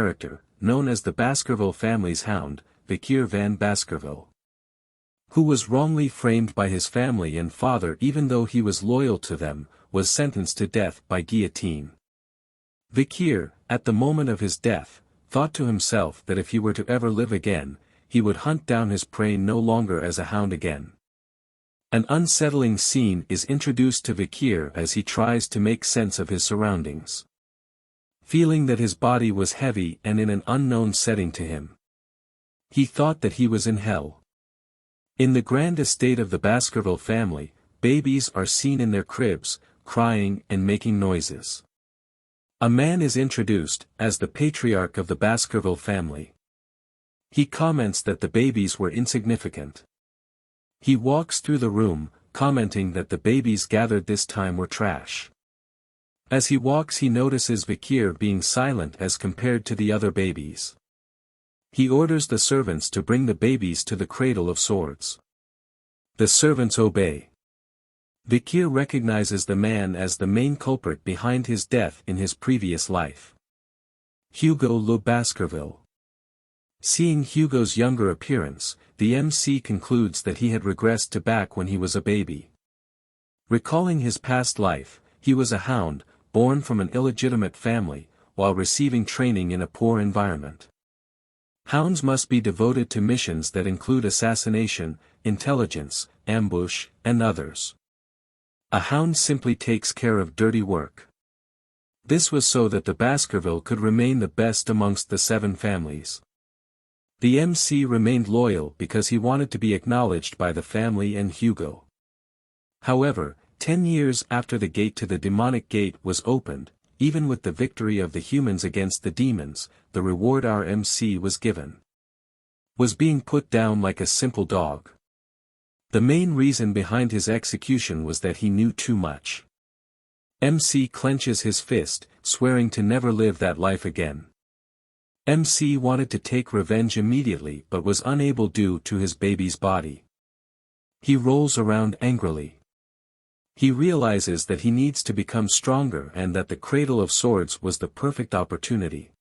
character, known as the Baskerville family's Hound, Vikir van Baskerville, who was wrongly framed by his family and father even though he was loyal to them, was sentenced to death by guillotine. Vikir, at the moment of his death, thought to himself that if he were to ever live again, he would hunt down his prey no longer as a hound again. An unsettling scene is introduced to Vikir as he tries to make sense of his surroundings. Feeling that his body was heavy and in an unknown setting to him, he thought that he was in hell. In the grand estate of the Baskerville family, babies are seen in their cribs, crying and making noises. A man is introduced as the patriarch of the Baskerville family. He comments that the babies were insignificant. He walks through the room, commenting that the babies gathered this time were trash. As he walks he notices Vikir being silent as compared to the other babies. He orders the servants to bring the babies to the cradle of swords. The servants obey. Vikir recognizes the man as the main culprit behind his death in his previous life. Hugo le Baskerville. Seeing Hugo's younger appearance, the MC concludes that he had regressed to back when he was a baby. Recalling his past life, he was a hound, born from an illegitimate family, while receiving training in a poor environment. Hounds must be devoted to missions that include assassination, intelligence, ambush, and others. A hound simply takes care of dirty work. This was so that the Baskerville could remain the best amongst the 7 families. The MC remained loyal because he wanted to be acknowledged by the family and Hugo. However, 10 years after the gate to the demonic gate was opened, even with the victory of the humans against the demons, the reward our MC was given was being put down like a simple dog. The main reason behind his execution was that he knew too much. MC clenches his fist, swearing to never live that life again. MC wanted to take revenge immediately but was unable due to his baby's body. He rolls around angrily. He realizes that he needs to become stronger and that the Cradle of Swords was the perfect opportunity.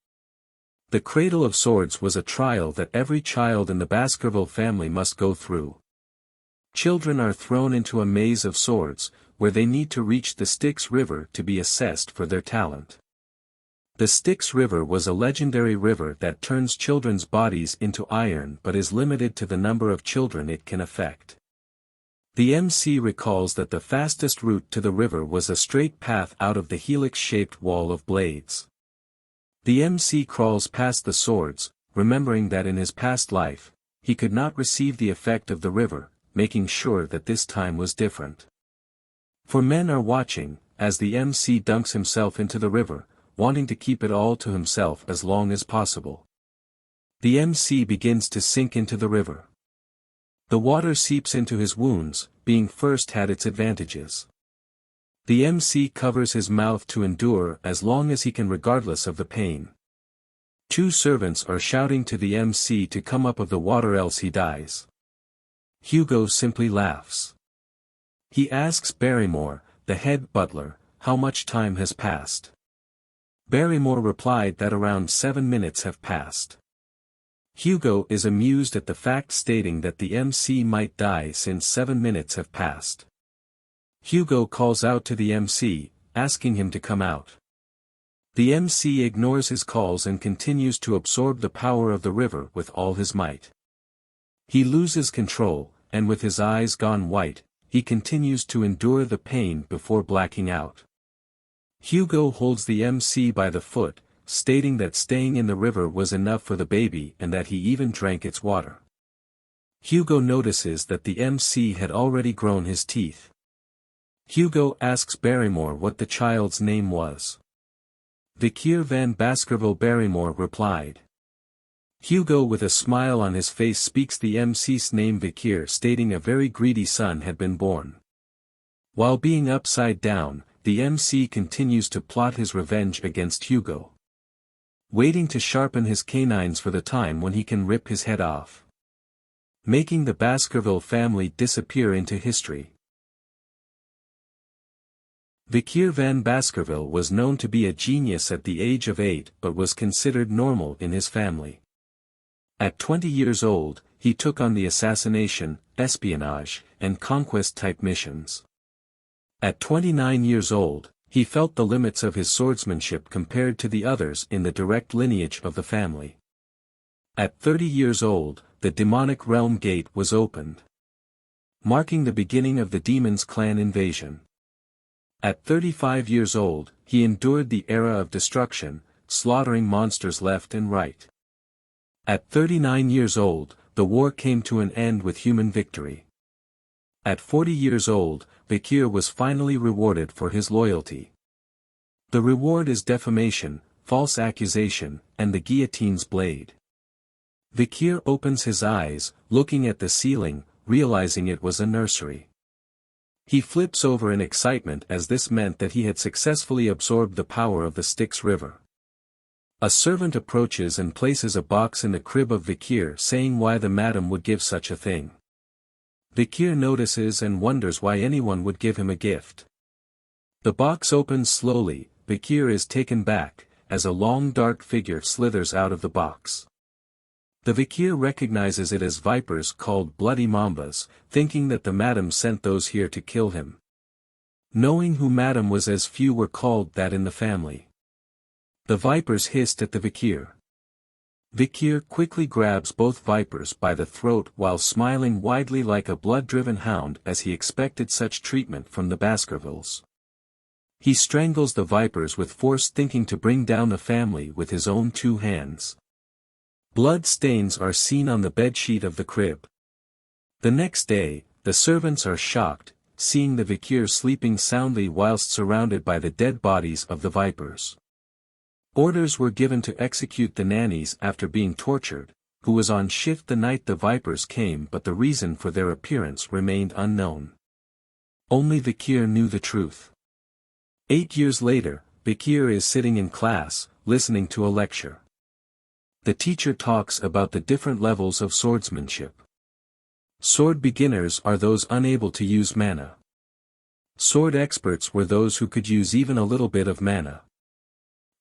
The Cradle of Swords was a trial that every child in the Baskerville family must go through. Children are thrown into a maze of swords, where they need to reach the Styx River to be assessed for their talent. The Styx River was a legendary river that turns children's bodies into iron but is limited to the number of children it can affect. The MC recalls that the fastest route to the river was a straight path out of the helix-shaped wall of blades. The MC crawls past the swords, remembering that in his past life, he could not receive the effect of the river, making sure that this time was different. For men are watching, as the MC dunks himself into the river, wanting to keep it all to himself as long as possible. The MC begins to sink into the river. The water seeps into his wounds, being first had its advantages. The MC covers his mouth to endure as long as he can regardless of the pain. 2 servants are shouting to the MC to come up of the water else he dies. Hugo simply laughs. He asks Barrymore, the head butler, how much time has passed. Barrymore replied that around 7 minutes have passed. Hugo is amused at the fact, stating that the MC might die since 7 minutes have passed. Hugo calls out to the MC, asking him to come out. The MC ignores his calls and continues to absorb the power of the river with all his might. He loses control, and with his eyes gone white, he continues to endure the pain before blacking out. Hugo holds the MC by the foot, stating that staying in the river was enough for the baby and that he even drank its water. Hugo notices that the MC had already grown his teeth. Hugo asks Barrymore what the child's name was. Vikir van Baskerville. Barrymore replied. Hugo with a smile on his face speaks the MC's name Vikir, stating a very greedy son had been born. While being upside down, the MC continues to plot his revenge against Hugo, waiting to sharpen his canines for the time when he can rip his head off, making the Baskerville family disappear into history. Vikir van Baskerville was known to be a genius at the age of 8 but was considered normal in his family. At 20 years old, he took on the assassination, espionage, and conquest-type missions. At 29 years old, he felt the limits of his swordsmanship compared to the others in the direct lineage of the family. At 30 years old, the demonic realm gate was opened, marking the beginning of the Demon's Clan invasion. At 35 years old, he endured the era of destruction, slaughtering monsters left and right. At 39 years old, the war came to an end with human victory. At 40 years old, Vikir was finally rewarded for his loyalty. The reward is defamation, false accusation, and the guillotine's blade. Vikir opens his eyes, looking at the ceiling, realizing it was a nursery. He flips over in excitement as this meant that he had successfully absorbed the power of the Styx River. A servant approaches and places a box in the crib of Vikir, saying why the madam would give such a thing. Vikir notices and wonders why anyone would give him a gift. The box opens slowly. Vikir is taken back, as a long dark figure slithers out of the box. The Vikir recognizes it as vipers called bloody mambas, thinking that the madam sent those here to kill him. Knowing who madam was, as few were called that in the family. The vipers hissed at the Vikir. Vikir quickly grabs both vipers by the throat while smiling widely like a blood-driven hound, as he expected such treatment from the Baskervilles. He strangles the vipers with force, thinking to bring down the family with his own 2 hands. Blood stains are seen on the bedsheet of the crib. The next day, the servants are shocked, seeing the Vikir sleeping soundly whilst surrounded by the dead bodies of the vipers. Orders were given to execute the nannies after being tortured, who was on shift the night the vipers came, but the reason for their appearance remained unknown. Only Vikir knew the truth. 8 years later, Vikir is sitting in class, listening to a lecture. The teacher talks about the different levels of swordsmanship. Sword beginners are those unable to use mana. Sword experts were those who could use even a little bit of mana.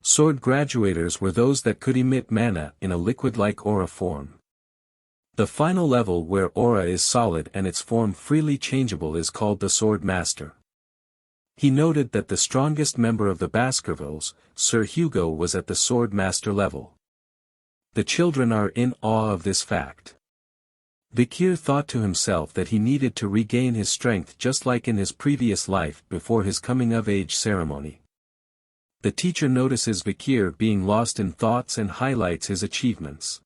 Sword graduators were those that could emit mana in a liquid-like aura form. The final level, where aura is solid and its form freely changeable, is called the Sword Master. He noted that the strongest member of the Baskervilles, Sir Hugo, was at the Sword Master level. The children are in awe of this fact. Vikir thought to himself that he needed to regain his strength just like in his previous life before his coming-of-age ceremony. The teacher notices Vikir being lost in thoughts and highlights his achievements.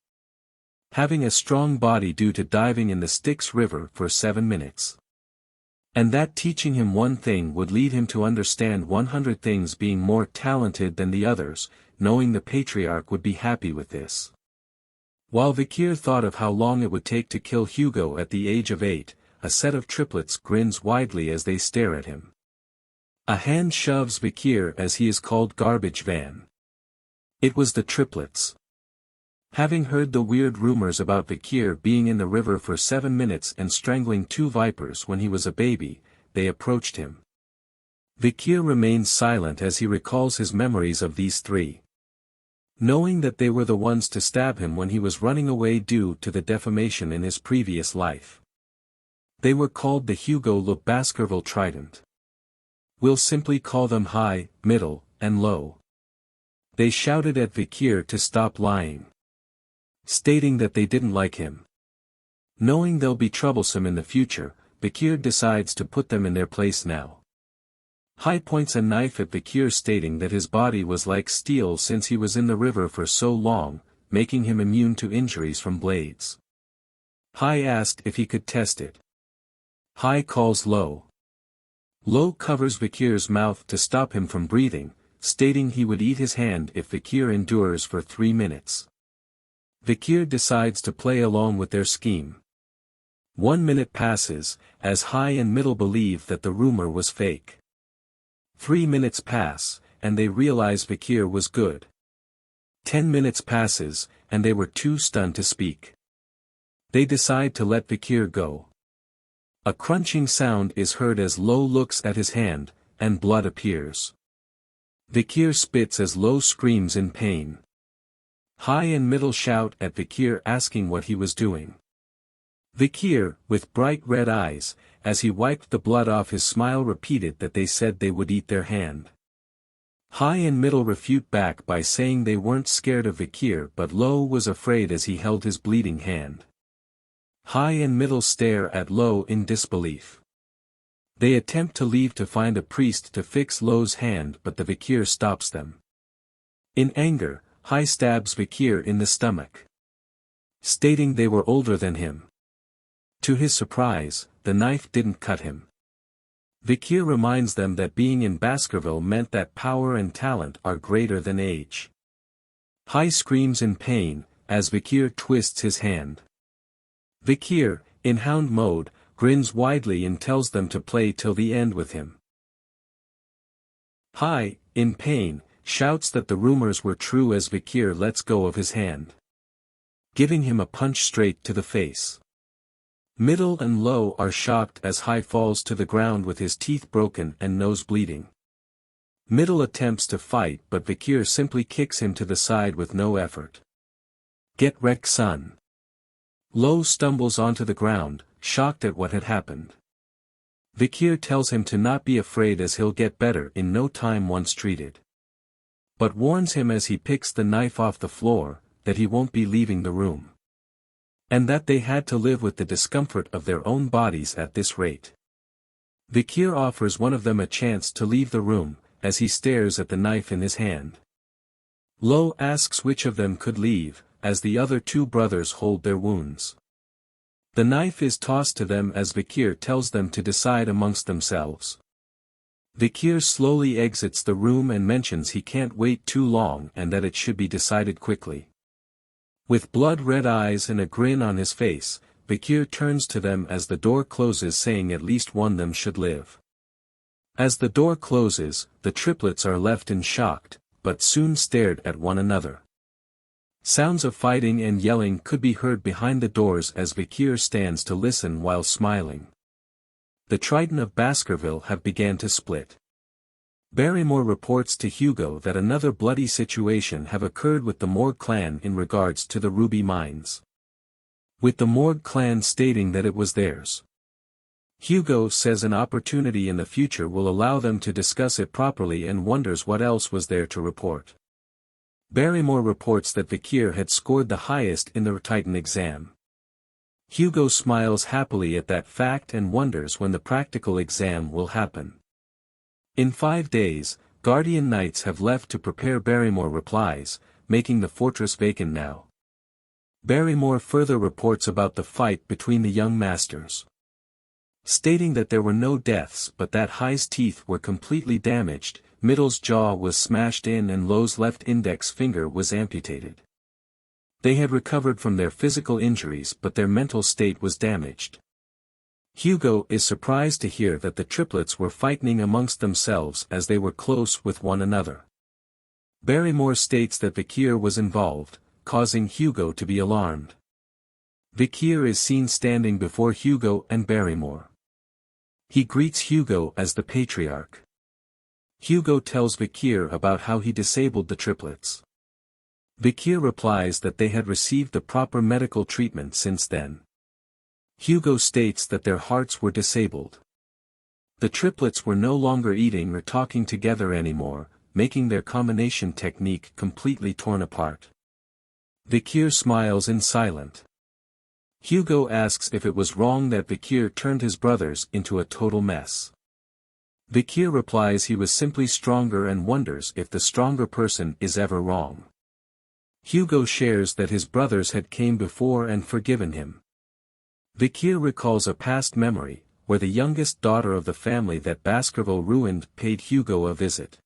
Having a strong body due to diving in the Styx River for 7 minutes. And that teaching him one thing would lead him to understand 100 things, being more talented than the others, knowing the patriarch would be happy with this. While Vikir thought of how long it would take to kill Hugo at the age of 8, a set of triplets grins widely as they stare at him. A hand shoves Vikir as he is called garbage van. It was the triplets. Having heard the weird rumors about Vikir being in the river for 7 minutes and strangling 2 vipers when he was a baby, they approached him. Vikir remains silent as he recalls his memories of these 3. Knowing that they were the ones to stab him when he was running away due to the defamation in his previous life. They were called the Hugo Le Baskerville Trident. We'll simply call them high, middle, and low. They shouted at Vikir to stop lying, stating that they didn't like him. Knowing they'll be troublesome in the future, Vikir decides to put them in their place now. High points a knife at Vikir, stating that his body was like steel since he was in the river for so long, making him immune to injuries from blades. High asked if he could test it. High calls Low. Low covers Vikir's mouth to stop him from breathing, stating he would eat his hand if Vikir endures for 3 minutes. Vikir decides to play along with their scheme. 1 minute passes, as High and Middle believe that the rumor was fake. 3 minutes pass, and they realize Vikir was good. 10 minutes passes, and they were too stunned to speak. They decide to let Vikir go. A crunching sound is heard as Low looks at his hand, and blood appears. Vikir spits as Lo screams in pain. High and middle shout at Vikir asking what he was doing. Vikir, with bright red eyes, as he wiped the blood off his smile repeated that they said they would eat their hand. High and middle refute back by saying they weren't scared of Vikir but Lo was afraid as he held his bleeding hand. High and middle stare at Lo in disbelief. They attempt to leave to find a priest to fix Lo's hand but the Vikir stops them. In anger, High stabs Vikir in the stomach, stating they were older than him. To his surprise, the knife didn't cut him. Vikir reminds them that being in Baskerville meant that power and talent are greater than age. High screams in pain, as Vikir twists his hand. Vikir, in Hound mode, grins widely and tells them to play till the end with him. High, in pain, shouts that the rumors were true as Vikir lets go of his hand, giving him a punch straight to the face. Middle and Lo are shocked as High falls to the ground with his teeth broken and nose bleeding. Middle attempts to fight but Vikir simply kicks him to the side with no effort. Get wrecked, son. Lo stumbles onto the ground, shocked at what had happened. Vikir tells him to not be afraid as he'll get better in no time once treated. But warns him as he picks the knife off the floor, that he won't be leaving the room. And that they had to live with the discomfort of their own bodies at this rate. Vikir offers one of them a chance to leave the room, as he stares at the knife in his hand. Lo asks which of them could leave, as the other two brothers hold their wounds. The knife is tossed to them as Vikir tells them to decide amongst themselves. Vikir slowly exits the room and mentions he can't wait too long and that it should be decided quickly. With blood-red eyes and a grin on his face, Vikir turns to them as the door closes saying at least one of them should live. As the door closes, the triplets are left in shocked, but soon stared at one another. Sounds of fighting and yelling could be heard behind the doors as Vikir stands to listen while smiling. The Triton of Baskerville have began to split. Barrymore reports to Hugo that another bloody situation have occurred with the Morgue clan in regards to the ruby mines, with the Morgue clan stating that it was theirs. Hugo says an opportunity in the future will allow them to discuss it properly and wonders what else was there to report. Barrymore reports that Vikir had scored the highest in the Titan exam. Hugo smiles happily at that fact and wonders when the practical exam will happen. In 5 days, Guardian Knights have left to prepare. Barrymore replies, making the fortress vacant now. Barrymore further reports about the fight between the young masters, stating that there were no deaths but that High's teeth were completely damaged, Middle's jaw was smashed in and Lo's left index finger was amputated. They had recovered from their physical injuries but their mental state was damaged. Hugo is surprised to hear that the triplets were fighting amongst themselves as they were close with one another. Barrymore states that Vikir was involved, causing Hugo to be alarmed. Vikir is seen standing before Hugo and Barrymore. He greets Hugo as the patriarch. Hugo tells Vikir about how he disabled the triplets. Vikir replies that they had received the proper medical treatment since then. Hugo states that their hearts were disabled. The triplets were no longer eating or talking together anymore, making their combination technique completely torn apart. Vikir smiles in silence. Hugo asks if it was wrong that Vikir turned his brothers into a total mess. Vikir replies he was simply stronger and wonders if the stronger person is ever wrong. Hugo shares that his brothers had came before and forgiven him. Vikir recalls a past memory, where the youngest daughter of the family that Baskerville ruined paid Hugo a visit.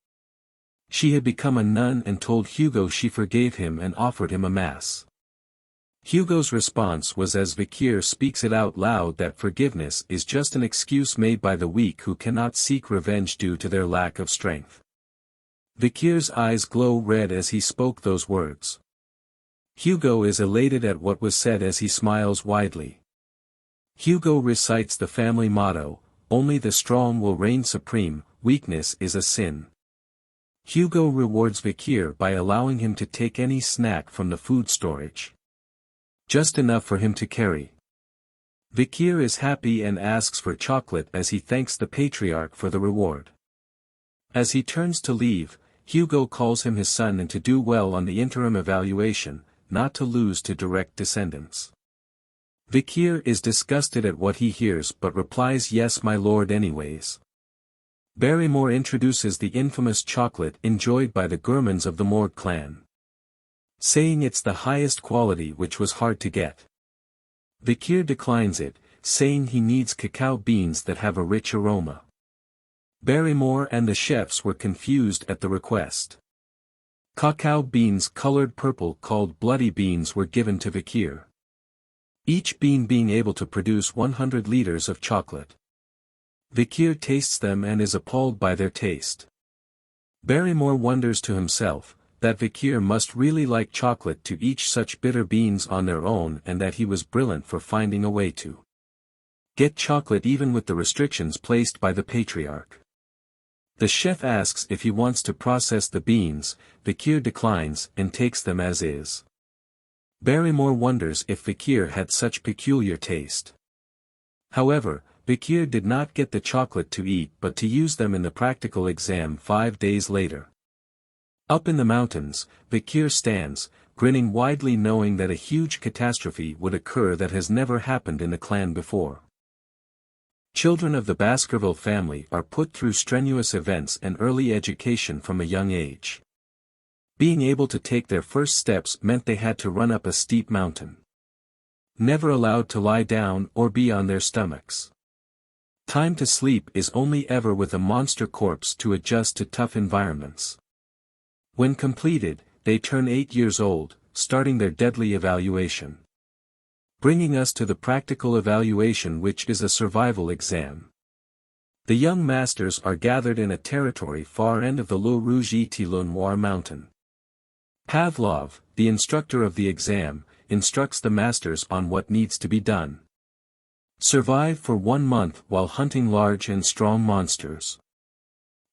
She had become a nun and told Hugo she forgave him and offered him a mass. Hugo's response was as Vikir speaks it out loud that forgiveness is just an excuse made by the weak who cannot seek revenge due to their lack of strength. Vikir's eyes glow red as he spoke those words. Hugo is elated at what was said as he smiles widely. Hugo recites the family motto, only the strong will reign supreme, weakness is a sin. Hugo rewards Vikir by allowing him to take any snack from the food storage. Just enough for him to carry. Vikir is happy and asks for chocolate as he thanks the patriarch for the reward. As he turns to leave, Hugo calls him his son and to do well on the interim evaluation, not to lose to direct descendants. Vikir is disgusted at what he hears but replies yes my lord anyways. Barrymore introduces the infamous chocolate enjoyed by the gourmands of the Morgue clan, saying it's the highest quality which was hard to get. Vikir declines it, saying he needs cacao beans that have a rich aroma. Barrymore and the chefs were confused at the request. Cacao beans colored purple called bloody beans were given to Vikir, each bean being able to produce 100 liters of chocolate. Vikir tastes them and is appalled by their taste. Barrymore wonders to himself, that Vikir must really like chocolate to eat such bitter beans on their own and that he was brilliant for finding a way to get chocolate even with the restrictions placed by the patriarch. The chef asks if he wants to process the beans, Vikir declines and takes them as is. Barrymore wonders if Vikir had such peculiar taste. However, Vikir did not get the chocolate to eat but to use them in the practical exam 5 days later. Up in the mountains, Vikir stands, grinning widely knowing that a huge catastrophe would occur that has never happened in the clan before. Children of the Baskerville family are put through strenuous events and early education from a young age. Being able to take their first steps meant they had to run up a steep mountain. Never allowed to lie down or be on their stomachs. Time to sleep is only ever with a monster corpse to adjust to tough environments. When completed, they turn 8 years old, starting their deadly evaluation. Bringing us to the practical evaluation, which is a survival exam. The young masters are gathered in a territory far end of the Le Rouge-et-Noir mountain. Pavlov, the instructor of the exam, instructs the masters on what needs to be done. Survive for 1 month while hunting large and strong monsters.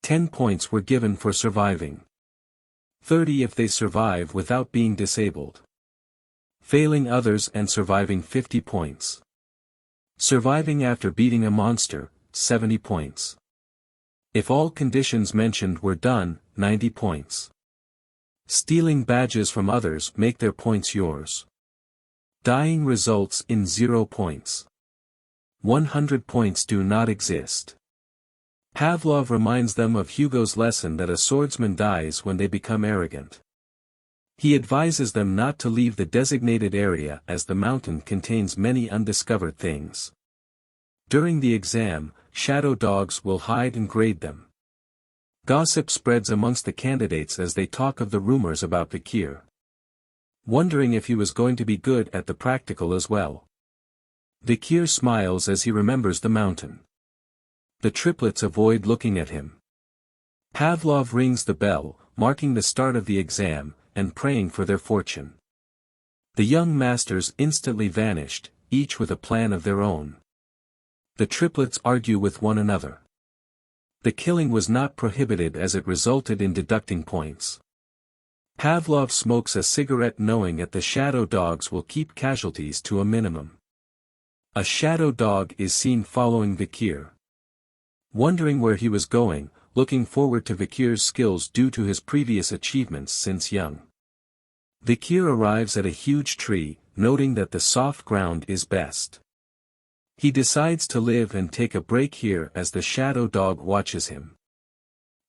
10 points were given for surviving. 30 if they survive without being disabled. Failing others and surviving 50 points. Surviving after beating a monster, 70 points. If all conditions mentioned were done, 90 points. Stealing badges from others make their points yours. Dying results in 0 points. 100 points do not exist. Pavlov reminds them of Hugo's lesson that a swordsman dies when they become arrogant. He advises them not to leave the designated area as the mountain contains many undiscovered things. During the exam, shadow dogs will hide and grade them. Gossip spreads amongst the candidates as they talk of the rumors about Vikir. Wondering if he was going to be good at the practical as well. Vikir smiles as he remembers the mountain. The triplets avoid looking at him. Pavlov rings the bell, marking the start of the exam, and praying for their fortune. The young masters instantly vanished, each with a plan of their own. The triplets argue with one another. The killing was not prohibited as it resulted in deducting points. Pavlov smokes a cigarette knowing that the shadow dogs will keep casualties to a minimum. A shadow dog is seen following Vikir. Wondering where he was going, looking forward to Vikir's skills due to his previous achievements since young. Vikir arrives at a huge tree, noting that the soft ground is best. He decides to live and take a break here as the shadow dog watches him.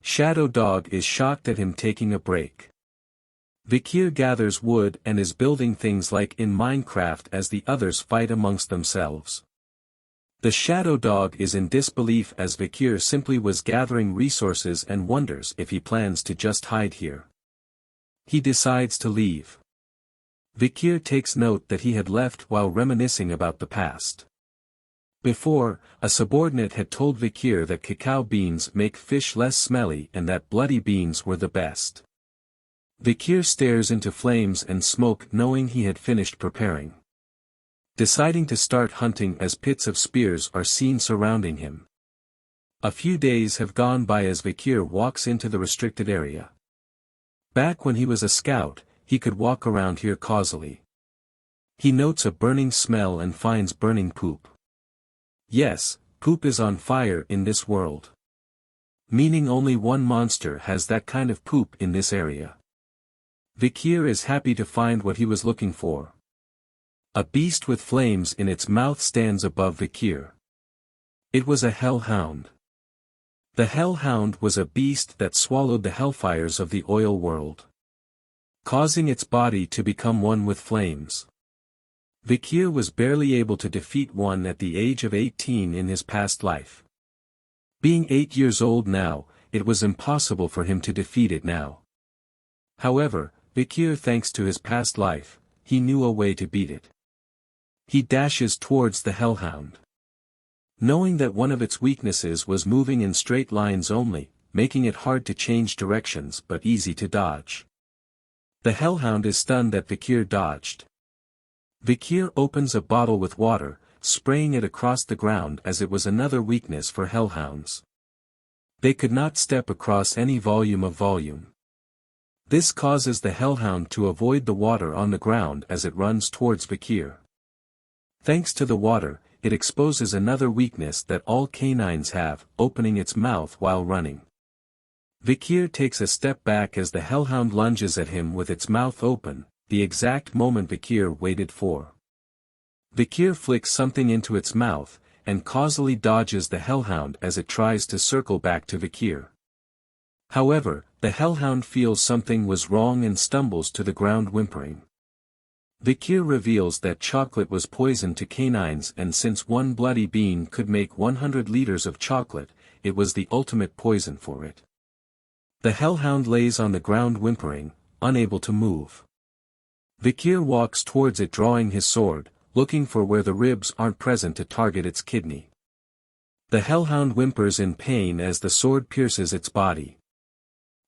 Shadow dog is shocked at him taking a break. Vikir gathers wood and is building things like in Minecraft as the others fight amongst themselves. The shadow dog is in disbelief as Vikir simply was gathering resources and wonders if he plans to just hide here. He decides to leave. Vikir takes note that he had left while reminiscing about the past. Before, a subordinate had told Vikir that cacao beans make fish less smelly and that bloody beans were the best. Vikir stares into flames and smoke knowing he had finished preparing. Deciding to start hunting as pits of spears are seen surrounding him. A few days have gone by as Vikir walks into the restricted area. Back when he was a scout, he could walk around here causally. He notes a burning smell and finds burning poop. Yes, poop is on fire in this world. Meaning only one monster has that kind of poop in this area. Vikir is happy to find what he was looking for. A beast with flames in its mouth stands above Vikir. It was a hellhound. The hellhound was a beast that swallowed the hellfires of the oil world, causing its body to become one with flames. Vikir was barely able to defeat one at the age of 18 in his past life. Being 8 years old now, it was impossible for him to defeat it now. However, Vikir, thanks to his past life, he knew a way to beat it. He dashes towards the hellhound. Knowing that one of its weaknesses was moving in straight lines only, making it hard to change directions but easy to dodge. The hellhound is stunned that Vikir dodged. Vikir opens a bottle with water, spraying it across the ground as it was another weakness for hellhounds. They could not step across any volume of volume. This causes the hellhound to avoid the water on the ground as it runs towards Vikir. Thanks to the water, it exposes another weakness that all canines have, opening its mouth while running. Vikir takes a step back as the hellhound lunges at him with its mouth open, the exact moment Vikir waited for. Vikir flicks something into its mouth, and causally dodges the hellhound as it tries to circle back to Vikir. However, the hellhound feels something was wrong and stumbles to the ground whimpering. Vikir reveals that chocolate was poison to canines, and since one bloody bean could make 100 liters of chocolate, it was the ultimate poison for it. The hellhound lays on the ground whimpering, unable to move. Vikir walks towards it drawing his sword, looking for where the ribs aren't present to target its kidney. The hellhound whimpers in pain as the sword pierces its body.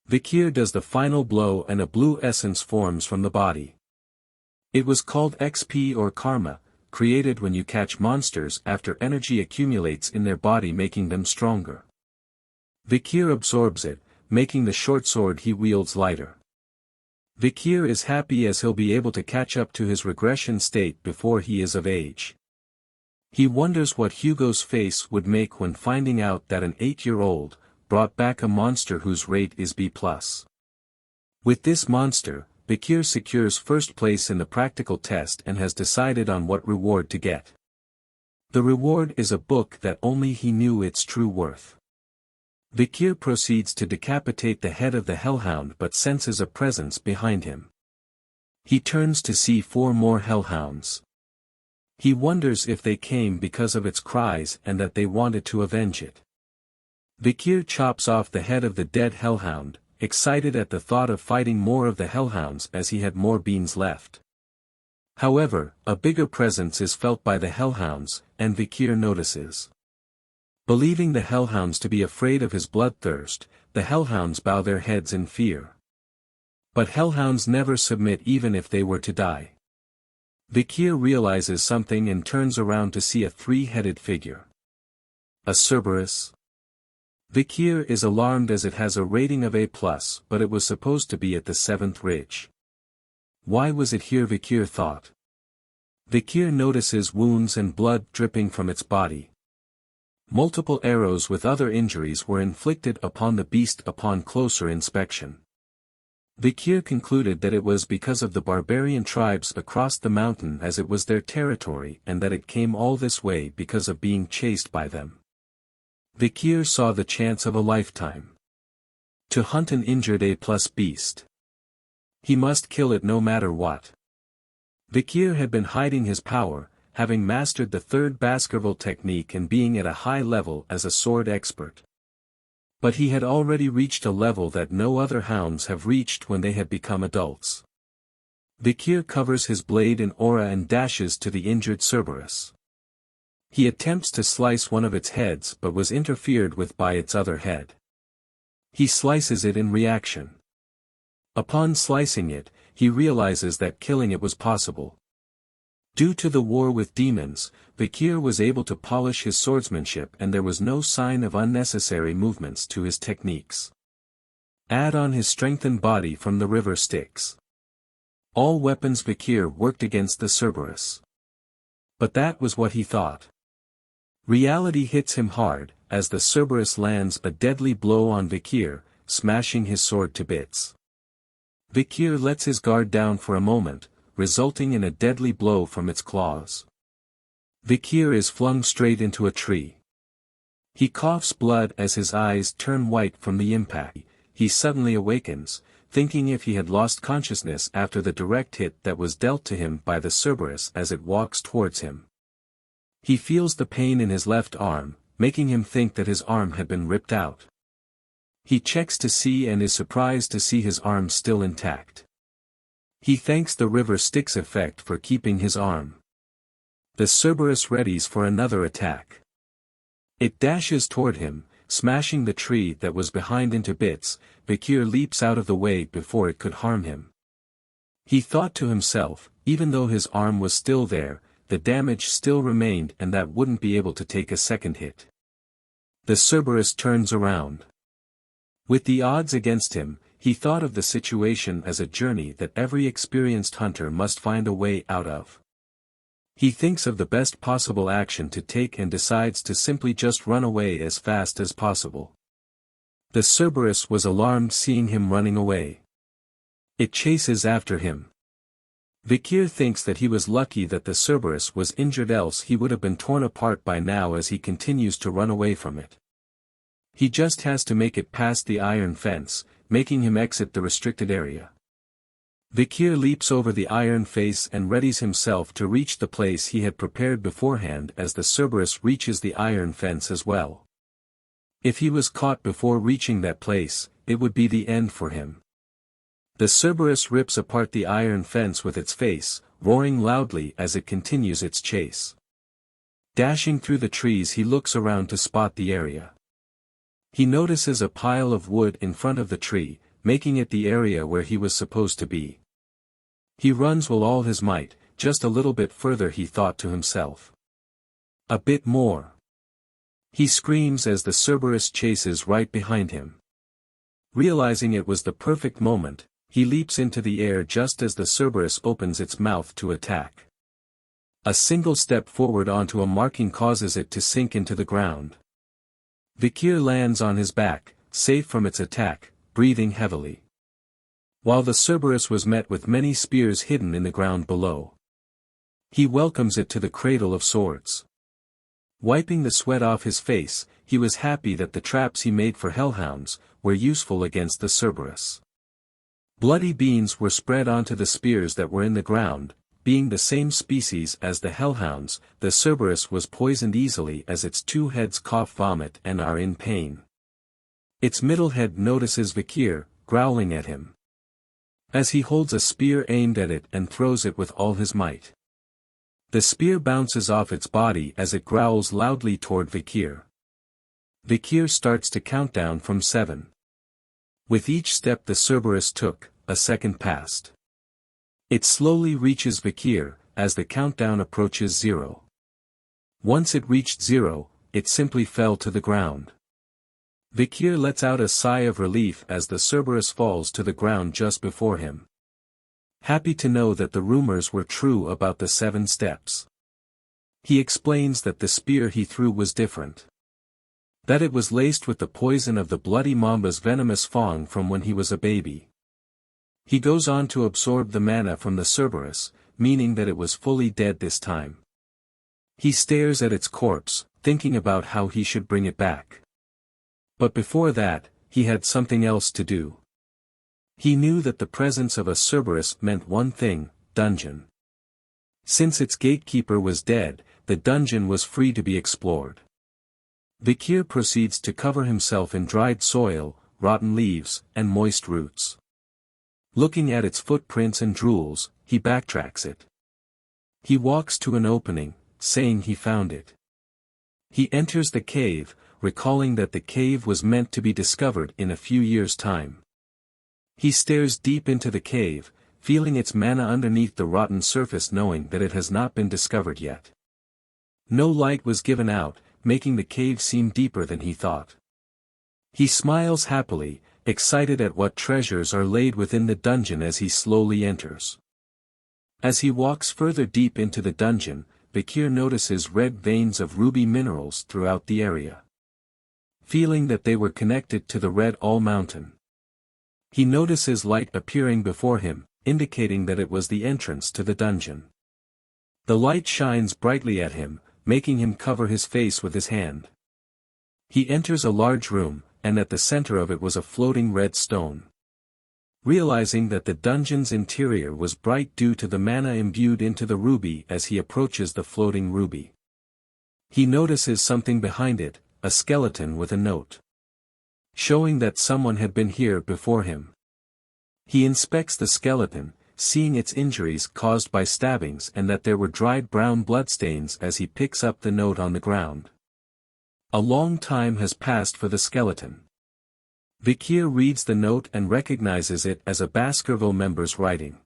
Vikir does the final blow and a blue essence forms from the body. It was called XP or karma, created when you catch monsters after energy accumulates in their body, making them stronger. Vikir absorbs it, making the short sword he wields lighter. Vikir is happy as he'll be able to catch up to his regression state before he is of age. He wonders what Hugo's face would make when finding out that an 8-year-old brought back a monster whose rate is B+. With this monster, Vikir secures first place in the practical test and has decided on what reward to get. The reward is a book that only he knew its true worth. Vikir proceeds to decapitate the head of the hellhound but senses a presence behind him. He turns to see 4 more hellhounds. He wonders if they came because of its cries and that they wanted to avenge it. Vikir chops off the head of the dead hellhound, excited at the thought of fighting more of the hellhounds as he had more beans left. However, a bigger presence is felt by the hellhounds, and Vikir notices. Believing the hellhounds to be afraid of his bloodthirst, the hellhounds bow their heads in fear. But hellhounds never submit even if they were to die. Vikir realizes something and turns around to see a 3-headed figure. A Cerberus? Vikir is alarmed as it has a rating of A+, but it was supposed to be at the 7th ridge. Why was it here, Vikir thought. Vikir notices wounds and blood dripping from its body. Multiple arrows with other injuries were inflicted upon the beast upon closer inspection. Vikir concluded that it was because of the barbarian tribes across the mountain as it was their territory and that it came all this way because of being chased by them. Vikir saw the chance of a lifetime. To hunt an injured A+ beast. He must kill it no matter what. Vikir had been hiding his power, having mastered the 3rd Baskerville technique and being at a high level as a sword expert. But he had already reached a level that no other hounds have reached when they had become adults. Vikir covers his blade in aura and dashes to the injured Cerberus. He attempts to slice one of its heads but was interfered with by its other head. He slices it in reaction. Upon slicing it, he realizes that killing it was possible. Due to the war with demons, Vikir was able to polish his swordsmanship and there was no sign of unnecessary movements to his techniques. Add on his strengthened body from the river Styx. All weapons Vikir worked against the Cerberus. But that was what he thought. Reality hits him hard, as the Cerberus lands a deadly blow on Vikir, smashing his sword to bits. Vikir lets his guard down for a moment, resulting in a deadly blow from its claws. Vikir is flung straight into a tree. He coughs blood as his eyes turn white from the impact. He suddenly awakens, thinking if he had lost consciousness after the direct hit that was dealt to him by the Cerberus as it walks towards him. He feels the pain in his left arm, making him think that his arm had been ripped out. He checks to see and is surprised to see his arm still intact. He thanks the river Styx effect for keeping his arm. The Cerberus readies for another attack. It dashes toward him, smashing the tree that was behind into bits. Vikir leaps out of the way before it could harm him. He thought to himself, even though his arm was still there, the damage still remained and that wouldn't be able to take a second hit. The Cerberus turns around. With the odds against him, he thought of the situation as a journey that every experienced hunter must find a way out of. He thinks of the best possible action to take and decides to simply just run away as fast as possible. The Cerberus was alarmed seeing him running away. It chases after him. Vikir thinks that he was lucky that the Cerberus was injured, else he would have been torn apart by now as he continues to run away from it. He just has to make it past the iron fence, making him exit the restricted area. Vikir leaps over the iron face and readies himself to reach the place he had prepared beforehand as the Cerberus reaches the iron fence as well. If he was caught before reaching that place, it would be the end for him. The Cerberus rips apart the iron fence with its face, roaring loudly as it continues its chase. Dashing through the trees, he looks around to spot the area. He notices a pile of wood in front of the tree, making it the area where he was supposed to be. He runs with all his might, just a little bit further, he thought to himself. A bit more. He screams as the Cerberus chases right behind him. Realizing it was the perfect moment, he leaps into the air just as the Cerberus opens its mouth to attack. A single step forward onto a marking causes it to sink into the ground. Vikir lands on his back, safe from its attack, breathing heavily. While the Cerberus was met with many spears hidden in the ground below. He welcomes it to the cradle of swords. Wiping the sweat off his face, he was happy that the traps he made for hellhounds were useful against the Cerberus. Bloody beans were spread onto the spears that were in the ground. Being the same species as the hellhounds, the Cerberus was poisoned easily as its two heads cough vomit and are in pain. Its middle head notices Vikir, growling at him. As he holds a spear aimed at it and throws it with all his might. The spear bounces off its body as it growls loudly toward Vikir. Vikir starts to count down from 7. With each step the Cerberus took, a second passed. It slowly reaches Vikir, as the countdown approaches 0. Once it reached 0, it simply fell to the ground. Vikir lets out a sigh of relief as the Cerberus falls to the ground just before him. Happy to know that the rumors were true about the 7 steps. He explains that the spear he threw was different. That it was laced with the poison of the bloody mamba's venomous fang from when he was a baby. He goes on to absorb the mana from the Cerberus, meaning that it was fully dead this time. He stares at its corpse, thinking about how he should bring it back. But before that, he had something else to do. He knew that the presence of a Cerberus meant one thing: dungeon. Since its gatekeeper was dead, the dungeon was free to be explored. Vikir proceeds to cover himself in dried soil, rotten leaves, and moist roots. Looking at its footprints and drools, he backtracks it. He walks to an opening, saying he found it. He enters the cave, recalling that the cave was meant to be discovered in a few years' time. He stares deep into the cave, feeling its mana underneath the rotten surface, knowing that it has not been discovered yet. No light was given out, making the cave seem deeper than he thought. He smiles happily, excited at what treasures are laid within the dungeon as he slowly enters. As he walks further deep into the dungeon, Vikir notices red veins of ruby minerals throughout the area. Feeling that they were connected to the Red All Mountain. He notices light appearing before him, indicating that it was the entrance to the dungeon. The light shines brightly at him, making him cover his face with his hand. He enters a large room, and at the center of it was a floating red stone. Realizing that the dungeon's interior was bright due to the mana imbued into the ruby as he approaches the floating ruby. He notices something behind it, a skeleton with a note. Showing that someone had been here before him. He inspects the skeleton, seeing its injuries caused by stabbings and that there were dried brown bloodstains as he picks up the note on the ground. A long time has passed for the skeleton. Vikir reads the note and recognizes it as a Baskerville member's writing.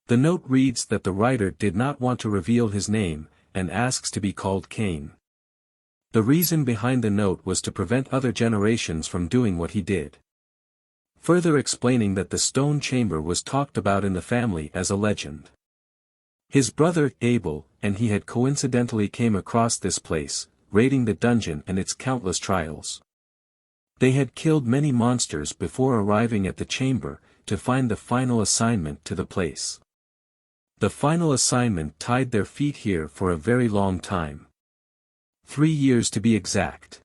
The note reads that the writer did not want to reveal his name, and asks to be called Cain. The reason behind the note was to prevent other generations from doing what he did. Further explaining that the stone chamber was talked about in the family as a legend. His brother, Abel, and he had coincidentally came across this place, raiding the dungeon and its countless trials. They had killed many monsters before arriving at the chamber, to find the final assignment to the place. The final assignment tied their feet here for a very long time. 3 years to be exact.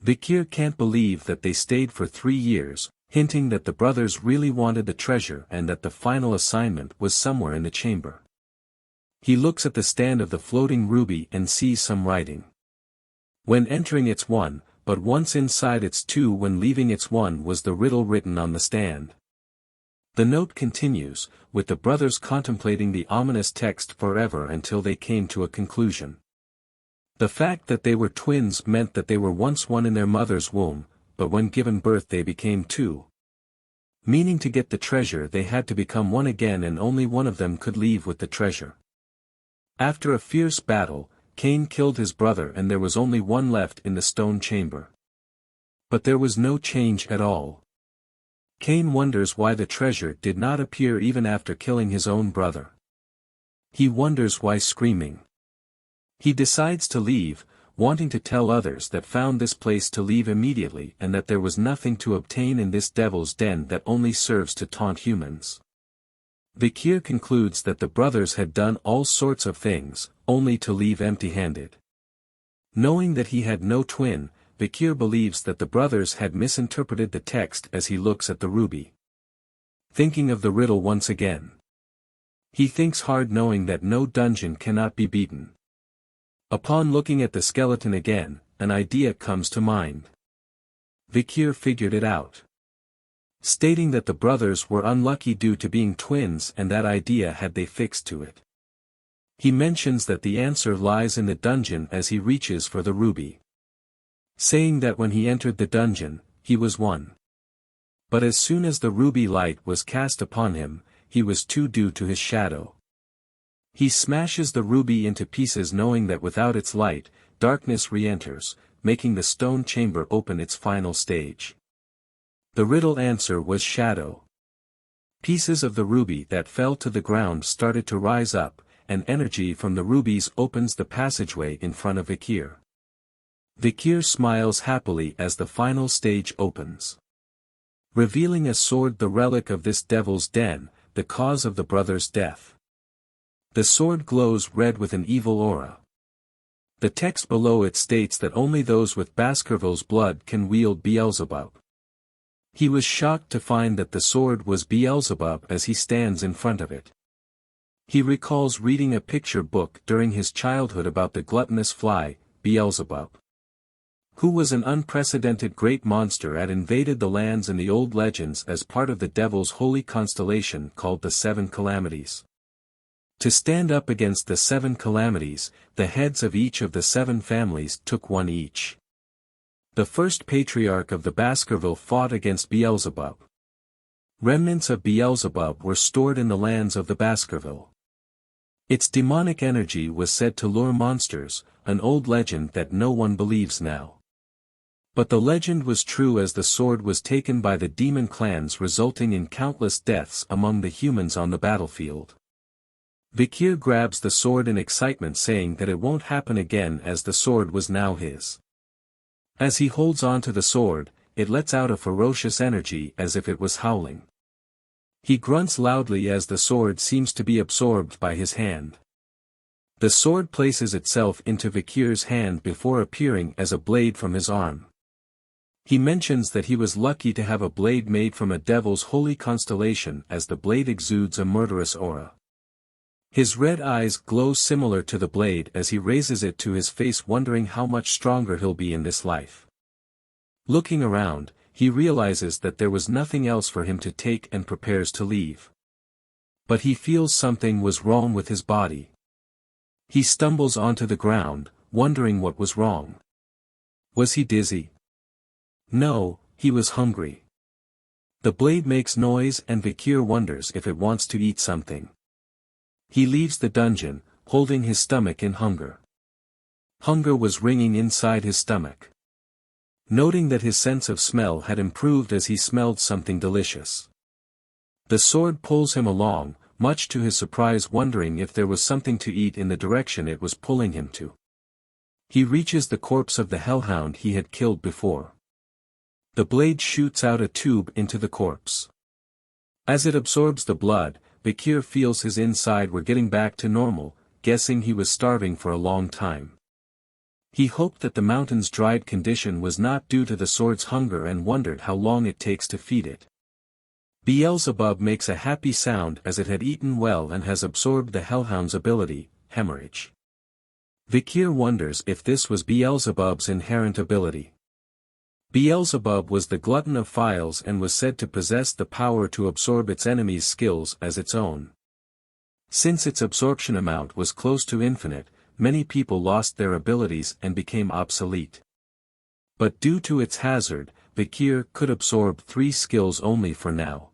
Vikir can't believe that they stayed for 3 years, hinting that the brothers really wanted the treasure and that the final assignment was somewhere in the chamber. He looks at the stand of the floating ruby and sees some writing. When entering it's 1, but once inside it's 2, when leaving it's 1 was the riddle written on the stand. The note continues, with the brothers contemplating the ominous text forever until they came to a conclusion. The fact that they were twins meant that they were once one in their mother's womb, but when given birth they became 2. Meaning to get the treasure they had to become one again, and only one of them could leave with the treasure. After a fierce battle, Cain killed his brother and there was only one left in the stone chamber. But there was no change at all. Cain wonders why the treasure did not appear even after killing his own brother. He wonders why screaming. He decides to leave, wanting to tell others that found this place to leave immediately and that there was nothing to obtain in this devil's den that only serves to taunt humans. Vikir concludes that the brothers had done all sorts of things, only to leave empty-handed. Knowing that he had no twin, Vikir believes that the brothers had misinterpreted the text as he looks at the ruby. Thinking of the riddle once again. He thinks hard, knowing that no dungeon cannot be beaten. Upon looking at the skeleton again, an idea comes to mind. Vikir figured it out. Stating that the brothers were unlucky due to being twins, and that idea had they fixed to it. He mentions that the answer lies in the dungeon as he reaches for the ruby. Saying that when he entered the dungeon, he was 1. But as soon as the ruby light was cast upon him, he was 2 due to his shadow. He smashes the ruby into pieces, knowing that without its light, darkness re-enters, making the stone chamber open its final stage. The riddle answer was shadow. Pieces of the ruby that fell to the ground started to rise up, and energy from the rubies opens the passageway in front of Vikir. Vikir smiles happily as the final stage opens. Revealing a sword, the relic of this devil's den, the cause of the brothers' death. The sword glows red with an evil aura. The text below it states that only those with Baskerville's blood can wield Beelzebub. He was shocked to find that the sword was Beelzebub as he stands in front of it. He recalls reading a picture book during his childhood about the gluttonous fly, Beelzebub, who was an unprecedented great monster that invaded the lands in the old legends as part of the devil's holy constellation called the 7 Calamities. To stand up against the 7 calamities, the heads of each of the 7 families took one each. The first patriarch of the Baskerville fought against Beelzebub. Remnants of Beelzebub were stored in the lands of the Baskerville. Its demonic energy was said to lure monsters, an old legend that no one believes now. But the legend was true, as the sword was taken by the demon clans, resulting in countless deaths among the humans on the battlefield. Vikir grabs the sword in excitement, saying that it won't happen again, as the sword was now his. As he holds on to the sword, it lets out a ferocious energy as if it was howling. He grunts loudly as the sword seems to be absorbed by his hand. The sword places itself into Vikir's hand before appearing as a blade from his arm. He mentions that he was lucky to have a blade made from a devil's holy constellation, as the blade exudes a murderous aura. His red eyes glow similar to the blade as he raises it to his face, wondering how much stronger he'll be in this life. Looking around, he realizes that there was nothing else for him to take and prepares to leave. But he feels something was wrong with his body. He stumbles onto the ground, wondering what was wrong. Was he dizzy? No, he was hungry. The blade makes noise and Vikir wonders if it wants to eat something. He leaves the dungeon, holding his stomach in hunger. Hunger was ringing inside his stomach. Noting that his sense of smell had improved as he smelled something delicious. The sword pulls him along, much to his surprise, wondering if there was something to eat in the direction it was pulling him to. He reaches the corpse of the hellhound he had killed before. The blade shoots out a tube into the corpse. As it absorbs the blood, Vikir feels his inside were getting back to normal, guessing he was starving for a long time. He hoped that the mountain's dried condition was not due to the sword's hunger and wondered how long it takes to feed it. Beelzebub makes a happy sound as it had eaten well and has absorbed the hellhound's ability, hemorrhage. Vikir wonders if this was Beelzebub's inherent ability. Beelzebub was the glutton of files and was said to possess the power to absorb its enemies' skills as its own. Since its absorption amount was close to infinite, many people lost their abilities and became obsolete. But due to its hazard, Vikir could absorb 3 skills only for now.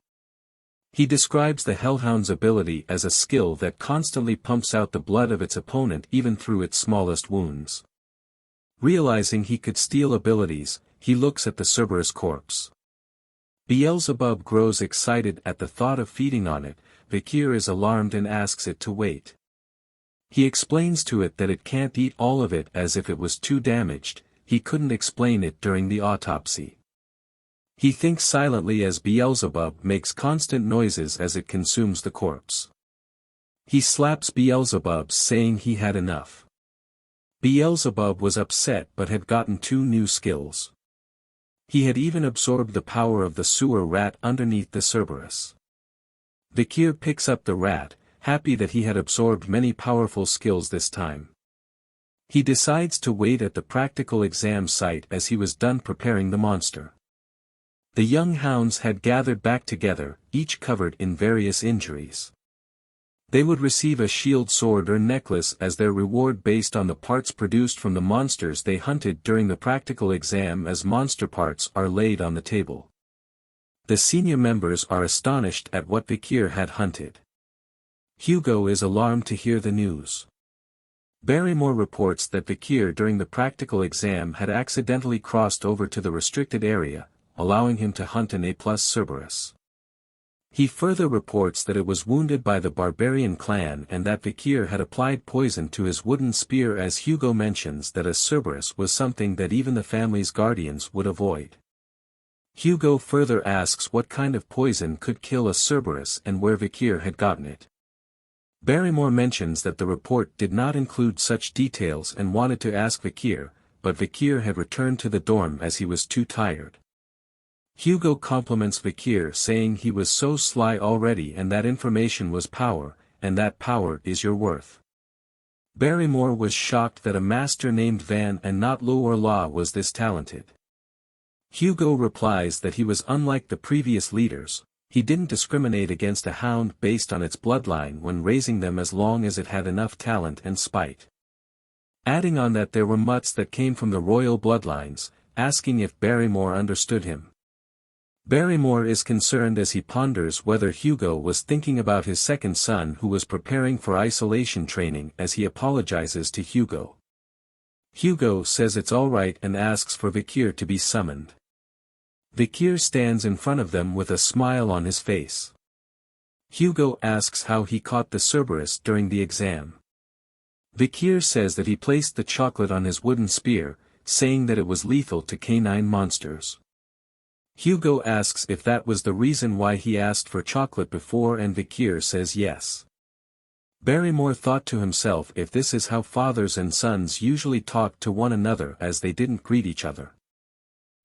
He describes the hellhound's ability as a skill that constantly pumps out the blood of its opponent even through its smallest wounds. Realizing he could steal abilities, he looks at the Cerberus corpse. Beelzebub grows excited at the thought of feeding on it. Vikir is alarmed and asks it to wait. He explains to it that it can't eat all of it as if it was too damaged. He couldn't explain it during the autopsy. He thinks silently as Beelzebub makes constant noises as it consumes the corpse. He slaps Beelzebub, saying he had enough. Beelzebub was upset but had gotten 2 new skills. He had even absorbed the power of the sewer rat underneath the Cerberus. Vikir picks up the rat, happy that he had absorbed many powerful skills this time. He decides to wait at the practical exam site as he was done preparing the monster. The young hounds had gathered back together, each covered in various injuries. They would receive a shield, sword or necklace as their reward based on the parts produced from the monsters they hunted during the practical exam, as monster parts are laid on the table. The senior members are astonished at what Vikir had hunted. Hugo is alarmed to hear the news. Barrymore reports that Vikir during the practical exam had accidentally crossed over to the restricted area, allowing him to hunt an A+ Cerberus. He further reports that it was wounded by the barbarian clan and that Vikir had applied poison to his wooden spear, as Hugo mentions that a Cerberus was something that even the family's guardians would avoid. Hugo further asks what kind of poison could kill a Cerberus and where Vikir had gotten it. Barrymore mentions that the report did not include such details and wanted to ask Vikir, but Vikir had returned to the dorm as he was too tired. Hugo compliments Vikir, saying he was so sly already and that information was power, and that power is your worth. Barrymore was shocked that a master named Van and not Lo or La was this talented. Hugo replies that he was unlike the previous leaders. He didn't discriminate against a hound based on its bloodline when raising them as long as it had enough talent and spite. Adding on that there were mutts that came from the royal bloodlines, asking if Barrymore understood him. Barrymore is concerned as he ponders whether Hugo was thinking about his second son who was preparing for isolation training as he apologizes to Hugo. Hugo says it's alright and asks for Vikir to be summoned. Vikir stands in front of them with a smile on his face. Hugo asks how he caught the Cerberus during the exam. Vikir says that he placed the chocolate on his wooden spear, saying that it was lethal to canine monsters. Hugo asks if that was the reason why he asked for chocolate before, and Vikir says yes. Barrymore thought to himself if this is how fathers and sons usually talk to one another as they didn't greet each other.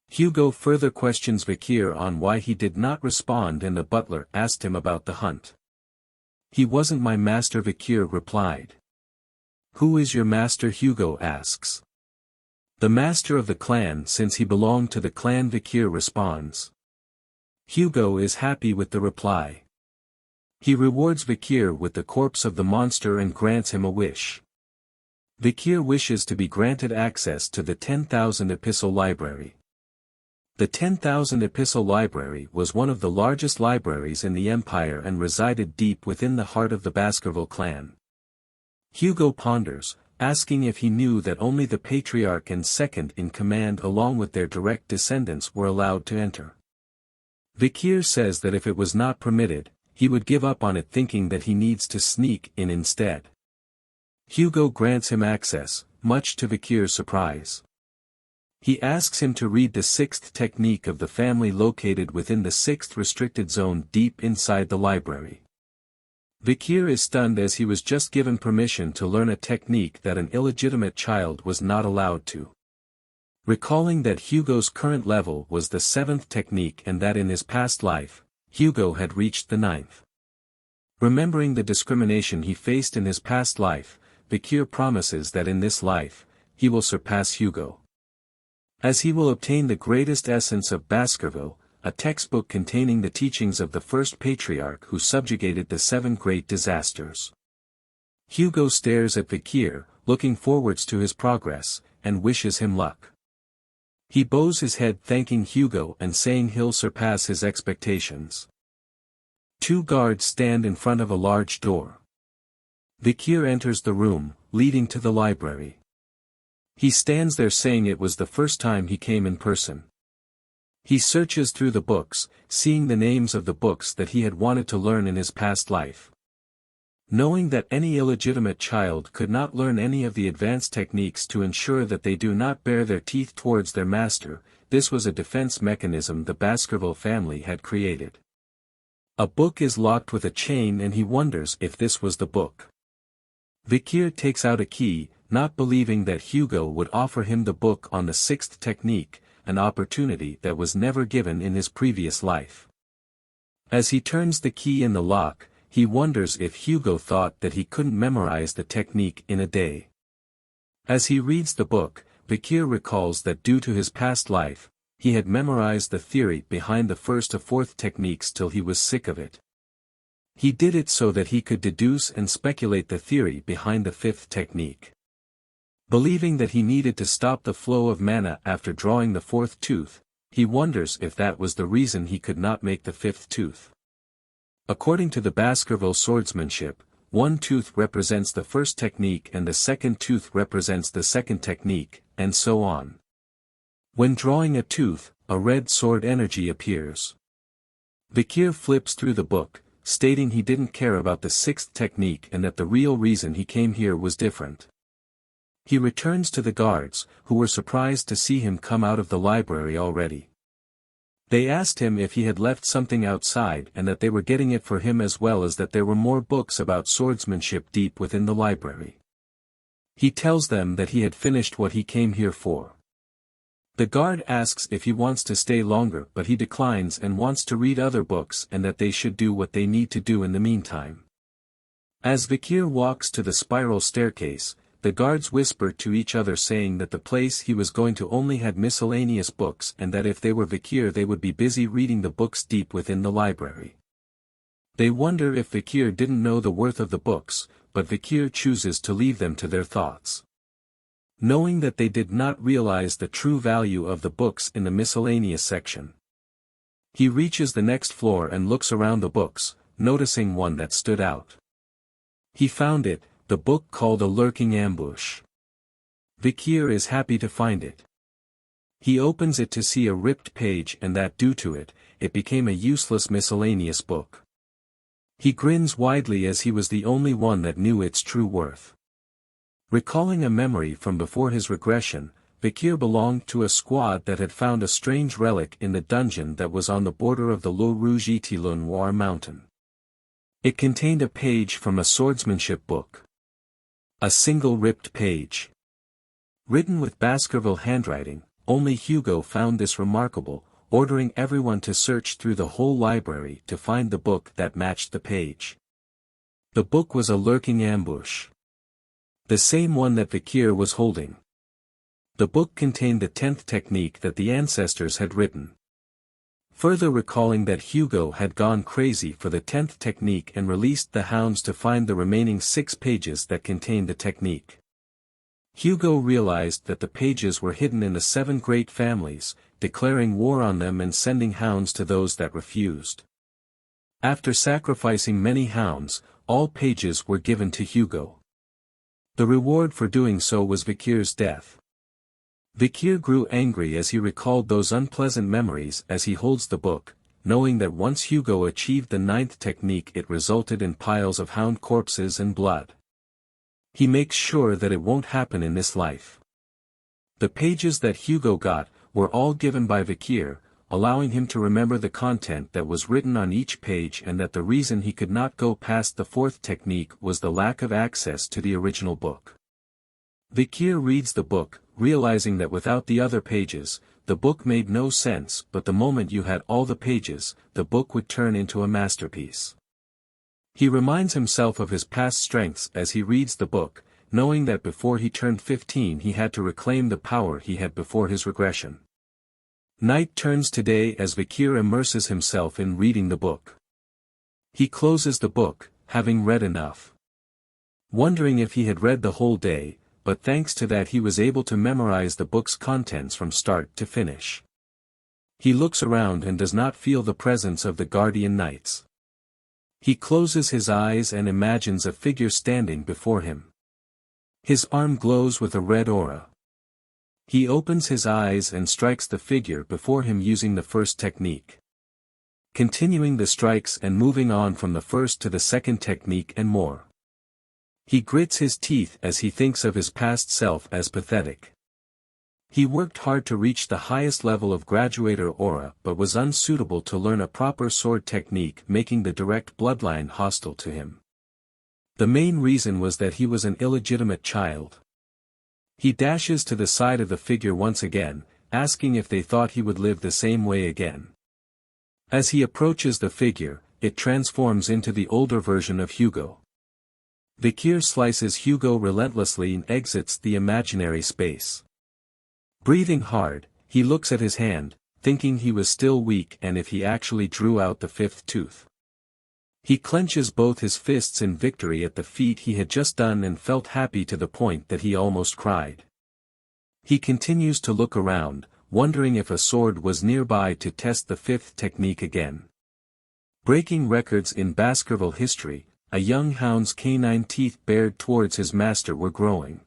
Hugo further questions Vikir on why he did not respond, and the butler asked him about the hunt. "He wasn't my master," Vikir replied. "Who is your master?" Hugo asks. "The master of the clan, since he belonged to the clan," Vikir responds. Hugo is happy with the reply. He rewards Vikir with the corpse of the monster and grants him a wish. Vikir wishes to be granted access to the 10,000 Epistle Library. The 10,000 Epistle Library was one of the largest libraries in the empire and resided deep within the heart of the Baskerville clan. Hugo ponders, asking if he knew that only the patriarch and second in command along with their direct descendants were allowed to enter. Vikir says that if it was not permitted, he would give up on it, thinking that he needs to sneak in instead. Hugo grants him access, much to Vikir's surprise. He asks him to read the 6th technique of the family located within the 6th restricted zone deep inside the library. Vikir is stunned as he was just given permission to learn a technique that an illegitimate child was not allowed to. Recalling that Hugo's current level was the 7th technique and that in his past life, Hugo had reached the 9th. Remembering the discrimination he faced in his past life, Vikir promises that in this life, he will surpass Hugo. As he will obtain the greatest essence of Baskerville, a textbook containing the teachings of the first patriarch who subjugated the 7 great disasters. Hugo stares at Vikir, looking forwards to his progress, and wishes him luck. He bows his head thanking Hugo and saying he'll surpass his expectations. 2 guards stand in front of a large door. Vikir enters the room, leading to the library. He stands there saying it was the first time he came in person. He searches through the books, seeing the names of the books that he had wanted to learn in his past life. Knowing that any illegitimate child could not learn any of the advanced techniques to ensure that they do not bare their teeth towards their master, this was a defense mechanism the Baskerville family had created. A book is locked with a chain and he wonders if this was the book. Vikir takes out a key, not believing that Hugo would offer him the book on the 6th technique, an opportunity that was never given in his previous life. As he turns the key in the lock, he wonders if Hugo thought that he couldn't memorize the technique in a day. As he reads the book, Vikir recalls that due to his past life, he had memorized the theory behind the 1st to 4th techniques till he was sick of it. He did it so that he could deduce and speculate the theory behind the 5th technique. Believing that he needed to stop the flow of mana after drawing the 4th tooth, he wonders if that was the reason he could not make the 5th tooth. According to the Baskerville swordsmanship, one tooth represents the 1st technique and the 2nd tooth represents the 2nd technique, and so on. When drawing a tooth, a red sword energy appears. Vikir flips through the book, stating he didn't care about the 6th technique and that the real reason he came here was different. He returns to the guards, who were surprised to see him come out of the library already. They asked him if he had left something outside and that they were getting it for him, as well as that there were more books about swordsmanship deep within the library. He tells them that he had finished what he came here for. The guard asks if he wants to stay longer, but he declines and wants to read other books and that they should do what they need to do in the meantime. As Vikir walks to the spiral staircase, the guards whisper to each other saying that the place he was going to only had miscellaneous books and that if they were Vikir they would be busy reading the books deep within the library. They wonder if Vikir didn't know the worth of the books, but Vikir chooses to leave them to their thoughts. Knowing that they did not realize the true value of the books in the miscellaneous section. He reaches the next floor and looks around the books, noticing one that stood out. He found it, the book called A Lurking Ambush. Vikir is happy to find it. He opens it to see a ripped page and that due to it, it became a useless miscellaneous book. He grins widely as he was the only one that knew its true worth. Recalling a memory from before his regression, Vikir belonged to a squad that had found a strange relic in the dungeon that was on the border of the Le Rouge-et-le-Noir mountain. It contained a page from a swordsmanship book. A single ripped page. Written with Baskerville handwriting, only Hugo found this remarkable, ordering everyone to search through the whole library to find the book that matched the page. The book was A Lurking Ambush. The same one that Vikir was holding. The book contained the 10th technique that the ancestors had written. Further recalling that Hugo had gone crazy for the 10th technique and released the hounds to find the remaining 6 pages that contained the technique. Hugo realized that the pages were hidden in the 7 great families, declaring war on them and sending hounds to those that refused. After sacrificing many hounds, all pages were given to Hugo. The reward for doing so was Vikir's death. Vikir grew angry as he recalled those unpleasant memories as he holds the book, knowing that once Hugo achieved the 9th technique it resulted in piles of hound corpses and blood. He makes sure that it won't happen in this life. The pages that Hugo got were all given by Vikir, allowing him to remember the content that was written on each page and that the reason he could not go past the 4th technique was the lack of access to the original book. Vikir reads the book, realizing that without the other pages, the book made no sense, but the moment you had all the pages, the book would turn into a masterpiece. He reminds himself of his past strengths as he reads the book, knowing that before he turned 15 he had to reclaim the power he had before his regression. Night turns to day as Vikir immerses himself in reading the book. He closes the book, having read enough. Wondering if he had read the whole day, but thanks to that he was able to memorize the book's contents from start to finish. He looks around and does not feel the presence of the guardian knights. He closes his eyes and imagines a figure standing before him. His arm glows with a red aura. He opens his eyes and strikes the figure before him using the 1st technique. Continuing the strikes and moving on from the 1st to the 2nd technique and more. He grits his teeth as he thinks of his past self as pathetic. He worked hard to reach the highest level of graduator aura but was unsuitable to learn a proper sword technique, making the direct bloodline hostile to him. The main reason was that he was an illegitimate child. He dashes to the side of the figure once again, asking if they thought he would live the same way again. As he approaches the figure, it transforms into the older version of Hugo. Vikir slices Hugo relentlessly and exits the imaginary space. Breathing hard, he looks at his hand, thinking he was still weak and if he actually drew out the 5th tooth. He clenches both his fists in victory at the feat he had just done and felt happy to the point that he almost cried. He continues to look around, wondering if a sword was nearby to test the 5th technique again. Breaking records in Baskerville history, a young hound's canine teeth bared towards his master were growing.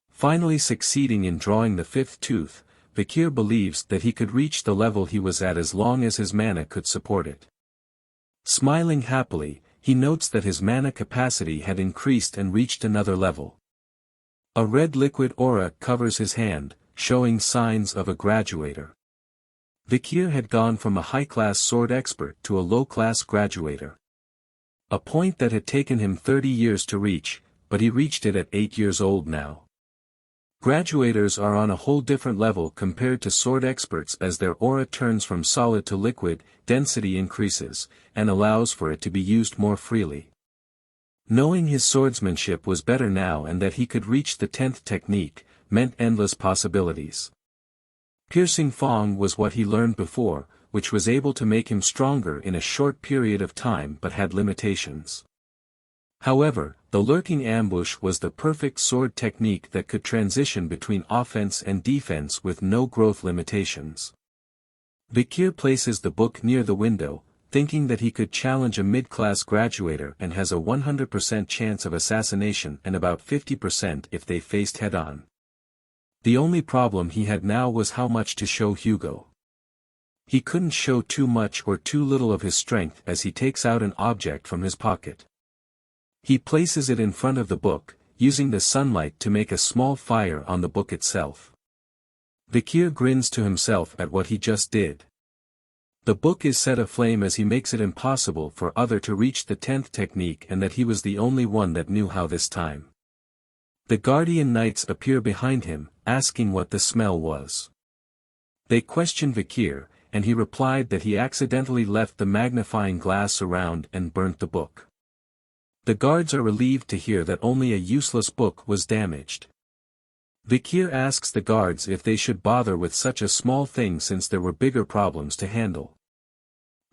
Finally succeeding in drawing the 5th tooth, Vikir believes that he could reach the level he was at as long as his mana could support it. Smiling happily, he notes that his mana capacity had increased and reached another level. A red liquid aura covers his hand, showing signs of a graduator. Vikir had gone from a high-class sword expert to a low-class graduator. A point that had taken him 30 years to reach, but he reached it at 8 years old now. Graduators are on a whole different level compared to sword experts as their aura turns from solid to liquid, density increases, and allows for it to be used more freely. Knowing his swordsmanship was better now and that he could reach the 10th technique, meant endless possibilities. Piercing Fong was what he learned before, which was able to make him stronger in a short period of time but had limitations. However, the lurking ambush was the perfect sword technique that could transition between offense and defense with no growth limitations. Vikir places the book near the window, thinking that he could challenge a mid-class graduator and has a 100% chance of assassination and about 50% if they faced head-on. The only problem he had now was how much to show Hugo. He couldn't show too much or too little of his strength as he takes out an object from his pocket. He places it in front of the book, using the sunlight to make a small fire on the book itself. Vikir grins to himself at what he just did. The book is set aflame as he makes it impossible for other to reach the 10th technique and that he was the only one that knew how this time. The guardian knights appear behind him, asking what the smell was. They question Vikir, and he replied that he accidentally left the magnifying glass around and burnt the book. The guards are relieved to hear that only a useless book was damaged. Vikir asks the guards if they should bother with such a small thing since there were bigger problems to handle.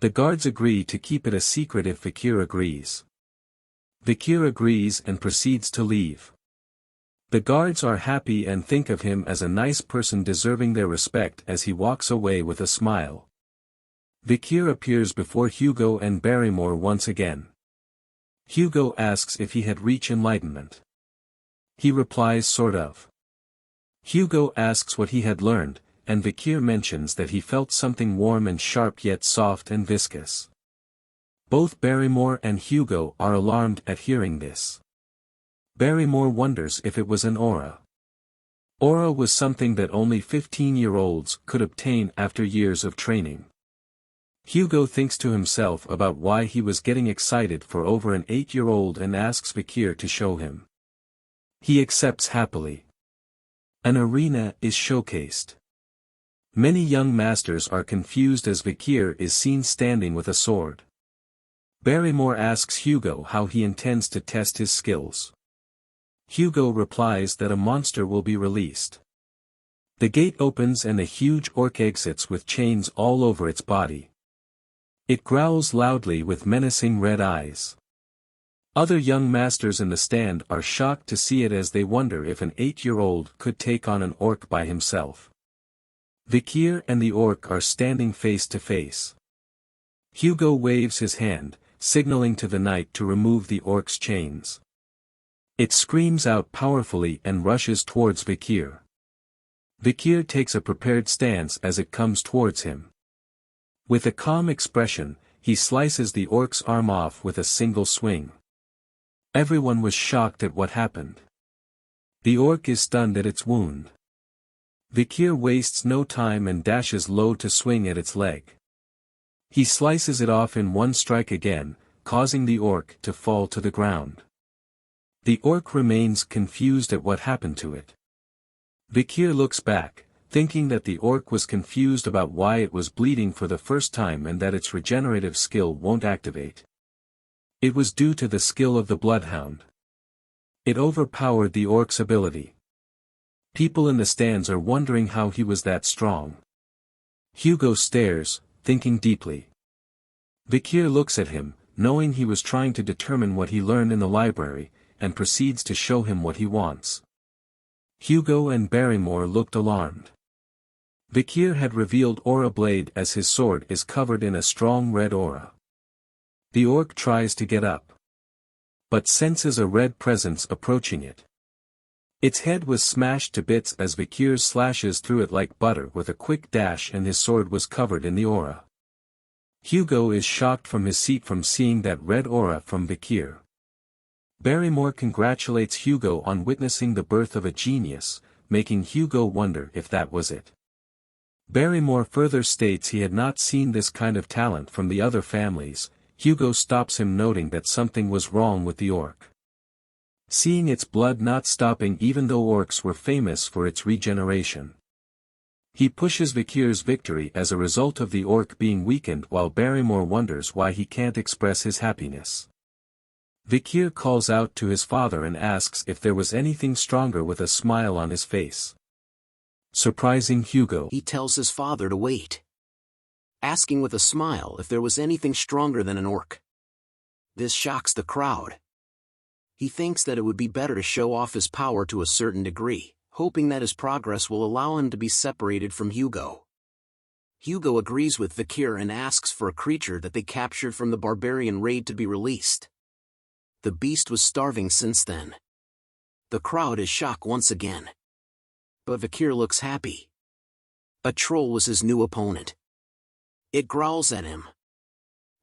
The guards agree to keep it a secret if Vikir agrees. Vikir agrees and proceeds to leave. The guards are happy and think of him as a nice person deserving their respect as he walks away with a smile. Vikir appears before Hugo and Barrymore once again. Hugo asks if he had reached enlightenment. He replies sort of. Hugo asks what he had learned, and Vikir mentions that he felt something warm and sharp yet soft and viscous. Both Barrymore and Hugo are alarmed at hearing this. Barrymore wonders if it was an aura. Aura was something that only 15-year-olds could obtain after years of training. Hugo thinks to himself about why he was getting excited for over an 8-year-old and asks Vikir to show him. He accepts happily. An arena is showcased. Many young masters are confused as Vikir is seen standing with a sword. Barrymore asks Hugo how he intends to test his skills. Hugo replies that a monster will be released. The gate opens and a huge orc exits with chains all over its body. It growls loudly with menacing red eyes. Other young masters in the stand are shocked to see it as they wonder if an 8-year-old could take on an orc by himself. Vikir and the orc are standing face to face. Hugo waves his hand, signaling to the knight to remove the orc's chains. It screams out powerfully and rushes towards Vikir. Vikir takes a prepared stance as it comes towards him. With a calm expression, he slices the orc's arm off with a single swing. Everyone was shocked at what happened. The orc is stunned at its wound. Vikir wastes no time and dashes low to swing at its leg. He slices it off in one strike again, causing the orc to fall to the ground. The orc remains confused at what happened to it. Vikir looks back, thinking that the orc was confused about why it was bleeding for the first time and that its regenerative skill won't activate. It was due to the skill of the bloodhound. It overpowered the orc's ability. People in the stands are wondering how he was that strong. Hugo stares, thinking deeply. Vikir looks at him, knowing he was trying to determine what he learned in the library, and proceeds to show him what he wants. Hugo and Barrymore looked alarmed. Vikir had revealed Aura Blade as his sword is covered in a strong red aura. The orc tries to get up, but senses a red presence approaching it. Its head was smashed to bits as Vikir slashes through it like butter with a quick dash and his sword was covered in the aura. Hugo is shocked from his seat from seeing that red aura from Vikir. Barrymore congratulates Hugo on witnessing the birth of a genius, making Hugo wonder if that was it. Barrymore further states he had not seen this kind of talent from the other families. Hugo stops him noting that something was wrong with the orc. Seeing its blood not stopping even though orcs were famous for its regeneration. He pushes Vikir's victory as a result of the orc being weakened while Barrymore wonders why he can't express his happiness. Vikir calls out to his father and asks if there was anything stronger with a smile on his face. Surprising Hugo, he tells his father to wait, asking with a smile if there was anything stronger than an orc. This shocks the crowd. He thinks that it would be better to show off his power to a certain degree, hoping that his progress will allow him to be separated from Hugo. Hugo agrees with Vikir and asks for a creature that they captured from the barbarian raid to be released. The beast was starving since then. The crowd is shocked once again. But Vikir looks happy. A troll was his new opponent. It growls at him.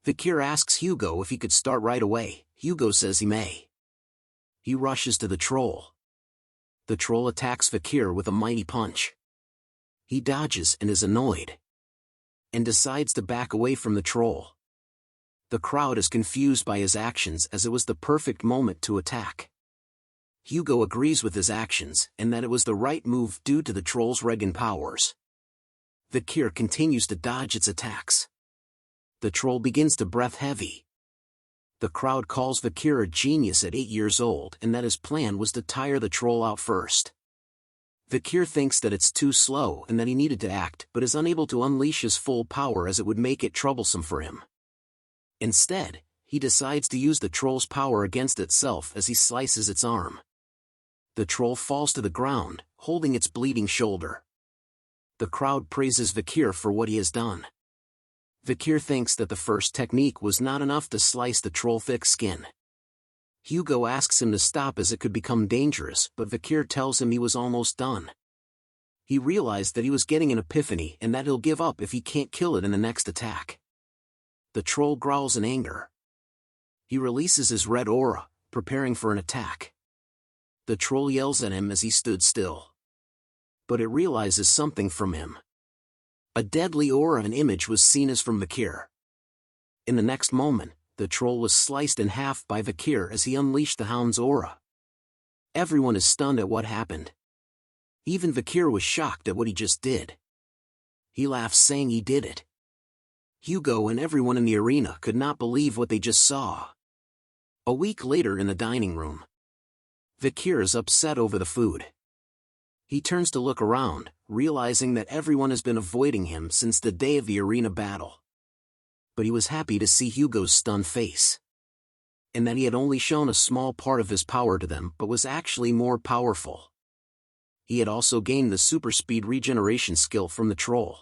Vikir asks Hugo if he could start right away. Hugo says he may. He rushes to the troll. The troll attacks Vikir with a mighty punch. He dodges and is annoyed, and decides to back away from the troll. The crowd is confused by his actions as it was the perfect moment to attack. Hugo agrees with his actions and that it was the right move due to the troll's Regan powers. Vikir continues to dodge its attacks. The troll begins to breath heavy. The crowd calls Vikir a genius at 8 years old and that his plan was to tire the troll out first. Vikir thinks that it's too slow and that he needed to act but is unable to unleash his full power as it would make it troublesome for him. Instead, he decides to use the troll's power against itself as he slices its arm. The troll falls to the ground, holding its bleeding shoulder. The crowd praises Vikir for what he has done. Vikir thinks that the first technique was not enough to slice the troll's thick skin. Hugo asks him to stop as it could become dangerous, but Vikir tells him he was almost done. He realized that he was getting an epiphany and that he'll give up if he can't kill it in the next attack. The troll growls in anger. He releases his red aura, preparing for an attack. The troll yells at him as he stood still. But it realizes something from him. A deadly aura and image was seen as from Vikir. In the next moment, the troll was sliced in half by Vikir as he unleashed the Hound's aura. Everyone is stunned at what happened. Even Vikir was shocked at what he just did. He laughs saying he did it. Hugo and everyone in the arena could not believe what they just saw. A week later in the dining room, Vikir is upset over the food. He turns to look around, realizing that everyone has been avoiding him since the day of the arena battle. But he was happy to see Hugo's stunned face. And that he had only shown a small part of his power to them but was actually more powerful. He had also gained the super speed regeneration skill from the troll.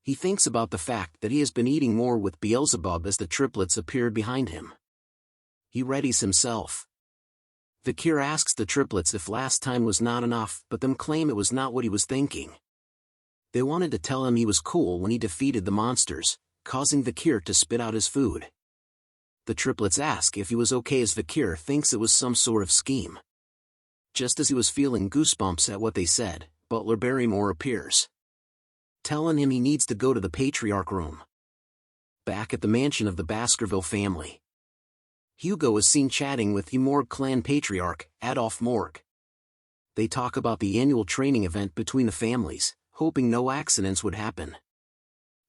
He thinks about the fact that he has been eating more with Beelzebub as the triplets appeared behind him. He readies himself. Vikir asks the triplets if last time was not enough, but them claim it was not what he was thinking. They wanted to tell him he was cool when he defeated the monsters, causing Vikir to spit out his food. The triplets ask if he was okay as Vikir thinks it was some sort of scheme. Just as he was feeling goosebumps at what they said, Butler Barrymore appears, telling him he needs to go to the Patriarch room. Back at the mansion of the Baskerville family, Hugo is seen chatting with the Morg clan patriarch, Adolf Morg. They talk about the annual training event between the families, hoping no accidents would happen.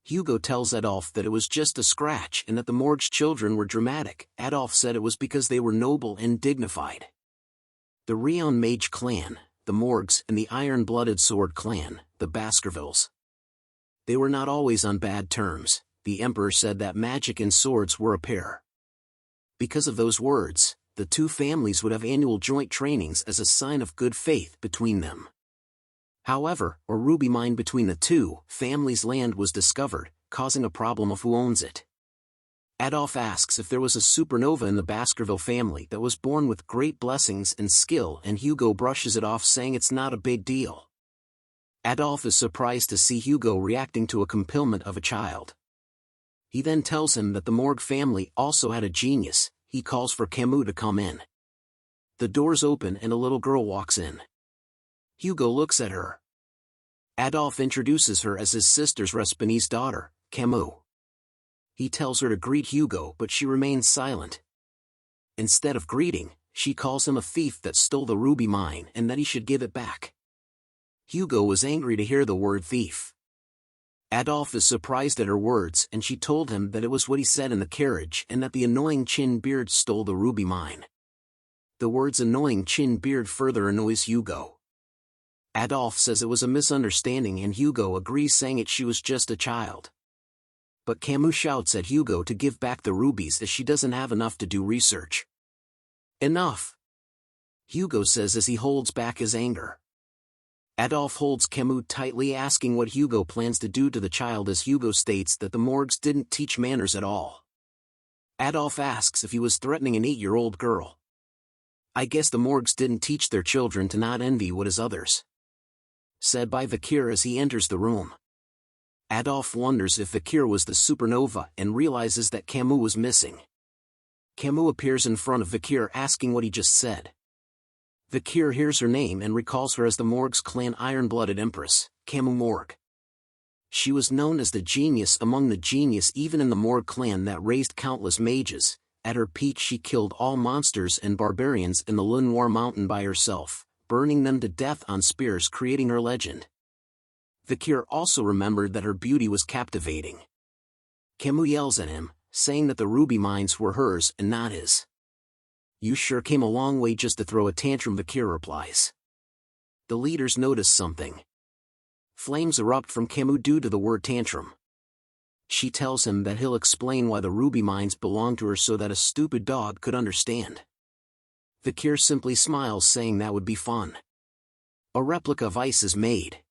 Hugo tells Adolf that it was just a scratch and that the Morg's children were dramatic. Adolf said it was because they were noble and dignified. The Rion Mage clan, the Morgs, and the Iron-Blooded Sword clan, the Baskervilles. They were not always on bad terms. The Emperor said that magic and swords were a pair. Because of those words, the two families would have annual joint trainings as a sign of good faith between them. However, a ruby mine between the two families' land was discovered, causing a problem of who owns it. Adolf asks if there was a supernova in the Baskerville family that was born with great blessings and skill, and Hugo brushes it off saying it's not a big deal. Adolf is surprised to see Hugo reacting to a complement of a child. He then tells him that the Morg family also had a genius. He calls for Camus to come in. The doors open and a little girl walks in. Hugo looks at her. Adolf introduces her as his sister's Respinese daughter, Camus. He tells her to greet Hugo, but she remains silent. Instead of greeting, she calls him a thief that stole the ruby mine and that he should give it back. Hugo was angry to hear the word thief. Adolf is surprised at her words, and she told him that it was what he said in the carriage and that the annoying Chin Beard stole the ruby mine. The words annoying Chin Beard further annoys Hugo. Adolf says it was a misunderstanding and Hugo agrees saying she was just a child. But Camus shouts at Hugo to give back the rubies as she doesn't have enough to do research. Enough! Hugo says as he holds back his anger. Adolf holds Camus tightly, asking what Hugo plans to do to the child, as Hugo states that the morgues didn't teach manners at all. Adolf asks if he was threatening an 8-year-old girl. "I guess the morgues didn't teach their children to not envy what is others," said by Vikir as he enters the room. Adolf wonders if Vikir was the supernova and realizes that Camus was missing. Camus appears in front of Vikir asking what he just said. Vikir hears her name and recalls her as the morgue's clan iron-blooded empress, Camus Morgue. She was known as the genius among the genius even in the Morgue clan that raised countless mages. At her peak she killed all monsters and barbarians in the Lenoir mountain by herself, burning them to death on spears, creating her legend. Vikir also remembered that her beauty was captivating. Camus yells at him, saying that the ruby mines were hers and not his. "You sure came a long way just to throw a tantrum," Vikir replies. The leaders notice something. Flames erupt from Camus due to the word tantrum. She tells him that he'll explain why the ruby mines belong to her so that a stupid dog could understand. Vikir simply smiles, saying that would be fun. A replica of ice is made.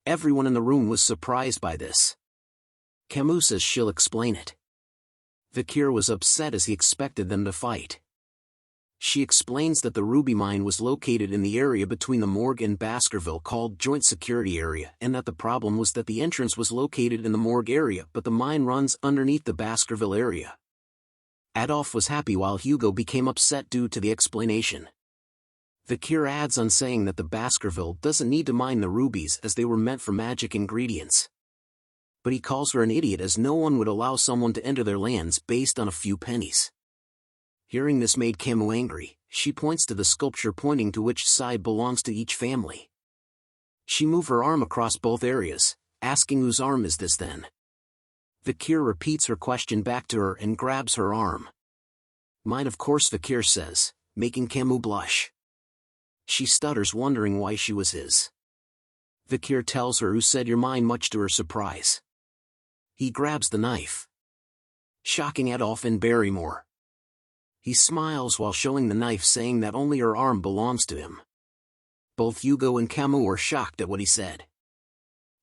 Everyone in the room was surprised by this. Camus says she'll explain it. Vikir was upset as he expected them to fight. She explains that the ruby mine was located in the area between the morgue and Baskerville called Joint Security Area, and that the problem was that the entrance was located in the morgue area but the mine runs underneath the Baskerville area. Adolf was happy while Hugo became upset due to the explanation. Vikir adds on saying that the Baskerville doesn't need to mine the rubies as they were meant for magic ingredients. But he calls her an idiot as no one would allow someone to enter their lands based on a few pennies. Hearing this made Camus angry. She points to the sculpture, pointing to which side belongs to each family. She moves her arm across both areas, asking whose arm is this then? Vikir repeats her question back to her and grabs her arm. "Mine, of course," Vikir says, making Camus blush. She stutters, wondering why she was his. Vikir tells her who said you're mine, much to her surprise. He grabs the knife, shocking Adolf and Barrymore. He smiles while showing the knife, saying that only her arm belongs to him. Both Hugo and Camus are shocked at what he said.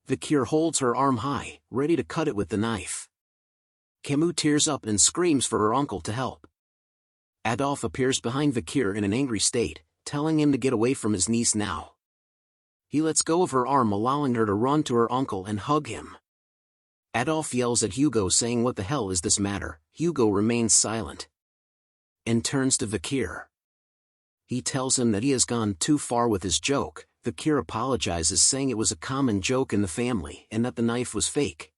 Vikir holds her arm high, ready to cut it with the knife. Camus tears up and screams for her uncle to help. Adolf appears behind Vikir in an angry state, telling him to get away from his niece now. He lets go of her arm, allowing her to run to her uncle and hug him. Adolf yells at Hugo, saying, "What the hell is this matter?" Hugo remains silent and turns to Vikir. He tells him that he has gone too far with his joke. Vikir apologizes, saying it was a common joke in the family and that the knife was fake.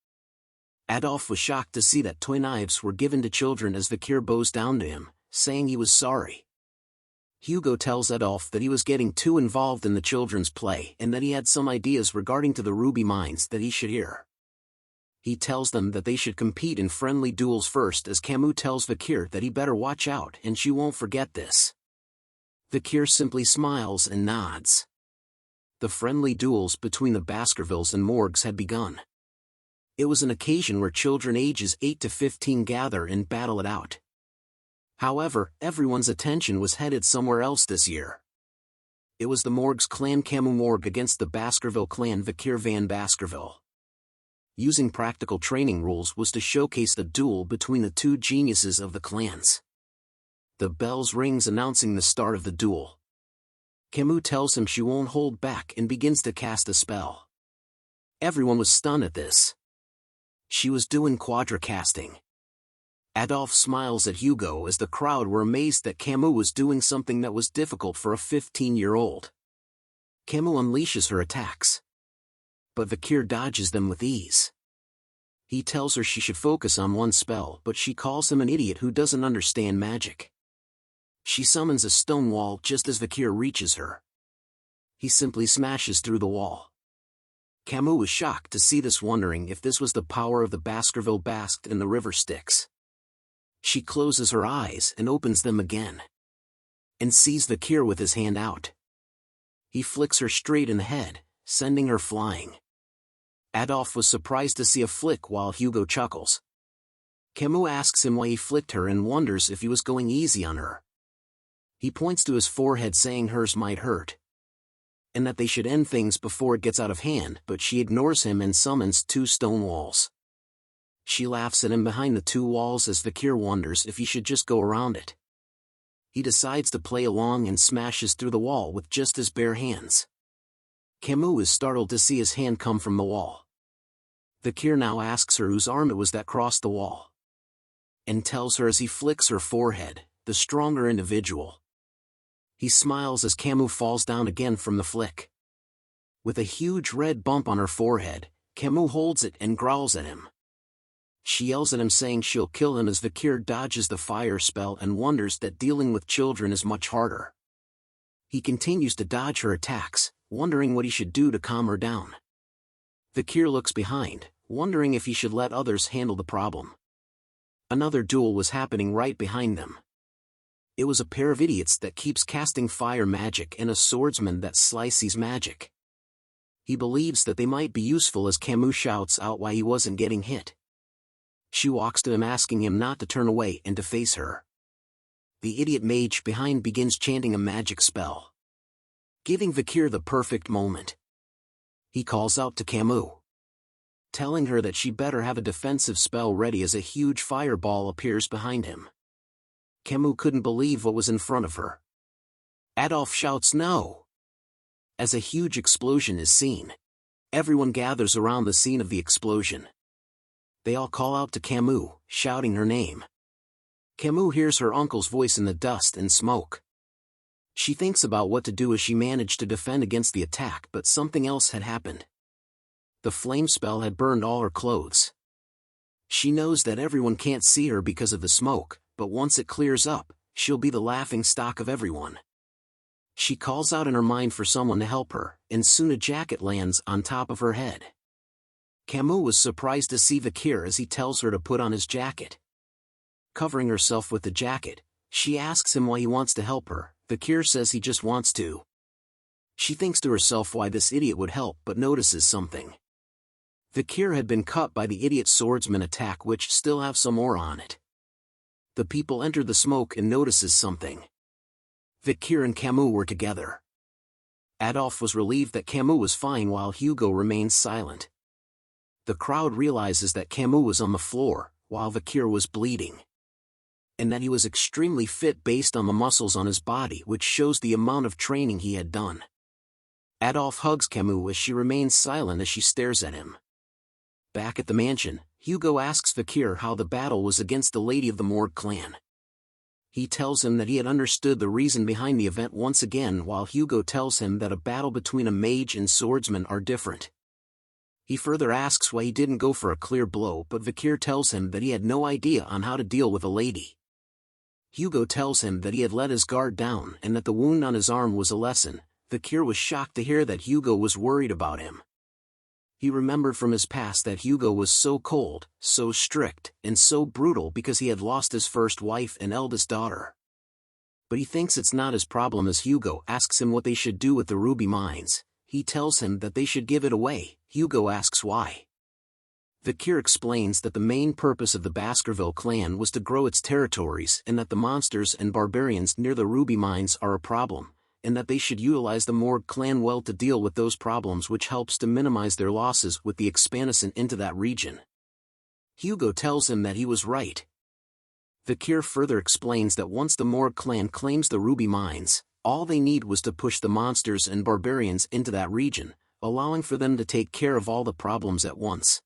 Adolf was shocked to see that toy knives were given to children as Vikir bows down to him, saying he was sorry. Hugo tells Adolf that he was getting too involved in the children's play and that he had some ideas regarding to the ruby mines that he should hear. He tells them that they should compete in friendly duels first, as Camus tells Vikir that he better watch out and she won't forget this. Vikir simply smiles and nods. The friendly duels between the Baskervilles and Morgues had begun. It was an occasion where children ages 8 to 15 gather and battle it out. However, everyone's attention was headed somewhere else this year. It was the Morgues clan Camus Morgue against the Baskerville clan Vikir van Baskerville. Using practical training rules was to showcase the duel between the two geniuses of the clans. The bells rings announcing the start of the duel. Camus tells him she won't hold back and begins to cast a spell. Everyone was stunned at this. She was doing quadra-casting. Adolf smiles at Hugo as the crowd were amazed that Camus was doing something that was difficult for a 15-year-old. Camus unleashes her attacks, but Vikir dodges them with ease. He tells her she should focus on one spell, but she calls him an idiot who doesn't understand magic. She summons a stone wall just as Vikir reaches her. He simply smashes through the wall. Camus was shocked to see this, wondering if this was the power of the Baskerville basked in the river Styx. She closes her eyes and opens them again, and sees Vikir with his hand out. He flicks her straight in the head, sending her flying. Adolf was surprised to see a flick while Hugo chuckles. Camus asks him why he flicked her and wonders if he was going easy on her. He points to his forehead, saying hers might hurt. and that they should end things before it gets out of hand, but she ignores him and summons 2 stone walls. She laughs at him behind the 2 walls as Vikir wonders if he should just go around it. He decides to play along and smashes through the wall with just his bare hands. Camus is startled to see his hand come from the wall. Vikir now asks her whose arm it was that crossed the wall, and tells her as he flicks her forehead, the stronger individual. He smiles as Camus falls down again from the flick. With a huge red bump on her forehead, Camus holds it and growls at him. She yells at him saying she'll kill him as Vikir dodges the fire spell and wonders that dealing with children is much harder. He continues to dodge her attacks, wondering what he should do to calm her down. Vikir looks behind, wondering if he should let others handle the problem. Another duel was happening right behind them. It was a pair of idiots that keeps casting fire magic and a swordsman that slices magic. He believes that they might be useful as Camus shouts out why he wasn't getting hit. She walks to him asking him not to turn away and to face her. The idiot mage behind begins chanting a magic spell, giving Vikir the perfect moment. He calls out to Camus, telling her that she better have a defensive spell ready as a huge fireball appears behind him. Camus couldn't believe what was in front of her. Adolf shouts no, as a huge explosion is seen. Everyone gathers around the scene of the explosion. They all call out to Camus, shouting her name. Camus hears her uncle's voice in the dust and smoke. She thinks about what to do as she managed to defend against the attack, but something else had happened. The flame spell had burned all her clothes. She knows that everyone can't see her because of the smoke, but once it clears up, she'll be the laughing stock of everyone. She calls out in her mind for someone to help her, and soon a jacket lands on top of her head. Camus was surprised to see Vikir as he tells her to put on his jacket. Covering herself with the jacket, she asks him why he wants to help her. Vikir says he just wants to. She thinks to herself why this idiot would help but notices something. Vikir had been cut by the idiot swordsman attack which still have some more on it. The people enter the smoke and notices something. Vikir and Camus were together. Adolf was relieved that Camus was fine while Hugo remained silent. The crowd realizes that Camus was on the floor, while Vikir was bleeding, and that he was extremely fit based on the muscles on his body, which shows the amount of training he had done. Adolf hugs Camus as she remains silent as she stares at him. Back at the mansion, Hugo asks Vikir how the battle was against the Lady of the Morgue clan. He tells him that he had understood the reason behind the event once again, while Hugo tells him that a battle between a mage and swordsman are different. He further asks why he didn't go for a clear blow, but Vikir tells him that he had no idea on how to deal with a lady. Hugo tells him that he had let his guard down and that the wound on his arm was a lesson. Vikir was shocked to hear that Hugo was worried about him. He remembered from his past that Hugo was so cold, so strict, and so brutal because he had lost his first wife and eldest daughter. But he thinks it's not his problem as Hugo asks him what they should do with the ruby mines. He tells him that they should give it away. Hugo asks why. Vikir explains that the main purpose of the Baskerville clan was to grow its territories and that the monsters and barbarians near the ruby mines are a problem, and that they should utilize the Morgue clan well to deal with those problems, which helps to minimize their losses with the expansion into that region. Hugo tells him that he was right. Vikir further explains that once the Morgue clan claims the ruby mines, all they need was to push the monsters and barbarians into that region, allowing for them to take care of all the problems at once.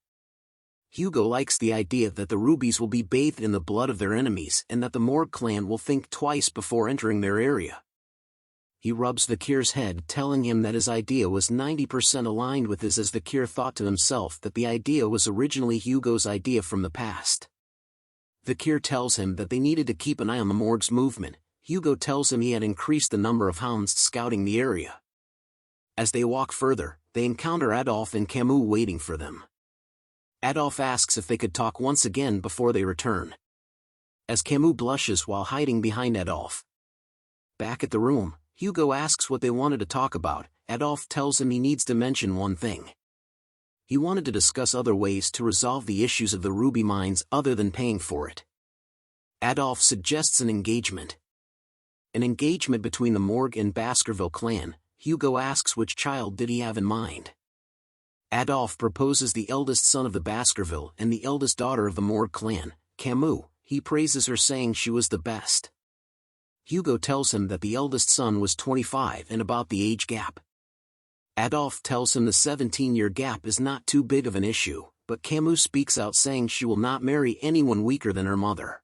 Hugo likes the idea that the rubies will be bathed in the blood of their enemies and that the Morgue clan will think twice before entering their area. He rubs Vikir's head, telling him that his idea was 90% aligned with his, as Vikir thought to himself that the idea was originally Hugo's idea from the past. Vikir tells him that they needed to keep an eye on the Morgue's movement. Hugo tells him he had increased the number of hounds scouting the area. As they walk further, they encounter Adolf and Camus waiting for them. Adolf asks if they could talk once again before they return, as Camus blushes while hiding behind Adolf. Back at the room, Hugo asks what they wanted to talk about. Adolf tells him he needs to mention one thing. He wanted to discuss other ways to resolve the issues of the ruby mines other than paying for it. Adolf suggests an engagement. An engagement between the Morgue and Baskerville clan. Hugo asks which child did he have in mind. Adolphe proposes the eldest son of the Baskerville and the eldest daughter of the Morgue clan, Camus. He praises her, saying she was the best. Hugo tells him that the eldest son was 25 and about the age gap. Adolphe tells him the 17-year gap is not too big of an issue, but Camus speaks out, saying she will not marry anyone weaker than her mother.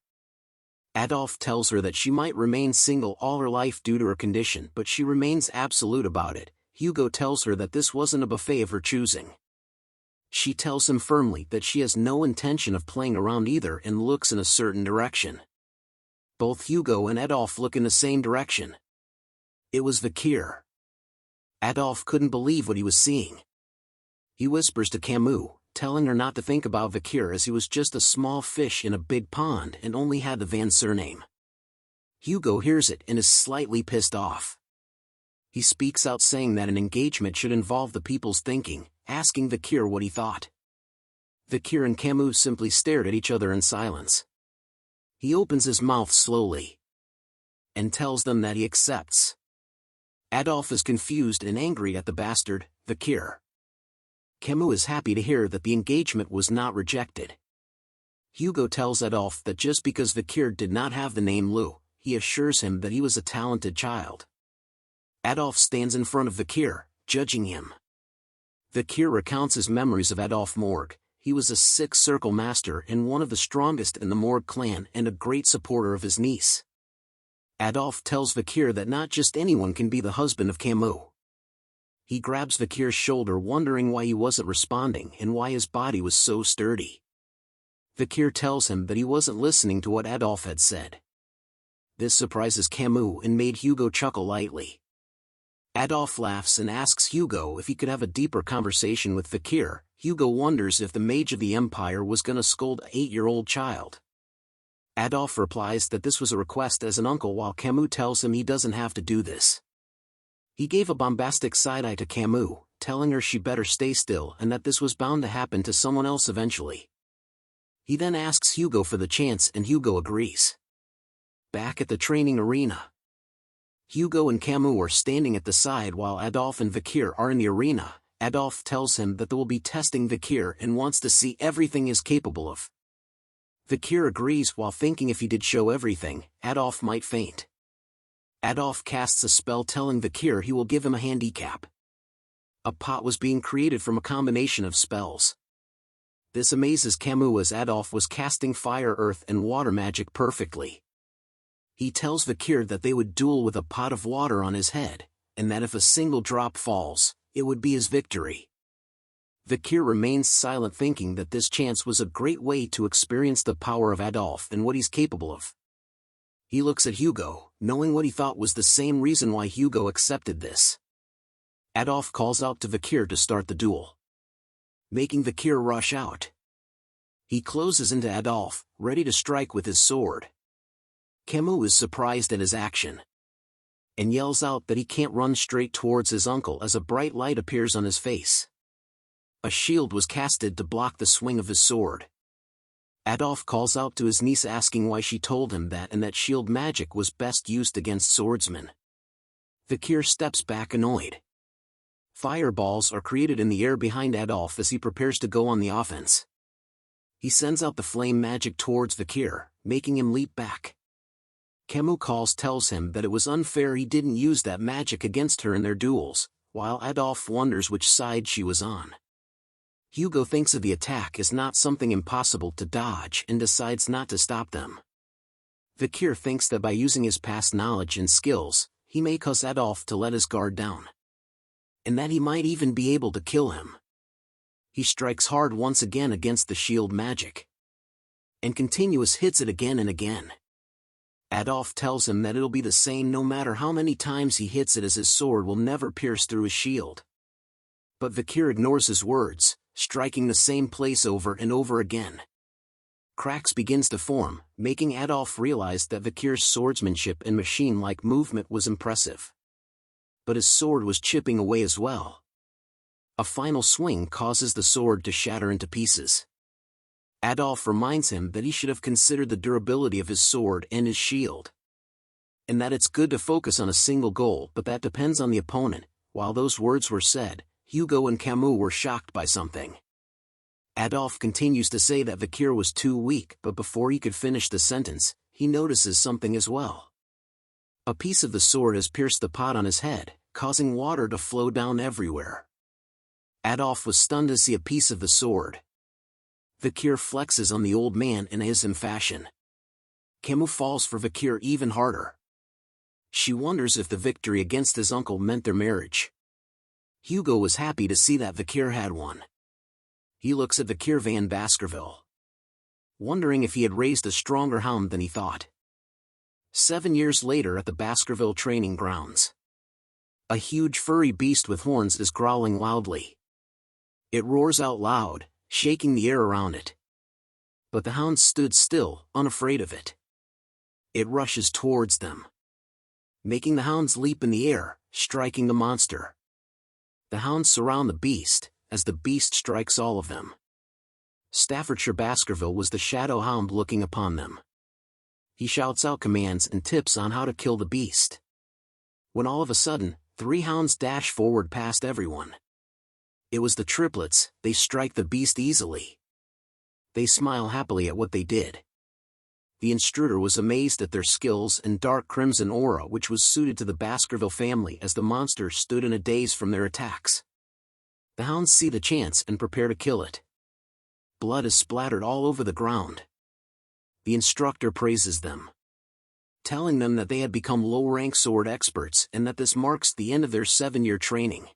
Adolphe tells her that she might remain single all her life due to her condition, but she remains absolute about it. Hugo tells her that this wasn't a buffet of her choosing. She tells him firmly that she has no intention of playing around either and looks in a certain direction. Both Hugo and Adolphe look in the same direction. It was Vikir. Adolphe couldn't believe what he was seeing. He whispers to Camus, telling her not to think about Vikir, as he was just a small fish in a big pond and only had the Van surname. Hugo hears it and is slightly pissed off. He speaks out, saying that an engagement should involve the people's thinking, asking Vikir what he thought. Vikir and Camus simply stared at each other in silence. He opens his mouth slowly and tells them that he accepts. Adolphe is confused and angry at the bastard, Vikir. Camus is happy to hear that the engagement was not rejected. Hugo tells Adolphe that just because Vikir did not have the name Lou, he assures him that he was a talented child. Adolphe stands in front of Vikir, judging him. Vikir recounts his memories of Adolphe Morgue. He was a six-circle master and one of the strongest in the Morgue clan and a great supporter of his niece. Adolphe tells Vikir that not just anyone can be the husband of Camus. He grabs Vikir's shoulder, wondering why he wasn't responding and why his body was so sturdy. Vikir tells him that he wasn't listening to what Adolphe had said. This surprises Camus and made Hugo chuckle lightly. Adolphe laughs and asks Hugo if he could have a deeper conversation with Vikir. Hugo wonders if the mage of the Empire was gonna scold an 8-year-old child. Adolphe replies that this was a request as an uncle, while Camus tells him he doesn't have to do this. He gave a bombastic side-eye to Camus, telling her she better stay still and that this was bound to happen to someone else eventually. He then asks Hugo for the chance and Hugo agrees. Back at the training arena, Hugo and Camus are standing at the side while Adolphe and Vikir are in the arena. Adolphe tells him that they will be testing Vikir and wants to see everything he is capable of. Vikir agrees, while thinking if he did show everything, Adolphe might faint. Adolphe casts a spell telling Vikir he will give him a handicap. A pot was being created from a combination of spells. This amazes Camus, as Adolphe was casting fire, earth and water magic perfectly. He tells Vikir that they would duel with a pot of water on his head, and that if a single drop falls, it would be his victory. Vikir remains silent, thinking that this chance was a great way to experience the power of Adolphe and what he's capable of. He looks at Hugo, knowing what he thought was the same reason why Hugo accepted this. Adolphe calls out to Vikir to start the duel, making Vikir rush out. He closes into Adolphe, ready to strike with his sword. Camus is surprised at his action and yells out that he can't run straight towards his uncle as a bright light appears on his face. A shield was casted to block the swing of his sword. Adolphe calls out to his niece, asking why she told him that and that shield magic was best used against swordsmen. Vikir steps back, annoyed. Fireballs are created in the air behind Adolphe as he prepares to go on the offense. He sends out the flame magic towards Vikir, making him leap back. Camus tells him that it was unfair he didn't use that magic against her in their duels, while Adolphe wonders which side she was on. Hugo thinks of the attack as not something impossible to dodge and decides not to stop them. Vikir thinks that by using his past knowledge and skills, he may cause Adolphe to let his guard down, and that he might even be able to kill him. He strikes hard once again against the shield magic, and continuous hits it again and again. Adolphe tells him that it'll be the same no matter how many times he hits it, as his sword will never pierce through his shield. But Vikir ignores his words, striking the same place over and over again. Cracks begins to form, making Adolphe realize that Vikir's swordsmanship and machine-like movement was impressive. But his sword was chipping away as well. A final swing causes the sword to shatter into pieces. Adolphe reminds him that he should have considered the durability of his sword and his shield, and that it's good to focus on a single goal, but that depends on the opponent. While those words were said, Hugo and Camus were shocked by something. Adolphe continues to say that Vikir was too weak, but before he could finish the sentence, he notices something as well. A piece of the sword has pierced the pot on his head, causing water to flow down everywhere. Adolphe was stunned to see a piece of the sword. Vikir flexes on the old man in his fashion. Camus falls for Vikir even harder. She wonders if the victory against his uncle meant their marriage. Hugo was happy to see that Vikir had won. He looks at Vikir van Baskerville, wondering if he had raised a stronger hound than he thought. 7 years later at the Baskerville training grounds. A huge furry beast with horns is growling loudly. It roars out loud, shaking the air around it. But the hounds stood still, unafraid of it. It rushes towards them, making the hounds leap in the air, striking the monster. The hounds surround the beast, as the beast strikes all of them. Staffordshire Baskerville was the shadow hound looking upon them. He shouts out commands and tips on how to kill the beast. When all of a sudden, 3 hounds dash forward past everyone. It was the triplets. They strike the beast easily. They smile happily at what they did. The intruder was amazed at their skills and dark crimson aura which was suited to the Baskerville family as the monster stood in a daze from their attacks. The hounds see the chance and prepare to kill it. Blood is splattered all over the ground. The instructor praises them, telling them that they had become low-rank sword experts and that this marks the end of their 7-year training.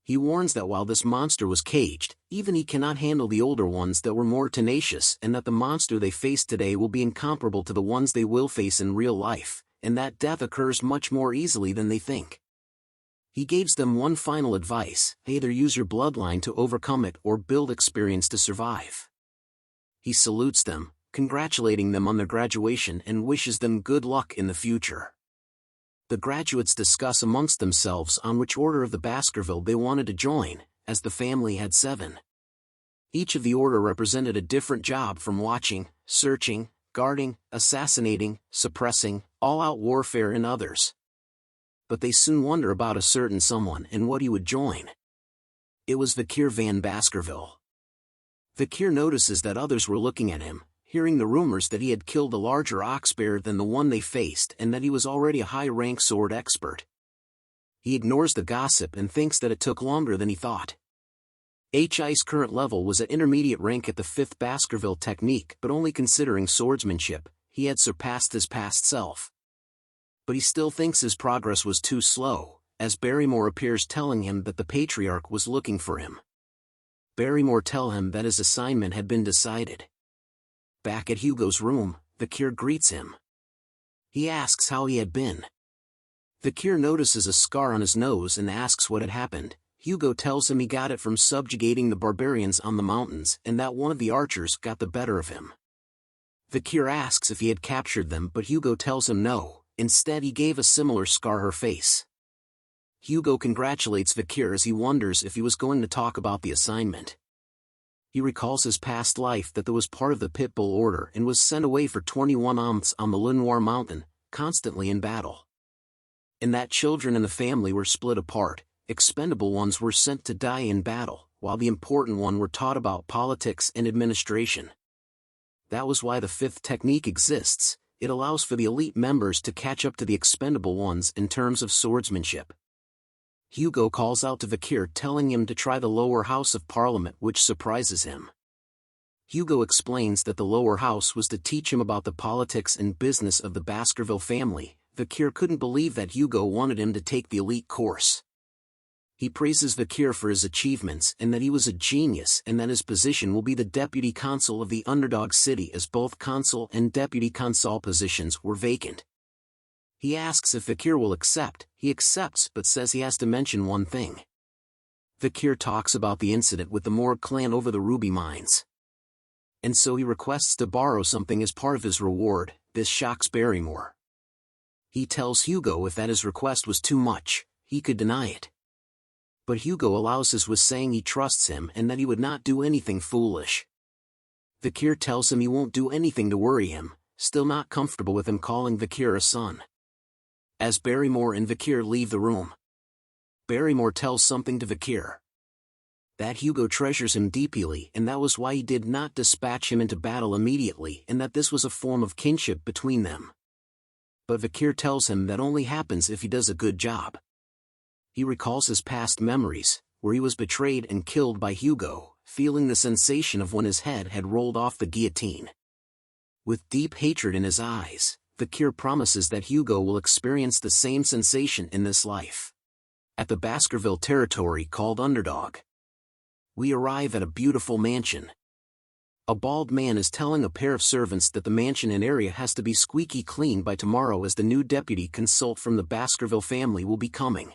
He warns that while this monster was caged, even he cannot handle the older ones that were more tenacious, and that the monster they face today will be incomparable to the ones they will face in real life, and that death occurs much more easily than they think. He gives them one final advice: either use your bloodline to overcome it or build experience to survive. He salutes them, congratulating them on their graduation and wishes them good luck in the future. The graduates discuss amongst themselves on which order of the Baskerville they wanted to join, as the family had 7. Each of the order represented a different job, from watching, searching, guarding, assassinating, suppressing, all-out warfare and others. But they soon wonder about a certain someone and what he would join. It was Vikir van Baskerville. Vikir notices that others were looking at him, hearing the rumors that he had killed a larger ox bear than the one they faced and that he was already a high-rank sword expert. He ignores the gossip and thinks that it took longer than he thought. HI's current level was at intermediate rank at the 5th Baskerville technique, but only considering swordsmanship, he had surpassed his past self. But he still thinks his progress was too slow, as Barrymore appears telling him that the Patriarch was looking for him. Barrymore tells him that his assignment had been decided. Back at Hugo's room, Vikir greets him. He asks how he had been. Vikir notices a scar on his nose and asks what had happened. Hugo tells him he got it from subjugating the barbarians on the mountains and that one of the archers got the better of him. Vikir asks if he had captured them, but Hugo tells him no, instead he gave a similar scar her face. Hugo congratulates Vikir as he wonders if he was going to talk about the assignment. He recalls his past life, that there was part of the Pitbull Order and was sent away for 21 months on the Lenoir Mountain, constantly in battle. And that children in the family were split apart, expendable ones were sent to die in battle, while the important one were taught about politics and administration. That was why the 5th technique exists. It allows for the elite members to catch up to the expendable ones in terms of swordsmanship. Hugo calls out to Vikir, telling him to try the lower house of Parliament, which surprises him. Hugo explains that the lower house was to teach him about the politics and business of the Baskerville family. Vikir couldn't believe that Hugo wanted him to take the elite course. He praises Vikir for his achievements and that he was a genius, and that his position will be the deputy consul of the underdog city, as both consul and deputy consul positions were vacant. He asks if Vikir will accept. He accepts, but says he has to mention one thing. Vikir talks about the incident with the Morg clan over the ruby mines. And so he requests to borrow something as part of his reward. This shocks Barrymore. He tells Hugo if that his request was too much, he could deny it. But Hugo allows his, with saying he trusts him and that he would not do anything foolish. Vikir tells him he won't do anything to worry him, still not comfortable with him calling Vikir a son. As Barrymore and Vikir leave the room, Barrymore tells something to Vikir. That Hugo treasures him deeply and that was why he did not dispatch him into battle immediately and that this was a form of kinship between them. But Vikir tells him that only happens if he does a good job. He recalls his past memories, where he was betrayed and killed by Hugo, feeling the sensation of when his head had rolled off the guillotine. With deep hatred in his eyes, Vikir promises that Hugo will experience the same sensation in this life. At the Baskerville territory called Underdog, we arrive at a beautiful mansion. A bald man is telling a pair of servants that the mansion and area has to be squeaky clean by tomorrow as the new deputy consult from the Baskerville family will be coming.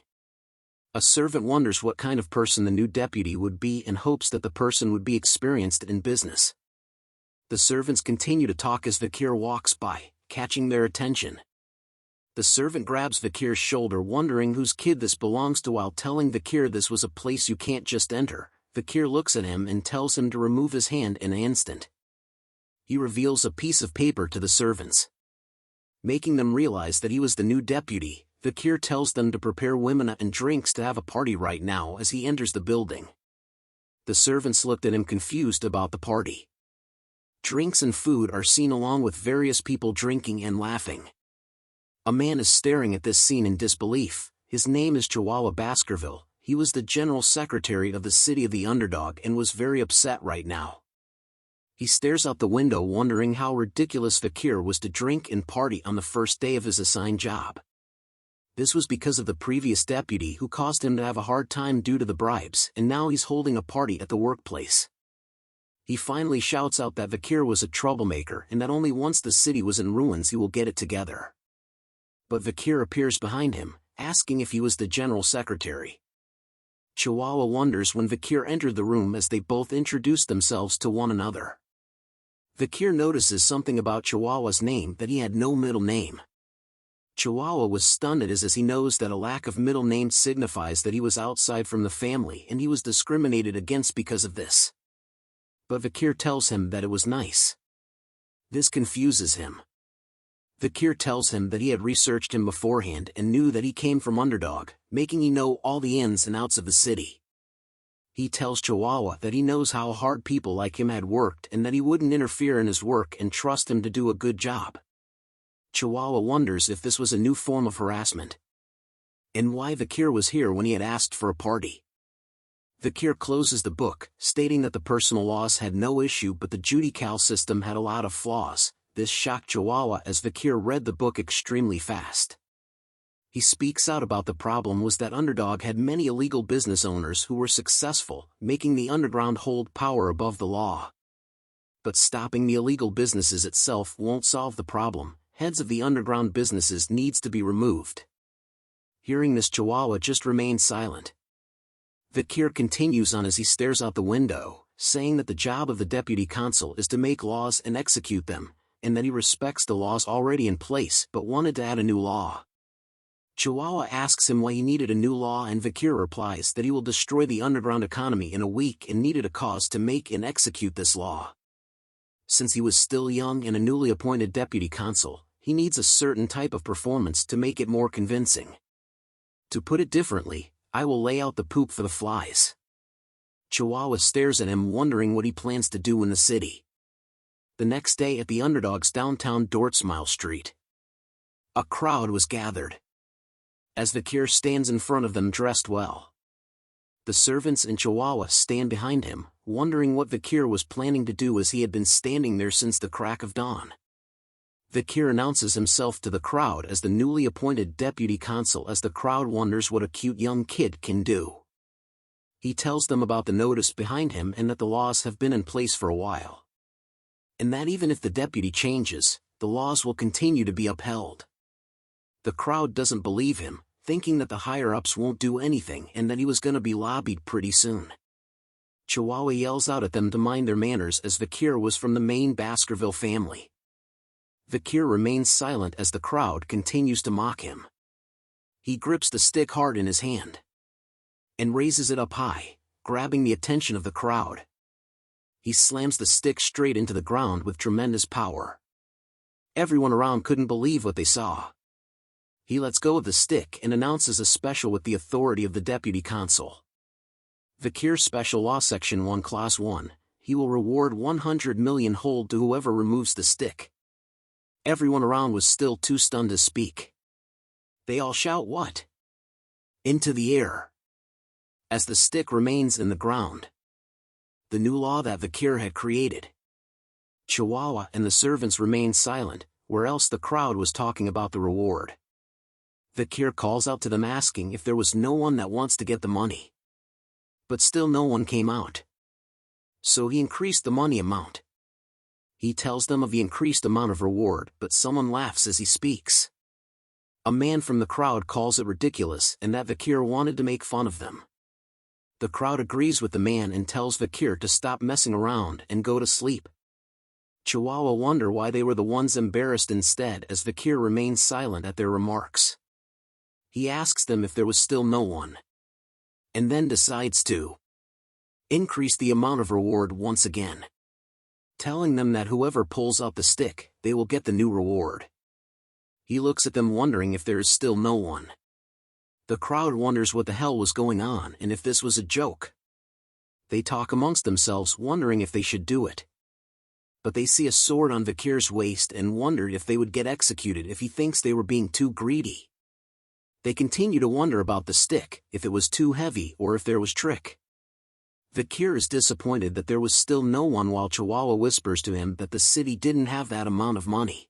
A servant wonders what kind of person the new deputy would be and hopes that the person would be experienced in business. The servants continue to talk as Vikir walks by, catching their attention. The servant grabs Vikir's shoulder wondering whose kid this belongs to while telling Vikir this was a place you can't just enter. Vikir looks at him and tells him to remove his hand in an instant. He reveals a piece of paper to the servants. Making them realize that he was the new deputy, Vikir tells them to prepare women and drinks to have a party right now as he enters the building. The servants looked at him confused about the party. Drinks and food are seen along with various people drinking and laughing. A man is staring at this scene in disbelief. His name is Chihuahua Baskerville. He was the general secretary of the city of the Underdog and was very upset right now. He stares out the window wondering how ridiculous Vikir was to drink and party on the first day of his assigned job. This was because of the previous deputy who caused him to have a hard time due to the bribes, and now he's holding a party at the workplace. He finally shouts out that Vikir was a troublemaker and that only once the city was in ruins he will get it together. But Vikir appears behind him, asking if he was the general secretary. Chihuahua wonders when Vikir entered the room as they both introduced themselves to one another. Vikir notices something about Chihuahua's name, that he had no middle name. Chihuahua was stunned as he knows that a lack of middle name signifies that he was outside from the family and he was discriminated against because of this. But Vikir tells him that it was nice. This confuses him. Vikir tells him that he had researched him beforehand and knew that he came from Underdog, making he know all the ins and outs of the city. He tells Chihuahua that he knows how hard people like him had worked and that he wouldn't interfere in his work and trust him to do a good job. Chihuahua wonders if this was a new form of harassment, and why Vikir was here when he had asked for a party. Vikir closes the book, stating that the personal laws had no issue but the judicial system had a lot of flaws. This shocked Chihuahua as Vikir read the book extremely fast. He speaks out about the problem was that Underdog had many illegal business owners who were successful, making the underground hold power above the law. But stopping the illegal businesses itself won't solve the problem. Heads of the underground businesses needs to be removed. Hearing this, Chihuahua just remains silent. Vikir continues on as he stares out the window, saying that the job of the deputy consul is to make laws and execute them, and that he respects the laws already in place but wanted to add a new law. Chihuahua asks him why he needed a new law and Vikir replies that he will destroy the underground economy in a week and needed a cause to make and execute this law. Since he was still young and a newly appointed deputy consul, he needs a certain type of performance to make it more convincing. To put it differently, I will lay out the poop for the flies. Chihuahua stares at him wondering what he plans to do in the city. The next day at the Underdog's downtown Dortsmile Street, a crowd was gathered. As Vikir stands in front of them dressed well, the servants and Chihuahua stand behind him, wondering what Vikir was planning to do as he had been standing there since the crack of dawn. Vikir announces himself to the crowd as the newly appointed deputy consul as the crowd wonders what a cute young kid can do. He tells them about the notice behind him and that the laws have been in place for a while, and that even if the deputy changes, the laws will continue to be upheld. The crowd doesn't believe him, thinking that the higher-ups won't do anything and that he was gonna be lobbied pretty soon. Chihuahua yells out at them to mind their manners as Vikir was from the main Baskerville family. Vikir remains silent as the crowd continues to mock him. He grips the stick hard in his hand and raises it up high, grabbing the attention of the crowd. He slams the stick straight into the ground with tremendous power. Everyone around couldn't believe what they saw. He lets go of the stick and announces a special with the authority of the deputy consul. Vikir Special Law Section 1 Clause 1, he will reward 100 million hold to whoever removes the stick. Everyone around was still too stunned to speak. They all shout what? Into the air. As the stick remains in the ground. The new law that Vikir had created. Chihuahua and the servants remained silent, where else the crowd was talking about the reward. Vikir calls out to them asking if there was no one that wants to get the money. But still no one came out. So he increased the money amount. He tells them of the increased amount of reward, but someone laughs as he speaks. A man from the crowd calls it ridiculous and that Vikir wanted to make fun of them. The crowd agrees with the man and tells Vikir to stop messing around and go to sleep. Chihuahua wonder why they were the ones embarrassed instead as Vikir remains silent at their remarks. He asks them if there was still no one. And then decides to increase the amount of reward once again. Telling them that whoever pulls out the stick, they will get the new reward. He looks at them wondering if there is still no one. The crowd wonders what the hell was going on and if this was a joke. They talk amongst themselves wondering if they should do it. But they see a sword on Vikir's waist and wondered if they would get executed if he thinks they were being too greedy. They continue to wonder about the stick, if it was too heavy or if there was trick. Vikir is disappointed that there was still no one while Chihuahua whispers to him that the city didn't have that amount of money.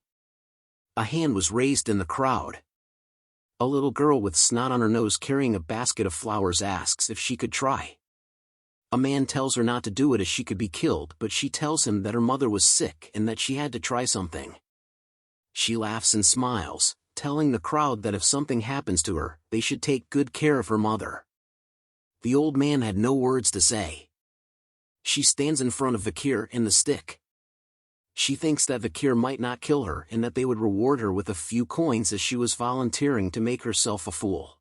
A hand was raised in the crowd. A little girl with snot on her nose carrying a basket of flowers asks if she could try. A man tells her not to do it as she could be killed, but she tells him that her mother was sick and that she had to try something. She laughs and smiles, telling the crowd that if something happens to her, they should take good care of her mother. The old man had no words to say. She stands in front of Vikir and the stick. She thinks that Vikir might not kill her and that they would reward her with a few coins as she was volunteering to make herself a fool.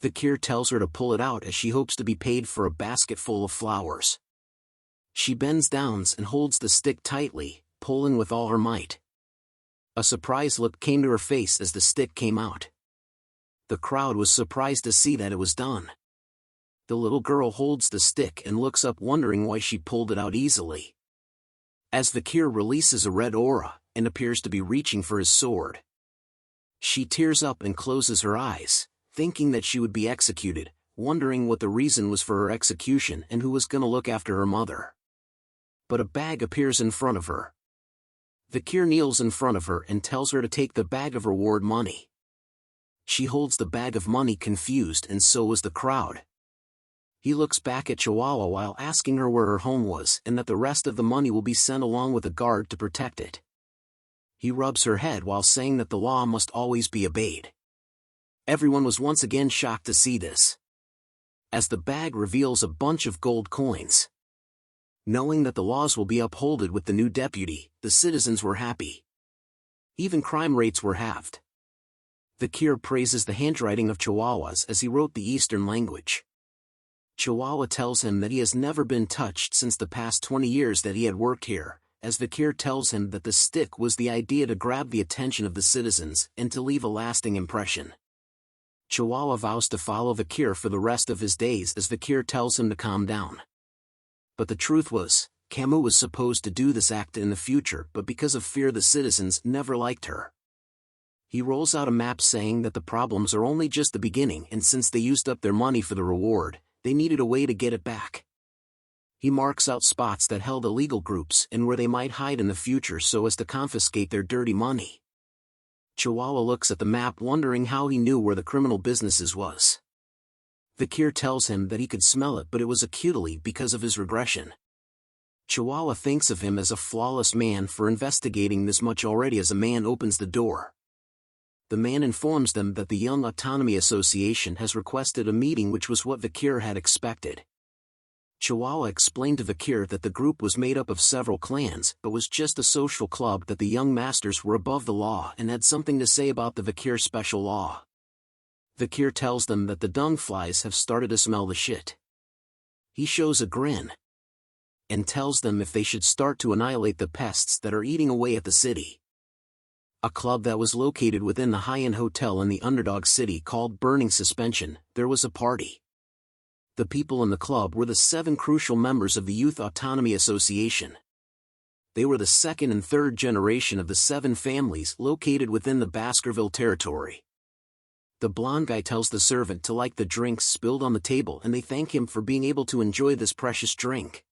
Vikir tells her to pull it out as she hopes to be paid for a basket full of flowers. She bends down and holds the stick tightly, pulling with all her might. A surprised look came to her face as the stick came out. The crowd was surprised to see that it was done. The little girl holds the stick and looks up wondering why she pulled it out easily. As Vikir releases a red aura, and appears to be reaching for his sword. She tears up and closes her eyes, thinking that she would be executed, wondering what the reason was for her execution and who was going to look after her mother. But a bag appears in front of her. Vikir kneels in front of her and tells her to take the bag of reward money. She holds the bag of money confused and so was the crowd. He looks back at Chihuahua while asking her where her home was and that the rest of the money will be sent along with a guard to protect it. He rubs her head while saying that the law must always be obeyed. Everyone was once again shocked to see this. As the bag reveals a bunch of gold coins. Knowing that the laws will be upheld with the new deputy, the citizens were happy. Even crime rates were halved. Vikir praises the handwriting of Chihuahua's as he wrote the Eastern language. Chihuahua tells him that he has never been touched since the past 20 years that he had worked here, as Vikir tells him that the stick was the idea to grab the attention of the citizens and to leave a lasting impression. Chihuahua vows to follow Vikir for the rest of his days as Vikir tells him to calm down. But the truth was, Camus was supposed to do this act in the future, but because of fear the citizens never liked her. He rolls out a map saying that the problems are only just the beginning and since they used up their money for the reward, they needed a way to get it back. He marks out spots that held illegal groups and where they might hide in the future so as to confiscate their dirty money. Chihuahua looks at the map wondering how he knew where the criminal businesses was. Vikir tells him that he could smell it but it was acutely because of his regression. Chihuahua thinks of him as a flawless man for investigating this much already as a man opens the door. The man informs them that the Young Autonomy Association has requested a meeting, which was what Vikir had expected. Chihuahua explained to Vikir that the group was made up of several clans but was just a social club, that the young masters were above the law and had something to say about the Vikir special law. Vikir tells them that the dung flies have started to smell the shit. He shows a grin and tells them if they should start to annihilate the pests that are eating away at the city. a club that was located within the high-end hotel in the underdog city called Burning Suspension, there was a party. The people in the club were the 7 crucial members of the Youth Autonomy Association. They were the second and third generation of the 7 families located within the Baskerville territory. The blonde guy tells the servant to like the drinks spilled on the table, and they thank him for being able to enjoy this precious drink.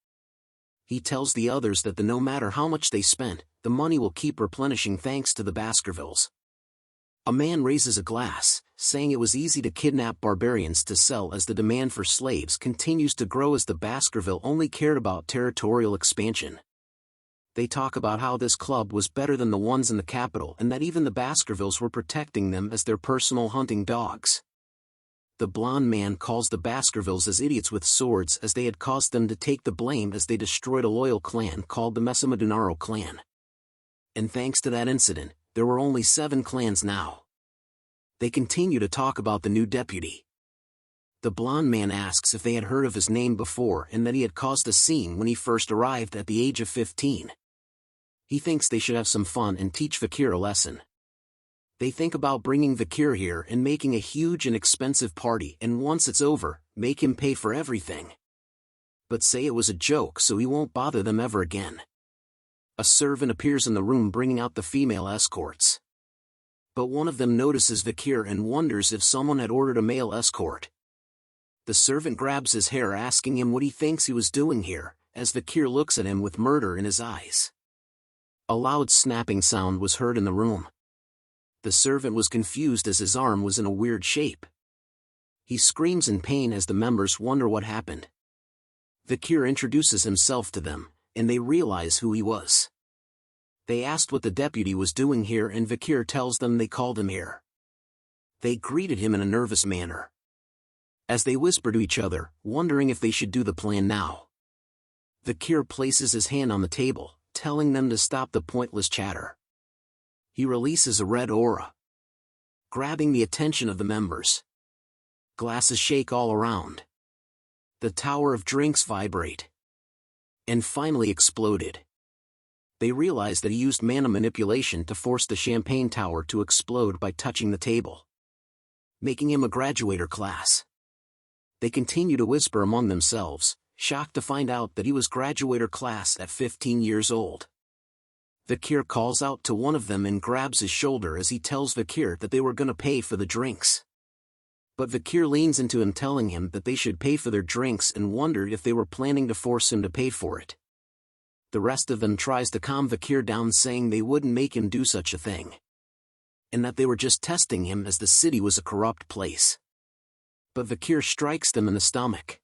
He tells the others that no matter how much they spent, the money will keep replenishing thanks to the Baskervilles. A man raises a glass, saying it was easy to kidnap barbarians to sell as the demand for slaves continues to grow as the Baskerville only cared about territorial expansion. They talk about how this club was better than the ones in the capital and that even the Baskervilles were protecting them as their personal hunting dogs. The blonde man calls the Baskervilles as idiots with swords as they had caused them to take the blame as they destroyed a loyal clan called the Mesamadunaro clan. And thanks to that incident, there were only 7 clans now. They continue to talk about the new deputy. The blonde man asks if they had heard of his name before and that he had caused a scene when he first arrived at the age of 15. He thinks they should have some fun and teach Vikir a lesson. They think about bringing Vikir here and making a huge and expensive party, and once it's over, make him pay for everything. But say it was a joke so he won't bother them ever again. A servant appears in the room bringing out the female escorts. But one of them notices Vikir and wonders if someone had ordered a male escort. The servant grabs his hair asking him what he thinks he was doing here, as Vikir looks at him with murder in his eyes. A loud snapping sound was heard in the room. The servant was confused as his arm was in a weird shape. He screams in pain as the members wonder what happened. Vikir introduces himself to them, and they realize who he was. They asked what the deputy was doing here, and Vikir tells them they called him here. They greeted him in a nervous manner. As they whisper to each other, wondering if they should do the plan now. Vikir places his hand on the table, telling them to stop the pointless chatter. He releases a red aura, grabbing the attention of the members. Glasses shake all around. The tower of drinks vibrate. And finally exploded. They realize that he used mana manipulation to force the champagne tower to explode by touching the table, making him a graduator class. They continue to whisper among themselves, shocked to find out that he was graduator class at 15 years old. Vikir calls out to one of them and grabs his shoulder as he tells Vikir that they were gonna pay for the drinks. But Vikir leans into him telling him that they should pay for their drinks and wondered if they were planning to force him to pay for it. The rest of them tries to calm Vikir down, saying they wouldn't make him do such a thing. And that they were just testing him as the city was a corrupt place. But Vikir strikes them in the stomach.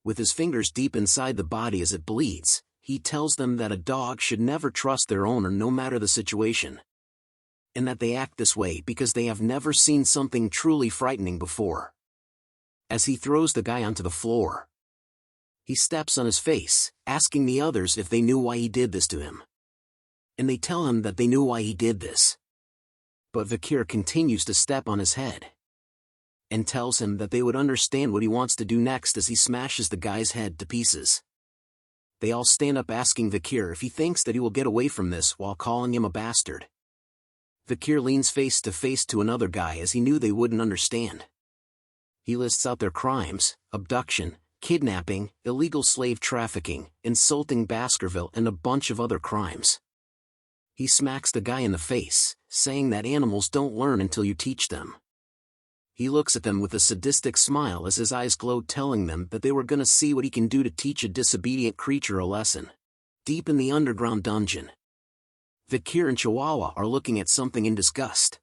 With his fingers deep inside the body as it bleeds, he tells them that a dog should never trust their owner no matter the situation. And that they act this way because they have never seen something truly frightening before. As he throws the guy onto the floor, he steps on his face, asking the others if they knew why he did this to him. And they tell him that they knew why he did this. But Vikir continues to step on his head, and tells him that they would understand what he wants to do next as he smashes the guy's head to pieces. They all stand up asking Vikir if he thinks that he will get away from this while calling him a bastard. Vikir leans face to face to another guy as he knew they wouldn't understand. He lists out their crimes: abduction, kidnapping, illegal slave trafficking, insulting Baskerville, and a bunch of other crimes. He smacks the guy in the face, saying that animals don't learn until you teach them. He looks at them with a sadistic smile as his eyes glow, telling them that they were gonna see what he can do to teach a disobedient creature a lesson. Deep in the underground dungeon, Vikir and Chihuahua are looking at something in disgust.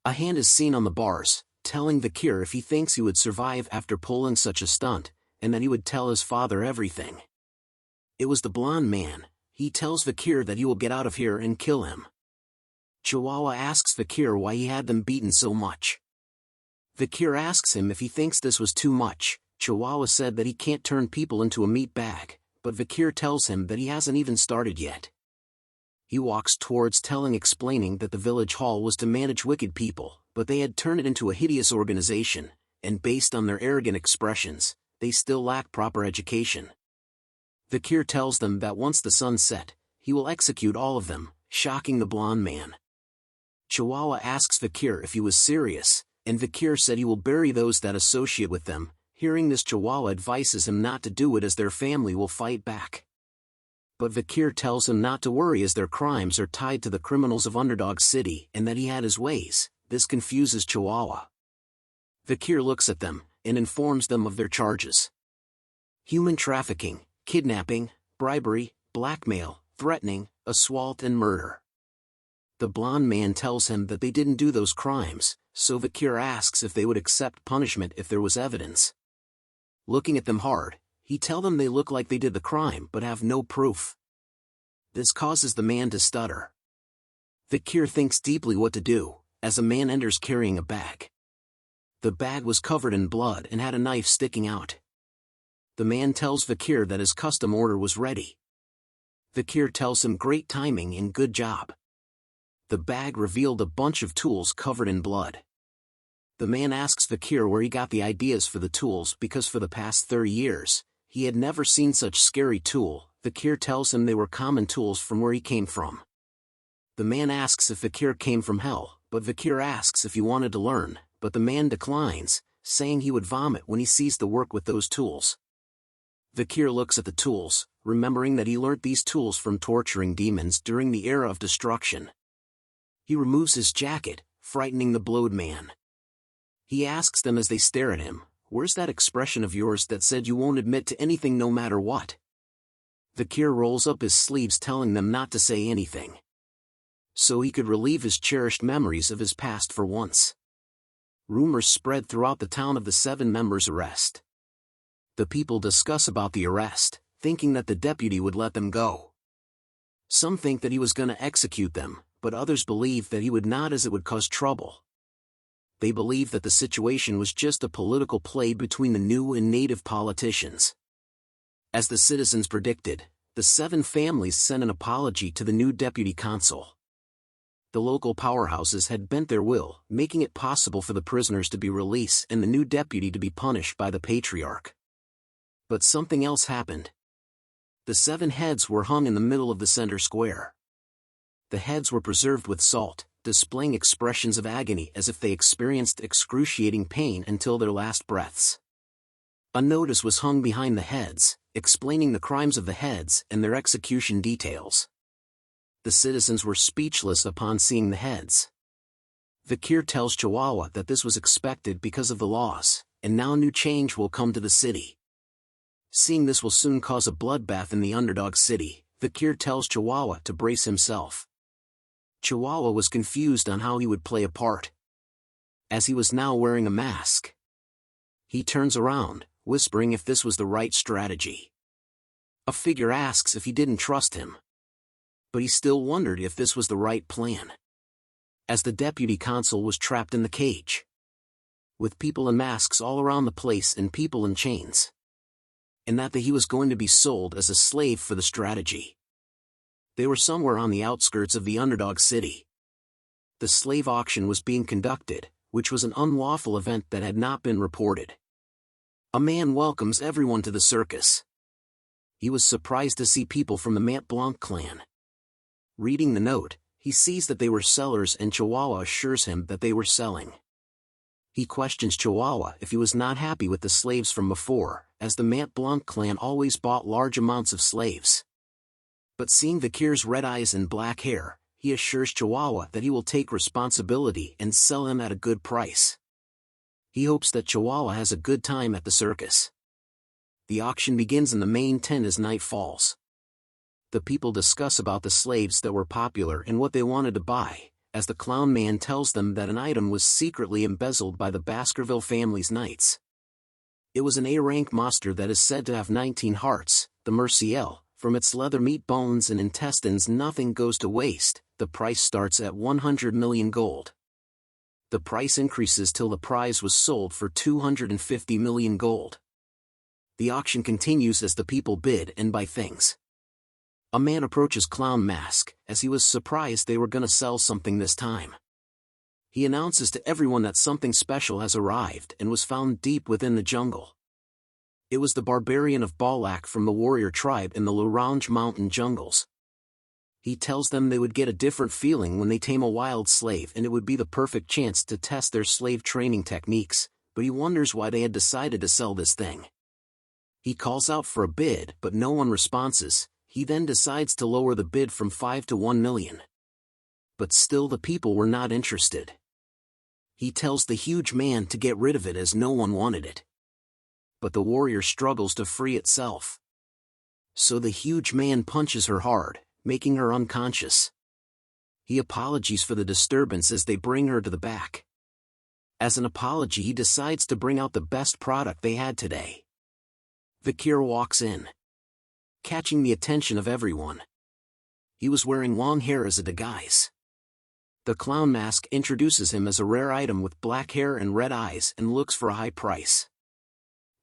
A hand is seen on the bars, telling Vikir if he thinks he would survive after pulling such a stunt, and that he would tell his father everything. It was the blonde man. He tells Vikir that he will get out of here and kill him. Chihuahua asks Vikir why he had them beaten so much. Vikir asks him if he thinks this was too much. Chihuahua said that he can't turn people into a meat bag, but Vikir tells him that he hasn't even started yet. He walks towards explaining that the village hall was to manage wicked people, but they had turned it into a hideous organization, and based on their arrogant expressions, they still lack proper education. Vikir tells them that once the sun set, he will execute all of them, shocking the blonde man. Chihuahua asks Vikir if he was serious, and Vikir said he will bury those that associate with them. Hearing this, Chihuahua advises him not to do it as their family will fight back. But Vikir tells him not to worry as their crimes are tied to the criminals of Underdog City and that he had his ways. This confuses Chihuahua. Vikir looks at them and informs them of their charges: human trafficking, kidnapping, bribery, blackmail, threatening, assault and murder. The blonde man tells him that they didn't do those crimes, so Vikir asks if they would accept punishment if there was evidence. Looking at them hard, he tells them they look like they did the crime but have no proof. This causes the man to stutter. Vikir thinks deeply what to do, as a man enters carrying a bag. The bag was covered in blood and had a knife sticking out. The man tells Vikir that his custom order was ready. Vikir tells him great timing and good job. The bag revealed a bunch of tools covered in blood. The man asks Vikir where he got the ideas for the tools because for the past 30 years, he had never seen such scary tool. Vikir tells him they were common tools from where he came from. The man asks if Vikir came from hell, but Vikir asks if he wanted to learn, but the man declines, saying he would vomit when he sees the work with those tools. Vikir looks at the tools, remembering that he learnt these tools from torturing demons during the era of destruction. He removes his jacket, frightening the blowed man. He asks them as they stare at him, "Where's that expression of yours that said you won't admit to anything no matter what?" Vikir rolls up his sleeves telling them not to say anything, so he could relieve his cherished memories of his past for once. Rumors spread throughout the town of the 7 members' arrest. The people discuss about the arrest, thinking that the deputy would let them go. Some think that he was going to execute them, but others believe that he would not as it would cause trouble. They believe that the situation was just a political play between the new and native politicians. As the citizens predicted, the 7 families sent an apology to the new deputy consul. The local powerhouses had bent their will, making it possible for the prisoners to be released and the new deputy to be punished by the patriarch. But something else happened. The 7 heads were hung in the middle of the center square. The heads were preserved with salt, displaying expressions of agony as if they experienced excruciating pain until their last breaths. A notice was hung behind the heads, explaining the crimes of the heads and their execution details. The citizens were speechless upon seeing the heads. Vikir tells Chihuahua that this was expected because of the laws, and now new change will come to the city. Seeing this will soon cause a bloodbath in the Underdog City, Vikir tells Chihuahua to brace himself. Chihuahua was confused on how he would play a part, as he was now wearing a mask. He turns around, whispering if this was the right strategy. A figure asks if he didn't trust him, but he still wondered if this was the right plan, as the deputy consul was trapped in the cage, with people in masks all around the place and people in chains, and that he was going to be sold as a slave for the strategy. They were somewhere on the outskirts of the Underdog City. The slave auction was being conducted, which was an unlawful event that had not been reported. A man welcomes everyone to the circus. He was surprised to see people from the Mont Blanc clan. Reading the note, he sees that they were sellers and Chihuahua assures him that they were selling. He questions Chihuahua if he was not happy with the slaves from before, as the Mont Blanc clan always bought large amounts of slaves. But seeing Vikir's red eyes and black hair, he assures Chihuahua that he will take responsibility and sell him at a good price. He hopes that Chihuahua has a good time at the circus. The auction begins in the main tent as night falls. The people discuss about the slaves that were popular and what they wanted to buy, as the clown man tells them that an item was secretly embezzled by the Baskerville family's knights. It was an A-rank monster that is said to have 19 hearts, the Merciel. From its leather meat, bones and intestines nothing goes to waste. The price starts at 100 million gold. The price increases till the prize was sold for 250 million gold. The auction continues as the people bid and buy things. A man approaches Clown Mask, as he was surprised they were gonna sell something this time. He announces to everyone that something special has arrived and was found deep within the jungle. It was the barbarian of Balak from the warrior tribe in the L'Orange mountain jungles. He tells them they would get a different feeling when they tame a wild slave and it would be the perfect chance to test their slave training techniques, but he wonders why they had decided to sell this thing. He calls out for a bid but no one responds. He then decides to lower the bid from 5 to 1 million. But still the people were not interested. He tells the huge man to get rid of it as no one wanted it. But the warrior struggles to free itself. So the huge man punches her hard, making her unconscious. He apologizes for the disturbance as they bring her to the back. As an apology, he decides to bring out the best product they had today. Vikir walks in, catching the attention of everyone. He was wearing long hair as a disguise. The clown mask introduces him as a rare item with black hair and red eyes and looks for a high price.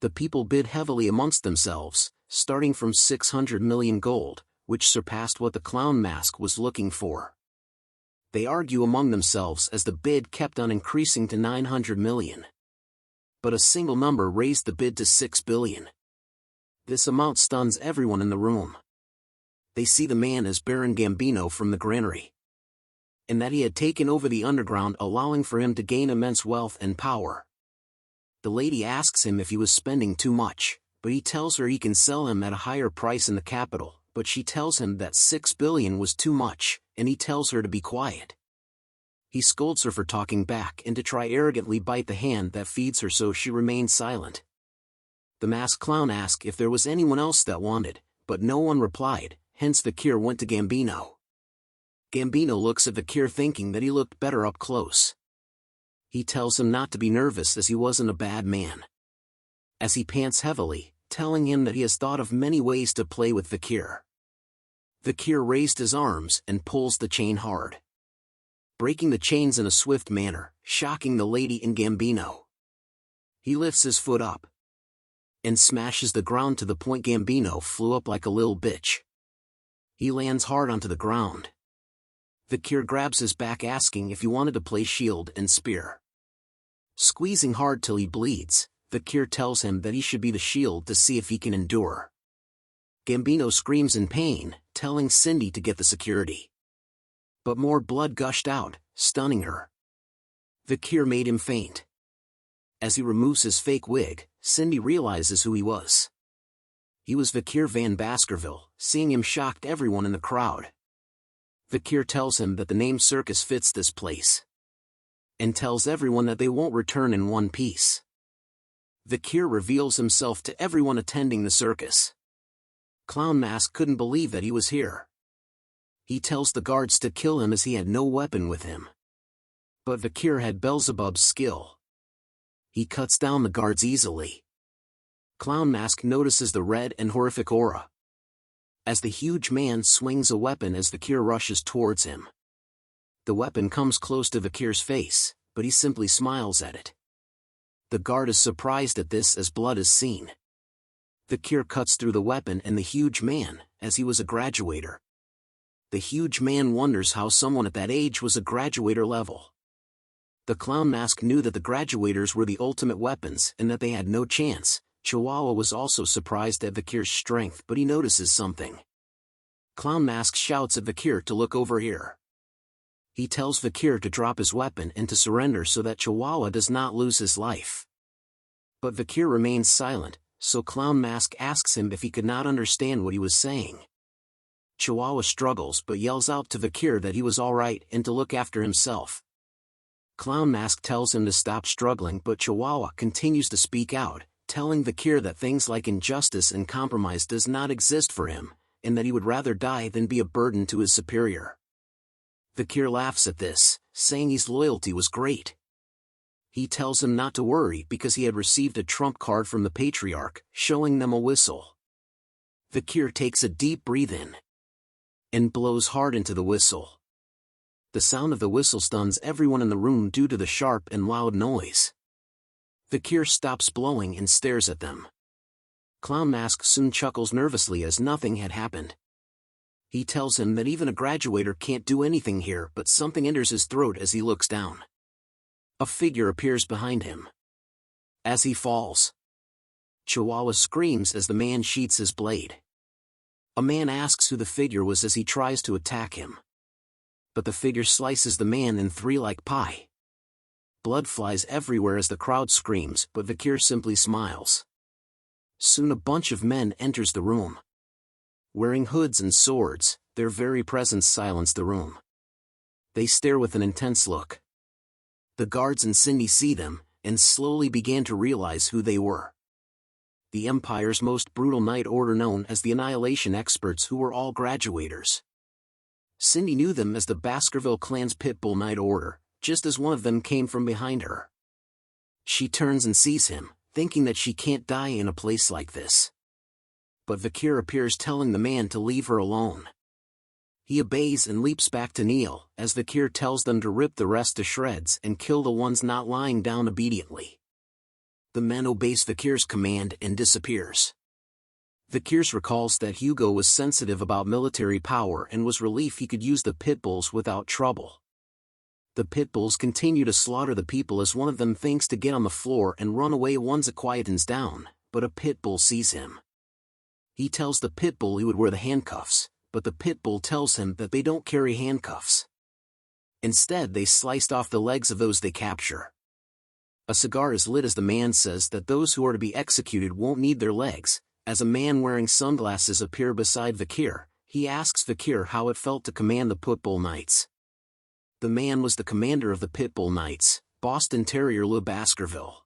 The people bid heavily amongst themselves, starting from 600 million gold, which surpassed what the clown mask was looking for. They argue among themselves as the bid kept on increasing to 900 million. But a single number raised the bid to 6 billion. This amount stuns everyone in the room. They see the man as Baron Gambino from the granary, and that he had taken over the underground, allowing for him to gain immense wealth and power. The lady asks him if he was spending too much, but he tells her he can sell him at a higher price in the capital, but she tells him that 6 billion was too much, and he tells her to be quiet. He scolds her for talking back and to try arrogantly bite the hand that feeds her, so she remains silent. The masked clown asked if there was anyone else that wanted, but no one replied, hence Vikir went to Gambino. Gambino looks at Vikir thinking that he looked better up close. He tells him not to be nervous as he wasn't a bad man. As he pants heavily, telling him that he has thought of many ways to play with Vikir. Vikir raised his arms and pulls the chain hard, breaking the chains in a swift manner, shocking the lady and Gambino. He lifts his foot up and smashes the ground to the point Gambino flew up like a little bitch. He lands hard onto the ground. Vikir grabs his back asking if he wanted to play shield and spear. Squeezing hard till he bleeds, Vikir tells him that he should be the shield to see if he can endure. Gambino screams in pain, telling Cindy to get the security. But more blood gushed out, stunning her. Vikir made him faint. As he removes his fake wig, Cindy realizes who he was. He was Vikir van Baskerville. Seeing him shocked everyone in the crowd. Vikir tells him that the name circus fits this place, and tells everyone that they won't return in one piece. Vikir reveals himself to everyone attending the circus. Clown Mask couldn't believe that he was here. He tells the guards to kill him as he had no weapon with him. But Vikir had Beelzebub's skill. He cuts down the guards easily. Clown Mask notices the red and horrific aura as the huge man swings a weapon as Vikir rushes towards him. The weapon comes close to Vikir's face, but he simply smiles at it. The guard is surprised at this as blood is seen. Vikir cuts through the weapon and the huge man, as he was a graduator. The huge man wonders how someone at that age was a graduator level. The Clown Mask knew that the graduators were the ultimate weapons and that they had no chance. Chihuahua was also surprised at Vikir's strength, but he notices something. Clown Mask shouts at Vikir to look over here. He tells Vikir to drop his weapon and to surrender so that Chihuahua does not lose his life. But Vikir remains silent, so Clown Mask asks him if he could not understand what he was saying. Chihuahua struggles but yells out to Vikir that he was alright and to look after himself. Clown Mask tells him to stop struggling, but Chihuahua continues to speak out, telling Vikir that things like injustice and compromise does not exist for him, and that he would rather die than be a burden to his superior. Vikir laughs at this, saying his loyalty was great. He tells him not to worry because he had received a trump card from the Patriarch, showing them a whistle. Vikir takes a deep breath in and blows hard into the whistle. The sound of the whistle stuns everyone in the room due to the sharp and loud noise. Vikir stops blowing and stares at them. Clown Mask soon chuckles nervously as nothing had happened. He tells him that even a graduator can't do anything here, but something enters his throat as he looks down. A figure appears behind him. As he falls, Chihuahua screams as the man sheathes his blade. A man asks who the figure was as he tries to attack him. But the figure slices the man in three like pie. Blood flies everywhere as the crowd screams, but Vikir simply smiles. Soon a bunch of men enters the room. Wearing hoods and swords, their very presence silenced the room. They stare with an intense look. The guards and Cindy see them, and slowly began to realize who they were. The Empire's most brutal night order known as the Annihilation Experts, who were all graduators. Cindy knew them as the Baskerville clan's Pitbull Night Order, just as one of them came from behind her. She turns and sees him, thinking that she can't die in a place like this. But Vikir appears, telling the man to leave her alone. He obeys and leaps back to kneel, as Vikir tells them to rip the rest to shreds and kill the ones not lying down obediently. The man obeys Vikir's command and disappears. Vikir recalls that Hugo was sensitive about military power and was relieved he could use the pitbulls without trouble. The pitbulls continue to slaughter the people as one of them thinks to get on the floor and run away once it quietens down, but a pitbull sees him. He tells the pitbull he would wear the handcuffs, but the pitbull tells him that they don't carry handcuffs. Instead, they sliced off the legs of those they capture. A cigar is lit as the man says that those who are to be executed won't need their legs. As a man wearing sunglasses appears beside Vikir, he asks Vikir how it felt to command the Pitbull Knights. The man was the commander of the Pitbull Knights, Boston Terrier Le Baskerville.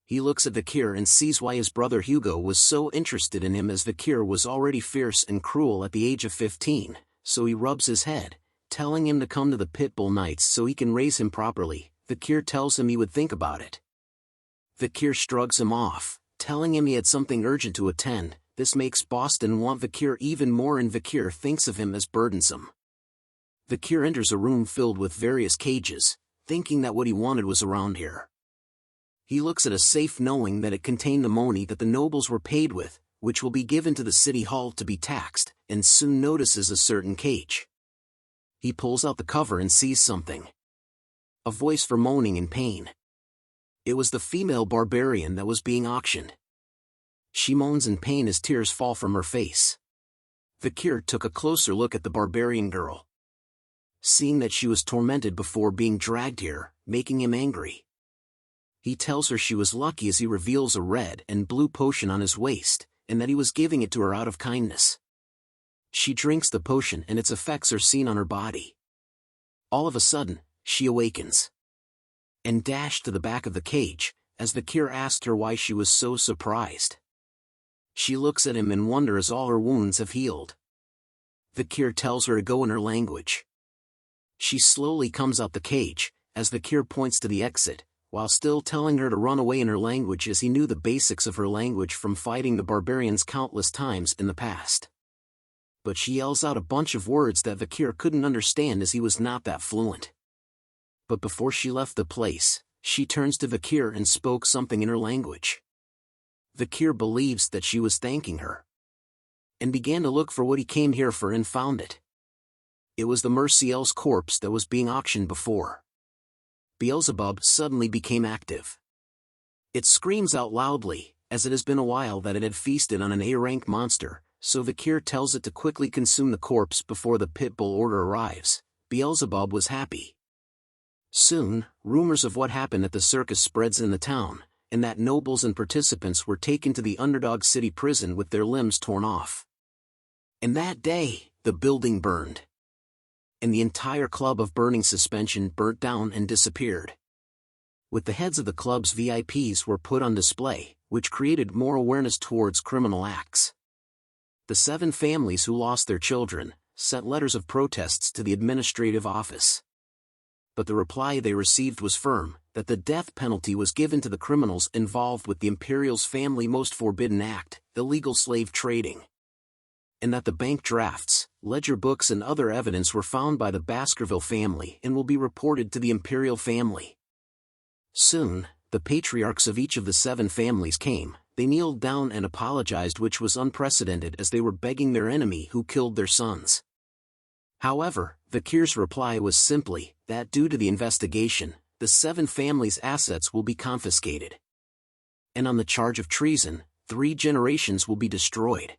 He looks at Vikir and sees why his brother Hugo was so interested in him, as Vikir was already fierce and cruel at the age of 15, so he rubs his head, telling him to come to the Pitbull Knights so he can raise him properly. Vikir tells him he would think about it. Vikir shrugs him off, telling him he had something urgent to attend. This makes Boston want Vikir even more, and Vikir thinks of him as burdensome. Vikir enters a room filled with various cages, thinking that what he wanted was around here. He looks at a safe knowing that it contained the money that the nobles were paid with, which will be given to the city hall to be taxed, and soon notices a certain cage. He pulls out the cover and sees something. A voice for moaning in pain. It was the female barbarian that was being auctioned. She moans in pain as tears fall from her face. Vikir took a closer look at the barbarian girl. Seeing that she was tormented before being dragged here, making him angry. He tells her she was lucky as he reveals a red and blue potion on his waist, and that he was giving it to her out of kindness. She drinks the potion and its effects are seen on her body. All of a sudden, she awakens. And dashed to the back of the cage, as Vikir asked her why she was so surprised. She looks at him in wonder as all her wounds have healed. Vikir tells her to go in her language. She slowly comes out the cage, as Vikir points to the exit, while still telling her to run away in her language, as he knew the basics of her language from fighting the barbarians countless times in the past. But she yells out a bunch of words that Vikir couldn't understand as he was not that fluent. But before she left the place, she turns to Vikir and spoke something in her language. Vikir believes that she was thanking her, and began to look for what he came here for and found it. It was the Merciel's corpse that was being auctioned before. Beelzebub suddenly became active. It screams out loudly, as it has been a while that it had feasted on an A-rank monster, so Vikir tells it to quickly consume the corpse before the Pitbull order arrives. Beelzebub was happy. Soon, rumors of what happened at the circus spreads in the town, and that nobles and participants were taken to the underdog city prison with their limbs torn off. And that day, the building burned. And the entire club of Burning Suspension burnt down and disappeared. With the heads of the club's VIPs were put on display, which created more awareness towards criminal acts. The 7 families who lost their children sent letters of protests to the administrative office. But the reply they received was firm, that the death penalty was given to the criminals involved with the Imperial's family most forbidden act, illegal slave trading. And that the bank drafts, ledger books and other evidence were found by the Baskerville family and will be reported to the Imperial family. Soon, the patriarchs of each of the 7 families came. They kneeled down and apologized, which was unprecedented as they were begging their enemy who killed their sons. However, Vikir's reply was simply that due to the investigation, the 7 families' assets will be confiscated. And on the charge of treason, 3 generations will be destroyed.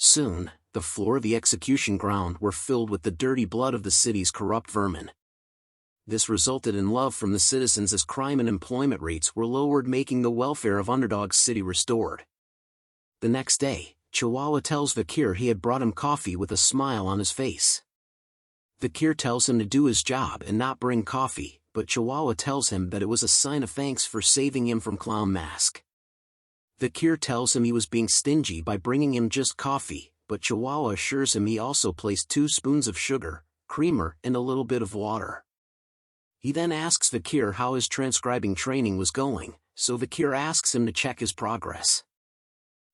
Soon, the floor of the execution ground were filled with the dirty blood of the city's corrupt vermin. This resulted in love from the citizens as crime and employment rates were lowered, making the welfare of Underdog City restored. The next day, Chihuahua tells Vikir he had brought him coffee with a smile on his face. Vikir tells him to do his job and not bring coffee, but Chihuahua tells him that it was a sign of thanks for saving him from Clown Mask. Vikir tells him he was being stingy by bringing him just coffee, but Chihuahua assures him he also placed 2 spoons of sugar, creamer, and a little bit of water. He then asks Vikir how his transcribing training was going, so Vikir asks him to check his progress.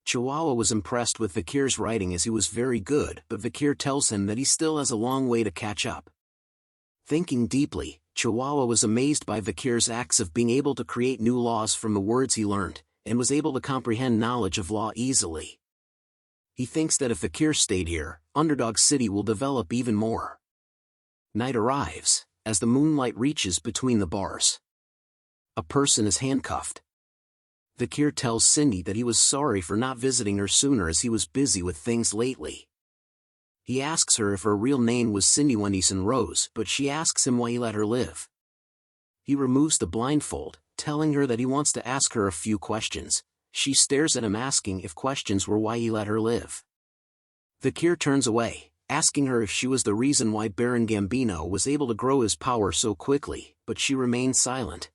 Chihuahua was impressed with Vikir's writing as he was very good, but Vikir tells him that he still has a long way to catch up. Thinking deeply, Chihuahua was amazed by Vikir's acts of being able to create new laws from the words he learned, and was able to comprehend knowledge of law easily. He thinks that if Vikir stayed here, Underdog City will develop even more. Night arrives, as the moonlight reaches between the bars. A person is handcuffed. Vikir tells Cindy that he was sorry for not visiting her sooner as he was busy with things lately. He asks her if her real name was Cindy Wendyson Rose, but she asks him why he let her live. He removes the blindfold, telling her that he wants to ask her a few questions. She stares at him asking if questions were why he let her live. Vikir turns away, asking her if she was the reason why Baron Gambino was able to grow his power so quickly, but she remains silent.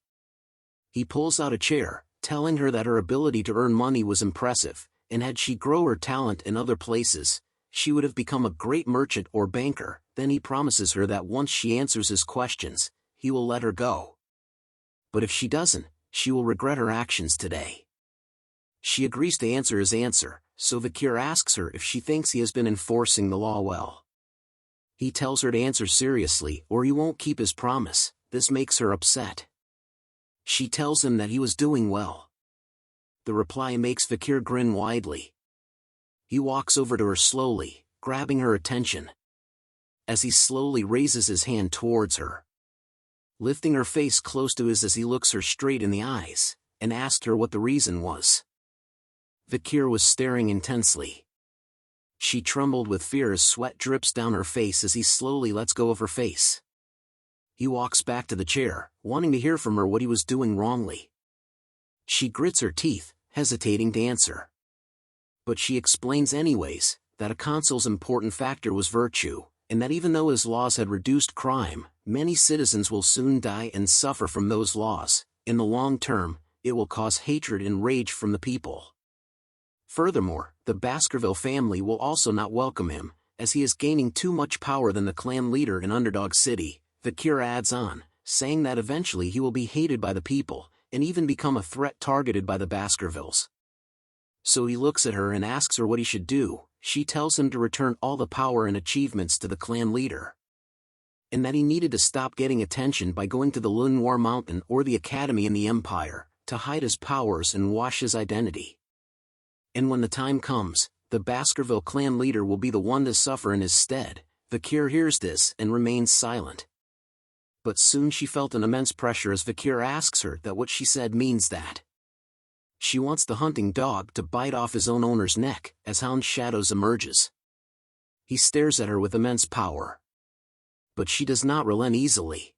He pulls out a chair, telling her that her ability to earn money was impressive, and had she grown her talent in other places, she would have become a great merchant or banker. Then he promises her that once she answers his questions, he will let her go. But if she doesn't, she will regret her actions today. She agrees to answer his answer, so Vikir asks her if she thinks he has been enforcing the law well. He tells her to answer seriously or he won't keep his promise. This makes her upset. She tells him that he was doing well. The reply makes Vikir grin widely. He walks over to her slowly, grabbing her attention. As he slowly raises his hand towards her, lifting her face close to his as he looks her straight in the eyes, and asked her what the reason was. Vikir was staring intensely. She trembled with fear as sweat drips down her face as he slowly lets go of her face. He walks back to the chair, wanting to hear from her what he was doing wrongly. She grits her teeth, hesitating to answer. But she explains anyways, that a consul's important factor was virtue, and that even though his laws had reduced crime, many citizens will soon die and suffer from those laws. In the long term, it will cause hatred and rage from the people. Furthermore, the Baskerville family will also not welcome him, as he is gaining too much power than the clan leader in Underdog City. Vikir adds on, saying that eventually he will be hated by the people, and even become a threat targeted by the Baskervilles. So he looks at her and asks her what he should do. She tells him to return all the power and achievements to the clan leader, and that he needed to stop getting attention by going to the Lenoir Mountain or the Academy in the Empire, to hide his powers and wash his identity. And when the time comes, the Baskerville clan leader will be the one to suffer in his stead. Vikir hears this and remains silent. But soon she felt an immense pressure as Vikir asks her that what she said means that she wants the hunting dog to bite off his own owner's neck as Hound shadows emerges. He stares at her with immense power. But she does not relent easily.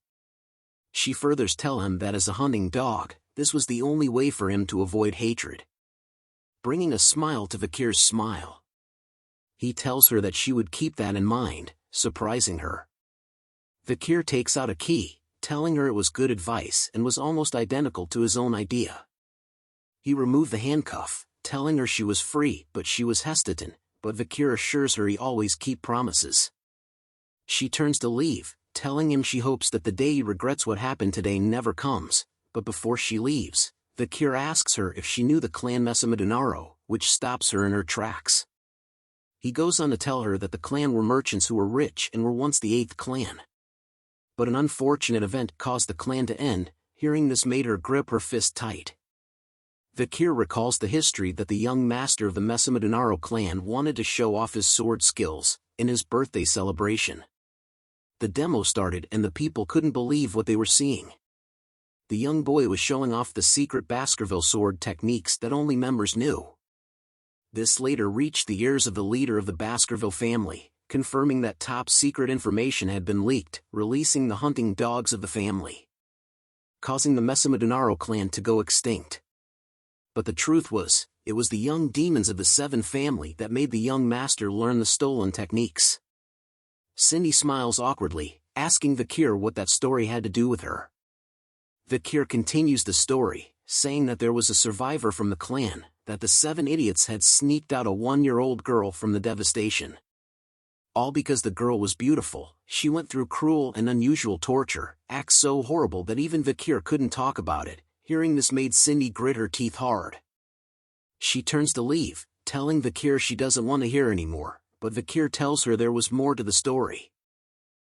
She furthers tell him that as a hunting dog, this was the only way for him to avoid hatred, bringing a smile to Vikir's smile. He tells her that she would keep that in mind, surprising her. Vikir takes out a key, telling her it was good advice and was almost identical to his own idea. He removed the handcuff, telling her she was free, but she was hesitant, but Vikir assures her he always keeps promises. She turns to leave, telling him she hopes that the day he regrets what happened today never comes, but before she leaves, Vikir asks her if she knew the clan Mesamadunaro, which stops her in her tracks. He goes on to tell her that the clan were merchants who were rich and were once the 8th clan. But an unfortunate event caused the clan to end. Hearing this made her grip her fist tight. Vikir recalls the history that the young master of the Mesamadunaro clan wanted to show off his sword skills in his birthday celebration. The demo started and the people couldn't believe what they were seeing. The young boy was showing off the secret Baskerville sword techniques that only members knew. This later reached the ears of the leader of the Baskerville family, confirming that top-secret information had been leaked, releasing the hunting dogs of the family, causing the Mesamedunaro clan to go extinct. But the truth was, it was the young demons of the Seven family that made the young master learn the stolen techniques. Cindy smiles awkwardly, asking Vikir what that story had to do with her. Vikir continues the story, saying that there was a survivor from the clan, that the Seven idiots had sneaked out a 1-year-old girl from the devastation. All because the girl was beautiful. She went through cruel and unusual torture, acts so horrible that even Vikir couldn't talk about it. Hearing this made Cindy grit her teeth hard. She turns to leave, telling Vikir she doesn't want to hear anymore, but Vikir tells her there was more to the story.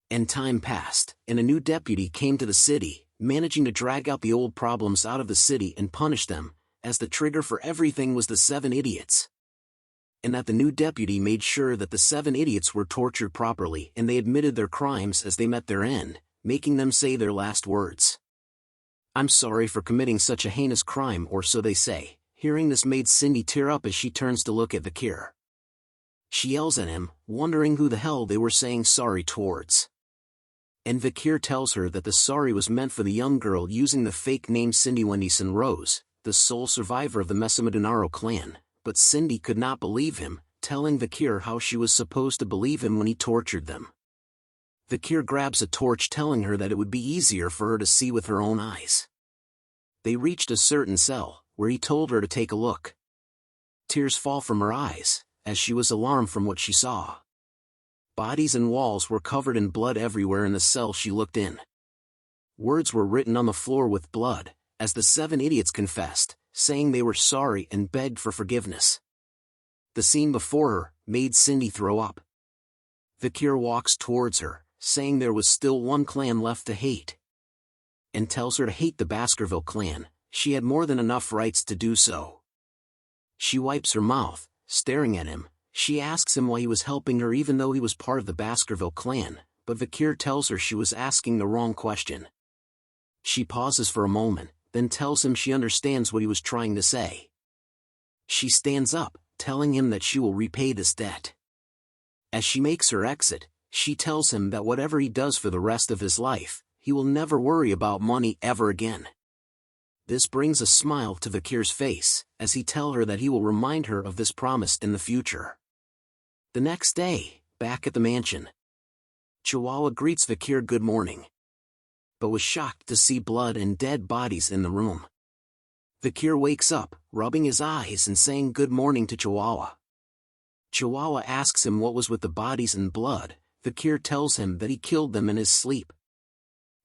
And time passed, and a new deputy came to the city, managing to drag out the old problems out of the city and punish them, as the trigger for everything was the Seven idiots. And that the new deputy made sure that the Seven idiots were tortured properly and they admitted their crimes as they met their end, making them say their last words. "I'm sorry for committing such a heinous crime," or so they say. Hearing this made Cindy tear up as she turns to look at Vikir. She yells at him, wondering who the hell they were saying sorry towards. And Vikir tells her that the sorry was meant for the young girl using the fake name Cindy Wendyson Rose, the sole survivor of the Mesamedunaro clan, but Cindy could not believe him, telling Vikir how she was supposed to believe him when he tortured them. Vikir grabs a torch, telling her that it would be easier for her to see with her own eyes. They reached a certain cell, where he told her to take a look. Tears fall from her eyes, as she was alarmed from what she saw. Bodies and walls were covered in blood everywhere in the cell she looked in. Words were written on the floor with blood, as the Seven idiots confessed, saying they were sorry and begged for forgiveness. The scene before her made Cindy throw up. Vikir walks towards her, saying there was still one clan left to hate, and tells her to hate the Baskerville clan. She had more than enough rights to do so. She wipes her mouth, staring at him. She asks him why he was helping her even though he was part of the Baskerville clan, but Vikir tells her she was asking the wrong question. She pauses for a moment, then tells him she understands what he was trying to say. She stands up, telling him that she will repay this debt. As she makes her exit, she tells him that whatever he does for the rest of his life, he will never worry about money ever again. This brings a smile to Vikir's face, as he tells her that he will remind her of this promise in the future. The next day, back at the mansion, Chihuahua greets Vikir good morning, but was shocked to see blood and dead bodies in the room. Vikir wakes up, rubbing his eyes and saying good morning to Chihuahua. Chihuahua asks him what was with the bodies and blood. Vikir tells him that he killed them in his sleep.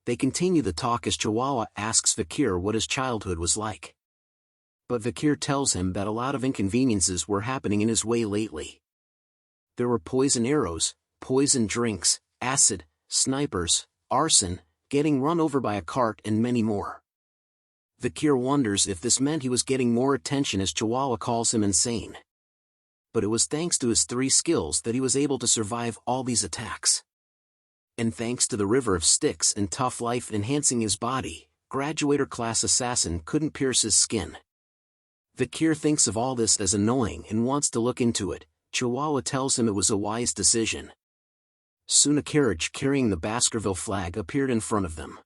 They continue the talk as Chihuahua asks Vikir what his childhood was like. But Vikir tells him that a lot of inconveniences were happening in his way lately. There were poison arrows, poison drinks, acid, snipers, arson, getting run over by a cart and many more. Vikir wonders if this meant he was getting more attention as Chihuahua calls him insane. But it was thanks to his 3 skills that he was able to survive all these attacks. And thanks to the river of sticks and tough life enhancing his body, graduator class assassin couldn't pierce his skin. Vikir thinks of all this as annoying and wants to look into it. Chihuahua tells him it was a wise decision. Soon a carriage carrying the Baskerville flag appeared in front of them.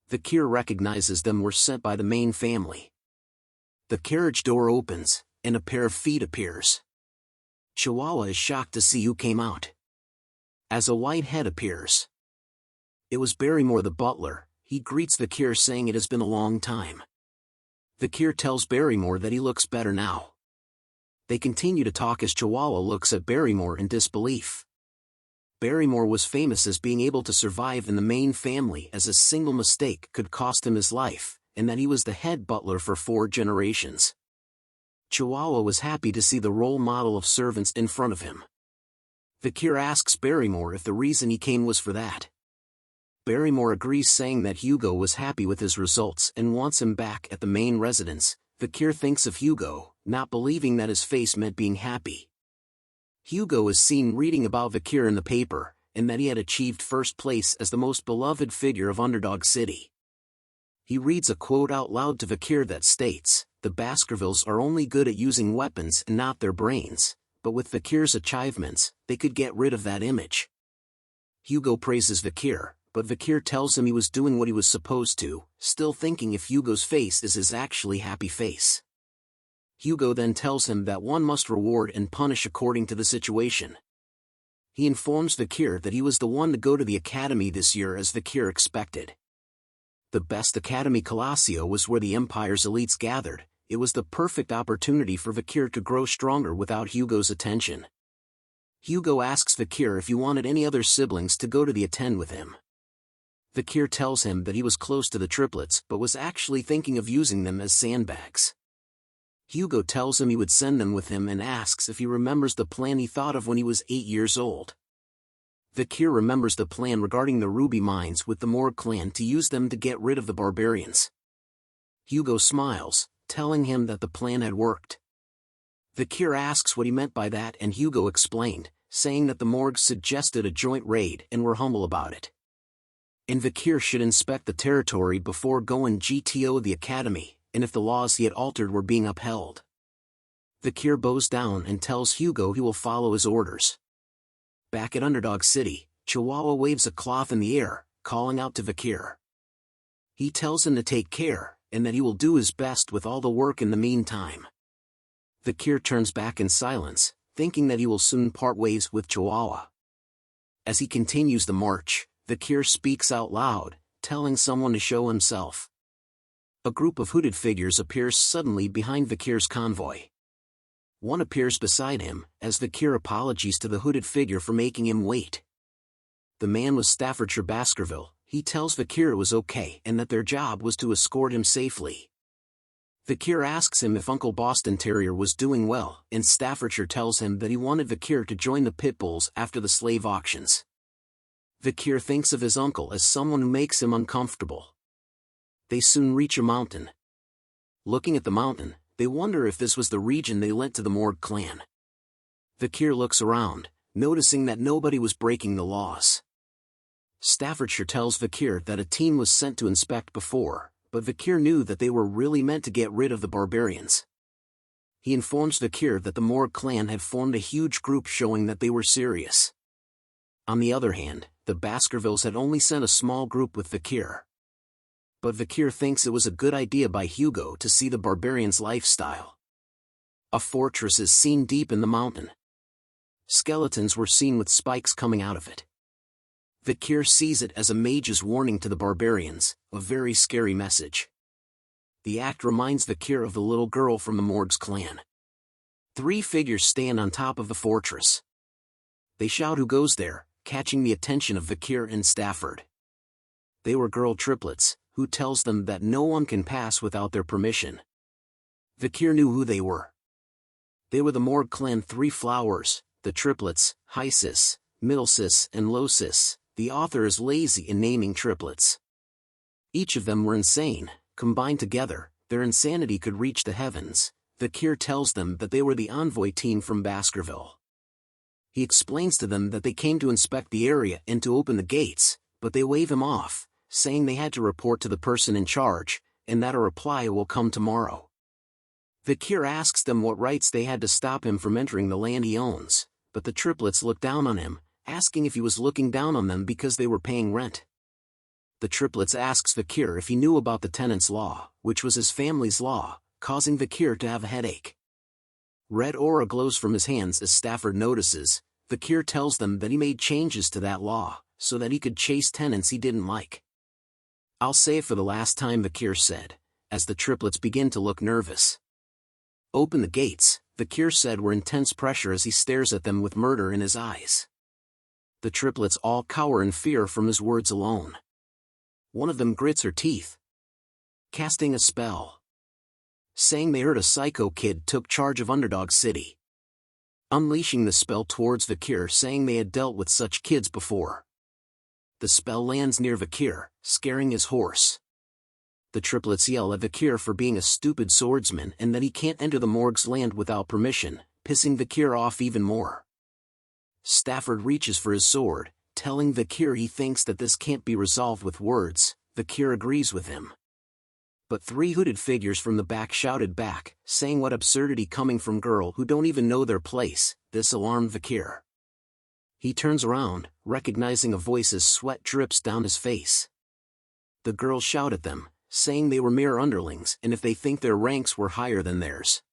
Vikir recognizes them were sent by the main family. The carriage door opens, and a pair of feet appears. Chihuahua is shocked to see who came out, as a white head appears. It was Barrymore the butler. He greets Vikir saying it has been a long time. Vikir tells Barrymore that he looks better now. They continue to talk as Chihuahua looks at Barrymore in disbelief. Barrymore was famous as being able to survive in the main family as a single mistake could cost him his life, and that he was the head butler for 4 generations. Chihuahua was happy to see the role model of servants in front of him. Vikir asks Barrymore if the reason he came was for that. Barrymore agrees, saying that Hugo was happy with his results and wants him back at the main residence. Vikir thinks of Hugo, not believing that his face meant being happy. Hugo is seen reading about Vikir in the paper, and that he had achieved first place as the most beloved figure of Underdog City. He reads a quote out loud to Vikir that states, The Baskervilles are only good at using weapons and not their brains, but with Vikir's achievements, they could get rid of that image. Hugo praises Vikir, but Vikir tells him he was doing what he was supposed to, still thinking if Hugo's face is his actually happy face. Hugo then tells him that one must reward and punish according to the situation. He informs Vikir that he was the one to go to the academy this year as Vikir expected. The best academy Colosio was where the Empire's elites gathered. It was the perfect opportunity for Vikir to grow stronger without Hugo's attention. Hugo asks Vikir if he wanted any other siblings to go to the attend with him. Vikir tells him that he was close to the triplets but was actually thinking of using them as sandbags. Hugo tells him he would send them with him and asks if he remembers the plan he thought of when he was 8 years old. Vikir remembers the plan regarding the ruby mines with the Morg clan to use them to get rid of the barbarians. Hugo smiles, telling him that the plan had worked. Vikir asks what he meant by that and Hugo explained, saying that the Morgs suggested a joint raid and were humble about it. And Vikir should inspect the territory before going GTO the academy, and if the laws he had altered were being upheld. Vikir bows down and tells Hugo he will follow his orders. Back at Underdog City, Chihuahua waves a cloth in the air, calling out to Vikir. He tells him to take care, and that he will do his best with all the work in the meantime. Vikir turns back in silence, thinking that he will soon part ways with Chihuahua. As he continues the march, Vikir speaks out loud, telling someone to show himself. A group of hooded figures appears suddenly behind Vikir's convoy. One appears beside him, as Vikir apologies to the hooded figure for making him wait. The man was Staffordshire Baskerville. He tells Vikir it was okay and that their job was to escort him safely. Vikir asks him if Uncle Boston Terrier was doing well, and Staffordshire tells him that he wanted Vikir to join the pit bulls after the slave auctions. Vikir thinks of his uncle as someone who makes him uncomfortable. They soon reach a mountain. Looking at the mountain, they wonder if this was the region they lent to the Morg clan. Vikir looks around, noticing that nobody was breaking the laws. Staffordshire tells Vikir that a team was sent to inspect before, but Vikir knew that they were really meant to get rid of the barbarians. He informs Vikir that the Morg clan had formed a huge group showing that they were serious. On the other hand, the Baskervilles had only sent a small group with Vikir. But Vikir thinks it was a good idea by Hugo to see the barbarians' lifestyle. A fortress is seen deep in the mountain. Skeletons were seen with spikes coming out of it. Vikir sees it as a mage's warning to the barbarians, a very scary message. The act reminds Vikir of the little girl from the Morg's clan. 3 figures stand on top of the fortress. They shout who goes there, catching the attention of Vikir and Stafford. They were girl triplets, who tells them that no one can pass without their permission. Vikir knew who they were. They were the Morg clan 3 flowers, the triplets, Hysis, Middlesis and Losis. The author is lazy in naming triplets. Each of them were insane. Combined together, their insanity could reach the heavens. Vikir tells them that they were the envoy team from Baskerville. He explains to them that they came to inspect the area and to open the gates, but they wave him off, saying they had to report to the person in charge, and that a reply will come tomorrow. Vikir asks them what rights they had to stop him from entering the land he owns, but the triplets look down on him, asking if he was looking down on them because they were paying rent. The triplets asks Vikir if he knew about the tenant's law, which was his family's law, causing Vikir to have a headache. Red aura glows from his hands as Stafford notices. Vikir tells them that he made changes to that law, so that he could chase tenants he didn't like. "I'll say it for the last time," Vikir said, as the triplets begin to look nervous. "Open the gates," Vikir said with intense pressure as he stares at them with murder in his eyes. The triplets all cower in fear from his words alone. One of them grits her teeth, casting a spell, saying they heard a psycho kid took charge of Underdog City, unleashing the spell towards Vikir, saying they had dealt with such kids before. The spell lands near Vikir, scaring his horse. The triplets yell at Vikir for being a stupid swordsman and that he can't enter the Morg's land without permission, pissing Vikir off even more. Stafford reaches for his sword, telling Vikir he thinks that this can't be resolved with words. Vikir agrees with him. but three hooded figures from the back shouted back, saying what absurdity coming from girl who don't even know their place. This alarmed Vikir. He turns around, recognizing a voice as sweat drips down his face. The girls shout at them, saying they were mere underlings and if they think their ranks were higher than theirs.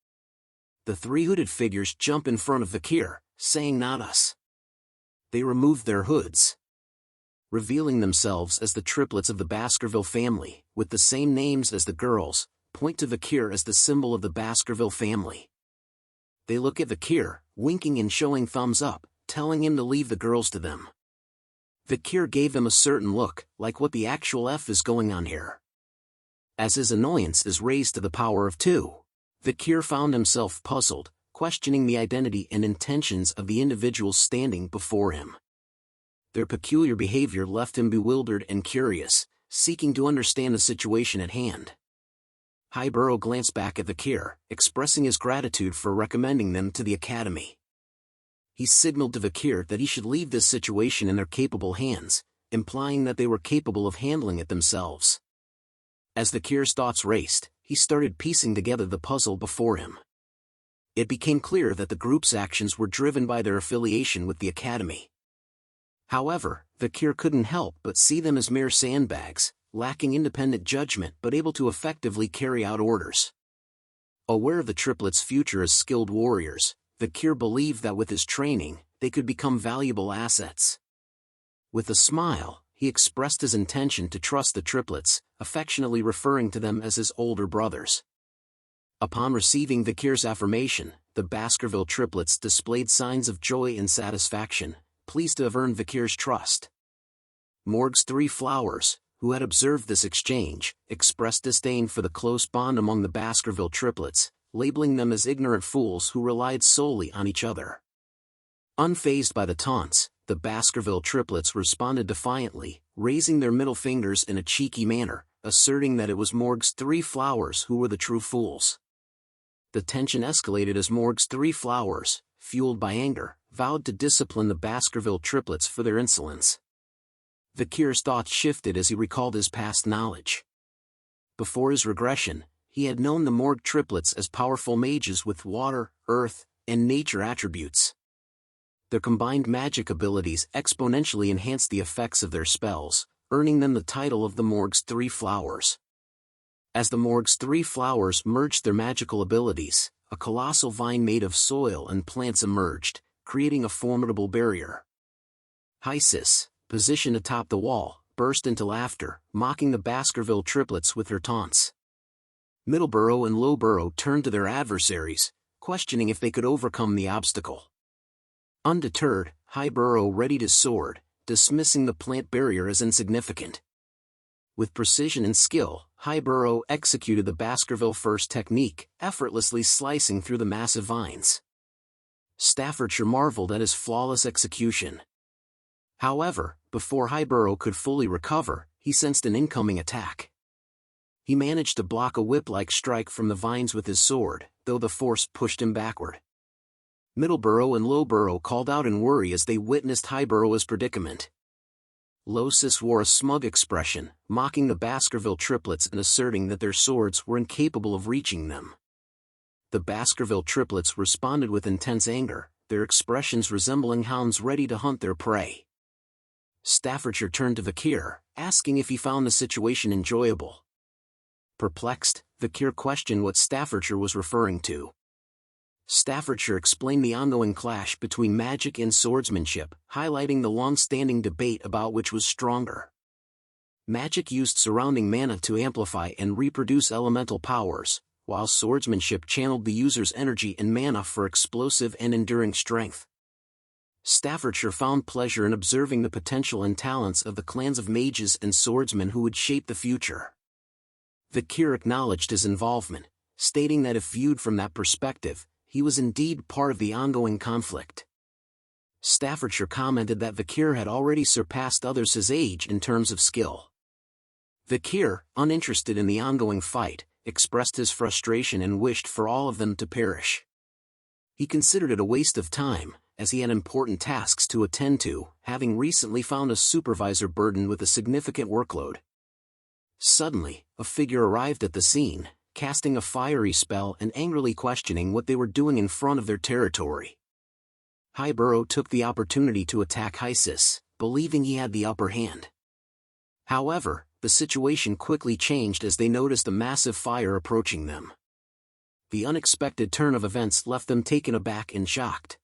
The three hooded figures jump in front of Vikir, saying not us. They removed their hoods, revealing themselves as the triplets of the Baskerville family, with the same names as the girls, point to Vikir as the symbol of the Baskerville family. They look at Vikir, winking and showing thumbs up, telling him to leave the girls to them. Vikir gave them a certain look, like what the actual F is going on here. As his annoyance is raised to the power of 2, Vikir found himself puzzled, questioning the identity and intentions of the individuals standing before him. Their peculiar behavior left him bewildered and curious, seeking to understand the situation at hand. Hugo glanced back at Vikir, expressing his gratitude for recommending them to the academy. He signaled to Vikir that he should leave this situation in their capable hands, implying that they were capable of handling it themselves. As Vikir's thoughts raced, he started piecing together the puzzle before him. It became clear that the group's actions were driven by their affiliation with the academy. However, Vikir couldn't help but see them as mere sandbags, lacking independent judgment but able to effectively carry out orders. Aware of the triplets' future as skilled warriors, Vikir believed that with his training, they could become valuable assets. With a smile, he expressed his intention to trust the triplets, affectionately referring to them as his older brothers. Upon receiving Vikir's affirmation, the Baskerville triplets displayed signs of joy and satisfaction, pleased to have earned Vikir's trust. Morg's 3 flowers, who had observed this exchange, expressed disdain for the close bond among the Baskerville triplets, labeling them as ignorant fools who relied solely on each other. Unfazed by the taunts, the Baskerville triplets responded defiantly, raising their middle fingers in a cheeky manner, asserting that it was Morg's 3 flowers who were the true fools. The tension escalated as Morg's 3 flowers, fueled by anger, vowed to discipline the Baskerville triplets for their insolence. Vikir's thoughts shifted as he recalled his past knowledge. Before his regression, he had known the Morg triplets as powerful mages with water, earth, and nature attributes. Their combined magic abilities exponentially enhanced the effects of their spells, earning them the title of the Morg's 3 flowers. As the Morg's 3 flowers merged their magical abilities, a colossal vine made of soil and plants emerged, creating a formidable barrier. Hysis, positioned atop the wall, burst into laughter, mocking the Baskerville triplets with her taunts. Middleborough and Lowborough turned to their adversaries, questioning if they could overcome the obstacle. Undeterred, Highborough readied his sword, dismissing the plant barrier as insignificant. With precision and skill, Highborough executed the Baskerville first technique, effortlessly slicing through the massive vines. Staffordshire marveled at his flawless execution. However, before Highborough could fully recover, he sensed an incoming attack. He managed to block a whip-like strike from the vines with his sword, though the force pushed him backward. Middleborough and Lowborough called out in worry as they witnessed Highborough's predicament. Losis wore a smug expression, mocking the Baskerville triplets and asserting that their swords were incapable of reaching them. The Baskerville triplets responded with intense anger, their expressions resembling hounds ready to hunt their prey. Staffordshire turned to Vikir, asking if he found the situation enjoyable. Perplexed, Vikir questioned what Staffordshire was referring to. Staffordshire explained the ongoing clash between magic and swordsmanship, highlighting the long-standing debate about which was stronger. Magic used surrounding mana to amplify and reproduce elemental powers, while swordsmanship channeled the user's energy and mana for explosive and enduring strength. Staffordshire found pleasure in observing the potential and talents of the clans of mages and swordsmen who would shape the future. Vikir acknowledged his involvement, stating that if viewed from that perspective, he was indeed part of the ongoing conflict. Staffordshire commented that Vikir had already surpassed others his age in terms of skill. Vikir, uninterested in the ongoing fight, expressed his frustration and wished for all of them to perish. He considered it a waste of time, as he had important tasks to attend to, having recently found a supervisor burdened with a significant workload. Suddenly, a figure arrived at the scene, casting a fiery spell and angrily questioning what they were doing in front of their territory. Hugo took the opportunity to attack Hysis, believing he had the upper hand. However, the situation quickly changed as they noticed a massive fire approaching them. The unexpected turn of events left them taken aback and shocked.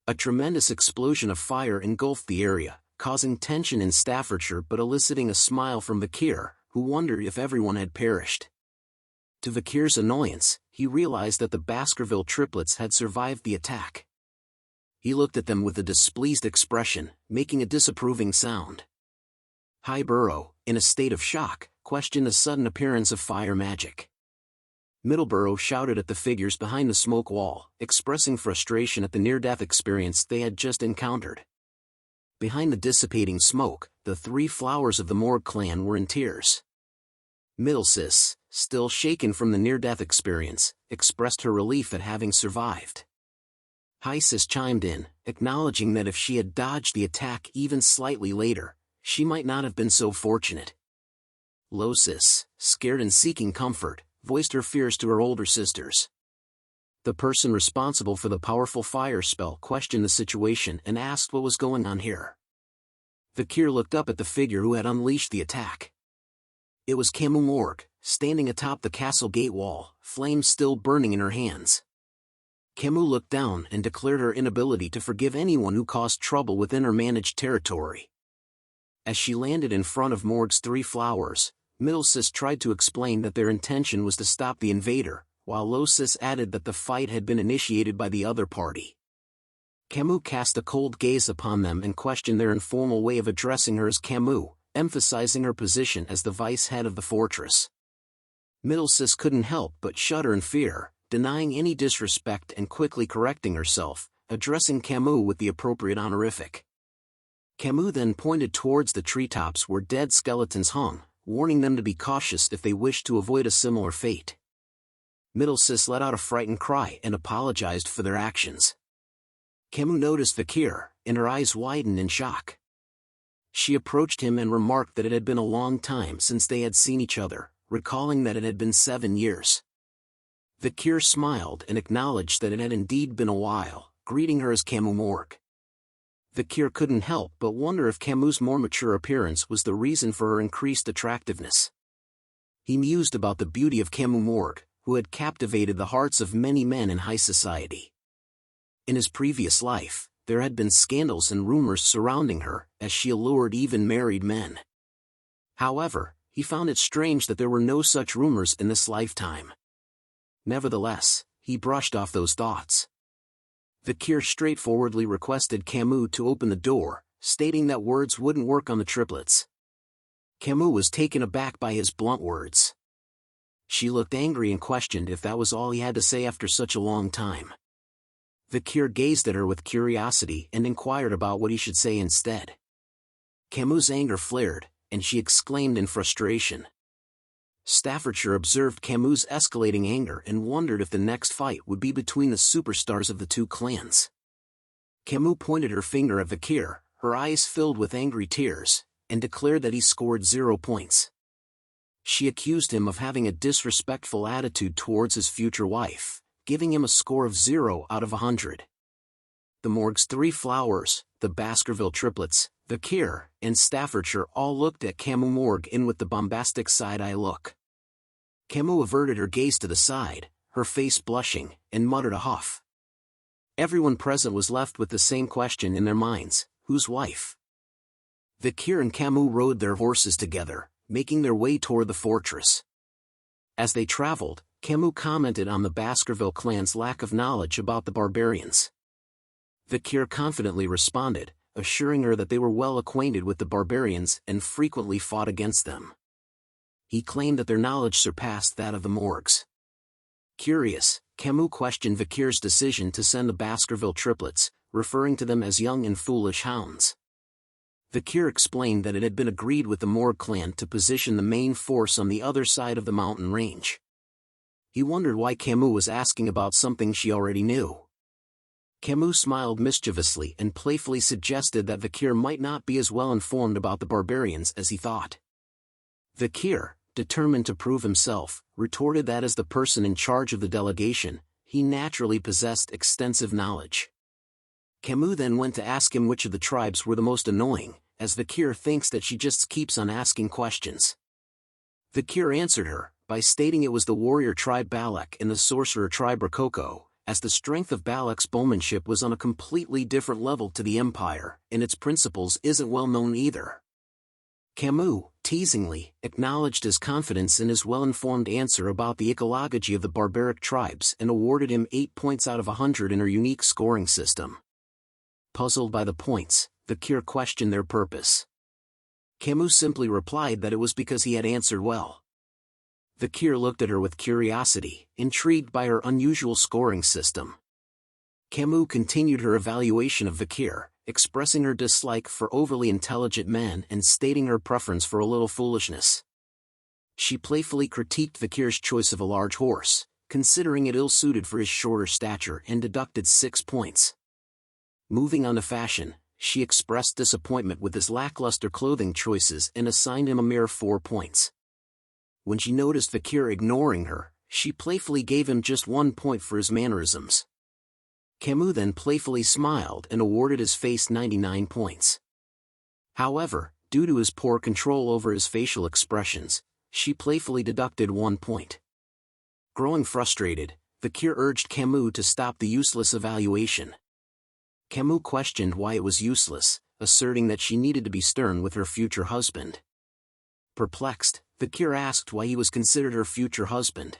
A tremendous explosion of fire engulfed the area, causing tension in Staffordshire but eliciting a smile from Vikir, who wondered if everyone had perished. To Vikir's annoyance, he realized that the Baskerville triplets had survived the attack. He looked at them with a displeased expression, making a disapproving sound. Hugo, in a state of shock, questioned the sudden appearance of fire magic. Middleborough shouted at the figures behind the smoke wall, expressing frustration at the near-death experience they had just encountered. Behind the dissipating smoke, the three flowers of the Morgue clan were in tears. Middlesis, still shaken from the near-death experience, expressed her relief at having survived. Hysis chimed in, acknowledging that if she had dodged the attack even slightly later, she might not have been so fortunate. Losis, scared and seeking comfort, voiced her fears to her older sisters. The person responsible for the powerful fire spell questioned the situation and asked what was going on here. Vikir looked up at the figure who had unleashed the attack. It was Morgue, standing atop the castle gate wall, flames still burning in her hands. Camus looked down and declared her inability to forgive anyone who caused trouble within her managed territory. As she landed in front of Morgue's three flowers, Middlesis tried to explain that their intention was to stop the invader, while Losis added that the fight had been initiated by the other party. Camus cast a cold gaze upon them and questioned their informal way of addressing her as Camus, emphasizing her position as the vice head of the fortress. Middlesis couldn't help but shudder in fear, denying any disrespect and quickly correcting herself, addressing Camus with the appropriate honorific. Camus then pointed towards the treetops where dead skeletons hung, warning them to be cautious if they wished to avoid a similar fate. Middlesis let out a frightened cry and apologized for their actions. Camus noticed Vikir, and her eyes widened in shock. She approached him and remarked that it had been a long time since they had seen each other, recalling that it had been 7 years. Vikir smiled and acknowledged that it had indeed been a while, greeting her as Morgue. Vikir couldn't help but wonder if Camus' more mature appearance was the reason for her increased attractiveness. He mused about the beauty of Morgue, who had captivated the hearts of many men in high society. In his previous life, there had been scandals and rumors surrounding her, as she allured even married men. However, he found it strange that there were no such rumors in this lifetime. Nevertheless, he brushed off those thoughts. Vikir straightforwardly requested Camus to open the door, stating that words wouldn't work on the triplets. Camus was taken aback by his blunt words. She looked angry and questioned if that was all he had to say after such a long time. Vikir gazed at her with curiosity and inquired about what he should say instead. Camus' anger flared, and she exclaimed in frustration. Staffordshire observed Camus' escalating anger and wondered if the next fight would be between the superstars of the two clans. Camus pointed her finger at Vikir, her eyes filled with angry tears, and declared that he scored 0 points. She accused him of having a disrespectful attitude towards his future wife, giving him a score of 0 out of 100. The Morgue's three flowers, the Baskerville triplets, Vikir, and Staffordshire all looked at Morgue with the bombastic side-eye look. Camus averted her gaze to the side, her face blushing, and muttered a huff. Everyone present was left with the same question in their minds: whose wife? Vikir and Camus rode their horses together, making their way toward the fortress. As they traveled, Camus commented on the Baskerville clan's lack of knowledge about the barbarians. Vikir confidently responded, assuring her that they were well acquainted with the barbarians and frequently fought against them. He claimed that their knowledge surpassed that of the Morgues. Curious, Camus questioned Vikir's decision to send the Baskerville triplets, referring to them as young and foolish hounds. Vikir explained that it had been agreed with the Morgue clan to position the main force on the other side of the mountain range. He wondered why Camus was asking about something she already knew. Camus smiled mischievously and playfully suggested that Vikir might not be as well informed about the barbarians as he thought. Vikir, determined to prove himself, retorted that as the person in charge of the delegation, he naturally possessed extensive knowledge. Camus then went to ask him which of the tribes were the most annoying, as Vikir thinks that she just keeps on asking questions. Vikir answered her, by stating it was the warrior tribe Balak and the sorcerer tribe Rococo, as the strength of Balak's bowmanship was on a completely different level to the empire, and its principles isn't well known either. Camus, teasingly, acknowledged his confidence in his well-informed answer about the ecology of the barbaric tribes and awarded him 8 points out of 100 in her unique scoring system. Puzzled by the points, Vikir questioned their purpose. Camus simply replied that it was because he had answered well. Vikir looked at her with curiosity, intrigued by her unusual scoring system. Camus continued her evaluation of Vikir, expressing her dislike for overly intelligent men and stating her preference for a little foolishness. She playfully critiqued Vikir's choice of a large horse, considering it ill-suited for his shorter stature, and deducted 6 points. Moving on to fashion, she expressed disappointment with his lackluster clothing choices and assigned him a mere 4 points. When she noticed Vikir ignoring her, she playfully gave him just 1 point for his mannerisms. Camus then playfully smiled and awarded his face 99 points. However, due to his poor control over his facial expressions, she playfully deducted 1 point. Growing frustrated, Vikir urged Camus to stop the useless evaluation. Camus questioned why it was useless, asserting that she needed to be stern with her future husband. Perplexed, Vikir asked why he was considered her future husband.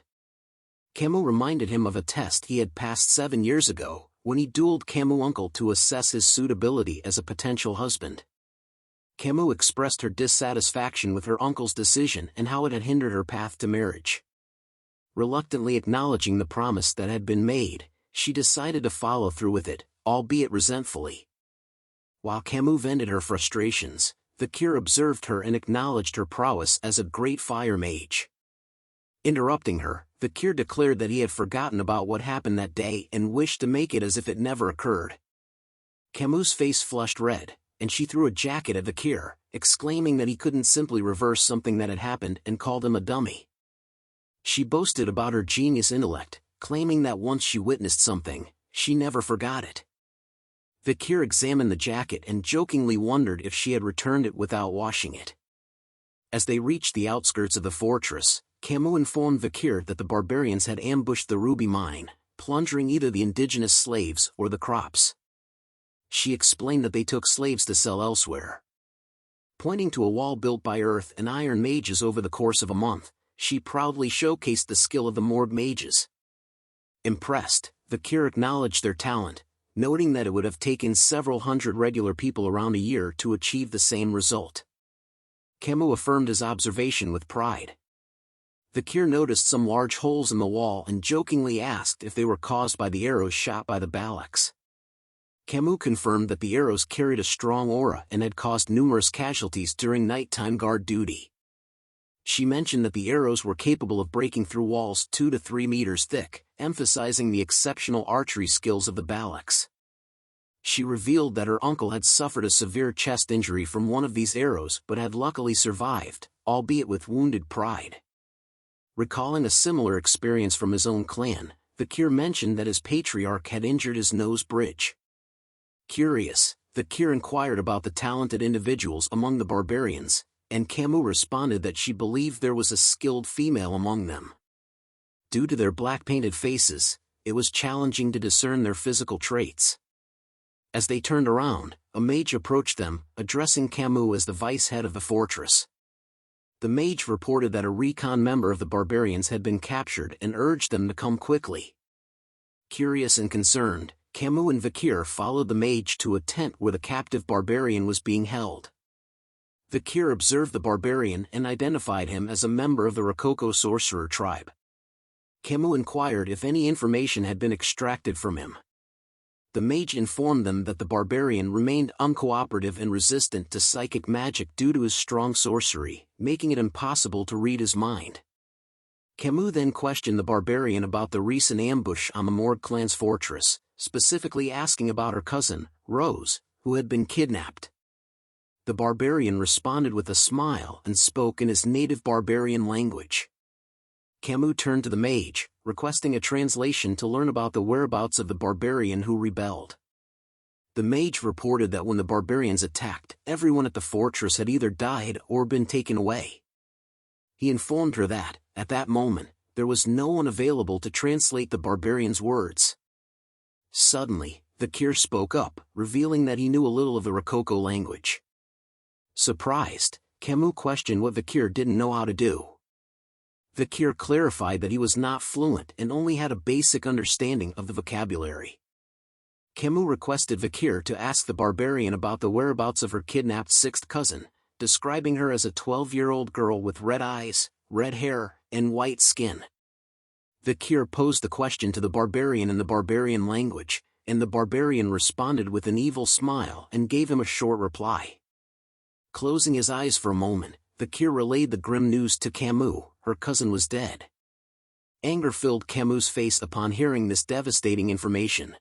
Camus reminded him of a test he had passed 7 years ago, when he dueled Camus' uncle to assess his suitability as a potential husband. Camus expressed her dissatisfaction with her uncle's decision and how it had hindered her path to marriage. Reluctantly acknowledging the promise that had been made, she decided to follow through with it, albeit resentfully. While Camus vented her frustrations, Vikir observed her and acknowledged her prowess as a great fire mage. Interrupting her, Vikir declared that he had forgotten about what happened that day and wished to make it as if it never occurred. Camus' face flushed red, and she threw a jacket at Vikir, exclaiming that he couldn't simply reverse something that had happened, and called him a dummy. She boasted about her genius intellect, claiming that once she witnessed something, she never forgot it. Vikir examined the jacket and jokingly wondered if she had returned it without washing it. As they reached the outskirts of the fortress, Camus informed Vikir that the barbarians had ambushed the ruby mine, plundering either the indigenous slaves or the crops. She explained that they took slaves to sell elsewhere. Pointing to a wall built by earth and iron mages over the course of a month, she proudly showcased the skill of the Morg mages. Impressed, Vikir acknowledged their talent, noting that it would have taken several hundred regular people around a year to achieve the same result. Camus affirmed his observation with pride. Vikir noticed some large holes in the wall and jokingly asked if they were caused by the arrows shot by the Balaks. Camus confirmed that the arrows carried a strong aura and had caused numerous casualties during nighttime guard duty. She mentioned that the arrows were capable of breaking through walls 2 to 3 meters thick, emphasizing the exceptional archery skills of the Balaks. She revealed that her uncle had suffered a severe chest injury from one of these arrows but had luckily survived, albeit with wounded pride. Recalling a similar experience from his own clan, Vikir mentioned that his patriarch had injured his nose bridge. Curious, Vikir inquired about the talented individuals among the barbarians, and Camus responded that she believed there was a skilled female among them. Due to their black-painted faces, it was challenging to discern their physical traits. As they turned around, a mage approached them, addressing Camus as the vice-head of the fortress. The mage reported that a recon member of the barbarians had been captured and urged them to come quickly. Curious and concerned, Camus and Vikir followed the mage to a tent where the captive barbarian was being held. Vikir observed the barbarian and identified him as a member of the Rococo sorcerer tribe. Camus inquired if any information had been extracted from him. The mage informed them that the barbarian remained uncooperative and resistant to psychic magic due to his strong sorcery, making it impossible to read his mind. Camus then questioned the barbarian about the recent ambush on the Morg clan's fortress, specifically asking about her cousin, Rose, who had been kidnapped. The barbarian responded with a smile and spoke in his native barbarian language. Camus turned to the mage, requesting a translation to learn about the whereabouts of the barbarian who rebelled. The mage reported that when the barbarians attacked, everyone at the fortress had either died or been taken away. He informed her that, at that moment, there was no one available to translate the barbarian's words. Suddenly, Vikir spoke up, revealing that he knew a little of the Rococo language. Surprised, Camus questioned what Vikir didn't know how to do. Vikir clarified that he was not fluent and only had a basic understanding of the vocabulary. Camus requested Vikir to ask the barbarian about the whereabouts of her kidnapped sixth cousin, describing her as a 12-year-old girl with red eyes, red hair, and white skin. Vikir posed the question to the barbarian in the barbarian language, and the barbarian responded with an evil smile and gave him a short reply. Closing his eyes for a moment, Vikir relayed the grim news to Camus: her cousin was dead. Anger filled Camus' face upon hearing this devastating information.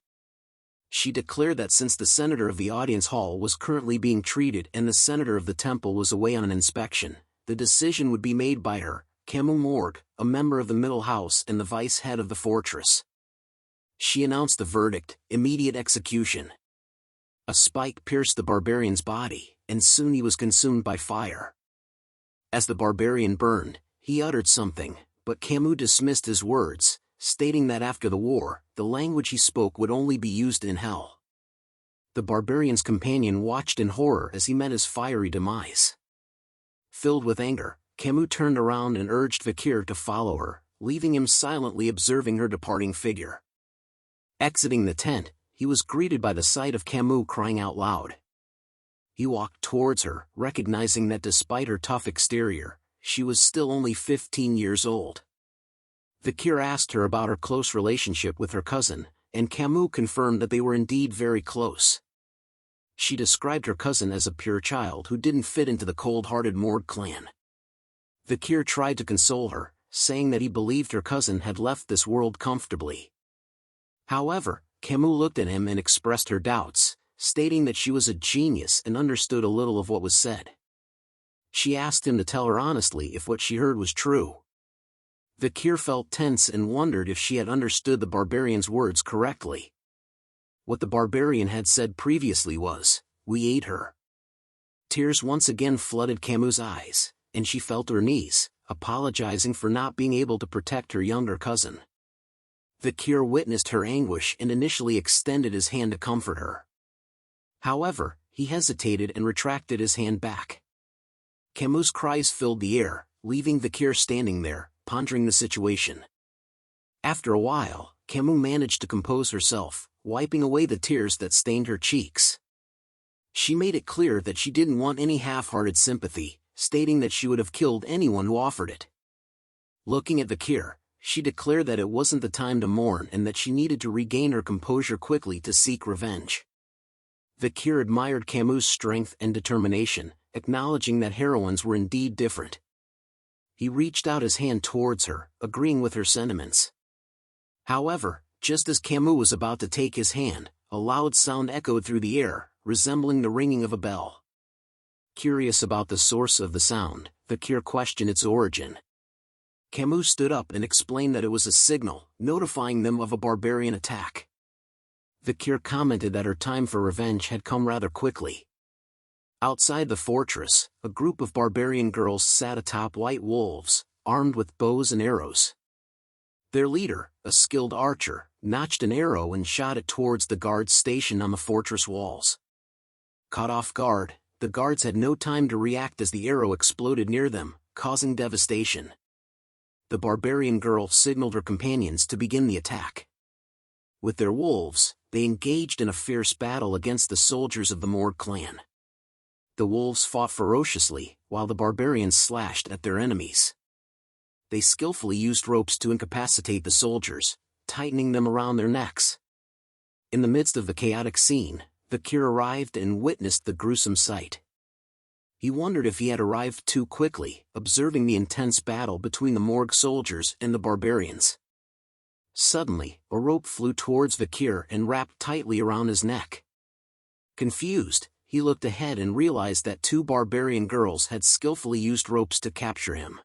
She declared that since the senator of the audience hall was currently being treated and the senator of the temple was away on an inspection, the decision would be made by her, Camus Morgue, a member of the middle house and the vice head of the fortress. She announced the verdict: immediate execution. A spike pierced the barbarian's body, and soon he was consumed by fire. As the barbarian burned, he uttered something, but Camus dismissed his words, stating that after the war, the language he spoke would only be used in hell. The barbarian's companion watched in horror as he met his fiery demise. Filled with anger, Camus turned around and urged Vikir to follow her, leaving him silently observing her departing figure. Exiting the tent, he was greeted by the sight of Camus crying out loud. He walked towards her, recognizing that despite her tough exterior, she was still only 15 years old. Vikir asked her about her close relationship with her cousin, and Camus confirmed that they were indeed very close. She described her cousin as a pure child who didn't fit into the cold-hearted Morgue clan. Vikir tried to console her, saying that he believed her cousin had left this world comfortably. However, Camus looked at him and expressed her doubts, stating that she was a genius and understood a little of what was said. She asked him to tell her honestly if what she heard was true. Vikir felt tense and wondered if she had understood the barbarian's words correctly. What the barbarian had said previously was, "We ate her." Tears once again flooded Camus' eyes, and she fell to her knees, apologizing for not being able to protect her younger cousin. Vikir witnessed her anguish and initially extended his hand to comfort her. However, he hesitated and retracted his hand back. Camus' cries filled the air, leaving Vikir standing there, pondering the situation. After a while, Camus managed to compose herself, wiping away the tears that stained her cheeks. She made it clear that she didn't want any half-hearted sympathy, stating that she would have killed anyone who offered it. Looking at Vikir, she declared that it wasn't the time to mourn and that she needed to regain her composure quickly to seek revenge. Vikir admired Camus' strength and determination, acknowledging that heroines were indeed different. He reached out his hand towards her, agreeing with her sentiments. However, just as Camus was about to take his hand, a loud sound echoed through the air, resembling the ringing of a bell. Curious about the source of the sound, Vikir questioned its origin. Camus stood up and explained that it was a signal, notifying them of a barbarian attack. Vikir commented that her time for revenge had come rather quickly. Outside the fortress, a group of barbarian girls sat atop white wolves, armed with bows and arrows. Their leader, a skilled archer, notched an arrow and shot it towards the guards stationed on the fortress walls. Caught off guard, the guards had no time to react as the arrow exploded near them, causing devastation. The barbarian girl signaled her companions to begin the attack. With their wolves, they engaged in a fierce battle against the soldiers of the Morgue clan. The wolves fought ferociously, while the barbarians slashed at their enemies. They skillfully used ropes to incapacitate the soldiers, tightening them around their necks. In the midst of the chaotic scene, Vikir arrived and witnessed the gruesome sight. He wondered if he had arrived too quickly, observing the intense battle between the Morgue soldiers and the barbarians. Suddenly, a rope flew towards Vikir and wrapped tightly around his neck. Confused, he looked ahead and realized that two barbarian girls had skillfully used ropes to capture him.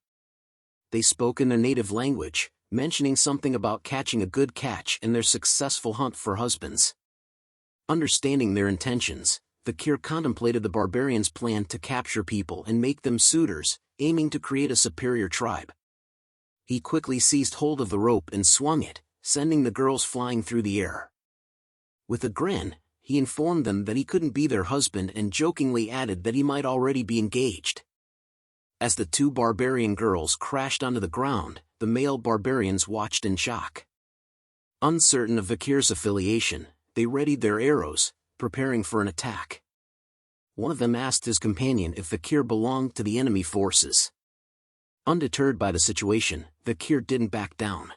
They spoke in their native language, mentioning something about catching a good catch and their successful hunt for husbands. Understanding their intentions, Vikir contemplated the barbarians' plan to capture people and make them suitors, aiming to create a superior tribe. He quickly seized hold of the rope and swung it, sending the girls flying through the air. With a grin, he informed them that he couldn't be their husband and jokingly added that he might already be engaged. As the two barbarian girls crashed onto the ground, the male barbarians watched in shock. Uncertain of Vikir's affiliation, they readied their arrows, preparing for an attack. One of them asked his companion if Vikir belonged to the enemy forces. Undeterred by the situation, Vikir didn't back down.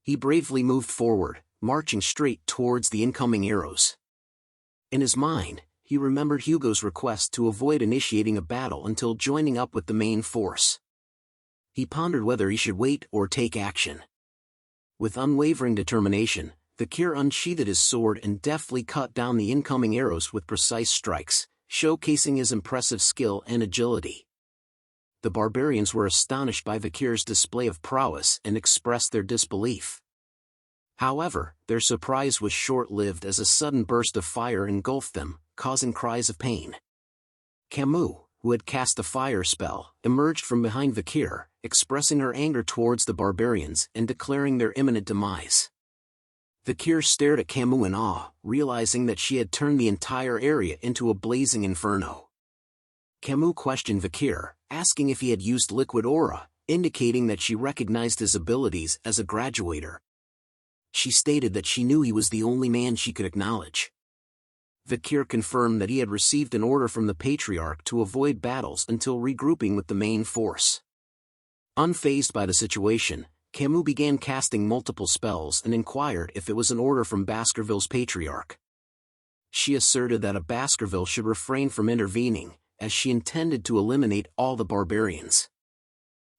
He bravely moved forward, marching straight towards the incoming arrows. In his mind, he remembered Hugo's request to avoid initiating a battle until joining up with the main force. He pondered whether he should wait or take action. With unwavering determination, Vikir unsheathed his sword and deftly cut down the incoming arrows with precise strikes, showcasing his impressive skill and agility. The barbarians were astonished by Vikir's display of prowess and expressed their disbelief. However, their surprise was short-lived as a sudden burst of fire engulfed them, causing cries of pain. Camus, who had cast the fire spell, emerged from behind Vikir, expressing her anger towards the barbarians and declaring their imminent demise. Vikir stared at Camus in awe, realizing that she had turned the entire area into a blazing inferno. Camus questioned Vikir, asking if he had used liquid aura, indicating that she recognized his abilities as a graduator. She stated that she knew he was the only man she could acknowledge. Vikir confirmed that he had received an order from the Patriarch to avoid battles until regrouping with the main force. Unfazed by the situation, Camus began casting multiple spells and inquired if it was an order from Baskerville's Patriarch. She asserted that a Baskerville should refrain from intervening, as she intended to eliminate all the barbarians.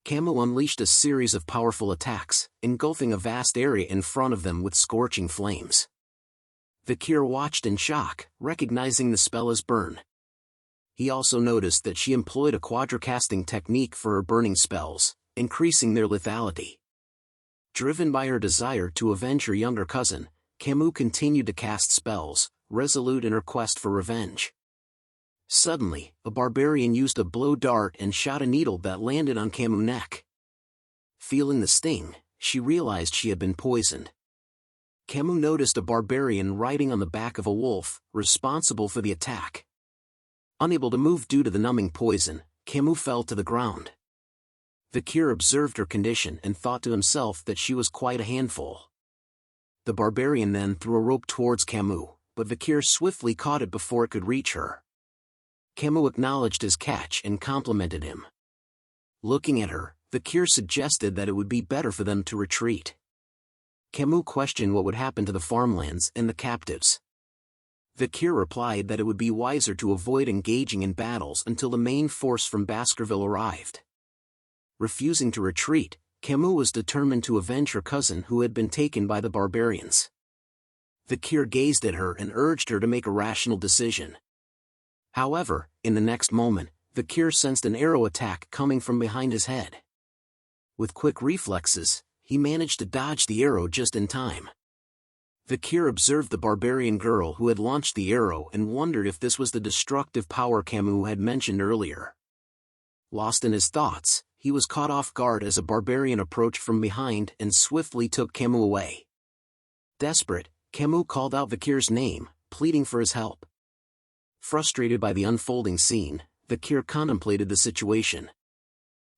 Camus unleashed a series of powerful attacks, engulfing a vast area in front of them with scorching flames. Vikir watched in shock, recognizing the spell as burn. He also noticed that she employed a quadricasting technique for her burning spells, increasing their lethality. Driven by her desire to avenge her younger cousin, Camus continued to cast spells, resolute in her quest for revenge. Suddenly, a barbarian used a blow dart and shot a needle that landed on Camus' neck. Feeling the sting, she realized she had been poisoned. Camus noticed a barbarian riding on the back of a wolf, responsible for the attack. Unable to move due to the numbing poison, Camus fell to the ground. Vikir observed her condition and thought to himself that she was quite a handful. The barbarian then threw a rope towards Camus, but Vikir swiftly caught it before it could reach her. Camus acknowledged his catch and complimented him. Looking at her, Vikir suggested that it would be better for them to retreat. Camus questioned what would happen to the farmlands and the captives. Vikir replied that it would be wiser to avoid engaging in battles until the main force from Baskerville arrived. Refusing to retreat, Camus was determined to avenge her cousin who had been taken by the barbarians. Vikir gazed at her and urged her to make a rational decision. However, in the next moment, Vikir sensed an arrow attack coming from behind his head. With quick reflexes, he managed to dodge the arrow just in time. Vikir observed the barbarian girl who had launched the arrow and wondered if this was the destructive power Camus had mentioned earlier. Lost in his thoughts, he was caught off guard as a barbarian approached from behind and swiftly took Camus away. Desperate, Camus called out Vikir's name, pleading for his help. Frustrated by the unfolding scene, Vikir contemplated the situation.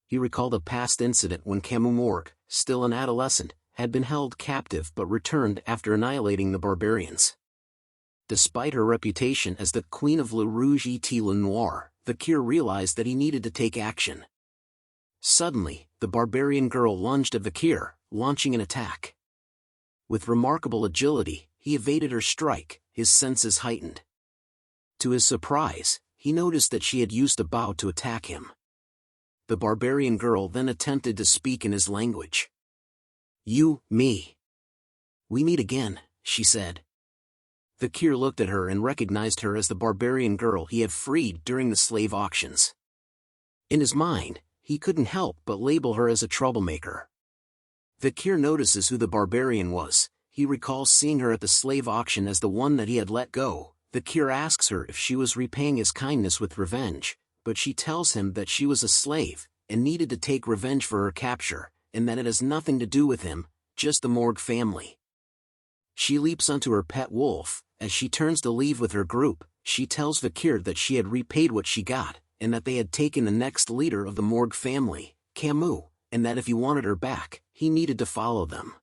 He recalled a past incident when Camus Morgue, still an adolescent, had been held captive but returned after annihilating the barbarians. Despite her reputation as the Queen of Le Rouge et Le Noir, Vikir realized that he needed to take action. Suddenly, the barbarian girl lunged at Vikir, launching an attack. With remarkable agility, he evaded her strike, his senses heightened. To his surprise, he noticed that she had used a bow to attack him. The barbarian girl then attempted to speak in his language. "You, me. We meet again," she said. Vikir looked at her and recognized her as the barbarian girl he had freed during the slave auctions. In his mind, he couldn't help but label her as a troublemaker. Vikir notices who the barbarian was. He recalls seeing her at the slave auction as the one that he had let go. Vikir asks her if she was repaying his kindness with revenge, but she tells him that she was a slave, and needed to take revenge for her capture, and that it has nothing to do with him, just the Morg family. She leaps onto her pet wolf. As she turns to leave with her group, she tells Vikir that she had repaid what she got, and that they had taken the next leader of the Morg family, Camus, and that if he wanted her back, he needed to follow them.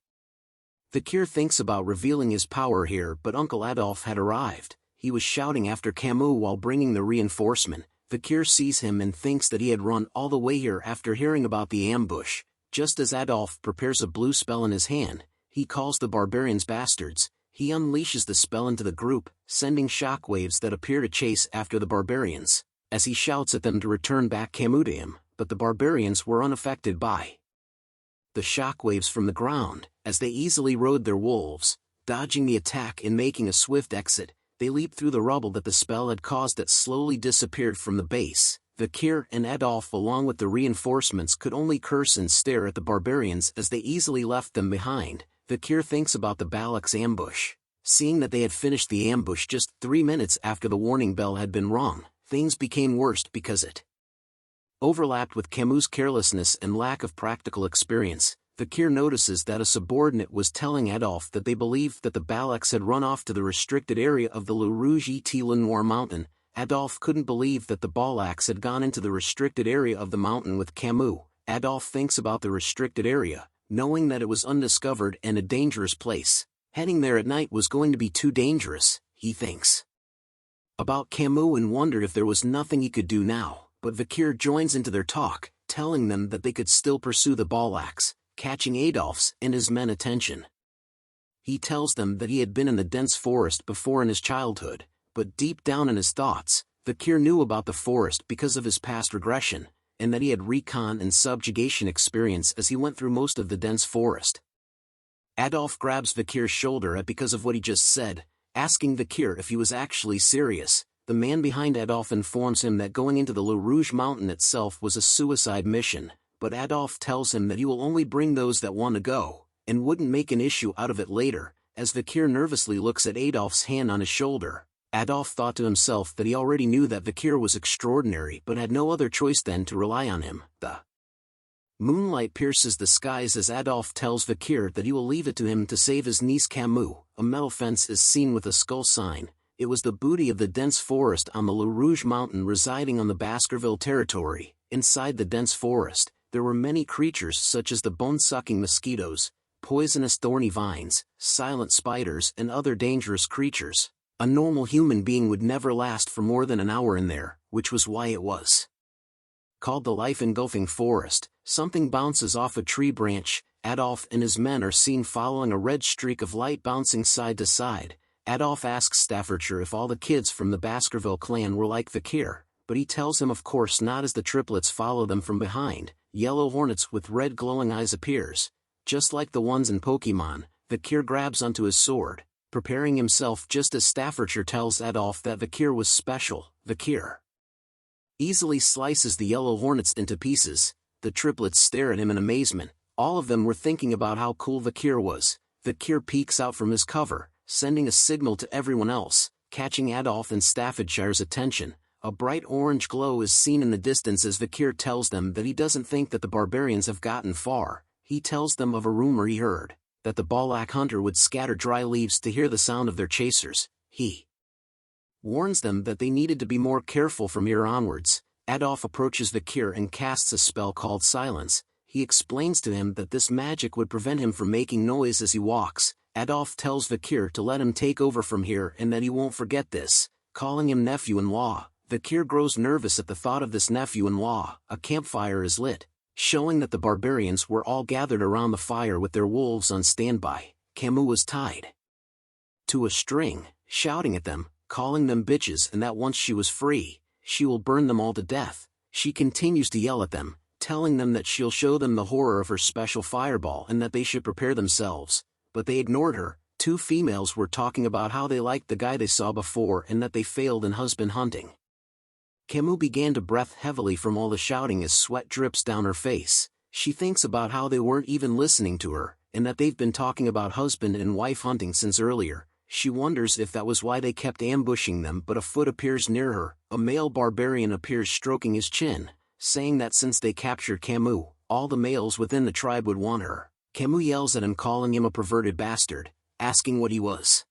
Vikir thinks about revealing his power here, but Uncle Adolf had arrived. He was shouting after Camus while bringing the reinforcement. Vikir sees him and thinks that he had run all the way here after hearing about the ambush. Just as Adolf prepares a blue spell in his hand, he calls the barbarians bastards. He unleashes the spell into the group, sending shockwaves that appear to chase after the barbarians, as he shouts at them to return back Camus to him, but the barbarians were unaffected by the shockwaves from the ground. As they easily rode their wolves, dodging the attack and making a swift exit, they leaped through the rubble that the spell had caused that slowly disappeared from the base. Vikir and Adolf along with the reinforcements could only curse and stare at the barbarians as they easily left them behind. Vikir thinks about the Balak's ambush. Seeing that they had finished the ambush just 3 minutes after the warning bell had been rung, things became worse because it overlapped with Camus' carelessness and lack of practical experience. Vikir notices that a subordinate was telling Adolf that they believed that the Balaks had run off to the restricted area of the Le Rouge et Le Noir mountain. Adolf couldn't believe that the Balaks had gone into the restricted area of the mountain with Camus. Adolf thinks about the restricted area, knowing that it was undiscovered and a dangerous place. Heading there at night was going to be too dangerous, he thinks about Camus and wondered if there was nothing he could do now, but Vikir joins into their talk, telling them that they could still pursue the Balaks, catching Adolf's and his men attention. He tells them that he had been in the dense forest before in his childhood, but deep down in his thoughts, Vikir knew about the forest because of his past regression, and that he had recon and subjugation experience as he went through most of the dense forest. Adolf grabs Vikir's shoulder because of what he just said, asking Vikir if he was actually serious. The man behind Adolf informs him that going into the Le Rouge mountain itself was a suicide mission, but Adolf tells him that he will only bring those that want to go, and wouldn't make an issue out of it later. As Vikir nervously looks at Adolf's hand on his shoulder, Adolf thought to himself that he already knew that Vikir was extraordinary but had no other choice than to rely on him. The moonlight pierces the skies as Adolf tells Vikir that he will leave it to him to save his niece Camus. A metal fence is seen with a skull sign. It was the booty of the dense forest on the Le Rouge mountain residing on the Baskerville territory. Inside the dense forest, there were many creatures such as the bone-sucking mosquitoes, poisonous thorny vines, silent spiders and other dangerous creatures. A normal human being would never last for more than an hour in there, which was why it was called the life-engulfing forest. Something bounces off a tree branch. Adolf and his men are seen following a red streak of light bouncing side to side. Adolf asks Staffordshire if all the kids from the Baskerville clan were like Vikir, but he tells him of course not as the triplets follow them from behind. Yellow hornets with red glowing eyes appears. Just like the ones in Pokemon, Vikir grabs onto his sword, preparing himself just as Staffordshire tells Adolf that Vikir was special. Vikir easily slices the yellow hornets into pieces. The triplets stare at him in amazement. All of them were thinking about how cool Vikir was. Vikir peeks out from his cover, sending a signal to everyone else, catching Adolf and Staffordshire's attention. A bright orange glow is seen in the distance as Vikir tells them that he doesn't think that the barbarians have gotten far. He tells them of a rumor he heard, that the Balak hunter would scatter dry leaves to hear the sound of their chasers. He warns them that they needed to be more careful from here onwards. Adolf approaches Vikir and casts a spell called Silence. He explains to him that this magic would prevent him from making noise as he walks. Adolf tells Vikir to let him take over from here and that he won't forget this, calling him nephew-in-law. Vikir grows nervous at the thought of this nephew-in-law. A campfire is lit, showing that the barbarians were all gathered around the fire with their wolves on standby. Camus was tied to a string, shouting at them, calling them bitches, and that once she was free, she will burn them all to death. She continues to yell at them, telling them that she'll show them the horror of her special fireball and that they should prepare themselves, but they ignored her, Two females were talking about how they liked the guy they saw before and that they failed in husband hunting. Camus began to breath heavily from all the shouting as sweat drips down her face. She thinks about how they weren't even listening to her, and that they've been talking about husband and wife hunting since earlier. She wonders if that was why they kept ambushing them, but a foot appears near her. A male barbarian appears stroking his chin, saying that since they captured Camus, all the males within the tribe would want her. Camus yells at him, calling him a perverted bastard, asking what he was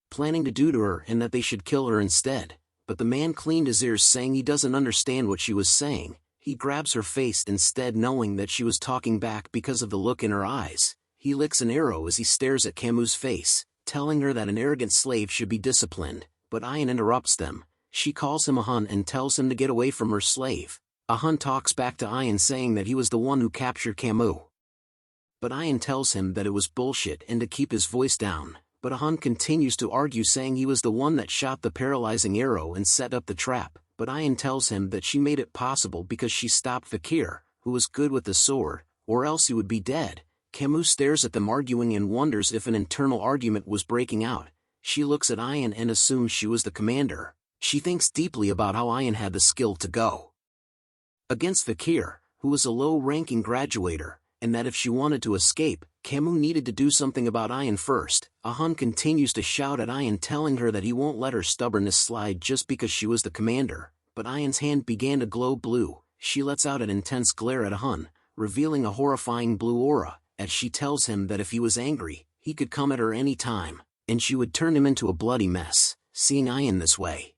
planning to do to her and that they should kill her instead. But the man cleaned his ears, saying he doesn't understand what she was saying. He grabs her face instead, knowing that she was talking back because of the look in her eyes. He licks an arrow as he stares at Camus' face, telling her that an arrogant slave should be disciplined, but Ayan interrupts them. She calls him a Hun and tells him to get away from her slave. A Hun talks back to Ayan, saying that he was the one who captured Camus. But Ayan tells him that it was bullshit and to keep his voice down. But a Hun continues to argue, saying he was the one that shot the paralyzing arrow and set up the trap. But Ayan tells him that she made it possible because she stopped Vikir, who was good with the sword, or else he would be dead. Camus stares at them arguing and wonders if an internal argument was breaking out. She looks at Ayan and assumes she was the commander. She thinks deeply about how Ayan had the skill to go against Vikir, who was a low-ranking graduator, and that if she wanted to escape, Camus needed to do something about Ayan first. A Hun continues to shout at Ayan, telling her that he won't let her stubbornness slide just because she was the commander. But Ayan's hand began to glow blue. She lets out an intense glare at a Hun, revealing a horrifying blue aura, as she tells him that if he was angry, he could come at her any time, and she would turn him into a bloody mess. Seeing Ayan this way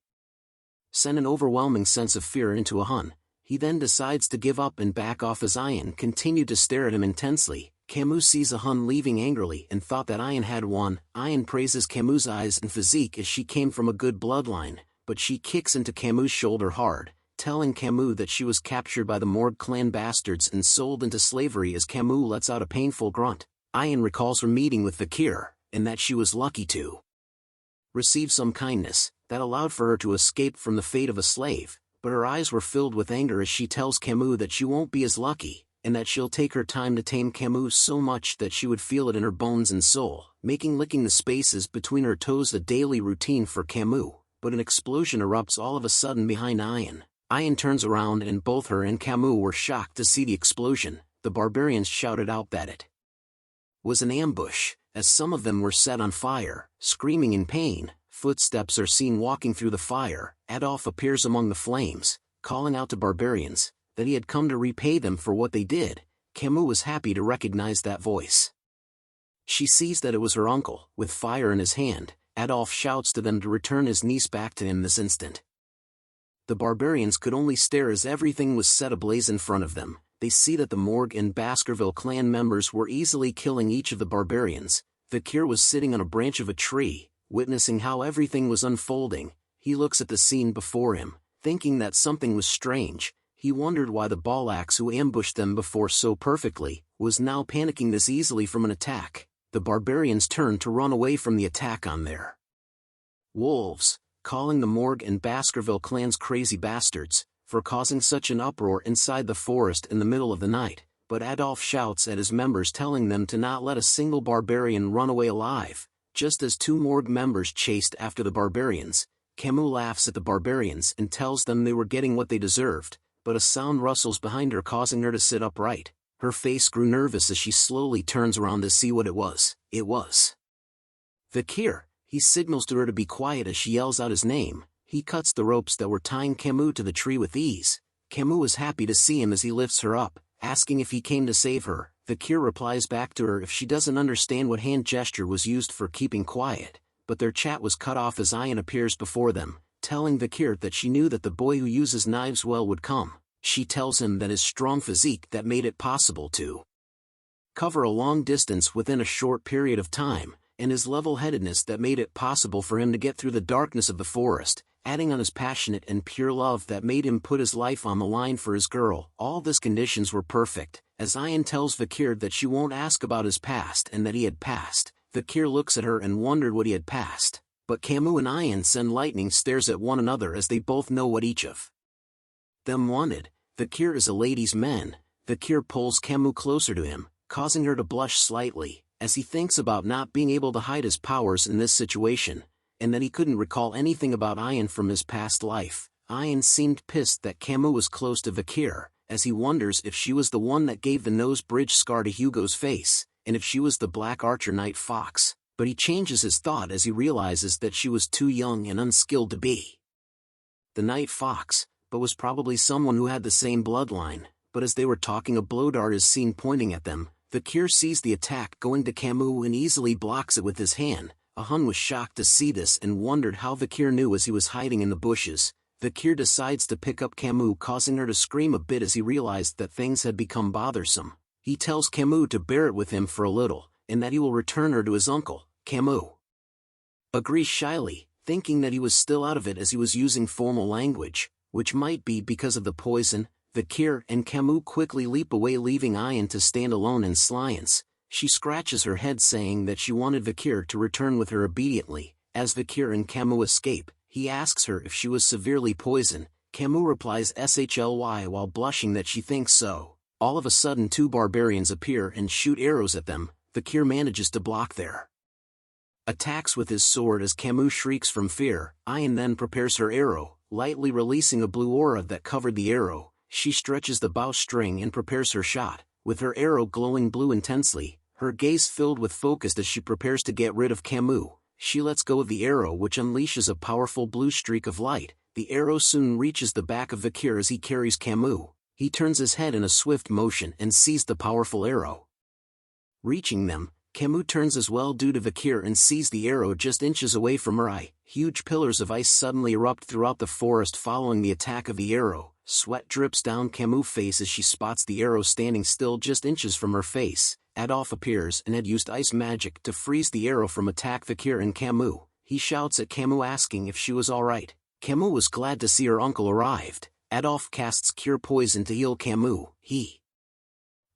sent an overwhelming sense of fear into a Hun. He then decides to give up and back off as Ayan continued to stare at him intensely. Camus sees a Hun leaving angrily and thought that Ayan had won. Ayan praises Camus' eyes and physique as she came from a good bloodline, but she kicks into Camus' shoulder hard, telling Camus that she was captured by the Morgue clan bastards and sold into slavery. As Camus lets out a painful grunt, Ayan recalls her meeting with Vikir, and that she was lucky to receive some kindness that allowed for her to escape from the fate of a slave. But her eyes were filled with anger as she tells Camus that she won't be as lucky, and that she'll take her time to tame Camus so much that she would feel it in her bones and soul, making licking the spaces between her toes a daily routine for Camus. But an explosion erupts all of a sudden behind Ayan. Ayan turns around and both her and Camus were shocked to see the explosion. The barbarians shouted out that it was an ambush, as some of them were set on fire, screaming in pain. Footsteps are seen walking through the fire. Adolf appears among the flames, calling out to barbarians that he had come to repay them for what they did. Camus was happy to recognize that voice. She sees that it was her uncle, with fire in his hand. Adolf shouts to them to return his niece back to him this instant. The barbarians could only stare as everything was set ablaze in front of them. They see that the Morgue and Baskerville clan members were easily killing each of the barbarians. Vikir was sitting on a branch of a tree, witnessing how everything was unfolding. He looks at the scene before him, thinking that something was strange. He wondered why the Balax who ambushed them before so perfectly was now panicking this easily from an attack. The barbarians turned to run away from the attack on their wolves, calling the Morgue and Baskerville clans crazy bastards for causing such an uproar inside the forest in the middle of the night. But Adolf shouts at his members, telling them to not let a single barbarian run away alive. Just as two Morgue members chased after the barbarians, Camus laughs at the barbarians and tells them they were getting what they deserved, but a sound rustles behind her, causing her to sit upright. Her face grew nervous as she slowly turns around to see what it was. It was Vikir. He signals to her to be quiet as she yells out his name. He cuts the ropes that were tying Camus to the tree with ease. Camus is happy to see him as he lifts her up, asking if he came to save her. Vikir replies back to her if she doesn't understand what hand gesture was used for keeping quiet, but their chat was cut off as Ayan appears before them, telling Vikir that she knew that the boy who uses knives well would come. She tells him that his strong physique that made it possible to cover a long distance within a short period of time, and his level-headedness that made it possible for him to get through the darkness of the forest, adding on his passionate and pure love that made him put his life on the line for his girl. All these conditions were perfect. As Ayan tells Vikir that she won't ask about his past and that he had passed, Vikir looks at her and wondered what he had passed. But Camus and Ayan send lightning stares at one another as they both know what each of them wanted. Vikir is a ladies' man. Vikir pulls Camus closer to him, causing her to blush slightly, as he thinks about not being able to hide his powers in this situation, and that he couldn't recall anything about Ayan from his past life. Ayan seemed pissed that Camus was close to Vikir, as he wonders if she was the one that gave the nose bridge scar to Hugo's face, and if she was the Black Archer Night Fox, but he changes his thought as he realizes that she was too young and unskilled to be the Night Fox, but was probably someone who had the same bloodline. But as they were talking, a blow dart is seen pointing at them. Vikir sees the attack going to Camus and easily blocks it with his hand. Ahun was shocked to see this and wondered how Vikir knew as he was hiding in the bushes. Vikir decides to pick up Camus, causing her to scream a bit as he realized that things had become bothersome. He tells Camus to bear it with him for a little, and that he will return her to his uncle. Camus agrees shyly, thinking that he was still out of it as he was using formal language, which might be because of the poison. Vikir and Camus quickly leap away, leaving Ayan to stand alone in silence. She scratches her head, saying that she wanted Vikir to return with her obediently. As Vikir and Camus escape, he asks her if she was severely poisoned. Camus replies shly while blushing that she thinks so. All of a sudden 2 barbarians appear and shoot arrows at them. Vikir manages to block their attacks with his sword as Camus shrieks from fear. Ayan then prepares her arrow, lightly releasing a blue aura that covered the arrow. She stretches the bowstring and prepares her shot, with her arrow glowing blue intensely, her gaze filled with focus as she prepares to get rid of Camus. She lets go of the arrow, which unleashes a powerful blue streak of light. The arrow soon reaches the back of Vikir as he carries Camus. He turns his head in a swift motion and sees the powerful arrow reaching them. Camus turns as well due to Vikir and sees the arrow just inches away from her eye. Huge pillars of ice suddenly erupt throughout the forest following the attack of the arrow. Sweat drips down Camus' face as she spots the arrow standing still just inches from her face. Adolf appears and had used ice magic to freeze the arrow from attack Vikir and Camus. He shouts at Camus asking if she was alright. Camus was glad to see her uncle arrived. Adolf casts Cure Poison to heal Camus. He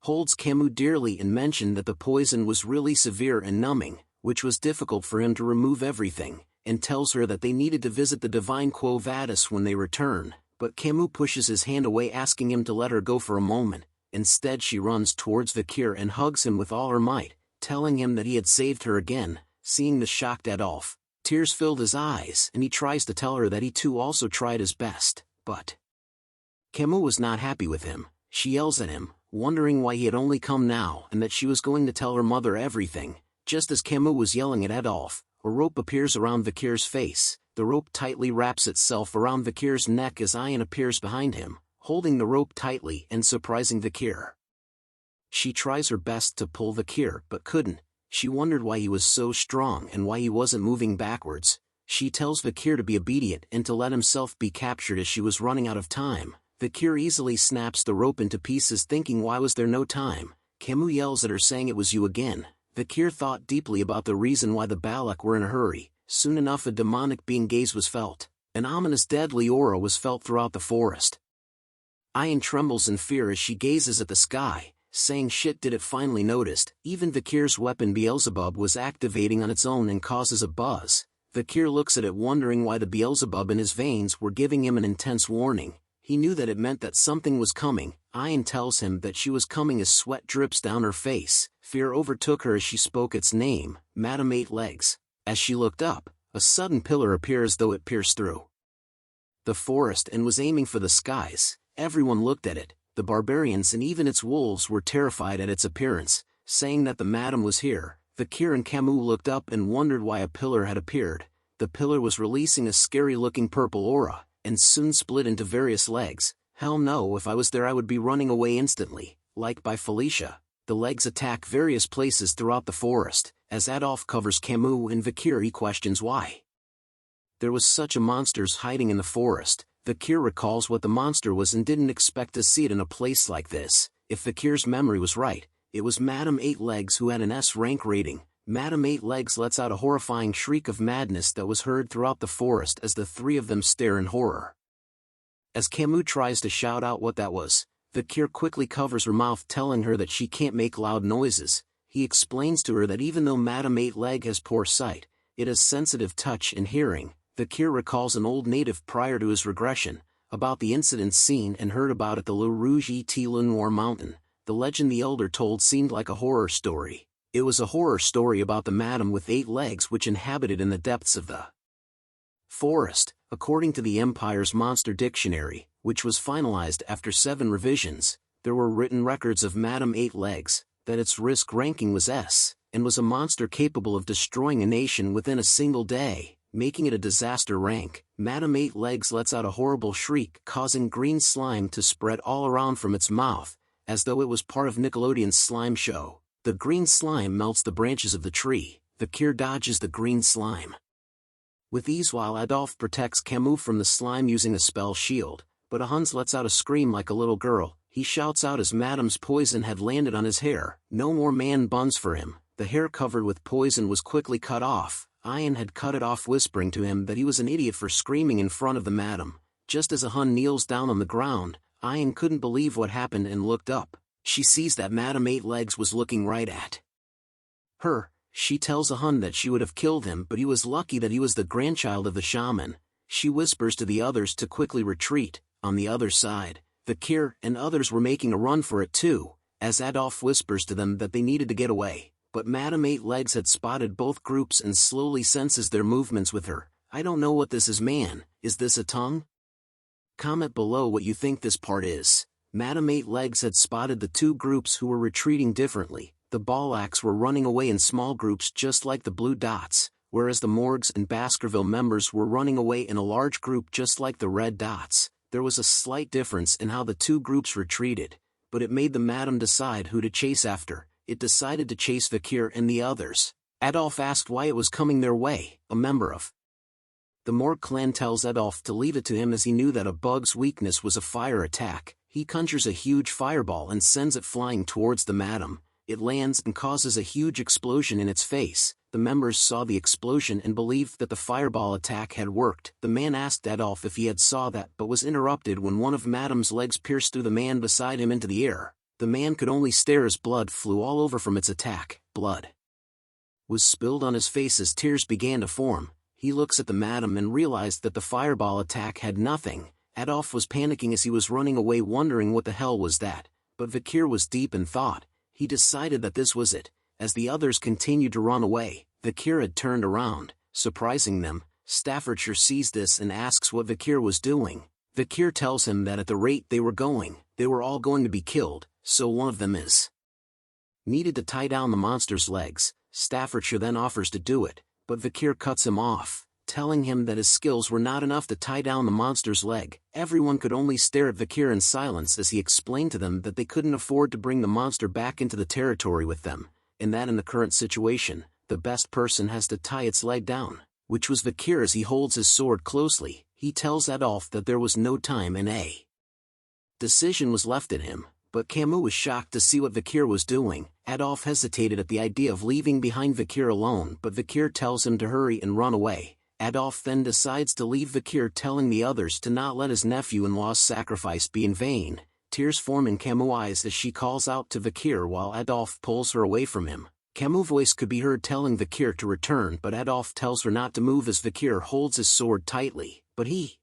holds Camus dearly and mentioned that the poison was really severe and numbing, which was difficult for him to remove everything, and tells her that they needed to visit the Divine Quo Vadis when they return. But Camus pushes his hand away, asking him to let her go for a moment. Instead she runs towards Vikir and hugs him with all her might, telling him that he had saved her again. Seeing the shocked Adolf, tears filled his eyes and he tries to tell her that he too also tried his best, but Camus was not happy with him. She yells at him, wondering why he had only come now and that she was going to tell her mother everything. Just as Camus was yelling at Adolf, a rope appears around Vikir's face. The rope tightly wraps itself around Vikir's neck as Ayan appears behind him, holding the rope tightly and surprising Vikir. She tries her best to pull Vikir but couldn't. She wondered why he was so strong and why he wasn't moving backwards. She tells Vikir to be obedient and to let himself be captured as she was running out of time. Vikir easily snaps the rope into pieces, thinking why was there no time. Camus yells at her, saying it was you again. Vikir thought deeply about the reason why the Balak were in a hurry. Soon enough a demonic being gaze was felt. An ominous deadly aura was felt throughout the forest. Ayan trembles in fear as she gazes at the sky, saying shit, did it finally noticed. Even Vikir's weapon Beelzebub was activating on its own and causes a buzz. Vikir looks at it, wondering why the Beelzebub in his veins were giving him an intense warning. He knew that it meant that something was coming. Ayan tells him that she was coming as sweat drips down her face. Fear overtook her as she spoke its name, Madame Eight Legs. As she looked up, a sudden pillar appears as though it pierced through the forest and was aiming for the skies. Everyone looked at it. The barbarians and even its wolves were terrified at its appearance, saying that the madam was here. Vikir and Camus looked up and wondered why a pillar had appeared. The pillar was releasing a scary-looking purple aura, and soon split into various legs. Hell no, if I was there I would be running away instantly. Like by Felicia, the legs attack various places throughout the forest. As Adolf covers Camus and Vikir, he questions why there was such a monsters hiding in the forest. Vikir recalls what the monster was and didn't expect to see it in a place like this. If Vikir's memory was right, it was Madame Eight Legs who had an S rank rating. Madame Eight Legs lets out a horrifying shriek of madness that was heard throughout the forest as the three of them stare in horror. As Camus tries to shout out what that was, Vikir quickly covers her mouth, telling her that she can't make loud noises. He explains to her that even though Madame Eight Leg has poor sight, it has sensitive touch and hearing. Vikir recalls an old native prior to his regression, about the incidents seen and heard about at the Le Rouge et Le Noir mountain. The legend the elder told seemed like a horror story. It was a horror story about the madam with 8 legs which inhabited in the depths of the forest, according to the Empire's Monster Dictionary, which was finalized after 7 revisions. There were written records of Madam 8 Legs, that its risk ranking was S, and was a monster capable of destroying a nation within a single day, making it a disaster rank. Madam 8 Legs lets out a horrible shriek, causing green slime to spread all around from its mouth, as though it was part of Nickelodeon's slime show. The green slime melts the branches of the tree. Vikir dodges the green slime with ease while Adolf protects Camus from the slime using a spell shield, but Hans lets out a scream like a little girl. He shouts out as Madam's poison had landed on his hair. No more man buns for him. The hair covered with poison was quickly cut off. Ian had cut it off, whispering to him that he was an idiot for screaming in front of the madam. Just as Hun kneels down on the ground, Ian couldn't believe what happened and looked up. She sees that Madam 8 Legs was looking right at her. She tells Hun that she would have killed him, but he was lucky that he was the grandchild of the shaman. She whispers to the others to quickly retreat. On the other side, Vikir and others were making a run for it too, as Adolf whispers to them that they needed to get away. But Madam 8 Legs had spotted both groups and slowly senses their movements with her. I don't know what this is, man. Is this a tongue? Comment below what you think this part is. Madam 8 Legs had spotted the 2 groups who were retreating differently. The Ballacks were running away in small groups just like the blue dots, whereas the Morgs and Baskerville members were running away in a large group just like the red dots. There was a slight difference in how the 2 groups retreated, but it made the madam decide who to chase after. It decided to chase Vikir and the others. Adolf asked why it was coming their way. A member of the Morg clan tells Adolf to leave it to him as he knew that a bug's weakness was a fire attack. He conjures a huge fireball and sends it flying towards the madam. It lands and causes a huge explosion in its face. The members saw the explosion and believed that the fireball attack had worked. The man asked Adolf if he had saw that, but was interrupted when one of Madam's legs pierced through the man beside him into the air. The man could only stare as blood flew all over from its attack. Blood was spilled on his face as tears began to form. He looks at the madam and realized that the fireball attack had nothing. Adolf was panicking as he was running away, wondering what the hell was that. But Vikir was deep in thought. He decided that this was it. As the others continued to run away, Vikir had turned around, surprising them. Staffordshire sees this and asks what Vikir was doing. Vikir tells him that at the rate they were going, they were all going to be killed, so one of them is needed to tie down the monster's legs. Staffordshire then offers to do it, but Vikir cuts him off, telling him that his skills were not enough to tie down the monster's leg. Everyone could only stare at Vikir in silence as he explained to them that they couldn't afford to bring the monster back into the territory with them, and that in the current situation, the best person has to tie its leg down, which was Vikir. As he holds his sword closely, he tells Adolf that there was no time and a decision was left at him, but Camus was shocked to see what Vikir was doing. Adolf hesitated at the idea of leaving behind Vikir alone, but Vikir tells him to hurry and run away. Adolf then decides to leave Vikir, telling the others to not let his nephew-in-law's sacrifice be in vain. Tears form in Camus' eyes as she calls out to Vikir while Adolf pulls her away from him. Camus' voice could be heard telling Vikir to return, but Adolf tells her not to move as Vikir holds his sword tightly, but he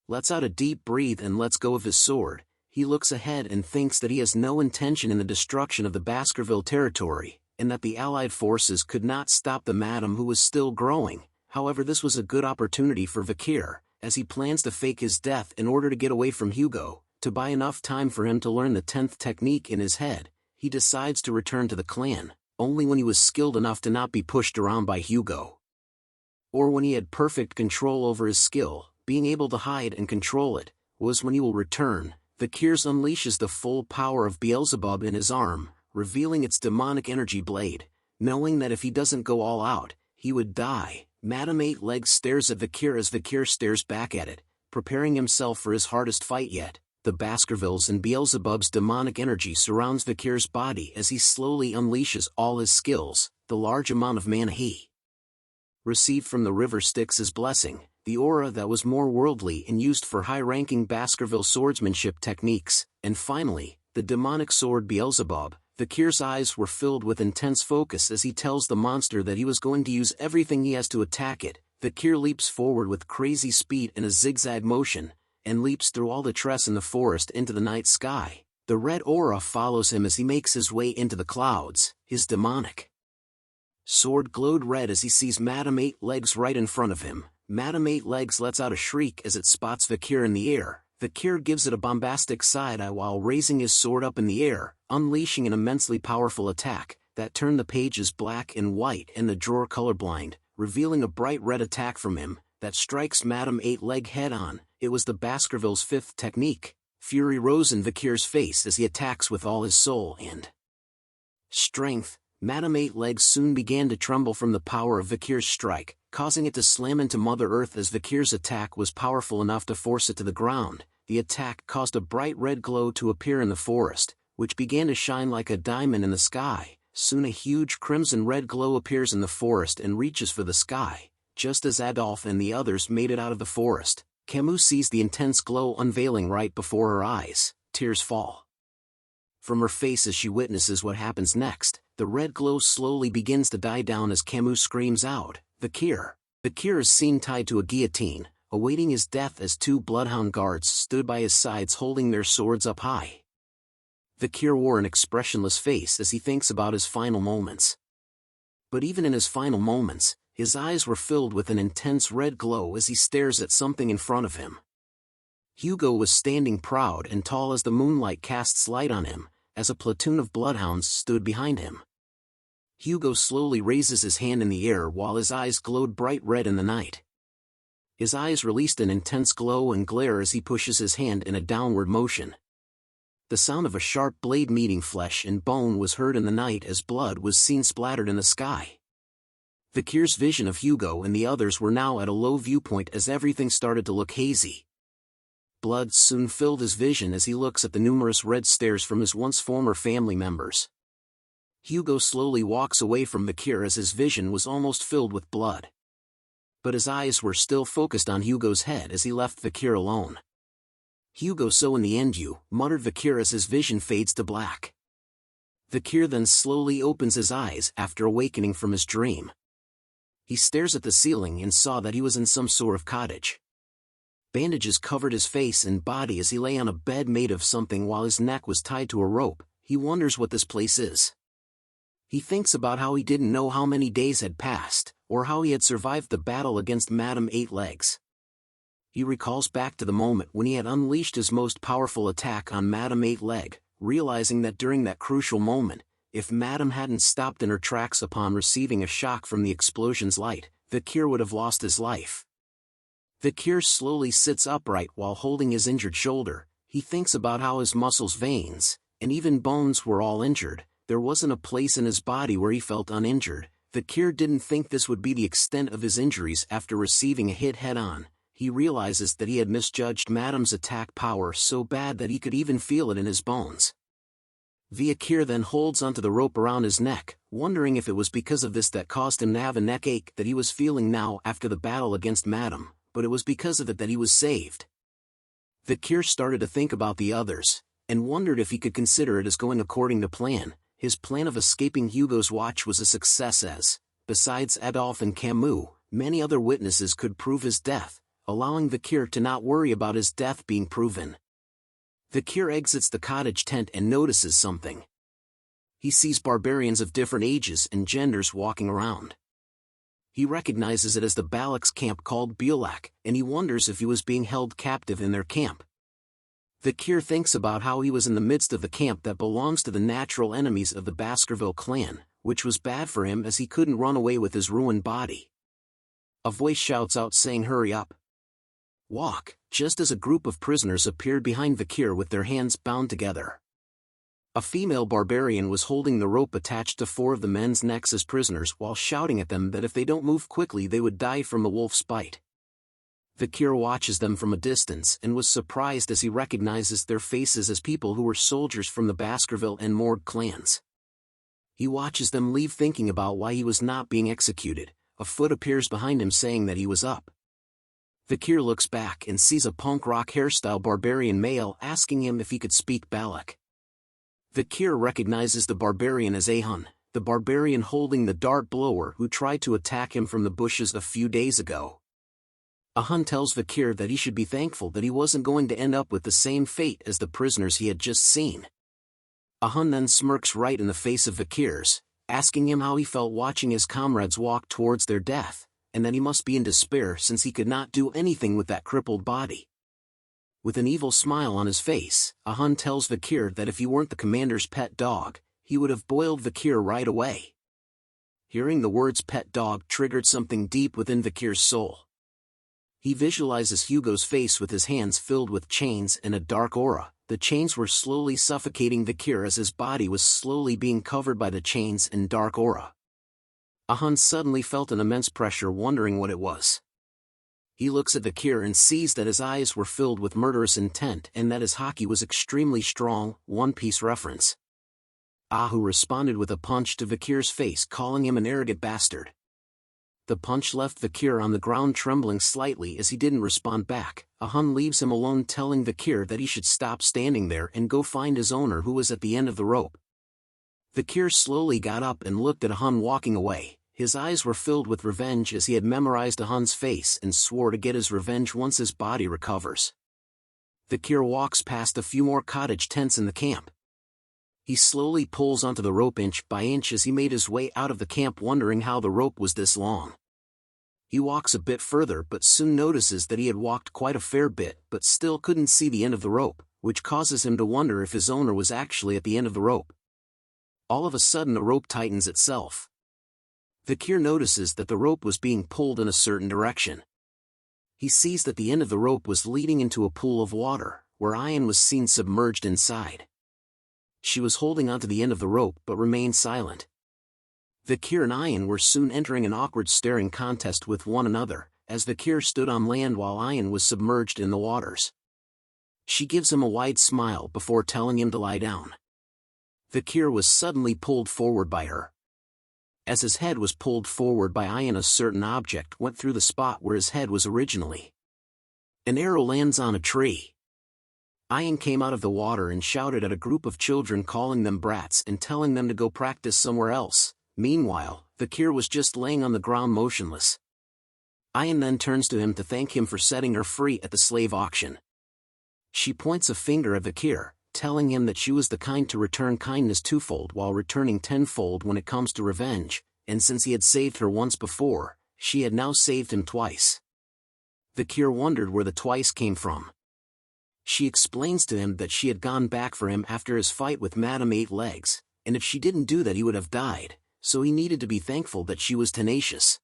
lets out a deep breath and lets go of his sword. He looks ahead and thinks that he has no intention in the destruction of the Baskerville territory, and that the Allied forces could not stop the madam who was still growing. However, this was a good opportunity for Vikir, as he plans to fake his death in order to get away from Hugo. To buy enough time for him to learn the 10th technique in his head, he decides to return to the clan, only when he was skilled enough to not be pushed around by Hugo, or when he had perfect control over his skill. Being able to hide and control it was when he will return. Vikir unleashes the full power of Beelzebub in his arm, revealing its demonic energy blade. Knowing that if he doesn't go all out, he would die, Madam 8 Legs stares at Vikir as Vikir stares back at it, preparing himself for his hardest fight yet. The Baskervilles and Beelzebub's demonic energy surrounds Vikir's body as he slowly unleashes all his skills. The large amount of mana he received from the river Styx as blessing, the aura that was more worldly and used for high-ranking Baskerville swordsmanship techniques, and finally, the demonic sword Beelzebub. Vikir's eyes were filled with intense focus as he tells the monster that he was going to use everything he has to attack it. Vikir leaps forward with crazy speed in a zigzag motion, and leaps through all the trees in the forest into the night sky. The red aura follows him as he makes his way into the clouds. his demonic sword glowed red as he sees Madame Eight Legs right in front of him. Madame Eight Legs lets out a shriek as it spots Vikir in the air. Vikir gives it a bombastic side-eye while raising his sword up in the air, unleashing an immensely powerful attack that turned the pages black and white and the drawer colorblind, revealing a bright red attack from him that strikes Madame Eight Leg head-on. It was the Baskerville's fifth technique. Fury rose in Vikir's face as he attacks with all his soul and strength. Madame Eight Legs soon began to tremble from the power of Vikir's strike, causing it to slam into Mother Earth as Vikir's attack was powerful enough to force it to the ground. The attack caused a bright red glow to appear in the forest, which began to shine like a diamond in the sky. Soon a huge crimson-red glow appears in the forest and reaches for the sky. Just as Adolphe and the others made it out of the forest, Camus sees the intense glow unveiling right before her eyes. Tears fall from her face as she witnesses what happens next. The red glow slowly begins to die down as Camus screams out, "Vikir!" Vikir is seen tied to a guillotine, awaiting his death as two bloodhound guards stood by his sides holding their swords up high. Vikir wore an expressionless face as he thinks about his final moments. But even in his final moments, his eyes were filled with an intense red glow as he stares at something in front of him. Hugo was standing proud and tall as the moonlight casts light on him, as a platoon of bloodhounds stood behind him. Hugo slowly raises his hand in the air while his eyes glowed bright red in the night. His eyes released an intense glow and glare as he pushes his hand in a downward motion. The sound of a sharp blade meeting flesh and bone was heard in the night as blood was seen splattered in the sky. Vikir's vision of Hugo and the others were now at a low viewpoint as everything started to look hazy. Blood soon filled his vision as he looks at the numerous red stares from his once former family members. Hugo slowly walks away from Vikir as his vision was almost filled with blood. But his eyes were still focused on Hugo's head as he left Vikir alone. "Hugo, so in the end you," muttered Vikir as his vision fades to black. Vikir then slowly opens his eyes after awakening from his dream. He stares at the ceiling and saw that he was in some sort of cottage. Bandages covered his face and body as he lay on a bed made of something while his neck was tied to a rope. He wonders what this place is. He thinks about how he didn't know how many days had passed, or how he had survived the battle against Madame Eight Legs. He recalls back to the moment when he had unleashed his most powerful attack on Madame Eight Leg, realizing that during that crucial moment, if Madame hadn't stopped in her tracks upon receiving a shock from the explosion's light, Vikir would have lost his life. Vikir slowly sits upright while holding his injured shoulder. He thinks about how his muscles, veins, and even bones were all injured. There wasn't a place in his body where he felt uninjured. Vikir didn't think this would be the extent of his injuries after receiving a hit head-on. He realizes that he had misjudged Madame's attack power so bad that he could even feel it in his bones. Vikir then holds onto the rope around his neck, wondering if it was because of this that caused him to have a neck ache that he was feeling now after the battle against Madame, but it was because of it that he was saved. Vikir started to think about the others, and wondered if he could consider it as going according to plan. His plan of escaping Hugo's watch was a success as, besides Adolphe and Camus, many other witnesses could prove his death, allowing Vikir to not worry about his death being proven. Vikir exits the cottage tent and notices something. He sees barbarians of different ages and genders walking around. He recognizes it as the Balak's camp called Bulak, and he wonders if he was being held captive in their camp. Vikir thinks about how he was in the midst of the camp that belongs to the natural enemies of the Baskerville clan, which was bad for him as he couldn't run away with his ruined body. A voice shouts out saying, "Hurry up! Walk," just as a group of prisoners appeared behind Vikir with their hands bound together. A female barbarian was holding the rope attached to 4 of the men's necks as prisoners while shouting at them that if they don't move quickly they would die from the wolf's bite. Vikir watches them from a distance and was surprised as he recognizes their faces as people who were soldiers from the Baskerville and Morgue clans. He watches them leave thinking about why he was not being executed. A foot appears behind him saying that he was up. Vikir looks back and sees a punk rock hairstyle barbarian male asking him if he could speak Balak. Vikir recognizes the barbarian as Ahun, the barbarian holding the dart blower who tried to attack him from the bushes a few days ago. Ahun tells Vikir that he should be thankful that he wasn't going to end up with the same fate as the prisoners he had just seen. Ahun then smirks right in the face of Vikir's, asking him how he felt watching his comrades walk towards their death, and that he must be in despair since he could not do anything with that crippled body. With an evil smile on his face, Hunt tells Vikir that if he weren't the commander's pet dog, he would have boiled Vikir right away. Hearing the words pet dog triggered something deep within Vikir's soul. He visualizes Hugo's face with his hands filled with chains and a dark aura. The chains were slowly suffocating Vikir as his body was slowly being covered by the chains and dark aura. Hunt suddenly felt an immense pressure, wondering what it was. He looks at Vikir and sees that his eyes were filled with murderous intent and that his haki was extremely strong. One Piece reference. Ahu responded with a punch to Vikir's face, calling him an arrogant bastard. The punch left Vikir on the ground trembling slightly as he didn't respond back. Hunt leaves him alone, telling Vikir that he should stop standing there and go find his owner, who was at the end of the rope. Vikir slowly got up and looked at Hunt walking away. His eyes were filled with revenge as he had memorized Hunt's face and swore to get his revenge once his body recovers. Vikir walks past a few more cottage tents in the camp. He slowly pulls onto the rope inch by inch as he made his way out of the camp, wondering how the rope was this long. He walks a bit further but soon notices that he had walked quite a fair bit but still couldn't see the end of the rope, which causes him to wonder if his owner was actually at the end of the rope. All of a sudden the rope tightens itself. Vikir notices that the rope was being pulled in a certain direction. He sees that the end of the rope was leading into a pool of water, where Ayan was seen submerged inside. She was holding onto the end of the rope but remained silent. Vikir and Ayan were soon entering an awkward staring contest with one another, as Vikir stood on land while Ayan was submerged in the waters. She gives him a wide smile before telling him to lie down. Vikir was suddenly pulled forward by her. As his head was pulled forward by Ayan, a certain object went through the spot where his head was originally. An arrow lands on a tree. Ayan came out of the water and shouted at a group of children, calling them brats and telling them to go practice somewhere else. Meanwhile, Vikir was just laying on the ground motionless. Ayan then turns to him to thank him for setting her free at the slave auction. She points a finger at Vikir, telling him that she was the kind to return kindness twofold while returning tenfold when it comes to revenge, and since he had saved her once before, she had now saved him twice. Vikir wondered where the twice came from. She explains to him that she had gone back for him after his fight with Madame Eight Legs, and if she didn't do that he would have died, so he needed to be thankful that she was tenacious.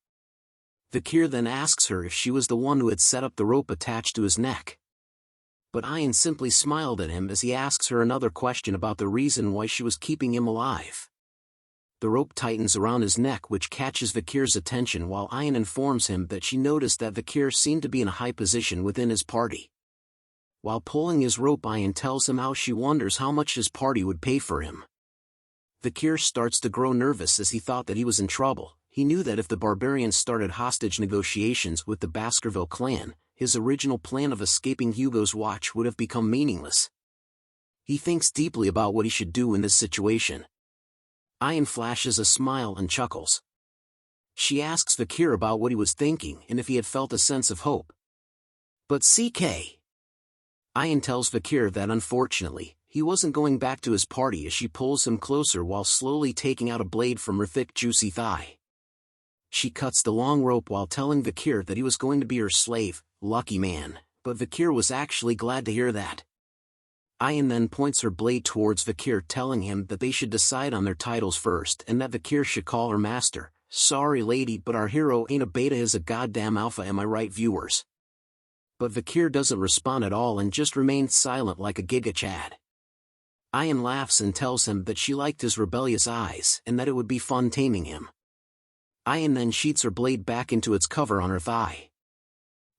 Vikir then asks her if she was the one who had set up the rope attached to his neck. But Ayan simply smiled at him as he asks her another question about the reason why she was keeping him alive. The rope tightens around his neck, which catches Vikir's attention, while Ayan informs him that she noticed that Vikir seemed to be in a high position within his party. While pulling his rope, Ayan tells him how she wonders how much his party would pay for him. Vikir starts to grow nervous as he thought that he was in trouble. He knew that if the barbarians started hostage negotiations with the Baskerville clan, his original plan of escaping Hugo's watch would have become meaningless. He thinks deeply about what he should do in this situation. Ayan flashes a smile and chuckles. She asks Vikir about what he was thinking and if he had felt a sense of hope. But CK. Ayan tells Vikir that unfortunately, he wasn't going back to his party as she pulls him closer while slowly taking out a blade from her thick juicy thigh. She cuts the long rope while telling Vikir that he was going to be her slave. Lucky man, but Vikir was actually glad to hear that. Ayan then points her blade towards Vikir, telling him that they should decide on their titles first and that Vikir should call her master. Sorry lady, but our hero ain't a beta, is a goddamn alpha, am I right, viewers? But Vikir doesn't respond at all and just remains silent like a giga chad. Ayan laughs and tells him that she liked his rebellious eyes and that it would be fun taming him. Ayan then sheets her blade back into its cover on her thigh.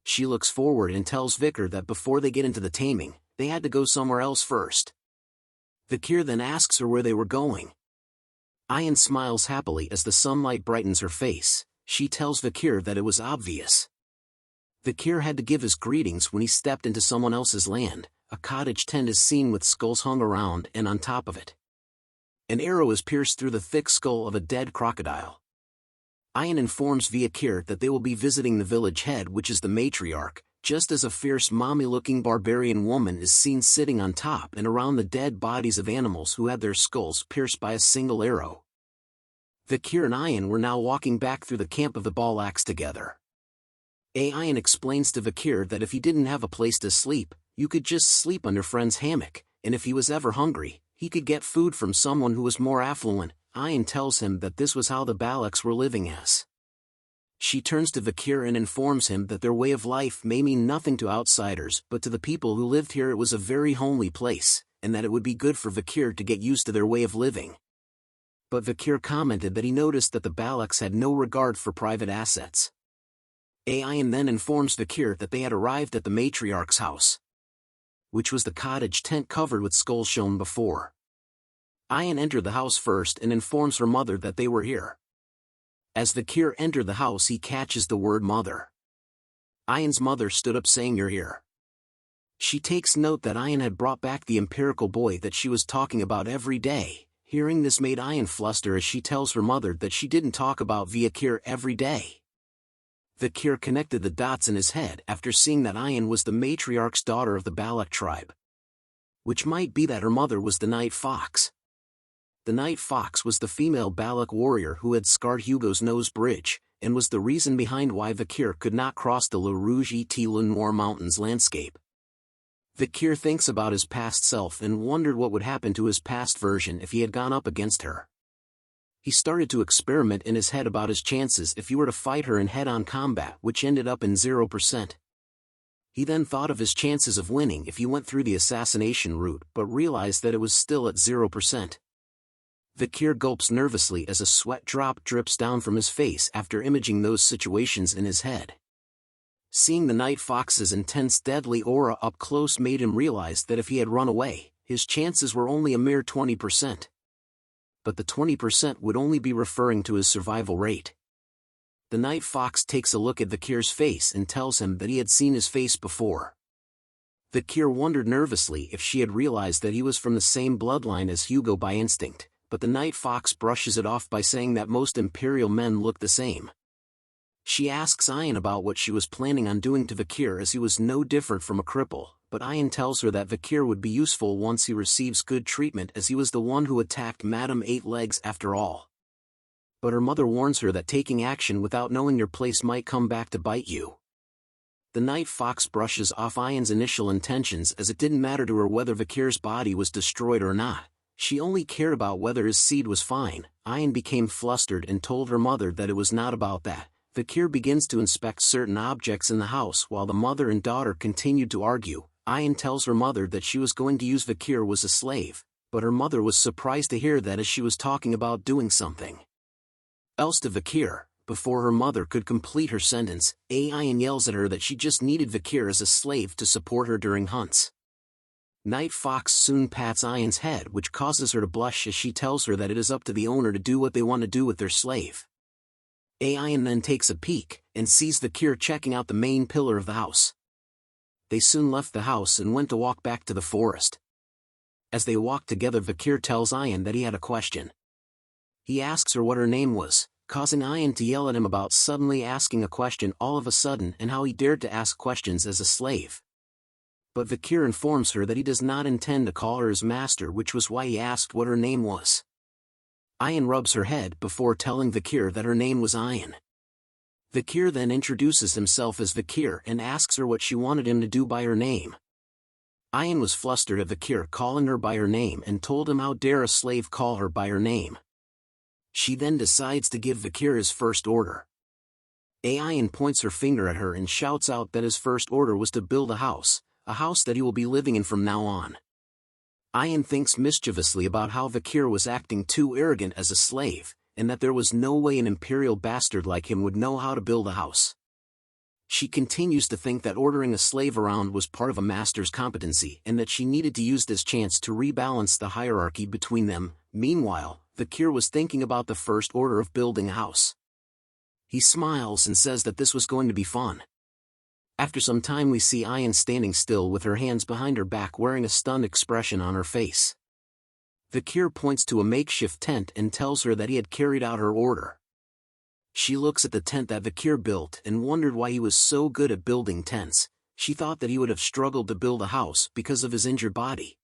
She looks forward and tells Vikir that before they get into the taming, they had to go somewhere else first. Vikir then asks her where they were going. Ayan smiles happily as the sunlight brightens her face. She tells Vikir that it was obvious. Vikir had to give his greetings when he stepped into someone else's land. A cottage tent is seen with skulls hung around, and on top of it, an arrow is pierced through the thick skull of a dead crocodile. Ayan informs Vikir that they will be visiting the village head, which is the matriarch, just as a fierce mommy-looking barbarian woman is seen sitting on top and around the dead bodies of animals who had their skulls pierced by a single arrow. Vikir and Ayan were now walking back through the camp of the Balaks together. Ayan explains to Vikir that if he didn't have a place to sleep, you could just sleep under friend's hammock, and if he was ever hungry, he could get food from someone who was more affluent. Ayan tells him that this was how the Balaks were living as. She turns to Vikir and informs him that their way of life may mean nothing to outsiders, but to the people who lived here it was a very homely place, and that it would be good for Vikir to get used to their way of living. But Vikir commented that he noticed that the Balaks had no regard for private assets. Ayan then informs Vikir that they had arrived at the matriarch's house, which was the cottage tent covered with skulls shown before. Ayan entered the house first and informs her mother that they were here. As Vikir entered the house he catches the word mother. Ayan's mother stood up saying, "You're here." She takes note that Ayan had brought back the empirical boy that she was talking about every day. Hearing this made Ayan fluster as she tells her mother that she didn't talk about Vikir every day. Vikir connected the dots in his head after seeing that Ayan was the matriarch's daughter of the Balak tribe, which might be that her mother was the Night Fox. The Night Fox was the female Balak warrior who had scarred Hugo's nose bridge, and was the reason behind why Vikir could not cross the Le Rouge et Le Noir Mountains landscape. Vikir thinks about his past self and wondered what would happen to his past version if he had gone up against her. He started to experiment in his head about his chances if he were to fight her in head-on combat, which ended up in 0%. He then thought of his chances of winning if he went through the assassination route, but realized that it was still at 0%. Vikir gulps nervously as a sweat drop drips down from his face after imaging those situations in his head. Seeing the Night Fox's intense deadly aura up close made him realize that if he had run away, his chances were only a mere 20%. But the 20% would only be referring to his survival rate. The Night Fox takes a look at Vikir's face and tells him that he had seen his face before. Vikir wondered nervously if she had realized that he was from the same bloodline as Hugo by instinct, but the Night Fox brushes it off by saying that most Imperial men look the same. She asks Ayan about what she was planning on doing to Vikir as he was no different from a cripple, but Ayan tells her that Vikir would be useful once he receives good treatment as he was the one who attacked Madame Eight Legs after all. But her mother warns her that taking action without knowing your place might come back to bite you. The Night Fox brushes off Ayan's initial intentions as it didn't matter to her whether Vikir's body was destroyed or not. She only cared about whether his seed was fine. Ayan became flustered and told her mother that it was not about that. Vikir begins to inspect certain objects in the house while the mother and daughter continued to argue. Ayan tells her mother that she was going to use Vikir as a slave, but her mother was surprised to hear that as she was talking about doing something else to Vikir. Before her mother could complete her sentence, Ayan yells at her that she just needed Vikir as a slave to support her during hunts. Night Fox soon pats Ayan's head, which causes her to blush as she tells her that it is up to the owner to do what they want to do with their slave. Ayan then takes a peek, and sees Vikir checking out the main pillar of the house. They soon left the house and went to walk back to the forest. As they walked together, Vikir tells Ayan that he had a question. He asks her what her name was, causing Ayan to yell at him about suddenly asking a question all of a sudden and how he dared to ask questions as a slave. But Vikir informs her that he does not intend to call her his master, which was why he asked what her name was. Ayan rubs her head before telling Vikir that her name was Ayan. Vikir then introduces himself as Vikir and asks her what she wanted him to do by her name. Ayan was flustered at Vikir calling her by her name and told him how dare a slave call her by her name. She then decides to give Vikir his first order. Ayan points her finger at her and shouts out that his first order was to build a house that he will be living in from now on. Ayan thinks mischievously about how Vikir was acting too arrogant as a slave, and that there was no way an imperial bastard like him would know how to build a house. She continues to think that ordering a slave around was part of a master's competency and that she needed to use this chance to rebalance the hierarchy between them. Meanwhile, Vikir was thinking about the first order of building a house. He smiles and says that this was going to be fun. After some time we see Ayan standing still with her hands behind her back wearing a stunned expression on her face. Vikir points to a makeshift tent and tells her that he had carried out her order. She looks at the tent that Vikir built and wondered why he was so good at building tents. She thought that he would have struggled to build a house because of his injured body.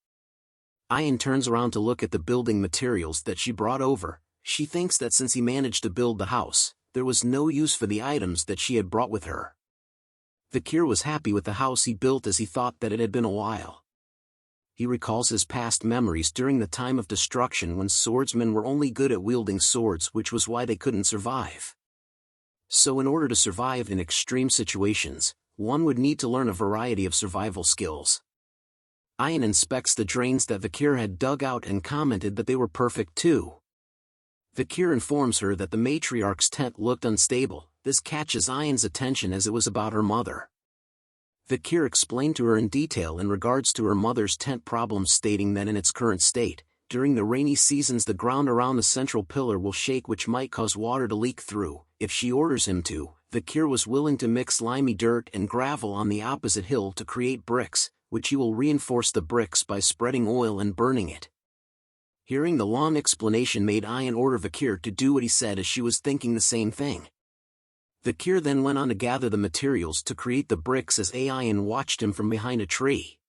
Ayan turns around to look at the building materials that she brought over. She thinks that since he managed to build the house, there was no use for the items that she had brought with her. Vikir was happy with the house he built as he thought that it had been a while. He recalls his past memories during the time of destruction when swordsmen were only good at wielding swords, which was why they couldn't survive. So in order to survive in extreme situations, one would need to learn a variety of survival skills. Ayan inspects the drains that Vikir had dug out and commented that they were perfect too. Vikir informs her that the matriarch's tent looked unstable. This catches Ayan's attention as it was about her mother. Vikir explained to her in detail in regards to her mother's tent problems, stating that in its current state, during the rainy seasons the ground around the central pillar will shake, which might cause water to leak through. If she orders him to, Vikir was willing to mix slimy dirt and gravel on the opposite hill to create bricks, which he will reinforce the bricks by spreading oil and burning it. Hearing the long explanation made Ayan order Vikir to do what he said, as she was thinking the same thing. Vikir then went on to gather the materials to create the bricks as Ayan watched him from behind a tree.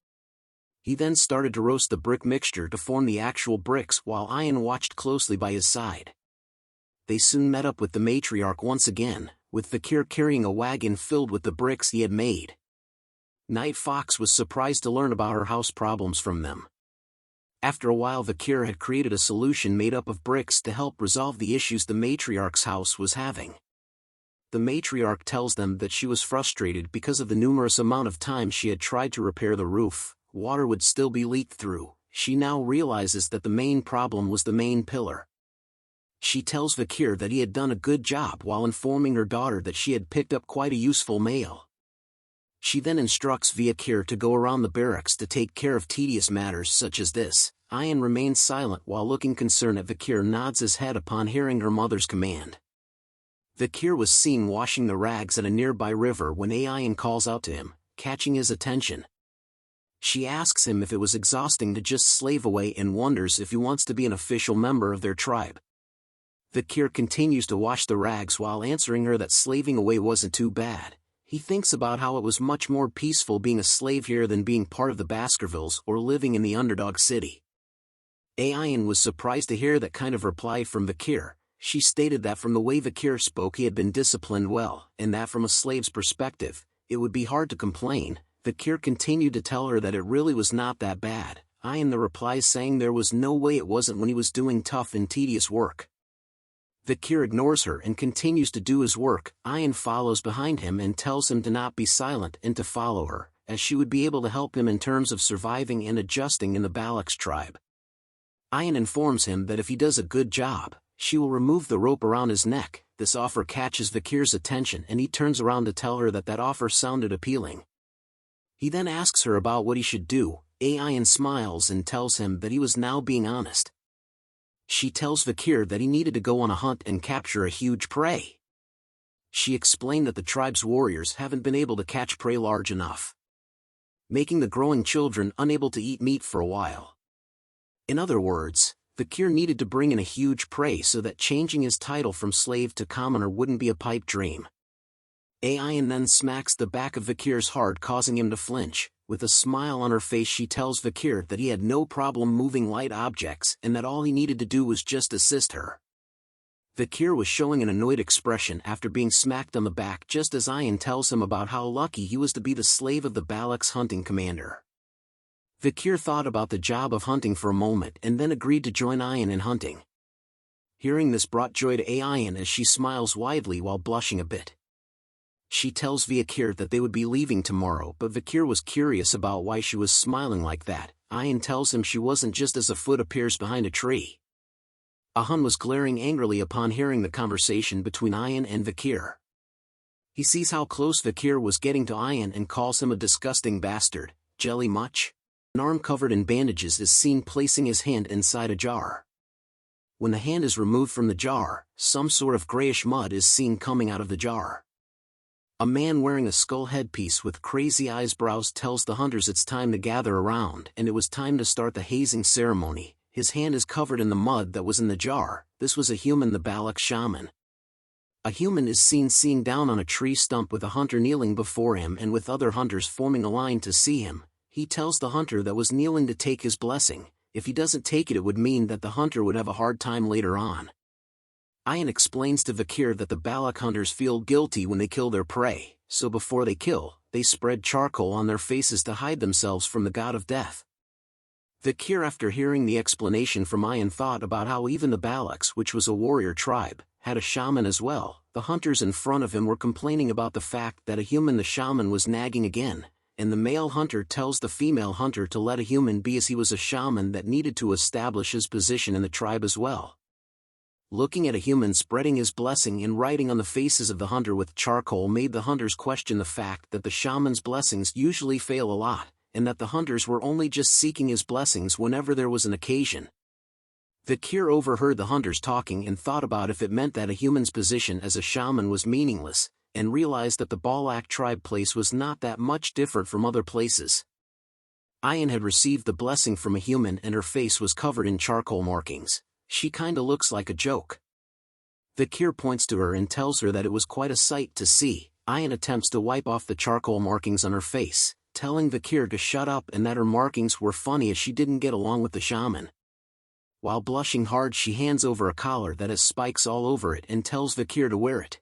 He then started to roast the brick mixture to form the actual bricks while Ayan watched closely by his side. They soon met up with the matriarch once again, with Vikir carrying a wagon filled with the bricks he had made. Night Fox was surprised to learn about her house problems from them. After a while, Vikir had created a solution made up of bricks to help resolve the issues the matriarch's house was having. The matriarch tells them that she was frustrated because of the numerous amount of times she had tried to repair the roof. Water would still be leaked through. She now realizes that the main problem was the main pillar. She tells Vikir that he had done a good job while informing her daughter that she had picked up quite a useful mail. She then instructs Vikir to go around the barracks to take care of tedious matters such as this. Ayan remains silent while looking concerned at Vikir nods his head upon hearing her mother's command. Vikir was seen washing the rags at a nearby river when Ayan calls out to him, catching his attention. She asks him if it was exhausting to just slave away and wonders if he wants to be an official member of their tribe. Vikir continues to wash the rags while answering her that slaving away wasn't too bad. He thinks about how it was much more peaceful being a slave here than being part of the Baskervilles or living in the underdog city. Ayan was surprised to hear that kind of reply from Vikir. She stated that from the way Vikir spoke he had been disciplined well, and that from a slave's perspective, it would be hard to complain. Vikir continued to tell her that it really was not that bad. Ayan the replies saying there was no way it wasn't when he was doing tough and tedious work. Vikir ignores her and continues to do his work. Ayan follows behind him and tells him to not be silent and to follow her, as she would be able to help him in terms of surviving and adjusting in the Balak's tribe. Ayan informs him that if he does a good job, she will remove the rope around his neck. This offer catches Vikir's attention and he turns around to tell her that that offer sounded appealing. He then asks her about what he should do. Ayan smiles and tells him that he was now being honest. She tells Vikir that he needed to go on a hunt and capture a huge prey. She explained that the tribe's warriors haven't been able to catch prey large enough, making the growing children unable to eat meat for a while. In other words, Vikir needed to bring in a huge prey so that changing his title from slave to commoner wouldn't be a pipe dream. Ayan then smacks the back of Vikir's heart, causing him to flinch. With a smile on her face she tells Vikir that he had no problem moving light objects and that all he needed to do was just assist her. Vikir was showing an annoyed expression after being smacked on the back, just as Ayan tells him about how lucky he was to be the slave of the Balak's hunting commander. Vikir thought about the job of hunting for a moment and then agreed to join Ayan in hunting. Hearing this brought joy to Ayan as she smiles widely while blushing a bit. She tells Vikir that they would be leaving tomorrow, but Vikir was curious about why she was smiling like that. Ayan tells him she wasn't, just as a foot appears behind a tree. Ahan was glaring angrily upon hearing the conversation between Ayan and Vikir. He sees how close Vikir was getting to Ayan and calls him a disgusting bastard. Jelly much? An arm covered in bandages is seen placing his hand inside a jar. When the hand is removed from the jar, some sort of grayish mud is seen coming out of the jar. A man wearing a skull headpiece with crazy eyebrows tells the hunters it's time to gather around and it was time to start the hazing ceremony. His hand is covered in the mud that was in the jar. This was a human, the Balak shaman. A human is seen down on a tree stump with a hunter kneeling before him and with other hunters forming a line to see him. He tells the hunter that was kneeling to take his blessing. If he doesn't take it, it would mean that the hunter would have a hard time later on. Ayan explains to Vikir that the Balak hunters feel guilty when they kill their prey, so before they kill, they spread charcoal on their faces to hide themselves from the god of death. Vikir, after hearing the explanation from Ayan, thought about how even the Balaks, which was a warrior tribe, had a shaman as well. The hunters in front of him were complaining about the fact that a human, the shaman, was nagging again, and the male hunter tells the female hunter to let a human be, as he was a shaman that needed to establish his position in the tribe as well. Looking at a human spreading his blessing and writing on the faces of the hunter with charcoal made the hunters question the fact that the shaman's blessings usually fail a lot, and that the hunters were only just seeking his blessings whenever there was an occasion. Vikir overheard the hunters talking and thought about if it meant that a human's position as a shaman was meaningless, and realized that the Balak tribe place was not that much different from other places. Ayan had received the blessing from a human and her face was covered in charcoal markings. She kinda looks like a joke. Vikir points to her and tells her that it was quite a sight to see. Ayan attempts to wipe off the charcoal markings on her face, telling Vikir to shut up and that her markings were funny as she didn't get along with the shaman. While blushing hard, she hands over a collar that has spikes all over it and tells Vikir to wear it.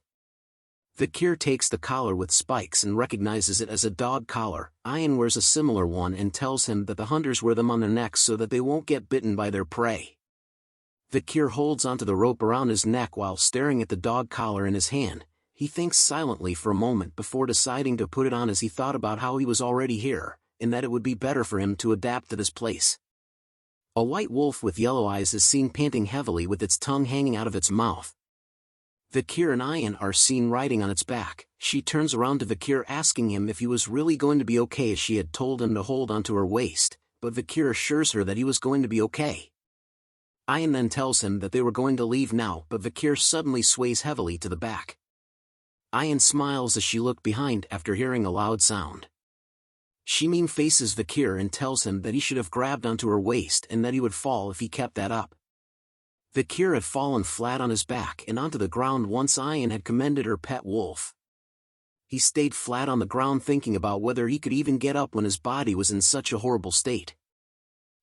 Vikir takes the collar with spikes and recognizes it as a dog collar. Ayan wears a similar one and tells him that the hunters wear them on their necks so that they won't get bitten by their prey. Vikir holds onto the rope around his neck while staring at the dog collar in his hand. He thinks silently for a moment before deciding to put it on, as he thought about how he was already here, and that it would be better for him to adapt to this place. A white wolf with yellow eyes is seen panting heavily with its tongue hanging out of its mouth. Vikir and Ayan are seen riding on its back. She turns around to Vikir asking him if he was really going to be okay, as she had told him to hold onto her waist, but Vikir assures her that he was going to be okay. Ayan then tells him that they were going to leave now, but Vikir suddenly sways heavily to the back. Ayan smiles as she looked behind after hearing a loud sound. She mean faces Vikir and tells him that he should have grabbed onto her waist and that he would fall if he kept that up. Vikir had fallen flat on his back and onto the ground once Ayan had commended her pet wolf. He stayed flat on the ground thinking about whether he could even get up when his body was in such a horrible state.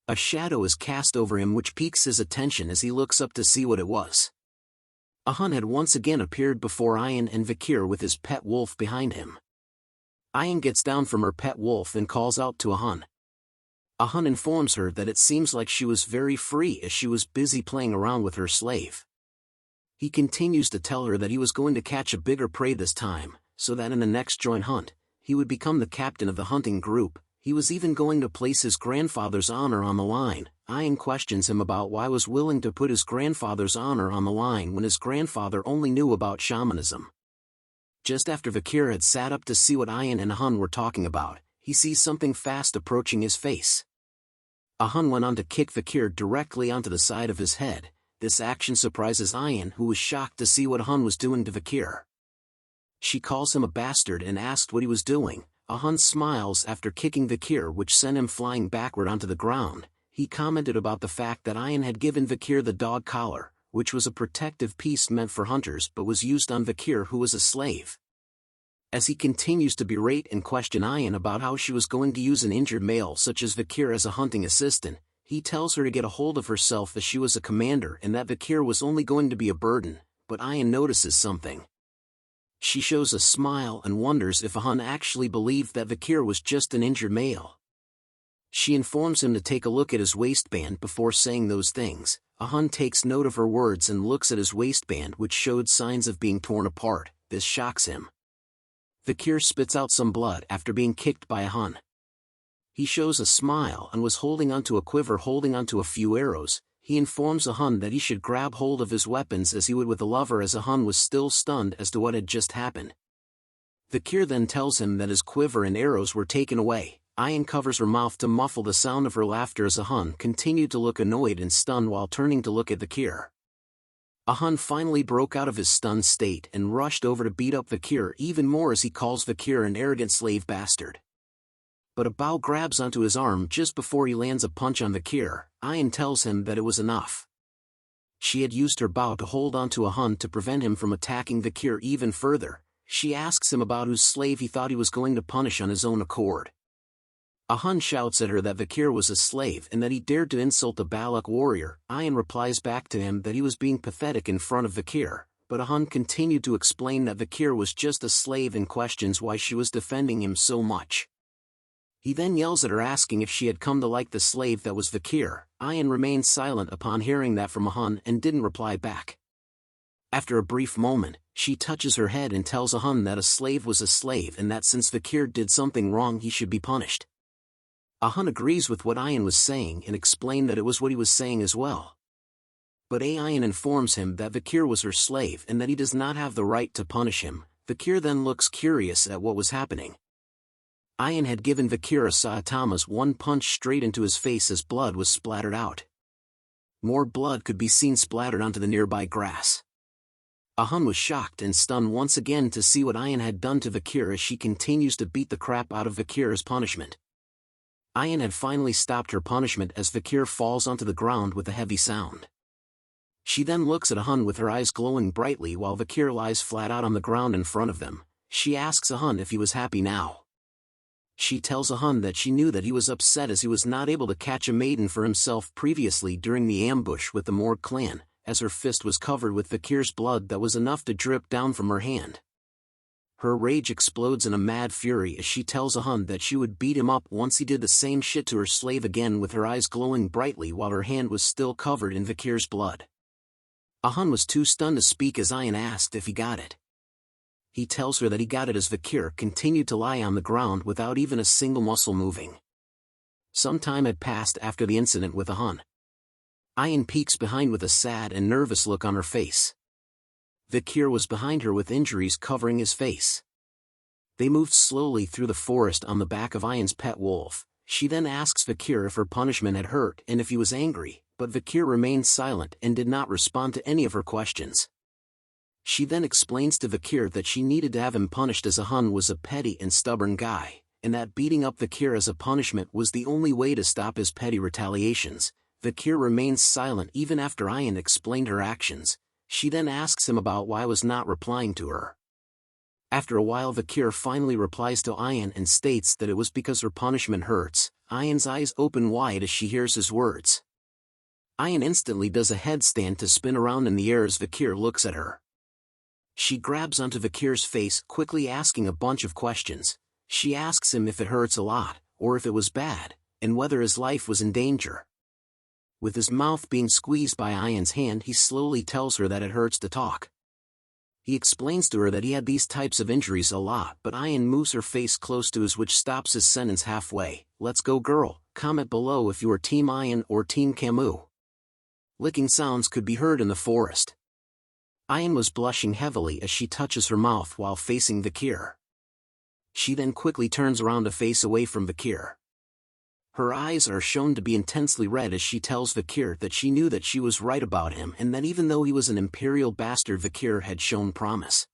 A shadow is cast over him which piques his attention as he looks up to see what it was. A Hun had once again appeared before Ayan and Vikir with his pet wolf behind him. Ayan gets down from her pet wolf and calls out to a Hun. A Hun informs her that it seems like she was very free as she was busy playing around with her slave. He continues to tell her that he was going to catch a bigger prey this time, so that in the next joint hunt, he would become the captain of the hunting group. He was even going to place his grandfather's honor on the line. Ayan questions him about why he was willing to put his grandfather's honor on the line when his grandfather only knew about shamanism. Just after Vikir had sat up to see what Ayan and Hun were talking about, he sees something fast approaching his face. A Hun went on to kick Vikir directly onto the side of his head. This action surprises Ayan, who was shocked to see what Hun was doing to Vikir. She calls him a bastard and asked what he was doing. A Hun smiles after kicking Vikir, which sent him flying backward onto the ground. He commented about the fact that Ayan had given Vikir the dog collar, which was a protective piece meant for hunters but was used on Vikir, who was a slave. As he continues to berate and question Ayan about how she was going to use an injured male such as Vikir as a hunting assistant, he tells her to get a hold of herself as she was a commander and that Vikir was only going to be a burden, but Ayan notices something. She shows a smile and wonders if a Hun actually believed that Vikir was just an injured male. She informs him to take a look at his waistband before saying those things. A Hun takes note of her words and looks at his waistband, which showed signs of being torn apart. This shocks him. Vikir spits out some blood after being kicked by a Hun. He shows a smile and was holding onto a quiver holding onto a few arrows. He informs a Hun that he should grab hold of his weapons as he would with a lover, as a Hun was still stunned as to what had just happened. Vikir then tells him that his quiver and arrows were taken away. Ayan covers her mouth to muffle the sound of her laughter as a Hun continued to look annoyed and stunned while turning to look at Vikir. A Hun finally broke out of his stunned state and rushed over to beat up Vikir even more as he calls Vikir an arrogant slave bastard. But a bow grabs onto his arm just before he lands a punch on Vikir. Ayan tells him that it was enough. She had used her bow to hold onto a Hun to prevent him from attacking Vikir even further. She asks him about whose slave he thought he was going to punish on his own accord. Hun shouts at her that Vikir was a slave and that he dared to insult a Balak warrior. Ayan replies back to him that he was being pathetic in front of Vikir, but Hun continued to explain that Vikir was just a slave and questions why she was defending him so much. He then yells at her asking if she had come to like the slave that was Vikir. Ayan remained silent upon hearing that from Hun and didn't reply back. After a brief moment, she touches her head and tells Hun that a slave was a slave and that since Vikir did something wrong he should be punished. Hun agrees with what Ayan was saying and explained that it was what he was saying as well. But Ayan informs him that Vikir was her slave and that he does not have the right to punish him. Vikir then looks curious at what was happening. Ayan had given Vikir a Saitama's one punch straight into his face as blood was splattered out. More blood could be seen splattered onto the nearby grass. Hun was shocked and stunned once again to see what Ayan had done to Vikir as she continues to beat the crap out of Vikir as punishment. Ayan had finally stopped her punishment as Vikir falls onto the ground with a heavy sound. She then looks at Hun with her eyes glowing brightly while Vikir lies flat out on the ground in front of them. She asks Hun if he was happy now. She tells Hun that she knew that he was upset as he was not able to catch a maiden for himself previously during the ambush with the Morg clan, as her fist was covered with Vikir's blood that was enough to drip down from her hand. Her rage explodes in a mad fury as she tells Hun that she would beat him up once he did the same shit to her slave again, with her eyes glowing brightly while her hand was still covered in Vikir's blood. Hun was too stunned to speak as Ayan asked if he got it. He tells her that he got it as Vikir continued to lie on the ground without even a single muscle moving. Some time had passed after the incident with Hun. Ayan peeks behind with a sad and nervous look on her face. Vikir was behind her with injuries covering his face. They moved slowly through the forest on the back of Ayan's pet wolf. She then asks Vikir if her punishment had hurt and if he was angry, but Vikir remained silent and did not respond to any of her questions. She then explains to Vikir that she needed to have him punished as Hun was a petty and stubborn guy, and that beating up Vikir as a punishment was the only way to stop his petty retaliations. Vikir remains silent even after Ayan explained her actions. She then asks him about why he was not replying to her. After a while Vikir finally replies to Ayan and states that it was because her punishment hurts. Ayan's eyes open wide as she hears his words. Ayan instantly does a headstand to spin around in the air as Vikir looks at her. She grabs onto Vikir's face, quickly asking a bunch of questions. She asks him if it hurts a lot, or if it was bad, and whether his life was in danger. With his mouth being squeezed by Ayan's hand, he slowly tells her that it hurts to talk. He explains to her that he had these types of injuries a lot, but Ayan moves her face close to his, which stops his sentence halfway. Let's go, girl. Comment below if you are Team Ayan or Team Camus. Licking sounds could be heard in the forest. Ayan was blushing heavily as she touches her mouth while facing Vikir. She then quickly turns around to face away from Vikir. Her eyes are shown to be intensely red as she tells Vikir that she knew that she was right about him and that even though he was an imperial bastard, Vikir had shown promise.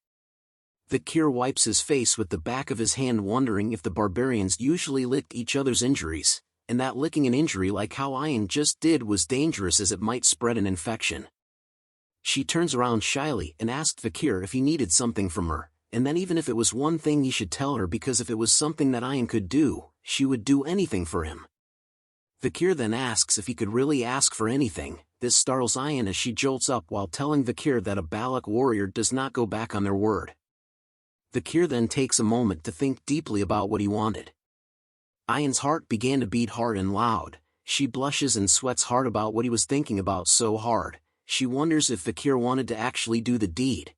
Vikir wipes his face with the back of his hand, wondering if the barbarians usually licked each other's injuries, and that licking an injury like how Ayan just did was dangerous as it might spread an infection. She turns around shyly and asked Vikir if he needed something from her, and then even if it was one thing he should tell her, because if it was something that Ayan could do, she would do anything for him. Vikir then asks if he could really ask for anything. This startles Ayan as she jolts up while telling Vikir that a Balak warrior does not go back on their word. Vikir then takes a moment to think deeply about what he wanted. Ayan's heart began to beat hard and loud. She blushes and sweats hard about what he was thinking about so hard. She wonders if Vikir wanted to actually do the deed.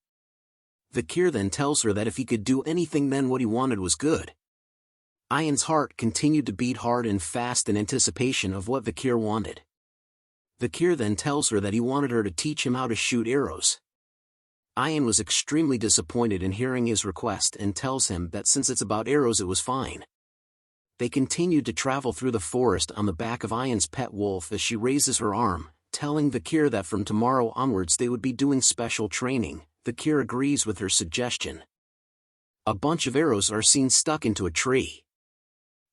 Vikir then tells her that if he could do anything, then what he wanted was good. Ayan's heart continued to beat hard and fast in anticipation of what Vikir wanted. Vikir then tells her that he wanted her to teach him how to shoot arrows. Ayan was extremely disappointed in hearing his request and tells him that since it's about arrows it was fine. They continued to travel through the forest on the back of Ayan's pet wolf as she raises her arm, telling Vikir that from tomorrow onwards they would be doing special training. Vikir agrees with her suggestion. A bunch of arrows are seen stuck into a tree.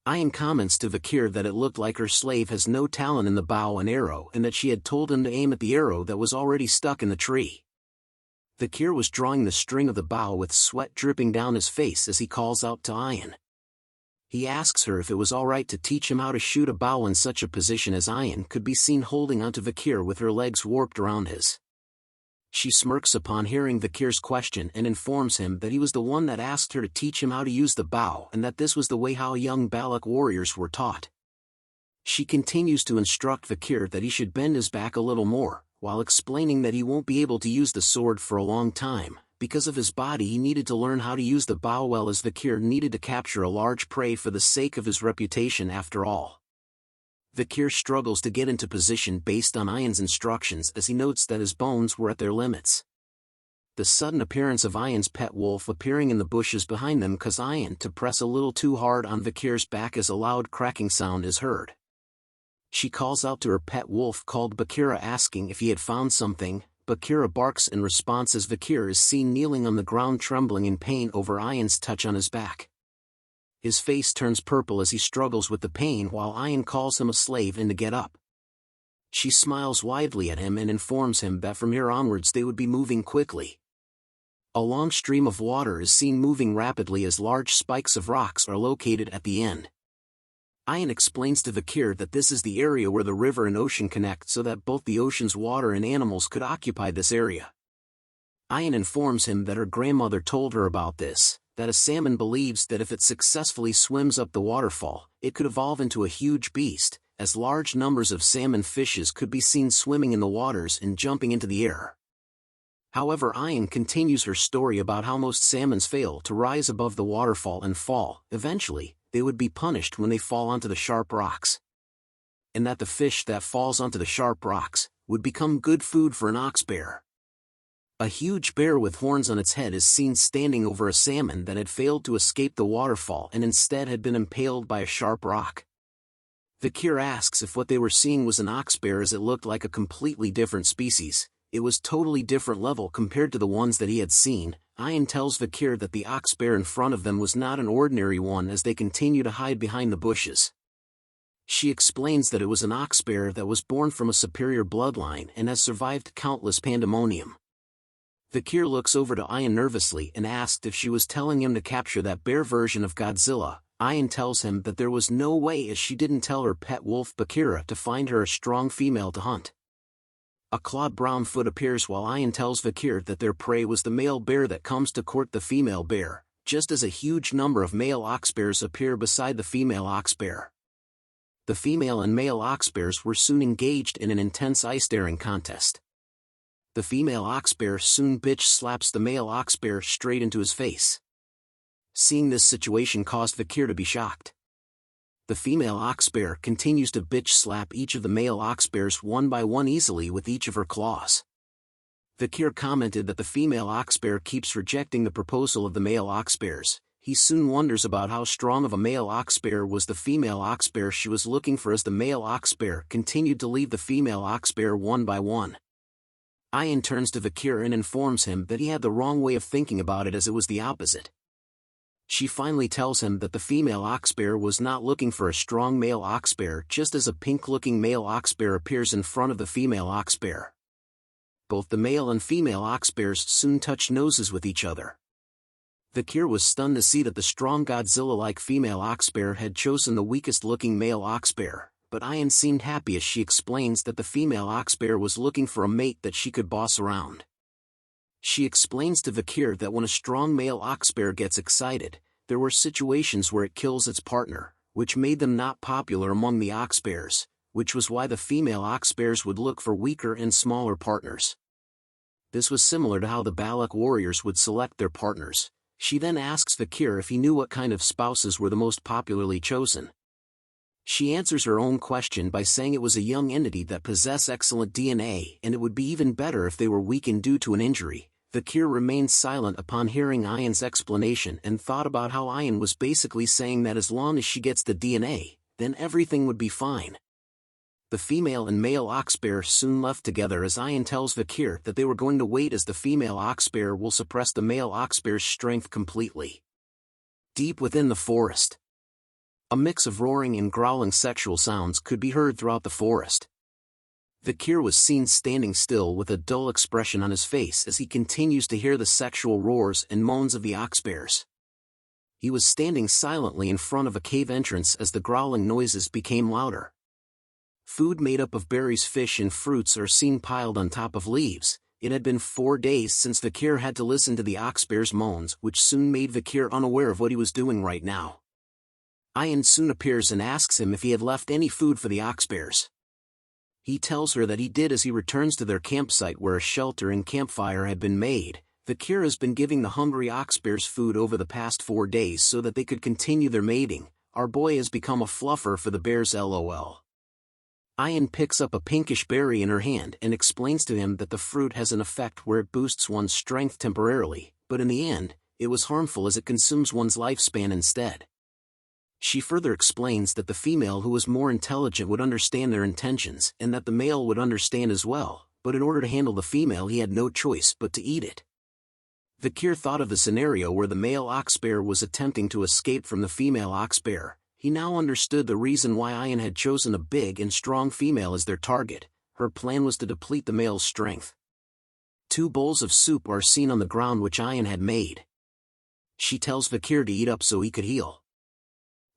Ayan comments to Vikir that it looked like her slave has no talent in the bow and arrow and that she had told him to aim at the arrow that was already stuck in the tree. Vikir was drawing the string of the bow with sweat dripping down his face as he calls out to Ayan. He asks her if it was alright to teach him how to shoot a bow in such a position as Ayan could be seen holding onto Vikir with her legs warped around his. She smirks upon hearing Vikir's question and informs him that he was the one that asked her to teach him how to use the bow and that this was the way how young Balak warriors were taught. She continues to instruct Vikir that he should bend his back a little more, while explaining that he won't be able to use the sword for a long time. Because of his body he needed to learn how to use the bow well, as Vikir needed to capture a large prey for the sake of his reputation after all. Vikir struggles to get into position based on Ayan's instructions as he notes that his bones were at their limits. The sudden appearance of Ayan's pet wolf appearing in the bushes behind them causes Ayan to press a little too hard on Vikir's back as a loud cracking sound is heard. She calls out to her pet wolf called Bakira asking if he had found something. Bakira barks in response as Vikir is seen kneeling on the ground trembling in pain over Ayan's touch on his back. His face turns purple as he struggles with the pain while Ayan calls him a slave and to get up. She smiles widely at him and informs him that from here onwards they would be moving quickly. A long stream of water is seen moving rapidly as large spikes of rocks are located at the end. Ayan explains to Vikir that this is the area where the river and ocean connect so that both the ocean's water and animals could occupy this area. Ayan informs him that her grandmother told her about this, that a salmon believes that if it successfully swims up the waterfall, it could evolve into a huge beast, as large numbers of salmon fishes could be seen swimming in the waters and jumping into the air. However, Ayan continues her story about how most salmons fail to rise above the waterfall and fall. Eventually, they would be punished when they fall onto the sharp rocks. And that the fish that falls onto the sharp rocks would become good food for an ox bear. A huge bear with horns on its head is seen standing over a salmon that had failed to escape the waterfall and instead had been impaled by a sharp rock. Vikir asks if what they were seeing was an ox bear as it looked like a completely different species. It was totally different level compared to the ones that he had seen. Ayan tells Vikir that the ox bear in front of them was not an ordinary one as they continue to hide behind the bushes. She explains that it was an ox bear that was born from a superior bloodline and has survived countless pandemonium. Vikir looks over to Ayan nervously and asked if she was telling him to capture that bear version of Godzilla. Ayan tells him that there was no way as she didn't tell her pet wolf Bakira to find her a strong female to hunt. A clawed brown foot appears while Ayan tells Vikir that their prey was the male bear that comes to court the female bear, just as a huge number of male ox bears appear beside the female ox bear. The female and male ox bears were soon engaged in an intense eye-staring contest. The female ox bear soon bitch slaps the male ox bear straight into his face. Seeing this situation caused Vikir to be shocked. The female ox bear continues to bitch slap each of the male ox bears one by one easily with each of her claws. Vikir commented that the female ox bear keeps rejecting the proposal of the male ox bears. He soon wonders about how strong of a male ox bear was the female ox bear she was looking for as the male ox bear continued to leave the female ox bear one by one. Ayan turns to Vikir and informs him that he had the wrong way of thinking about it as it was the opposite. She finally tells him that the female ox bear was not looking for a strong male ox bear just as a pink-looking male ox bear appears in front of the female ox bear. Both the male and female ox bears soon touch noses with each other. Vikir was stunned to see that the strong Godzilla-like female ox bear had chosen the weakest-looking male ox bear, but Ayan seemed happy as she explains that the female ox bear was looking for a mate that she could boss around. She explains to Vikir that when a strong male ox bear gets excited, there were situations where it kills its partner, which made them not popular among the ox bears, which was why the female ox bears would look for weaker and smaller partners. This was similar to how the Balak warriors would select their partners. She then asks Vikir if he knew what kind of spouses were the most popularly chosen. She answers her own question by saying it was a young entity that possessed excellent DNA and it would be even better if they were weakened due to an injury. Vikir remained silent upon hearing Ayan's explanation and thought about how Ayan was basically saying that as long as she gets the DNA, then everything would be fine. The female and male ox bear soon left together as Ayan tells Vikir that they were going to wait as the female ox bear will suppress the male ox bear's strength completely. Deep within the forest, a mix of roaring and growling sexual sounds could be heard throughout the forest. Vikir was seen standing still with a dull expression on his face as he continues to hear the sexual roars and moans of the ox bears. He was standing silently in front of a cave entrance as the growling noises became louder. Food made up of berries, fish and fruits are seen piled on top of leaves. It had been 4 days since Vikir had to listen to the oxbear's moans, which soon made Vikir unaware of what he was doing right now. Ayan soon appears and asks him if he had left any food for the oxbears. He tells her that he did as he returns to their campsite where a shelter and campfire had been made. Vikir has been giving the hungry oxbears food over the past 4 days so that they could continue their mating. Our boy has become a fluffer for the bears, lol. Ayan picks up a pinkish berry in her hand and explains to him that the fruit has an effect where it boosts one's strength temporarily, but in the end, it was harmful as it consumes one's lifespan instead. She further explains that the female who was more intelligent would understand their intentions and that the male would understand as well, but in order to handle the female he had no choice but to eat it. Vikir thought of the scenario where the male oxbear was attempting to escape from the female oxbear. He now understood the reason why Ayan had chosen a big and strong female as their target. Her plan was to deplete the male's strength. 2 bowls of soup are seen on the ground which Ayan had made. She tells Vikir to eat up so he could heal.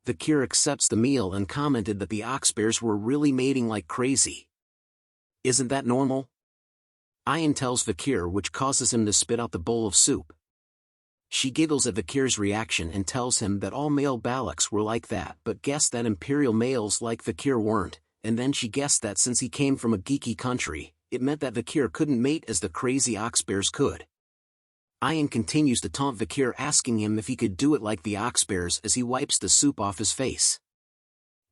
Vikir accepts the meal and commented that the oxbears were really mating like crazy. Isn't that normal? Ayan tells Vikir, which causes him to spit out the bowl of soup. She giggles at Vikir's reaction and tells him that all male Balaks were like that, but guessed that imperial males like Vikir weren't, and then she guessed that since he came from a geeky country, it meant that Vikir couldn't mate as the crazy oxbears could. Ayan continues to taunt Vikir, asking him if he could do it like the oxbears as he wipes the soup off his face.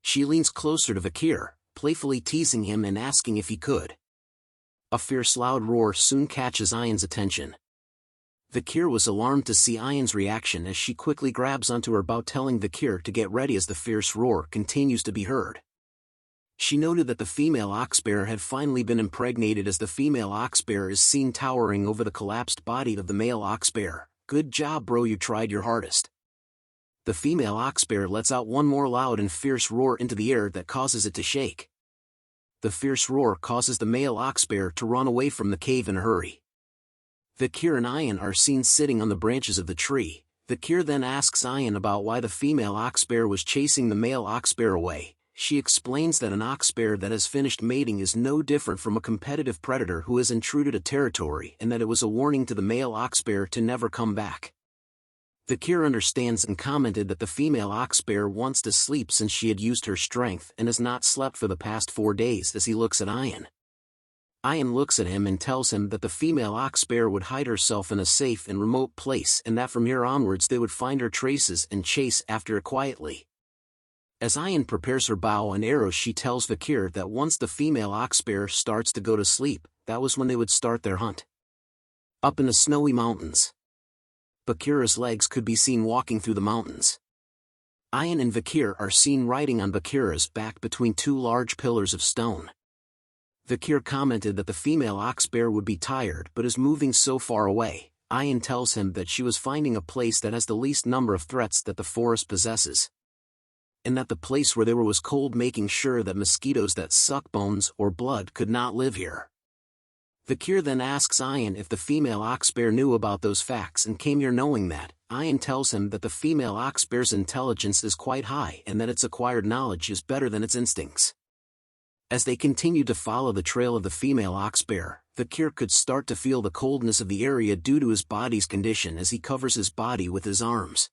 She leans closer to Vikir, playfully teasing him and asking if he could. A fierce loud roar soon catches Ayan's attention. Vikir was alarmed to see Ayan's reaction as she quickly grabs onto her bow, telling Vikir to get ready as the fierce roar continues to be heard. She noted that the female oxbear had finally been impregnated as the female oxbear is seen towering over the collapsed body of the male oxbear. Good job bro, you tried your hardest. The female oxbear lets out one more loud and fierce roar into the air that causes it to shake. The fierce roar causes the male oxbear to run away from the cave in a hurry. Vikir and Ayan are seen sitting on the branches of the tree. Vikir then asks Ayan about why the female oxbear was chasing the male oxbear away. She explains that an oxbear that has finished mating is no different from a competitive predator who has intruded a territory and that it was a warning to the male oxbear to never come back. Vikir understands and commented that the female oxbear wants to sleep since she had used her strength and has not slept for the past 4 days as he looks at Ayan. Ayan looks at him and tells him that the female oxbear would hide herself in a safe and remote place and that from here onwards they would find her traces and chase after her quietly. As Ayan prepares her bow and arrows, she tells Vikir that once the female oxbear starts to go to sleep, that was when they would start their hunt. Up in the snowy mountains, Vikir's legs could be seen walking through the mountains. Ayan and Vikir are seen riding on Vikir's back between 2 large pillars of stone. Vikir commented that the female oxbear would be tired but is moving so far away. Ayan tells him that she was finding a place that has the least number of threats that the forest possesses, and that the place where they were was cold, making sure that mosquitoes that suck bones or blood could not live here. Vikir then asks Ayan if the female oxbear knew about those facts and came here knowing that. Ayan tells him that the female oxbear's intelligence is quite high and that its acquired knowledge is better than its instincts. As they continued to follow the trail of the female oxbear, Vikir could start to feel the coldness of the area due to his body's condition as he covers his body with his arms.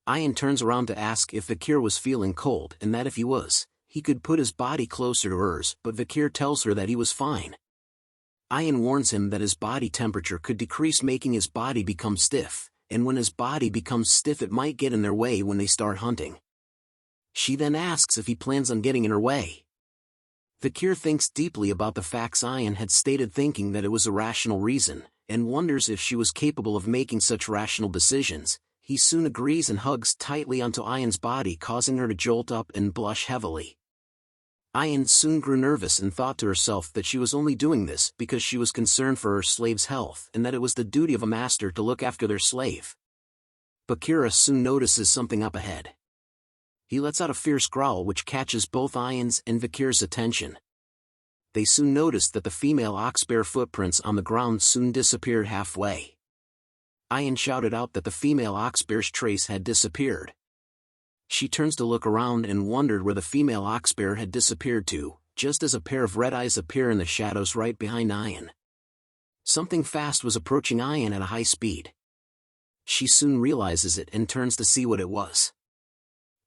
Ayan turns around to ask if Vikir was feeling cold and that if he was, he could put his body closer to hers, but Vikir tells her that he was fine. Ayan warns him that his body temperature could decrease, making his body become stiff, and when his body becomes stiff it might get in their way when they start hunting. She then asks if he plans on getting in her way. Vikir thinks deeply about the facts Ayan had stated, thinking that it was a rational reason, and wonders if she was capable of making such rational decisions. He soon agrees and hugs tightly onto Ayan's body, causing her to jolt up and blush heavily. Ayan soon grew nervous and thought to herself that she was only doing this because she was concerned for her slave's health and that it was the duty of a master to look after their slave. Bakira soon notices something up ahead. He lets out a fierce growl which catches both Ayan's and Vikir's attention. They soon noticed that the female oxbear footprints on the ground soon disappeared halfway. Ayan shouted out that the female oxbear's trace had disappeared. She turns to look around and wondered where the female oxbear had disappeared to, just as a pair of red eyes appear in the shadows right behind Ayan. Something fast was approaching Ayan at a high speed. She soon realizes it and turns to see what it was.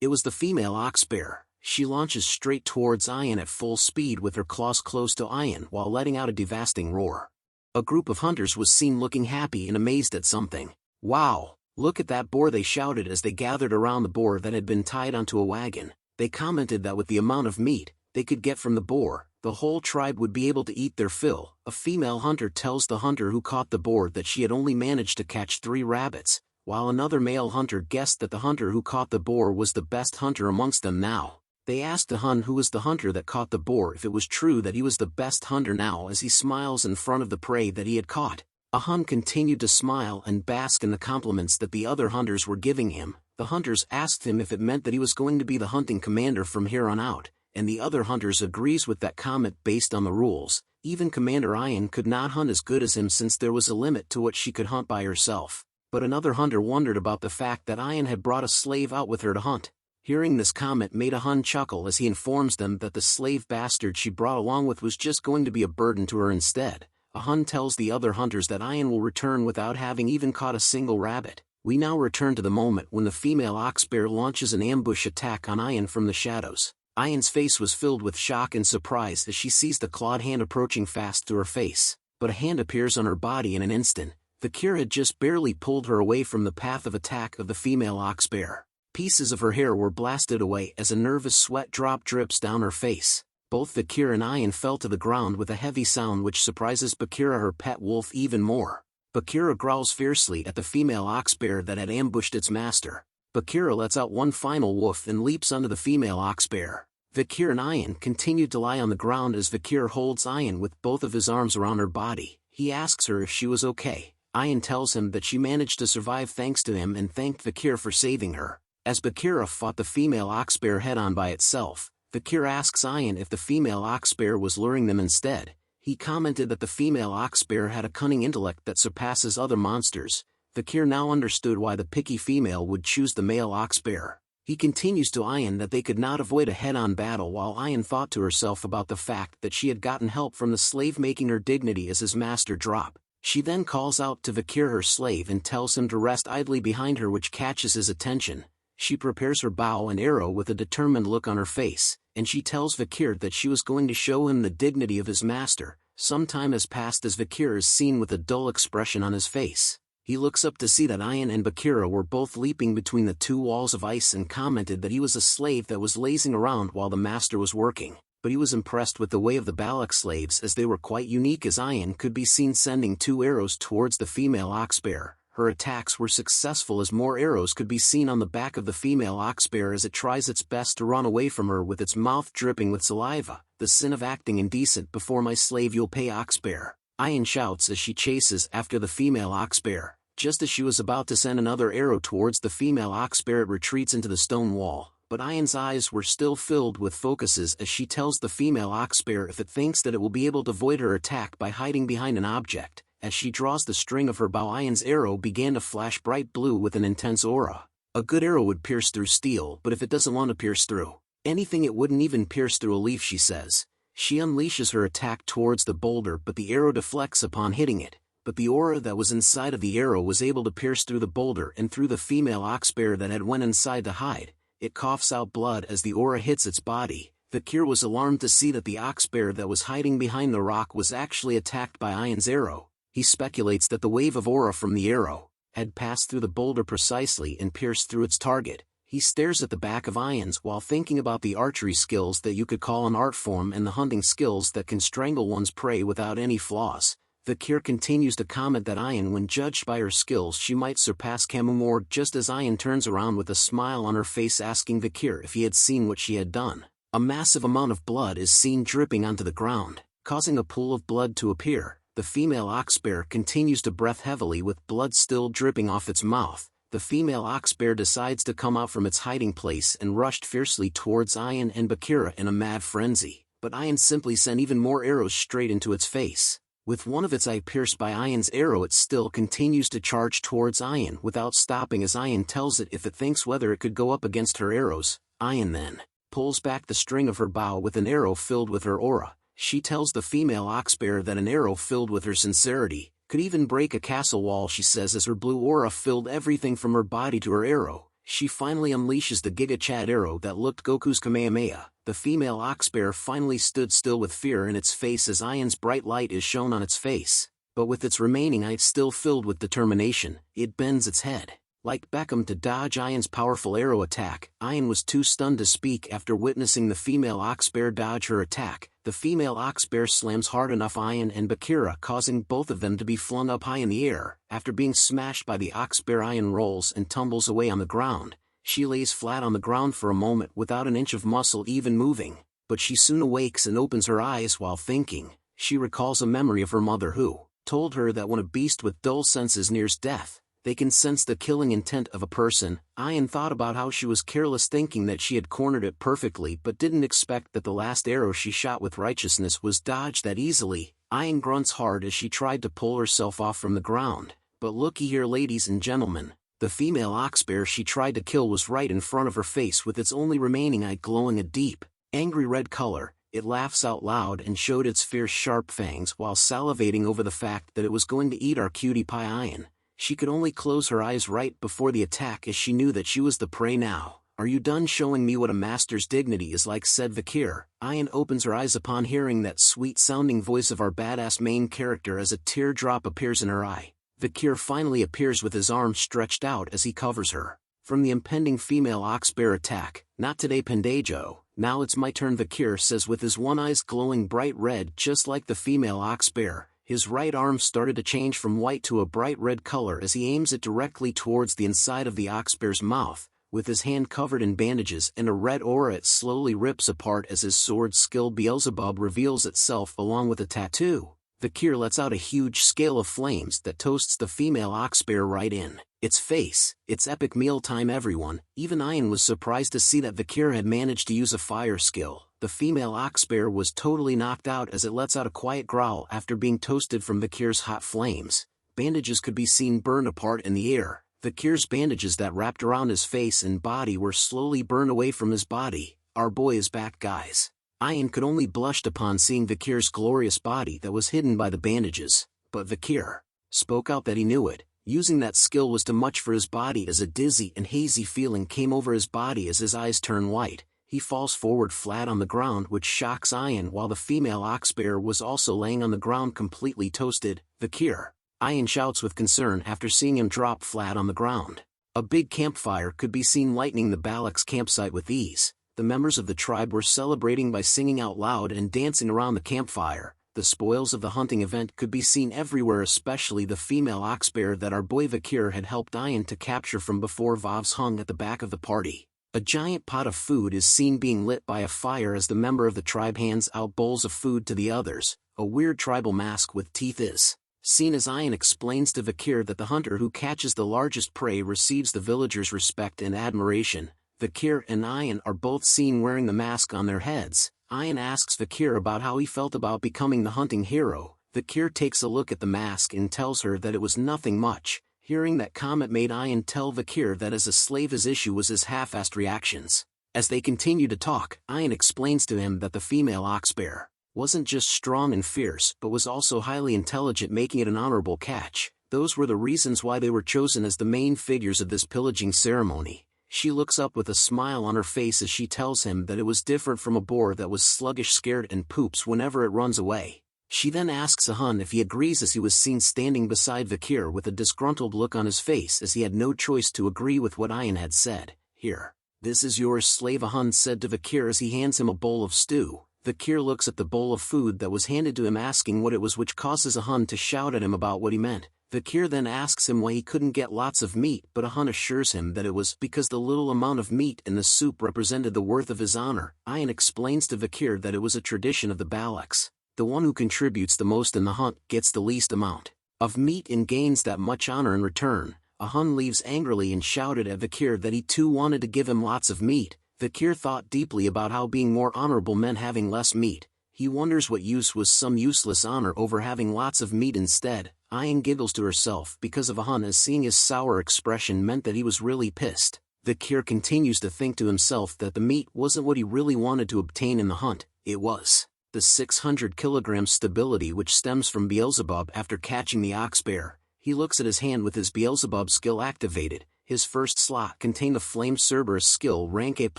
It was the female oxbear. She launches straight towards Ayan at full speed with her claws close to Ayan while letting out a devastating roar. A group of hunters was seen looking happy and amazed at something. "Wow, look at that boar," they shouted as they gathered around the boar that had been tied onto a wagon. They commented that with the amount of meat they could get from the boar, the whole tribe would be able to eat their fill. A female hunter tells the hunter who caught the boar that she had only managed to catch 3 rabbits, while another male hunter guessed that the hunter who caught the boar was the best hunter amongst them now. They asked the Hun who was the hunter that caught the boar if it was true that he was the best hunter now as he smiles in front of the prey that he had caught. A Hun continued to smile and bask in the compliments that the other hunters were giving him. The hunters asked him if it meant that he was going to be the hunting commander from here on out, and the other hunters agrees with that comment based on the rules. Even Commander Ayan could not hunt as good as him since there was a limit to what she could hunt by herself. But another hunter wondered about the fact that Ayan had brought a slave out with her to hunt. Hearing this comment made a Hun chuckle as he informs them that the slave bastard she brought along with was just going to be a burden to her instead. A Hun tells the other hunters that Ayan will return without having even caught a single rabbit. We now return to the moment when the female oxbear launches an ambush attack on Ayan from the shadows. Ayan's face was filled with shock and surprise as she sees the clawed hand approaching fast through her face. But a hand appears on her body in an instant. Vikir had just barely pulled her away from the path of attack of the female oxbear. Pieces of her hair were blasted away as a nervous sweat drop drips down her face. Both Vikir and Ayan fell to the ground with a heavy sound which surprises Bakira, her pet wolf, even more. Bakira growls fiercely at the female oxbear that had ambushed its master. Bakira lets out one final woof and leaps onto the female oxbear. Vikir and Ayan continued to lie on the ground as Vikir holds Ayan with both of his arms around her body. He asks her if she was okay. Ayan tells him that she managed to survive thanks to him and thanked Vikir for saving her. As Bakira fought the female oxbear head-on by itself, Vikir asks Ayan if the female oxbear was luring them instead. He commented that the female oxbear had a cunning intellect that surpasses other monsters. Vikir now understood why the picky female would choose the male oxbear. He continues to Ayan that they could not avoid a head-on battle while Ayan thought to herself about the fact that she had gotten help from the slave making her dignity as his master drop. She then calls out to Vikir, her slave, and tells him to rest idly behind her, which catches his attention. She prepares her bow and arrow with a determined look on her face, and she tells Vikir that she was going to show him the dignity of his master. Some time has passed as Vikir is seen with a dull expression on his face. He looks up to see that Ayan and Bakira were both leaping between the 2 walls of ice and commented that he was a slave that was lazing around while the master was working. But he was impressed with the way of the Balak slaves as they were quite unique, as Ayan could be seen sending 2 arrows towards the female oxbear. Her attacks were successful as more arrows could be seen on the back of the female oxbear as it tries its best to run away from her with its mouth dripping with saliva. "The sin of acting indecent before my slave you'll pay, oxbear," Ayan shouts as she chases after the female oxbear. Just as she was about to send another arrow towards the female oxbear, it retreats into the stone wall. But Ayan's eyes were still filled with focuses as she tells the female oxbear if it thinks that it will be able to avoid her attack by hiding behind an object. As she draws the string of her bow, Ayan's arrow began to flash bright blue with an intense aura. A good arrow would pierce through steel, but if it doesn't want to pierce through anything, it wouldn't even pierce through a leaf, she says. She unleashes her attack towards the boulder, but the arrow deflects upon hitting it. But the aura that was inside of the arrow was able to pierce through the boulder and through the female oxbear that had went inside to hide. It coughs out blood as the aura hits its body. Vikir was alarmed to see that the oxbear that was hiding behind the rock was actually attacked by Ayan's arrow. He speculates that the wave of aura from the arrow had passed through the boulder precisely and pierced through its target. He stares at the back of Ayan's while thinking about the archery skills that you could call an art form and the hunting skills that can strangle one's prey without any flaws. Vikir continues to comment that Ayan, when judged by her skills, she might surpass Kamumor, just as Ayan turns around with a smile on her face asking Vikir if he had seen what she had done. A massive amount of blood is seen dripping onto the ground, causing a pool of blood to appear. The female oxbear continues to breath heavily with blood still dripping off its mouth. The female oxbear decides to come out from its hiding place and rushed fiercely towards Ayan and Bakira in a mad frenzy, but Ayan simply sent even more arrows straight into its face. With one of its eye pierced by Ayan's arrow, it still continues to charge towards Ayan without stopping as Ayan tells it if it thinks whether it could go up against her arrows. Ayan then pulls back the string of her bow with an arrow filled with her aura. She tells the female oxbear that an arrow filled with her sincerity could even break a castle wall, she says, as her blue aura filled everything from her body to her arrow. She finally unleashes the Giga Chad arrow that looked Goku's Kamehameha. The female oxbear finally stood still with fear in its face as Ayan's bright light is shown on its face, but with its remaining eye still filled with determination, it bends its head, like Beckham, to dodge Ayan's powerful arrow attack. Ayan was too stunned to speak after witnessing the female oxbear dodge her attack. The female oxbear slams hard enough Ayan and Bakira, causing both of them to be flung up high in the air. After being smashed by the oxbear, Ayan rolls and tumbles away on the ground. She lays flat on the ground for a moment without an inch of muscle even moving, but she soon awakes and opens her eyes while thinking. She recalls a memory of her mother who told her that when a beast with dull senses nears death, they can sense the killing intent of a person. Ayan thought about how she was careless, thinking that she had cornered it perfectly, but didn't expect that the last arrow she shot with righteousness was dodged that easily. Ayan grunts hard as she tried to pull herself off from the ground. But looky here, ladies and gentlemen, the female oxbear she tried to kill was right in front of her face, with its only remaining eye glowing a deep, angry red color. It laughs out loud and showed its fierce sharp fangs while salivating over the fact that it was going to eat our cutie pie Ayan. She could only close her eyes right before the attack as she knew that she was the prey now. "Are you done showing me what a master's dignity is like?" said Vikir. Ayan opens her eyes upon hearing that sweet-sounding voice of our badass main character as a teardrop appears in her eye. Vikir finally appears with his arms stretched out as he covers her from the impending female oxbear attack. "Not today, Pendejo. Now it's my turn," Vikir says with his one eye glowing bright red just like the female oxbear. His right arm started to change from white to a bright red color as he aims it directly towards the inside of the oxbear's mouth. With his hand covered in bandages and a red aura, it slowly rips apart as his sword skill Beelzebub reveals itself along with a tattoo. Vikir lets out a huge scale of flames that toasts the female oxbear right in its face. It's epic mealtime, everyone. Even Ayan was surprised to see that Vikir had managed to use a fire skill. The female oxbear was totally knocked out as it lets out a quiet growl after being toasted from Vikir's hot flames. Bandages could be seen burned apart in the air. Vikir's bandages that wrapped around his face and body were slowly burned away from his body. "Our boy is back, guys." Ayan could only blushed upon seeing Vikir's glorious body that was hidden by the bandages, but Vikir spoke out that he knew it. Using that skill was too much for his body as a dizzy and hazy feeling came over his body as his eyes turn white. He falls forward flat on the ground, which shocks Ayan, while the female oxbear was also laying on the ground completely toasted. "Vikir!" Ayan shouts with concern after seeing him drop flat on the ground. A big campfire could be seen lighting the Balak's campsite with ease. The members of the tribe were celebrating by singing out loud and dancing around the campfire. The spoils of the hunting event could be seen everywhere, especially the female oxbear that our boy Vikir had helped Ayan to capture from before. Vavs hung at the back of the party. A giant pot of food is seen being lit by a fire as the member of the tribe hands out bowls of food to the others. A weird tribal mask with teeth is seen as Ayan explains to Vikir that the hunter who catches the largest prey receives the villagers' respect and admiration. Vikir and Ayan are both seen wearing the mask on their heads. Ayan asks Vikir about how he felt about becoming the hunting hero. Vikir takes a look at the mask and tells her that it was nothing much. Hearing that comment made Ayan tell Vikir that as a slave his issue was his half-assed reactions. As they continue to talk, Ayan explains to him that the female oxbear wasn't just strong and fierce but was also highly intelligent, making it an honorable catch. Those were the reasons why they were chosen as the main figures of this pillaging ceremony. She looks up with a smile on her face as she tells him that it was different from a boar that was sluggish, scared, and poops whenever it runs away. She then asks Ahun if he agrees as he was seen standing beside Vikir with a disgruntled look on his face as he had no choice to agree with what Ayan had said. "Here, this is yours, slave," Ahun said to Vikir as he hands him a bowl of stew. Vikir looks at the bowl of food that was handed to him, asking what it was, which causes Ahun to shout at him about what he meant. Vikir then asks him why he couldn't get lots of meat, but Ahun assures him that it was because the little amount of meat in the soup represented the worth of his honor. Ayan explains to Vikir that it was a tradition of the Balaks. The one who contributes the most in the hunt gets the least amount of meat and gains that much honor in return. Ahun leaves angrily and shouted at Vikir that he too wanted to give him lots of meat. Vikir thought deeply about how being more honorable meant having less meat. He wonders what use was some useless honor over having lots of meat instead. Ayan giggles to herself because of a hun as seeing his sour expression meant that he was really pissed. Vikir continues to think to himself that the meat wasn't what he really wanted to obtain in the hunt, it was the 600 kilogram stability which stems from Beelzebub after catching the ox bear. He looks at his hand with his Beelzebub skill activated. His first slot contained the Flame Cerberus skill rank A+,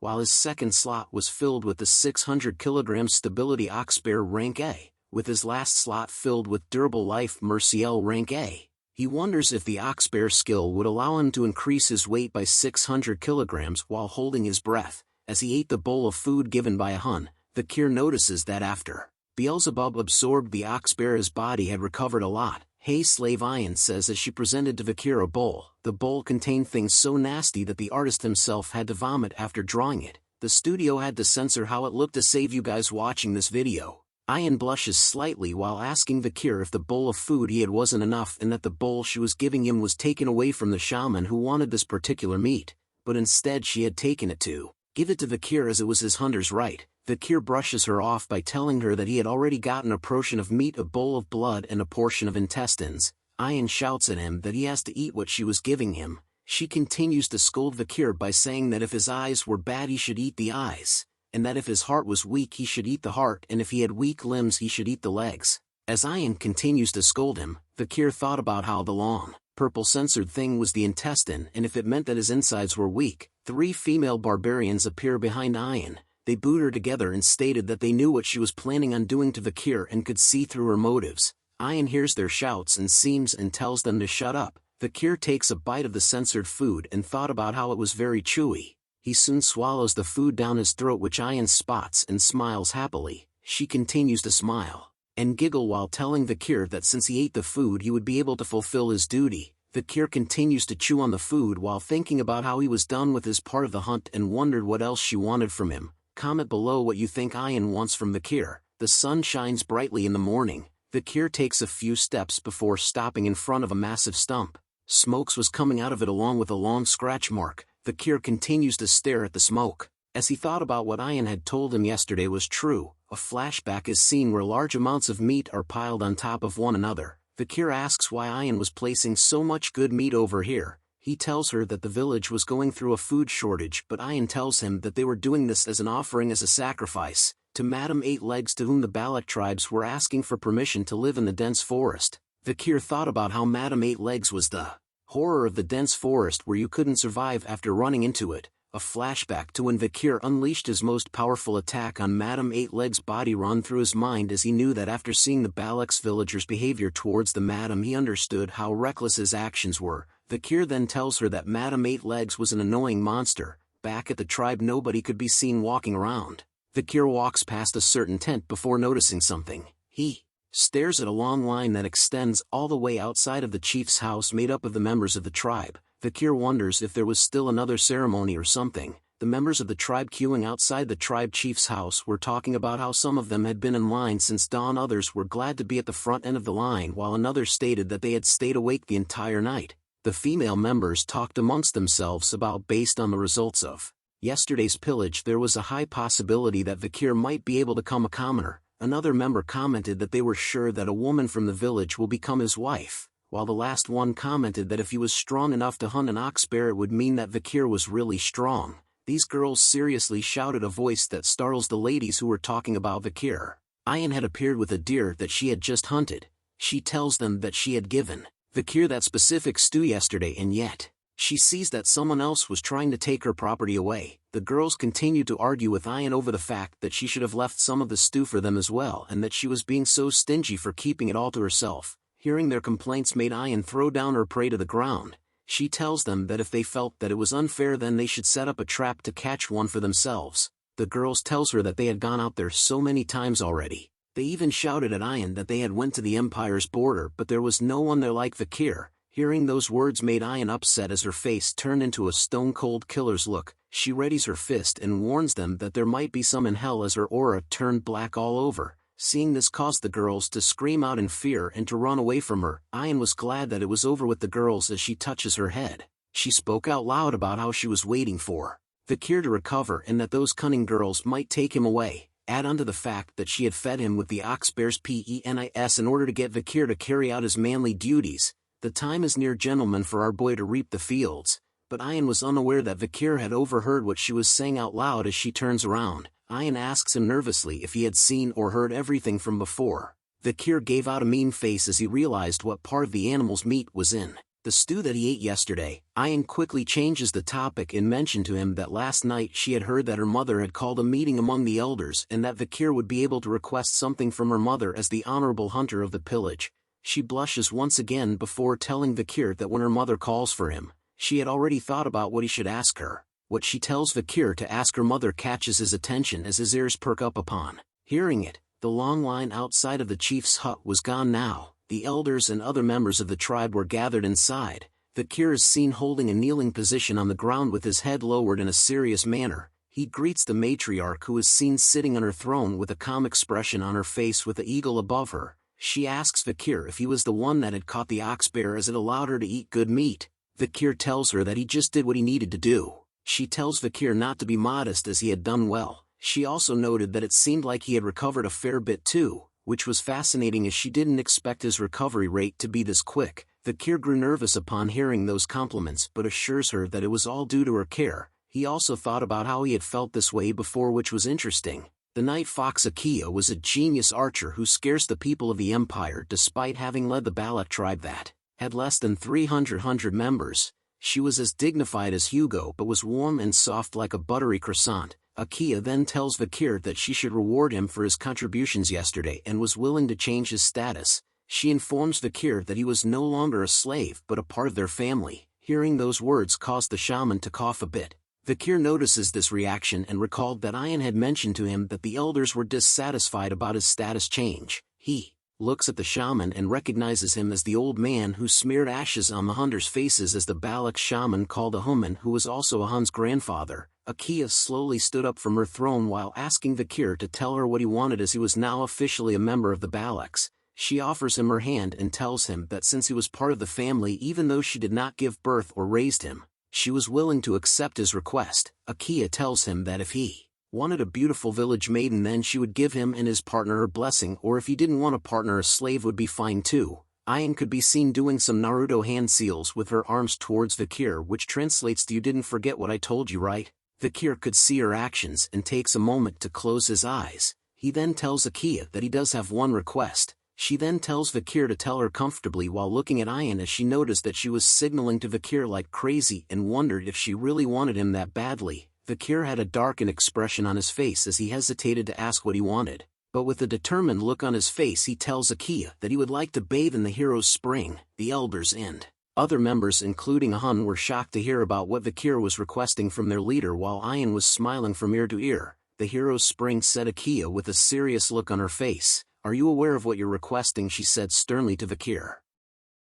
while his second slot was filled with the 600 kilogram stability ox bear rank A, with his last slot filled with durable life Merciel rank A. He wonders if the ox bear skill would allow him to increase his weight by 600 kilograms while holding his breath. As he ate the bowl of food given by a hun, Vikir notices that after Beelzebub absorbed the ox bear his body had recovered a lot. Hey slave, Ayan says as she presented to Vikir a bowl. The bowl contained things so nasty that the artist himself had to vomit after drawing it. The studio had to censor how it looked to save you guys watching this video. Ayan blushes slightly while asking Vikir if the bowl of food he had wasn't enough and that the bowl she was giving him was taken away from the shaman who wanted this particular meat, but instead she had taken it to give it to Vikir as it was his hunter's right. Vikir brushes her off by telling her that he had already gotten a portion of meat, a bowl of blood and a portion of intestines. Ayan shouts at him that he has to eat what she was giving him. She continues to scold Vikir by saying that if his eyes were bad he should eat the eyes, and that if his heart was weak he should eat the heart, and if he had weak limbs he should eat the legs. As Ayan continues to scold him, Vikir thought about how the long, purple censored thing was the intestine, and if it meant that his insides were weak. 3 female barbarians appear behind Ayan. They boot her together and stated that they knew what she was planning on doing to Vikir and could see through her motives. Ayan hears their shouts and seems and tells them to shut up. Vikir takes a bite of the censored food and thought about how it was very chewy. He soon swallows the food down his throat, which Ayan spots and smiles happily. She continues to smile and giggle while telling Vikir that since he ate the food he would be able to fulfill his duty. Vikir continues to chew on the food while thinking about how he was done with his part of the hunt and wondered what else she wanted from him. Comment below what you think Ayan wants from Vikir. The sun shines brightly in the morning. Vikir takes a few steps before stopping in front of a massive stump. Smoke was coming out of it along with a long scratch mark. Vikir continues to stare at the smoke. As he thought about what Ayan had told him yesterday was true, a flashback is seen where large amounts of meat are piled on top of one another. Vikir asks why Ayan was placing so much good meat over here. He tells her that the village was going through a food shortage, but Ayan tells him that they were doing this as an offering, as a sacrifice, to Madame Eight Legs, to whom the Balak tribes were asking for permission to live in the dense forest. Vikir thought about how Madame Eight Legs was the horror of the dense forest where you couldn't survive after running into it. A flashback to when Vikir unleashed his most powerful attack on Madame Eight Legs' body run through his mind as he knew that after seeing the Balak's villagers' behavior towards the Madame he understood how reckless his actions were. Vikir then tells her that Madame Eight Legs was an annoying monster. Back at the tribe nobody could be seen walking around. Vikir walks past a certain tent before noticing something. He stares at a long line that extends all the way outside of the chief's house made up of the members of the tribe. Vikir wonders if there was still another ceremony or something. The members of the tribe queuing outside the tribe chief's house were talking about how some of them had been in line since dawn, others were glad to be at the front end of the line, while another stated that they had stayed awake the entire night. The female members talked amongst themselves about based on the results of yesterday's pillage there was a high possibility that Vikir might be able to become a commoner. Another member commented that they were sure that a woman from the village will become his wife, while the last one commented that if he was strong enough to hunt an ox bear it would mean that Vikir was really strong. These girls seriously shouted a voice that startles the ladies who were talking about Vikir. Ayan had appeared with a deer that she had just hunted. She tells them that she had given Vikir that specific stew yesterday, and yet she sees that someone else was trying to take her property away. The girls continued to argue with Ayan over the fact that she should have left some of the stew for them as well, and that she was being so stingy for keeping it all to herself. Hearing their complaints made Ayan throw down her prey to the ground. She tells them that if they felt that it was unfair then they should set up a trap to catch one for themselves. The girls tells her that they had gone out there so many times already. They even shouted at Ayan that they had went to the Empire's border but there was no one there like Vikir. Hearing those words made Ayan upset as her face turned into a stone-cold killer's look. She readies her fist and warns them that there might be some in hell as her aura turned black all over. Seeing this caused the girls to scream out in fear and to run away from her. Ayan was glad that it was over with the girls as she touches her head. She spoke out loud about how she was waiting for Vikir to recover and that those cunning girls might take him away. Add onto the fact that she had fed him with the ox bear's penis in order to get Vikir to carry out his manly duties. The time is near, gentlemen, for our boy to reap the fields. But Ian was unaware that Vikir had overheard what she was saying out loud as she turns around. Ian asks him nervously if he had seen or heard everything from before. Vikir gave out a mean face as he realized what part of the animal's meat was in the stew that he ate yesterday. Ian quickly changes the topic and mentioned to him that last night she had heard that her mother had called a meeting among the elders and that Vikir would be able to request something from her mother as the honorable hunter of the pillage. She blushes once again before telling Vikir that when her mother calls for him, she had already thought about what he should ask her. What she tells Vikir to ask her mother catches his attention as his ears perk up upon hearing it. The long line outside of the chief's hut was gone now. The elders and other members of the tribe were gathered inside. Vikir is seen holding a kneeling position on the ground with his head lowered in a serious manner. He greets the matriarch, who is seen sitting on her throne with a calm expression on her face with the eagle above her. She asks Vikir if he was the one that had caught the ox bear as it allowed her to eat good meat. Vikir tells her that he just did what he needed to do. She tells Vikir not to be modest as he had done well. She also noted that it seemed like he had recovered a fair bit too, which was fascinating as she didn't expect his recovery rate to be this quick. Vikir grew nervous upon hearing those compliments but assures her that it was all due to her care. He also thought about how he had felt this way before, which was interesting. The night fox Akia was a genius archer who scares the people of the empire despite having led the Balak tribe that had less than 300 members. She was as dignified as Hugo but was warm and soft like a buttery croissant. Akia then tells Vikir that she should reward him for his contributions yesterday and was willing to change his status. She informs Vikir that he was no longer a slave but a part of their family. Hearing those words caused the shaman to cough a bit. Vikir notices this reaction and recalled that Ian had mentioned to him that the elders were dissatisfied about his status change. He looks at the shaman and recognizes him as the old man who smeared ashes on the hunters' faces as the Balak shaman called a Human, who was also a Hun's grandfather. Akia slowly stood up from her throne while asking Vikir to tell her what he wanted, as he was now officially a member of the Balaks. She offers him her hand and tells him that since he was part of the family, even though she did not give birth or raised him, she was willing to accept his request. Akia tells him that if he wanted a beautiful village maiden, then she would give him and his partner her blessing, or if he didn't want a partner, a slave would be fine too. Ian could be seen doing some Naruto hand seals with her arms towards Vikir, which translates to "You didn't forget what I told you, right?" Vikir could see her actions and takes a moment to close his eyes. He then tells Akia that he does have one request. She then tells Vikir to tell her comfortably while looking at Ian, as she noticed that she was signaling to Vikir like crazy and wondered if she really wanted him that badly. Vikir had a darkened expression on his face as he hesitated to ask what he wanted, but with a determined look on his face he tells Akia that he would like to bathe in the hero's spring. The elders and other members, including Hun, were shocked to hear about what Vikir was requesting from their leader, while Ian was smiling from ear to ear. "The hero's spring," said Akia with a serious look on her face. "Are you aware of what you're requesting?" she said sternly to Vikir.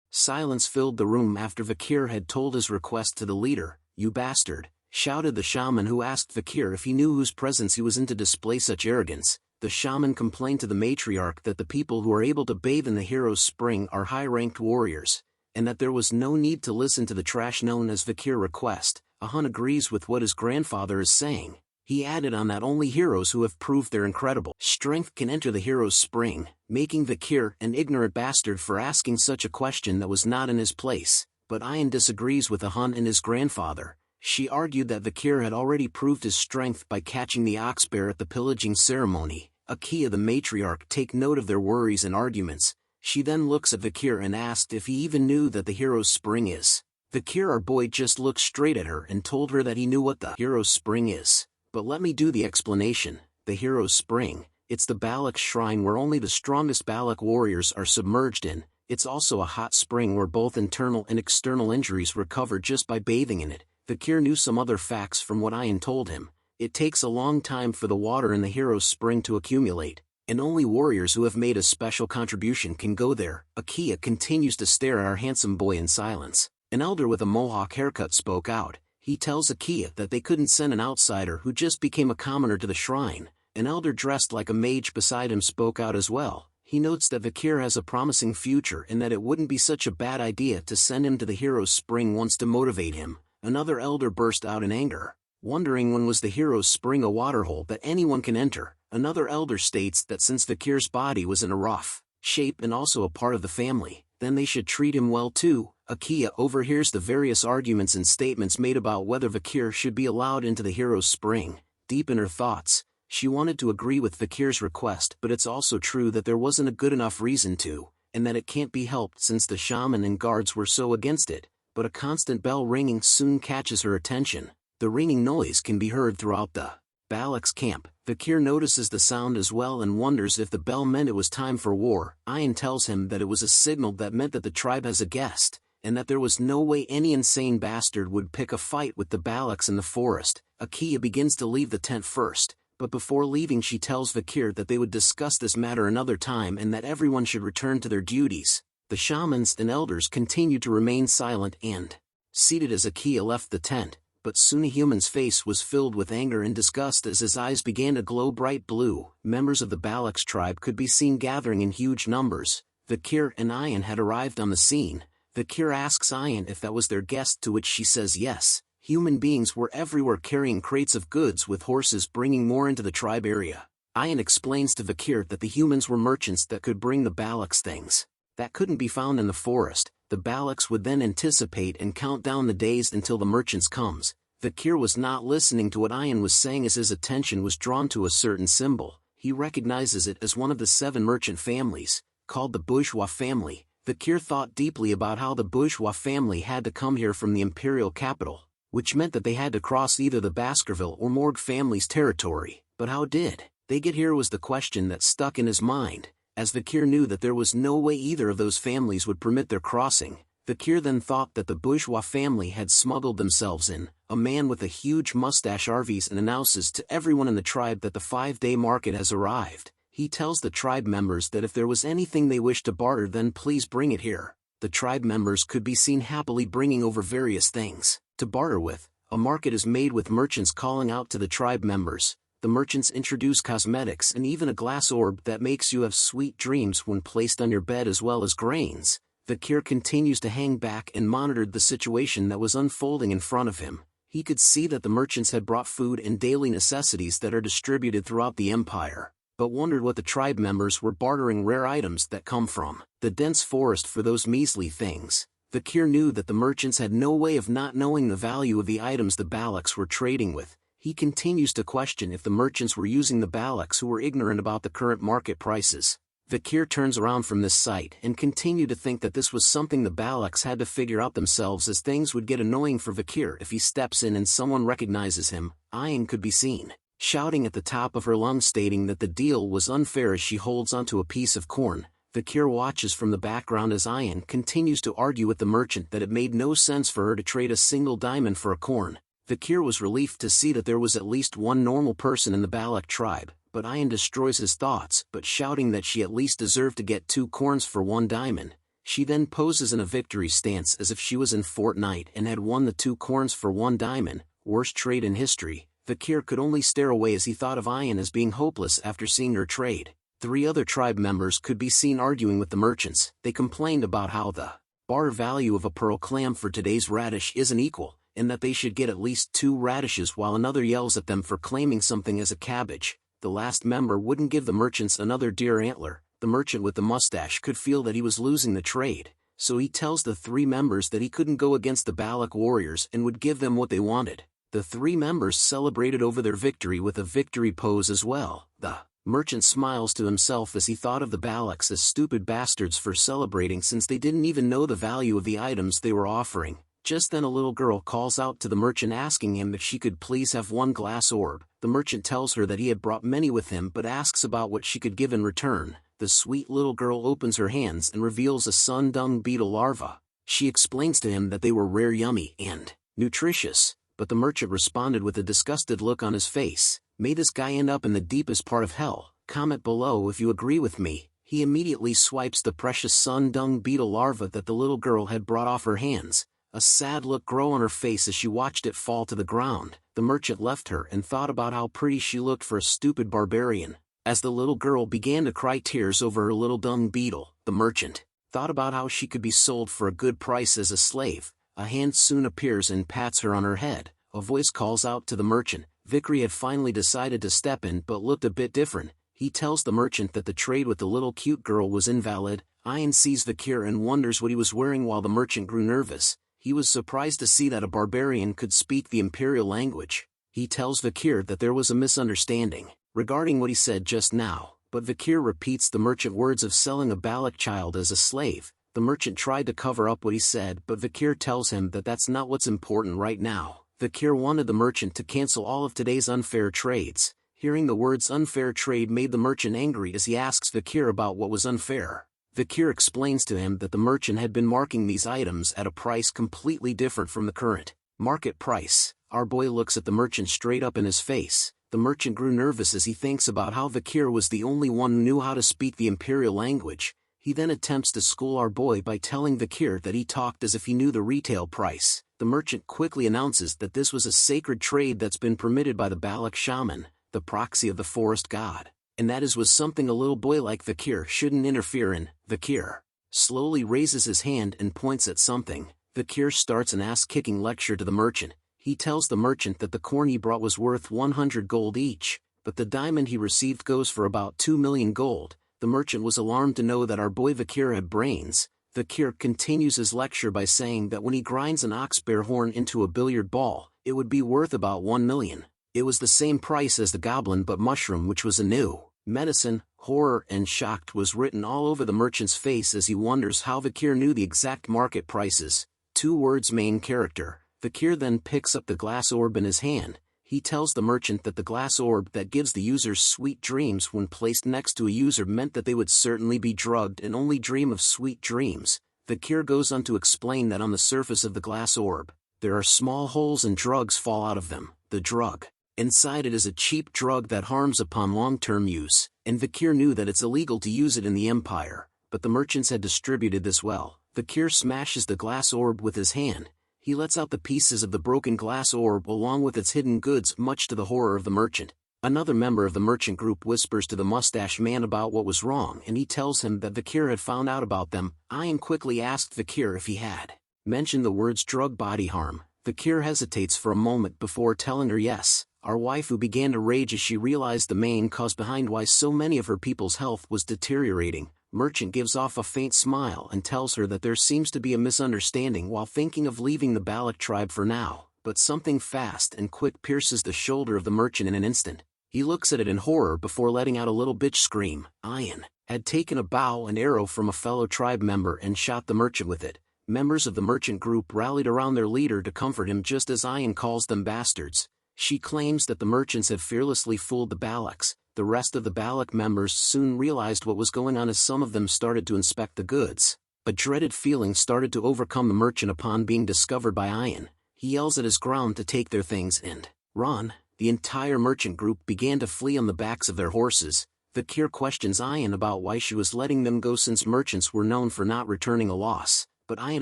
Silence filled the room after Vikir had told his request to the leader. "You bastard!" shouted the shaman, who asked Vikir if he knew whose presence he was in to display such arrogance. The shaman complained to the matriarch that the people who are able to bathe in the hero's spring are high-ranked warriors, and that there was no need to listen to the trash known as Vikir request. Hun agrees with what his grandfather is saying. He added on that only heroes who have proved their incredible strength can enter the hero's spring, making Vikir an ignorant bastard for asking such a question that was not in his place. But Ian disagrees with Hun and his grandfather. She argued that Vikir had already proved his strength by catching the ox bear at the pillaging ceremony. Akia the matriarch take note of their worries and arguments. She then looks at Vikir and asked if he even knew that the hero's spring is. Vikir, our boy, just looked straight at her and told her that he knew what the hero's spring is. "But let me do the explanation. The hero's spring, it's the Balak shrine where only the strongest Balak warriors are submerged in. It's also a hot spring where both internal and external injuries recover just by bathing in it." Vikir knew some other facts from what Ian told him. It takes a long time for the water in the hero's spring to accumulate, and only warriors who have made a special contribution can go there. Akia continues to stare at our handsome boy in silence. An elder with a mohawk haircut spoke out. He tells Akia that they couldn't send an outsider who just became a commoner to the shrine. An elder dressed like a mage beside him spoke out as well. He notes that Vikir has a promising future and that it wouldn't be such a bad idea to send him to the hero's spring once to motivate him. Another elder burst out in anger. "Wondering when was the hero's spring a waterhole that anyone can enter?" Another elder states that since Vikir's body was in a rough shape and also a part of the family, then they should treat him well too. Akia overhears the various arguments and statements made about whether Vikir should be allowed into the hero's spring. Deep in her thoughts, she wanted to agree with Vikir's request, but it's also true that there wasn't a good enough reason to, and that it can't be helped since the shaman and guards were so against it. But a constant bell ringing soon catches her attention. The ringing noise can be heard throughout the Balak's camp. Vikir notices the sound as well and wonders if the bell meant it was time for war. Ayan tells him that it was a signal that meant that the tribe has a guest, and that there was no way any insane bastard would pick a fight with the Balaks in the forest. Akia begins to leave the tent first, but before leaving she tells Vikir that they would discuss this matter another time and that everyone should return to their duties. The shamans and elders continued to remain silent and seated as Akia left the tent, but soon a human's face was filled with anger and disgust as his eyes began to glow bright blue. Members of the Balak's tribe could be seen gathering in huge numbers. Vikir and Ayan had arrived on the scene. Vikir asks Ayan if that was their guest, to which she says yes. Human beings were everywhere carrying crates of goods with horses bringing more into the tribe area. Ayan explains to Vikir that the humans were merchants that could bring the Balaks things that couldn't be found in the forest. The Balaks would then anticipate and count down the days until the merchants comes. Vikir was not listening to what Ayan was saying as his attention was drawn to a certain symbol. He recognizes it as one of the 7 merchant families, called the bourgeois family. Vikir thought deeply about how the bourgeois family had to come here from the imperial capital, which meant that they had to cross either the Baskerville or Morgue family's territory. But how did they get here was the question that stuck in his mind, as Vikir knew that there was no way either of those families would permit their crossing. Vikir then thought that the bourgeois family had smuggled themselves in. A man with a huge mustache arrives and announces to everyone in the tribe that the 5-day market has arrived. He tells the tribe members that if there was anything they wished to barter, then please bring it here. The tribe members could be seen happily bringing over various things to barter with. A market is made with merchants calling out to the tribe members. The merchants introduce cosmetics and even a glass orb that makes you have sweet dreams when placed on your bed, as well as grains. Vikir continues to hang back and monitored the situation that was unfolding in front of him. He could see that the merchants had brought food and daily necessities that are distributed throughout the empire, but wondered what the tribe members were bartering rare items that come from the dense forest for those measly things. Vikir knew that the merchants had no way of not knowing the value of the items the Balaks were trading with. He continues to question if the merchants were using the Balaks who were ignorant about the current market prices. Vikir turns around from this sight and continued to think that this was something the Balaks had to figure out themselves, as things would get annoying for Vikir if he steps in and someone recognizes him. Ayan could be seen shouting at the top of her lungs, stating that the deal was unfair as she holds onto a piece of corn. Vikir watches from the background as Ayan continues to argue with the merchant that it made no sense for her to trade a single diamond for a corn. Vikir was relieved to see that there was at least one normal person in the Balak tribe, but Ayan destroys his thoughts, but shouting that she at least deserved to get 2 corns for 1 diamond. She then poses in a victory stance as if she was in Fortnite and had won the 2 corns for 1 diamond, worst trade in history. Vikir could only stare away as he thought of Ayan as being hopeless after seeing her trade. 3 other tribe members could be seen arguing with the merchants. They complained about how the bar value of a pearl clam for today's radish isn't equal, and that they should get at least 2 radishes, while another yells at them for claiming something as a cabbage. The last member wouldn't give the merchants another deer antler. The merchant with the mustache could feel that he was losing the trade, so he tells the 3 members that he couldn't go against the Balak warriors and would give them what they wanted. The 3 members celebrated over their victory with a victory pose as well. The merchant smiles to himself as he thought of the Balaks as stupid bastards for celebrating, since they didn't even know the value of the items they were offering. Just then a little girl calls out to the merchant asking him if she could please have 1 glass orb. The merchant tells her that he had brought many with him, but asks about what she could give in return. The sweet little girl opens her hands and reveals a sun dung beetle larva. She explains to him that they were rare, yummy, and nutritious, but the merchant responded with a disgusted look on his face. May this guy end up in the deepest part of hell. Comment below if you agree with me. He immediately swipes the precious sun dung beetle larva that the little girl had brought off her hands. A sad look grew on her face as she watched it fall to the ground. The merchant left her and thought about how pretty she looked for a stupid barbarian. As the little girl began to cry tears over her little dung beetle, the merchant thought about how she could be sold for a good price as a slave. A hand soon appears and pats her on her head. A voice calls out to the merchant Vikir had finally decided to step in but looked a bit different. He tells the merchant that the trade with the little cute girl was invalid. Ian sees Vikir and wonders what he was wearing while the merchant grew nervous. He was surprised to see that a barbarian could speak the imperial language. He tells Vikir that there was a misunderstanding regarding what he said just now, but Vikir repeats the merchant words of selling a Balak child as a slave. The merchant tried to cover up what he said, but Vikir tells him that that's not what's important right now. Vikir wanted the merchant to cancel all of today's unfair trades. Hearing the words unfair trade made the merchant angry as he asks Vikir about what was unfair. Vikir explains to him that the merchant had been marking these items at a price completely different from the current market price. Our boy looks at the merchant straight up in his face. The merchant grew nervous as he thinks about how Vikir was the only one who knew how to speak the imperial language. He then attempts to school our boy by telling Vikir that he talked as if he knew the retail price. The merchant quickly announces that this was a sacred trade that's been permitted by the Balak shaman, the proxy of the forest god, and that was something a little boy like Vikir shouldn't interfere in. Vikir slowly raises his hand and points at something. Vikir starts an ass-kicking lecture to the merchant. He tells the merchant that the corn he brought was worth 100 gold each, but the diamond he received goes for about 2 million gold. The merchant was alarmed to know that our boy Vikir had brains. Vikir continues his lecture by saying that when he grinds an ox-bear horn into a billiard ball, it would be worth about 1 million. It was the same price as the goblin but mushroom, which was a new medicine. Horror and shocked was written all over the merchant's face as he wonders how Vikir knew the exact market prices. 2 words main character. Vikir then picks up the glass orb in his hand. He tells the merchant that the glass orb that gives the users sweet dreams when placed next to a user meant that they would certainly be drugged and only dream of sweet dreams. Vikir goes on to explain that on the surface of the glass orb, there are small holes and drugs fall out of them. The drug inside it is a cheap drug that harms upon long-term use, and Vikir knew that it's illegal to use it in the Empire, but the merchants had distributed this well. Vikir smashes the glass orb with his hand. He lets out the pieces of the broken glass orb along with its hidden goods, much to the horror of the merchant. Another member of the merchant group whispers to the mustache man about what was wrong, and he tells him that Vikir had found out about them. Ian quickly asked Vikir if he had mentioned the words drug body harm. Vikir hesitates for a moment before telling her yes. Our waifu began to rage as she realized the main cause behind why so many of her people's health was deteriorating. Merchant gives off a faint smile and tells her that there seems to be a misunderstanding while thinking of leaving the Balak tribe for now, but something fast and quick pierces the shoulder of the merchant in an instant. He looks at it in horror before letting out a little bitch scream. Ian had taken a bow and arrow from a fellow tribe member and shot the merchant with it. Members of the merchant group rallied around their leader to comfort him just as Ian calls them bastards. She claims that the merchants had fearlessly fooled the Balaks. The rest of the Balak members soon realized what was going on as some of them started to inspect the goods. A dreaded feeling started to overcome the merchant upon being discovered by Ian. He yells at his ground to take their things and run. The entire merchant group began to flee on the backs of their horses. Vikir questions Ian about why she was letting them go since merchants were known for not returning a loss, but Ian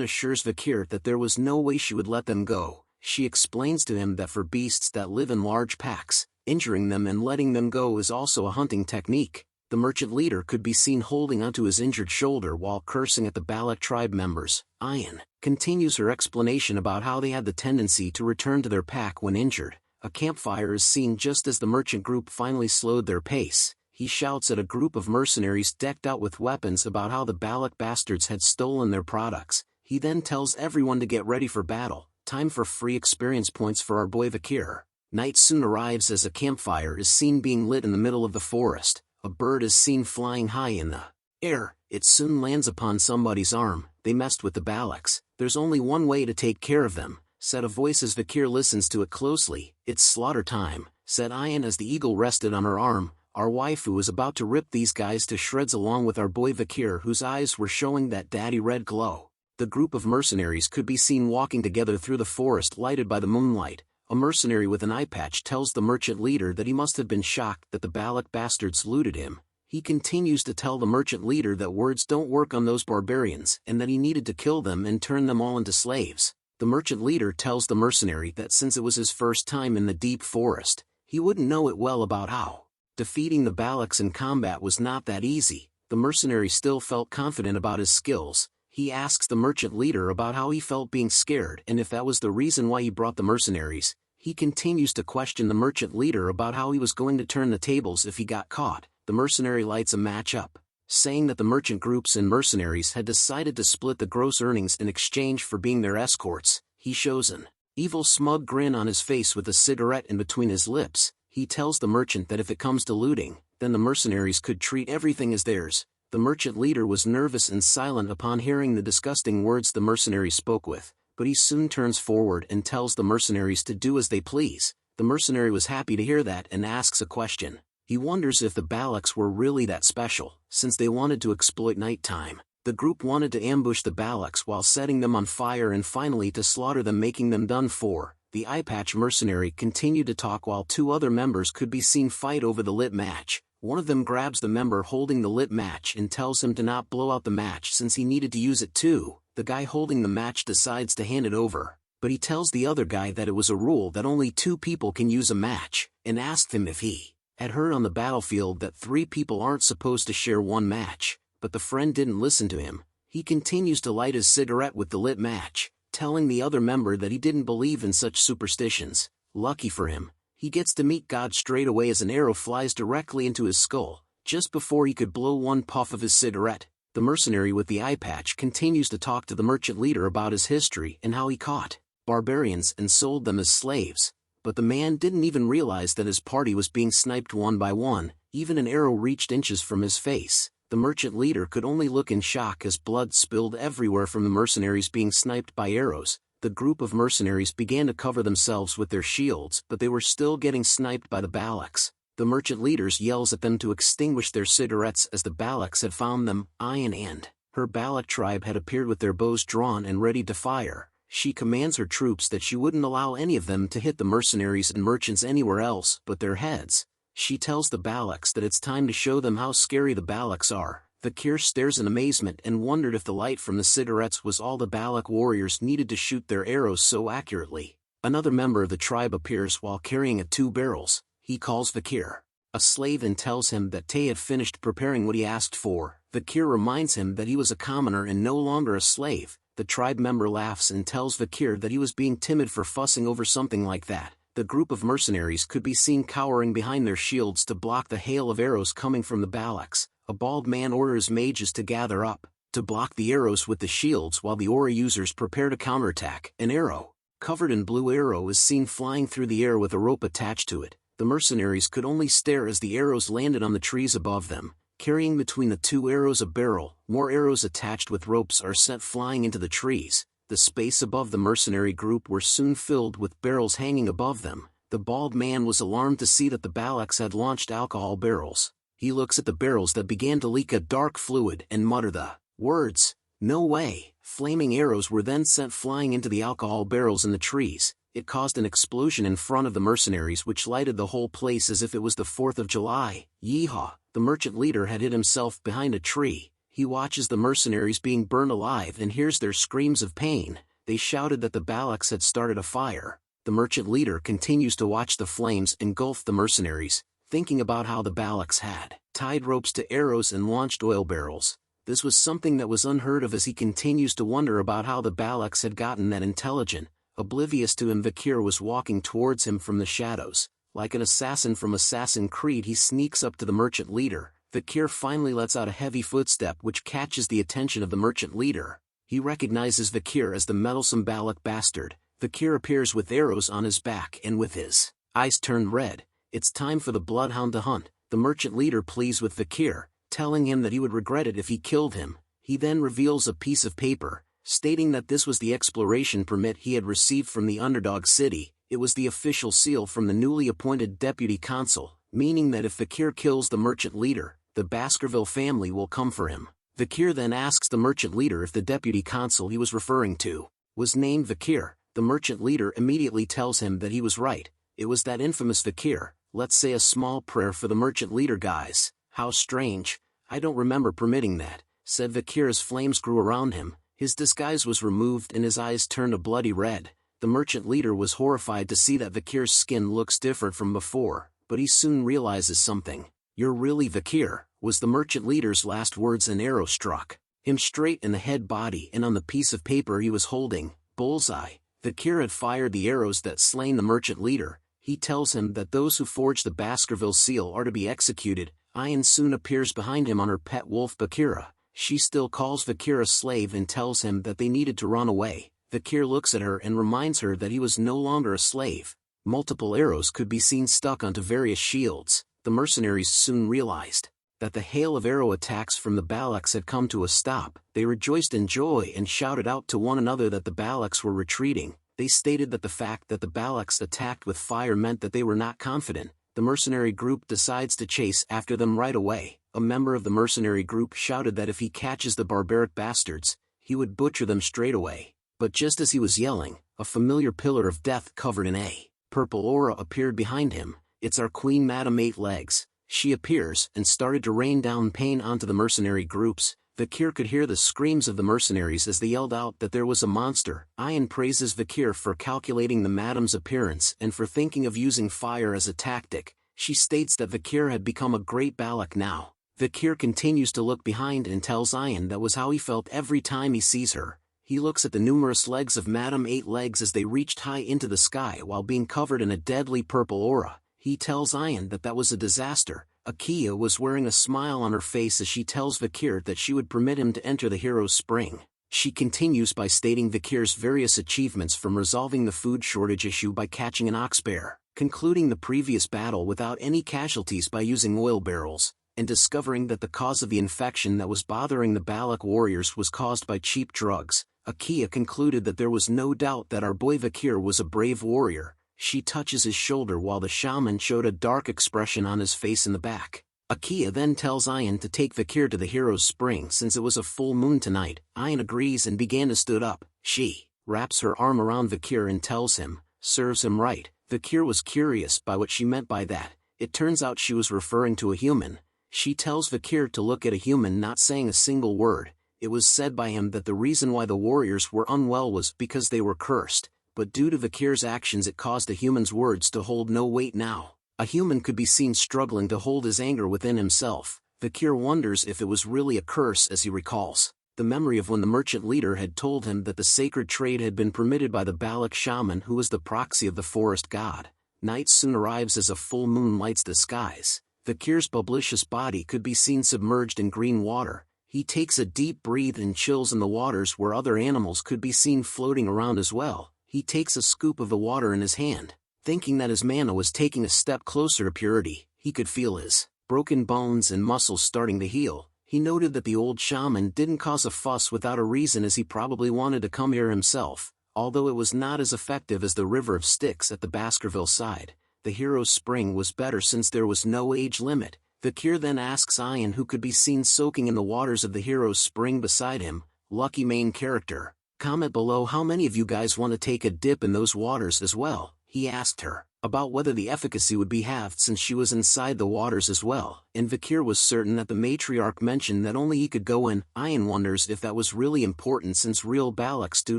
assures Vikir that there was no way she would let them go. She explains to him that for beasts that live in large packs, injuring them and letting them go is also a hunting technique. The merchant leader could be seen holding onto his injured shoulder while cursing at the Balak tribe members. Ian continues her explanation about how they had the tendency to return to their pack when injured. A campfire is seen just as the merchant group finally slowed their pace. He shouts at a group of mercenaries decked out with weapons about how the Balak bastards had stolen their products. He then tells everyone to get ready for battle. Time for free experience points for our boy Vikir. Night soon arrives as a campfire is seen being lit in the middle of the forest. A bird is seen flying high in the air. It soon lands upon somebody's arm. They messed with the Balaks. There's only one way to take care of them, said a voice as Vikir listens to it closely. It's slaughter time, said Ian as the eagle rested on her arm. Our waifu is about to rip these guys to shreds along with our boy Vikir, whose eyes were showing that daddy red glow. The group of mercenaries could be seen walking together through the forest lighted by the moonlight. A mercenary with an eye patch tells the merchant leader that he must have been shocked that the Balak bastards looted him. He continues to tell the merchant leader that words don't work on those barbarians and that he needed to kill them and turn them all into slaves. The merchant leader tells the mercenary that since it was his first time in the deep forest, he wouldn't know it well about how defeating the Balaks in combat was not that easy. The mercenary still felt confident about his skills. He asks the merchant leader about how he felt being scared and if that was the reason why he brought the mercenaries. He continues to question the merchant leader about how he was going to turn the tables if he got caught. The mercenary lights a match up, saying that the merchant groups and mercenaries had decided to split the gross earnings in exchange for being their escorts. He shows an evil smug grin on his face with a cigarette in between his lips. He tells the merchant that if it comes to looting, then the mercenaries could treat everything as theirs. The merchant leader was nervous and silent upon hearing the disgusting words the mercenaries spoke with, but he soon turns forward and tells the mercenaries to do as they please. The mercenary was happy to hear that and asks a question. He wonders if the Balaks were really that special, since they wanted to exploit nighttime. The group wanted to ambush the Balaks while setting them on fire and finally to slaughter them, making them done for. The eye-patch mercenary continued to talk while two other members could be seen fight over the lit match. One of them grabs the member holding the lit match and tells him to not blow out the match since he needed to use it too. The guy holding the match decides to hand it over, but he tells the other guy that it was a rule that only 2 people can use a match, and asked him if he had heard on the battlefield that 3 people aren't supposed to share one match, but the friend didn't listen to him. He continues to light his cigarette with the lit match, telling the other member that he didn't believe in such superstitions. Lucky for him, he gets to meet God straight away as an arrow flies directly into his skull, just before he could blow one puff of his cigarette. The mercenary with the eye patch continues to talk to the merchant leader about his history and how he caught barbarians and sold them as slaves, but the man didn't even realize that his party was being sniped one by one. Even an arrow reached inches from his face. The merchant leader could only look in shock as blood spilled everywhere from the mercenaries being sniped by arrows. The group of mercenaries began to cover themselves with their shields, but they were still getting sniped by the Balaks. The merchant leaders yells at them to extinguish their cigarettes as the Balaks had found them. Ayan and her Balak tribe had appeared with their bows drawn and ready to fire. She commands her troops that she wouldn't allow any of them to hit the mercenaries and merchants anywhere else but their heads. She tells the Balaks that it's time to show them how scary the Balaks are. Vikir stares in amazement and wondered if the light from the cigarettes was all the Balak warriors needed to shoot their arrows so accurately. Another member of the tribe appears while carrying 2 barrels. He calls Vikir a slave and tells him that Tay had finished preparing what he asked for. Vikir reminds him that he was a commoner and no longer a slave. The tribe member laughs and tells Vikir that he was being timid for fussing over something like that. The group of mercenaries could be seen cowering behind their shields to block the hail of arrows coming from the Balaks. A bald man orders mages to gather up, to block the arrows with the shields while the aura users prepare to counterattack. An arrow, covered in blue arrow, is seen flying through the air with a rope attached to it. The mercenaries could only stare as the arrows landed on the trees above them. Carrying between the 2 arrows a barrel, more arrows attached with ropes are sent flying into the trees. The space above the mercenary group were soon filled with barrels hanging above them. The bald man was alarmed to see that the Balaks had launched alcohol barrels. He looks at the barrels that began to leak a dark fluid and mutter the words, "No way." Flaming arrows were then sent flying into the alcohol barrels in the trees. It caused an explosion in front of the mercenaries which lighted the whole place as if it was the 4th of July. Yeehaw! The merchant leader had hid himself behind a tree. He watches the mercenaries being burned alive and hears their screams of pain. They shouted that the Balaks had started a fire. The merchant leader continues to watch the flames engulf the mercenaries, thinking about how the Balaks had tied ropes to arrows and launched oil barrels. This was something that was unheard of as he continues to wonder about how the Balaks had gotten that intelligent. Oblivious to him, Vikir was walking towards him from the shadows. Like an assassin from Assassin's Creed, he sneaks up to the merchant leader. Vikir finally lets out a heavy footstep which catches the attention of the merchant leader. He recognizes Vikir as the meddlesome Balak bastard. Vikir appears with arrows on his back and with his eyes turned red. It's time for the bloodhound to hunt. The merchant leader pleads with Vikir, telling him that he would regret it if he killed him. He then reveals a piece of paper, stating that this was the exploration permit he had received from the underdog city. It was the official seal from the newly appointed deputy consul, meaning that if Vikir kills the merchant leader, the Baskerville family will come for him. Vikir then asks the merchant leader if the deputy consul he was referring to was named Vikir. The merchant leader immediately tells him that he was right. It was that infamous Vikir. Let's say a small prayer for the merchant leader, guys. How strange. I don't remember permitting that, said Vikir as flames grew around him. His disguise was removed and his eyes turned a bloody red. The merchant leader was horrified to see that Vikir's skin looks different from before, but he soon realizes something. "You're really Vikir," was the merchant leader's last words. An arrow struck him straight in the head, body, and on the piece of paper he was holding. Bullseye. Vikir had fired the arrows that slain the merchant leader. He tells him that those who forged the Baskerville seal are to be executed. Ayan soon appears behind him on her pet wolf Bakira. She still calls Vikir a slave and tells him that they needed to run away. Vikir looks at her and reminds her that he was no longer a slave. Multiple arrows could be seen stuck onto various shields. The mercenaries soon realized that the hail of arrow attacks from the Balaks had come to a stop. They rejoiced in joy and shouted out to one another that the Balaks were retreating. They stated that the fact that the Balaks attacked with fire meant that they were not confident. The mercenary group decides to chase after them right away. A member of the mercenary group shouted that if he catches the barbaric bastards, he would butcher them straight away. But just as he was yelling, a familiar pillar of death covered in a purple aura appeared behind him. It's our queen Madame Eight Legs. She appears and started to rain down pain onto the mercenary groups. Vikir could hear the screams of the mercenaries as they yelled out that there was a monster. Ayan praises Vikir for calculating the madame's appearance and for thinking of using fire as a tactic. She states that Vikir had become a great Balak now. Vikir continues to look behind and tells Ayan that was how he felt every time he sees her. He looks at the numerous legs of Madame Eight Legs as they reached high into the sky while being covered in a deadly purple aura. He tells Ayan that that was a disaster. Akia was wearing a smile on her face as she tells Vikir that she would permit him to enter the hero's spring. She continues by stating Vikir's various achievements, from resolving the food shortage issue by catching an ox bear, concluding the previous battle without any casualties by using oil barrels, and discovering that the cause of the infection that was bothering the Balak warriors was caused by cheap drugs. Akia concluded that there was no doubt that our boy Vikir was a brave warrior. She touches his shoulder while the shaman showed a dark expression on his face in the back. Akia then tells Ayan to take Vikir to the hero's spring since it was a full moon tonight. Ayan agrees and began to stood up. She wraps her arm around Vikir and tells him, serves him right. Vikir was curious by what she meant by that. It turns out she was referring to a human. She tells Vikir to look at a human, not saying a single word. It was said by him that the reason why the warriors were unwell was because they were cursed. But due to Vikir's actions it caused a human's words to hold no weight now. A human could be seen struggling to hold his anger within himself. Vikir wonders if it was really a curse as he recalls the memory of when the merchant leader had told him that the sacred trade had been permitted by the Balak shaman, who was the proxy of the forest god. Night soon arrives as a full moon lights the skies. Vikir's bubblicious body could be seen submerged in green water. He takes a deep breath and chills in the waters where other animals could be seen floating around as well. He takes a scoop of the water in his hand. Thinking that his mana was taking a step closer to purity, he could feel his broken bones and muscles starting to heal. He noted that the old shaman didn't cause a fuss without a reason, as he probably wanted to come here himself. Although it was not as effective as the river of sticks at the Baskerville side, the hero's spring was better since there was no age limit. Vikir then asks Ayan, who could be seen soaking in the waters of the hero's spring beside him, lucky main character. Comment below how many of you guys want to take a dip in those waters as well. He asked her about whether the efficacy would be halved since she was inside the waters as well, and Vikir was certain that the matriarch mentioned that only he could go in. Ayan wonders if that was really important since real Balaks do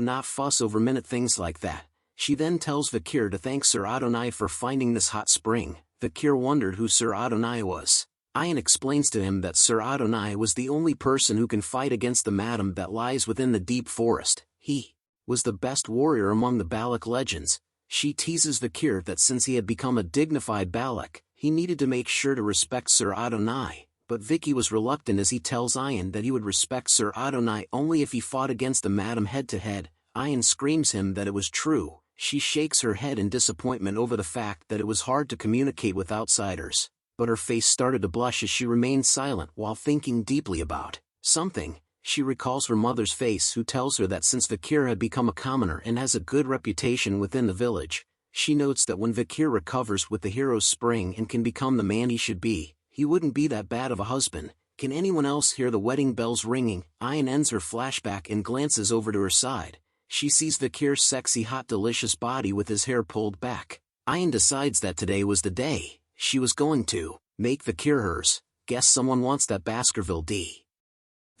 not fuss over minute things like that. She then tells Vikir to thank Sir Adonai for finding this hot spring. Vikir wondered who Sir Adonai was. Ayan explains to him that Sir Adonai was the only person who can fight against the madam that lies within the deep forest. He was the best warrior among the Balak legends. She teases Vikir that since he had become a dignified Balak, he needed to make sure to respect Sir Adonai, but Vicky was reluctant as he tells Ayan that he would respect Sir Adonai only if he fought against the madam head-to-head. Ayan screams him that it was true. She shakes her head in disappointment over the fact that it was hard to communicate with outsiders, but her face started to blush as she remained silent while thinking deeply about something. She recalls her mother's face, who tells her that since Vikir had become a commoner and has a good reputation within the village, she notes that when Vikir recovers with the hero's spring and can become the man he should be, he wouldn't be that bad of a husband. Can anyone else hear the wedding bells ringing? Ayan ends her flashback and glances over to her side. She sees Vikir's sexy, hot, delicious body with his hair pulled back. Ayan decides that today was the day she was going to make Vikir hers. Guess someone wants that Baskerville D.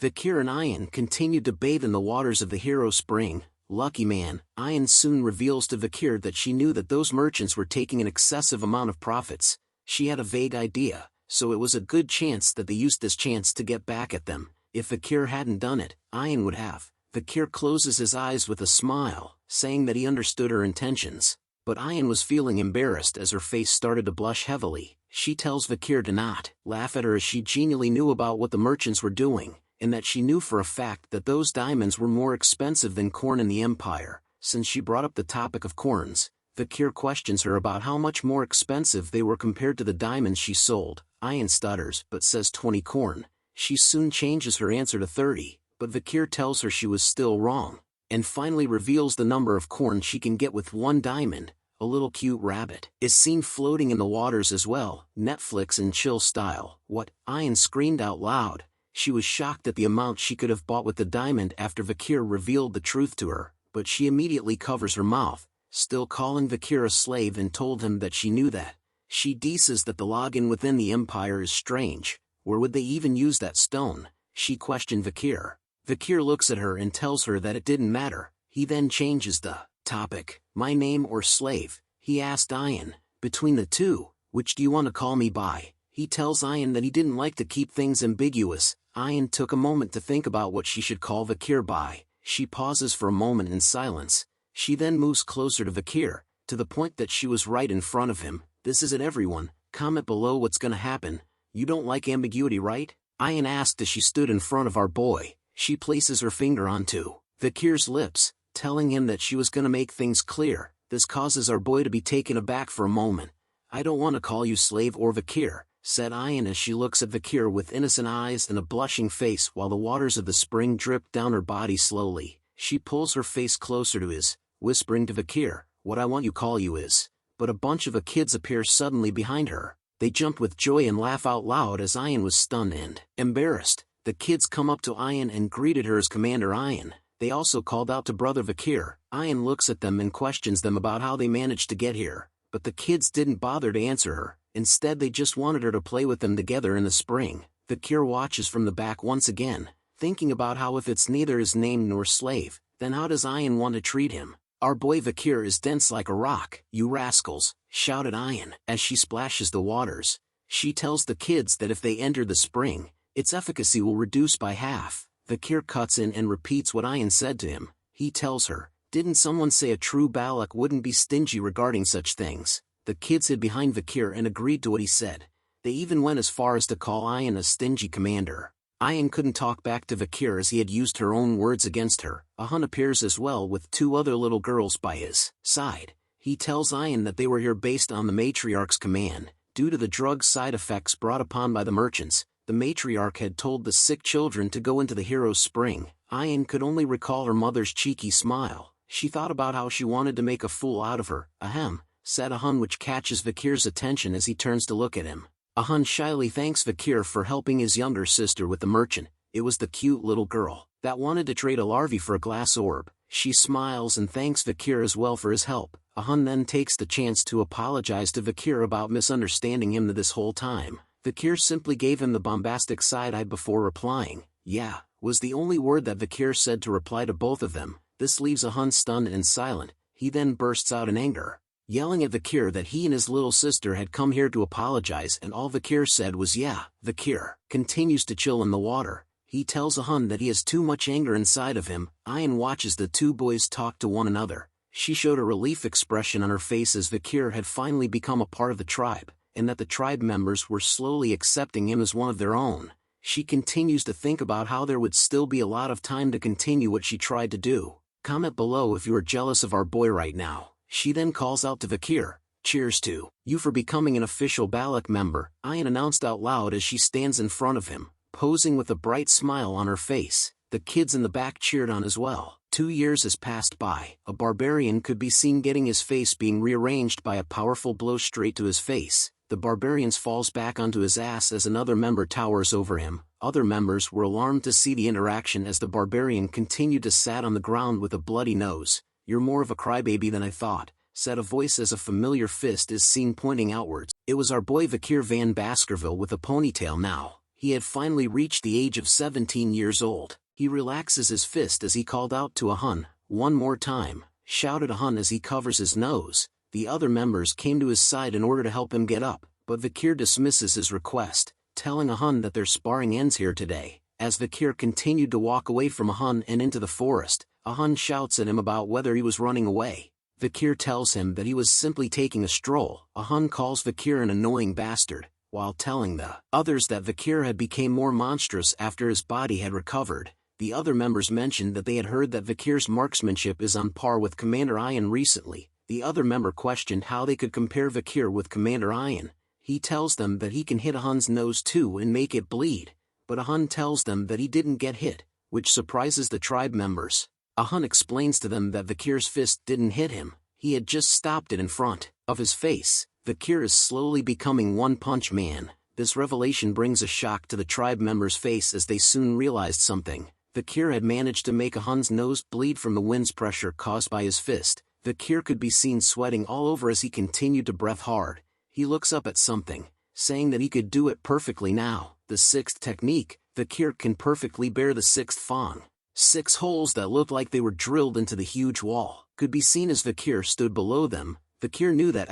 Vikir and Ayan continued to bathe in the waters of the hero spring. Lucky man. Ayan soon reveals to Vikir that she knew that those merchants were taking an excessive amount of profits. She had a vague idea, so it was a good chance that they used this chance to get back at them. If Vikir hadn't done it, Ayan would have. Vikir closes his eyes with a smile, saying that he understood her intentions. But Ayan was feeling embarrassed as her face started to blush heavily. She tells Vikir to not laugh at her as she genially knew about what the merchants were doing, and that she knew for a fact that those diamonds were more expensive than corn in the empire. Since she brought up the topic of corns, Vikir questions her about how much more expensive they were compared to the diamonds she sold. Ayan stutters but says 20 corn. She soon changes her answer to 30, but Vikir tells her she was still wrong, and finally reveals the number of corn she can get with 1 diamond. A little cute rabbit is seen floating in the waters as well, Netflix and chill style. What? Ayan screamed out loud. She was shocked at the amount she could have bought with the diamond after Vikir revealed the truth to her, but she immediately covers her mouth, still calling Vikir a slave, and told him that she knew that. She says that the login within the empire is strange. Where would they even use that stone? She questioned Vikir. Vikir looks at her and tells her that it didn't matter. He then changes the topic. My name or slave? He asked Ayan. Between the two, which do you want to call me by? He tells Ayan that he didn't like to keep things ambiguous. Ayan took a moment to think about what she should call Vikir by. She pauses for a moment in silence. She then moves closer to Vikir, to the point that she was right in front of him. This isn't everyone. Comment below what's gonna happen. You don't like ambiguity, right? Ayan asked as she stood in front of our boy. She places her finger onto Vikir's lips, telling him that she was gonna make things clear. This causes our boy to be taken aback for a moment. I don't want to call you slave or Vikir, said Ayan as she looks at Vikir with innocent eyes and a blushing face while the waters of the spring drip down her body slowly. She pulls her face closer to his, whispering to Vikir, what I want you call you is. But a bunch of kids appear suddenly behind her. They jump with joy and laugh out loud as Ayan was stunned and embarrassed. The kids come up to Ayan and greeted her as Commander Ayan. They also called out to Brother Vikir. Ayan looks at them and questions them about how they managed to get here, but the kids didn't bother to answer her. Instead they just wanted her to play with them together in the spring. Vikir watches from the back once again, thinking about how if it's neither his name nor slave, then how does Ayan want to treat him? Our boy Vikir is dense like a rock. You rascals, shouted Ayan as she splashes the waters. She tells the kids that if they enter the spring, its efficacy will reduce by half. Vikir cuts in and repeats what Ayan said to him. He tells her, didn't someone say a true Balak wouldn't be stingy regarding such things? The kids hid behind Vikir and agreed to what he said. They even went as far as to call Ayan a stingy commander. Ayan couldn't talk back to Vikir as he had used her own words against her. Hun appears as well with 2 other little girls by his side. He tells Ayan that they were here based on the matriarch's command. Due to the drug side effects brought upon by the merchants, the matriarch had told the sick children to go into the hero's spring. Ayan could only recall her mother's cheeky smile. She thought about how she wanted to make a fool out of her. Ahem, said Hun, which catches Vikir's attention as he turns to look at him. Hun shyly thanks Vikir for helping his younger sister with the merchant. It was the cute little girl that wanted to trade a larvae for a glass orb. She smiles and thanks Vikir as well for his help. Hun then takes the chance to apologize to Vikir about misunderstanding him this whole time. Vikir simply gave him the bombastic side-eye before replying. Yeah, was the only word that Vikir said to reply to both of them. This leaves Hun stunned and silent. He then bursts out in anger, yelling at Vikir that he and his little sister had come here to apologize, and all Vikir said was yeah. Vikir continues to chill in the water. He tells Hun that he has too much anger inside of him. Ayan watches the 2 boys talk to one another. She showed a relief expression on her face as Vikir had finally become a part of the tribe, and that the tribe members were slowly accepting him as one of their own. She continues to think about how there would still be a lot of time to continue what she tried to do. Comment below if you are jealous of our boy right now. She then calls out to Vikir, cheers to you for becoming an official Balak member, Ayan announced out loud as she stands in front of him, posing with a bright smile on her face. The kids in the back cheered on as well. 2 years has passed by. A barbarian could be seen getting his face being rearranged by a powerful blow straight to his face. The barbarian falls back onto his ass as another member towers over him. Other members were alarmed to see the interaction as the barbarian continued to sat on the ground with a bloody nose. You're more of a crybaby than I thought, said a voice as a familiar fist is seen pointing outwards. It was our boy Vikir van Baskerville with a ponytail now. He had finally reached the age of 17 years old. He relaxes his fist as he called out to Hun, one more time, shouted Hun as he covers his nose. The other members came to his side in order to help him get up, but Vikir dismisses his request, telling Hun that their sparring ends here today. As Vikir continued to walk away from Hun and into the forest, Hun shouts at him about whether he was running away. Vikir tells him that he was simply taking a stroll. Hun calls Vikir an annoying bastard, while telling the others that Vikir had become more monstrous after his body had recovered. The other members mentioned that they had heard that Vikir's marksmanship is on par with Commander Ian recently. The other member questioned how they could compare Vikir with Commander Ian. He tells them that he can hit Hun's nose too and make it bleed, but Hun tells them that he didn't get hit, which surprises the tribe members. Hun explains to them that Vikir's fist didn't hit him, he had just stopped it in front of his face. Vikir is slowly becoming One Punch Man. This revelation brings a shock to the tribe members' face as they soon realized something. Vikir had managed to make Hun's nose bleed from the wind's pressure caused by his fist. Vikir could be seen sweating all over as he continued to breath hard. He looks up at something, saying that he could do it perfectly now. The sixth technique, Vikir can perfectly bear the sixth fang. 6 holes that looked like they were drilled into the huge wall could be seen as Vikir stood below them. Vikir knew that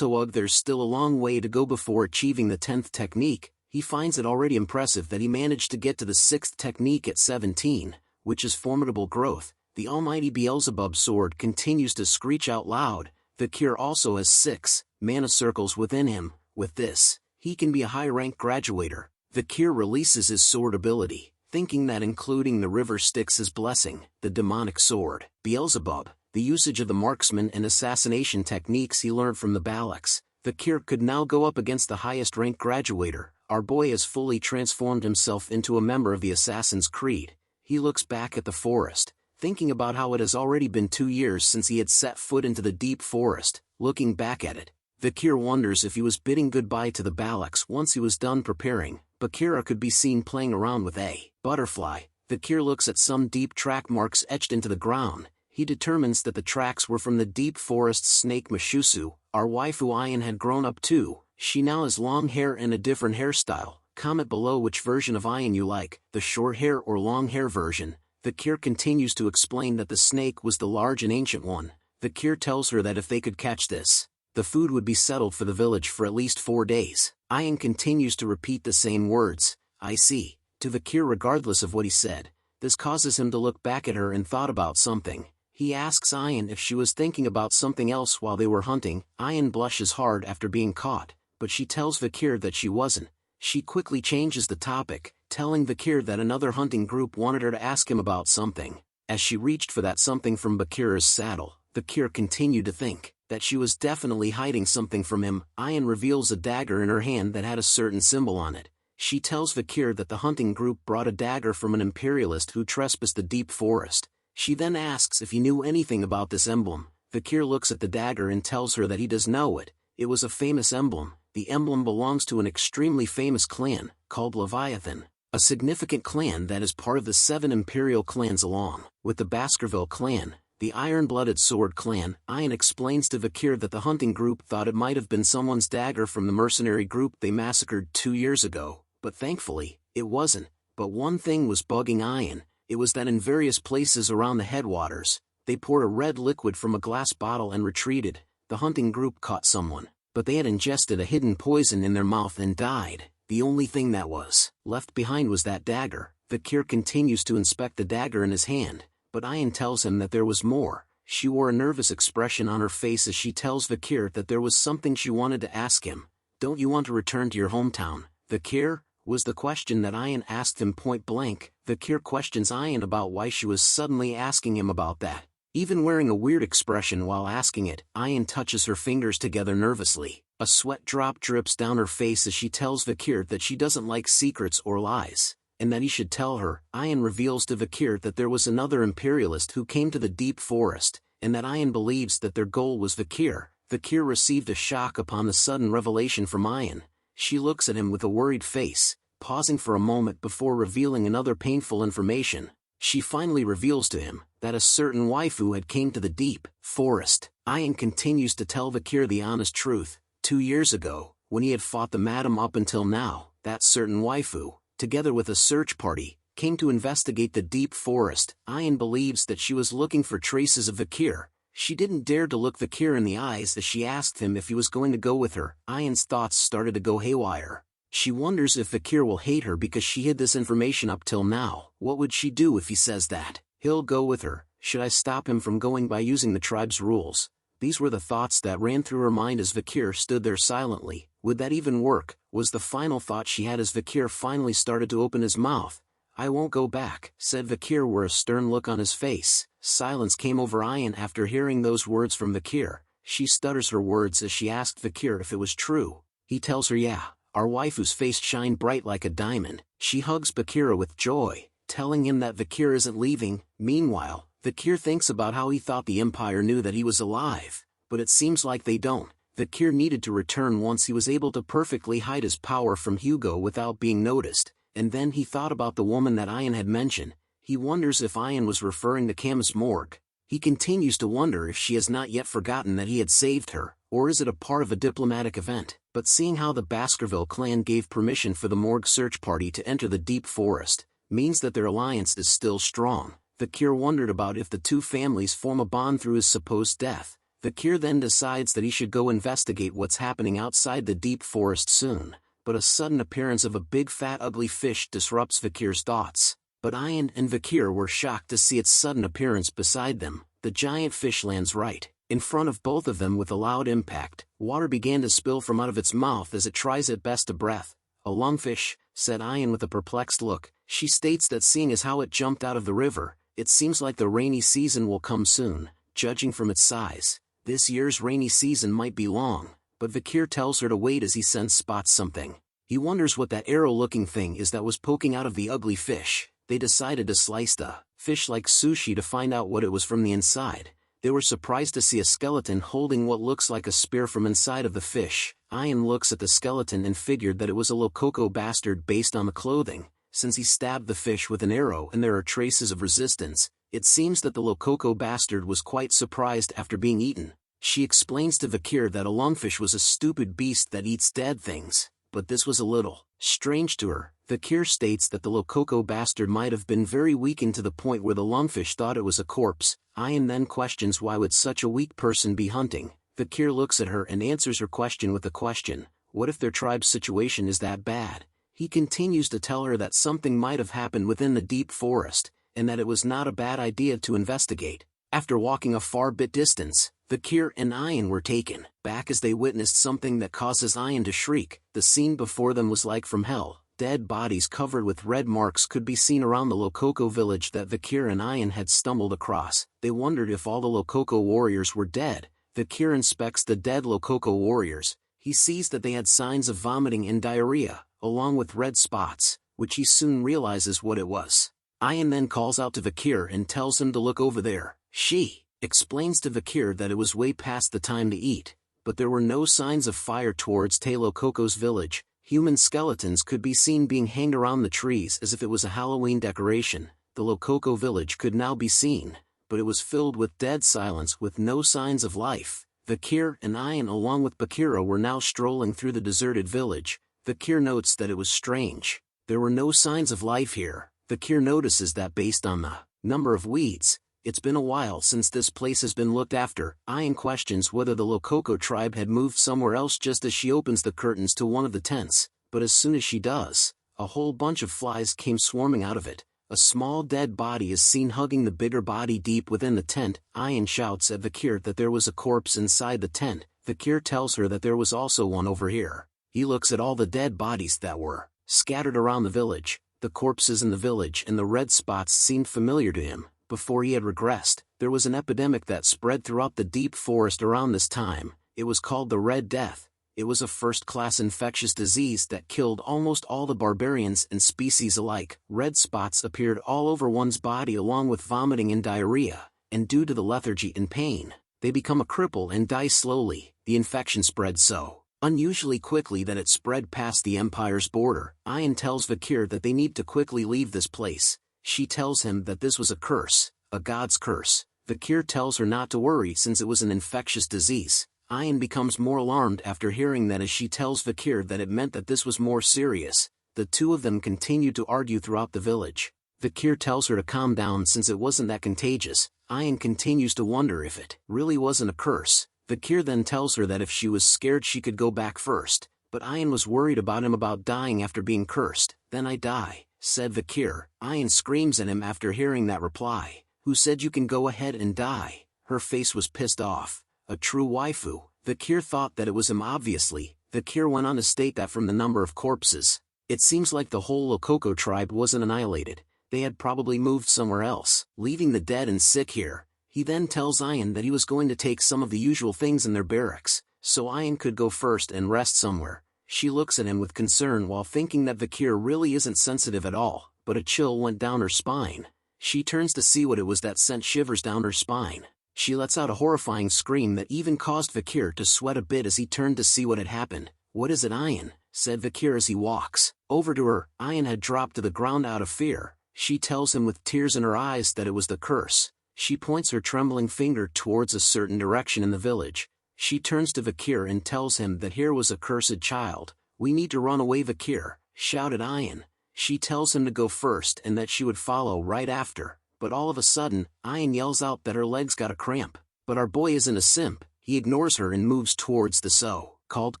there's still a long way to go before achieving the 10th technique. He finds it already impressive that he managed to get to the 6th technique at 17, which is formidable growth. The almighty Beelzebub sword continues to screech out loud. Vikir also has 6 mana circles within him. With this, he can be a high-rank graduator. Vikir releases his sword ability, thinking that including the river Styx his blessing, the demonic sword. Beelzebub, the usage of the marksman and assassination techniques he learned from the Balaks. Vikir could now go up against the highest rank graduator. Our boy has fully transformed himself into a member of the Assassin's Creed. He looks back at the forest, thinking about how it has already been 2 years since he had set foot into the deep forest. Looking back at it, Vikir wonders if he was bidding goodbye to the Balaks once he was done preparing. Bakira could be seen playing around with a butterfly. Vikir looks at some deep track marks etched into the ground. He determines that the tracks were from the deep forest snake Mashusu. Our waifu Ayan had grown up too. She now has long hair and a different hairstyle. Comment below which version of Ayan you like, the short hair or long hair version. Vikir continues to explain that the snake was the large and ancient one. Vikir tells her that if they could catch this, the food would be settled for the village for at least 4 days. Ayan continues to repeat the same words, I see, to Vikir regardless of what he said. This causes him to look back at her and thought about something. He asks Ayan if she was thinking about something else while they were hunting. Ayan blushes hard after being caught, but she tells Vikir that she wasn't. She quickly changes the topic, telling Vikir that another hunting group wanted her to ask him about something. As she reached for that something from Bakira's saddle, Vikir continued to think that she was definitely hiding something from him. Ayan reveals a dagger in her hand that had a certain symbol on it. She tells Vikir that the hunting group brought a dagger from an imperialist who trespassed the deep forest. She then asks if he knew anything about this emblem. Vikir looks at the dagger and tells her that he does know it. It was a famous emblem. The emblem belongs to an extremely famous clan, called Leviathan, a significant clan that is part of the 7 imperial clans along with the Baskerville clan, the iron-blooded sword clan. Ayan explains to Vikir that the hunting group thought it might have been someone's dagger from the mercenary group they massacred 2 years ago, but thankfully, it wasn't. But one thing was bugging Ayan. It was that in various places around the headwaters, they poured a red liquid from a glass bottle and retreated. The hunting group caught someone, but they had ingested a hidden poison in their mouth and died. The only thing that was left behind was that dagger. Vikir continues to inspect the dagger in his hand, but Ayan tells him that there was more. She wore a nervous expression on her face as she tells Vikir that there was something she wanted to ask him. Don't you want to return to your hometown, Vikir? Was the question that Ayan asked him point blank. Vikir questions Ayan about why she was suddenly asking him about that. Even wearing a weird expression while asking it, Ayan touches her fingers together nervously. A sweat drop drips down her face as she tells Vikir that she doesn't like secrets or lies, and that he should tell her. Ayan reveals to Vikir that there was another imperialist who came to the deep forest, and that Ayan believes that their goal was Vikir. Vikir received a shock upon the sudden revelation from Ayan. She looks at him with a worried face, pausing for a moment before revealing another painful information. She finally reveals to him that a certain waifu had came to the deep forest. Ayan continues to tell Vikir the honest truth. 2 years ago, when he had fought the madam up until now, that certain waifu, together with a search party, came to investigate the deep forest. Ayan believes that she was looking for traces of Vikir. She didn't dare to look Vikir in the eyes as she asked him if he was going to go with her. Ayan's thoughts started to go haywire. She wonders if Vikir will hate her because she hid this information up till now. What would she do if he says that he'll go with her? Should I stop him from going by using the tribe's rules? These were the thoughts that ran through her mind as Vikir stood there silently. Would that even work? Was the final thought she had as Vikir finally started to open his mouth. I won't go back, said Vikir with a stern look on his face. Silence came over Ayan after hearing those words from Vikir. She stutters her words as she asked Vikir if it was true. He tells her yeah. Our waifu's face shined bright like a diamond. She hugs Vikir with joy, telling him that Vikir isn't leaving. Meanwhile, Vikir thinks about how he thought the Empire knew that he was alive, but it seems like they don't. Vikir needed to return once he was able to perfectly hide his power from Hugo without being noticed, and then he thought about the woman that Ayan had mentioned. He wonders if Ayan was referring to Camus Morgue. He continues to wonder if she has not yet forgotten that he had saved her, or is it a part of a diplomatic event? But seeing how the Baskerville clan gave permission for the Morgue search party to enter the deep forest, means that their alliance is still strong. Vikir wondered about if the two families form a bond through his supposed death. Vikir then decides that he should go investigate what's happening outside the deep forest soon, but a sudden appearance of a big fat ugly fish disrupts Vikir's thoughts. But Ayan and Vikir were shocked to see its sudden appearance beside them. The giant fish lands right in front of both of them with a loud impact. Water began to spill from out of its mouth as it tries at best a breath. A lungfish, said Ayan with a perplexed look. She states that seeing as how it jumped out of the river, it seems like the rainy season will come soon, judging from its size. This year's rainy season might be long, but Vikir tells her to wait as he spots something. He wonders what that arrow-looking thing is that was poking out of the ugly fish. They decided to slice the fish like sushi to find out what it was from the inside. They were surprised to see a skeleton holding what looks like a spear from inside of the fish. Ayan looks at the skeleton and figured that it was a Lococo bastard based on the clothing. Since he stabbed the fish with an arrow and there are traces of resistance, it seems that the Lococo bastard was quite surprised after being eaten. She explains to Vikir that a lungfish was a stupid beast that eats dead things, but this was a little strange to her. Vikir states that the Lococo bastard might have been very weakened to the point where the lungfish thought it was a corpse. Ayan then questions why would such a weak person be hunting. Vikir looks at her and answers her question with a question. What if their tribe's situation is that bad? He continues to tell her that something might have happened within the deep forest, and that it was not a bad idea to investigate. After walking a far bit distance, Vikir and Ayan were taken back as they witnessed something that causes Ayan to shriek. The scene before them was like from hell. Dead bodies covered with red marks could be seen around the Lococo village that Vikir and Ayan had stumbled across. They wondered if all the Lococo warriors were dead. Vikir inspects the dead Lococo warriors. He sees that they had signs of vomiting and diarrhea, along with red spots, which he soon realizes what it was. Ayan then calls out to Vikir and tells him to look over there. She explains to Vikir that it was way past the time to eat, but there were no signs of fire towards Te Lococo's village. Human skeletons could be seen being hanged around the trees as if it was a Halloween decoration. The Lococo village could now be seen, but it was filled with dead silence with no signs of life. Vikir and Ayan along with Bakira were now strolling through the deserted village. Vikir notes that it was strange. There were no signs of life here. Vikir notices that based on the number of weeds, it's been a while since this place has been looked after. Ayan questions whether the Lococo tribe had moved somewhere else just as she opens the curtains to one of the tents, but as soon as she does, a whole bunch of flies came swarming out of it. A small dead body is seen hugging the bigger body deep within the tent. Ayan shouts at Vikir that there was a corpse inside the tent. Vikir tells her that there was also one over here. He looks at all the dead bodies that were scattered around the village. The corpses in the village and the red spots seemed familiar to him. Before he had regressed, there was an epidemic that spread throughout the deep forest around this time. It was called the Red Death. It was a first-class infectious disease that killed almost all the barbarians and species alike. Red spots appeared all over one's body along with vomiting and diarrhea, and due to the lethargy and pain, they become a cripple and die slowly. The infection spread so unusually quickly that it spread past the Empire's border. Ayan tells Vikir that they need to quickly leave this place. She tells him that this was a curse, a god's curse. Vikir tells her not to worry since it was an infectious disease. Ayan becomes more alarmed after hearing that as she tells Vikir that it meant that this was more serious. The two of them continue to argue throughout the village. Vikir tells her to calm down since it wasn't that contagious. Ayan continues to wonder if it really wasn't a curse. Vikir then tells her that if she was scared she could go back first. but Ian was worried about him about dying after being cursed. Then I die, said Vikir. Ian screams at him after hearing that reply. Who said you can go ahead and die? Her face was pissed off. A true waifu. Vikir thought that it was him obviously. Vikir went on to state that from the number of corpses, it seems like the whole Lokoko tribe wasn't annihilated. They had probably moved somewhere else, leaving the dead and sick here. He then tells Ian that he was going to take some of the usual things in their barracks, so Ian could go first and rest somewhere. She looks at him with concern while thinking that Vikir really isn't sensitive at all, but a chill went down her spine. She turns to see what it was that sent shivers down her spine. She lets out a horrifying scream that even caused Vikir to sweat a bit as he turned to see what had happened. What is it, Ian? Said Vikir as he walks over to her. Ian had dropped to the ground out of fear. She tells him with tears in her eyes that it was the curse. She points her trembling finger towards a certain direction in the village. She turns to Vikir and tells him that here was a cursed child. We need to run away, Vikir, shouted Ian. She tells him to go first and that she would follow right after, but all of a sudden, Ian yells out that her legs got a cramp. But our boy isn't a simp. He ignores her and moves towards the so-called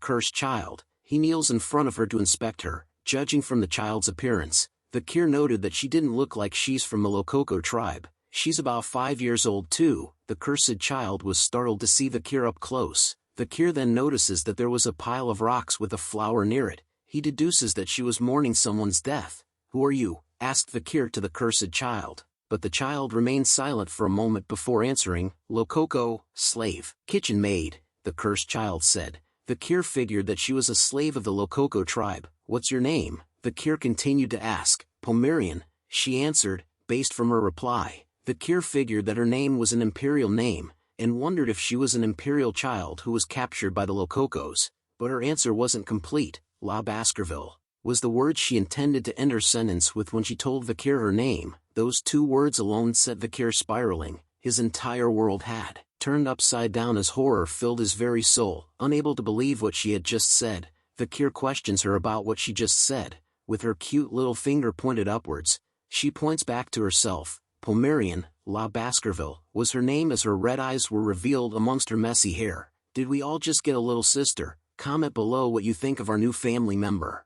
cursed child. He kneels in front of her to inspect her. Judging from the child's appearance, Vikir noted that she didn't look like she's from the Lokoko tribe. She's about 5 years old too. The cursed child was startled to see Vikir up close. Vikir then notices that there was a pile of rocks with a flower near it. He deduces that she was mourning someone's death. Who are you? Asked Vikir to the cursed child. But the child remained silent for a moment before answering. Lokoko, slave, kitchen maid, the cursed child said. Vikir figured that she was a slave of the Lokoko tribe. What's your name? Vikir continued to ask. Pomerian, she answered, based from her reply. Vikir figured that her name was an imperial name, and wondered if she was an imperial child who was captured by the Lokokos. But her answer wasn't complete. La Baskerville was the word she intended to end her sentence with when she told Vikir her name. Those two words alone set Vikir spiraling. His entire world had turned upside down as horror filled his very soul. Unable to believe what she had just said, Vikir questions her about what she just said. With her cute little finger pointed upwards, she points back to herself. Pomerian, La Baskerville, was her name as her red eyes were revealed amongst her messy hair. Did we all just get a little sister? Comment below what you think of our new family member.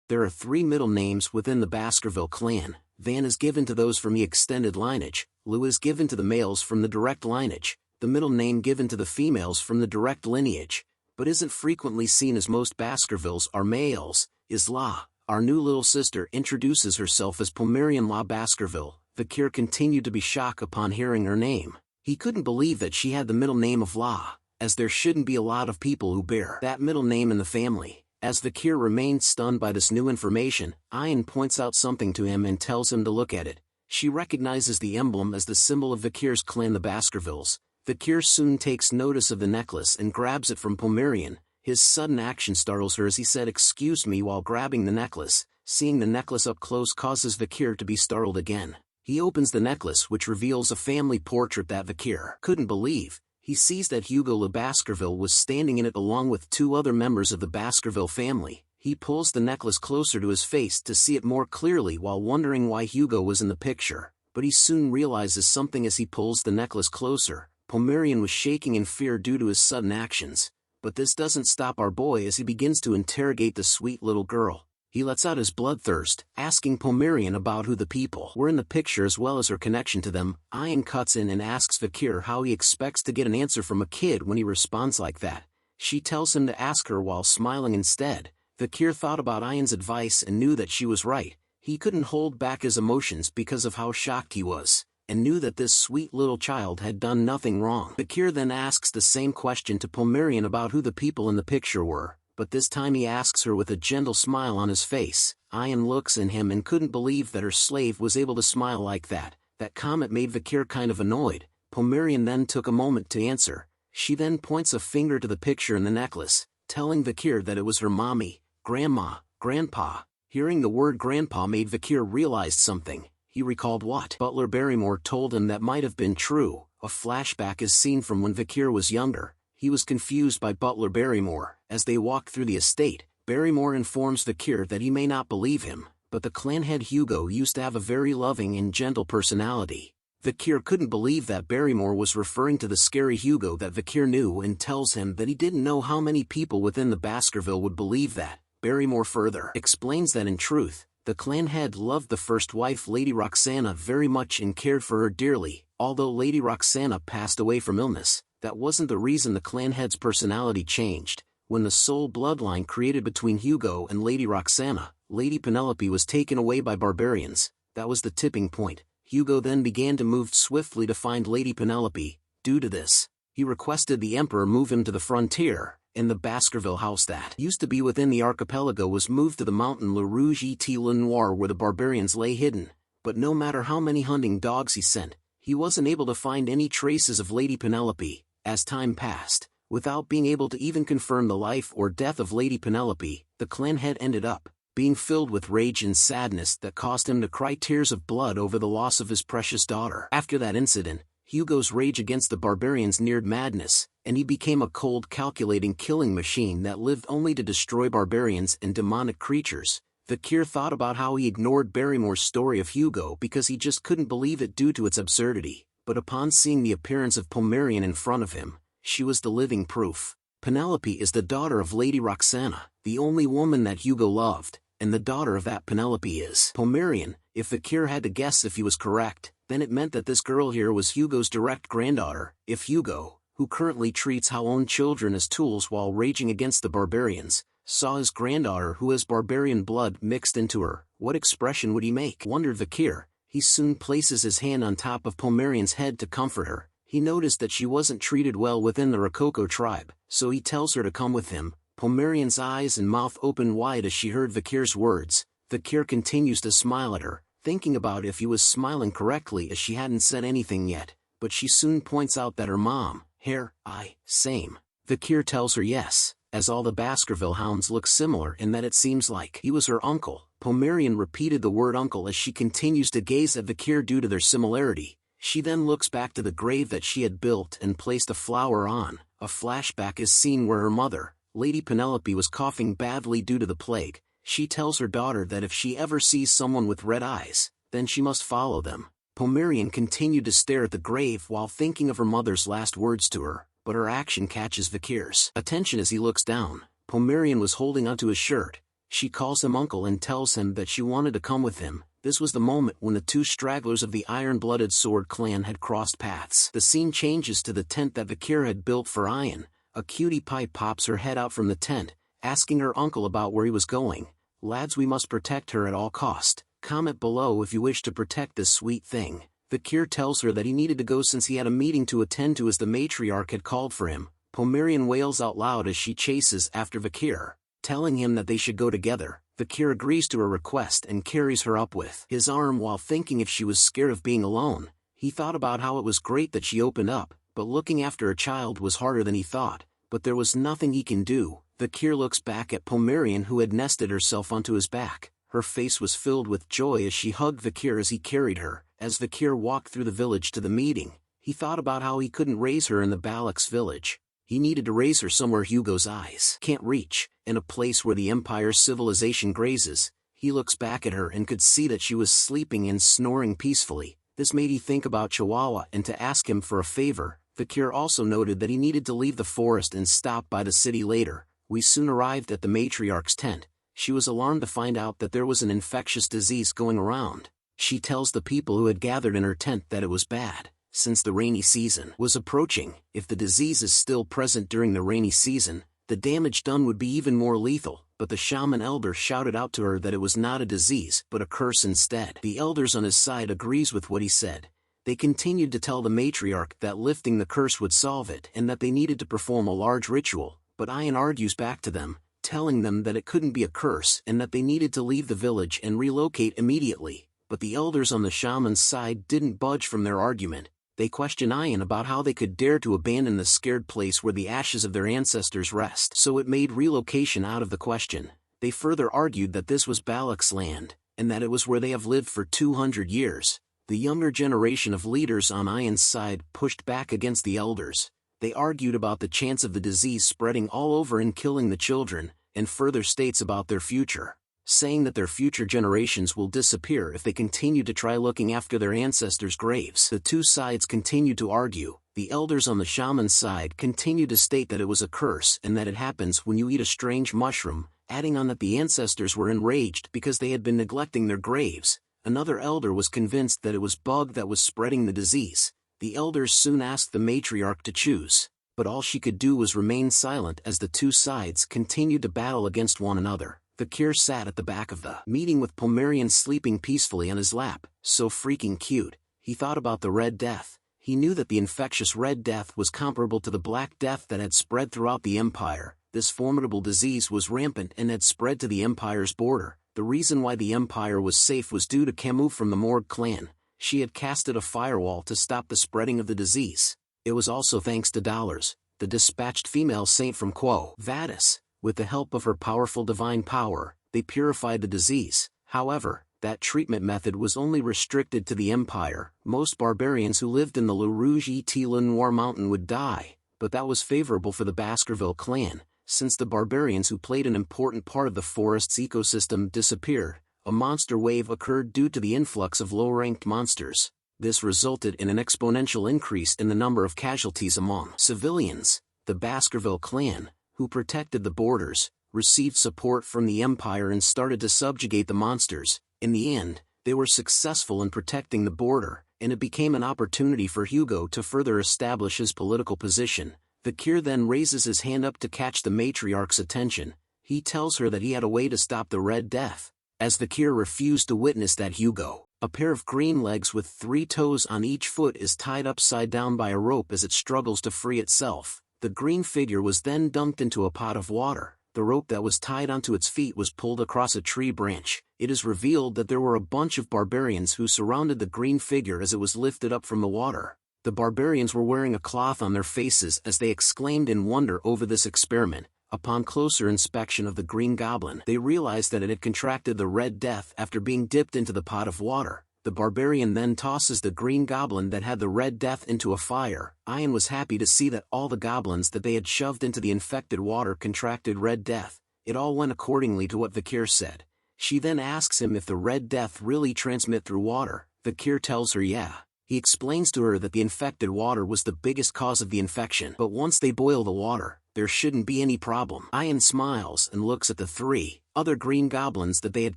There are 3 middle names within the Baskerville clan. Van is given to those from the extended lineage, Lou is given to the males from the direct lineage, the middle name given to the females from the direct lineage, but isn't frequently seen as most Baskervilles are males, is La. Our new little sister introduces herself as Pomerian La Baskerville. Vikir continued to be shocked upon hearing her name. He couldn't believe that she had the middle name of La, as there shouldn't be a lot of people who bear that middle name in the family. As Vikir remained stunned by this new information, Ian points out something to him and tells him to look at it. She recognizes the emblem as the symbol of Vikir's clan, the Baskervilles. Vikir soon takes notice of the necklace and grabs it from Pomerian. His sudden action startles her as he said "excuse me" while grabbing the necklace. Seeing the necklace up close causes Vikir to be startled again. He opens the necklace, which reveals a family portrait that Vikir couldn't believe. He sees that Hugo Le Baskerville was standing in it along with 2 other members of the Baskerville family. He pulls the necklace closer to his face to see it more clearly while wondering why Hugo was in the picture, but he soon realizes something as he pulls the necklace closer. Pomerian was shaking in fear due to his sudden actions, but this doesn't stop our boy as he begins to interrogate the sweet little girl. He lets out his bloodthirst, asking Pomerian about who the people were in the picture as well as her connection to them. Ian cuts in and asks Vikir how he expects to get an answer from a kid when he responds like that. She tells him to ask her while smiling instead. Vikir thought about Ian's advice and knew that she was right. He couldn't hold back his emotions because of how shocked he was, and knew that this sweet little child had done nothing wrong. Vikir then asks the same question to Pomerian about who the people in the picture were, but this time he asks her with a gentle smile on his face. Ian looks at him and couldn't believe that her slave was able to smile like that. That comment made Vikir kind of annoyed. Pomerian then took a moment to answer. She then points a finger to the picture in the necklace, telling Vikir that it was her mommy, grandma, grandpa. Hearing the word grandpa made Vikir realize something. He recalled what Butler Barrymore told him that might have been true. A flashback is seen from when Vikir was younger. He was confused by Butler Barrymore. As they walk through the estate, Barrymore informs Vikir that he may not believe him, but the clan head Hugo used to have a very loving and gentle personality. Vikir couldn't believe that Barrymore was referring to the scary Hugo that Vikir knew and tells him that he didn't know how many people within the Baskerville would believe that. Barrymore further explains that in truth, the clan head loved the first wife Lady Roxana very much and cared for her dearly. Although Lady Roxana passed away from illness, that wasn't the reason the clan head's personality changed. When the soul bloodline created between Hugo and Lady Roxana, Lady Penelope was taken away by barbarians. That was the tipping point. Hugo then began to move swiftly to find Lady Penelope. Due to this, he requested the emperor move him to the frontier, and the Baskerville house that used to be within the archipelago was moved to the mountain Le Rouge et Le Noir where the barbarians lay hidden. But no matter how many hunting dogs he sent, he wasn't able to find any traces of Lady Penelope. As time passed, without being able to even confirm the life or death of Lady Penelope, the clan head ended up being filled with rage and sadness that caused him to cry tears of blood over the loss of his precious daughter. After that incident, Hugo's rage against the barbarians neared madness, and he became a cold, calculating killing machine that lived only to destroy barbarians and demonic creatures. Vikir thought about how he ignored Barrymore's story of Hugo because he just couldn't believe it due to its absurdity, but upon seeing the appearance of Pomerian in front of him, she was the living proof. Penelope is the daughter of Lady Roxana, the only woman that Hugo loved, and the daughter of that Penelope is Pomerian. If Vikir had to guess if he was correct, then it meant that this girl here was Hugo's direct granddaughter. If Hugo, who currently treats our own children as tools while raging against the barbarians, saw his granddaughter who has barbarian blood mixed into her, what expression would he make? Wondered Vikir. He soon places his hand on top of Pomerian's head to comfort her. He noticed that she wasn't treated well within the Rococo tribe, so he tells her to come with him. Pomerian's eyes and mouth opened wide as she heard Vikir's words. Vikir continues to smile at her, thinking about if he was smiling correctly as she hadn't said anything yet, but she soon points out that her mom, hair, eye, same. Vikir tells her yes, as all the Baskerville hounds look similar in that it seems like he was her uncle. Pomerian repeated the word uncle as she continues to gaze at Vikir due to their similarity. She then looks back to the grave that she had built and placed a flower on. A flashback is seen where her mother, Lady Penelope, was coughing badly due to the plague. She tells her daughter that if she ever sees someone with red eyes, then she must follow them. Pomerian continued to stare at the grave while thinking of her mother's last words to her, but her action catches Vikir's attention as he looks down. Pomerian was holding onto his shirt. She calls him uncle and tells him that she wanted to come with him. This was the moment when the two stragglers of the iron-blooded sword clan had crossed paths. The scene changes to the tent that Vikir had built for Ian. A cutie pie pops her head out from the tent, asking her uncle about where he was going. Lads, we must protect her at all cost. Comment below if you wish to protect this sweet thing. Vikir tells her that he needed to go since he had a meeting to attend to as the matriarch had called for him. Pomerian wails out loud as she chases after Vikir, telling him that they should go together. Vikir agrees to her request and carries her up with his arm while thinking if she was scared of being alone. He thought about how it was great that she opened up, but looking after a child was harder than he thought. But there was nothing he can do. Vikir looks back at Pomerian who had nested herself onto his back. Her face was filled with joy as she hugged Vikir as he carried her. As Vikir walked through the village to the meeting, he thought about how he couldn't raise her in the Balak's village. He needed to raise her somewhere Hugo's eyes can't reach, in a place where the Empire's civilization grazes. He looks back at her and could see that she was sleeping and snoring peacefully. This made he think about Chihuahua and to ask him for a favor. Vikir also noted that he needed to leave the forest and stop by the city later. We soon arrived at the matriarch's tent. She was alarmed to find out that there was an infectious disease going around. She tells the people who had gathered in her tent that it was bad, since the rainy season was approaching. If the disease is still present during the rainy season, the damage done would be even more lethal. But the shaman elder shouted out to her that it was not a disease but a curse instead. The elders on his side agrees with what he said. They continued to tell the matriarch that lifting the curse would solve it and that they needed to perform a large ritual, but Ian argues back to them, telling them that it couldn't be a curse and that they needed to leave the village and relocate immediately. But the elders on the shaman's side didn't budge from their argument. They questioned Ian about how they could dare to abandon the scared place where the ashes of their ancestors rest, so it made relocation out of the question. They further argued that this was Balak's land, and that it was where they have lived for 200 years. The younger generation of leaders on Ian's side pushed back against the elders. They argued about the chance of the disease spreading all over and killing the children, and further states about their future. saying that their future generations will disappear if they continue to try looking after their ancestors' graves. The two sides continued to argue. The elders on the shaman's side continued to state that it was a curse and that it happens when you eat a strange mushroom, adding on that the ancestors were enraged because they had been neglecting their graves. Another elder was convinced that it was bug that was spreading the disease. The elders soon asked the matriarch to choose, but all she could do was remain silent as the two sides continued to battle against one another. Vikir sat at the back of the meeting with Pomerian sleeping peacefully on his lap, so freaking cute. He thought about the Red Death. He knew that the infectious Red Death was comparable to the Black Death that had spread throughout the Empire. This formidable disease was rampant and had spread to the Empire's border. The reason why the Empire was safe was due to Camus from the Morgue clan. She had casted a firewall to stop the spreading of the disease. It was also thanks to Dollars, the dispatched female saint from Quo Vadis. With the help of her powerful divine power, they purified the disease. However, that treatment method was only restricted to the Empire. Most barbarians who lived in the Le Rouge et Le Noir mountain would die, but that was favorable for the Baskerville clan, since the barbarians who played an important part of the forest's ecosystem disappeared. A monster wave occurred due to the influx of low-ranked monsters. This resulted in an exponential increase in the number of casualties among civilians. The Baskerville clan, who protected the borders, received support from the Empire and started to subjugate the monsters. In the end, they were successful in protecting the border, and it became an opportunity for Hugo to further establish his political position. Vikir then raises his hand up to catch the matriarch's attention. He tells her that he had a way to stop the Red Death. As Vikir refused to witness that, Hugo, a pair of green legs with 3 toes on each foot, is tied upside down by a rope as it struggles to free itself. The green figure was then dunked into a pot of water. The rope that was tied onto its feet was pulled across a tree branch. It is revealed that there were a bunch of barbarians who surrounded the green figure as it was lifted up from the water. The barbarians were wearing a cloth on their faces as they exclaimed in wonder over this experiment. Upon closer inspection of the Green Goblin, they realized that it had contracted the Red Death after being dipped into the pot of water. The barbarian then tosses the Green Goblin that had the Red Death into a fire. Ian was happy to see that all the goblins that they had shoved into the infected water contracted Red Death. It all went accordingly to what Vikir said. She then asks him if the Red Death really transmit through water. Vikir tells her yeah. He explains to her that the infected water was the biggest cause of the infection, but once they boil the water, there shouldn't be any problem. Ian smiles and looks at the 3 other green goblins that they had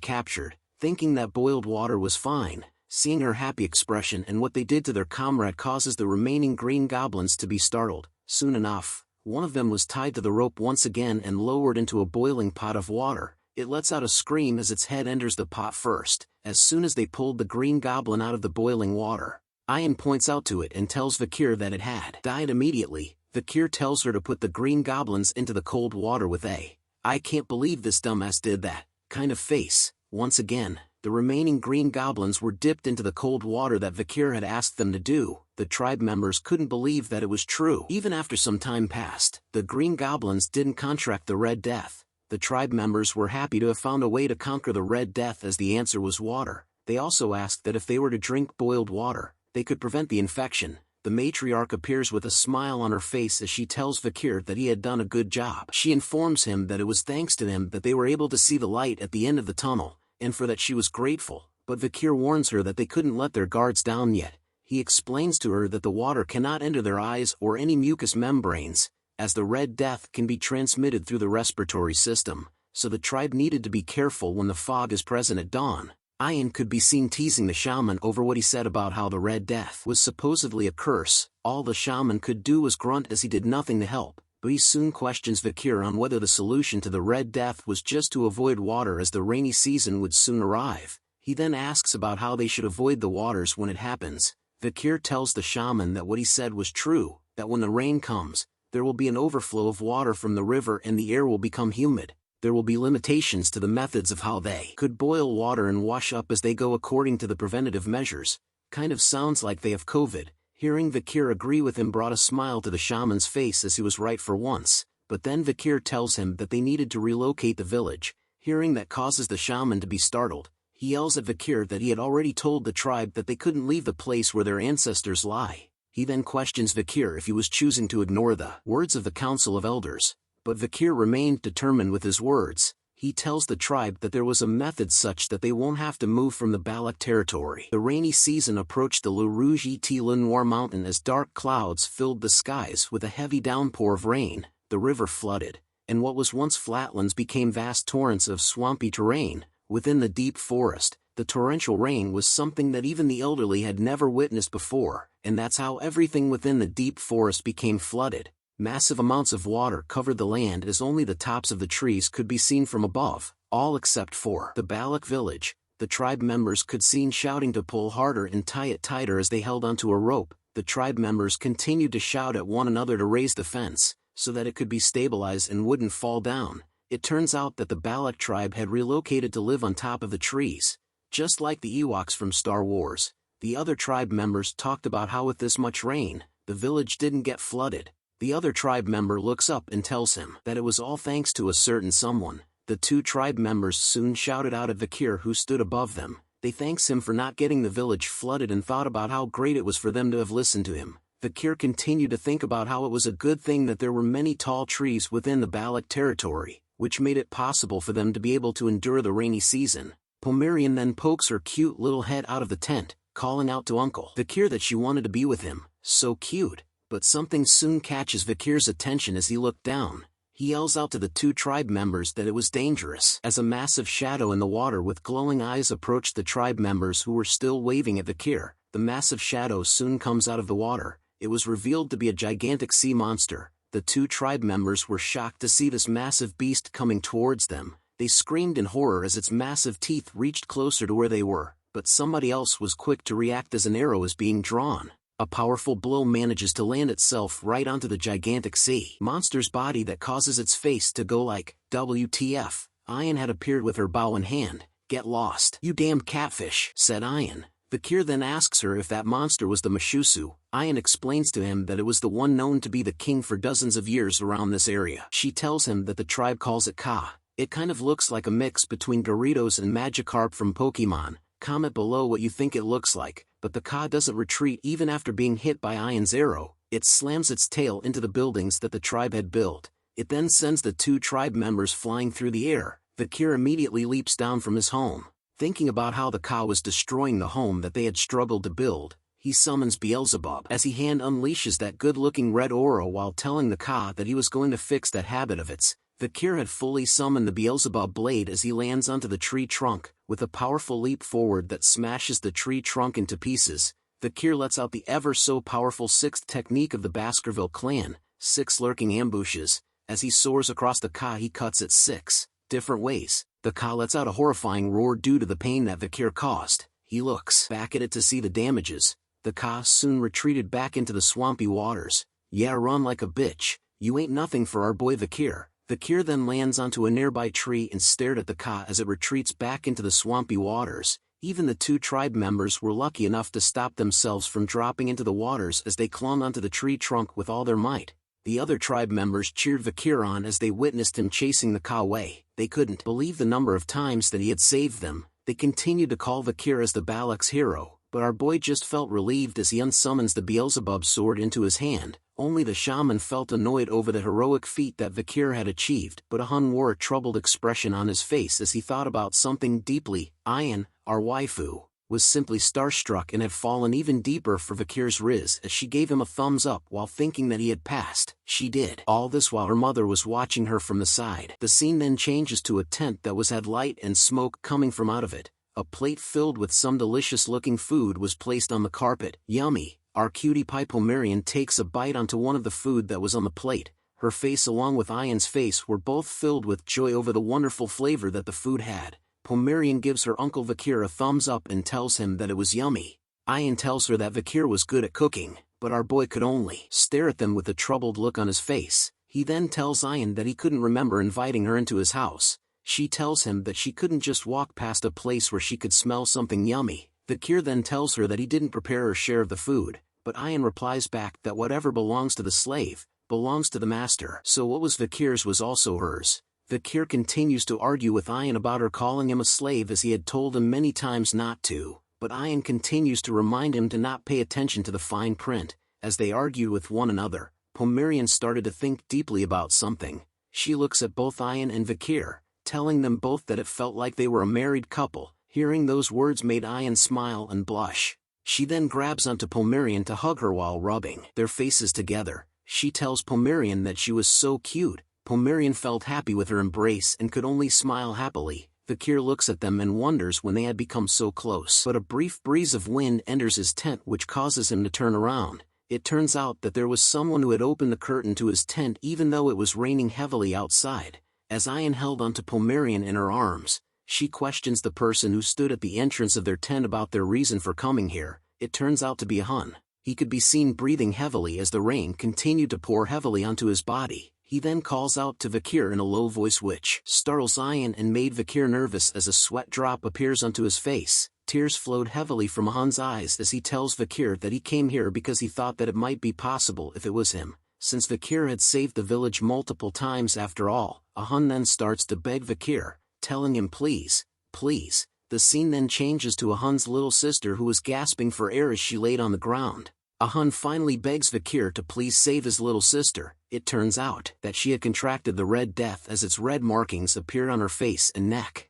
captured, thinking that boiled water was fine. Seeing her happy expression and what they did to their comrade causes the remaining green goblins to be startled. Soon enough, one of them was tied to the rope once again and lowered into a boiling pot of water. It lets out a scream as its head enters the pot first. As soon as they pulled the green goblin out of the boiling water, Ian points out to it and tells Vikir that it had died immediately. Vikir tells her to put the green goblins into the cold water with a "I can't believe this dumbass did that" kind of face. Once again, the remaining green goblins were dipped into the cold water that Vikir had asked them to do. The tribe members couldn't believe that it was true. Even after some time passed, the green goblins didn't contract the Red Death. The tribe members were happy to have found a way to conquer the Red Death, as the answer was water. They also asked that if they were to drink boiled water, they could prevent the infection. The matriarch appears with a smile on her face as she tells Vikir that he had done a good job. She informs him that it was thanks to him that they were able to see the light at the end of the tunnel, and for that she was grateful, but Vikir warns her that they couldn't let their guards down yet. He explains to her that the water cannot enter their eyes or any mucous membranes, as the Red Death can be transmitted through the respiratory system, so the tribe needed to be careful when the fog is present at dawn. Ian could be seen teasing the shaman over what he said about how the Red Death was supposedly a curse. All the shaman could do was grunt as he did nothing to help, but he soon questions Vikir on whether the solution to the Red Death was just to avoid water, as the rainy season would soon arrive. He then asks about how they should avoid the waters when it happens. Vikir tells the shaman that what he said was true, that when the rain comes, there will be an overflow of water from the river and the air will become humid. There will be limitations to the methods of how they could boil water and wash up as they go according to the preventative measures. Kind of sounds like they have COVID. Hearing Vikir agree with him brought a smile to the shaman's face, as he was right for once, but then Vikir tells him that they needed to relocate the village. Hearing that causes the shaman to be startled. He yells at Vikir that he had already told the tribe that they couldn't leave the place where their ancestors lie. He then questions Vikir if he was choosing to ignore the words of the Council of Elders. But Vikir remained determined with his words. He tells the tribe that there was a method such that they won't have to move from the Balak territory. The rainy season approached the Le Rouge et Le Noir mountain as dark clouds filled the skies with a heavy downpour of rain. The river flooded, and what was once flatlands became vast torrents of swampy terrain. Within the deep forest, the torrential rain was something that even the elderly had never witnessed before, and that's how everything within the deep forest became flooded. Massive amounts of water covered the land as only the tops of the trees could be seen from above, all except for the Balak village. The tribe members could be seen shouting to pull harder and tie it tighter as they held onto a rope. The tribe members continued to shout at one another to raise the fence, so that it could be stabilized and wouldn't fall down. It turns out that the Balak tribe had relocated to live on top of the trees. Just like the Ewoks from Star Wars, the other tribe members talked about how with this much rain, the village didn't get flooded. The other tribe member looks up and tells him that it was all thanks to a certain someone. The two tribe members soon shouted out at Vikir, who stood above them. They thanks him for not getting the village flooded and thought about how great it was for them to have listened to him. Vikir continued to think about how it was a good thing that there were many tall trees within the Balak territory, which made it possible for them to be able to endure the rainy season. Pomerian then pokes her cute little head out of the tent, calling out to Uncle Vikir that she wanted to be with him. So cute. But something soon catches Vikir's attention as he looked down. He yells out to the two tribe members that it was dangerous. As a massive shadow in the water with glowing eyes approached the tribe members who were still waving at Vikir, the massive shadow soon comes out of the water. It was revealed to be a gigantic sea monster. The two tribe members were shocked to see this massive beast coming towards them. They screamed in horror as its massive teeth reached closer to where they were, but somebody else was quick to react as an arrow is being drawn. A powerful blow manages to land itself right onto the gigantic sea monster's body that causes its face to go like, WTF. Ayan had appeared with her bow in hand. Get lost, you damn catfish, said Ayan. Vikir then asks her if that monster was the Mashusu. Ayan explains to him that it was the one known to be the king for dozens of years around this area. She tells him that the tribe calls it Ka. It kind of looks like a mix between Gyarados and Magikarp from Pokemon. Comment below what you think it looks like, but the Ka doesn't retreat even after being hit by Ayan's arrow. It slams its tail into the buildings that the tribe had built. It then sends the two tribe members flying through the air. Vikir immediately leaps down from his home. Thinking about how the Ka was destroying the home that they had struggled to build, he summons Beelzebub as he hand unleashes that good-looking red aura while telling the Ka that he was going to fix that habit of its. Vikir had fully summoned the Beelzebub blade as he lands onto the tree trunk, with a powerful leap forward that smashes the tree trunk into pieces. Vikir lets out the ever-so-powerful sixth technique of the Baskerville clan, 6 lurking ambushes. As he soars across the Ka, he cuts it 6 different ways. The Ka lets out a horrifying roar due to the pain that Vikir caused. He looks back at it to see the damages. The Ka soon retreated back into the swampy waters. Yeah, run like a bitch. You ain't nothing for our boy Vikir. Vikir then lands onto a nearby tree and stared at the Ka as it retreats back into the swampy waters. Even the two tribe members were lucky enough to stop themselves from dropping into the waters as they clung onto the tree trunk with all their might. The other tribe members cheered Vikir on as they witnessed him chasing the Ka away. They couldn't believe the number of times that he had saved them. They continued to call Vikir as the Balak's hero, but our boy just felt relieved as he unsummons the Beelzebub sword into his hand. Only the shaman felt annoyed over the heroic feat that Vikir had achieved, but Ahun wore a troubled expression on his face as he thought about something deeply. Ayan, our waifu, was simply starstruck and had fallen even deeper for Vikir's riz as she gave him a thumbs up while thinking that he had passed. She did. All this while her mother was watching her from the side. The scene then changes to a tent that had light and smoke coming from out of it. A plate filled with some delicious-looking food was placed on the carpet. Yummy. Our cutie pie Pomerian takes a bite onto one of the food that was on the plate. Her face along with Ayan's face were both filled with joy over the wonderful flavor that the food had. Pomerian gives her Uncle Vikir a thumbs up and tells him that it was yummy. Ayan tells her that Vikir was good at cooking, but our boy could only stare at them with a troubled look on his face. He then tells Ayan that he couldn't remember inviting her into his house. She tells him that she couldn't just walk past a place where she could smell something yummy. Vikir then tells her that he didn't prepare her share of the food, but Ayan replies back that whatever belongs to the slave, belongs to the master. So what was Vikir's was also hers. Vikir continues to argue with Ayan about her calling him a slave as he had told him many times not to, but Ayan continues to remind him to not pay attention to the fine print. As they argued with one another, Pomerian started to think deeply about something. She looks at both Ayan and Vikir, telling them both that it felt like they were a married couple. Hearing those words made Ayan smile and blush. She then grabs onto Pomerian to hug her while rubbing their faces together. She tells Pomerian that she was so cute. Pomerian felt happy with her embrace and could only smile happily. Vikir looks at them and wonders when they had become so close. But a brief breeze of wind enters his tent, which causes him to turn around. It turns out that there was someone who had opened the curtain to his tent even though it was raining heavily outside. As Ayan held onto Pomerian in her arms, she questions the person who stood at the entrance of their tent about their reason for coming here. It turns out to be a Hun. He could be seen breathing heavily as the rain continued to pour heavily onto his body. He then calls out to Vikir in a low voice which startles Ayan and made Vikir nervous as a sweat drop appears onto his face. Tears flowed heavily from Hun's eyes as he tells Vikir that he came here because he thought that it might be possible if it was him. Since Vikir had saved the village multiple times after all, a Hun then starts to beg Vikir, telling him please, please. The scene then changes to a Hun's little sister who was gasping for air as she laid on the ground. A Hun finally begs Vikir to please save his little sister. It turns out that she had contracted the Red Death as its red markings appeared on her face and neck.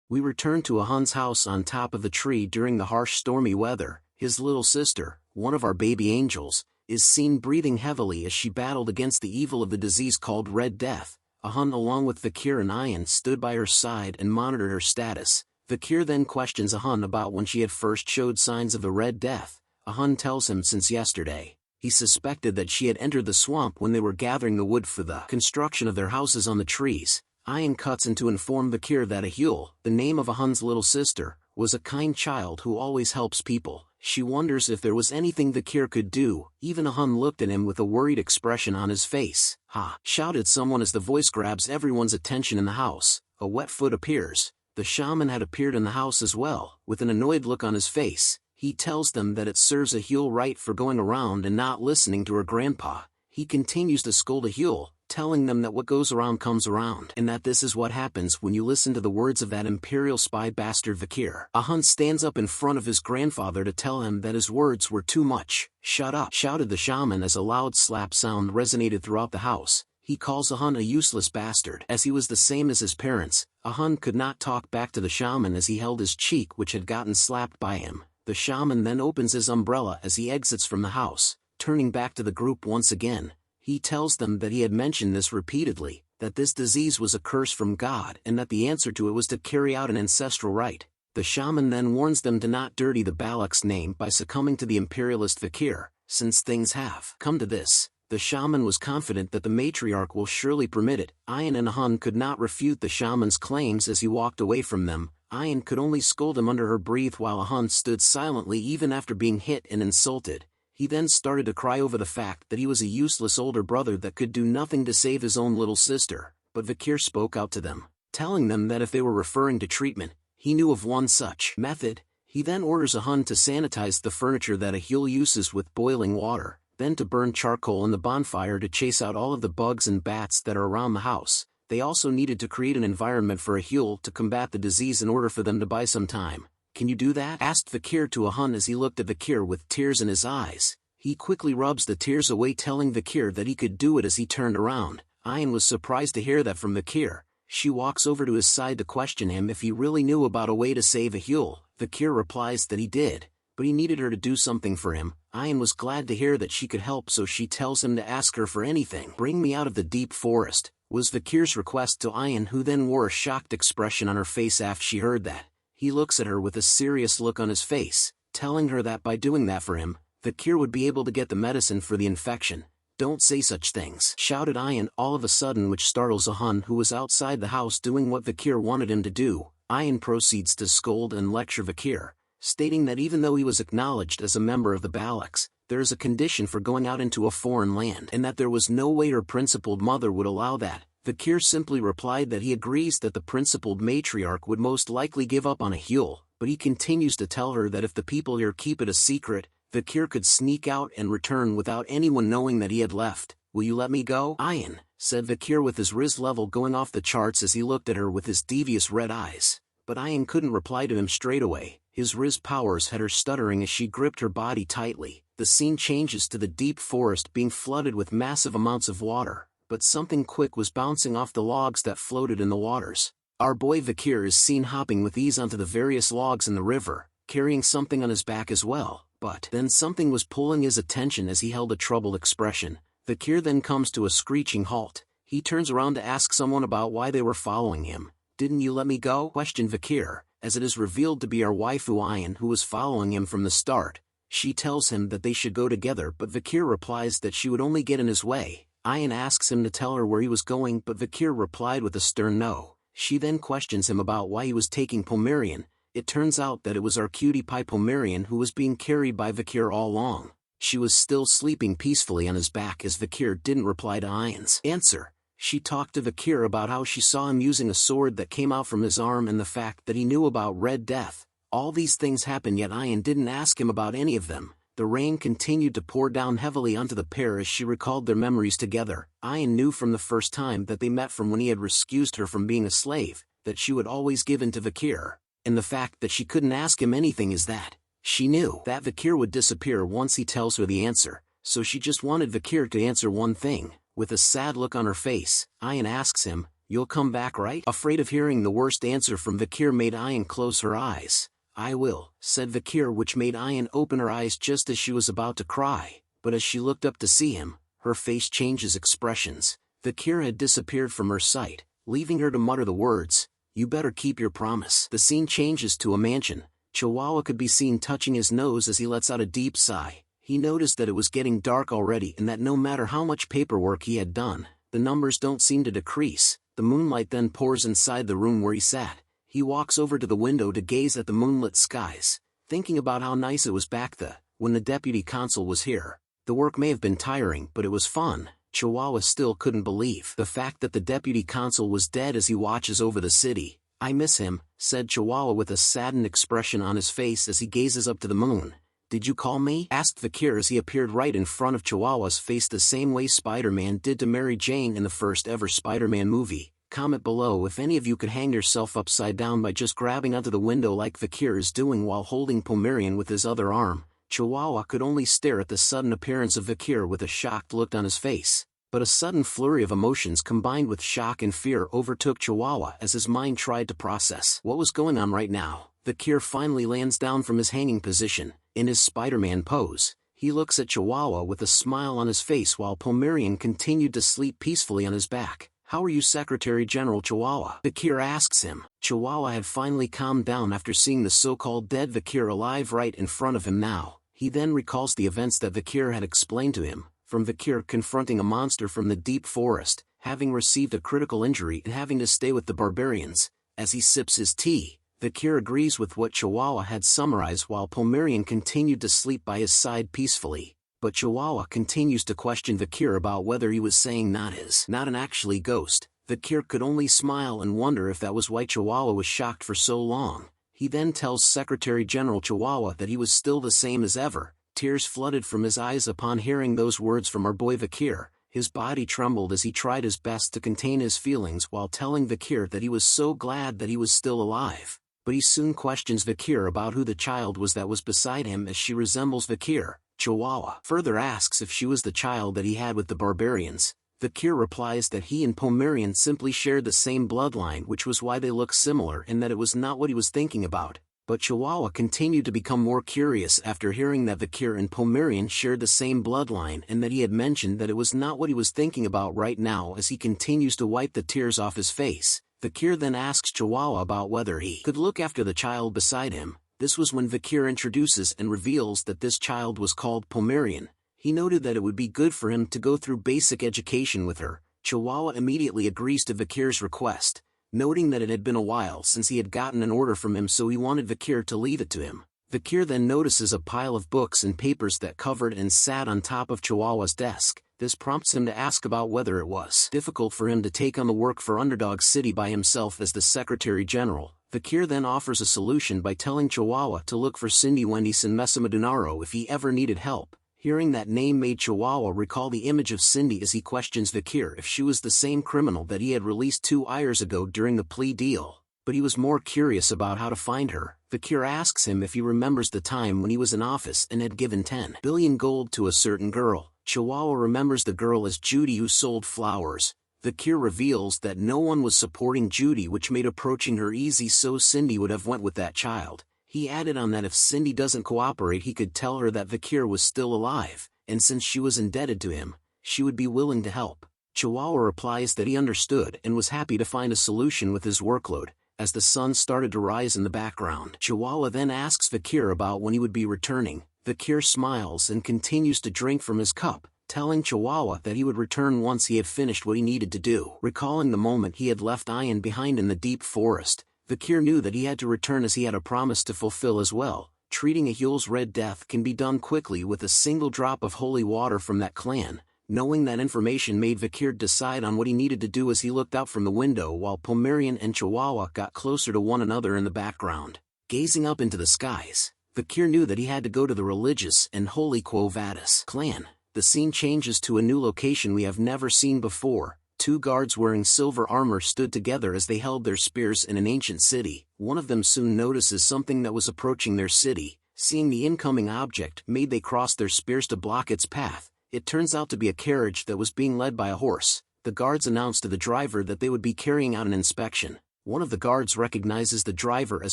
We return to a Hun's house on top of the tree during the harsh stormy weather. His little sister, one of our baby angels, is seen breathing heavily as she battled against the evil of the disease called Red Death. A Hun along with Vikir and Ayan stood by her side and monitored her status. Vikir then questions a Hun about when she had first showed signs of the Red Death. A Hun tells him since yesterday. He suspected that she had entered the swamp when they were gathering the wood for the construction of their houses on the trees. Ayan cuts in to inform Vikir that Ahul, the name of a Hun's little sister, was a kind child who always helps people. She wonders if there was anything Vikir could do. Even a Hun looked at him with a worried expression on his face. "Ha!" shouted someone as the voice grabs everyone's attention in the house. A wet foot appears. The shaman had appeared in the house as well, with an annoyed look on his face. He tells them that it serves Ahul right for going around and not listening to her grandpa. He continues to scold Ahul, telling them that what goes around comes around, and that this is what happens when you listen to the words of that imperial spy bastard Vikir. A Hun stands up in front of his grandfather to tell him that his words were too much. "Shut up!" shouted the shaman as a loud slap sound resonated throughout the house. He calls a Hun a useless bastard. As he was the same as his parents, a Hun could not talk back to the shaman as he held his cheek which had gotten slapped by him. The shaman then opens his umbrella as he exits from the house. Turning back to the group once again, he tells them that he had mentioned this repeatedly, that this disease was a curse from God and that the answer to it was to carry out an ancestral rite. The shaman then warns them to not dirty the Balak's name by succumbing to the imperialist Vikir. Since things have come to this, the shaman was confident that the matriarch will surely permit it. Ayan and a Hun could not refute the shaman's claims as he walked away from them. Ayan could only scold him under her breath while a Hun stood silently even after being hit and insulted. He then started to cry over the fact that he was a useless older brother that could do nothing to save his own little sister, but Vikir spoke out to them, telling them that if they were referring to treatment, he knew of one such method. He then orders a Hun to sanitize the furniture that Ahul uses with boiling water, then to burn charcoal in the bonfire to chase out all of the bugs and bats that are around the house. They also needed to create an environment for Ahul to combat the disease in order for them to buy some time. "Can you do that?" asked Vikir to a Hun as he looked at Vikir with tears in his eyes. He quickly rubs the tears away, telling Vikir that he could do it as he turned around. Ayan was surprised to hear that from Vikir. She walks over to his side to question him if he really knew about a way to save Ahul. Vikir replies that he did, but he needed her to do something for him. Ayan was glad to hear that she could help, so she tells him to ask her for anything. "Bring me out of the deep forest," was Vikir's request to Ayan, who then wore a shocked expression on her face after she heard that. He looks at her with a serious look on his face, telling her that by doing that for him, Vikir would be able to get the medicine for the infection. "Don't say such things," shouted Ayan all of a sudden, which startles a Hun who was outside the house doing what Vikir wanted him to do. Ayan proceeds to scold and lecture Vikir, stating that even though he was acknowledged as a member of the Balaks, there is a condition for going out into a foreign land and that there was no way her principled mother would allow that. Vikir simply replied that he agrees that the principled matriarch would most likely give up on Ahul, but he continues to tell her that if the people here keep it a secret, Vikir could sneak out and return without anyone knowing that he had left. "Will you let me go, Ayan?" said Vikir with his riz level going off the charts as he looked at her with his devious red eyes. But Ayan couldn't reply to him straight away. His riz powers had her stuttering as she gripped her body tightly. The scene changes to the deep forest being flooded with massive amounts of water, but something quick was bouncing off the logs that floated in the waters. Our boy Vikir is seen hopping with ease onto the various logs in the river, carrying something on his back as well, but then something was pulling his attention as he held a troubled expression. Vikir then comes to a screeching halt. He turns around to ask someone about why they were following him. "Didn't you let me go?" questioned Vikir, as it is revealed to be our waifu Ayan who was following him from the start. She tells him that they should go together, but Vikir replies that she would only get in his way. Ayan asks him to tell her where he was going, but Vikir replied with a stern no. She then questions him about why he was taking Pomerian. It turns out that it was our cutie pie Pomerian who was being carried by Vikir all along. She was still sleeping peacefully on his back as Vikir didn't reply to Ayan's answer. She talked to Vikir about how she saw him using a sword that came out from his arm and the fact that he knew about Red Death. All these things happened, yet Ayan didn't ask him about any of them. The rain continued to pour down heavily onto the pair as she recalled their memories together. Ayan knew from the first time that they met, from when he had rescued her from being a slave, that she would always give in to Vikir. And the fact that she couldn't ask him anything is that she knew that Vikir would disappear once he tells her the answer, so she just wanted Vikir to answer one thing. With a sad look on her face, Ayan asks him, "You'll come back, right?" Afraid of hearing the worst answer from Vikir made Ayan close her eyes. "I will," said Vikir, which made Ayan open her eyes just as she was about to cry, but as she looked up to see him, her face changes expressions. Vikir had disappeared from her sight, leaving her to mutter the words, "You better keep your promise." The scene changes to a mansion. Chihuahua could be seen touching his nose as he lets out a deep sigh. He noticed that it was getting dark already and that no matter how much paperwork he had done, the numbers don't seem to decrease. The moonlight then pours inside the room where he sat. He walks over to the window to gaze at the moonlit skies, thinking about how nice it was back when the deputy consul was here. The work may have been tiring, but it was fun. Chihuahua still couldn't believe the fact that the deputy consul was dead as he watches over the city. "I miss him," said Chihuahua with a saddened expression on his face as he gazes up to the moon. "Did you call me?" asked Vikir as he appeared right in front of Chihuahua's face the same way Spider-Man did to Mary Jane in the first ever Spider-Man movie. Comment below if any of you could hang yourself upside down by just grabbing onto the window like Vikir is doing while holding Pomerian with his other arm. Chihuahua could only stare at the sudden appearance of Vikir with a shocked look on his face. But a sudden flurry of emotions combined with shock and fear overtook Chihuahua as his mind tried to process what was going on right now. Vikir finally lands down from his hanging position. In his Spider-Man pose, he looks at Chihuahua with a smile on his face while Pomerian continued to sleep peacefully on his back. "How are you, Secretary General Chihuahua?" Vikir asks him. Chihuahua had finally calmed down after seeing the so-called dead Vikir alive right in front of him now. He then recalls the events that Vikir had explained to him, from Vikir confronting a monster from the deep forest, having received a critical injury and having to stay with the barbarians. As he sips his tea, Vikir agrees with what Chihuahua had summarized while Pomerian continued to sleep by his side peacefully. But Chihuahua continues to question Vikir about whether he was saying not an actually ghost. Vikir could only smile and wonder if that was why Chihuahua was shocked for so long. He then tells Secretary General Chihuahua that he was still the same as ever. Tears flooded from his eyes upon hearing those words from our boy Vikir. His body trembled as he tried his best to contain his feelings while telling Vikir that he was so glad that he was still alive. But he soon questions Vikir about who the child was that was beside him, as she resembles Vikir. Chihuahua further asks if she was the child that he had with the barbarians. Vikir replies that he and Pomerian simply shared the same bloodline, which was why they looked similar, and that it was not what he was thinking about. But Chihuahua continued to become more curious after hearing that Vikir and Pomerian shared the same bloodline and that he had mentioned that it was not what he was thinking about right now. As he continues to wipe the tears off his face, Vikir then asks Chihuahua about whether he could look after the child beside him. This was when Vikir introduces and reveals that this child was called Pomerian. He noted that it would be good for him to go through basic education with her. Chihuahua immediately agrees to Vikir's request, noting that it had been a while since he had gotten an order from him, so he wanted Vikir to leave it to him. Vikir then notices a pile of books and papers that covered and sat on top of Chihuahua's desk. This prompts him to ask about whether it was difficult for him to take on the work for Underdog City by himself as the Secretary General. Vikir then offers a solution by telling Chihuahua to look for Cindy Wendyson Mesamadunaro if he ever needed help. Hearing that name made Chihuahua recall the image of Cindy as he questions Vikir if she was the same criminal that he had released 2 years ago during the plea deal. But he was more curious about how to find her. Vikir asks him if he remembers the time when he was in office and had given 10 billion gold to a certain girl. Chihuahua remembers the girl as Judy, who sold flowers. Vikir reveals that no one was supporting Judy, which made approaching her easy, so Cindy would have went with that child. He added on that if Cindy doesn't cooperate, he could tell her that Vikir was still alive, and since she was indebted to him, she would be willing to help. Chihuahua replies that he understood and was happy to find a solution with his workload. As the sun started to rise in the background, Chihuahua then asks Vikir about when he would be returning. Vikir smiles and continues to drink from his cup, telling Chihuahua that he would return once he had finished what he needed to do. Recalling the moment he had left Ian behind in the deep forest, Vikir knew that he had to return as he had a promise to fulfill as well. Treating a Hule's Red Death can be done quickly with a single drop of holy water from that clan. Knowing that information made Vikir decide on what he needed to do as he looked out from the window while Pomerian and Chihuahua got closer to one another in the background. Gazing up into the skies, Vikir knew that he had to go to the religious and holy Quo Vadis clan. The scene changes to a new location we have never seen before. Two guards wearing silver armor stood together as they held their spears in an ancient city. One of them soon notices something that was approaching their city. Seeing the incoming object made they cross their spears to block its path. It turns out to be a carriage that was being led by a horse. The guards announced to the driver that they would be carrying out an inspection. One of the guards recognizes the driver as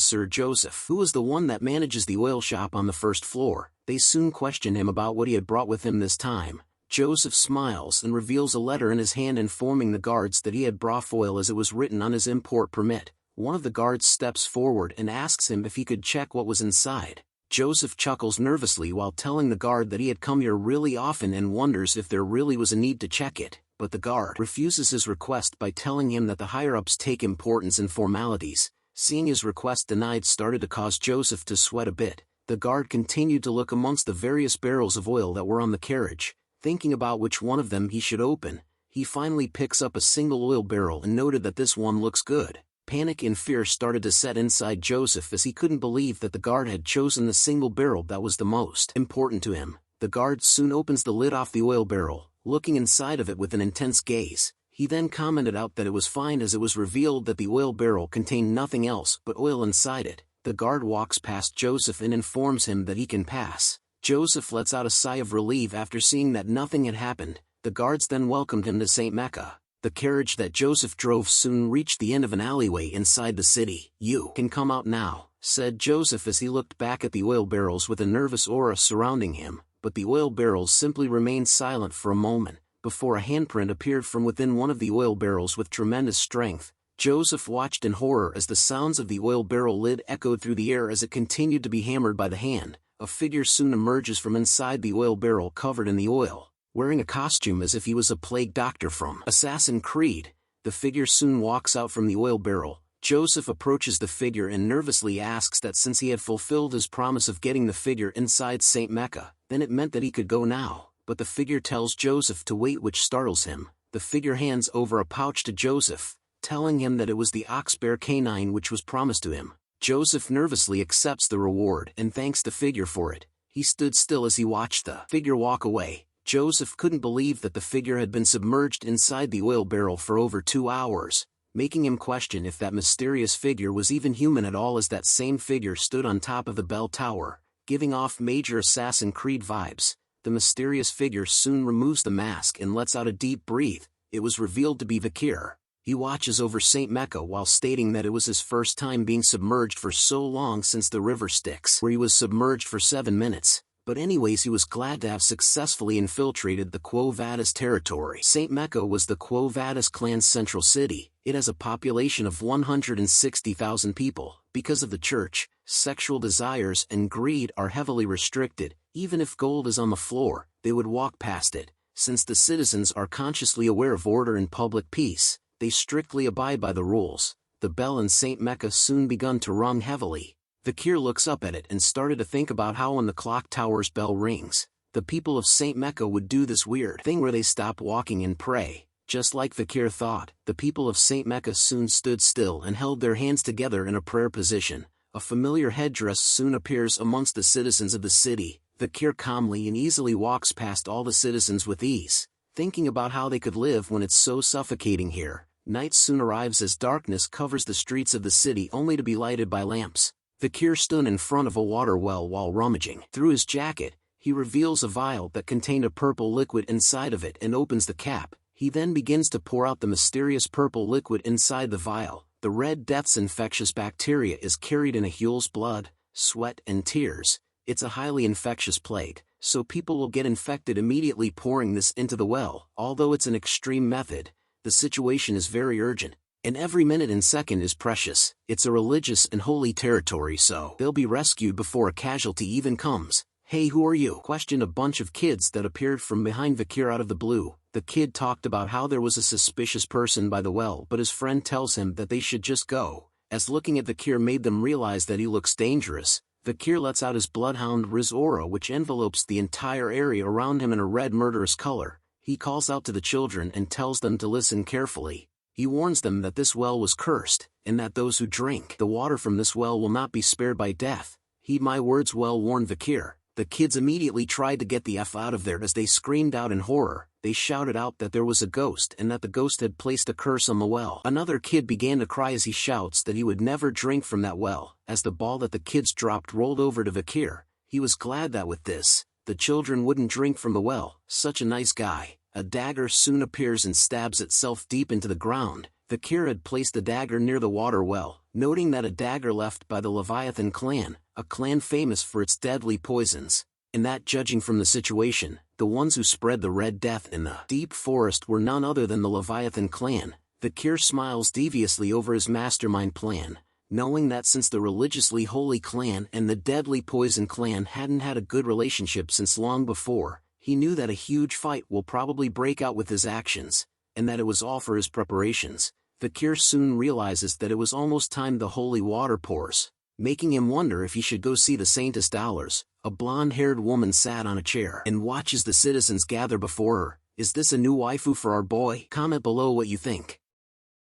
Sir Joseph, who is the one that manages the oil shop on the first floor. They soon question him about what he had brought with him this time. Joseph smiles and reveals a letter in his hand informing the guards that he had brought oil as it was written on his import permit. One of the guards steps forward and asks him if he could check what was inside. Joseph chuckles nervously while telling the guard that he had come here really often and wonders if there really was a need to check it, but the guard refuses his request by telling him that the higher-ups take importance in formalities. Seeing his request denied started to cause Joseph to sweat a bit. The guard continued to look amongst the various barrels of oil that were on the carriage, thinking about which one of them he should open. He finally picks up a single oil barrel and noted that this one looks good. Panic and fear started to set inside Joseph as he couldn't believe that the guard had chosen the single barrel that was the most important to him. The guard soon opens the lid off the oil barrel, looking inside of it with an intense gaze. He then commented out that it was fine as it was revealed that the oil barrel contained nothing else but oil inside it. The guard walks past Joseph and informs him that he can pass. Joseph lets out a sigh of relief after seeing that nothing had happened. The guards then welcomed him to St. Mecca. The carriage that Joseph drove soon reached the end of an alleyway inside the city. "You can come out now," said Joseph as he looked back at the oil barrels with a nervous aura surrounding him, but the oil barrels simply remained silent for a moment, before a handprint appeared from within one of the oil barrels with tremendous strength. Joseph watched in horror as the sounds of the oil barrel lid echoed through the air as it continued to be hammered by the hand. A figure soon emerges from inside the oil barrel covered in the oil, wearing a costume as if he was a plague doctor from Assassin's Creed. The figure soon walks out from the oil barrel. Joseph approaches the figure and nervously asks that since he had fulfilled his promise of getting the figure inside St. Mecca, then it meant that he could go now. But the figure tells Joseph to wait, which startles him. The figure hands over a pouch to Joseph, telling him that it was the ox-bear canine which was promised to him. Joseph nervously accepts the reward and thanks the figure for it. He stood still as he watched the figure walk away. Joseph couldn't believe that the figure had been submerged inside the oil barrel for over 2 hours, making him question if that mysterious figure was even human at all, as that same figure stood on top of the bell tower, giving off major Assassin's Creed vibes. The mysterious figure soon removes the mask and lets out a deep breath. It was revealed to be Vikir. He watches over St. Mecca while stating that it was his first time being submerged for so long since the river Styx, where he was submerged for 7 minutes. But anyways, he was glad to have successfully infiltrated the Quo Vadis territory. St. Mecca was the Quo Vadis clan's central city. It has a population of 160,000 people. Because of the church, sexual desires and greed are heavily restricted. Even if gold is on the floor, they would walk past it. Since the citizens are consciously aware of order and public peace, they strictly abide by the rules. The bell in St. Mecca soon begun to rung heavily. Vikir looks up at it and started to think about how when the clock tower's bell rings, the people of St. Mecca would do this weird thing where they stop walking and pray. Just like Vikir thought, the people of St. Mecca soon stood still and held their hands together in a prayer position. A familiar headdress soon appears amongst the citizens of the city. Vikir calmly and easily walks past all the citizens with ease, thinking about how they could live when it's so suffocating here. Night soon arrives as darkness covers the streets of the city, only to be lighted by lamps. Vikir stood in front of a water well while rummaging through his jacket. He reveals a vial that contained a purple liquid inside of it and opens the cap. He then begins to pour out the mysterious purple liquid inside the vial. The Red Death's infectious bacteria is carried in a Huel's blood, sweat and tears. It's a highly infectious plague, so people will get infected immediately pouring this into the well. Although it's an extreme method, the situation is very urgent, and every minute and second is precious. It's a religious and holy territory, so they'll be rescued before a casualty even comes. "Hey, who are you?" questioned a bunch of kids that appeared from behind Vikir out of the blue. The kid talked about how there was a suspicious person by the well, but his friend tells him that they should just go, as looking at Vikir made them realize that he looks dangerous. Vikir lets out his bloodhound Riz aura, which envelopes the entire area around him in a red murderous color. He calls out to the children and tells them to listen carefully. He warns them that this well was cursed, and that those who drink the water from this well will not be spared by death. "Heed my words well," warned Vikir. The kids immediately tried to get the F out of there as they screamed out in horror. They shouted out that there was a ghost and that the ghost had placed a curse on the well. Another kid began to cry as he shouts that he would never drink from that well. As the ball that the kids dropped rolled over to Vikir, he was glad that with this, the children wouldn't drink from the well. Such a nice guy. A dagger soon appears and stabs itself deep into the ground. Vikir had placed the dagger near the water well, noting that a dagger left by the Leviathan clan, a clan famous for its deadly poisons, and that, judging from the situation, the ones who spread the Red Death in the deep forest were none other than the Leviathan clan. Vikir smiles deviously over his mastermind plan, knowing that since the religiously holy clan and the deadly poison clan hadn't had a good relationship since long before, he knew that a huge fight will probably break out with his actions, and that it was all for his preparations. Vikir soon realizes that it was almost time the holy water pours, making him wonder if he should go see the Saintess Dollars. A blonde-haired woman sat on a chair and watches the citizens gather before her. "Is this a new waifu for our boy? Comment below what you think."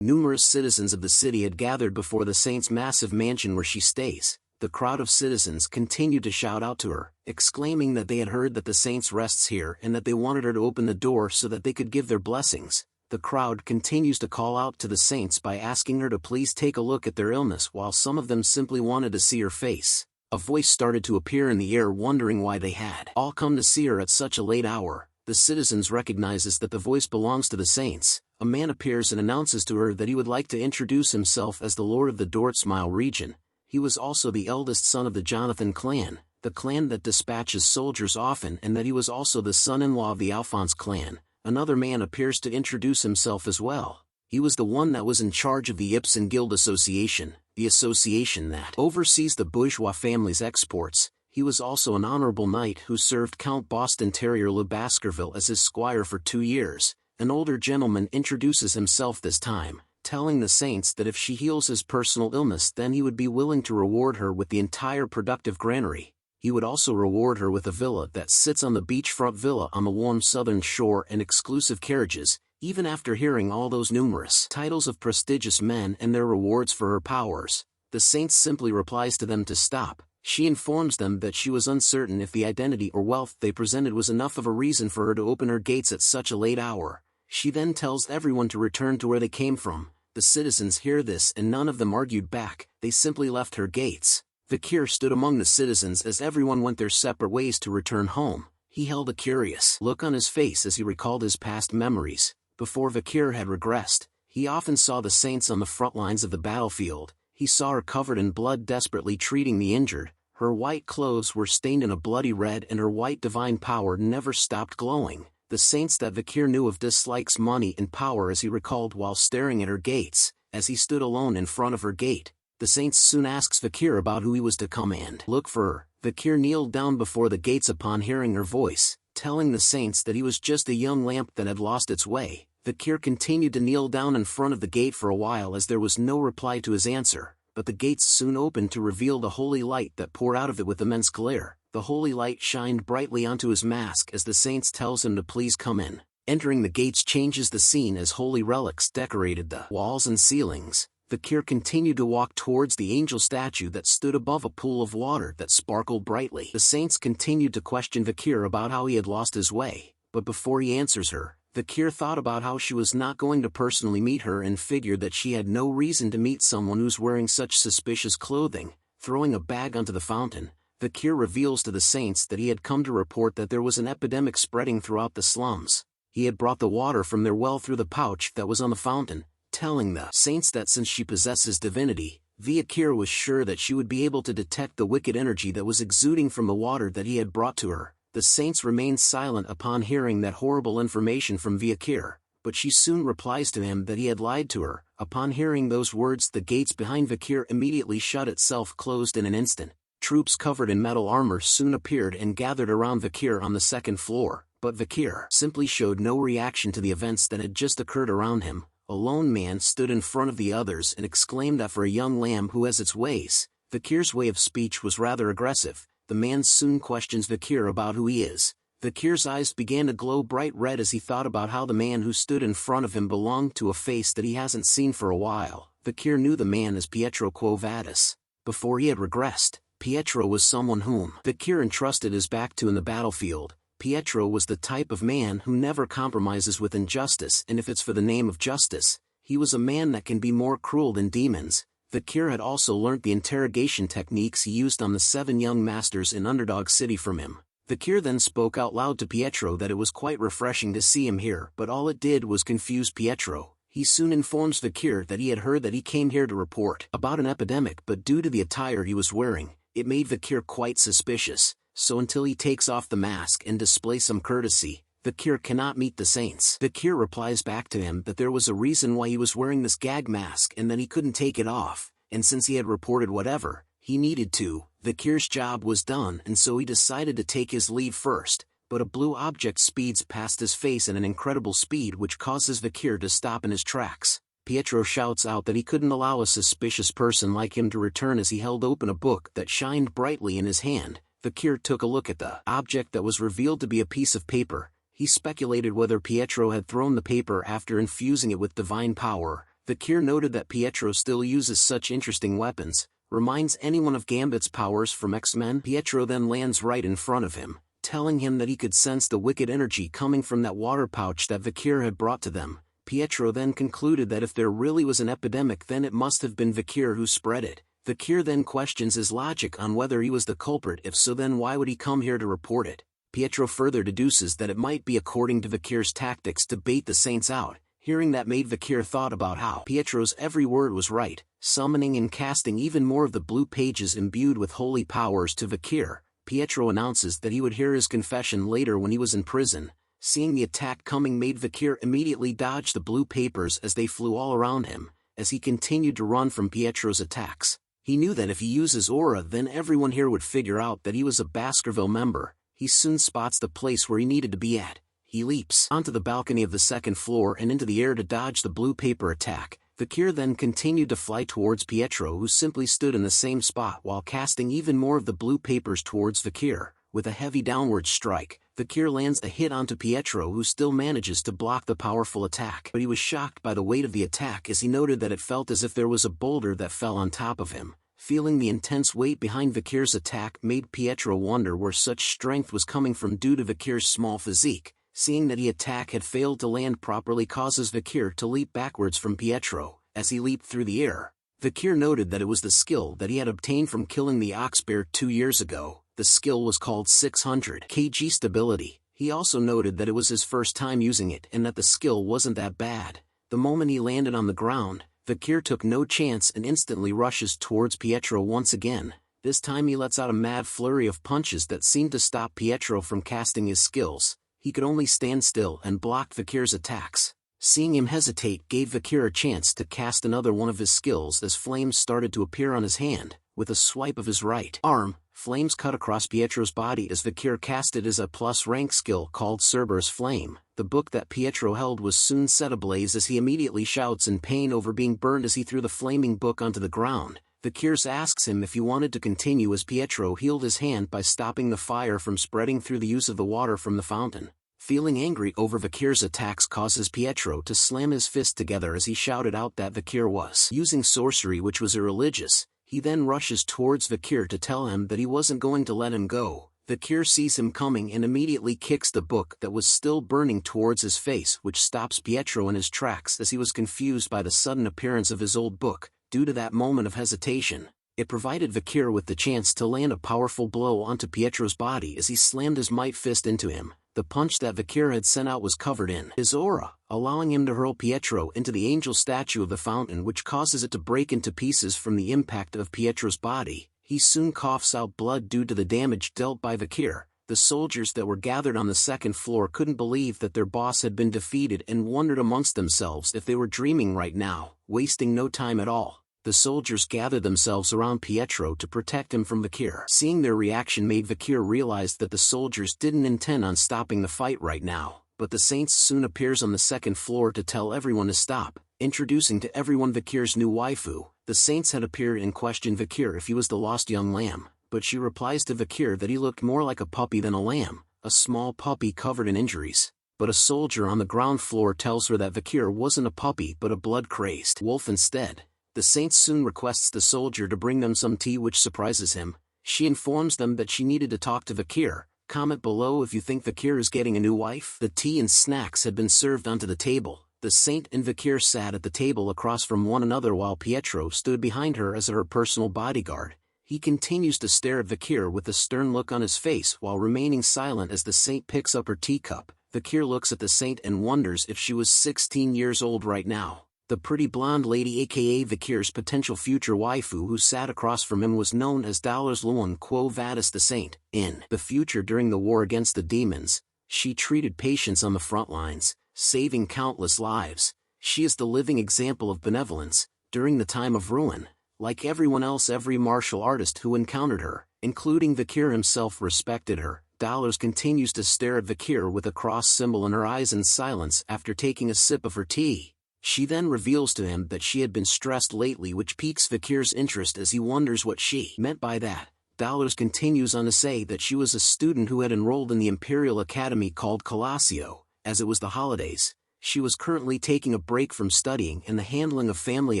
Numerous citizens of the city had gathered before the saint's massive mansion where she stays. The crowd of citizens continued to shout out to her, exclaiming that they had heard that the saint rests here and that they wanted her to open the door so that they could give their blessings. The crowd continues to call out to the saints by asking her to please take a look at their illness, while some of them simply wanted to see her face. A voice started to appear in the air, wondering why they had all come to see her at such a late hour. The citizens recognizes that the voice belongs to the saints. A man appears and announces to her that he would like to introduce himself as the Lord of the Dortsmile region. He was also the eldest son of the Jonathan clan, the clan that dispatches soldiers often, and that he was also the son-in-law of the Alphonse clan. Another man appears to introduce himself as well. He was the one that was in charge of the Ibsen Guild Association, the association that oversees the bourgeois family's exports. He was also an honorable knight who served Count Boston Terrier Le Baskerville as his squire for 2 years. An older gentleman introduces himself this time, telling the saints that if she heals his personal illness, then he would be willing to reward her with the entire productive granary. He would also reward her with a villa that sits on the beachfront villa on the warm southern shore and exclusive carriages. Even after hearing all those numerous titles of prestigious men and their rewards for her powers, the saint simply replies to them to stop. She informs them that she was uncertain if the identity or wealth they presented was enough of a reason for her to open her gates at such a late hour. She then tells everyone to return to where they came from. The citizens hear this and none of them argued back, they simply left her gates. Vikir stood among the citizens as everyone went their separate ways to return home. He held a curious look on his face as he recalled his past memories. Before Vikir had regressed, he often saw the saints on the front lines of the battlefield. He saw her covered in blood desperately treating the injured. Her white clothes were stained in a bloody red and her white divine power never stopped glowing. The saints that Vikir knew of dislikes money and power as he recalled while staring at her gates. As he stood alone in front of her gate, the saints soon asks Vikir about who he was to come and look for her. Vikir kneeled down before the gates upon hearing her voice, telling the saints that he was just a young lamp that had lost its way. Vikir continued to kneel down in front of the gate for a while as there was no reply to his answer, but the gates soon opened to reveal the holy light that poured out of it with immense glare. The holy light shined brightly onto his mask as the saints tells him to please come in. Entering the gates changes the scene as holy relics decorated the walls and ceilings. Vikir continued to walk towards the angel statue that stood above a pool of water that sparkled brightly. The saints continued to question Vikir about how he had lost his way, but before he answers her, Vikir thought about how she was not going to personally meet her and figured that she had no reason to meet someone who's wearing such suspicious clothing. Throwing a bag onto the fountain, Vikir reveals to the saints that he had come to report that there was an epidemic spreading throughout the slums. He had brought the water from their well through the pouch that was on the fountain, telling the saints that since she possesses divinity, Vikir was sure that she would be able to detect the wicked energy that was exuding from the water that he had brought to her. The saints remained silent upon hearing that horrible information from Vikir, but she soon replies to him that he had lied to her. Upon hearing those words, the gates behind Vikir immediately shut itself closed in an instant. Troops covered in metal armor soon appeared and gathered around Vikir on the second floor, but Vikir simply showed no reaction to the events that had just occurred around him. A lone man stood in front of the others and exclaimed that for a young lamb who has its ways, Vikir's way of speech was rather aggressive. The man soon questions Vikir about who he is. Vikir's eyes began to glow bright red as he thought about how the man who stood in front of him belonged to a face that he hasn't seen for a while. Vikir knew the man as Pietro Quo Vadis. Before he had regressed, Pietro was someone whom Vikir entrusted his back to in the battlefield. Pietro was the type of man who never compromises with injustice, and if it's for the name of justice, he was a man that can be more cruel than demons. Vikir had also learnt the interrogation techniques he used on the 7 young masters in Underdog City from him. Vikir then spoke out loud to Pietro that it was quite refreshing to see him here, but all it did was confuse Pietro. He soon informs Vikir that he had heard that he came here to report about an epidemic, but due to the attire he was wearing, it made Vikir quite suspicious. So until he takes off the mask and displays some courtesy, Vikir cannot meet the saints. Vikir replies back to him that there was a reason why he was wearing this gag mask and that he couldn't take it off, and since he had reported whatever he needed to, Vikir's job was done, and so he decided to take his leave first. But a blue object speeds past his face at an incredible speed which causes Vikir to stop in his tracks. Pietro shouts out that he couldn't allow a suspicious person like him to return as he held open a book that shined brightly in his hand. Vikir took a look at the object that was revealed to be a piece of paper. He speculated whether Pietro had thrown the paper after infusing it with divine power. Vikir noted that Pietro still uses such interesting weapons, reminds anyone of Gambit's powers from X-Men. Pietro then lands right in front of him, telling him that he could sense the wicked energy coming from that water pouch that Vikir had brought to them. Pietro then concluded that if there really was an epidemic, then it must have been Vikir who spread it. Vikir then questions his logic on whether he was the culprit. If so, then why would he come here to report it? Pietro further deduces that it might be according to Vikir's tactics to bait the saints out. Hearing that made Vikir thought about how Pietro's every word was right, summoning and casting even more of the blue pages imbued with holy powers to Vikir. Pietro announces that he would hear his confession later when he was in prison. Seeing the attack coming made Vikir immediately dodge the blue papers as they flew all around him, as he continued to run from Pietro's attacks. He knew that if he uses aura, then everyone here would figure out that he was a Baskerville member. He soon spots the place where he needed to be at. He leaps onto the balcony of the second floor and into the air to dodge the blue paper attack. Vikir then continued to fly towards Pietro, who simply stood in the same spot while casting even more of the blue papers towards Vikir. With a heavy downward strike, Vikir lands a hit onto Pietro, who still manages to block the powerful attack. But he was shocked by the weight of the attack as he noted that it felt as if there was a boulder that fell on top of him. Feeling the intense weight behind Vikir's attack made Pietro wonder where such strength was coming from due to Vikir's small physique. Seeing that the attack had failed to land properly causes Vikir to leap backwards from Pietro. As he leaped through the air, Vikir noted that it was the skill that he had obtained from killing the ox bear 2 years ago. The skill was called 600 kg stability. He also noted that it was his first time using it and that the skill wasn't that bad. The moment he landed on the ground, Vikir took no chance and instantly rushes towards Pietro once again. This time he lets out a mad flurry of punches that seemed to stop Pietro from casting his skills. He could only stand still and block Vikir's attacks. Seeing him hesitate gave Vikir a chance to cast another one of his skills as flames started to appear on his hand. With a swipe of his right arm, flames cut across Pietro's body as Vikir cast it as a plus-rank skill called Cerberus Flame. The book that Pietro held was soon set ablaze as he immediately shouts in pain over being burned as he threw the flaming book onto the ground. Vikir asks him if he wanted to continue as Pietro healed his hand by stopping the fire from spreading through the use of the water from the fountain. Feeling angry over Vikir's attacks causes Pietro to slam his fist together as he shouted out that Vikir was using sorcery, which was irreligious. He then rushes towards Vikir to tell him that he wasn't going to let him go. Vikir sees him coming and immediately kicks the book that was still burning towards his face, which stops Pietro in his tracks as he was confused by the sudden appearance of his old book. Due to that moment of hesitation, it provided Vikir with the chance to land a powerful blow onto Pietro's body as he slammed his might fist into him. The punch that Vikir had sent out was covered in his aura, allowing him to hurl Pietro into the angel statue of the fountain, which causes it to break into pieces from the impact of Pietro's body. He soon coughs out blood due to the damage dealt by Vikir. The soldiers that were gathered on the second floor couldn't believe that their boss had been defeated and wondered amongst themselves if they were dreaming right now. Wasting no time at all, the soldiers gathered themselves around Pietro to protect him from Vikir. Seeing their reaction made Vikir realize that the soldiers didn't intend on stopping the fight right now, but the Saint soon appears on the second floor to tell everyone to stop, introducing to everyone Vikir's new waifu. The Saints had appeared and questioned Vikir if he was the lost young lamb, but she replies to Vikir that he looked more like a puppy than a lamb, a small puppy covered in injuries. But a soldier on the ground floor tells her that Vikir wasn't a puppy but a blood-crazed wolf instead. The Saint soon requests the soldier to bring them some tea, which surprises him. She informs them that she needed to talk to Vikir. Comment below if you think Vikir is getting a new wife. The tea and snacks had been served onto the table. The Saint and Vikir sat at the table across from one another while Pietro stood behind her as her personal bodyguard. He continues to stare at Vikir with a stern look on his face while remaining silent as the Saint picks up her teacup. Vikir looks at the Saint and wonders if she was 16 years old right now. The pretty blonde lady, aka Vikir's potential future waifu, who sat across from him, was known as Luan Quo Vadis the Saint. In the future, during the war against the demons, she treated patients on the front lines, saving countless lives. She is the living example of benevolence. During the time of ruin, like everyone else, every martial artist who encountered her, including Vikir himself, respected her. Dollars continues to stare at Vikir with a cross symbol in her eyes in silence after taking a sip of her tea. She then reveals to him that she had been stressed lately, which piques Vikir's interest as he wonders what she meant by that. Dollars continues on to say that she was a student who had enrolled in the Imperial Academy called Colosio. As it was the holidays, she was currently taking a break from studying and the handling of family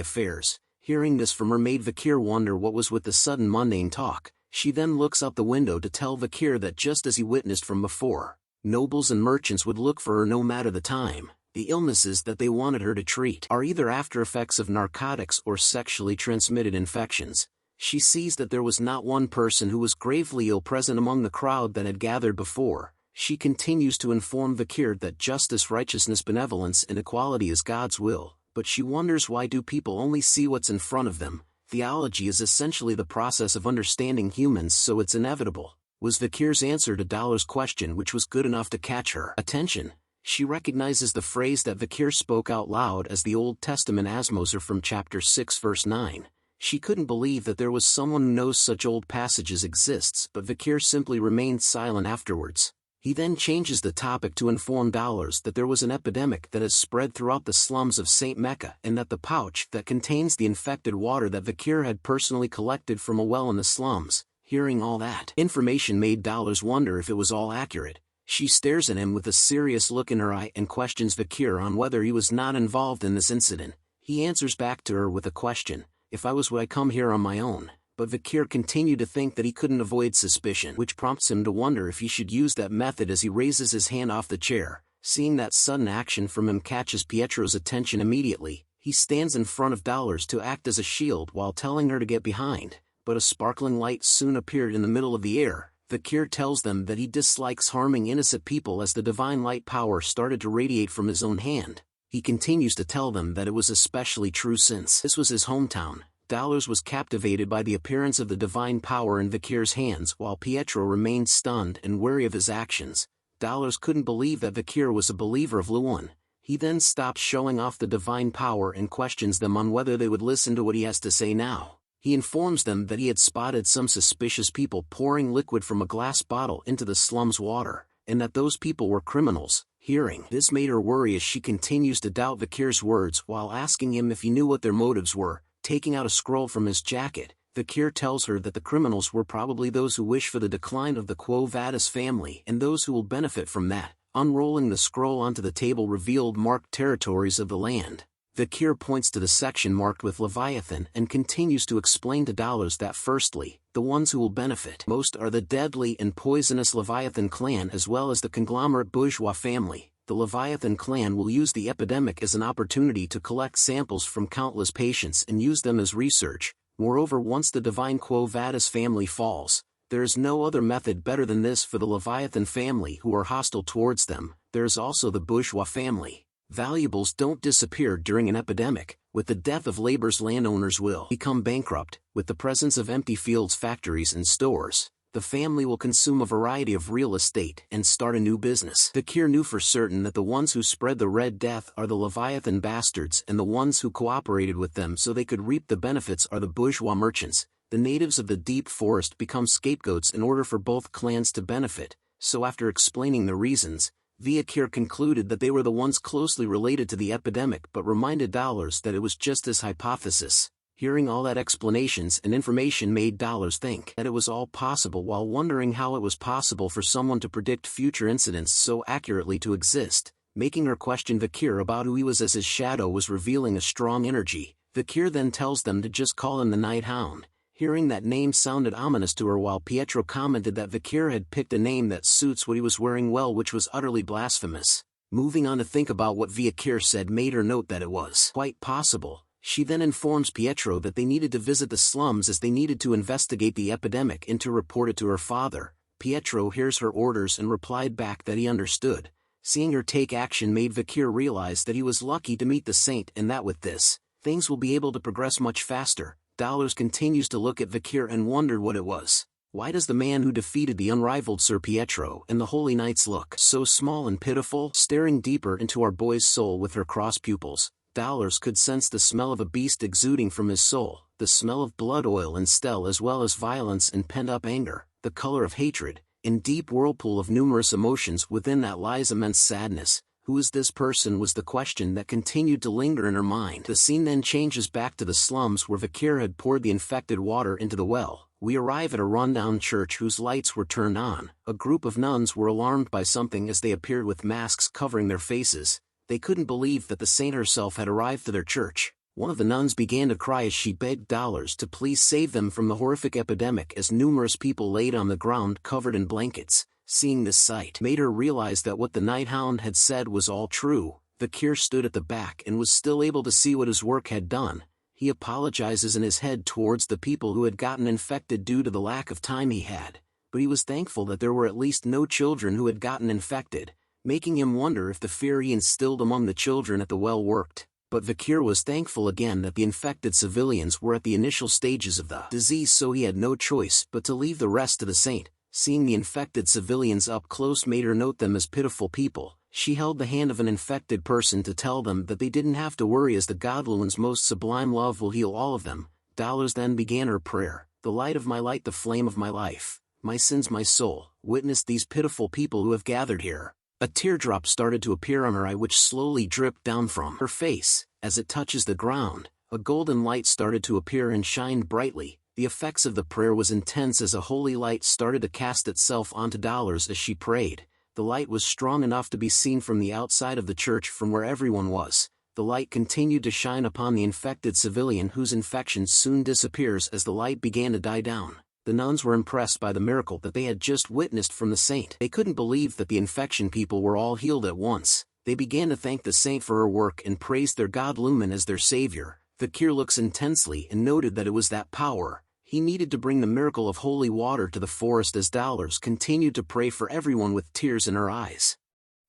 affairs. Hearing this from her made Vikir wonder what was with the sudden mundane talk. She then looks out the window to tell Vikir that just as he witnessed from before, nobles and merchants would look for her no matter the time. The illnesses that they wanted her to treat are either after effects of narcotics or sexually transmitted infections. She sees that there was not one person who was gravely ill present among the crowd that had gathered before. She continues to inform Vikir that justice, righteousness, benevolence, and equality is God's will, but she wonders why do people only see what's in front of them. Theology is essentially the process of understanding humans, so it's inevitable, was Vikir's answer to Dollar's question, which was good enough to catch her attention. She recognizes the phrase that Vikir spoke out loud as the Old Testament Asmoser from chapter 6 verse 9. She couldn't believe that there was someone who knows such old passages exists, but Vikir simply remained silent afterwards. He then changes the topic to inform Dollars that there was an epidemic that has spread throughout the slums of St. Mecca, and that the pouch that contains the infected water that Vikir had personally collected from a well in the slums. Hearing all that information made Dollars wonder if it was all accurate. She stares at him with a serious look in her eye and questions Vikir on whether he was not involved in this incident. He answers back to her with a question, "If I was, would I come here on my own?" But Vikir continued to think that he couldn't avoid suspicion, which prompts him to wonder if he should use that method as he raises his hand off the chair. Seeing that sudden action from him catches Pietro's attention immediately. He stands in front of Dollars to act as a shield while telling her to get behind, but a sparkling light soon appeared in the middle of the air. Vikir tells them that he dislikes harming innocent people as the divine light power started to radiate from his own hand. He continues to tell them that it was especially true since this was his hometown. Dollars was captivated by the appearance of the divine power in Vikir's hands, while Pietro remained stunned and wary of his actions. Dollars couldn't believe that Vikir was a believer of Luan. He then stops showing off the divine power and questions them on whether they would listen to what he has to say now. He informs them that he had spotted some suspicious people pouring liquid from a glass bottle into the slum's water, and that those people were criminals. Hearing this made her worry as she continues to doubt Vikir's words while asking him if he knew what their motives were. Taking out a scroll from his jacket, Vikir tells her that the criminals were probably those who wish for the decline of the Quo Vadis family and those who will benefit from that. Unrolling the scroll onto the table revealed marked territories of the land. Vikir points to the section marked with Leviathan and continues to explain to Dollars that firstly, the ones who will benefit most are the deadly and poisonous Leviathan clan as well as the conglomerate bourgeois family. The Leviathan clan will use the epidemic as an opportunity to collect samples from countless patients and use them as research. Moreover, once the divine Quo Vadis family falls, There is no other method better than this for the Leviathan family who are hostile towards them. There is also the bourgeois family. Valuables don't disappear during an epidemic. With the death of labor's landowners will become bankrupt. With the presence of empty fields, factories and stores, the family will consume a variety of real estate and start a new business. Vikir knew for certain that the ones who spread the Red Death are the Leviathan bastards, and the ones who cooperated with them so they could reap the benefits are the bourgeois merchants. The natives of the deep forest become scapegoats in order for both clans to benefit, so after explaining the reasons, Vikir concluded that they were the ones closely related to the epidemic but reminded Dollars that it was just his hypothesis. Hearing all that explanations and information made Dollars think that it was all possible while wondering how it was possible for someone to predict future incidents so accurately to exist, making her question Vikir about who he was as his shadow was revealing a strong energy. Vikir then tells them to just call him the Night Hound. Hearing that name sounded ominous to her while Pietro commented that Vikir had picked a name that suits what he was wearing well, which was utterly blasphemous. Moving on to think about what Vikir said made her note that it was quite possible. She then informs Pietro that they needed to visit the slums as they needed to investigate the epidemic and to report it to her father. Pietro hears her orders and replied back that he understood. Seeing her take action made Vikir realize that he was lucky to meet the saint and that with this, things will be able to progress much faster. Dollars continues to look at Vikir and wondered what it was. Why does the man who defeated the unrivaled Sir Pietro and the Holy Knights look so small and pitiful? Staring deeper into our boy's soul with her crossed pupils, Dollars could sense the smell of a beast exuding from his soul, the smell of blood oil and stell as well as violence and pent-up anger, the color of hatred. In deep whirlpool of numerous emotions within that lies immense sadness. Who is this person was the question that continued to linger in her mind. The scene then changes back to the slums where Vikir had poured the infected water into the well. We arrive at a rundown church whose lights were turned on. A group of nuns were alarmed by something as they appeared with masks covering their faces. They couldn't believe that the saint herself had arrived to their church. One of the nuns began to cry as she begged Dollars to please save them from the horrific epidemic as numerous people laid on the ground covered in blankets. Seeing this sight made her realize that what the Night Hound had said was all true. Vikir stood at the back and was still able to see what his work had done. He apologizes in his head towards the people who had gotten infected due to the lack of time he had, but he was thankful that there were at least no children who had gotten infected, making him wonder if the fear he instilled among the children at the well worked. But Vikir was thankful again that the infected civilians were at the initial stages of the disease, so he had no choice but to leave the rest to the saint. Seeing the infected civilians up close made her note them as pitiful people. She held the hand of an infected person to tell them that they didn't have to worry as the Godluan's most sublime love will heal all of them. Dollars then began her prayer. The light of my light, the flame of my life, my sins, my soul, witness these pitiful people who have gathered here. A teardrop started to appear on her eye which slowly dripped down from her face. As it touches the ground, a golden light started to appear and shined brightly. The effects of the prayer was intense as a holy light started to cast itself onto Dollars as she prayed. The light was strong enough to be seen from the outside of the church from where everyone was. The light continued to shine upon the infected civilian whose infection soon disappears as the light began to die down. The nuns were impressed by the miracle that they had just witnessed from the saint. They couldn't believe that the infection people were all healed at once. They began to thank the saint for her work and praised their god Lumen as their savior. Vikir looks intensely and noted that it was that power. He needed to bring the miracle of holy water to the forest as Dollars continued to pray for everyone with tears in her eyes.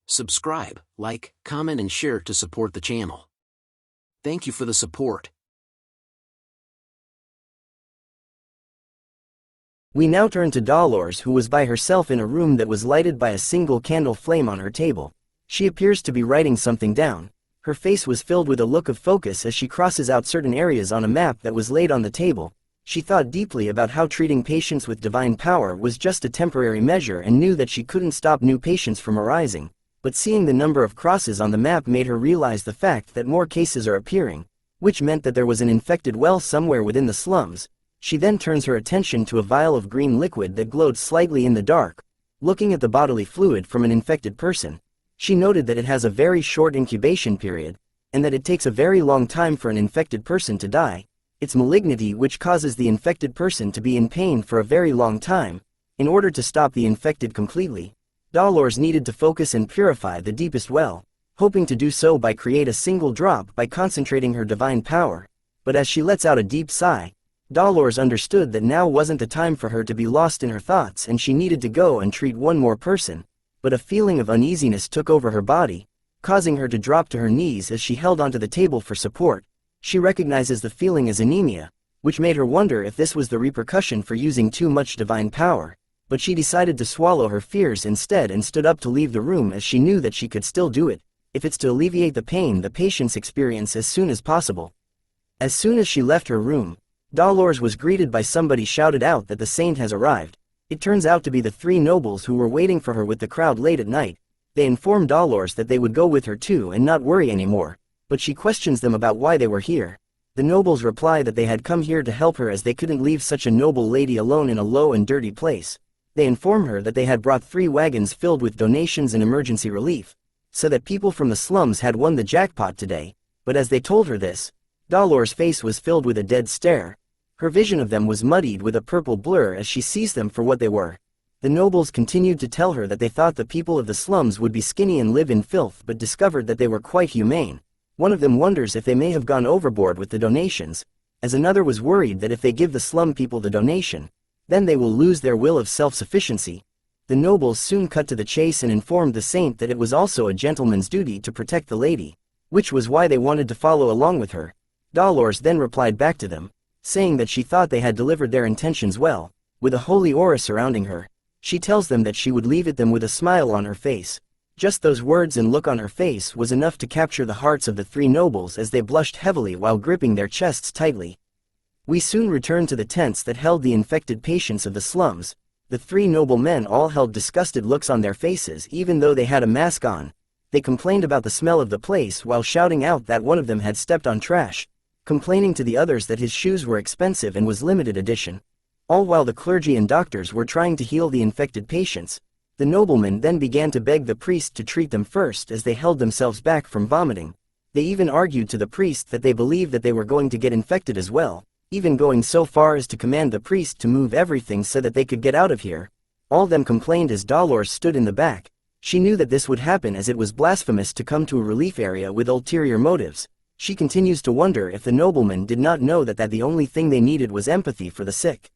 Subscribe, like, comment and share to support the channel. Thank you for the support. We now turn to Dollars, who was by herself in a room that was lighted by a single candle flame on her table. She appears to be writing something down. Her face was filled with a look of focus as she crosses out certain areas on a map that was laid on the table. She thought deeply about how treating patients with divine power was just a temporary measure and knew that she couldn't stop new patients from arising. But seeing the number of crosses on the map made her realize the fact that more cases are appearing, which meant that there was an infected well somewhere within the slums. She then turns her attention to a vial of green liquid that glowed slightly in the dark. Looking at the bodily fluid from an infected person, she noted that it has a very short incubation period, and that it takes a very long time for an infected person to die. It's malignity which causes the infected person to be in pain for a very long time. In order to stop the infected completely, Dollars needed to focus and purify the deepest well, hoping to do so by create a single drop by concentrating her divine power. But as she lets out a deep sigh, Dolores understood that now wasn't the time for her to be lost in her thoughts and she needed to go and treat one more person, but a feeling of uneasiness took over her body, causing her to drop to her knees as she held onto the table for support. She recognizes the feeling as anemia, which made her wonder if this was the repercussion for using too much divine power, but she decided to swallow her fears instead and stood up to leave the room as she knew that she could still do it, if it's to alleviate the pain the patients experience as soon as possible. As soon as she left her room, Dolores was greeted by somebody shouted out that the saint has arrived. It turns out to be the three nobles who were waiting for her with the crowd late at night. They informed Dolores that they would go with her too and not worry anymore, but she questions them about why they were here. The nobles reply that they had come here to help her as they couldn't leave such a noble lady alone in a low and dirty place. They inform her that they had brought 3 wagons filled with donations and emergency relief, so that people from the slums had won the jackpot today, but as they told her this, Dolores' face was filled with a dead stare. Her vision of them was muddied with a purple blur as she sees them for what they were. The nobles continued to tell her that they thought the people of the slums would be skinny and live in filth but discovered that they were quite humane. One of them wonders if they may have gone overboard with the donations, as another was worried that if they give the slum people the donation, then they will lose their will of self-sufficiency. The nobles soon cut to the chase and informed the saint that it was also a gentleman's duty to protect the lady, which was why they wanted to follow along with her. Dolores then replied back to them, saying that she thought they had delivered their intentions well, with a holy aura surrounding her. She tells them that she would leave it them with a smile on her face. Just those words and look on her face was enough to capture the hearts of the 3 nobles as they blushed heavily while gripping their chests tightly. We soon returned to the tents that held the infected patients of the slums. The 3 noble men all held disgusted looks on their faces even though they had a mask on. They complained about the smell of the place while shouting out that one of them had stepped on trash, complaining to the others that his shoes were expensive and was limited edition. All while the clergy and doctors were trying to heal the infected patients, the noblemen then began to beg the priest to treat them first as they held themselves back from vomiting. They even argued to the priest that they believed that they were going to get infected as well, even going so far as to command the priest to move everything so that they could get out of here. All them complained as Dolores stood in the back. She knew that this would happen as it was blasphemous to come to a relief area with ulterior motives. She continues to wonder if the noblemen did not know that the only thing they needed was empathy for the sick.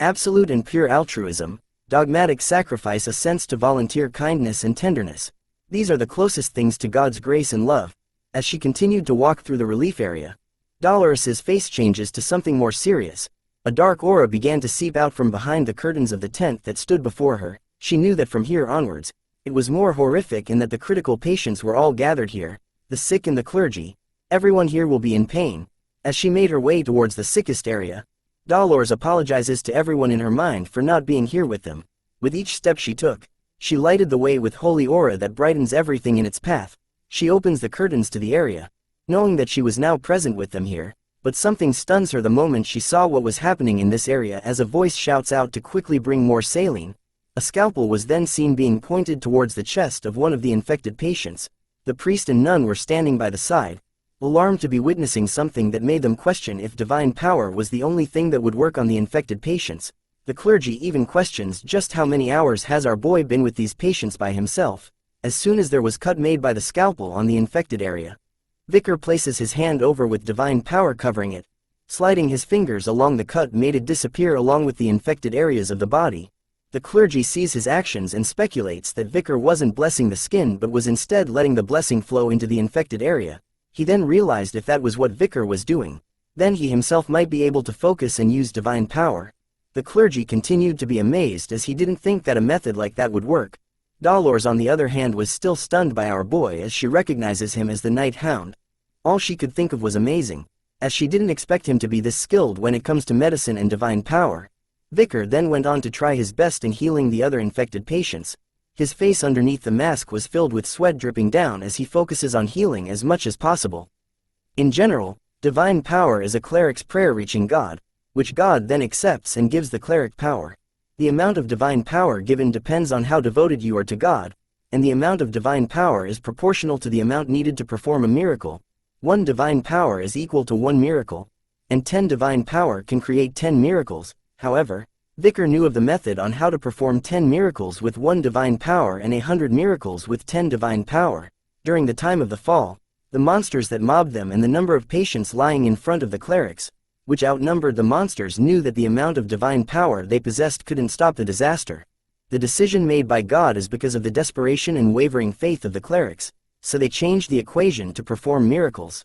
Absolute and pure altruism, dogmatic sacrifice, a sense to volunteer kindness and tenderness. These are the closest things to God's grace and love. As she continued to walk through the relief area, Dolores's face changes to something more serious. A dark aura began to seep out from behind the curtains of the tent that stood before her. She knew that from here onwards, it was more horrific and that the critical patients were all gathered here, the sick and the clergy. Everyone here will be in pain. As she made her way towards the sickest area, Dolores apologizes to everyone in her mind for not being here with them. With each step she took, she lighted the way with holy aura that brightens everything in its path. She opens the curtains to the area, knowing that she was now present with them here, but something stuns her the moment she saw what was happening in this area as a voice shouts out to quickly bring more saline. A scalpel was then seen being pointed towards the chest of one of the infected patients. The priest and nun were standing by the side, alarmed to be witnessing something that made them question if divine power was the only thing that would work on the infected patients. The clergy even questions just how many hours has our boy been with these patients by himself. As soon as there was cut made by the scalpel on the infected area, Vikir places his hand over with divine power covering it. Sliding his fingers along the cut made it disappear along with the infected areas of the body. The clergy sees his actions and speculates that Vikir wasn't blessing the skin but was instead letting the blessing flow into the infected area. He then realized if that was what Vikir was doing, then he himself might be able to focus and use divine power. The clergy continued to be amazed as he didn't think that a method like that would work. Dolores on the other hand was still stunned by our boy as she recognizes him as the Night Hound. All she could think of was amazing, as she didn't expect him to be this skilled when it comes to medicine and divine power. Vikir then went on to try his best in healing the other infected patients. His face underneath the mask was filled with sweat dripping down as he focuses on healing as much as possible. In general, divine power is a cleric's prayer reaching God, which God then accepts and gives the cleric power. The amount of divine power given depends on how devoted you are to God, and the amount of divine power is proportional to the amount needed to perform a miracle. 1 divine power is equal to 1 miracle, and 10 divine power can create 10 miracles. However, Vikir knew of the method on how to perform 10 miracles with 1 divine power and 100 miracles with 10 divine power. During the time of the fall, the monsters that mobbed them and the number of patients lying in front of the clerics, which outnumbered the monsters, knew that the amount of divine power they possessed couldn't stop the disaster. The decision made by God is because of the desperation and wavering faith of the clerics, so they changed the equation to perform miracles.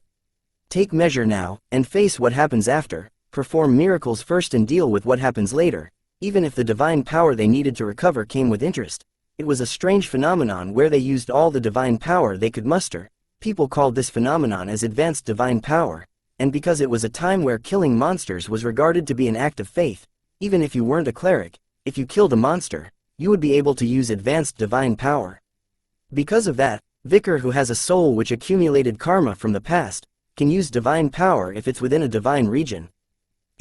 Take measure now, and face what happens after. Perform miracles first and deal with what happens later. Even if the divine power they needed to recover came with interest, it was a strange phenomenon where they used all the divine power they could muster. People called this phenomenon as advanced divine power, and because it was a time where killing monsters was regarded to be an act of faith, even if you weren't a cleric, if you killed a monster, you would be able to use advanced divine power. Because of that, Vikir, who has a soul which accumulated karma from the past, can use divine power if it's within a divine region.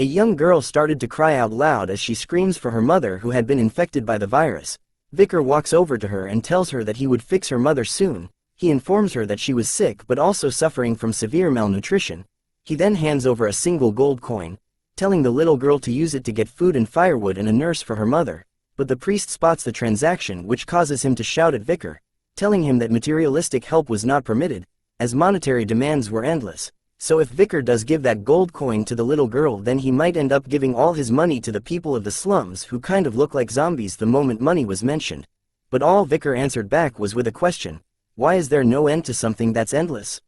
A young girl started to cry out loud as she screams for her mother who had been infected by the virus. Vikir walks over to her and tells her that he would fix her mother soon. He informs her that she was sick but also suffering from severe malnutrition. He then hands over a single gold coin, telling the little girl to use it to get food and firewood and a nurse for her mother. But the priest spots the transaction, which causes him to shout at Vikir, telling him that materialistic help was not permitted, as monetary demands were endless. So if Vikir does give that gold coin to the little girl, then he might end up giving all his money to the people of the slums who kind of look like zombies the moment money was mentioned. But all Vikir answered back was with a question: why is there no end to something that's endless?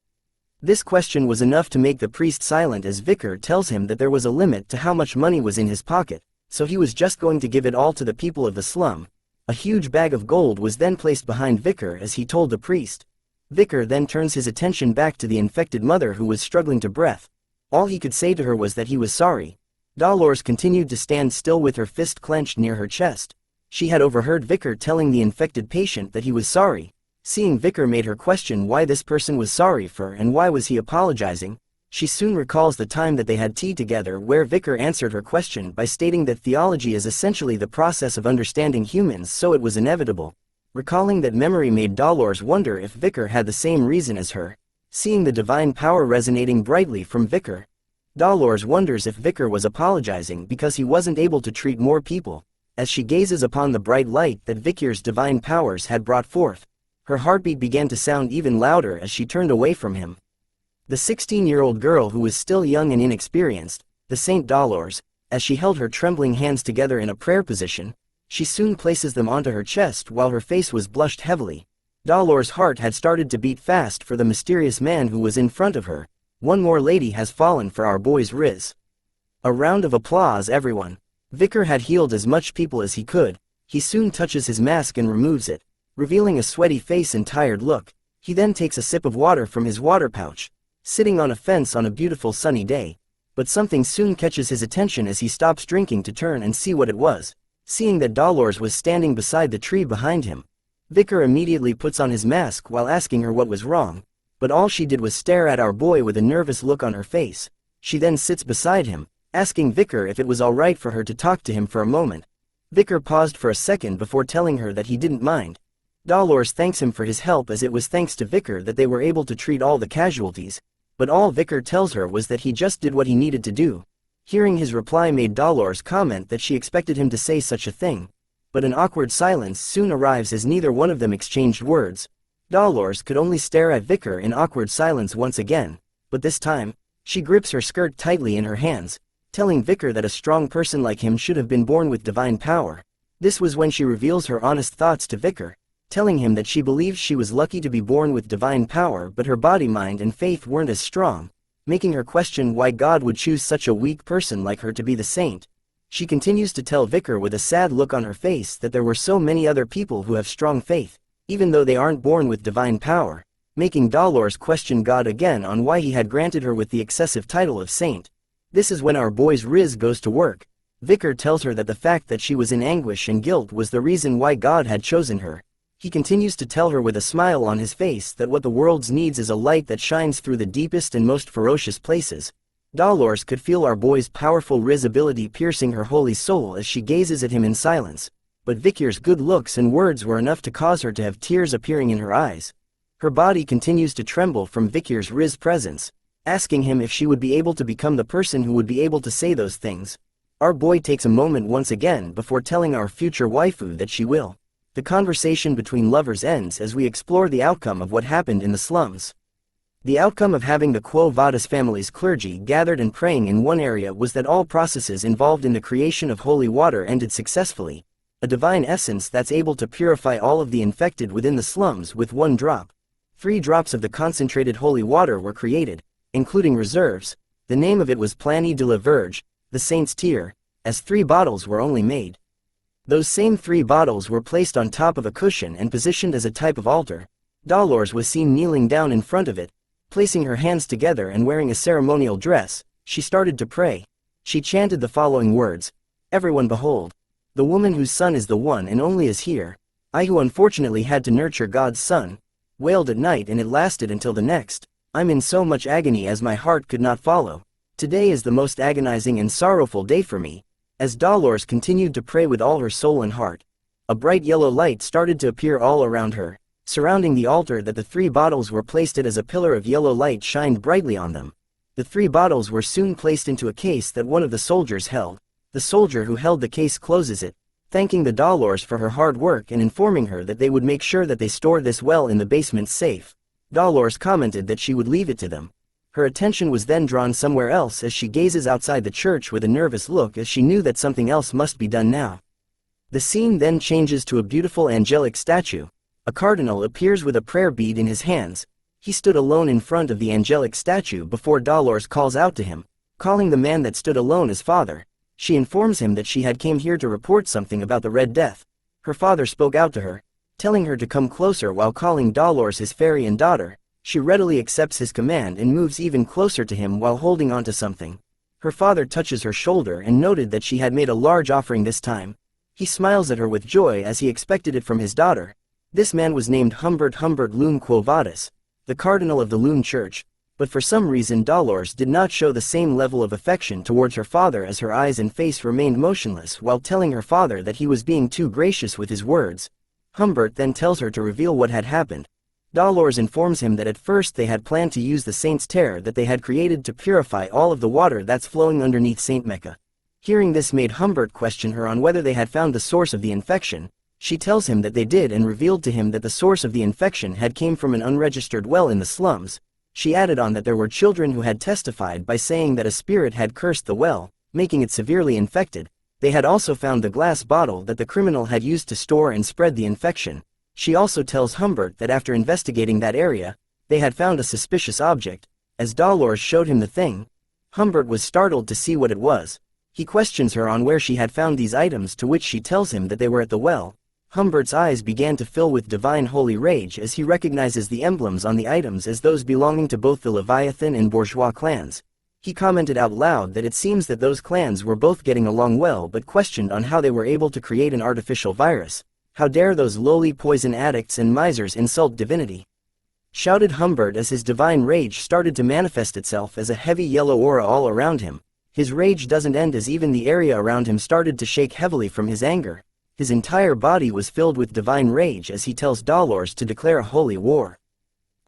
This question was enough to make the priest silent, as Vikir tells him that there was a limit to how much money was in his pocket, so he was just going to give it all to the people of the slum. A huge bag of gold was then placed behind Vikir as he told the priest. Vikir then turns his attention back to the infected mother who was struggling to breath. All he could say to her was that he was sorry. Dolores continued to stand still with her fist clenched near her chest. She had overheard Vikir telling the infected patient that he was sorry. Seeing Vikir made her question why this person was sorry for and why was he apologizing. She soon recalls the time that they had tea together, where Vikir answered her question by stating that theology is essentially the process of understanding humans, so it was inevitable. Recalling that memory made Dolores wonder if Vikir had the same reason as her. Seeing the divine power resonating brightly from Vikir, Dolores wonders if Vikir was apologizing because he wasn't able to treat more people. As she gazes upon the bright light that Vikir's divine powers had brought forth, her heartbeat began to sound even louder as she turned away from him. The 16-year-old girl, who was still young and inexperienced, the Saint Dolores, as she held her trembling hands together in a prayer position, she soon places them onto her chest while her face was blushed heavily. Dolores' heart had started to beat fast for the mysterious man who was in front of her. One more lady has fallen for our boy's Riz. A round of applause, everyone. Vikir had healed as much people as he could. He soon touches his mask and removes it, revealing a sweaty face and tired look. He then takes a sip of water from his water pouch, sitting on a fence on a beautiful sunny day. But something soon catches his attention as he stops drinking to turn and see what it was. Seeing that Dolores was standing beside the tree behind him, Vikir immediately puts on his mask while asking her what was wrong, but all she did was stare at our boy with a nervous look on her face. She then sits beside him, asking Vikir if it was alright for her to talk to him for a moment. Vikir paused for a second before telling her that he didn't mind. Dolores thanks him for his help, as it was thanks to Vikir that they were able to treat all the casualties, but all Vikir tells her was that he just did what he needed to do. Hearing his reply made Dolores comment that she expected him to say such a thing, but an awkward silence soon arrives as neither one of them exchanged words. Dolores could only stare at Vikir in awkward silence once again, but this time, she grips her skirt tightly in her hands, telling Vikir that a strong person like him should have been born with divine power. This was when she reveals her honest thoughts to Vikir, telling him that she believes she was lucky to be born with divine power, but her body, mind and faith weren't as strong, making her question why God would choose such a weak person like her to be the saint. She continues to tell Vikir with a sad look on her face that there were so many other people who have strong faith, even though they aren't born with divine power, making Dolores question God again on why he had granted her with the excessive title of saint. This is when our boy's Riz goes to work. Vikir tells her that the fact that she was in anguish and guilt was the reason why God had chosen her. He continues to tell her with a smile on his face that what the world needs is a light that shines through the deepest and most ferocious places. Dolores could feel our boy's powerful Riz ability piercing her holy soul as she gazes at him in silence, but Vikir's good looks and words were enough to cause her to have tears appearing in her eyes. Her body continues to tremble from Vikir's Riz presence, asking him if she would be able to become the person who would be able to say those things. Our boy takes a moment once again before telling our future waifu that she will. The conversation between lovers ends as we explore the outcome of what happened in the slums. The outcome of having the Quo Vadis family's clergy gathered and praying in one area was that all processes involved in the creation of holy water ended successfully, a divine essence that's able to purify all of the infected within the slums with one drop. 3 drops of the concentrated holy water were created, including reserves. The name of it was Planie de la Verge, the Saint's Tear, as 3 bottles were only made. Those same 3 bottles were placed on top of a cushion and positioned as a type of altar. Dolores was seen kneeling down in front of it, placing her hands together and wearing a ceremonial dress. She started to pray. She chanted the following words: "Everyone behold, the woman whose son is the one and only is here. I who unfortunately had to nurture God's son, wailed at night and it lasted until the next. I'm in so much agony as my heart could not follow. Today is the most agonizing and sorrowful day for me." As Dolores continued to pray with all her soul and heart, a bright yellow light started to appear all around her, surrounding the altar that the 3 bottles were placed at. As a pillar of yellow light shined brightly on them. The 3 bottles were soon placed into a case that one of the soldiers held. The soldier who held the case closes it, thanking the Dolores for her hard work and informing her that they would make sure that they store this well in the basement safe. Dolores commented that she would leave it to them. Her attention was then drawn somewhere else as she gazes outside the church with a nervous look, as she knew that something else must be done now. The scene then changes to a beautiful angelic statue. A cardinal appears with a prayer bead in his hands. He stood alone in front of the angelic statue before Dolores calls out to him, calling the man that stood alone as father. She informs him that she had came here to report something about the Red Death. Her father spoke out to her, telling her to come closer while calling Dolores his fairy and daughter. She readily accepts his command and moves even closer to him while holding on to something. Her father touches her shoulder and noted that she had made a large offering this time. He smiles at her with joy as he expected it from his daughter. This man was named Humbert Lune Quo Vadis, the cardinal of the Lune Church, but for some reason Dolores did not show the same level of affection towards her father, as her eyes and face remained motionless while telling her father that he was being too gracious with his words. Humbert then tells her to reveal what had happened. Dolores informs him that at first they had planned to use the Saint's Tear that they had created to purify all of the water that's flowing underneath Saint Mecca. Hearing this made Humbert question her on whether they had found the source of the infection. She tells him that they did and revealed to him that the source of the infection had came from an unregistered well in the slums. She added on that there were children who had testified by saying that a spirit had cursed the well, making it severely infected. They had also found the glass bottle that the criminal had used to store and spread the infection. She also tells Humbert that after investigating that area, they had found a suspicious object. As Dolores showed him the thing, Humbert was startled to see what it was. He questions her on where she had found these items, to which she tells him that they were at the well. Humbert's eyes began to fill with divine holy rage as he recognizes the emblems on the items as those belonging to both the Leviathan and Bourgeois clans. He commented out loud that it seems that those clans were both getting along well, but questioned on how they were able to create an artificial virus. How dare those lowly poison addicts and misers insult divinity? Shouted Humbert as his divine rage started to manifest itself as a heavy yellow aura all around him. His rage doesn't end as even the area around him started to shake heavily from his anger. His entire body was filled with divine rage as he tells Dolores to declare a holy war.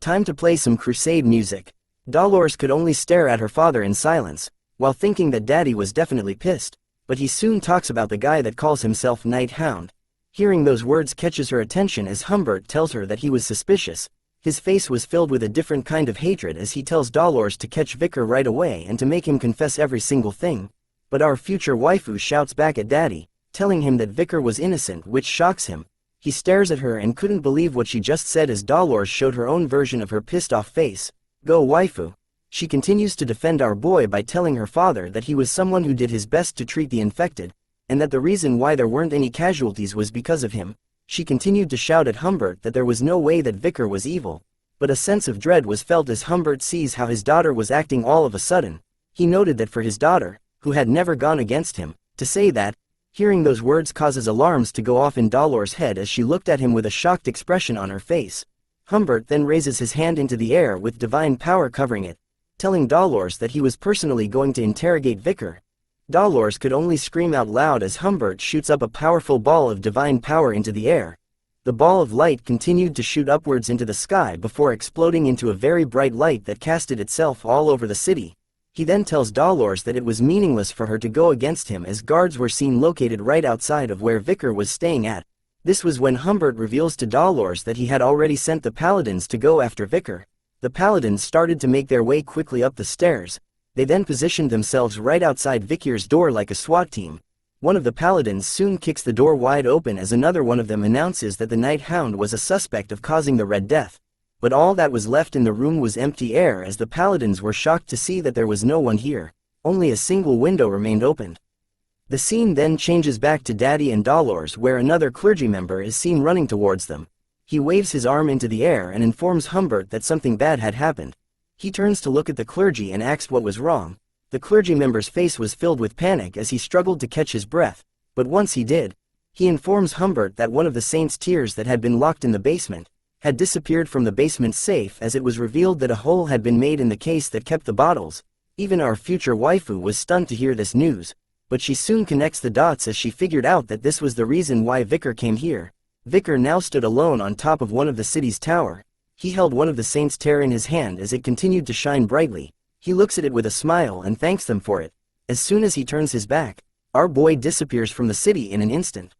Time to play some crusade music. Dolores could only stare at her father in silence, while thinking that Daddy was definitely pissed, but he soon talks about the guy that calls himself Night Hound. Hearing those words catches her attention as Humbert tells her that he was suspicious. His face was filled with a different kind of hatred as he tells Dolores to catch Vikir right away and to make him confess every single thing. But our future waifu shouts back at Daddy, telling him that Vikir was innocent, which shocks him. He stares at her and couldn't believe what she just said as Dolores showed her own version of her pissed off face. Go waifu. She continues to defend our boy by telling her father that he was someone who did his best to treat the infected, and that the reason why there weren't any casualties was because of him. She continued to shout at Humbert that there was no way that Vikir was evil, but a sense of dread was felt as Humbert sees how his daughter was acting all of a sudden. He noted that for his daughter, who had never gone against him, to say that, hearing those words causes alarms to go off in Dolores' head as she looked at him with a shocked expression on her face. Humbert then raises his hand into the air with divine power covering it, telling Dolores that he was personally going to interrogate Vikir. Dolores could only scream out loud as Humbert shoots up a powerful ball of divine power into the air. The ball of light continued to shoot upwards into the sky before exploding into a very bright light that casted itself all over the city. He then tells Dolores that it was meaningless for her to go against him as guards were seen located right outside of where Vikir was staying at. This was when Humbert reveals to Dolores that he had already sent the paladins to go after Vikir. The paladins started to make their way quickly up the stairs. They then positioned themselves right outside Vikir's door like a SWAT team. One of the paladins soon kicks the door wide open as another one of them announces that the night hound was a suspect of causing the Red Death. But all that was left in the room was empty air as the paladins were shocked to see that there was no one here. Only a single window remained open. The scene then changes back to Daddy and Dolores, where another clergy member is seen running towards them. He waves his arm into the air and informs Humbert that something bad had happened. He turns to look at the clergy and asks what was wrong. The clergy member's face was filled with panic as he struggled to catch his breath, but once he did, he informs Humbert that one of the saint's tears that had been locked in the basement had disappeared from the basement safe as it was revealed that a hole had been made in the case that kept the bottles. Even our future waifu was stunned to hear this news, but she soon connects the dots as she figured out that this was the reason why Vikir came here. Vikir now stood alone on top of one of the city's tower. He held one of the saint's tear in his hand as it continued to shine brightly. He looks at it with a smile and thanks them for it. As soon as he turns his back, our boy disappears from the city in an instant.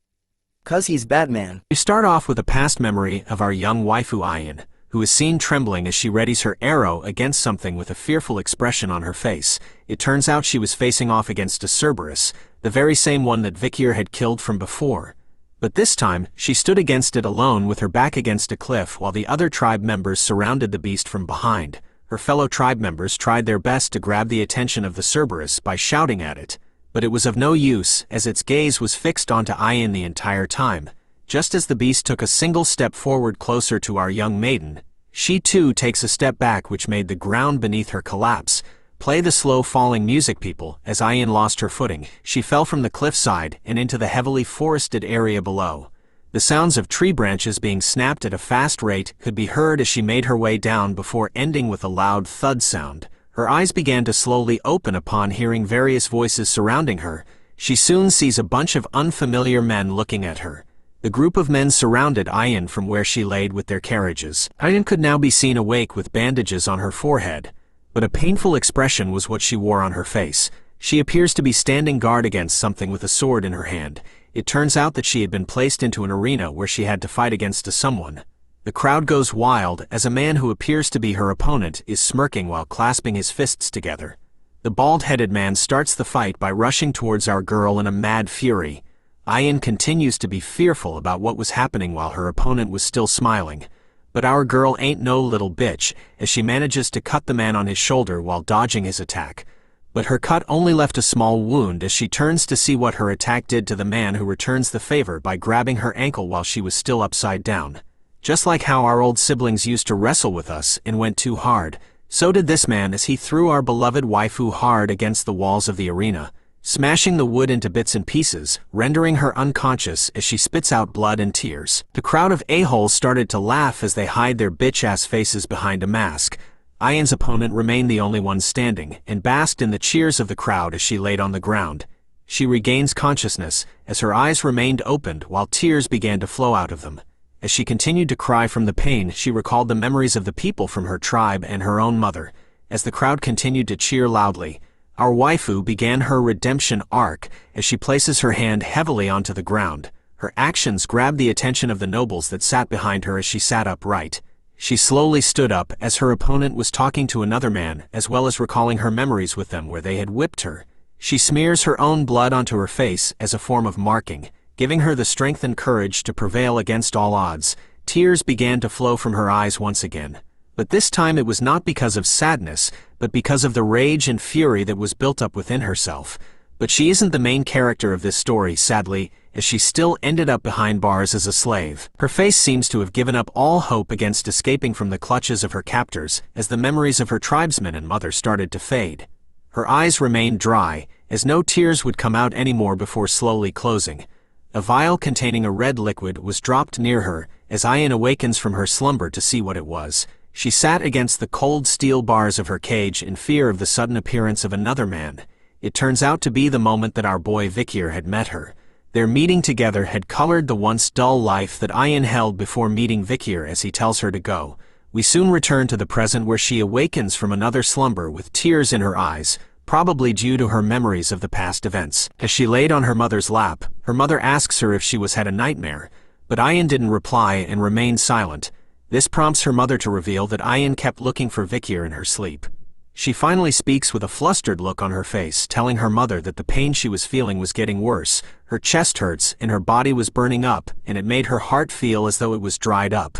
'Cause he's Batman. We start off with a past memory of our young waifu Ayan, who is seen trembling as she readies her arrow against something with a fearful expression on her face. It turns out she was facing off against a Cerberus, the very same one that Vikir had killed from before. But this time, she stood against it alone with her back against a cliff while the other tribe members surrounded the beast from behind. Her fellow tribe members tried their best to grab the attention of the Cerberus by shouting at it, but it was of no use as its gaze was fixed onto Ayan the entire time. Just as the beast took a single step forward closer to our young maiden, she too takes a step back, which made the ground beneath her collapse. Play the slow falling music, people. As Ayan lost her footing, she fell from the cliffside and into the heavily forested area below. The sounds of tree branches being snapped at a fast rate could be heard as she made her way down before ending with a loud thud sound. Her eyes began to slowly open upon hearing various voices surrounding her. She soon sees a bunch of unfamiliar men looking at her. The group of men surrounded Ayan from where she laid with their carriages. Ayan could now be seen awake with bandages on her forehead, but a painful expression was what she wore on her face. She appears to be standing guard against something with a sword in her hand. It turns out that she had been placed into an arena where she had to fight against someone. The crowd goes wild as a man who appears to be her opponent is smirking while clasping his fists together. The bald-headed man starts the fight by rushing towards our girl in a mad fury. Ayan continues to be fearful about what was happening while her opponent was still smiling. But our girl ain't no little bitch, as she manages to cut the man on his shoulder while dodging his attack. But her cut only left a small wound as she turns to see what her attack did to the man, who returns the favor by grabbing her ankle while she was still upside down. Just like how our old siblings used to wrestle with us and went too hard, so did this man as he threw our beloved waifu hard against the walls of the arena, smashing the wood into bits and pieces, rendering her unconscious as she spits out blood and tears. The crowd of a-holes started to laugh as they hide their bitch-ass faces behind a mask. Ayan's opponent remained the only one standing, and basked in the cheers of the crowd as she laid on the ground. She regains consciousness, as her eyes remained opened while tears began to flow out of them. As she continued to cry from the pain, she recalled the memories of the people from her tribe and her own mother. As the crowd continued to cheer loudly, our waifu began her redemption arc as she places her hand heavily onto the ground. Her actions grabbed the attention of the nobles that sat behind her as she sat upright. She slowly stood up as her opponent was talking to another man, as well as recalling her memories with them where they had whipped her. She smears her own blood onto her face as a form of marking, giving her the strength and courage to prevail against all odds. Tears began to flow from her eyes once again. But this time it was not because of sadness, but because of the rage and fury that was built up within herself. But she isn't the main character of this story, sadly, as she still ended up behind bars as a slave. Her face seems to have given up all hope against escaping from the clutches of her captors as the memories of her tribesmen and mother started to fade. Her eyes remained dry, as no tears would come out anymore before slowly closing. A vial containing a red liquid was dropped near her, as Ayan awakens from her slumber to see what it was. She sat against the cold steel bars of her cage in fear of the sudden appearance of another man. It turns out to be the moment that our boy Vikir had met her. Their meeting together had colored the once dull life that Ayan held before meeting Vikir as he tells her to go. We soon return to the present where she awakens from another slumber with tears in her eyes, probably due to her memories of the past events. As she laid on her mother's lap, her mother asks her if she was had a nightmare, but Ayan didn't reply and remained silent. This prompts her mother to reveal that Ayan kept looking for Vikir in her sleep. She finally speaks with a flustered look on her face, telling her mother that the pain she was feeling was getting worse, her chest hurts, and her body was burning up, and it made her heart feel as though it was dried up.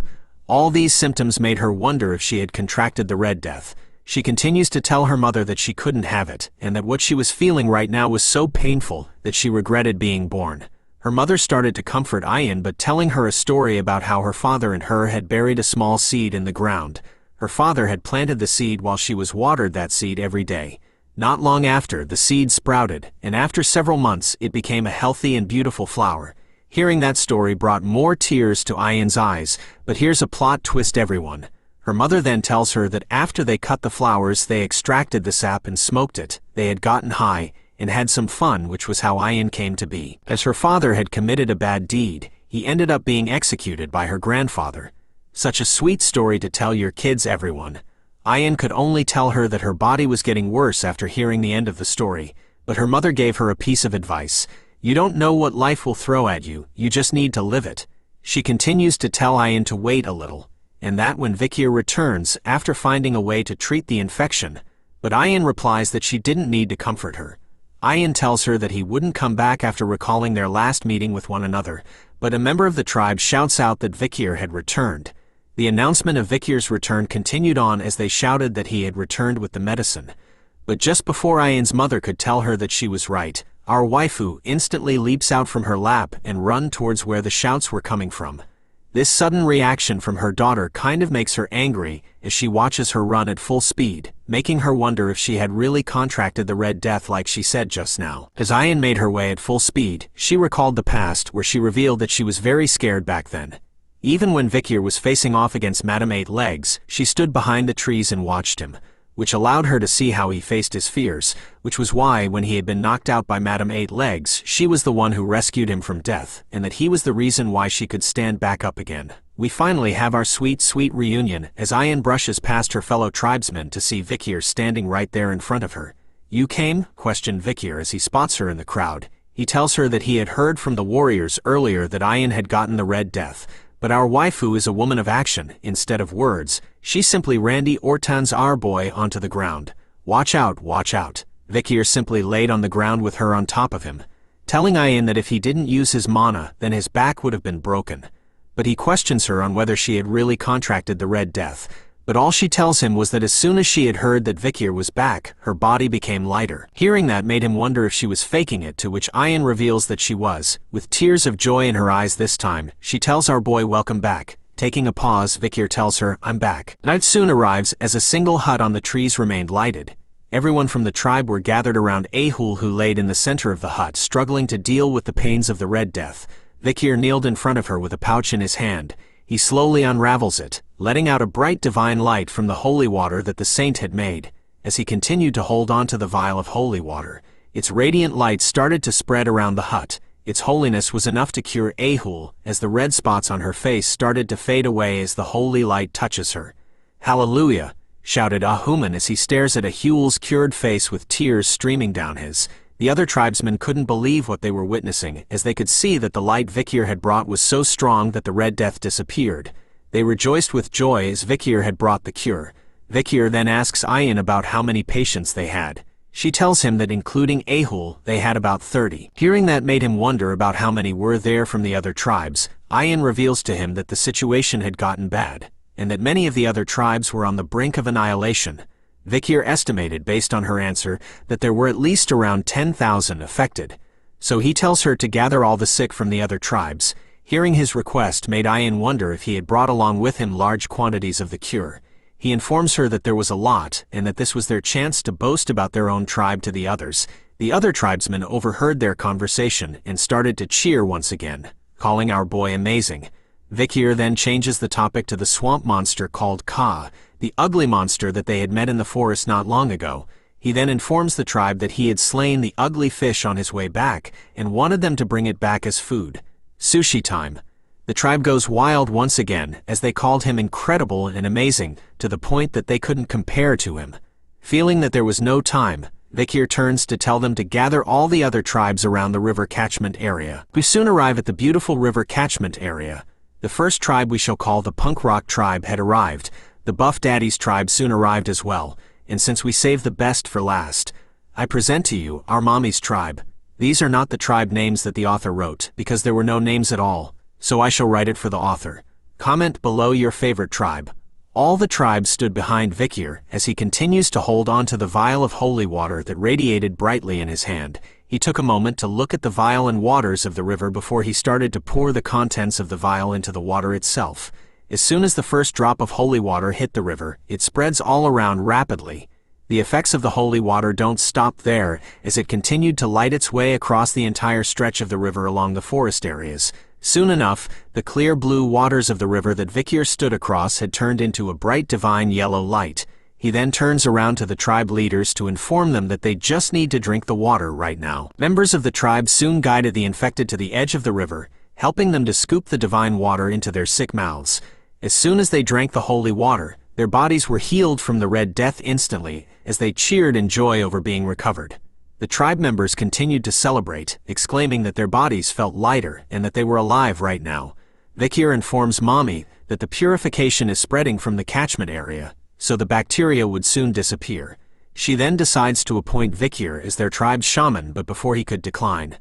All these symptoms made her wonder if she had contracted the Red Death. She continues to tell her mother that she couldn't have it, and that what she was feeling right now was so painful that she regretted being born. Her mother started to comfort Ayan by telling her a story about how her father and her had buried a small seed in the ground. Her father had planted the seed while she was watered that seed every day. Not long after, the seed sprouted, and after several months it became a healthy and beautiful flower. Hearing that story brought more tears to Ayan's eyes, but here's a plot twist, everyone. Her mother then tells her that after they cut the flowers they extracted the sap and smoked it. They had gotten high and had some fun, which was how Ayan came to be. As her father had committed a bad deed, he ended up being executed by her grandfather. Such a sweet story to tell your kids, everyone. Ayan could only tell her that her body was getting worse after hearing the end of the story, but her mother gave her a piece of advice. You don't know what life will throw at you, you just need to live it. She continues to tell Ayan to wait a little, and that when Vikir returns after finding a way to treat the infection, but Ayan replies that she didn't need to comfort her. Ayan tells her that he wouldn't come back after recalling their last meeting with one another, but a member of the tribe shouts out that Vikir had returned. The announcement of Vikir's return continued on as they shouted that he had returned with the medicine. But just before Ayan's mother could tell her that she was right, our waifu instantly leaps out from her lap and runs towards where the shouts were coming from. This sudden reaction from her daughter kind of makes her angry as she watches her run at full speed, making her wonder if she had really contracted the Red Death like she said just now. As Ayan made her way at full speed, she recalled the past where she revealed that she was very scared back then. Even when Vikir was facing off against Madame Eight Legs, she stood behind the trees and watched him, which allowed her to see how he faced his fears, which was why when he had been knocked out by Madame Eight Legs, she was the one who rescued him from death, and that he was the reason why she could stand back up again. We finally have our sweet reunion as Ayan brushes past her fellow tribesmen to see Vikir standing right there in front of her. You came? Questioned Vikir as he spots her in the crowd. He tells her that he had heard from the warriors earlier that Ayan had gotten the Red Death, but our waifu is a woman of action, instead of words. She simply Randy Orton's our boy onto the ground. Watch out, watch out. Vikir simply laid on the ground with her on top of him, telling Ayan that if he didn't use his mana, then his back would have been broken. But he questions her on whether she had really contracted the Red Death, but all she tells him was that as soon as she had heard that Vikir was back, her body became lighter. Hearing that made him wonder if she was faking it, to which Ayan reveals that she was. With tears of joy in her eyes this time, she tells our boy welcome back. Taking a pause, Vikir tells her, I'm back. Night soon arrives as a single hut on the trees remained lighted. Everyone from the tribe were gathered around Ahul, who laid in the center of the hut, struggling to deal with the pains of the Red Death. Vikir kneeled in front of her with a pouch in his hand. He slowly unravels it, letting out a bright divine light from the holy water that the saint had made. As he continued to hold on to the vial of holy water, its radiant light started to spread around the hut. Its holiness was enough to cure Ahul, as the red spots on her face started to fade away as the holy light touches her. Hallelujah! Shouted Ahuman as he stares at Ahul's cured face with tears streaming down his. The other tribesmen couldn't believe what they were witnessing, as they could see that the light Vikir had brought was so strong that the Red Death disappeared. They rejoiced with joy as Vikir had brought the cure. Vikir then asks Ayan about how many patients they had. She tells him that including Ahul, they had about 30. Hearing that made him wonder about how many were there from the other tribes. Ayan reveals to him that the situation had gotten bad, and that many of the other tribes were on the brink of annihilation. Vikir estimated, based on her answer, that there were at least around 10,000 affected. So he tells her to gather all the sick from the other tribes. Hearing his request made Ayan wonder if he had brought along with him large quantities of the cure. He informs her that there was a lot, and that this was their chance to boast about their own tribe to the others. The other tribesmen overheard their conversation and started to cheer once again, calling our boy amazing. Vikir then changes the topic to the swamp monster called Ka, the ugly monster that they had met in the forest not long ago. He then informs the tribe that he had slain the ugly fish on his way back and wanted them to bring it back as food. Sushi time. The tribe goes wild once again as they called him incredible and amazing, to the point that they couldn't compare to him. Feeling that there was no time, Vikir turns to tell them to gather all the other tribes around the river catchment area. We soon arrive at the beautiful river catchment area. The first tribe we shall call the punk rock tribe had arrived. The Buff Daddies tribe soon arrived as well, and since we saved the best for last, I present to you our mommy's tribe. These are not the tribe names that the author wrote, because there were no names at all, so I shall write it for the author. Comment below your favorite tribe. All the tribes stood behind Vikir as he continues to hold on to the vial of holy water that radiated brightly in his hand. He took a moment to look at the vial and waters of the river before he started to pour the contents of the vial into the water itself. As soon as the first drop of holy water hit the river, it spreads all around rapidly. The effects of the holy water don't stop there, as it continued to light its way across the entire stretch of the river along the forest areas. Soon enough, the clear blue waters of the river that Vikir stood across had turned into a bright divine yellow light. He then turns around to the tribe leaders to inform them that they just need to drink the water right now. Members of the tribe soon guided the infected to the edge of the river, helping them to scoop the divine water into their sick mouths. As soon as they drank the holy water, their bodies were healed from the Red Death instantly, as they cheered in joy over being recovered. The tribe members continued to celebrate, exclaiming that their bodies felt lighter and that they were alive right now. Vikir informs Mommy that the purification is spreading from the catchment area, so the bacteria would soon disappear. She then decides to appoint Vikir as their tribe's shaman, but before he could decline,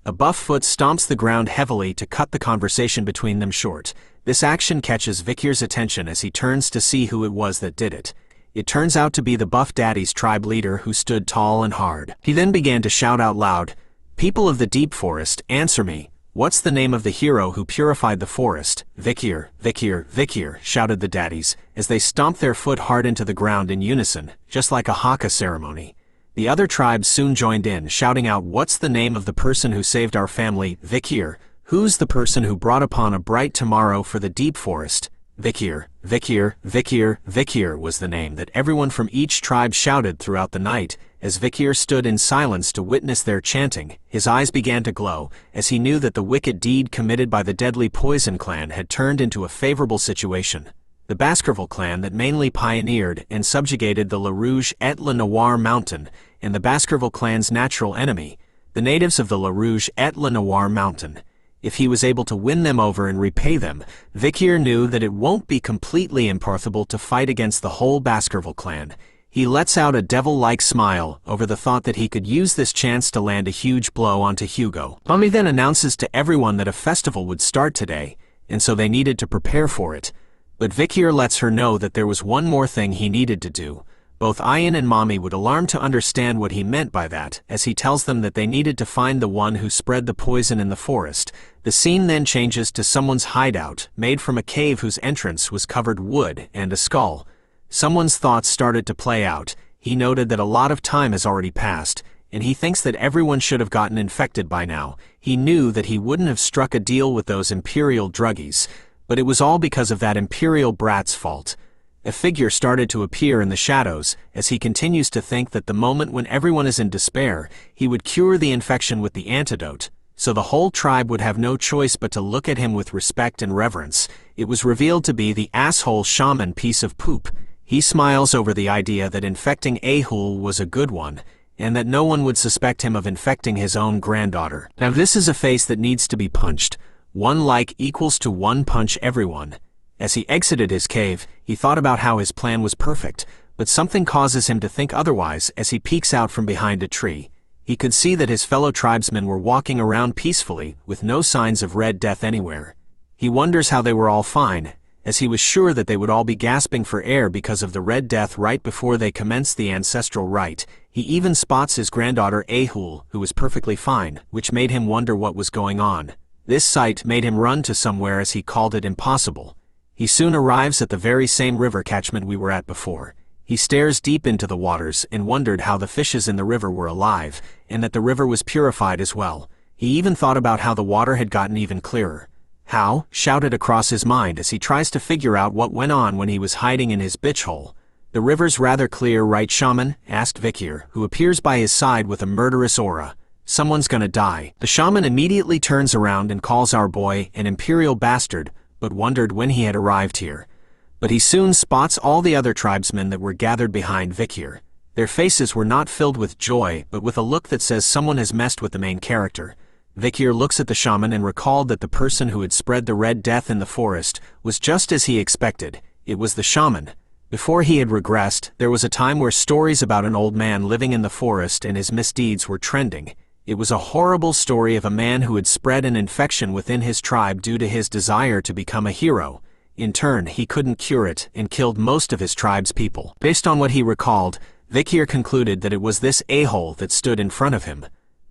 a buff foot stomps the ground heavily to cut the conversation between them short. This action catches Vikir's attention as he turns to see who it was that did it. It turns out to be the Buff Daddies tribe leader who stood tall and hard. He then began to shout out loud, "People of the deep forest, answer me. What's the name of the hero who purified the forest?" "Vikir, Vikir, Vikir," shouted the daddies, as they stomped their foot hard into the ground in unison, just like a haka ceremony. The other tribes soon joined in, shouting out, "What's the name of the person who saved our family?" "Vikir." "Who's the person who brought upon a bright tomorrow for the deep forest?" "Vikir, Vikir, Vikir, Vikir" was the name that everyone from each tribe shouted throughout the night. As Vikir stood in silence to witness their chanting, his eyes began to glow, as he knew that the wicked deed committed by the deadly Poison clan had turned into a favorable situation. The Baskerville clan that mainly pioneered and subjugated the La Rouge et La Noire mountain, and the Baskerville clan's natural enemy, the natives of the La Rouge et La Noire mountain. If he was able to win them over and repay them, Vikir knew that it won't be completely impossible to fight against the whole Baskerville clan. He lets out a devil-like smile over the thought that he could use this chance to land a huge blow onto Hugo. Mommy then announces to everyone that a festival would start today, and so they needed to prepare for it. But Vikir lets her know that there was one more thing he needed to do. Both Ian and Mommy would alarm to understand what he meant by that, as he tells them that they needed to find the one who spread the poison in the forest. The scene then changes to someone's hideout, made from a cave whose entrance was covered wood and a skull. Someone's thoughts started to play out. He noted that a lot of time has already passed, and he thinks that everyone should have gotten infected by now. He knew that he wouldn't have struck a deal with those Imperial druggies, but it was all because of that Imperial brat's fault. A figure started to appear in the shadows, as he continues to think that the moment when everyone is in despair, he would cure the infection with the antidote, so the whole tribe would have no choice but to look at him with respect and reverence. It was revealed to be the asshole shaman piece of poop. He smiles over the idea that infecting Ahul was a good one, and that no one would suspect him of infecting his own granddaughter. Now this is a face that needs to be punched. 1 like equals to 1 punch everyone. As he exited his cave, he thought about how his plan was perfect, but something causes him to think otherwise as he peeks out from behind a tree. He could see that his fellow tribesmen were walking around peacefully, with no signs of Red Death anywhere. He wonders how they were all fine, as he was sure that they would all be gasping for air because of the Red Death right before they commenced the ancestral rite. He even spots his granddaughter Ahul, who was perfectly fine, which made him wonder what was going on. This sight made him run to somewhere as he called it impossible. He soon arrives at the very same river catchment we were at before. He stares deep into the waters and wondered how the fishes in the river were alive, and that the river was purified as well. He even thought about how the water had gotten even clearer. "How?" shouted across his mind as he tries to figure out what went on when he was hiding in his bitch hole. "The river's rather clear, right, shaman?" asked Vikir, who appears by his side with a murderous aura. "Someone's gonna die." The shaman immediately turns around and calls our boy an imperial bastard, but wondered when he had arrived here. But he soon spots all the other tribesmen that were gathered behind Vikir. Their faces were not filled with joy, but with a look that says someone has messed with the main character. Vikir looks at the shaman and recalled that the person who had spread the Red Death in the forest was just as he expected. It was the shaman. Before he had regressed, there was a time where stories about an old man living in the forest and his misdeeds were trending. It was a horrible story of a man who had spread an infection within his tribe due to his desire to become a hero. In turn, he couldn't cure it and killed most of his tribe's people. Based on what he recalled, Vikir concluded that it was this a-hole that stood in front of him.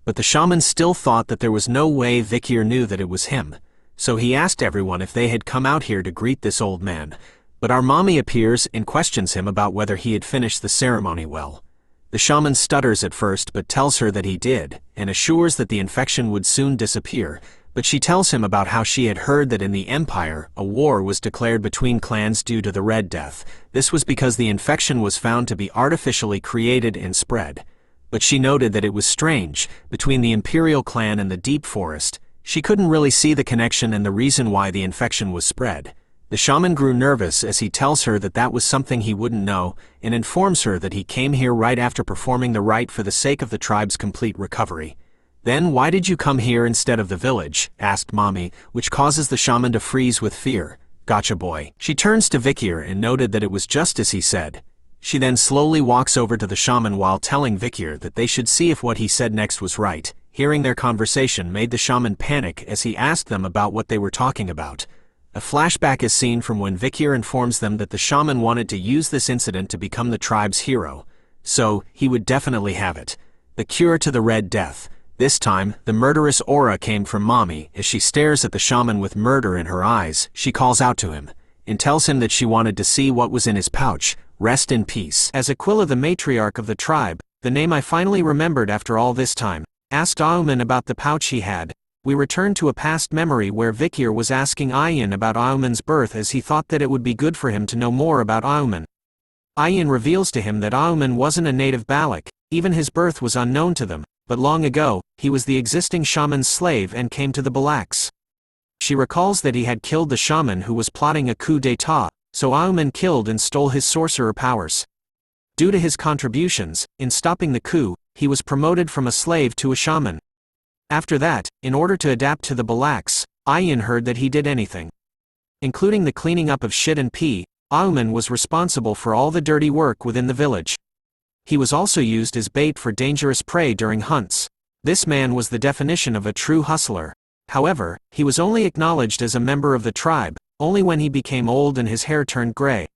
But the shaman still thought that there was no way Vikir knew that it was him. So he asked everyone if they had come out here to greet this old man. But our mommy appears and questions him about whether he had finished the ceremony well. The shaman stutters at first but tells her that he did, and assures that the infection would soon disappear, but she tells him about how she had heard that in the Empire, a war was declared between clans due to the Red Death. This was because the infection was found to be artificially created and spread. But she noted that it was strange, between the Imperial clan and the Deep Forest, she couldn't really see the connection and the reason why the infection was spread. The shaman grew nervous as he tells her that that was something he wouldn't know, and informs her that he came here right after performing the rite for the sake of the tribe's complete recovery. Then why did you come here instead of the village? Asked Mommy, which causes the shaman to freeze with fear. Gotcha boy. She turns to Vikir and noted that it was just as he said. She then slowly walks over to the shaman while telling Vikir that they should see if what he said next was right. Hearing their conversation made the shaman panic as he asked them about what they were talking about. A flashback is seen from when Vikir informs them that the shaman wanted to use this incident to become the tribe's hero. So, he would definitely have it. The cure to the Red Death. This time, the murderous aura came from Mommy. As she stares at the shaman with murder in her eyes, she calls out to him, and tells him that she wanted to see what was in his pouch. Rest in peace. As Aquila, the matriarch of the tribe, the name I finally remembered after all this time, asked Auman about the pouch he had, we returned to a past memory where Vikir was asking Ayan about Auman's birth as he thought that it would be good for him to know more about Auman. Ayan reveals to him that Auman wasn't a native Balak, even his birth was unknown to them, but long ago, he was the existing shaman's slave and came to the Balaks. She recalls that he had killed the shaman who was plotting a coup d'état, so Auman killed and stole his sorcerer powers. Due to his contributions, in stopping the coup, he was promoted from a slave to a shaman. After that, in order to adapt to the Balaks, Ayan heard that he did anything, including the cleaning up of shit and pee. Auman was responsible for all the dirty work within the village. He was also used as bait for dangerous prey during hunts. This man was the definition of a true hustler. However, he was only acknowledged as a member of the tribe, only when he became old and his hair turned gray.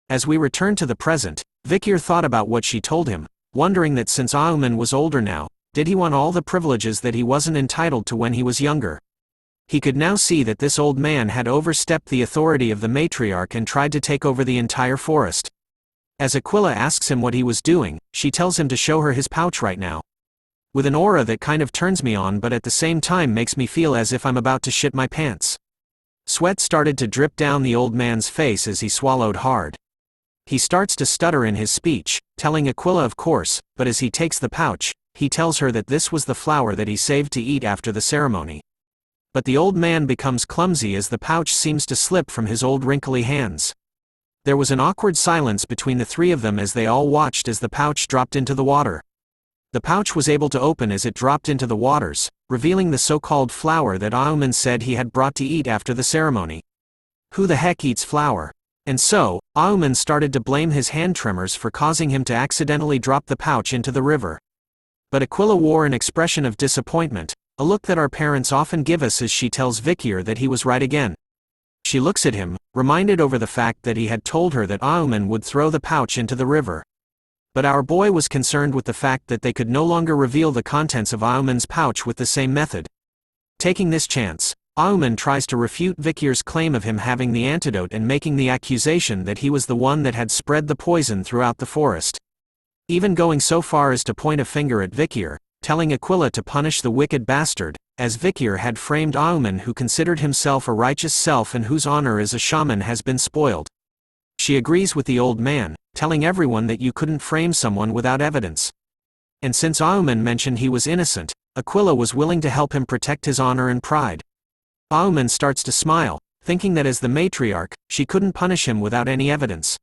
As we return to the present, Vikir thought about what she told him, wondering that since Auman was older now, did he want all the privileges that he wasn't entitled to when he was younger? He could now see that this old man had overstepped the authority of the matriarch and tried to take over the entire forest. As Aquila asks him what he was doing, she tells him to show her his pouch right now. With an aura that kind of turns me on but at the same time makes me feel as if I'm about to shit my pants. Sweat started to drip down the old man's face as he swallowed hard. He starts to stutter in his speech, telling Aquila of course, but as he takes the pouch, he tells her that this was the flower that he saved to eat after the ceremony. But the old man becomes clumsy as the pouch seems to slip from his old wrinkly hands. There was an awkward silence between the three of them as they all watched as the pouch dropped into the water. The pouch was able to open as it dropped into the waters, revealing the so-called flower that Auman said he had brought to eat after the ceremony. Who the heck eats flour? And so, Auman started to blame his hand tremors for causing him to accidentally drop the pouch into the river. But Aquila wore an expression of disappointment, a look that our parents often give us as she tells Vikir that he was right again. She looks at him, reminded over the fact that he had told her that Auman would throw the pouch into the river. But our boy was concerned with the fact that they could no longer reveal the contents of Auman's pouch with the same method. Taking this chance, Auman tries to refute Vikir's claim of him having the antidote and making the accusation that he was the one that had spread the poison throughout the forest. Even going so far as to point a finger at Vikir, telling Aquila to punish the wicked bastard, as Vikir had framed Auman who considered himself a righteous self and whose honor as a shaman has been spoiled. She agrees with the old man, telling everyone that you couldn't frame someone without evidence. And since Auman mentioned he was innocent, Aquila was willing to help him protect his honor and pride. Auman starts to smile, thinking that as the matriarch, she couldn't punish him without any evidence.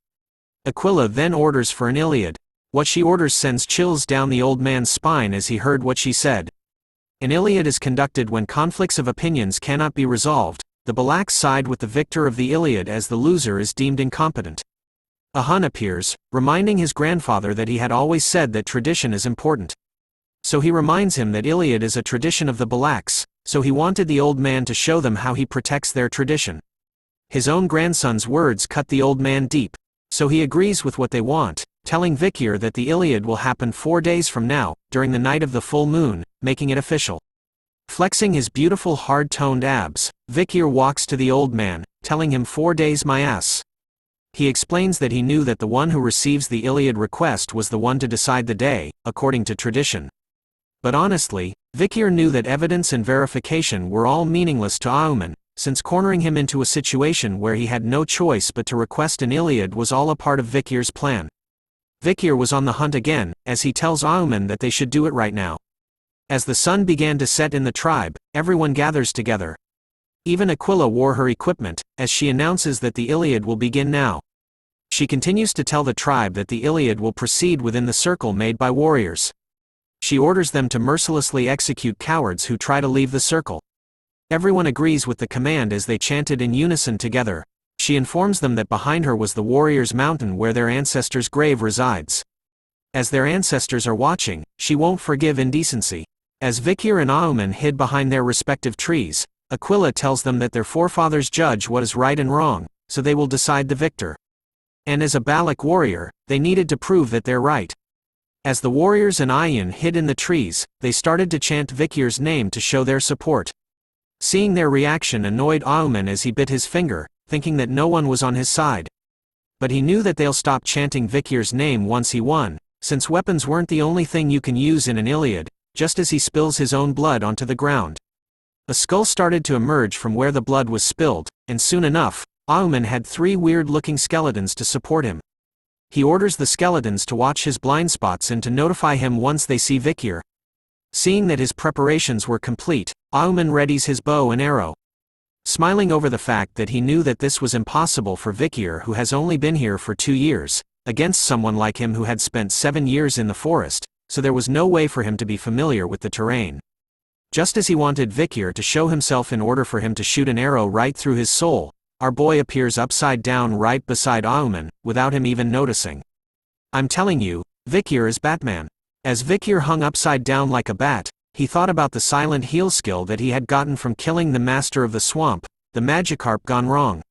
Aquila then orders for an Iliad. What she orders sends chills down the old man's spine as he heard what she said. An Iliad is conducted when conflicts of opinions cannot be resolved. The Balaks side with the victor of the Iliad as the loser is deemed incompetent. A Hun appears, reminding his grandfather that he had always said that tradition is important. So he reminds him that Iliad is a tradition of the Balaks, so he wanted the old man to show them how he protects their tradition. His own grandson's words cut the old man deep, so he agrees with what they want, telling Vikir that the Iliad will happen 4 days from now, during the night of the full moon, making it official. Flexing his beautiful hard-toned abs, Vikir walks to the old man, telling him 4 days my ass. He explains that he knew that the one who receives the Iliad request was the one to decide the day, according to tradition. But honestly, Vikir knew that evidence and verification were all meaningless to Auman, since cornering him into a situation where he had no choice but to request an Iliad was all a part of Vikir's plan. Vikir was on the hunt again, as he tells Auman that they should do it right now. As the sun began to set in the tribe, everyone gathers together. Even Aquila wore her equipment, as she announces that the Iliad will begin now. She continues to tell the tribe that the Iliad will proceed within the circle made by warriors. She orders them to mercilessly execute cowards who try to leave the circle. Everyone agrees with the command as they chanted in unison together. She informs them that behind her was the warriors' mountain where their ancestors' grave resides. As their ancestors are watching, she won't forgive indecency. As Vikir and Auman hid behind their respective trees, Aquila tells them that their forefathers judge what is right and wrong, so they will decide the victor. And as a Balak warrior, they needed to prove that they're right. As the warriors and Ayin hid in the trees, they started to chant Vikir's name to show their support. Seeing their reaction annoyed Auman as he bit his finger, thinking that no one was on his side. But he knew that they'll stop chanting Vikir's name once he won, since weapons weren't the only thing you can use in an Iliad, just as he spills his own blood onto the ground. A skull started to emerge from where the blood was spilled, and soon enough, Auman had 3 weird-looking skeletons to support him. He orders the skeletons to watch his blind spots and to notify him once they see Vikir. Seeing that his preparations were complete, Auman readies his bow and arrow. Smiling over the fact that he knew that this was impossible for Vikir, who has only been here for 2 years, against someone like him who had spent 7 years in the forest, so there was no way for him to be familiar with the terrain. Just as he wanted Vikir to show himself in order for him to shoot an arrow right through his soul, our boy appears upside down right beside Auman, without him even noticing. I'm telling you, Vikir is Batman. As Vikir hung upside down like a bat, he thought about the silent heal skill that he had gotten from killing the master of the swamp, the Magikarp gone wrong.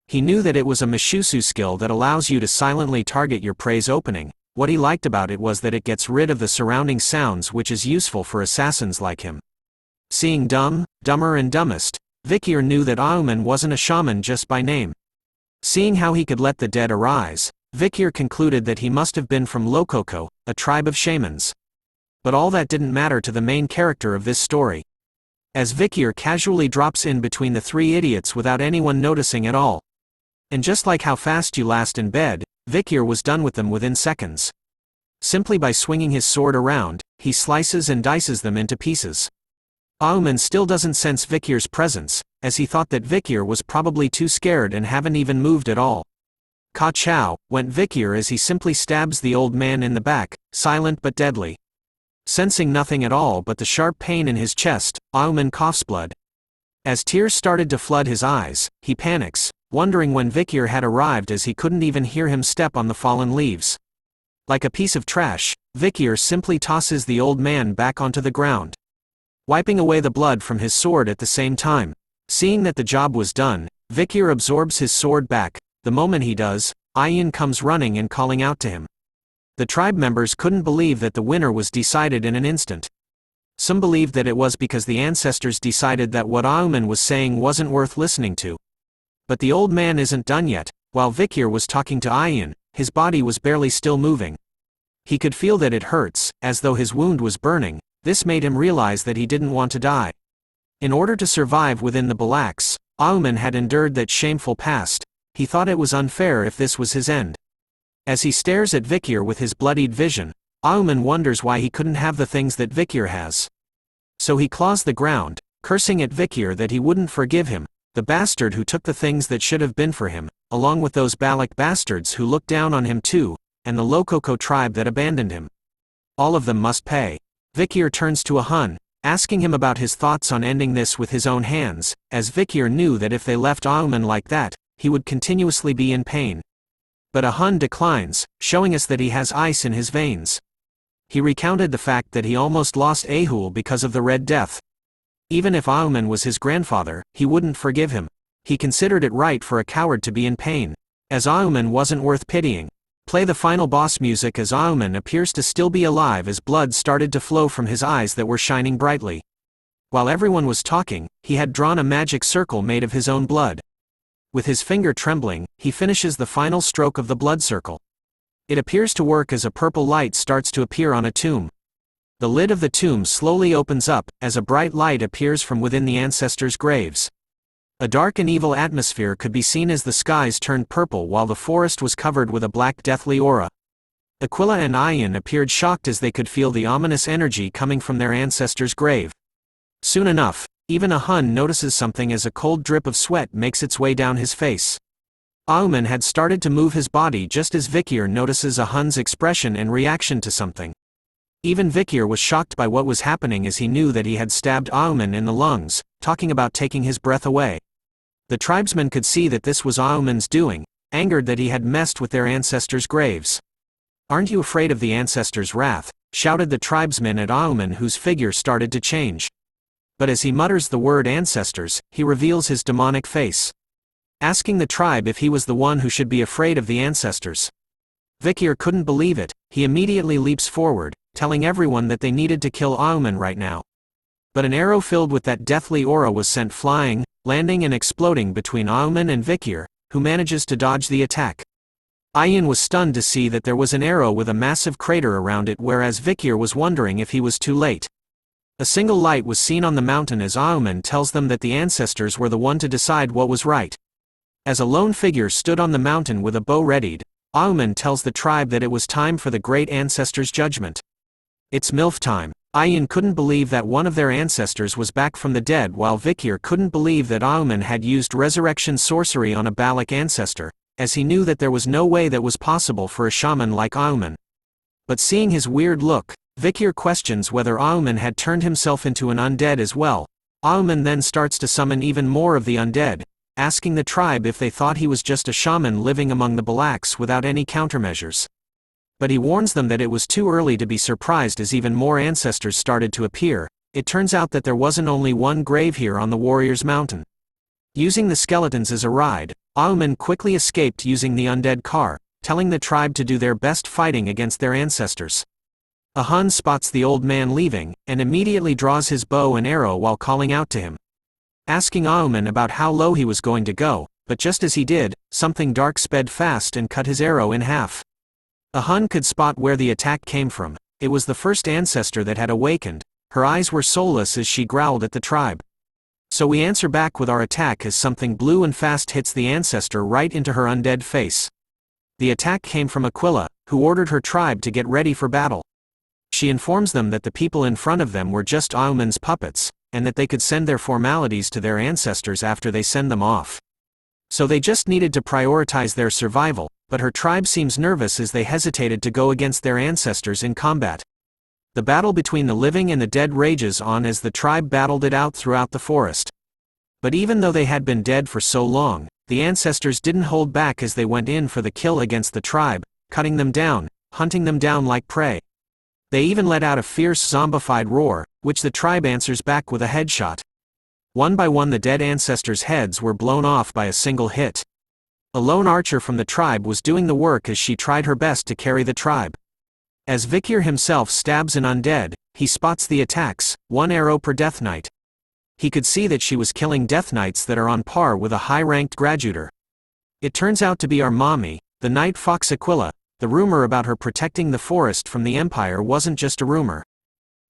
He knew that it was a Mishusu skill that allows you to silently target your prey's opening. What he liked about it was that it gets rid of the surrounding sounds, which is useful for assassins like him. Seeing Dumb, Dumber and Dumbest, Vikir knew that Auman wasn't a shaman just by name. Seeing how he could let the dead arise, Vikir concluded that he must have been from Lokoko, a tribe of shamans. But all that didn't matter to the main character of this story. As Vikir casually drops in between the 3 idiots without anyone noticing at all. And just like how fast you last in bed, Vikir was done with them within seconds. Simply by swinging his sword around, he slices and dices them into pieces. Auman still doesn't sense Vikir's presence, as he thought that Vikir was probably too scared and haven't even moved at all. Ka-chow, went Vikir as he simply stabs the old man in the back, silent but deadly. Sensing nothing at all but the sharp pain in his chest, Auman coughs blood. As tears started to flood his eyes, he panics, wondering when Vikir had arrived as he couldn't even hear him step on the fallen leaves. Like a piece of trash, Vikir simply tosses the old man back onto the ground, wiping away the blood from his sword at the same time. Seeing that the job was done, Vikir absorbs his sword back. The moment he does, Ayin comes running and calling out to him. The tribe members couldn't believe that the winner was decided in an instant. Some believed that it was because the ancestors decided that what Auman was saying wasn't worth listening to. But the old man isn't done yet. While Vikir was talking to Ayin, his body was barely still moving. He could feel that it hurts, as though his wound was burning. This made him realize that he didn't want to die. In order to survive within the Balaks, Auman had endured that shameful past. He thought it was unfair if this was his end. As he stares at Vikir with his bloodied vision, Auman wonders why he couldn't have the things that Vikir has. So he claws the ground, cursing at Vikir that he wouldn't forgive him, the bastard who took the things that should have been for him, along with those Balak bastards who looked down on him too, and the Lokoko tribe that abandoned him. All of them must pay. Vikir turns to a Hun, asking him about his thoughts on ending this with his own hands, as Vikir knew that if they left Auman like that, he would continuously be in pain. But Ahun declines, showing us that he has ice in his veins. He recounted the fact that he almost lost Ahul because of the Red Death. Even if Auman was his grandfather, he wouldn't forgive him. He considered it right for a coward to be in pain, as Auman wasn't worth pitying. Play the final boss music as Auman appears to still be alive as blood started to flow from his eyes that were shining brightly. While everyone was talking, he had drawn a magic circle made of his own blood. With his finger trembling, he finishes the final stroke of the blood circle. It appears to work as a purple light starts to appear on a tomb. The lid of the tomb slowly opens up, as a bright light appears from within the ancestors' graves. A dark and evil atmosphere could be seen as the skies turned purple while the forest was covered with a black deathly aura. Aquila and Ayan appeared shocked as they could feel the ominous energy coming from their ancestors' grave. Soon enough, even Ahun notices something as a cold drip of sweat makes its way down his face. Auman had started to move his body just as Vikir notices Ahun's expression and reaction to something. Even Vikir was shocked by what was happening as he knew that he had stabbed Auman in the lungs, talking about taking his breath away. The tribesmen could see that this was Auman's doing, angered that he had messed with their ancestors' graves. "Aren't you afraid of the ancestors' wrath?" shouted the tribesmen at Auman, whose figure started to change. But as he mutters the word ancestors, he reveals his demonic face. Asking the tribe if he was the one who should be afraid of the ancestors. Vikir couldn't believe it. He immediately leaps forward, telling everyone that they needed to kill Auman right now. But an arrow filled with that deathly aura was sent flying, landing and exploding between Auman and Vikir, who manages to dodge the attack. Ayan was stunned to see that there was an arrow with a massive crater around it, whereas Vikir was wondering if he was too late. A single light was seen on the mountain as Auman tells them that the ancestors were the one to decide what was right. As a lone figure stood on the mountain with a bow readied, Auman tells the tribe that it was time for the great ancestors' judgment. "It's MILF time." Ayan couldn't believe that one of their ancestors was back from the dead, while Vikir couldn't believe that Auman had used resurrection sorcery on a Balak ancestor, as he knew that there was no way that was possible for a shaman like Auman. But seeing his weird look, Vikir questions whether Auman had turned himself into an undead as well. Auman then starts to summon even more of the undead, asking the tribe if they thought he was just a shaman living among the Balaks without any countermeasures. But he warns them that it was too early to be surprised as even more ancestors started to appear. It turns out that there wasn't only one grave here on the Warriors' Mountain. Using the skeletons as a ride, Auman quickly escaped using the undead car, telling the tribe to do their best fighting against their ancestors. Ahun spots the old man leaving, and immediately draws his bow and arrow while calling out to him. Asking Auman about how low he was going to go, but just as he did, something dark sped fast and cut his arrow in half. Ahun could spot where the attack came from. It was the first ancestor that had awakened. Her eyes were soulless as she growled at the tribe. "So we answer back with our attack as something blue and fast hits the ancestor right into her undead face." The attack came from Aquila, who ordered her tribe to get ready for battle. She informs them that the people in front of them were just Auman's puppets, and that they could send their formalities to their ancestors after they send them off. So they just needed to prioritize their survival, but her tribe seems nervous as they hesitated to go against their ancestors in combat. The battle between the living and the dead rages on as the tribe battled it out throughout the forest. But even though they had been dead for so long, the ancestors didn't hold back as they went in for the kill against the tribe, cutting them down, hunting them down like prey. They even let out a fierce zombified roar, which the tribe answers back with a headshot. One by one the dead ancestors' heads were blown off by a single hit. A lone archer from the tribe was doing the work as she tried her best to carry the tribe. As Vikir himself stabs an undead, he spots the attacks, one arrow per Death Knight. He could see that she was killing Death Knights that are on par with a high-ranked graduator. It turns out to be our mommy, the Night Fox Aquila. The rumor about her protecting the forest from the Empire wasn't just a rumor.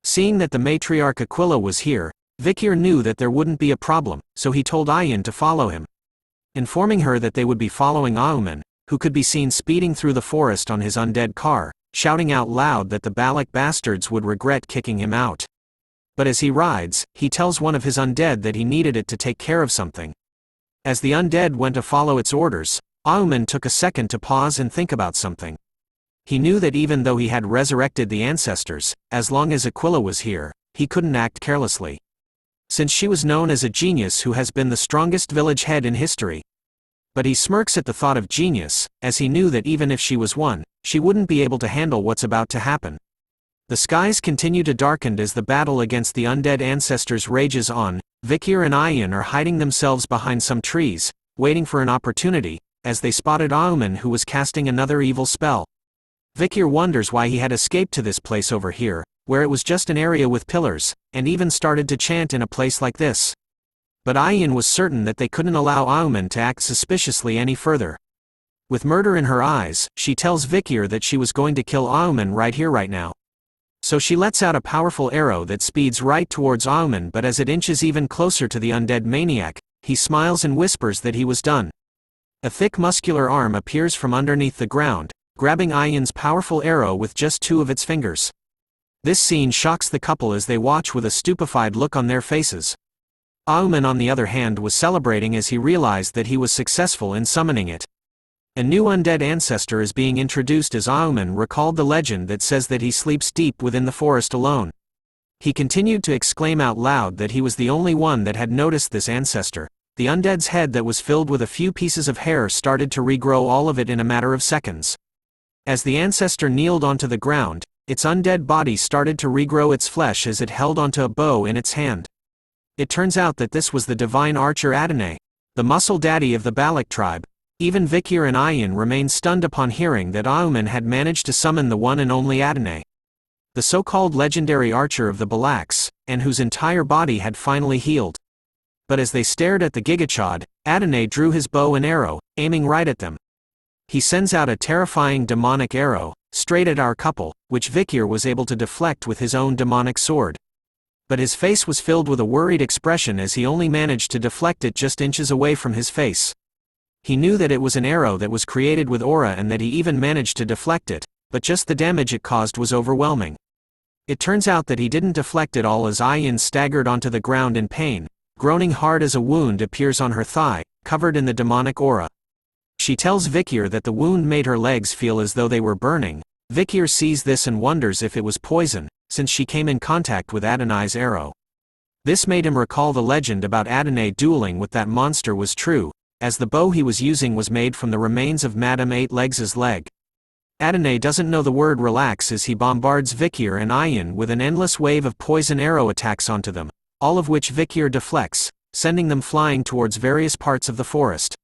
Seeing that the matriarch Aquila was here, Vikir knew that there wouldn't be a problem, so he told Ayan to follow him. Informing her that they would be following Auman, who could be seen speeding through the forest on his undead car, shouting out loud that the Balak bastards would regret kicking him out. But as he rides, he tells one of his undead that he needed it to take care of something. As the undead went to follow its orders, Auman took a second to pause and think about something. He knew that even though he had resurrected the ancestors, as long as Aquila was here, he couldn't act carelessly. Since she was known as a genius who has been the strongest village head in history. But he smirks at the thought of genius, as he knew that even if she was one, she wouldn't be able to handle what's about to happen. The skies continue to darken as the battle against the undead ancestors rages on. Vikir and Ayan are hiding themselves behind some trees, waiting for an opportunity, as they spotted Auman, who was casting another evil spell. Vikir wonders why he had escaped to this place over here, where it was just an area with pillars, and even started to chant in a place like this. But Ayan was certain that they couldn't allow Auman to act suspiciously any further. With murder in her eyes, she tells Vikir that she was going to kill Auman right here right now. So she lets out a powerful arrow that speeds right towards Auman, but as it inches even closer to the undead maniac, he smiles and whispers that he was done. A thick muscular arm appears from underneath the ground, grabbing Ayan's powerful arrow with just 2 of its fingers. This scene shocks the couple as they watch with a stupefied look on their faces. Auman, on the other hand, was celebrating as he realized that he was successful in summoning it. A new undead ancestor is being introduced as Auman recalled the legend that says that he sleeps deep within the forest alone. He continued to exclaim out loud that he was the only one that had noticed this ancestor. The undead's head that was filled with a few pieces of hair started to regrow, all of it in a matter of seconds. As the ancestor kneeled onto the ground, its undead body started to regrow its flesh as it held onto a bow in its hand. It turns out that this was the divine archer Adonai, the muscle daddy of the Balak tribe. Even Vikir and Ayan remained stunned upon hearing that Auman had managed to summon the one and only Adonai, the so-called legendary archer of the Balaks, and whose entire body had finally healed. But as they stared at the Gigachad, Adonai drew his bow and arrow, aiming right at them. He sends out a terrifying demonic arrow, straight at our couple, which Vikir was able to deflect with his own demonic sword. But his face was filled with a worried expression as he only managed to deflect it just inches away from his face. He knew that it was an arrow that was created with aura and that he even managed to deflect it, but just the damage it caused was overwhelming. It turns out that he didn't deflect it all as Ayan staggered onto the ground in pain, groaning hard as a wound appears on her thigh, covered in the demonic aura. She tells Vikir that the wound made her legs feel as though they were burning. Vikir sees this and wonders if it was poison, since she came in contact with Adonai's arrow. This made him recall the legend about Adonai dueling with that monster was true, as the bow he was using was made from the remains of Madame Eight Legs' leg. Adonai doesn't know the word relax as he bombards Vikir and Ayan with an endless wave of poison arrow attacks onto them, all of which Vikir deflects, sending them flying towards various parts of the forest.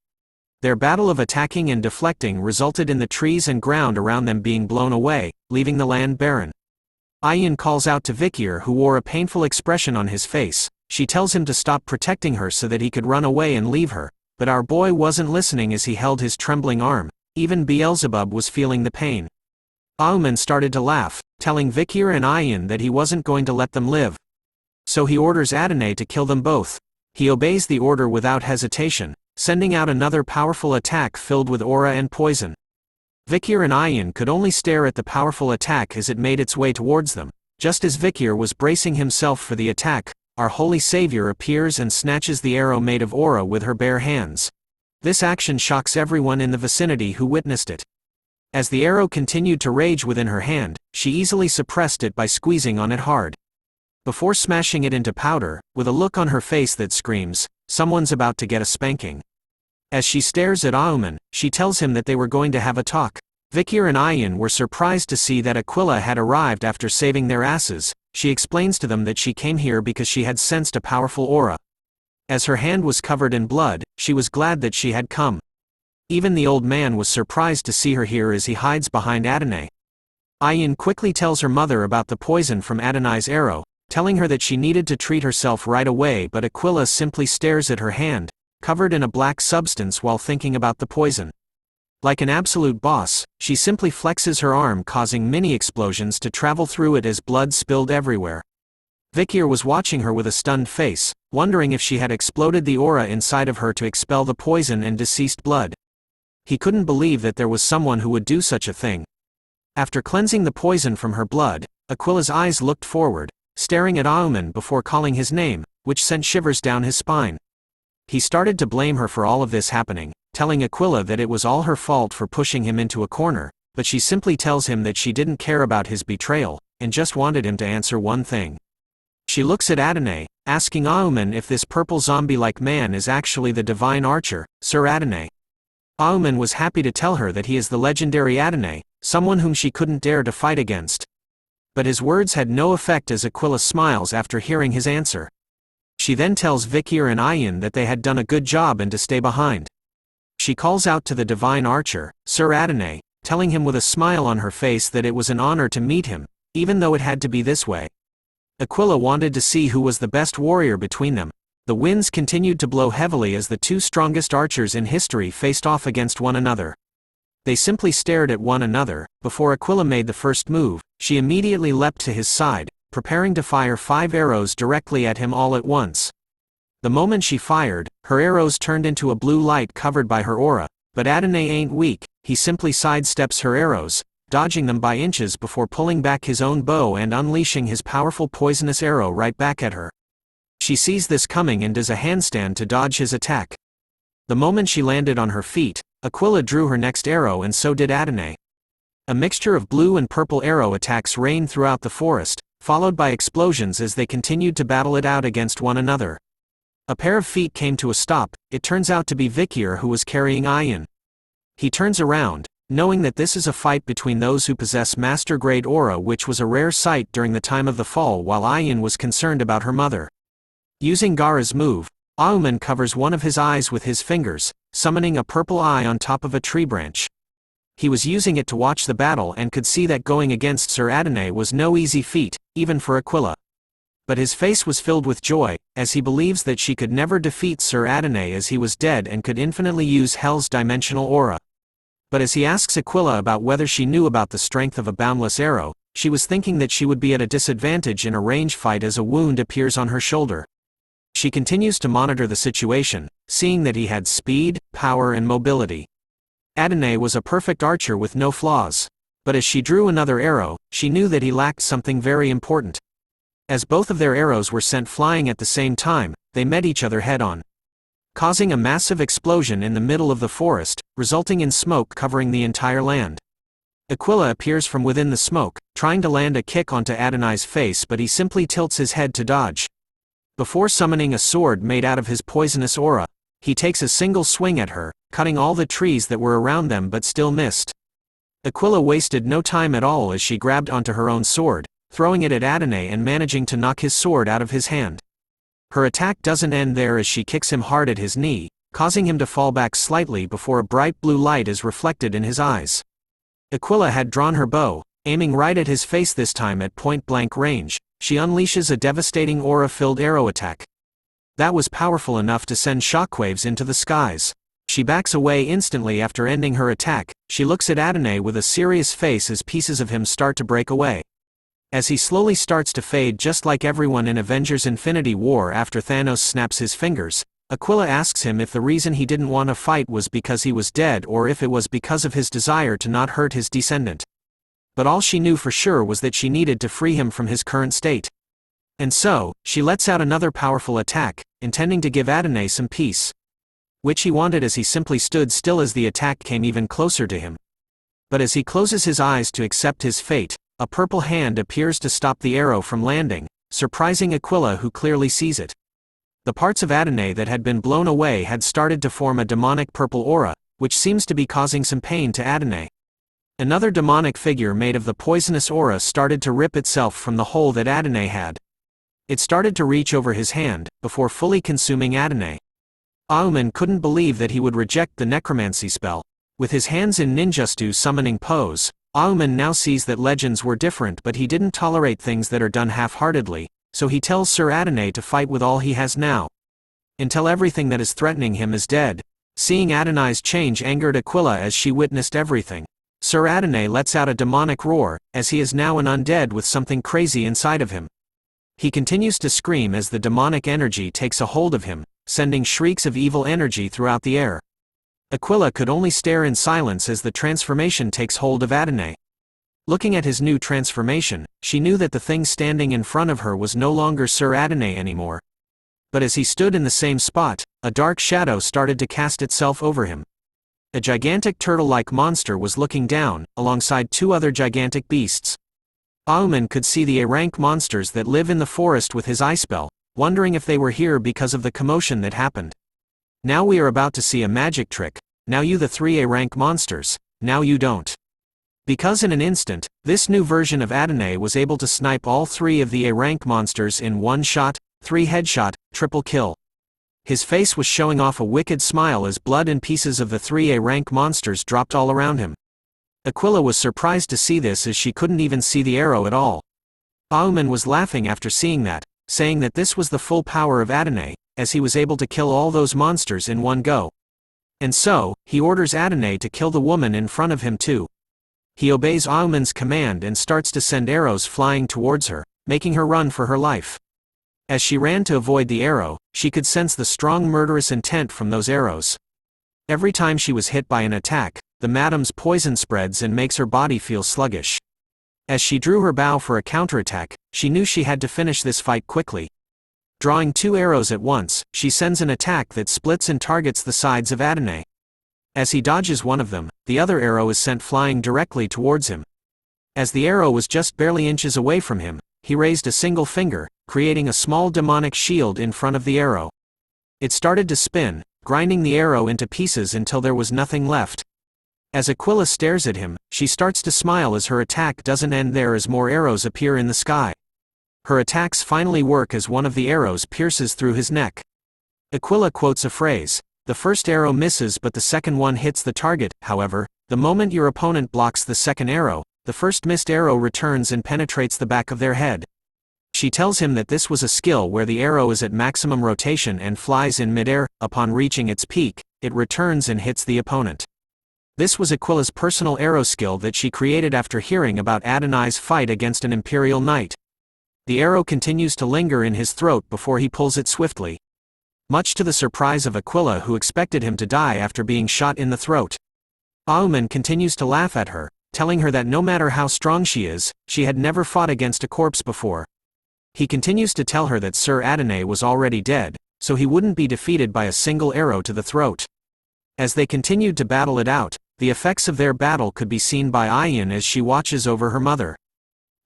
Their battle of attacking and deflecting resulted in the trees and ground around them being blown away, leaving the land barren. Ayan calls out to Vikir, who wore a painful expression on his face. She tells him to stop protecting her so that he could run away and leave her, but our boy wasn't listening as he held his trembling arm. Even Beelzebub was feeling the pain. Auman started to laugh, telling Vikir and Ayan that he wasn't going to let them live. So he orders Adonai to kill them both. He obeys the order without hesitation, sending out another powerful attack filled with aura and poison. Vikir and Ayan could only stare at the powerful attack as it made its way towards them. Just as Vikir was bracing himself for the attack, our holy savior appears and snatches the arrow made of aura with her bare hands. This action shocks everyone in the vicinity who witnessed it. As the arrow continued to rage within her hand, she easily suppressed it by squeezing on it hard. Before smashing it into powder, with a look on her face that screams, "Someone's about to get a spanking." As she stares at Auman, she tells him that they were going to have a talk. Vikir and Ayan were surprised to see that Aquila had arrived after saving their asses. She explains to them that she came here because she had sensed a powerful aura. As her hand was covered in blood, she was glad that she had come. Even the old man was surprised to see her here as he hides behind Adonai. Ayan quickly tells her mother about the poison from Adonai's arrow, telling her that she needed to treat herself right away, but Aquila simply stares at her hand, covered in a black substance, while thinking about the poison. Like an absolute boss, she simply flexes her arm, causing mini explosions to travel through it as blood spilled everywhere. Vikir was watching her with a stunned face, wondering if she had exploded the aura inside of her to expel the poison and deceased blood. He couldn't believe that there was someone who would do such a thing. After cleansing the poison from her blood, Aquila's eyes looked forward, staring at Auman before calling his name, which sent shivers down his spine. He started to blame her for all of this happening, telling Aquila that it was all her fault for pushing him into a corner, but she simply tells him that she didn't care about his betrayal, and just wanted him to answer one thing. She looks at Adonai, asking Auman if this purple zombie-like man is actually the divine archer, Sir Adonai. Auman was happy to tell her that he is the legendary Adonai, someone whom she couldn't dare to fight against. But his words had no effect as Aquila smiles after hearing his answer. She then tells Vikir and Ayin that they had done a good job and to stay behind. She calls out to the divine archer, Sir Adonai, telling him with a smile on her face that it was an honor to meet him, even though it had to be this way. Aquila wanted to see who was the best warrior between them. The winds continued to blow heavily as the two strongest archers in history faced off against one another. They simply stared at one another. Before Aquila made the first move, she immediately leapt to his side, preparing to fire 5 arrows directly at him all at once. The moment she fired, her arrows turned into a blue light covered by her aura, but Adonai ain't weak. He simply sidesteps her arrows, dodging them by inches before pulling back his own bow and unleashing his powerful poisonous arrow right back at her. She sees this coming and does a handstand to dodge his attack. The moment she landed on her feet, Aquila drew her next arrow and so did Adonai. A mixture of blue and purple arrow attacks rained throughout the forest, followed by explosions as they continued to battle it out against one another. A pair of feet came to a stop. It turns out to be Vikir who was carrying Ayin. He turns around, knowing that this is a fight between those who possess master-grade aura, which was a rare sight during the time of the fall, while Ayin was concerned about her mother. Using Gaara's move, Auman covers one of his eyes with his fingers, summoning a purple eye on top of a tree branch. He was using it to watch the battle and could see that going against Sir Adonai was no easy feat, even for Aquila. But his face was filled with joy, as he believes that she could never defeat Sir Adonai as he was dead and could infinitely use Hell's dimensional aura. But as he asks Aquila about whether she knew about the strength of a boundless arrow, she was thinking that she would be at a disadvantage in a range fight as a wound appears on her shoulder. She continues to monitor the situation, seeing that he had speed, power and mobility. Adonai was a perfect archer with no flaws. But as she drew another arrow, she knew that he lacked something very important. As both of their arrows were sent flying at the same time, they met each other head-on, causing a massive explosion in the middle of the forest, resulting in smoke covering the entire land. Aquila appears from within the smoke, trying to land a kick onto Adonai's face, but he simply tilts his head to dodge. Before summoning a sword made out of his poisonous aura, he takes a single swing at her, cutting all the trees that were around them but still missed. Aquila wasted no time at all as she grabbed onto her own sword, throwing it at Adonai and managing to knock his sword out of his hand. Her attack doesn't end there as she kicks him hard at his knee, causing him to fall back slightly before a bright blue light is reflected in his eyes. Aquila had drawn her bow, aiming right at his face, this time at point-blank range. She unleashes a devastating aura-filled arrow attack. That was powerful enough to send shockwaves into the skies. She backs away instantly after ending her attack. She looks at Adonai with a serious face as pieces of him start to break away. As he slowly starts to fade, just like everyone in Avengers Infinity War after Thanos snaps his fingers, Aquila asks him if the reason he didn't want to fight was because he was dead or if it was because of his desire to not hurt his descendant. But all she knew for sure was that she needed to free him from his current state. And so, she lets out another powerful attack, intending to give Adonai some peace. Which he wanted, as he simply stood still as the attack came even closer to him. But as he closes his eyes to accept his fate, a purple hand appears to stop the arrow from landing, surprising Aquila, who clearly sees it. The parts of Adonai that had been blown away had started to form a demonic purple aura, which seems to be causing some pain to Adonai. Another demonic figure made of the poisonous aura started to rip itself from the hole that Adonai had. It started to reach over his hand, before fully consuming Adonai. Auman couldn't believe that he would reject the necromancy spell. With his hands in ninjutsu summoning pose, Auman now sees that legends were different, but he didn't tolerate things that are done half-heartedly, so he tells Sir Adonai to fight with all he has now, until everything that is threatening him is dead. Seeing Adonai's change angered Aquila as she witnessed everything. Sir Adonai lets out a demonic roar, as he is now an undead with something crazy inside of him. He continues to scream as the demonic energy takes a hold of him, sending shrieks of evil energy throughout the air. Aquila could only stare in silence as the transformation takes hold of Adonai. Looking at his new transformation, she knew that the thing standing in front of her was no longer Sir Adonai anymore. But as he stood in the same spot, a dark shadow started to cast itself over him. A gigantic turtle-like monster was looking down, alongside two other gigantic beasts. Auman could see the A-rank monsters that live in the forest with his eye spell, wondering if they were here because of the commotion that happened. Now we are about to see a magic trick. Now you the 3 A-rank monsters, now you don't. Because in an instant, this new version of Adonai was able to snipe all 3 of the A-rank monsters in one shot, 3 headshot, triple kill. His face was showing off a wicked smile as blood and pieces of the 3 A-rank monsters dropped all around him. Aquila was surprised to see this as she couldn't even see the arrow at all. Auman was laughing after seeing that, saying that this was the full power of Adonai, as he was able to kill all those monsters in one go. And so, he orders Adonai to kill the woman in front of him too. He obeys Auman's command and starts to send arrows flying towards her, making her run for her life. As she ran to avoid the arrow, she could sense the strong murderous intent from those arrows. Every time she was hit by an attack, the madam's poison spreads and makes her body feel sluggish. As she drew her bow for a counterattack, she knew she had to finish this fight quickly. Drawing 2 arrows at once, she sends an attack that splits and targets the sides of Adonai. As he dodges one of them, the other arrow is sent flying directly towards him. As the arrow was just barely inches away from him, he raised a single finger, creating a small demonic shield in front of the arrow. It started to spin, grinding the arrow into pieces until there was nothing left. As Aquila stares at him, she starts to smile as her attack doesn't end there as more arrows appear in the sky. Her attacks finally work as one of the arrows pierces through his neck. Aquila quotes a phrase, "The first arrow misses but the second one hits the target." However, the moment your opponent blocks the second arrow, the first missed arrow returns and penetrates the back of their head. She tells him that this was a skill where the arrow is at maximum rotation and flies in midair. Upon reaching its peak, it returns and hits the opponent. This was Aquila's personal arrow skill that she created after hearing about Adonai's fight against an imperial knight. The arrow continues to linger in his throat before he pulls it swiftly. Much to the surprise of Aquila, who expected him to die after being shot in the throat. Auman continues to laugh at her, telling her that no matter how strong she is, she had never fought against a corpse before. He continues to tell her that Sir Adonai was already dead, so he wouldn't be defeated by a single arrow to the throat. As they continued to battle it out, the effects of their battle could be seen by Ayin as she watches over her mother.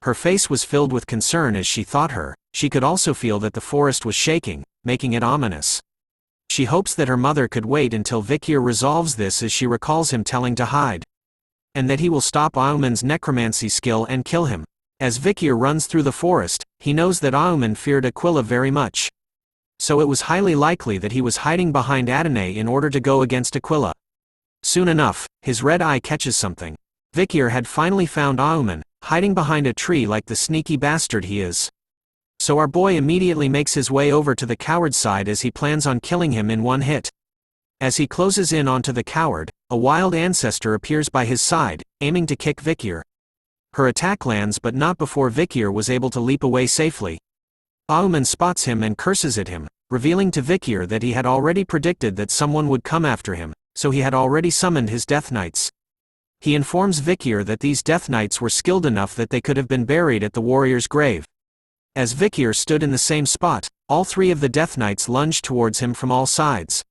Her face was filled with concern as she thought she could also feel that the forest was shaking, making it ominous. She hopes that her mother could wait until Vikir resolves this, as she recalls him telling to hide. And that he will stop Auman's necromancy skill and kill him. As Vikir runs through the forest, he knows that Auman feared Aquila very much. So it was highly likely that he was hiding behind Adonai in order to go against Aquila. Soon enough, his red eye catches something. Vikir had finally found Auman, hiding behind a tree like the sneaky bastard he is. So our boy immediately makes his way over to the coward's side as he plans on killing him in one hit. As he closes in onto the coward, a wild ancestor appears by his side, aiming to kick Vikir. Her attack lands but not before Vikir was able to leap away safely. Auman spots him and curses at him, revealing to Vikir that he had already predicted that someone would come after him, so he had already summoned his Death Knights. He informs Vikir that these Death Knights were skilled enough that they could have been buried at the warrior's grave. As Vikir stood in the same spot, all 3 of the Death Knights lunged towards him from all sides.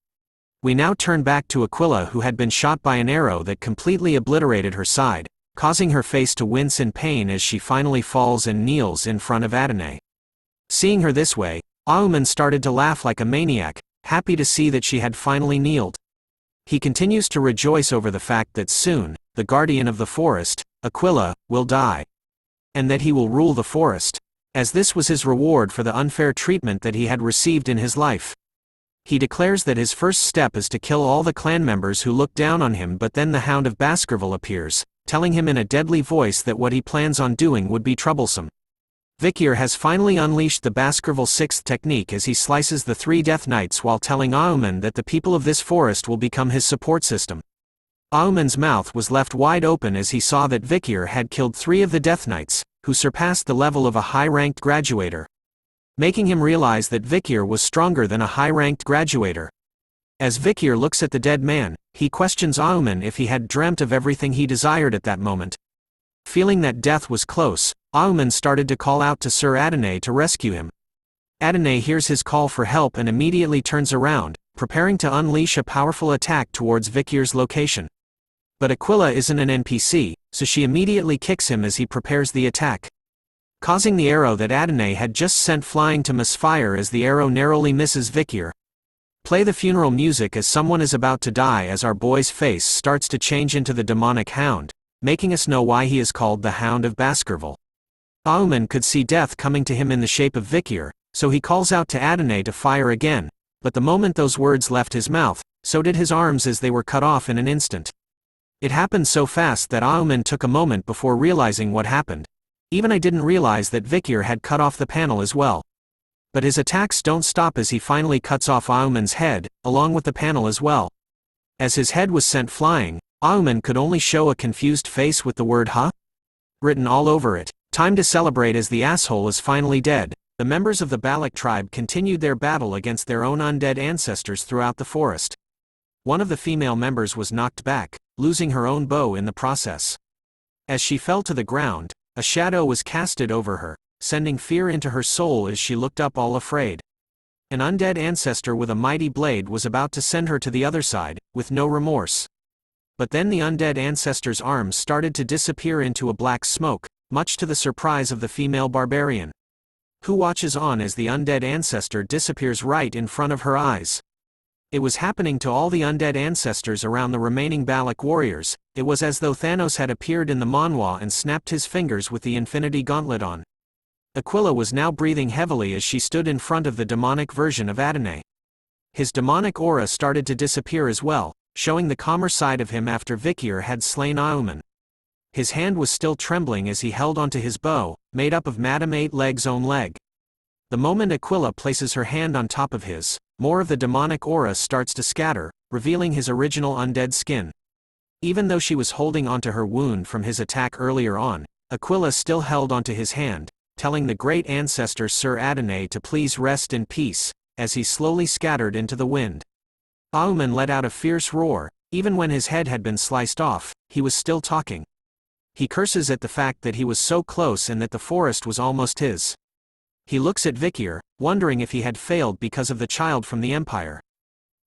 We now turn back to Aquila, who had been shot by an arrow that completely obliterated her side, causing her face to wince in pain as she finally falls and kneels in front of Adonai. Seeing her this way, Auman started to laugh like a maniac, happy to see that she had finally kneeled. He continues to rejoice over the fact that soon, the guardian of the forest, Aquila, will die. And that he will rule the forest, as this was his reward for the unfair treatment that he had received in his life. He declares that his first step is to kill all the clan members who look down on him, but then the Hound of Baskerville appears, telling him in a deadly voice that what he plans on doing would be troublesome. Vikir has finally unleashed the Baskerville 6th technique as he slices the 3 Death Knights while telling Auman that the people of this forest will become his support system. Auman's mouth was left wide open as he saw that Vikir had killed 3 of the Death Knights, who surpassed the level of a high-ranked graduator, making him realize that Vikir was stronger than a high-ranked graduator. As Vikir looks at the dead man, he questions Auman if he had dreamt of everything he desired at that moment. Feeling that death was close, Auman started to call out to Sir Adonai to rescue him. Adonai hears his call for help and immediately turns around, preparing to unleash a powerful attack towards Vikir's location. But Aquila isn't an NPC, so she immediately kicks him as he prepares the attack. causing the arrow that Adonai had just sent flying to misfire as the arrow narrowly misses Vikir. Play the funeral music as someone is about to die as our boy's face starts to change into the demonic Hound, making us know why he is called the Hound of Baskerville. Auman could see death coming to him in the shape of Vikir, so he calls out to Adonai to fire again, but the moment those words left his mouth, so did his arms as they were cut off in an instant. It happened so fast that Auman took a moment before realizing what happened. Even I didn't realize that Vikir had cut off the panel as well. But his attacks don't stop as he finally cuts off Auman's head, along with the panel as well. As his head was sent flying, Auman could only show a confused face with the word "huh?" written all over it. Time to celebrate as the asshole is finally dead. The members of the Balak tribe continued their battle against their own undead ancestors throughout the forest. One of the female members was knocked back, losing her own bow in the process. As she fell to the ground, a shadow was casted over her, sending fear into her soul as she looked up all afraid. An undead ancestor with a mighty blade was about to send her to the other side, with no remorse. But then the undead ancestor's arms started to disappear into a black smoke, much to the surprise of the female barbarian, who watches on as the undead ancestor disappears right in front of her eyes. It was happening to all the undead ancestors around the remaining Balak warriors. It was as though Thanos had appeared in the Manhwa and snapped his fingers with the Infinity Gauntlet on. Aquila was now breathing heavily as she stood in front of the demonic version of Adonai. His demonic aura started to disappear as well, showing the calmer side of him after Vikir had slain Auman. His hand was still trembling as he held onto his bow, made up of Madame Eight Leg's own leg. The moment Aquila places her hand on top of his, more of the demonic aura starts to scatter, revealing his original undead skin. Even though she was holding onto her wound from his attack earlier on, Aquila still held onto his hand, telling the great ancestor Sir Adonai to please rest in peace, as he slowly scattered into the wind. Auman let out a fierce roar. Even when his head had been sliced off, he was still talking. He curses at the fact that he was so close and that the forest was almost his. He looks at Vikir, wondering if he had failed because of the child from the Empire.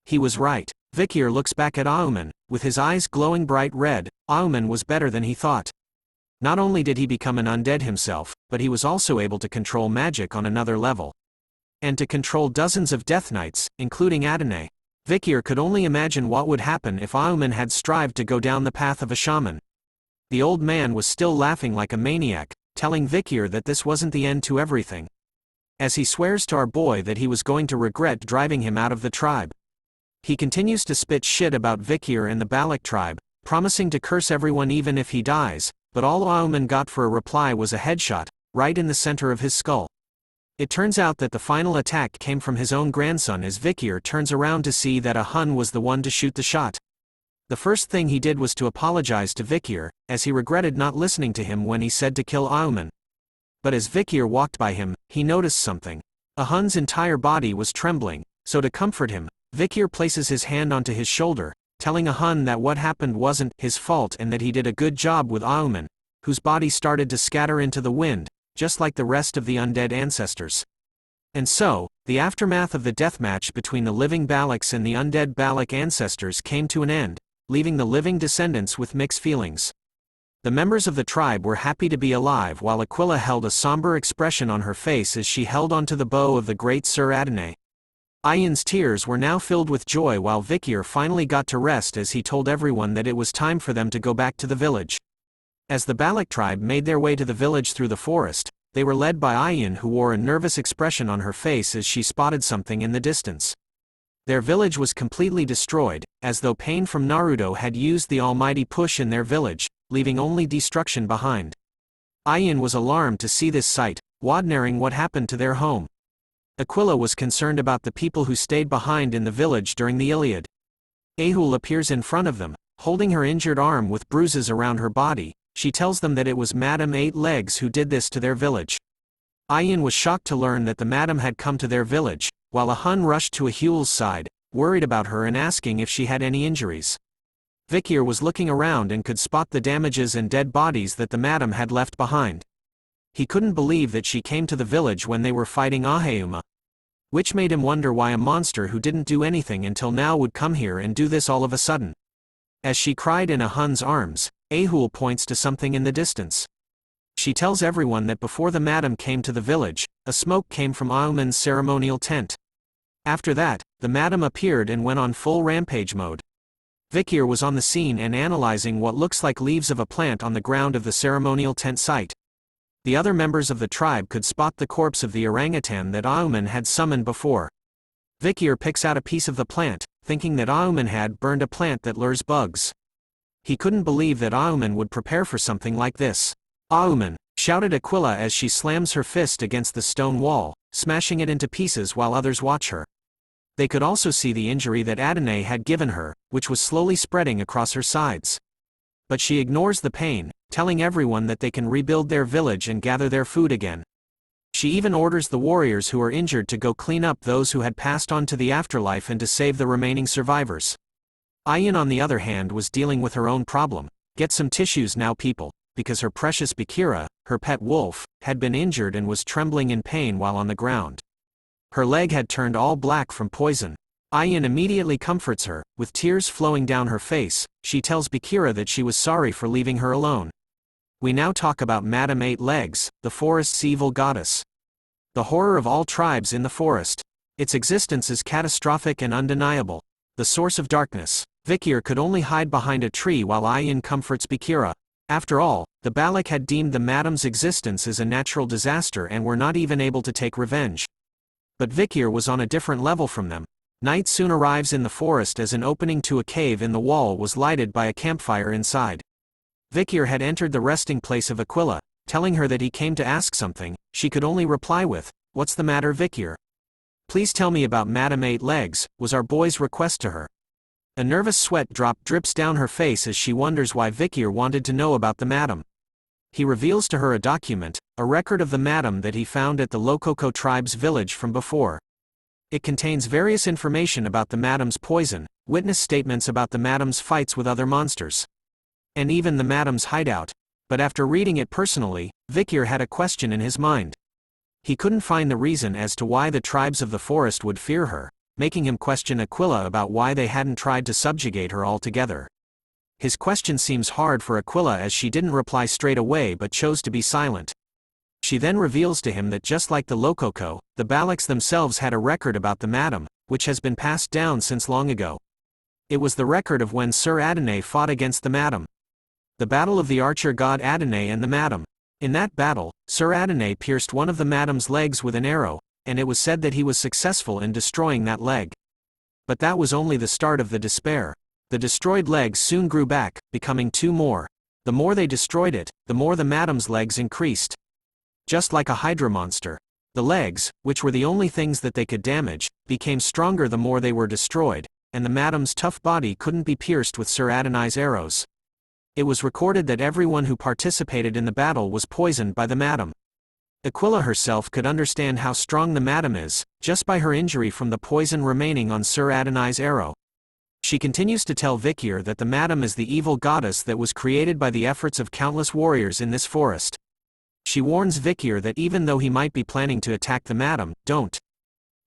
He was right. Vikir looks back at Auman, with his eyes glowing bright red. Auman was better than he thought. Not only did he become an undead himself, but he was also able to control magic on another level. And to control dozens of Death Knights, including Adonai. Vikir could only imagine what would happen if Auman had strived to go down the path of a shaman. The old man was still laughing like a maniac, telling Vikir that this wasn't the end to everything. As he swears to our boy that he was going to regret driving him out of the tribe. He continues to spit shit about Vikir and the Balak tribe, promising to curse everyone even if he dies, but all Auman got for a reply was a headshot, right in the center of his skull. It turns out that the final attack came from his own grandson as Vikir turns around to see that a Hun was the one to shoot the shot. The first thing he did was to apologize to Vikir, as he regretted not listening to him when he said to kill Auman. But as Vikir walked by him, he noticed something. A Hun's entire body was trembling, so to comfort him, Vikir places his hand onto his shoulder, telling a Hun that what happened wasn't his fault and that he did a good job with Auman, whose body started to scatter into the wind, just like the rest of the undead ancestors. And so, the aftermath of the deathmatch between the living Balaks and the undead Balak ancestors came to an end, leaving the living descendants with mixed feelings. The members of the tribe were happy to be alive while Aquila held a somber expression on her face as she held onto the bow of the great Sir Adonai. Ayan's tears were now filled with joy while Vikir finally got to rest as he told everyone that it was time for them to go back to the village. As the Balak tribe made their way to the village through the forest, they were led by Ayan, who wore a nervous expression on her face as she spotted something in the distance. Their village was completely destroyed, as though Pain from Naruto had used the almighty push in their village, leaving only destruction behind. Ayan was alarmed to see this sight, wondering what happened to their home. Aquila was concerned about the people who stayed behind in the village during the Iliad. Ahul appears in front of them, holding her injured arm with bruises around her body. She tells them that it was Madame Eight Legs who did this to their village. Ayan was shocked to learn that the madam had come to their village, while a Hun rushed to Ahul's side, worried about her and asking if she had any injuries. Vikir was looking around and could spot the damages and dead bodies that the madam had left behind. He couldn't believe that she came to the village when they were fighting Aheuma. Which made him wonder why a monster who didn't do anything until now would come here and do this all of a sudden. As she cried in a Hun's arms, Ahul points to something in the distance. She tells everyone that before the madam came to the village, a smoke came from Aoman's ceremonial tent. After that, the madam appeared and went on full rampage mode. Vikir was on the scene and analyzing what looks like leaves of a plant on the ground of the ceremonial tent site. The other members of the tribe could spot the corpse of the orangutan that Aoman had summoned before. Vikir picks out a piece of the plant, thinking that Aoman had burned a plant that lures bugs. He couldn't believe that Aoman would prepare for something like this. "Aoman!" shouted Aquila as she slams her fist against the stone wall, smashing it into pieces while others watch her. They could also see the injury that Adonai had given her, which was slowly spreading across her sides. But she ignores the pain, telling everyone that they can rebuild their village and gather their food again. She even orders the warriors who are injured to go clean up those who had passed on to the afterlife and to save the remaining survivors. Ayin, on the other hand, was dealing with her own problem. "Get some tissues now, people," because her precious Bakira, her pet wolf, had been injured and was trembling in pain while on the ground. Her leg had turned all black from poison. Ayin immediately comforts her, with tears flowing down her face. She tells Bakira that she was sorry for leaving her alone. We now talk about Madame Eight Legs, the forest's evil goddess. The horror of all tribes in the forest. Its existence is catastrophic and undeniable. The source of darkness. Vikir could only hide behind a tree while Ayin comforts Bakira. After all, the Balak had deemed the madam's existence as a natural disaster and were not even able to take revenge. But Vikir was on a different level from them. Night soon arrives in the forest as an opening to a cave in the wall was lighted by a campfire inside. Vikir had entered the resting place of Aquila, telling her that he came to ask something. She could only reply with, "What's the matter, Vikir?" "Please tell me about Madame Eight Legs," was our boy's request to her. A nervous sweat drop drips down her face as she wonders why Vikir wanted to know about the madam. He reveals to her a document, a record of the madam that he found at the Lokoko tribe's village from before. It contains various information about the madam's poison, witness statements about the madam's fights with other monsters, and even the madam's hideout. But after reading it personally, Vikir had a question in his mind. He couldn't find the reason as to why the tribes of the forest would fear her, making him question Aquila about why they hadn't tried to subjugate her altogether. His question seems hard for Aquila as she didn't reply straight away but chose to be silent. She then reveals to him that just like the Lokoko, the Balaks themselves had a record about the madam, which has been passed down since long ago. It was the record of when Sir Adonai fought against the madam. The battle of the archer god Adonai and the madam. In that battle, Sir Adonai pierced one of the madam's legs with an arrow, and it was said that he was successful in destroying that leg. But that was only the start of the despair. The destroyed legs soon grew back, becoming two more. The more they destroyed it, the more the madam's legs increased. Just like a hydra monster. The legs, which were the only things that they could damage, became stronger the more they were destroyed, and the madam's tough body couldn't be pierced with Sir Adonai's arrows. It was recorded that everyone who participated in the battle was poisoned by the madam. Aquila herself could understand how strong the madam is, just by her injury from the poison remaining on Sir Adonai's arrow. She continues to tell Vikir that the madam is the evil goddess that was created by the efforts of countless warriors in this forest. She warns Vikir that even though he might be planning to attack the madam, don't.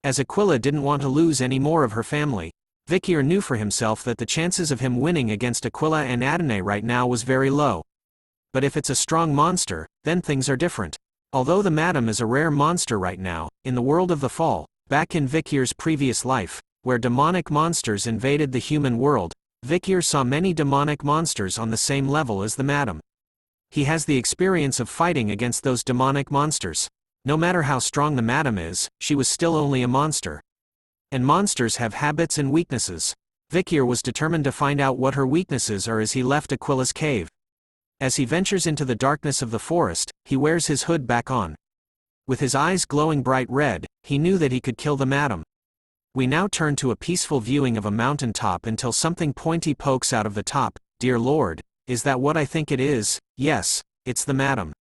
As Aquila didn't want to lose any more of her family, Vikir knew for himself that the chances of him winning against Aquila and Adonai right now was very low. But if it's a strong monster, then things are different. Although the madam is a rare monster right now, in the world of the fall, back in Vikir's previous life, where demonic monsters invaded the human world, Vikir saw many demonic monsters on the same level as the madam. He has the experience of fighting against those demonic monsters. No matter how strong the madam is, she was still only a monster. And monsters have habits and weaknesses. Vikir was determined to find out what her weaknesses are as he left Aquila's cave. As he ventures into the darkness of the forest, he wears his hood back on. With his eyes glowing bright red, he knew that he could kill the madam. We now turn to a peaceful viewing of a mountain top until something pointy pokes out of the top. "Dear Lord, is that what I think it is? Yes, it's the madam."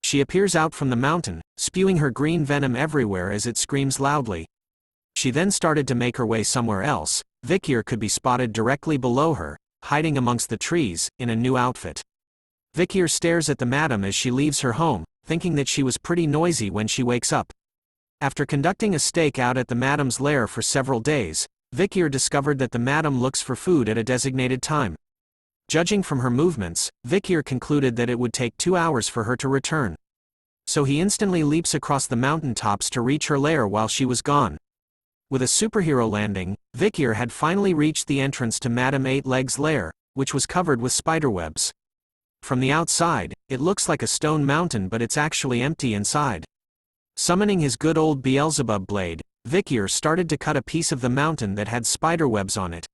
She appears out from the mountain, spewing her green venom everywhere as it screams loudly. She then started to make her way somewhere else. Vikir could be spotted directly below her, hiding amongst the trees, in a new outfit. Vikir stares at the madam as she leaves her home, thinking that she was pretty noisy when she wakes up. After conducting a stake out at the madam's lair for several days, Vikir discovered that the madam looks for food at a designated time. Judging from her movements, Vikir concluded that it would take 2 hours for her to return. So he instantly leaps across the mountain tops to reach her lair while she was gone. With a superhero landing, Vikir had finally reached the entrance to Madame Eight Legs' lair, which was covered with spiderwebs. From the outside, it looks like a stone mountain, but it's actually empty inside. Summoning his good old Beelzebub blade, Vikir started to cut a piece of the mountain that had spiderwebs on it.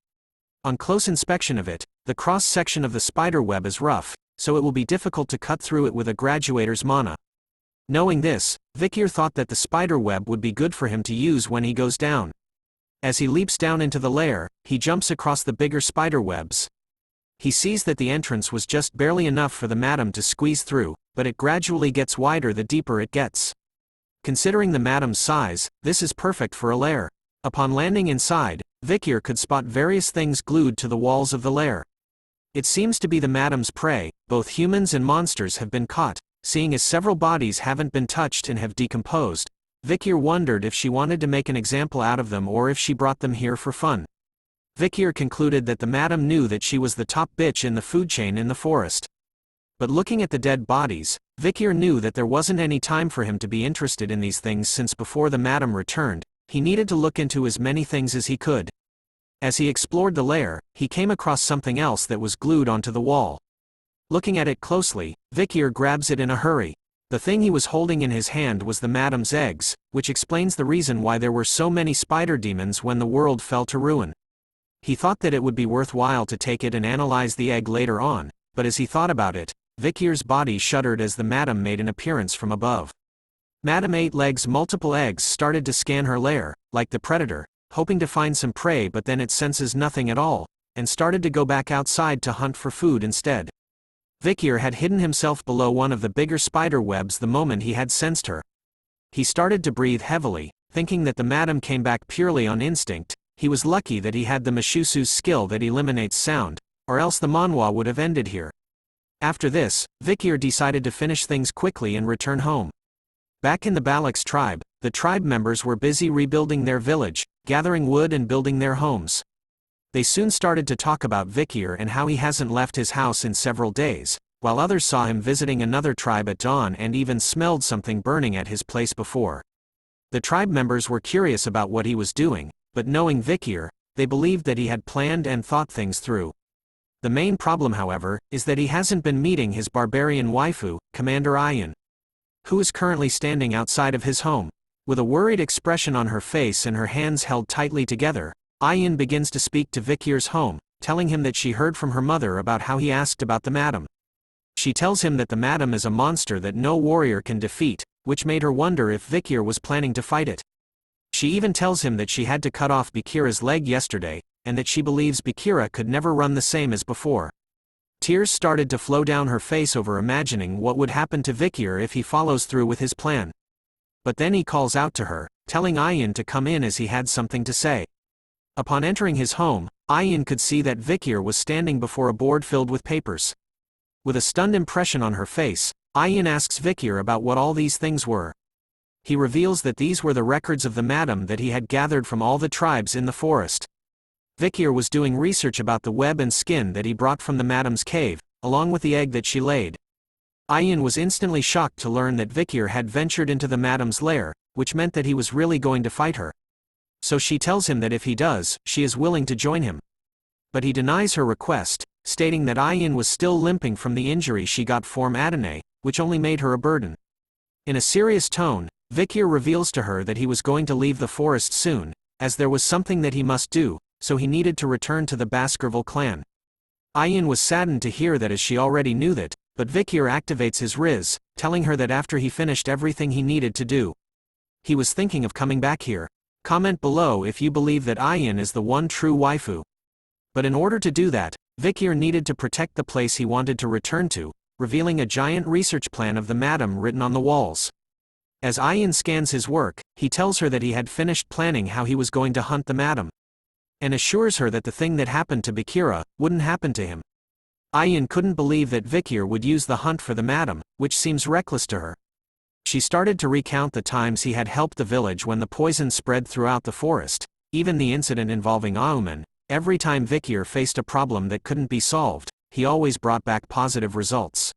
On close inspection of it, the cross-section of the spiderweb is rough, so it will be difficult to cut through it with a graduator's mana. Knowing this, Vikir thought that the spiderweb would be good for him to use when he goes down. As he leaps down into the lair, he jumps across the bigger spiderwebs. He sees that the entrance was just barely enough for the madam to squeeze through, but it gradually gets wider the deeper it gets. Considering the madam's size, this is perfect for a lair. Upon landing inside, Vikir could spot various things glued to the walls of the lair. It seems to be the madam's prey. Both humans and monsters have been caught. Seeing as several bodies haven't been touched and have decomposed, Vikir wondered if she wanted to make an example out of them or if she brought them here for fun. Vikir concluded that the madam knew that she was the top bitch in the food chain in the forest. But looking at the dead bodies, Vikir knew that there wasn't any time for him to be interested in these things, since before the madam returned, he needed to look into as many things as he could. As he explored the lair, he came across something else that was glued onto the wall. Looking at it closely, Vikir grabs it in a hurry. The thing he was holding in his hand was the madam's eggs, which explains the reason why there were so many spider demons when the world fell to ruin. He thought that it would be worthwhile to take it and analyze the egg later on, but as he thought about it, Vikir's body shuddered as the madam made an appearance from above. Madame Eight Legs' multiple eggs started to scan her lair, like the predator, hoping to find some prey, but then it senses nothing at all, and started to go back outside to hunt for food instead. Vikir had hidden himself below one of the bigger spider webs the moment he had sensed her. He started to breathe heavily, thinking that the madam came back purely on instinct. He was lucky that he had the Mishusu's skill that eliminates sound, or else the Manhwa would have ended here. After this, Vikir decided to finish things quickly and return home. Back in the Balak's tribe, the tribe members were busy rebuilding their village, gathering wood and building their homes. They soon started to talk about Vikir and how he hasn't left his house in several days, while others saw him visiting another tribe at dawn and even smelled something burning at his place before. The tribe members were curious about what he was doing, but knowing Vikir, they believed that he had planned and thought things through. The main problem, however, is that he hasn't been meeting his barbarian waifu, Commander Ayan, who is currently standing outside of his home. With a worried expression on her face and her hands held tightly together, Ayan begins to speak to Vikir's home, telling him that she heard from her mother about how he asked about the madam. She tells him that the madam is a monster that no warrior can defeat, which made her wonder if Vikir was planning to fight it. She even tells him that she had to cut off Bakira's leg yesterday, and that she believes Bakira could never run the same as before. Tears started to flow down her face over imagining what would happen to Vikir if he follows through with his plan. But then he calls out to her, telling Ayan to come in as he had something to say. Upon entering his home, Ayan could see that Vikir was standing before a board filled with papers. With a stunned impression on her face, Ayan asks Vikir about what all these things were. He reveals that these were the records of the madam that he had gathered from all the tribes in the forest. Vikir was doing research about the web and skin that he brought from the madam's cave, along with the egg that she laid. Ayan was instantly shocked to learn that Vikir had ventured into the madam's lair, which meant that he was really going to fight her. So she tells him that if he does, she is willing to join him. But he denies her request, stating that Ayan was still limping from the injury she got from Adonai, which only made her a burden. In a serious tone, Vikir reveals to her that he was going to leave the forest soon, as there was something that he must do, so he needed to return to the Baskerville clan. Ayan was saddened to hear that, as she already knew that, but Vikir activates his Riz, telling her that after he finished everything he needed to do, he was thinking of coming back here. Comment below if you believe that Ayan is the one true waifu. But in order to do that, Vikir needed to protect the place he wanted to return to, revealing a giant research plan of the madam written on the walls. As Ayan scans his work, he tells her that he had finished planning how he was going to hunt the madam, and assures her that the thing that happened to Bakira wouldn't happen to him. Ayan couldn't believe that Vikir would use the hunt for the madam, which seems reckless to her. She started to recount the times he had helped the village when the poison spread throughout the forest, even the incident involving Auman. Every time Vikir faced a problem that couldn't be solved, he always brought back positive results.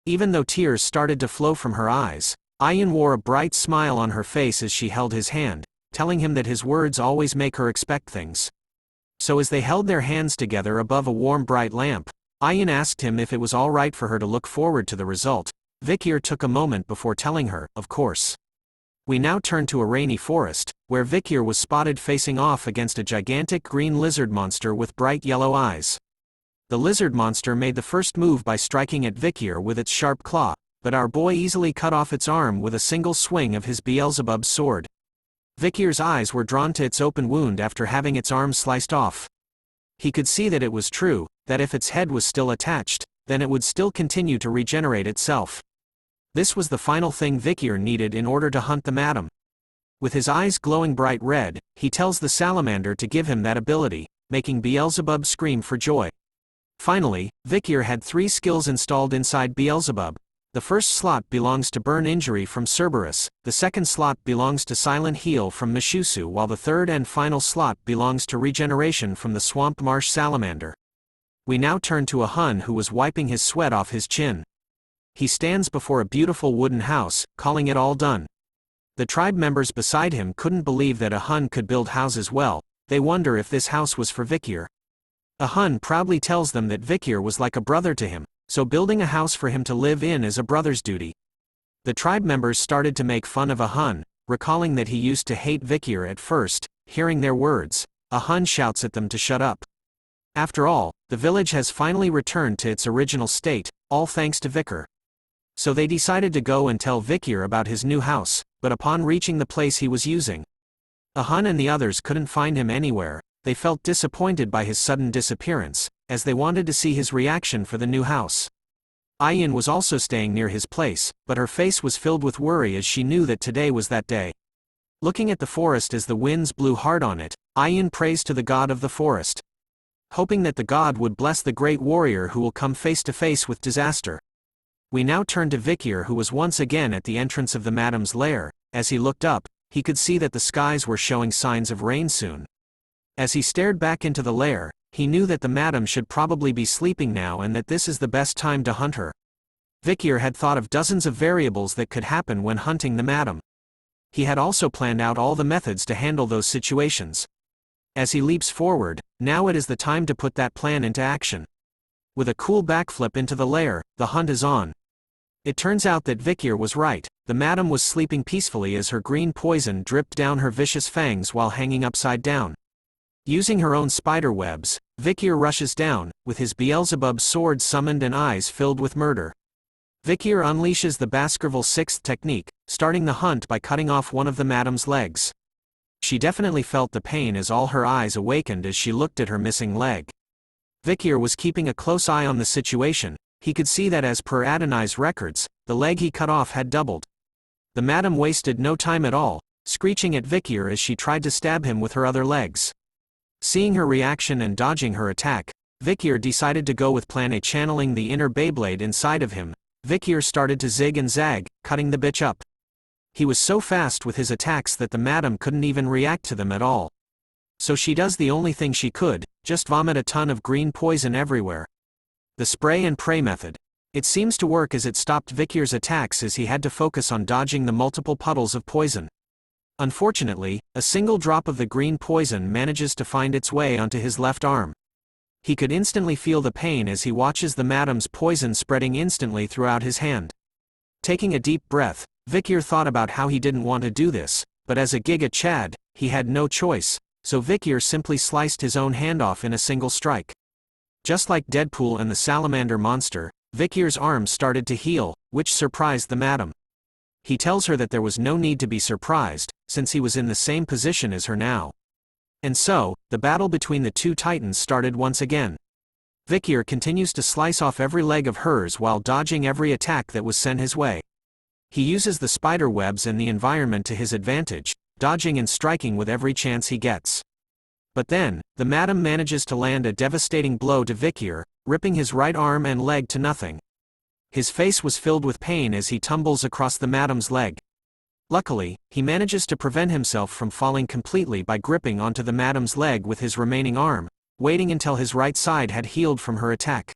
Even though tears started to flow from her eyes, Ayan wore a bright smile on her face as she held his hand, telling him that his words always make her expect things. So as they held their hands together above a warm bright lamp, Ayan asked him if it was all right for her to look forward to the result. Vikir took a moment before telling her, of course. We now turn to a rainy forest, where Vikir was spotted facing off against a gigantic green lizard monster with bright yellow eyes. The lizard monster made the first move by striking at Vikir with its sharp claw, but our boy easily cut off its arm with a single swing of his Beelzebub's sword. Vikir's eyes were drawn to its open wound after having its arm sliced off. He could see that it was true, that if its head was still attached, then it would still continue to regenerate itself. This was the final thing Vikir needed in order to hunt the madam. With his eyes glowing bright red, he tells the salamander to give him that ability, making Beelzebub scream for joy. Finally, Vikir had 3 skills installed inside Beelzebub. The first slot belongs to Burn Injury from Cerberus, the second slot belongs to Silent Heal from Mishusu, while the third and final slot belongs to Regeneration from the Swamp Marsh Salamander. We now turn to a Hun who was wiping his sweat off his chin. He stands before a beautiful wooden house, calling it all done. The tribe members beside him couldn't believe that a Hun could build houses well. They wonder if this house was for Vikir. A Hun proudly tells them that Vikir was like a brother to him, so building a house for him to live in is a brother's duty. The tribe members started to make fun of a Hun, recalling that he used to hate Vikir at first. Hearing their words, a Hun shouts at them to shut up. After all, the village has finally returned to its original state, all thanks to Vikir. So they decided to go and tell Vikir about his new house, but upon reaching the place he was using, a Hun and the others couldn't find him anywhere. They felt disappointed by his sudden disappearance, as they wanted to see his reaction for the new house. Ayan was also staying near his place, but her face was filled with worry as she knew that today was that day. Looking at the forest as the winds blew hard on it, Ayan prays to the god of the forest, hoping that the god would bless the great warrior who will come face to face with disaster. We now turn to Vikir, who was once again at the entrance of the madam's lair. As he looked up, he could see that the skies were showing signs of rain soon. As he stared back into the lair, he knew that the madam should probably be sleeping now and that this is the best time to hunt her. Vikir had thought of dozens of variables that could happen when hunting the madam. He had also planned out all the methods to handle those situations. As he leaps forward, now it is the time to put that plan into action. With a cool backflip into the lair, the hunt is on. It turns out that Vikir was right. The madam was sleeping peacefully as her green poison dripped down her vicious fangs while hanging upside down. Using her own spider webs, Vikir rushes down, with his Beelzebub sword summoned and eyes filled with murder. Vikir unleashes the Baskerville 6th technique, starting the hunt by cutting off one of the madam's legs. She definitely felt the pain as all her eyes awakened as she looked at her missing leg. Vikir was keeping a close eye on the situation. He could see that as per Adonai's records, the leg he cut off had doubled. The madam wasted no time at all, screeching at Vikir as she tried to stab him with her other legs. Seeing her reaction and dodging her attack, Vikir decided to go with Plan A, channeling the inner Beyblade inside of him. Vikir started to zig and zag, cutting the bitch up. He was so fast with his attacks that the madam couldn't even react to them at all. So she does the only thing she could, just vomit a ton of green poison everywhere. The spray and pray method. It seems to work as it stopped Vikir's attacks as he had to focus on dodging the multiple puddles of poison. Unfortunately, a single drop of the green poison manages to find its way onto his left arm. He could instantly feel the pain as he watches the madam's poison spreading instantly throughout his hand. Taking a deep breath, Vikir thought about how he didn't want to do this, but as a Giga Chad, he had no choice, so Vikir simply sliced his own hand off in a single strike. Just like Deadpool and the salamander monster, Vikir's arm started to heal, which surprised the madam. He tells her that there was no need to be surprised, since he was in the same position as her now. And so, the battle between the two titans started once again. Vikir continues to slice off every leg of hers while dodging every attack that was sent his way. He uses the spider webs and the environment to his advantage, dodging and striking with every chance he gets. But then, the madam manages to land a devastating blow to Vikir, ripping his right arm and leg to nothing. His face was filled with pain as he tumbles across the madam's leg. Luckily, he manages to prevent himself from falling completely by gripping onto the madam's leg with his remaining arm, waiting until his right side had healed from her attack.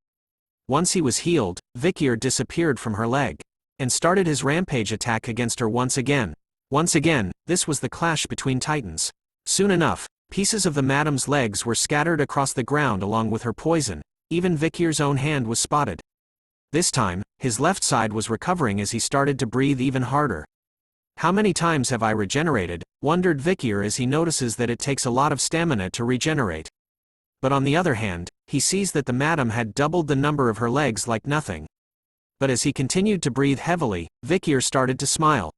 Once he was healed, Vikir disappeared from her leg and started his rampage attack against her once again. Once again, this was the clash between titans. Soon enough, pieces of the madam's legs were scattered across the ground along with her poison. Even Vikir's own hand was spotted. This time, his left side was recovering as he started to breathe even harder. How many times have I regenerated? Wondered Vikir as he notices that it takes a lot of stamina to regenerate. But on the other hand, he sees that the madam had doubled the number of her legs like nothing. But as he continued to breathe heavily, Vikir started to smile.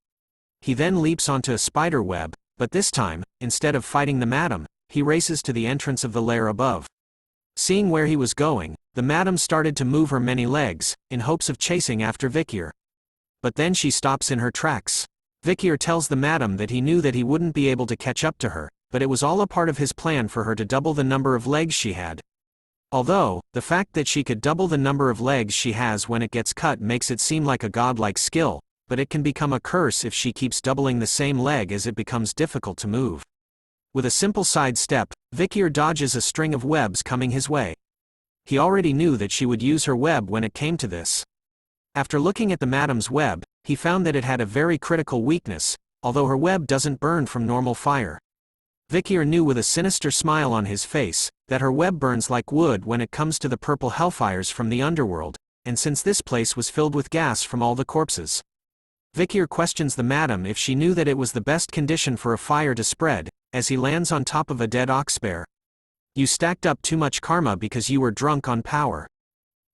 He then leaps onto a spider web, but this time, instead of fighting the madam, he races to the entrance of the lair above. Seeing where he was going, the madam started to move her many legs, in hopes of chasing after Vikir. But then she stops in her tracks. Vikir tells the madam that he knew that he wouldn't be able to catch up to her, but it was all a part of his plan for her to double the number of legs she had. Although, the fact that she could double the number of legs she has when it gets cut makes it seem like a godlike skill, but it can become a curse if she keeps doubling the same leg as it becomes difficult to move. With a simple side step, Vikir dodges a string of webs coming his way. He already knew that she would use her web when it came to this. After looking at the madam's web, he found that it had a very critical weakness, although her web doesn't burn from normal fire. Vikir knew with a sinister smile on his face, that her web burns like wood when it comes to the purple hellfires from the underworld, and since this place was filled with gas from all the corpses. Vikir questions the madam if she knew that it was the best condition for a fire to spread, as he lands on top of a dead ox bear. You stacked up too much karma because you were drunk on power.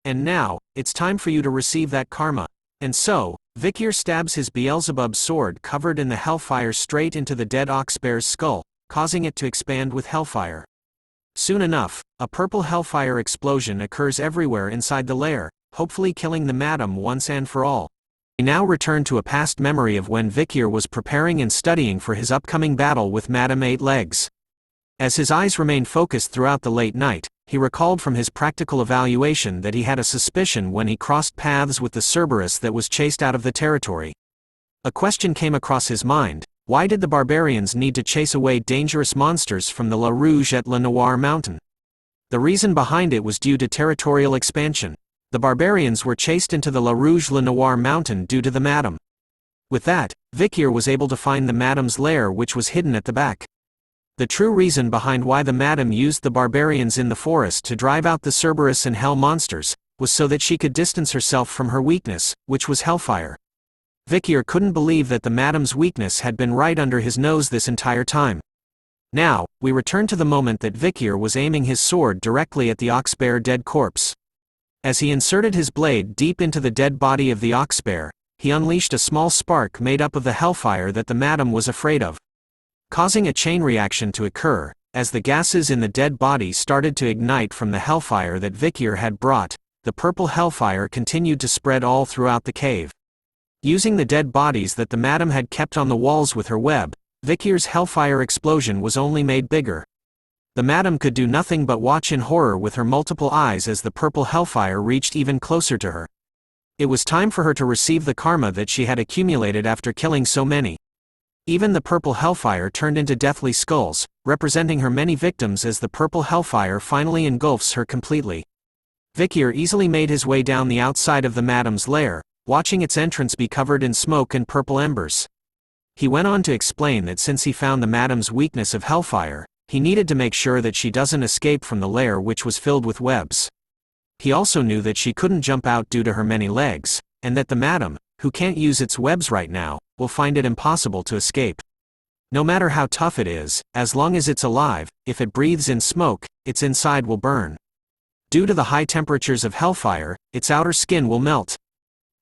And now, it's time for you to receive that karma. And so, Vikir stabs his Beelzebub sword covered in the hellfire straight into the dead ox bear's skull, causing it to expand with hellfire. Soon enough, a purple hellfire explosion occurs everywhere inside the lair, hopefully killing the madam once and for all. We now return to a past memory of when Vikir was preparing and studying for his upcoming battle with Madame Eight Legs. As his eyes remained focused throughout the late night, he recalled from his practical evaluation that he had a suspicion when he crossed paths with the Cerberus that was chased out of the territory. A question came across his mind: why did the barbarians need to chase away dangerous monsters from the La Rouge et La Noire mountain? The reason behind it was due to territorial expansion. The barbarians were chased into the La Rouge La Noire mountain due to the madam. With that, Vikir was able to find the madam's lair, which was hidden at the back. The true reason behind why the madam used the barbarians in the forest to drive out the Cerberus and hell monsters, was so that she could distance herself from her weakness, which was hellfire. Vikir couldn't believe that the madam's weakness had been right under his nose this entire time. Now, we return to the moment that Vikir was aiming his sword directly at the ox bear dead corpse. As he inserted his blade deep into the dead body of the ox bear, he unleashed a small spark made up of the hellfire that the madam was afraid of, causing a chain reaction to occur. As the gases in the dead body started to ignite from the hellfire that Vikir had brought, the purple hellfire continued to spread all throughout the cave. Using the dead bodies that the madam had kept on the walls with her web, Vikir's hellfire explosion was only made bigger. The madam could do nothing but watch in horror with her multiple eyes as the purple hellfire reached even closer to her. It was time for her to receive the karma that she had accumulated after killing so many. Even the purple hellfire turned into deathly skulls, representing her many victims as the purple hellfire finally engulfs her completely. Vikir easily made his way down the outside of the madam's lair, watching its entrance be covered in smoke and purple embers. He went on to explain that since he found the madam's weakness of hellfire, he needed to make sure that she doesn't escape from the lair, which was filled with webs. He also knew that she couldn't jump out due to her many legs, and that the madam, who can't use its webs right now, will find it impossible to escape. No matter how tough it is, as long as it's alive, if it breathes in smoke, its inside will burn. Due to the high temperatures of hellfire, its outer skin will melt.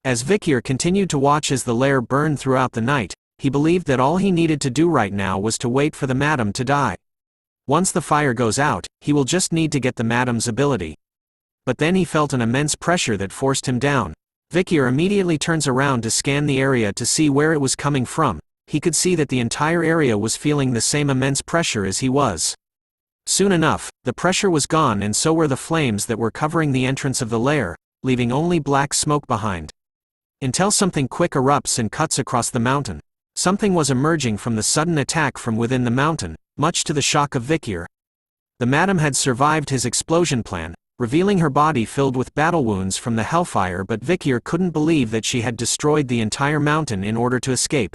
As Vikir continued to watch as the lair burned throughout the night, he believed that all he needed to do right now was to wait for the madam to die. Once the fire goes out, he will just need to get the madam's ability. But then he felt an immense pressure that forced him down. Vikir immediately turns around to scan the area to see where it was coming from. He could see that the entire area was feeling the same immense pressure as he was. Soon enough, the pressure was gone, and so were the flames that were covering the entrance of the lair, leaving only black smoke behind. Until something quick erupts and cuts across the mountain. Something was emerging from the sudden attack from within the mountain, much to the shock of Vikir. The madam had survived his explosion plan, revealing her body filled with battle wounds from the hellfire, but Vikir couldn't believe that she had destroyed the entire mountain in order to escape.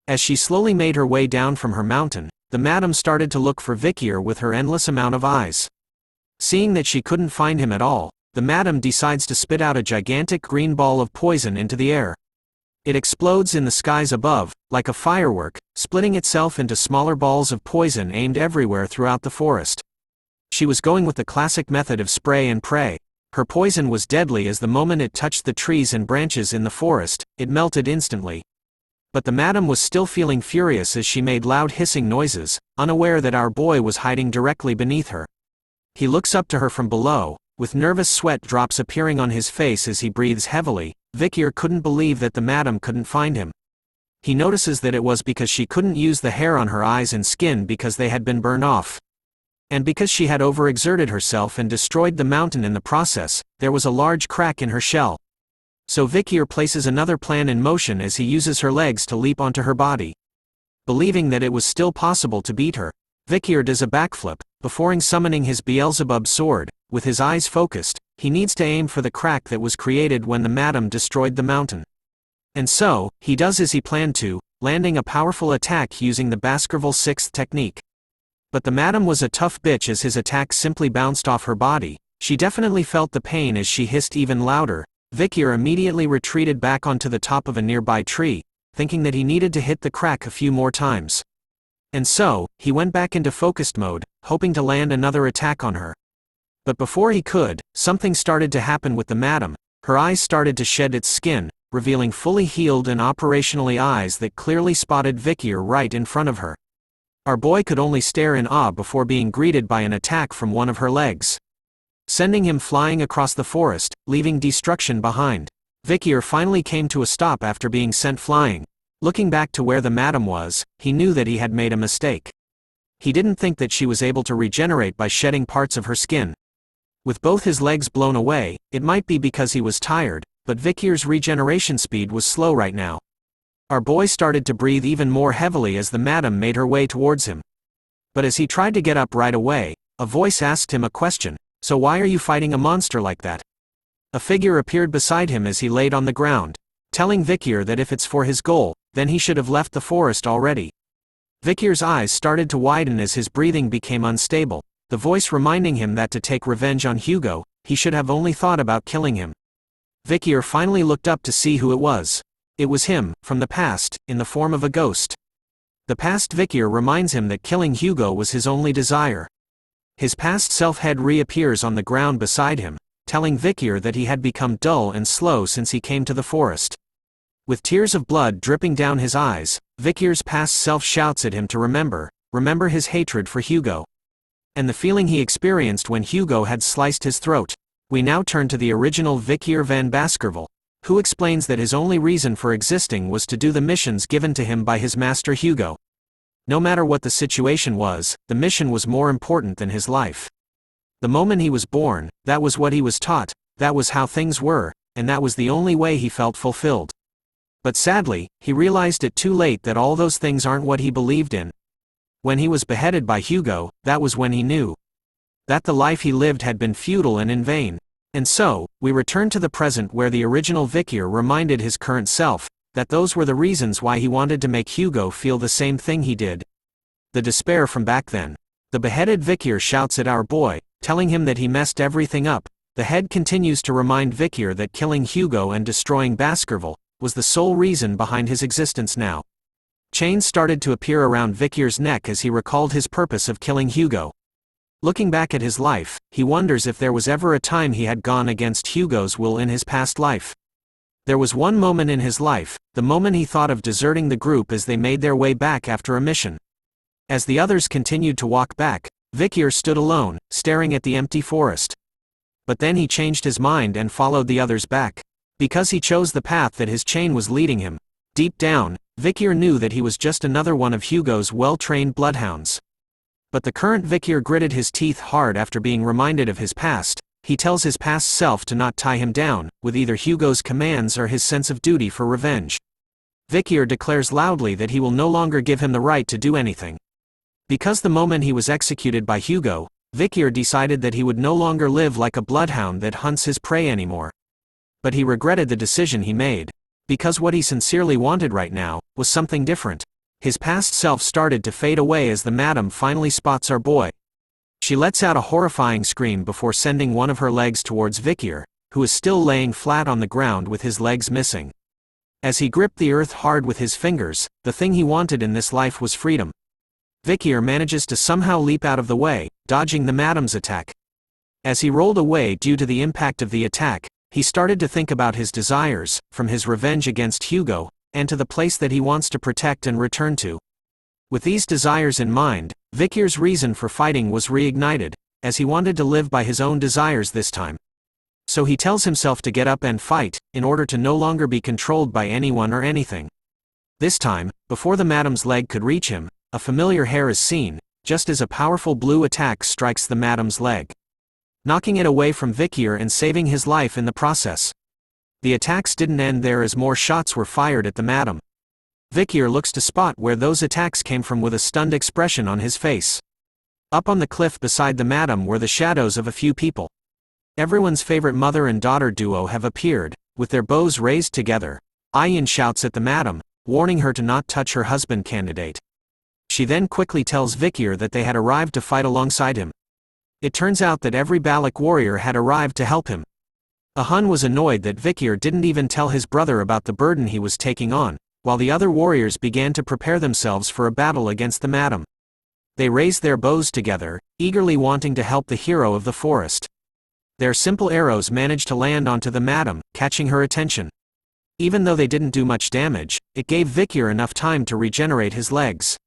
As she slowly made her way down from her mountain, the madam started to look for Vikir with her endless amount of eyes. Seeing that she couldn't find him at all, the madam decides to spit out a gigantic green ball of poison into the air. It explodes in the skies above, like a firework, splitting itself into smaller balls of poison aimed everywhere throughout the forest. She was going with the classic method of spray and pray. Her poison was deadly as the moment it touched the trees and branches in the forest, it melted instantly. But the madam was still feeling furious as she made loud hissing noises, unaware that our boy was hiding directly beneath her. He looks up to her from below, with nervous sweat drops appearing on his face as he breathes heavily. Vikir couldn't believe that the madam couldn't find him. He notices that it was because she couldn't use the hair on her eyes and skin because they had been burned off. And because she had overexerted herself and destroyed the mountain in the process, there was a large crack in her shell. So Vikir places another plan in motion as he uses her legs to leap onto her body. Believing that it was still possible to beat her, Vikir does a backflip, before summoning his Beelzebub sword. With his eyes focused, he needs to aim for the crack that was created when the madam destroyed the mountain. And so, he does as he planned to, landing a powerful attack using the Baskerville 6th technique. But the madam was a tough bitch as his attack simply bounced off her body. She definitely felt the pain as she hissed even louder. Vikir immediately retreated back onto the top of a nearby tree, thinking that he needed to hit the crack a few more times. And so, he went back into focused mode, hoping to land another attack on her. But before he could, something started to happen with the madam. Her eyes started to shed its skin, revealing fully healed and operationally eyes that clearly spotted Vikir right in front of her. Our boy could only stare in awe before being greeted by an attack from one of her legs, sending him flying across the forest, leaving destruction behind. Vikir finally came to a stop after being sent flying. Looking back to where the madam was, he knew that he had made a mistake. He didn't think that she was able to regenerate by shedding parts of her skin. With both his legs blown away, it might be because he was tired, but Vikir's regeneration speed was slow right now. Our boy started to breathe even more heavily as the madam made her way towards him. But as he tried to get up right away, a voice asked him a question. So why are you fighting a monster like that? A figure appeared beside him as he laid on the ground, telling Vikir that if it's for his goal, then he should have left the forest already. Vikir's eyes started to widen as his breathing became unstable, the voice reminding him that to take revenge on Hugo, he should have only thought about killing him. Vikir finally looked up to see who it was. It was him, from the past, in the form of a ghost. The past Vikir reminds him that killing Hugo was his only desire. His past self head reappears on the ground beside him, telling Vikir that he had become dull and slow since he came to the forest. With tears of blood dripping down his eyes, Vikir's past self shouts at him to remember his hatred for Hugo. And the feeling he experienced when Hugo had sliced his throat. We now turn to the original Vikir van Baskerville, who explains that his only reason for existing was to do the missions given to him by his master Hugo. No matter what the situation was, the mission was more important than his life. The moment he was born, that was what he was taught, that was how things were, and that was the only way he felt fulfilled. But sadly, he realized it too late that all those things aren't what he believed in. When he was beheaded by Hugo, that was when he knew that the life he lived had been futile and in vain. And so, we return to the present where the original Vikir reminded his current self that those were the reasons why he wanted to make Hugo feel the same thing he did. The despair from back then. The beheaded Vikir shouts at our boy, telling him that he messed everything up. The head continues to remind Vikir that killing Hugo and destroying Baskerville was the sole reason behind his existence now. Chains started to appear around Vikir's neck as he recalled his purpose of killing Hugo. Looking back at his life, he wonders if there was ever a time he had gone against Hugo's will in his past life. There was one moment in his life, the moment he thought of deserting the group as they made their way back after a mission. As the others continued to walk back, Vikir stood alone, staring at the empty forest. But then he changed his mind and followed the others back. Because he chose the path that his chain was leading him. Deep down, Vikir knew that he was just another one of Hugo's well-trained bloodhounds. But the current Vikir gritted his teeth hard after being reminded of his past. He tells his past self to not tie him down, with either Hugo's commands or his sense of duty for revenge. Vikir declares loudly that he will no longer give him the right to do anything. Because the moment he was executed by Hugo, Vikir decided that he would no longer live like a bloodhound that hunts his prey anymore. But he regretted the decision he made, because what he sincerely wanted right now was something different. His past self started to fade away as the madam finally spots our boy. She lets out a horrifying scream before sending one of her legs towards Vikir, who is still laying flat on the ground with his legs missing. As he gripped the earth hard with his fingers, the thing he wanted in this life was freedom. Vikir manages to somehow leap out of the way, dodging the madam's attack. As he rolled away due to the impact of the attack, he started to think about his desires, from his revenge against Hugo, and to the place that he wants to protect and return to. With these desires in mind, Vikir's reason for fighting was reignited, as he wanted to live by his own desires this time. So he tells himself to get up and fight, in order to no longer be controlled by anyone or anything. This time, before the madam's leg could reach him, a familiar hair is seen, just as a powerful blue attack strikes the madam's leg, knocking it away from Vikir and saving his life in the process. The attacks didn't end there as more shots were fired at the madam. Vikir looks to spot where those attacks came from with a stunned expression on his face. Up on the cliff beside the madam were the shadows of a few people. Everyone's favorite mother and daughter duo have appeared, with their bows raised together. Ayin shouts at the madam, warning her to not touch her husband candidate. She then quickly tells Vikir that they had arrived to fight alongside him. It turns out that every Balak warrior had arrived to help him. Ahun was annoyed that Vikir didn't even tell his brother about the burden he was taking on, while the other warriors began to prepare themselves for a battle against the madam. They raised their bows together, eagerly wanting to help the hero of the forest. Their simple arrows managed to land onto the madam, catching her attention. Even though they didn't do much damage, it gave Vikir enough time to regenerate his legs.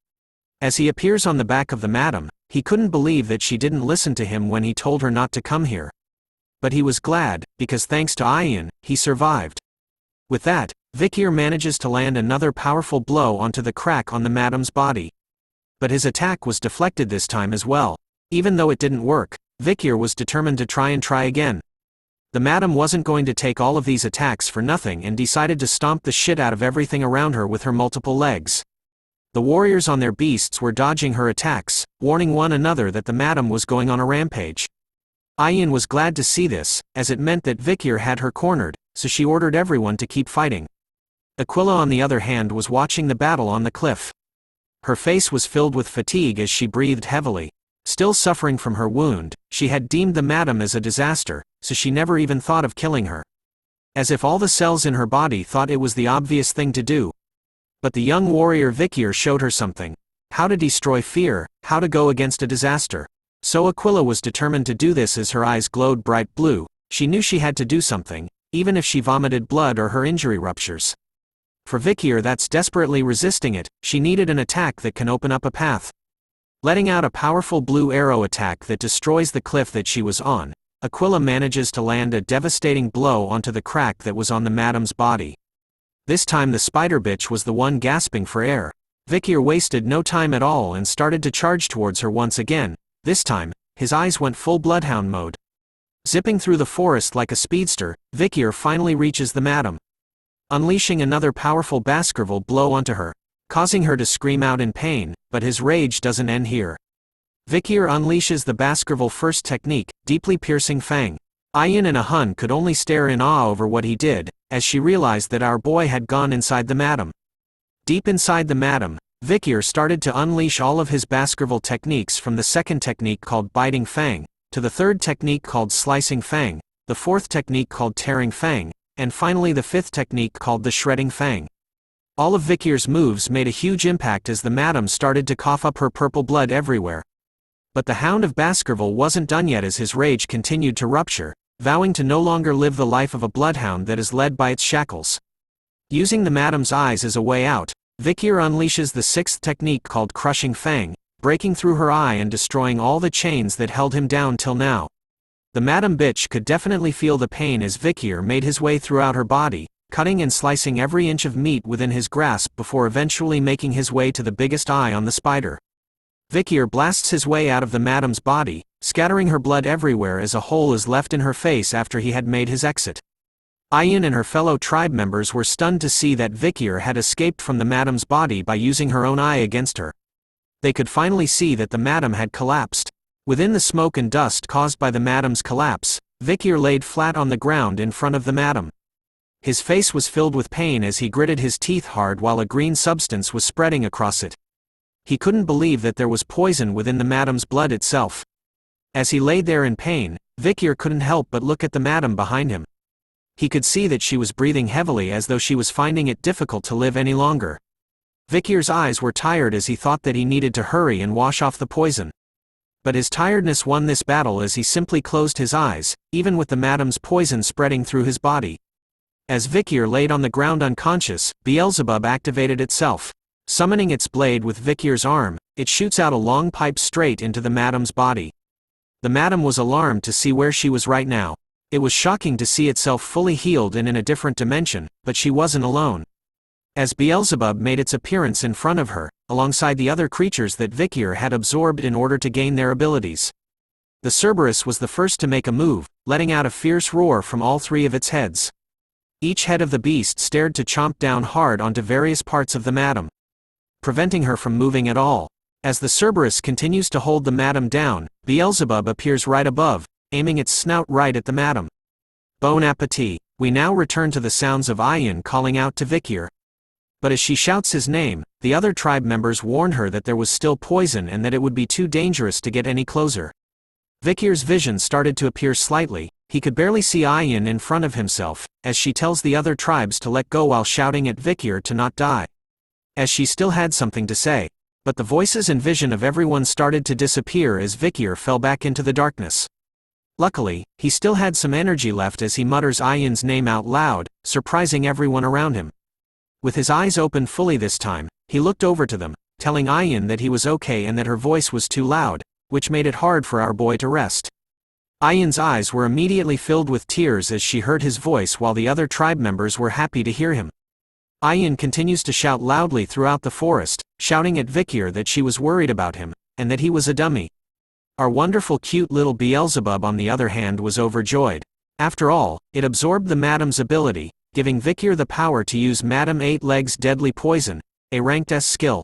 As he appears on the back of the madam, he couldn't believe that she didn't listen to him when he told her not to come here. But he was glad, because thanks to Ayin, he survived. With that, Vikir manages to land another powerful blow onto the crack on the madam's body. But his attack was deflected this time as well. Even though it didn't work, Vikir was determined to try again. The madam wasn't going to take all of these attacks for nothing and decided to stomp the shit out of everything around her with her multiple legs. The warriors on their beasts were dodging her attacks, warning one another that the madam was going on a rampage. Ayin was glad to see this, as it meant that Vikir had her cornered, so she ordered everyone to keep fighting. Aquila on the other hand was watching the battle on the cliff. Her face was filled with fatigue as she breathed heavily. Still suffering from her wound, she had deemed the madam as a disaster, so she never even thought of killing her. As if all the cells in her body thought it was the obvious thing to do. But the young warrior Vikir showed her something. How to destroy fear, how to go against a disaster. So Aquila was determined to do this as her eyes glowed bright blue. She knew she had to do something, even if she vomited blood or her injury ruptures. For Vikir that's desperately resisting it, she needed an attack that can open up a path. Letting out a powerful blue arrow attack that destroys the cliff that she was on, Aquila manages to land a devastating blow onto the crack that was on the madam's body. This time the spider bitch was the one gasping for air. Vikir wasted no time at all and started to charge towards her once again. This time, his eyes went full bloodhound mode. Zipping through the forest like a speedster, Vikir finally reaches the madam. Unleashing another powerful Baskerville blow onto her, causing her to scream out in pain, but his rage doesn't end here. Vikir unleashes the Baskerville first technique, deeply piercing fang. Ayin and Ahun could only stare in awe over what he did, as she realized that our boy had gone inside the madam. Deep inside the madam, Vikir started to unleash all of his Baskerville techniques from the second technique called biting fang, to the third technique called slicing fang, the fourth technique called tearing fang, and finally the fifth technique called the shredding fang. All of Vikir's moves made a huge impact as the madam started to cough up her purple blood everywhere. But the Hound of Baskerville wasn't done yet as his rage continued to rupture, vowing to no longer live the life of a bloodhound that is led by its shackles. Using the madam's eyes as a way out, Vikir unleashes the sixth technique called crushing fang, breaking through her eye and destroying all the chains that held him down till now. The madam bitch could definitely feel the pain as Vikir made his way throughout her body, cutting and slicing every inch of meat within his grasp before eventually making his way to the biggest eye on the spider. Vikir blasts his way out of the madam's body, scattering her blood everywhere as a hole is left in her face after he had made his exit. Ayin and her fellow tribe members were stunned to see that Vikir had escaped from the madam's body by using her own eye against her. They could finally see that the madam had collapsed. Within the smoke and dust caused by the madam's collapse, Vikir laid flat on the ground in front of the madam. His face was filled with pain as he gritted his teeth hard while a green substance was spreading across it. He couldn't believe that there was poison within the madam's blood itself. As he lay there in pain, Vikir couldn't help but look at the madam behind him. He could see that she was breathing heavily as though she was finding it difficult to live any longer. Vikir's eyes were tired as he thought that he needed to hurry and wash off the poison. But his tiredness won this battle as he simply closed his eyes, even with the madam's poison spreading through his body. As Vikir laid on the ground unconscious, Beelzebub activated itself. Summoning its blade with Vikir's arm, it shoots out a long pipe straight into the madam's body. The madam was alarmed to see where she was right now. It was shocking to see itself fully healed and in a different dimension, but she wasn't alone. As Beelzebub made its appearance in front of her, alongside the other creatures that Vikir had absorbed in order to gain their abilities. The Cerberus was the first to make a move, letting out a fierce roar from all three of its heads. Each head of the beast stared to chomp down hard onto various parts of the madam, preventing her from moving at all. As the Cerberus continues to hold the madam down, Beelzebub appears right above, aiming its snout right at the madam. Bon appetit. We now return to the sounds of Ayin calling out to Vikir. But as she shouts his name, the other tribe members warn her that there was still poison and that it would be too dangerous to get any closer. Vikir's vision started to appear slightly. He could barely see Ayin in front of himself, as she tells the other tribes to let go while shouting at Vikir to not die. As she still had something to say. But the voices and vision of everyone started to disappear as Vikir fell back into the darkness. Luckily, he still had some energy left as he mutters Ayin's name out loud, surprising everyone around him. With his eyes open fully this time, he looked over to them, telling Ayin that he was okay and that her voice was too loud, which made it hard for our boy to rest. Ayin's eyes were immediately filled with tears as she heard his voice while the other tribe members were happy to hear him. Ayin continues to shout loudly throughout the forest, shouting at Vikir that she was worried about him, and that he was a dummy. Our wonderful cute little Beelzebub on the other hand was overjoyed. After all, it absorbed the madam's ability, giving Vikir the power to use Madam Eight Legs' deadly poison, a ranked S skill.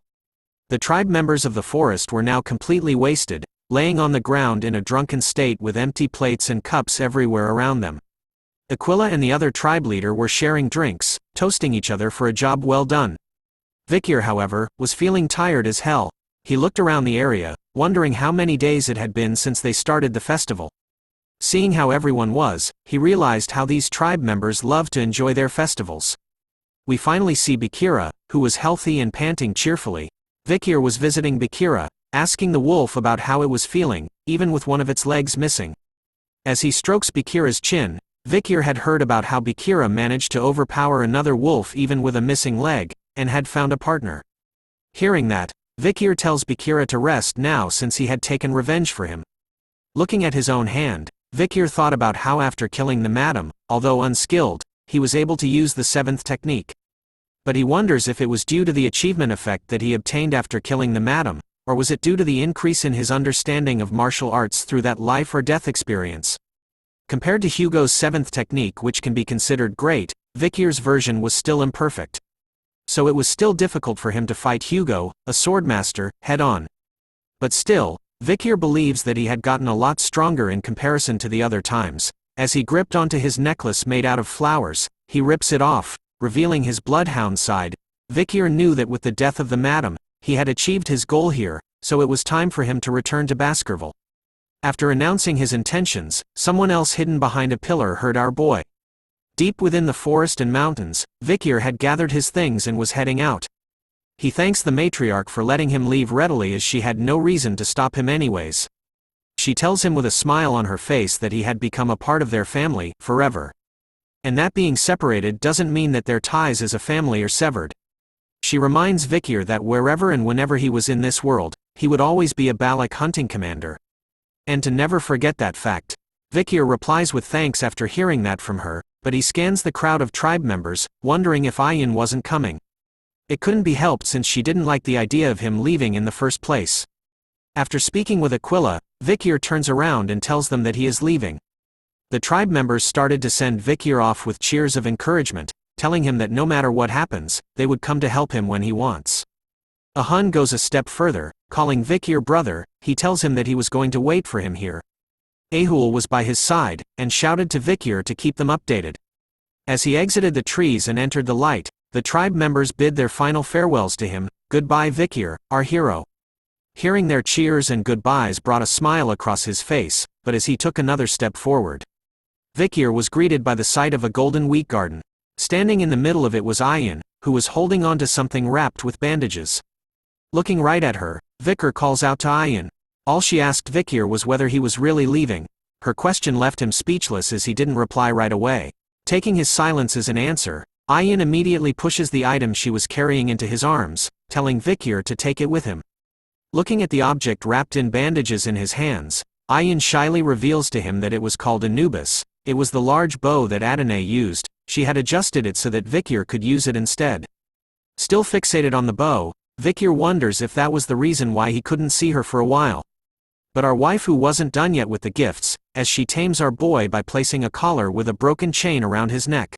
The tribe members of the forest were now completely wasted, laying on the ground in a drunken state with empty plates and cups everywhere around them. Aquila and the other tribe leader were sharing drinks, toasting each other for a job well done. Vikir, however, was feeling tired as hell. He looked around the area, wondering how many days it had been since they started the festival. Seeing how everyone was, he realized how these tribe members loved to enjoy their festivals. We finally see Bakira, who was healthy and panting cheerfully. Vikir was visiting Bakira, asking the wolf about how it was feeling, even with one of its legs missing. As he strokes Bakira's chin, Vikir had heard about how Bakira managed to overpower another wolf even with a missing leg, and had found a partner. Hearing that, Vikir tells Bakira to rest now since he had taken revenge for him. Looking at his own hand, Vikir thought about how after killing the madam, although unskilled, he was able to use the seventh technique. But he wonders if it was due to the achievement effect that he obtained after killing the madam, or was it due to the increase in his understanding of martial arts through that life or death experience. Compared to Hugo's seventh technique, which can be considered great, Vikir's version was still imperfect. So it was still difficult for him to fight Hugo, a swordmaster, head-on. But still, Vikir believes that he had gotten a lot stronger in comparison to the other times. As he gripped onto his necklace made out of flowers, he rips it off, revealing his bloodhound side. Vikir knew that with the death of the madam, he had achieved his goal here, so it was time for him to return to Baskerville. After announcing his intentions, someone else hidden behind a pillar heard our boy. Deep within the forest and mountains, Vikir had gathered his things and was heading out. He thanks the matriarch for letting him leave readily as she had no reason to stop him anyways. She tells him with a smile on her face that he had become a part of their family, forever. And that being separated doesn't mean that their ties as a family are severed. She reminds Vikir that wherever and whenever he was in this world, he would always be a Balak hunting commander. And to never forget that fact. Vikir replies with thanks after hearing that from her, but he scans the crowd of tribe members, wondering if Ayin wasn't coming. It couldn't be helped since she didn't like the idea of him leaving in the first place. After speaking with Aquila, Vikir turns around and tells them that he is leaving. The tribe members started to send Vikir off with cheers of encouragement, telling him that no matter what happens, they would come to help him when he wants. Hun goes a step further, calling Vikir brother. He tells him that he was going to wait for him here. Ahul was by his side, and shouted to Vikir to keep them updated. As he exited the trees and entered the light, the tribe members bid their final farewells to him. Goodbye Vikir, our hero. Hearing their cheers and goodbyes brought a smile across his face, but as he took another step forward, Vikir was greeted by the sight of a golden wheat garden. Standing in the middle of it was Ayin, who was holding on to something wrapped with bandages. Looking right at her, Vikir calls out to Ayin. All she asked Vikir was whether he was really leaving. Her question left him speechless as he didn't reply right away. Taking his silence as an answer, Ayin immediately pushes the item she was carrying into his arms, telling Vikir to take it with him. Looking at the object wrapped in bandages in his hands, Ayin shyly reveals to him that it was called Anubis. It was the large bow that Adonai used. She had adjusted it so that Vikir could use it instead. Still fixated on the bow, Vikir wonders if that was the reason why he couldn't see her for a while. But our waifu wasn't done yet with the gifts, as she tames our boy by placing a collar with a broken chain around his neck.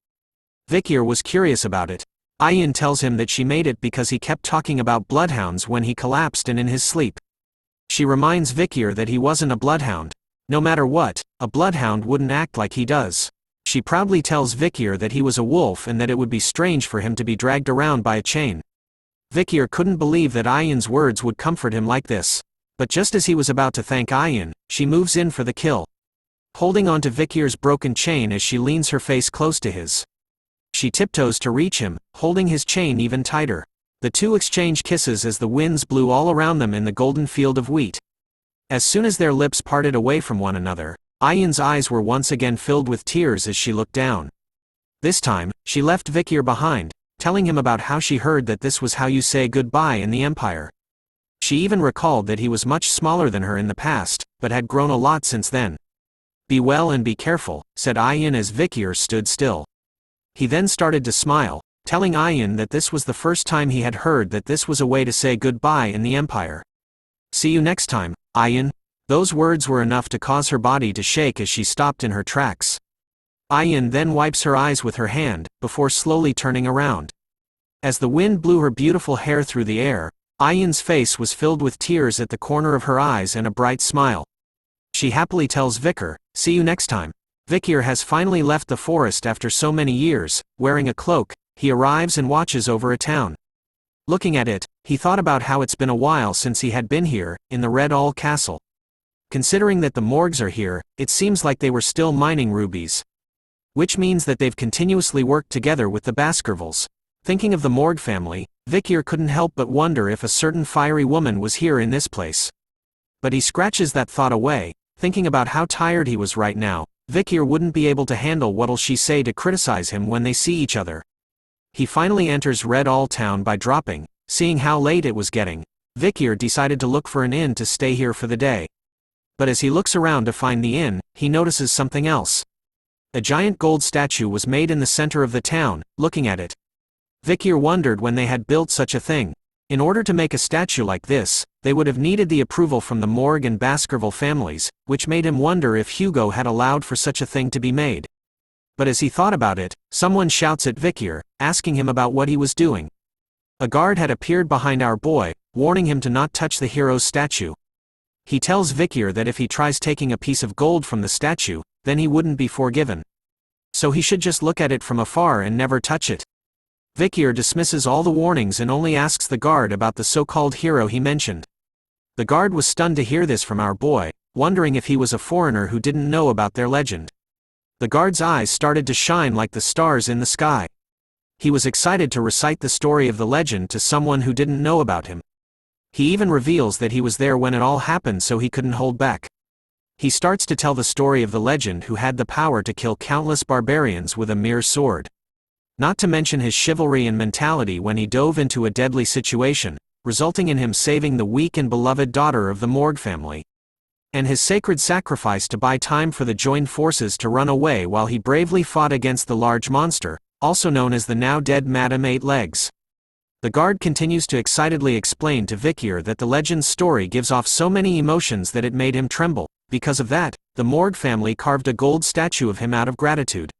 Vikir was curious about it. Ayin tells him that she made it because he kept talking about bloodhounds when he collapsed and in his sleep. She reminds Vikir that he wasn't a bloodhound. No matter what, a bloodhound wouldn't act like he does. She proudly tells Vikir that he was a wolf and that it would be strange for him to be dragged around by a chain. Vikir couldn't believe that Ayin's words would comfort him like this. But just as he was about to thank Ayin, she moves in for the kill. Holding on to Vikir's broken chain as she leans her face close to his. She tiptoes to reach him, holding his chain even tighter. The two exchange kisses as the winds blew all around them in the golden field of wheat. As soon as their lips parted away from one another, Ayin's eyes were once again filled with tears as she looked down. This time, she left Vikir behind, telling him about how she heard that this was how you say goodbye in the Empire. She even recalled that he was much smaller than her in the past, but had grown a lot since then. Be well and be careful, said Ayin as Vikir stood still. He then started to smile, telling Ayin that this was the first time he had heard that this was a way to say goodbye in the Empire. See you next time, Ayin. Those words were enough to cause her body to shake as she stopped in her tracks. Ayin then wipes her eyes with her hand, before slowly turning around. As the wind blew her beautiful hair through the air, Ayin's face was filled with tears at the corner of her eyes and a bright smile. She happily tells Vikir, see you next time. Vikir has finally left the forest after so many years. Wearing a cloak, he arrives and watches over a town. Looking at it, he thought about how it's been a while since he had been here, in the Red All Castle. Considering that the morgues are here, it seems like they were still mining rubies. Which means that they've continuously worked together with the Baskervilles. Thinking of the Morgue family, Vikir couldn't help but wonder if a certain fiery woman was here in this place. But he scratches that thought away, thinking about how tired he was right now. Vikir wouldn't be able to handle what'll she say to criticize him when they see each other. He finally enters Red All Town by dropping. Seeing how late it was getting, Vikir decided to look for an inn to stay here for the day. But as he looks around to find the inn, he notices something else. A giant gold statue was made in the center of the town. Looking at it, Vikir wondered when they had built such a thing. In order to make a statue like this, they would have needed the approval from the Morgue and Baskerville families, which made him wonder if Hugo had allowed for such a thing to be made. But as he thought about it, someone shouts at Vikir, asking him about what he was doing. A guard had appeared behind our boy, warning him to not touch the hero's statue. He tells Vikir that if he tries taking a piece of gold from the statue, then he wouldn't be forgiven. So he should just look at it from afar and never touch it. Vikir dismisses all the warnings and only asks the guard about the so-called hero he mentioned. The guard was stunned to hear this from our boy, wondering if he was a foreigner who didn't know about their legend. The guard's eyes started to shine like the stars in the sky. He was excited to recite the story of the legend to someone who didn't know about him. He even reveals that he was there when it all happened, so he couldn't hold back. He starts to tell the story of the legend who had the power to kill countless barbarians with a mere sword. Not to mention his chivalry and mentality when he dove into a deadly situation, resulting in him saving the weak and beloved daughter of the Morgue family. And his sacred sacrifice to buy time for the joined forces to run away while he bravely fought against the large monster, also known as the now dead Madame Eight Legs. The guard continues to excitedly explain to Vikir that the legend's story gives off so many emotions that it made him tremble. Because of that, the Morgue family carved a gold statue of him out of gratitude.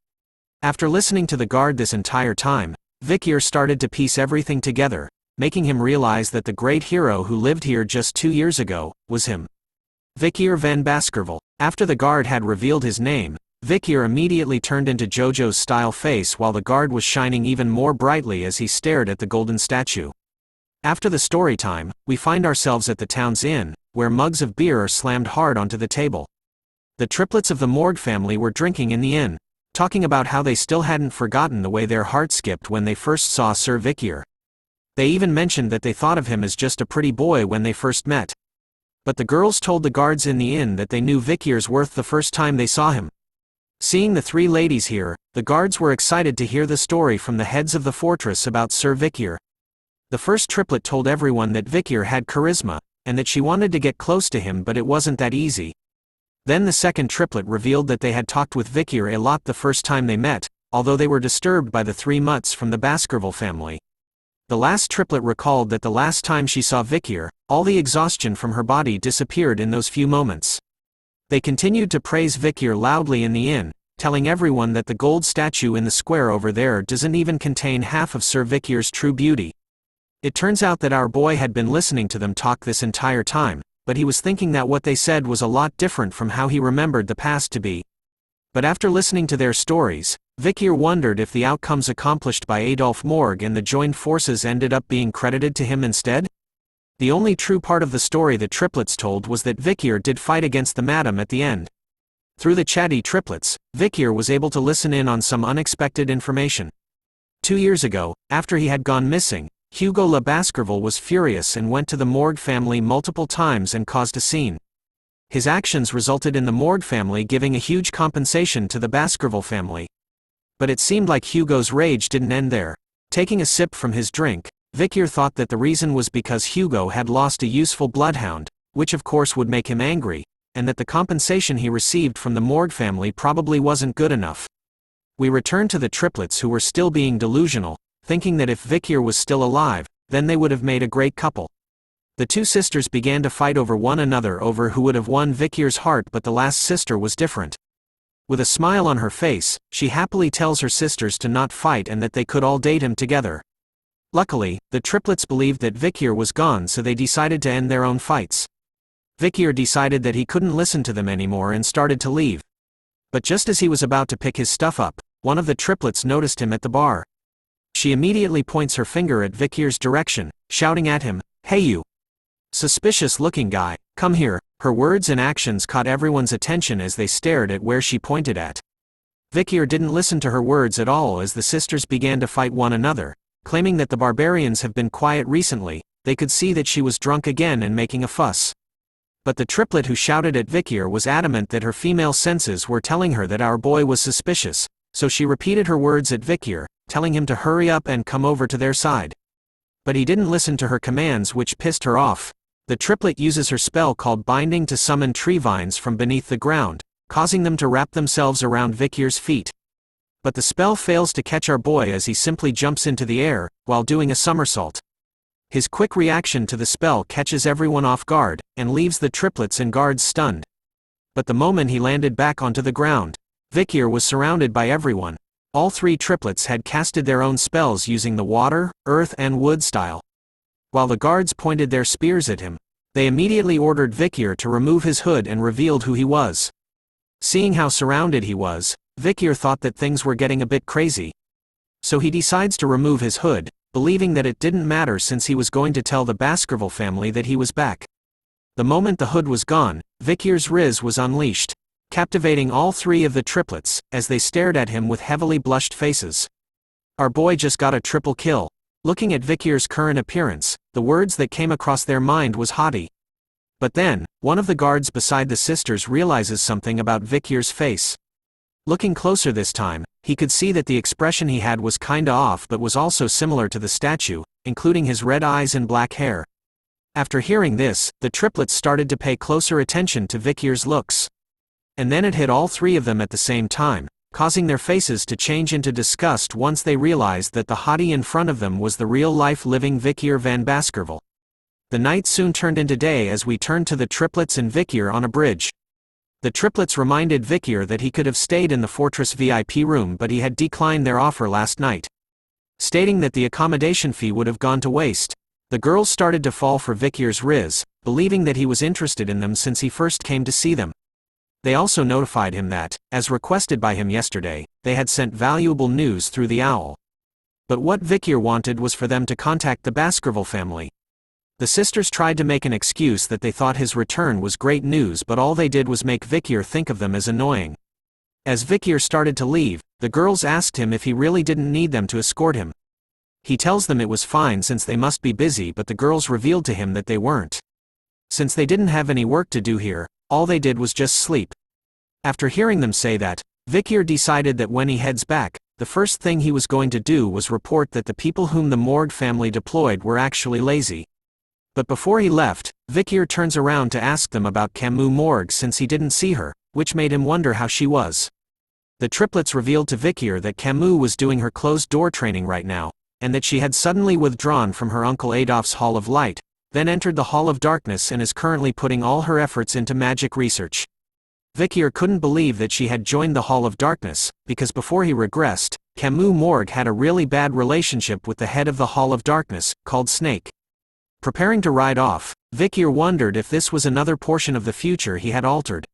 After listening to the guard this entire time, Vikir started to piece everything together. making him realize that the great hero who lived here just 2 years ago was him. Vikir van Baskerville. After the guard had revealed his name, Vikir immediately turned into JoJo's style face while the guard was shining even more brightly as he stared at the golden statue. After the story time, we find ourselves at the town's inn, where mugs of beer are slammed hard onto the table. The triplets of the Morgue family were drinking in the inn, talking about how they still hadn't forgotten the way their heart skipped when they first saw Sir Vikir. They even mentioned that they thought of him as just a pretty boy when they first met. But the girls told the guards in the inn that they knew Vikir's worth the first time they saw him. Seeing the 3 ladies here, the guards were excited to hear the story from the heads of the fortress about Sir Vikir. The first triplet told everyone that Vikir had charisma, and that she wanted to get close to him, but it wasn't that easy. Then the second triplet revealed that they had talked with Vikir a lot the first time they met, although they were disturbed by the 3 mutts from the Baskerville family. The last triplet recalled that the last time she saw Vikir, all the exhaustion from her body disappeared in those few moments. They continued to praise Vikir loudly in the inn, telling everyone that the gold statue in the square over there doesn't even contain half of Sir Vikir's true beauty. It turns out that our boy had been listening to them talk this entire time, but he was thinking that what they said was a lot different from how he remembered the past to be. But after listening to their stories, Vikir wondered if the outcomes accomplished by Adolphe Morgue and the joined forces ended up being credited to him instead? The only true part of the story the triplets told was that Vikir did fight against the madam at the end. Through the chatty triplets, Vikir was able to listen in on some unexpected information. 2 years ago, after he had gone missing, Hugo Le Baskerville was furious and went to the Morgue family multiple times and caused a scene. His actions resulted in the Morgue family giving a huge compensation to the Baskerville family. But it seemed like Hugo's rage didn't end there. Taking a sip from his drink, Vikir thought that the reason was because Hugo had lost a useful bloodhound, which of course would make him angry, and that the compensation he received from the Morgue family probably wasn't good enough. We returned to the triplets who were still being delusional, thinking that if Vikir was still alive, then they would have made a great couple. The 2 sisters began to fight over one another over who would have won Vikir's heart, but the last sister was different. With a smile on her face, she happily tells her sisters to not fight and that they could all date him together. Luckily, the triplets believed that Vikir was gone, so they decided to end their own fights. Vikir decided that he couldn't listen to them anymore and started to leave. But just as he was about to pick his stuff up, one of the triplets noticed him at the bar. She immediately points her finger at Vikir's direction, shouting at him, "Hey you! Suspicious-looking guy, come here." Her words and actions caught everyone's attention as they stared at where she pointed at. Vikir didn't listen to her words at all as the sisters began to fight one another, claiming that the barbarians have been quiet recently. They could see that she was drunk again and making a fuss. But the triplet who shouted at Vikir was adamant that her female senses were telling her that our boy was suspicious, so she repeated her words at Vikir, telling him to hurry up and come over to their side. But he didn't listen to her commands, which pissed her off. The triplet uses her spell called Binding to summon tree vines from beneath the ground, causing them to wrap themselves around Vikir's feet. But the spell fails to catch our boy as he simply jumps into the air, while doing a somersault. His quick reaction to the spell catches everyone off guard, and leaves the triplets and guards stunned. But the moment he landed back onto the ground, Vikir was surrounded by everyone. All 3 triplets had casted their own spells using the water, earth and wood style. While the guards pointed their spears at him, they immediately ordered Vikir to remove his hood and revealed who he was. Seeing how surrounded he was, Vikir thought that things were getting a bit crazy. So he decides to remove his hood, believing that it didn't matter since he was going to tell the Baskerville family that he was back. The moment the hood was gone, Vikir's riz was unleashed, captivating all 3 of the triplets, as they stared at him with heavily blushed faces. Our boy just got a triple kill. Looking at Vikir's current appearance, the words that came across their mind was haughty. But then, one of the guards beside the sisters realizes something about Vikir's face. Looking closer this time, he could see that the expression he had was kinda off but was also similar to the statue, including his red eyes and black hair. After hearing this, the triplets started to pay closer attention to Vikir's looks. And then it hit all 3 of them at the same time, causing their faces to change into disgust once they realized that the hottie in front of them was the real-life living Vikir van Baskerville. The night soon turned into day as we turned to the triplets and Vikir on a bridge. The triplets reminded Vikir that he could have stayed in the fortress VIP room, but he had declined their offer last night. Stating that the accommodation fee would have gone to waste, The girls started to fall for Vikir's riz, believing that he was interested in them since he first came to see them. They also notified him that, as requested by him yesterday, they had sent valuable news through the owl. But what Vikir wanted was for them to contact the Baskerville family. The sisters tried to make an excuse that they thought his return was great news, but all they did was make Vikir think of them as annoying. As Vikir started to leave, the girls asked him if he really didn't need them to escort him. He tells them it was fine since they must be busy, but the girls revealed to him that they weren't. Since they didn't have any work to do here, all they did was just sleep. After hearing them say that, Vikir decided that when he heads back, the first thing he was going to do was report that the people whom the Morgue family deployed were actually lazy. But before he left, Vikir turns around to ask them about Camus Morgue since he didn't see her, which made him wonder how she was. The triplets revealed to Vikir that Camus was doing her closed-door training right now, and that she had suddenly withdrawn from her Uncle Adolphe's Hall of Light, then entered the Hall of Darkness and is currently putting all her efforts into magic research. Vikir couldn't believe that she had joined the Hall of Darkness, because before he regressed, Camus Morgue had a really bad relationship with the head of the Hall of Darkness, called Snake. Preparing to ride off, Vikir wondered if this was another portion of the future he had altered.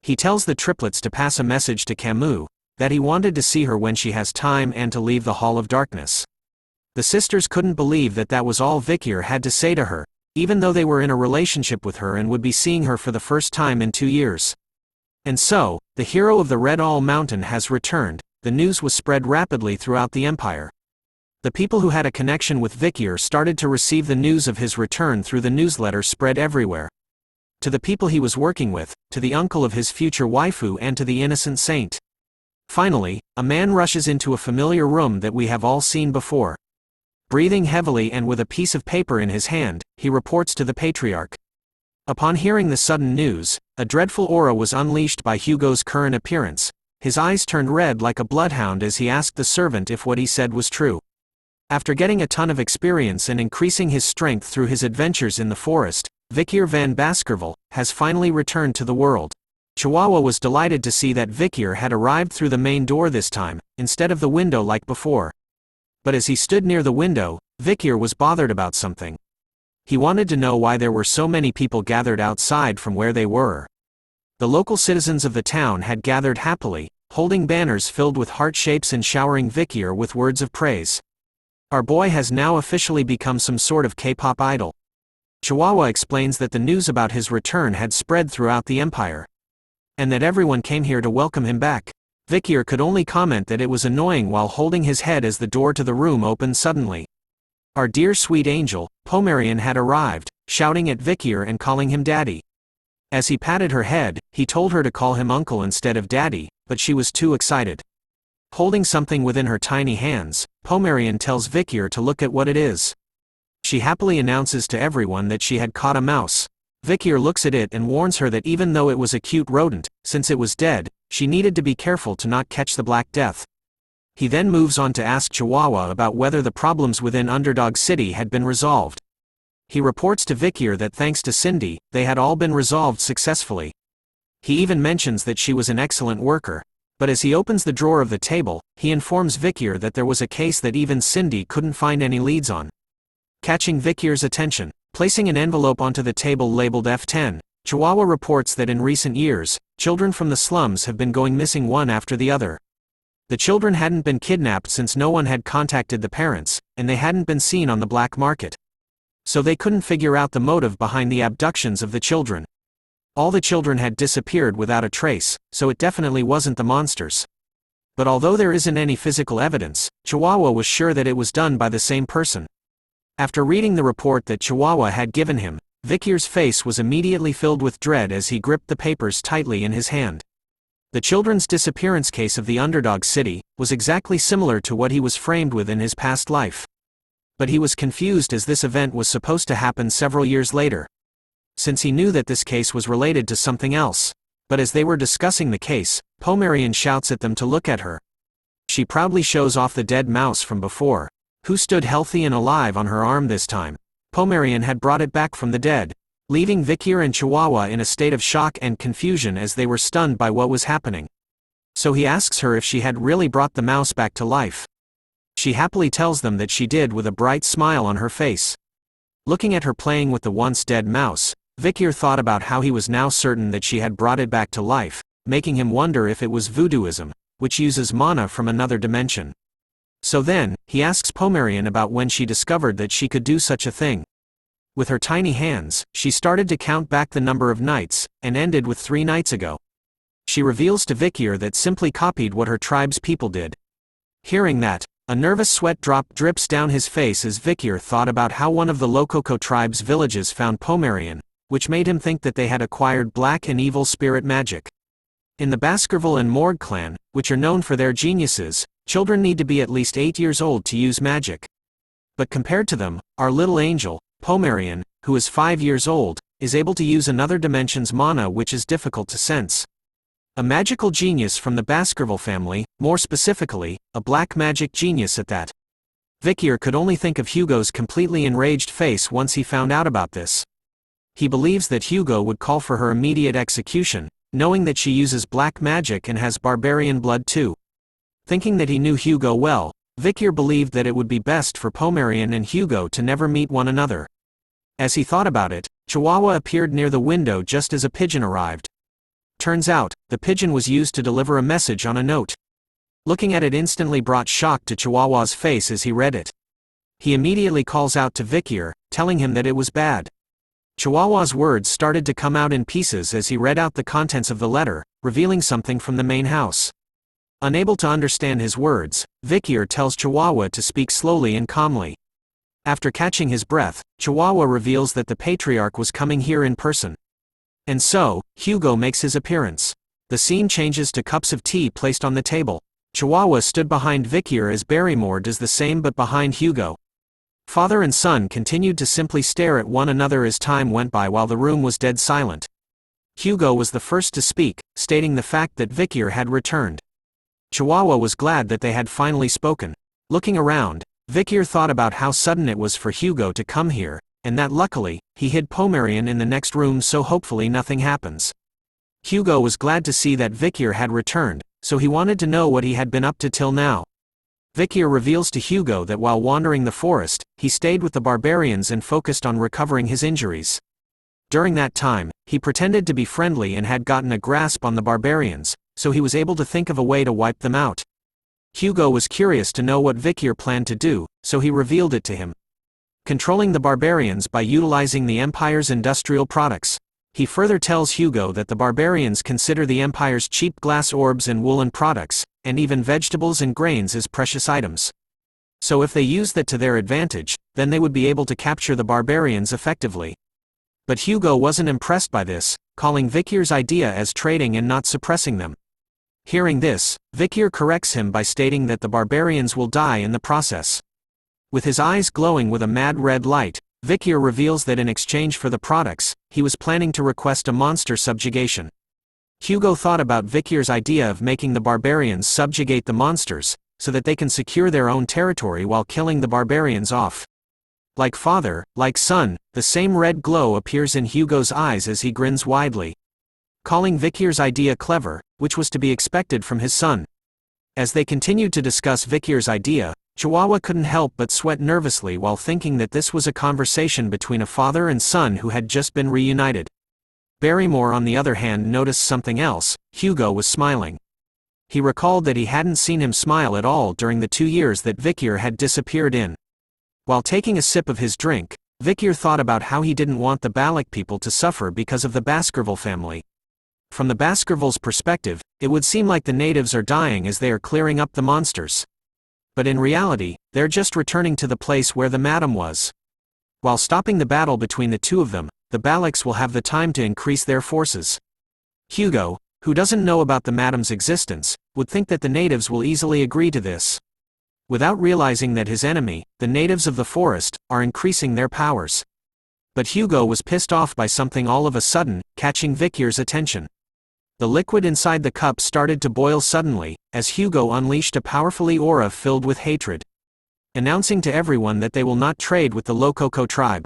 He tells the triplets to pass a message to Camus, that he wanted to see her when she has time and to leave the Hall of Darkness. The sisters couldn't believe that that was all Vikir had to say to her, even though they were in a relationship with her and would be seeing her for the first time in 2 years. And so, the hero of the Red All Mountain has returned. The news was spread rapidly throughout the empire. The people who had a connection with Vikir started to receive the news of his return through the newsletter spread everywhere. To the people he was working with, to the uncle of his future waifu, and to the innocent saint. Finally, a man rushes into a familiar room that we have all seen before. Breathing heavily and with a piece of paper in his hand, he reports to the patriarch. Upon hearing the sudden news, a dreadful aura was unleashed by Hugo's current appearance. His eyes turned red like a bloodhound as he asked the servant if what he said was true. After getting a ton of experience and increasing his strength through his adventures in the forest, Vikir van Baskerville has finally returned to the world. Chihuahua was delighted to see that Vikir had arrived through the main door this time, instead of the window like before. But as he stood near the window, Vikir was bothered about something. He wanted to know why there were so many people gathered outside from where they were. The local citizens of the town had gathered happily, holding banners filled with heart shapes and showering Vikir with words of praise. Our boy has now officially become some sort of K-pop idol. Chihuahua explains that the news about his return had spread throughout the empire, and that everyone came here to welcome him back. Vikir could only comment that it was annoying while holding his head as the door to the room opened suddenly. Our dear sweet angel, Pomerian, had arrived, shouting at Vikir and calling him daddy. As he patted her head, he told her to call him uncle instead of daddy, but she was too excited. Holding something within her tiny hands, Pomerian tells Vikir to look at what it is. She happily announces to everyone that she had caught a mouse. Vikir looks at it and warns her that even though it was a cute rodent, since it was dead, she needed to be careful to not catch the Black Death. He then moves on to ask Chihuahua about whether the problems within Underdog City had been resolved. He reports to Vikir that thanks to Cindy, they had all been resolved successfully. He even mentions that she was an excellent worker. But as he opens the drawer of the table, he informs Vikir that there was a case that even Cindy couldn't find any leads on. Catching Vikir's attention, placing an envelope onto the table labeled F10, Chihuahua reports that in recent years, children from the slums have been going missing one after the other. The children hadn't been kidnapped since no one had contacted the parents, and they hadn't been seen on the black market. So they couldn't figure out the motive behind the abductions of the children. All the children had disappeared without a trace, so it definitely wasn't the monsters. But although there isn't any physical evidence, Chihuahua was sure that it was done by the same person. After reading the report that Chihuahua had given him, Vikir's face was immediately filled with dread as he gripped the papers tightly in his hand. The children's disappearance case of the Underdog City was exactly similar to what he was framed with in his past life. But he was confused as this event was supposed to happen several years later, since he knew that this case was related to something else. But as they were discussing the case, Pomerian shouts at them to look at her. She proudly shows off the dead mouse from before, who stood healthy and alive on her arm this time. Pomerian had brought it back from the dead, leaving Vikir and Chihuahua in a state of shock and confusion as they were stunned by what was happening. So he asks her if she had really brought the mouse back to life. She happily tells them that she did with a bright smile on her face. Looking at her playing with the once dead mouse, Vikir thought about how he was now certain that she had brought it back to life, making him wonder if it was voodooism, which uses mana from another dimension. So then, he asks Pomerian about when she discovered that she could do such a thing. With her tiny hands, she started to count back the number of nights, and ended with 3 nights ago. She reveals to Vikir that simply copied what her tribe's people did. Hearing that, a nervous sweat drop drips down his face as Vikir thought about how one of the Lococo tribe's villages found Pomerian, which made him think that they had acquired black and evil spirit magic. In the Baskerville and Morgue clan, which are known for their geniuses, children need to be at least 8 years old to use magic. But compared to them, our little angel, Pomerian, who is 5 years old, is able to use another dimension's mana, which is difficult to sense. A magical genius from the Baskerville family, more specifically, a black magic genius at that. Vikir could only think of Hugo's completely enraged face once he found out about this. He believes that Hugo would call for her immediate execution, knowing that she uses black magic and has barbarian blood too. Thinking that he knew Hugo well, Vikir believed that it would be best for Pomerian and Hugo to never meet one another. As he thought about it, Chihuahua appeared near the window just as a pigeon arrived. Turns out, the pigeon was used to deliver a message on a note. Looking at it instantly brought shock to Chihuahua's face as he read it. He immediately calls out to Vikir, telling him that it was bad. Chihuahua's words started to come out in pieces as he read out the contents of the letter, revealing something from the main house. Unable to understand his words, Vikir tells Chihuahua to speak slowly and calmly. After catching his breath, Chihuahua reveals that the patriarch was coming here in person. And so, Hugo makes his appearance. The scene changes to cups of tea placed on the table. Chihuahua stood behind Vikir as Barrymore does the same but behind Hugo. Father and son continued to simply stare at one another as time went by while the room was dead silent. Hugo was the first to speak, stating the fact that Vikir had returned. Chihuahua was glad that they had finally spoken. Looking around, Vikir thought about how sudden it was for Hugo to come here, and that luckily, he hid Pomerian in the next room so hopefully nothing happens. Hugo was glad to see that Vikir had returned, so he wanted to know what he had been up to till now. Vikir reveals to Hugo that while wandering the forest, he stayed with the barbarians and focused on recovering his injuries. During that time, he pretended to be friendly and had gotten a grasp on the barbarians, so he was able to think of a way to wipe them out. Hugo was curious to know what Vikir planned to do, so he revealed it to him. Controlling the barbarians by utilizing the Empire's industrial products. He further tells Hugo that the barbarians consider the Empire's cheap glass orbs and woolen products, and even vegetables and grains as precious items. So if they use that to their advantage, then they would be able to capture the barbarians effectively. But Hugo wasn't impressed by this, calling Vikir's idea as trading and not suppressing them. Hearing this, Vikir corrects him by stating that the barbarians will die in the process. With his eyes glowing with a mad red light, Vikir reveals that in exchange for the products, he was planning to request a monster subjugation. Hugo thought about Vikir's idea of making the barbarians subjugate the monsters, so that they can secure their own territory while killing the barbarians off. Like father, like son, the same red glow appears in Hugo's eyes as he grins widely. Calling Vikir's idea clever, which was to be expected from his son. As they continued to discuss Vikir's idea, Chihuahua couldn't help but sweat nervously while thinking that this was a conversation between a father and son who had just been reunited. Barrymore on the other hand noticed something else. Hugo was smiling. He recalled that he hadn't seen him smile at all during the 2 years that Vikir had disappeared in. While taking a sip of his drink, Vikir thought about how he didn't want the Balak people to suffer because of the Baskerville family. From the Baskervilles' perspective, it would seem like the natives are dying as they are clearing up the monsters. But in reality, they're just returning to the place where the madam was. While stopping the battle between the two of them, the Balaks will have the time to increase their forces. Hugo, who doesn't know about the madam's existence, would think that the natives will easily agree to this. Without realizing that his enemy, the natives of the forest, are increasing their powers. But Hugo was pissed off by something all of a sudden, catching Vikir's attention. The liquid inside the cup started to boil suddenly, as Hugo unleashed a powerfully aura filled with hatred. Announcing to everyone that they will not trade with the Lococo tribe.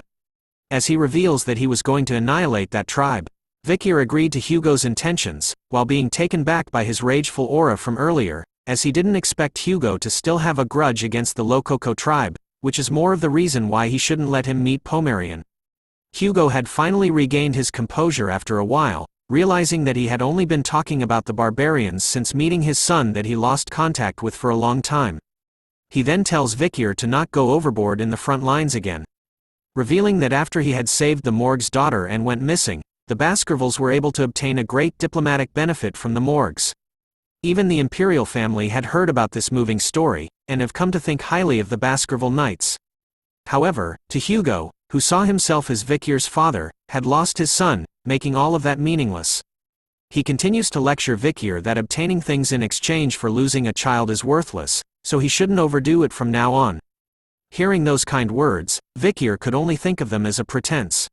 As he reveals that he was going to annihilate that tribe, Vikir agreed to Hugo's intentions, while being taken back by his rageful aura from earlier, as he didn't expect Hugo to still have a grudge against the Lococo tribe. which is more of the reason why he shouldn't let him meet Pomerian. Hugo had finally regained his composure after a while, realizing that he had only been talking about the barbarians since meeting his son that he lost contact with for a long time. He then tells Vikir to not go overboard in the front lines again. Revealing that after he had saved the Morgue's daughter and went missing, the Baskervilles were able to obtain a great diplomatic benefit from the Morgues. Even the imperial family had heard about this moving story, and have come to think highly of the Baskerville Knights. However, to Hugo, who saw himself as Vikir's father, had lost his son, making all of that meaningless. He continues to lecture Vikir that obtaining things in exchange for losing a child is worthless, so he shouldn't overdo it from now on. Hearing those kind words, Vikir could only think of them as a pretense.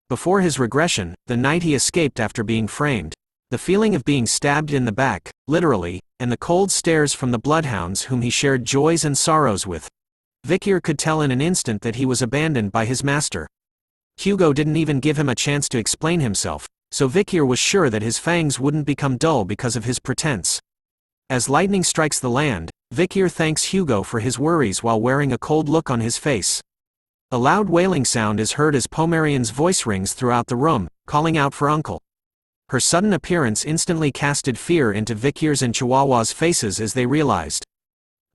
Before his regression, the night he escaped after being framed, the feeling of being stabbed in the back, literally, and the cold stares from the bloodhounds whom he shared joys and sorrows with, Vikir could tell in an instant that he was abandoned by his master. Hugo didn't even give him a chance to explain himself, so Vikir was sure that his fangs wouldn't become dull because of his pretense. As lightning strikes the land, Vikir thanks Hugo for his worries while wearing a cold look on his face. A loud wailing sound is heard as Pomerian's voice rings throughout the room, calling out for Uncle. Her sudden appearance instantly casted fear into Vikir's and Chihuahua's faces as they realized.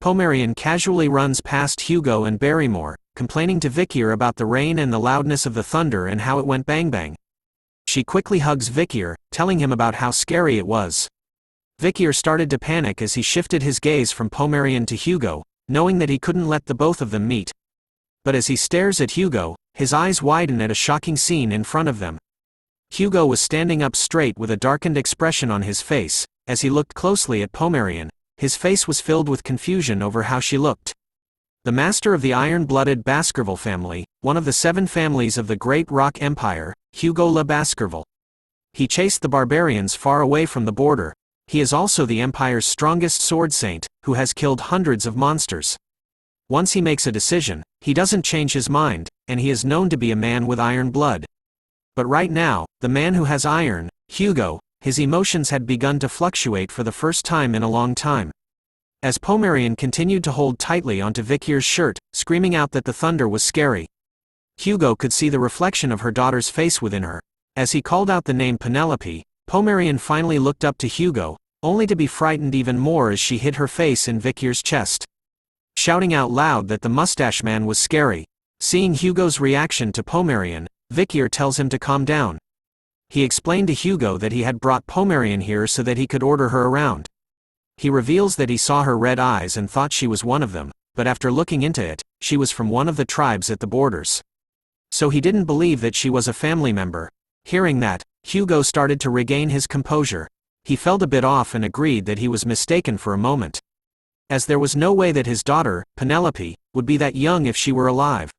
Pomerian casually runs past Hugo and Barrymore, complaining to Vikir about the rain and the loudness of the thunder and how it went bang bang. She quickly hugs Vikir, telling him about how scary it was. Vikir started to panic as he shifted his gaze from Pomerian to Hugo, knowing that he couldn't let the both of them meet. But as he stares at Hugo, his eyes widen at a shocking scene in front of them. Hugo was standing up straight with a darkened expression on his face. As he looked closely at Pomerian, his face was filled with confusion over how she looked. The master of the iron-blooded Baskerville family, one of the 7 families of the Great Rock Empire, Hugo le Baskerville. He chased the barbarians far away from the border. He is also the Empire's strongest sword saint, who has killed hundreds of monsters. Once he makes a decision, he doesn't change his mind, and he is known to be a man with iron blood. But right now, the man who has iron, Hugo, his emotions had begun to fluctuate for the first time in a long time. As Pomerian continued to hold tightly onto Vikir's shirt, screaming out that the thunder was scary, Hugo could see the reflection of her daughter's face within her. As he called out the name Penelope, Pomerian finally looked up to Hugo, only to be frightened even more as she hid her face in Vikir's chest. Shouting out loud that the mustache man was scary. Seeing Hugo's reaction to Pomerian, Vikir tells him to calm down. He explained to Hugo that he had brought Pomerian here so that he could order her around. He reveals that he saw her red eyes and thought she was one of them, but after looking into it, she was from one of the tribes at the borders. So he didn't believe that she was a family member. Hearing that, Hugo started to regain his composure. He felt a bit off and agreed that he was mistaken for a moment. As there was no way that his daughter, Penelope, would be that young if she were alive.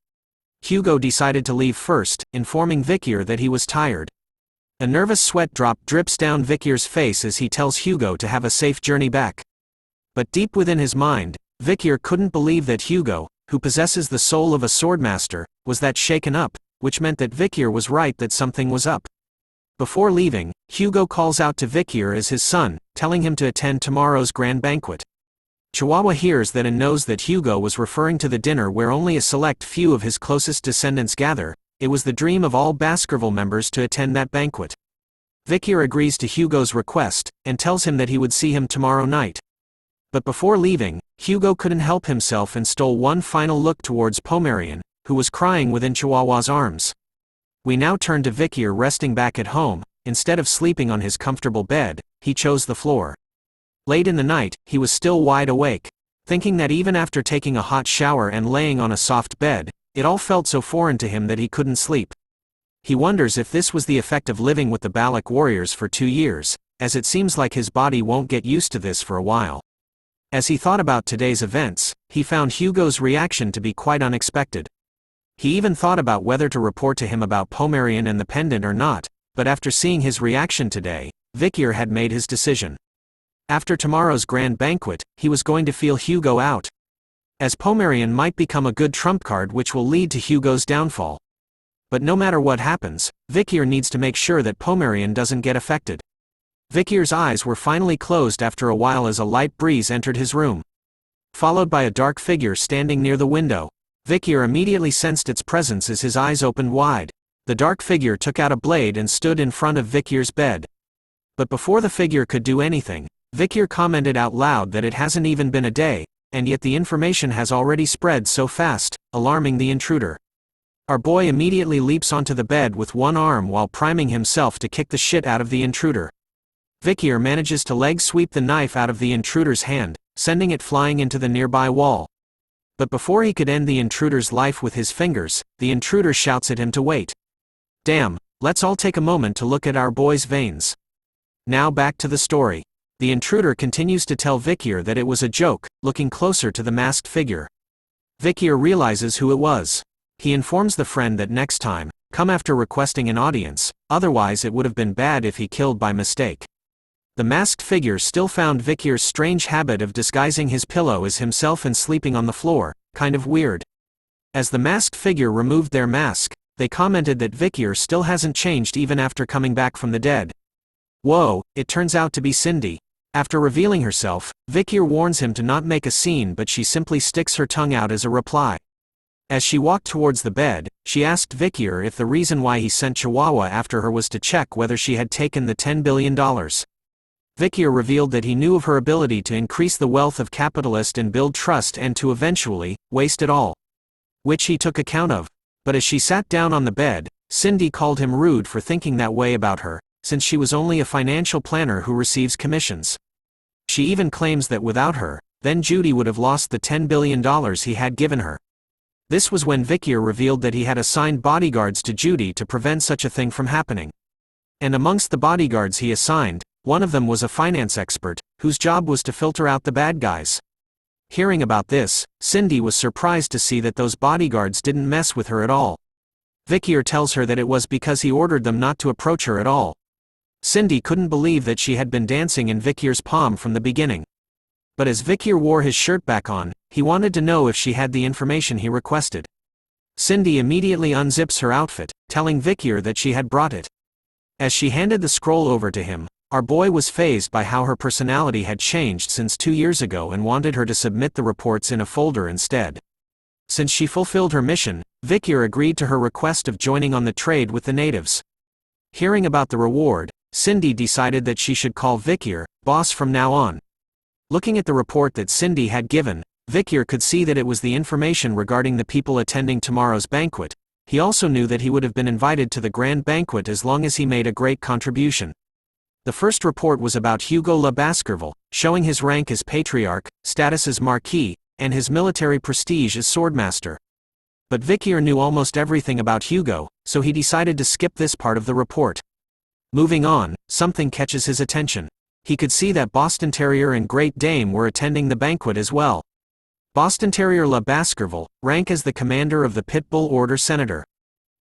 Hugo decided to leave first, informing Vikir that he was tired. A nervous sweat drop drips down Vikir's face as he tells Hugo to have a safe journey back. But deep within his mind, Vikir couldn't believe that Hugo, who possesses the soul of a swordmaster, was that shaken up, which meant that Vikir was right that something was up. Before leaving, Hugo calls out to Vikir as his son, telling him to attend tomorrow's grand banquet. Chihuahua hears that and knows that Hugo was referring to the dinner where only a select few of his closest descendants gather. It was the dream of all Baskerville members to attend that banquet. Vikir agrees to Hugo's request, and tells him that he would see him tomorrow night. But before leaving, Hugo couldn't help himself and stole one final look towards Pomerian, who was crying within Chihuahua's arms. We now turn to Vikir resting back at home. Instead of sleeping on his comfortable bed, he chose the floor. Late in the night, he was still wide awake, thinking that even after taking a hot shower and laying on a soft bed, it all felt so foreign to him that he couldn't sleep. He wonders if this was the effect of living with the Balak warriors for 2 years, as it seems like his body won't get used to this for a while. As he thought about today's events, he found Hugo's reaction to be quite unexpected. He even thought about whether to report to him about Pomerian and the pendant or not, but after seeing his reaction today, Vikir had made his decision. After tomorrow's grand banquet, he was going to feel Hugo out, as Pomerian might become a good trump card which will lead to Hugo's downfall. But no matter what happens, Vikir needs to make sure that Pomerian doesn't get affected. Vikir's eyes were finally closed after a while as a light breeze entered his room. Followed by a dark figure standing near the window. Vikir immediately sensed its presence as his eyes opened wide. The dark figure took out a blade and stood in front of Vikir's bed. But before the figure could do anything, Vikir commented out loud that it hasn't even been a day, and yet the information has already spread so fast, alarming the intruder. Our boy immediately leaps onto the bed with one arm while priming himself to kick the shit out of the intruder. Vikir manages to leg sweep the knife out of the intruder's hand, sending it flying into the nearby wall. But before he could end the intruder's life with his fingers, the intruder shouts at him to wait. Damn, let's all take a moment to look at our boy's veins. Now back to the story. The intruder continues to tell Vikir that it was a joke, looking closer to the masked figure. Vikir realizes who it was. He informs the friend that next time, come after requesting an audience, otherwise it would have been bad if he killed by mistake. The masked figure still found Vikir's strange habit of disguising his pillow as himself and sleeping on the floor, kind of weird. As the masked figure removed their mask, they commented that Vikir still hasn't changed even after coming back from the dead. Whoa, it turns out to be Cindy. After revealing herself, Vikir warns him to not make a scene, but she simply sticks her tongue out as a reply. As she walked towards the bed, she asked Vikir if the reason why he sent Chihuahua after her was to check whether she had taken the $10 billion. Vikir revealed that he knew of her ability to increase the wealth of capitalist and build trust and to eventually waste it all. Which he took account of. But as she sat down on the bed, Cindy called him rude for thinking that way about her, since she was only a financial planner who receives commissions. She even claims that without her, then Judy would have lost the $10 billion he had given her. This was when Vikir revealed that he had assigned bodyguards to Judy to prevent such a thing from happening. And amongst the bodyguards he assigned, one of them was a finance expert, whose job was to filter out the bad guys. Hearing about this, Cindy was surprised to see that those bodyguards didn't mess with her at all. Vikir tells her that it was because he ordered them not to approach her at all. Cindy couldn't believe that she had been dancing in Vikir's palm from the beginning. But as Vikir wore his shirt back on, he wanted to know if she had the information he requested. Cindy immediately unzips her outfit, telling Vikir that she had brought it. As she handed the scroll over to him, our boy was fazed by how her personality had changed since 2 years ago and wanted her to submit the reports in a folder instead. Since she fulfilled her mission, Vikir agreed to her request of joining on the trade with the natives. Hearing about the reward, Cindy decided that she should call Vikir boss from now on. Looking at the report that Cindy had given, Vikir could see that it was the information regarding the people attending tomorrow's banquet. He also knew that he would have been invited to the grand banquet as long as he made a great contribution. The first report was about Hugo le Baskerville, showing his rank as patriarch, status as marquis, and his military prestige as swordmaster. But Vikir knew almost everything about Hugo, so he decided to skip this part of the report. Moving on, something catches his attention. He could see that Boston Terrier and Great Dane were attending the banquet as well. Boston Terrier le Baskerville, rank as the commander of the Pitbull Order Senator.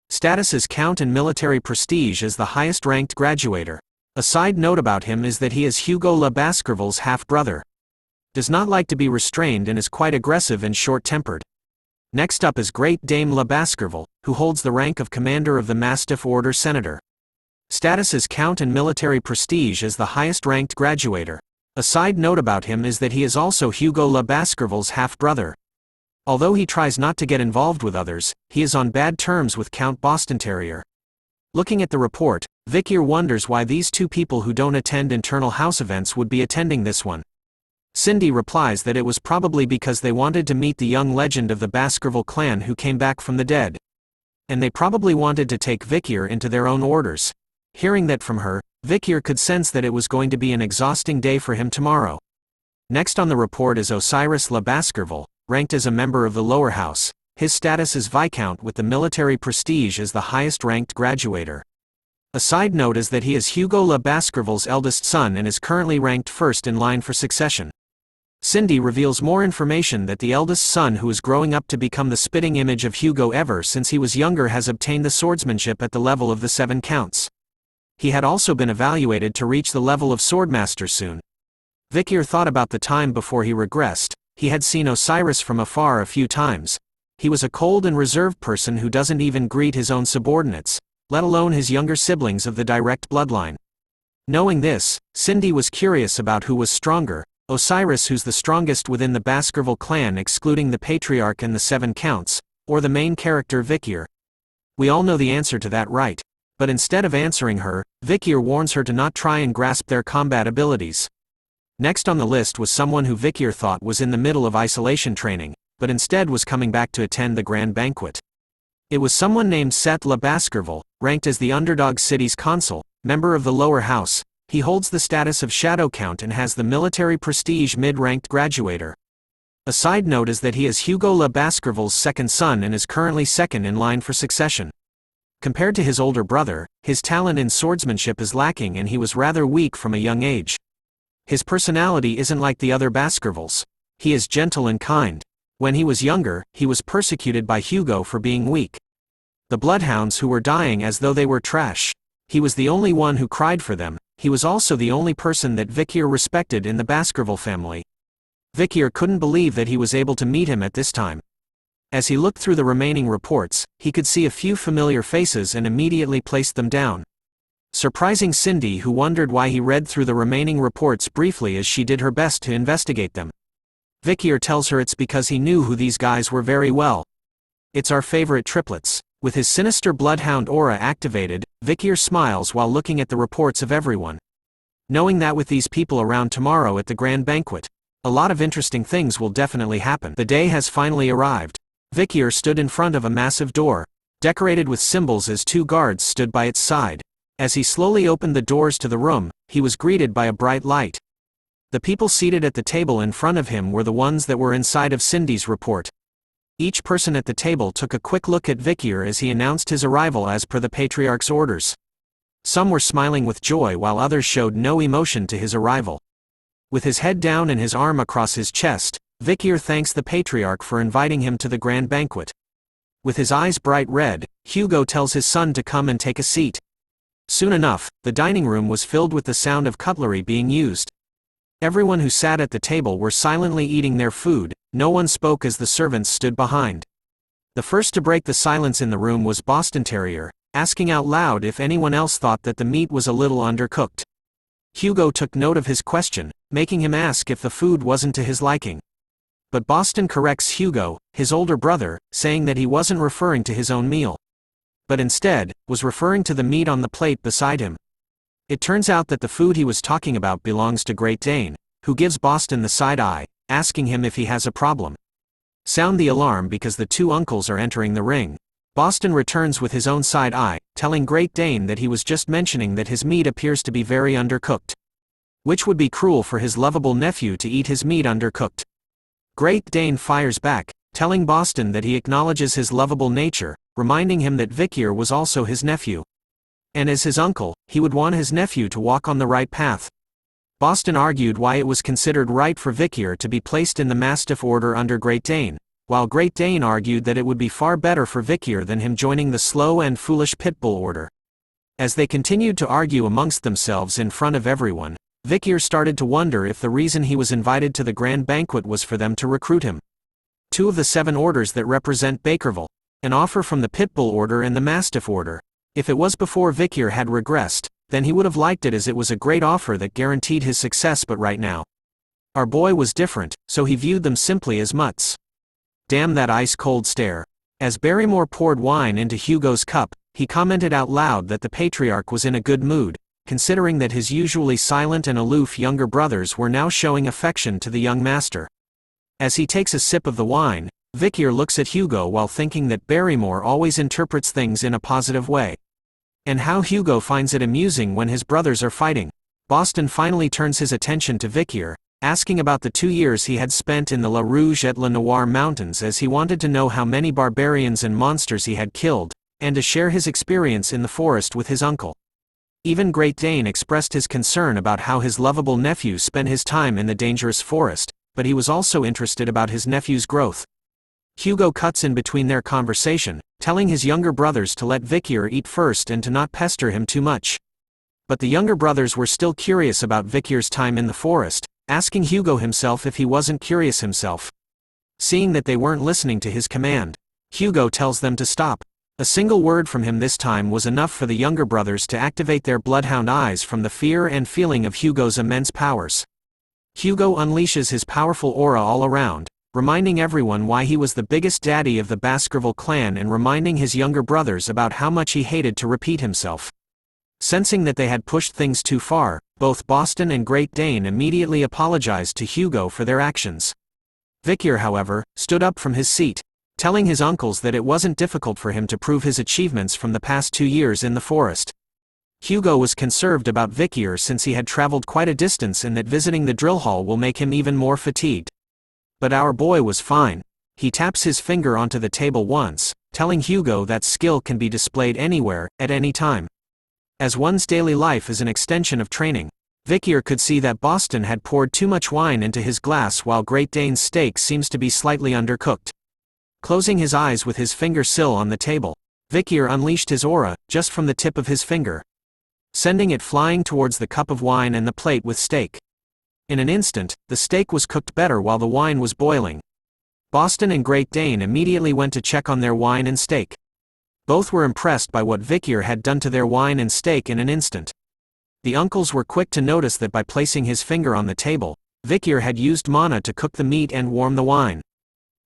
Status as Count and military prestige as the highest-ranked graduator. A side note about him is that he is Hugo le Baskerville's half-brother. Does not like to be restrained and is quite aggressive and short-tempered. Next up is Great Dame le Baskerville, who holds the rank of commander of the Mastiff Order Senator. Status as Count and military prestige as the highest-ranked graduator. A side note about him is that he is also Hugo le Baskerville's half-brother. Although he tries not to get involved with others, he is on bad terms with Count Boston Terrier. Looking at the report, Vikir wonders why these two people who don't attend internal house events would be attending this one. Cindy replies that it was probably because they wanted to meet the young legend of the Baskerville clan who came back from the dead. And they probably wanted to take Vikir into their own orders. Hearing that from her, Vikir could sense that it was going to be an exhausting day for him tomorrow. Next on the report is Osiris le Baskerville, ranked as a member of the lower house. His status is Viscount with the military prestige as the highest-ranked graduator. A side note is that he is Hugo le Baskerville's eldest son and is currently ranked first in line for succession. Cindy reveals more information that the eldest son, who is growing up to become the spitting image of Hugo ever since he was younger, has obtained the swordsmanship at the level of the 7 counts. He had also been evaluated to reach the level of swordmaster soon. Vikir thought about the time before he regressed. He had seen Osiris from afar a few times. He was a cold and reserved person who doesn't even greet his own subordinates, let alone his younger siblings of the direct bloodline. Knowing this, Cindy was curious about who was stronger, Osiris, who's the strongest within the Baskerville clan excluding the patriarch and the 7 counts, or the main character Vikir? We all know the answer to that, right? But instead of answering her, Vikir warns her to not try and grasp their combat abilities. Next on the list was someone who Vikir thought was in the middle of isolation training, but instead was coming back to attend the grand banquet. It was someone named Seth Le Baskerville, ranked as the underdog city's consul, member of the lower house. He holds the status of Shadow Count and has the military prestige mid-ranked graduator. A side note is that he is Hugo Le Baskerville's second son and is currently second in line for succession. Compared to his older brother, his talent in swordsmanship is lacking and he was rather weak from a young age. His personality isn't like the other Baskervilles. He is gentle and kind. When he was younger, he was persecuted by Hugo for being weak. The bloodhounds who were dying as though they were trash. He was the only one who cried for them. He was also the only person that Vikir respected in the Baskerville family. Vikir couldn't believe that he was able to meet him at this time. As he looked through the remaining reports, he could see a few familiar faces and immediately placed them down. Surprising Cindy, who wondered why he read through the remaining reports briefly as she did her best to investigate them. Vikir tells her it's because he knew who these guys were very well. It's our favorite triplets. With his sinister bloodhound aura activated, Vikir smiles while looking at the reports of everyone. Knowing that with these people around tomorrow at the grand banquet, a lot of interesting things will definitely happen. The day has finally arrived. Vikir stood in front of a massive door, decorated with symbols as two guards stood by its side. As he slowly opened the doors to the room, he was greeted by a bright light. The people seated at the table in front of him were the ones that were inside of Cindy's report. Each person at the table took a quick look at Vikir as he announced his arrival as per the Patriarch's orders. Some were smiling with joy while others showed no emotion to his arrival. With his head down and his arm across his chest, Vikir thanks the Patriarch for inviting him to the grand banquet. With his eyes bright red, Hugo tells his son to come and take a seat. Soon enough, the dining room was filled with the sound of cutlery being used. Everyone who sat at the table were silently eating their food. No one spoke as the servants stood behind. The first to break the silence in the room was Boston Terrier, asking out loud if anyone else thought that the meat was a little undercooked. Hugo took note of his question, making him ask if the food wasn't to his liking. But Boston corrects Hugo, his older brother, saying that he wasn't referring to his own meal, but instead, was referring to the meat on the plate beside him. It turns out that the food he was talking about belongs to Great Dane, who gives Boston the side eye, asking him if he has a problem. Sound the alarm because the two uncles are entering the ring. Boston returns with his own side eye, telling Great Dane that he was just mentioning that his meat appears to be very undercooked. Which would be cruel for his lovable nephew to eat his meat undercooked. Great Dane fires back, telling Boston that he acknowledges his lovable nature, reminding him that Vikir was also his nephew. And as his uncle, he would want his nephew to walk on the right path. Boston argued why it was considered right for Vikir to be placed in the Mastiff Order under Great Dane, while Great Dane argued that it would be far better for Vikir than him joining the slow and foolish Pitbull Order. As they continued to argue amongst themselves in front of everyone, Vikir started to wonder if the reason he was invited to the grand banquet was for them to recruit him. 2 of the 7 orders that represent Baskerville, an offer from the Pitbull Order and the Mastiff Order. If it was before Vikir had regressed, then he would have liked it as it was a great offer that guaranteed his success, but right now, our boy was different, so he viewed them simply as mutts. Damn that ice-cold stare. As Barrymore poured wine into Hugo's cup, he commented out loud that the Patriarch was in a good mood, considering that his usually silent and aloof younger brothers were now showing affection to the young master. As he takes a sip of the wine, Vikir looks at Hugo while thinking that Barrymore always interprets things in a positive way. And how Hugo finds it amusing when his brothers are fighting. Boston finally turns his attention to Vikir, asking about the 2 years he had spent in the La Rouge et La Noire mountains, as he wanted to know how many barbarians and monsters he had killed, and to share his experience in the forest with his uncle. Even Great Dane expressed his concern about how his lovable nephew spent his time in the dangerous forest, but he was also interested about his nephew's growth. Hugo cuts in between their conversation, telling his younger brothers to let Vikir eat first and to not pester him too much. But the younger brothers were still curious about Vikir's time in the forest, asking Hugo himself if he wasn't curious himself. Seeing that they weren't listening to his command, Hugo tells them to stop. A single word from him this time was enough for the younger brothers to activate their bloodhound eyes from the fear and feeling of Hugo's immense powers. Hugo unleashes his powerful aura all around, reminding everyone why he was the biggest daddy of the Baskerville clan and reminding his younger brothers about how much he hated to repeat himself. Sensing that they had pushed things too far, both Boston and Great Dane immediately apologized to Hugo for their actions. Vikir, however, stood up from his seat, telling his uncles that it wasn't difficult for him to prove his achievements from the past 2 years in the forest. Hugo was concerned about Vikir since he had traveled quite a distance and that visiting the drill hall will make him even more fatigued. But our boy was fine. He taps his finger onto the table once, telling Hugo that skill can be displayed anywhere, at any time. As one's daily life is an extension of training, Vikir could see that Boston had poured too much wine into his glass while Great Dane's steak seems to be slightly undercooked. Closing his eyes with his finger sill on the table, Vikir unleashed his aura, just from the tip of his finger, sending it flying towards the cup of wine and the plate with steak. In an instant, the steak was cooked better while the wine was boiling. Boston and Great Dane immediately went to check on their wine and steak. Both were impressed by what Vikir had done to their wine and steak in an instant. The uncles were quick to notice that by placing his finger on the table, Vikir had used mana to cook the meat and warm the wine.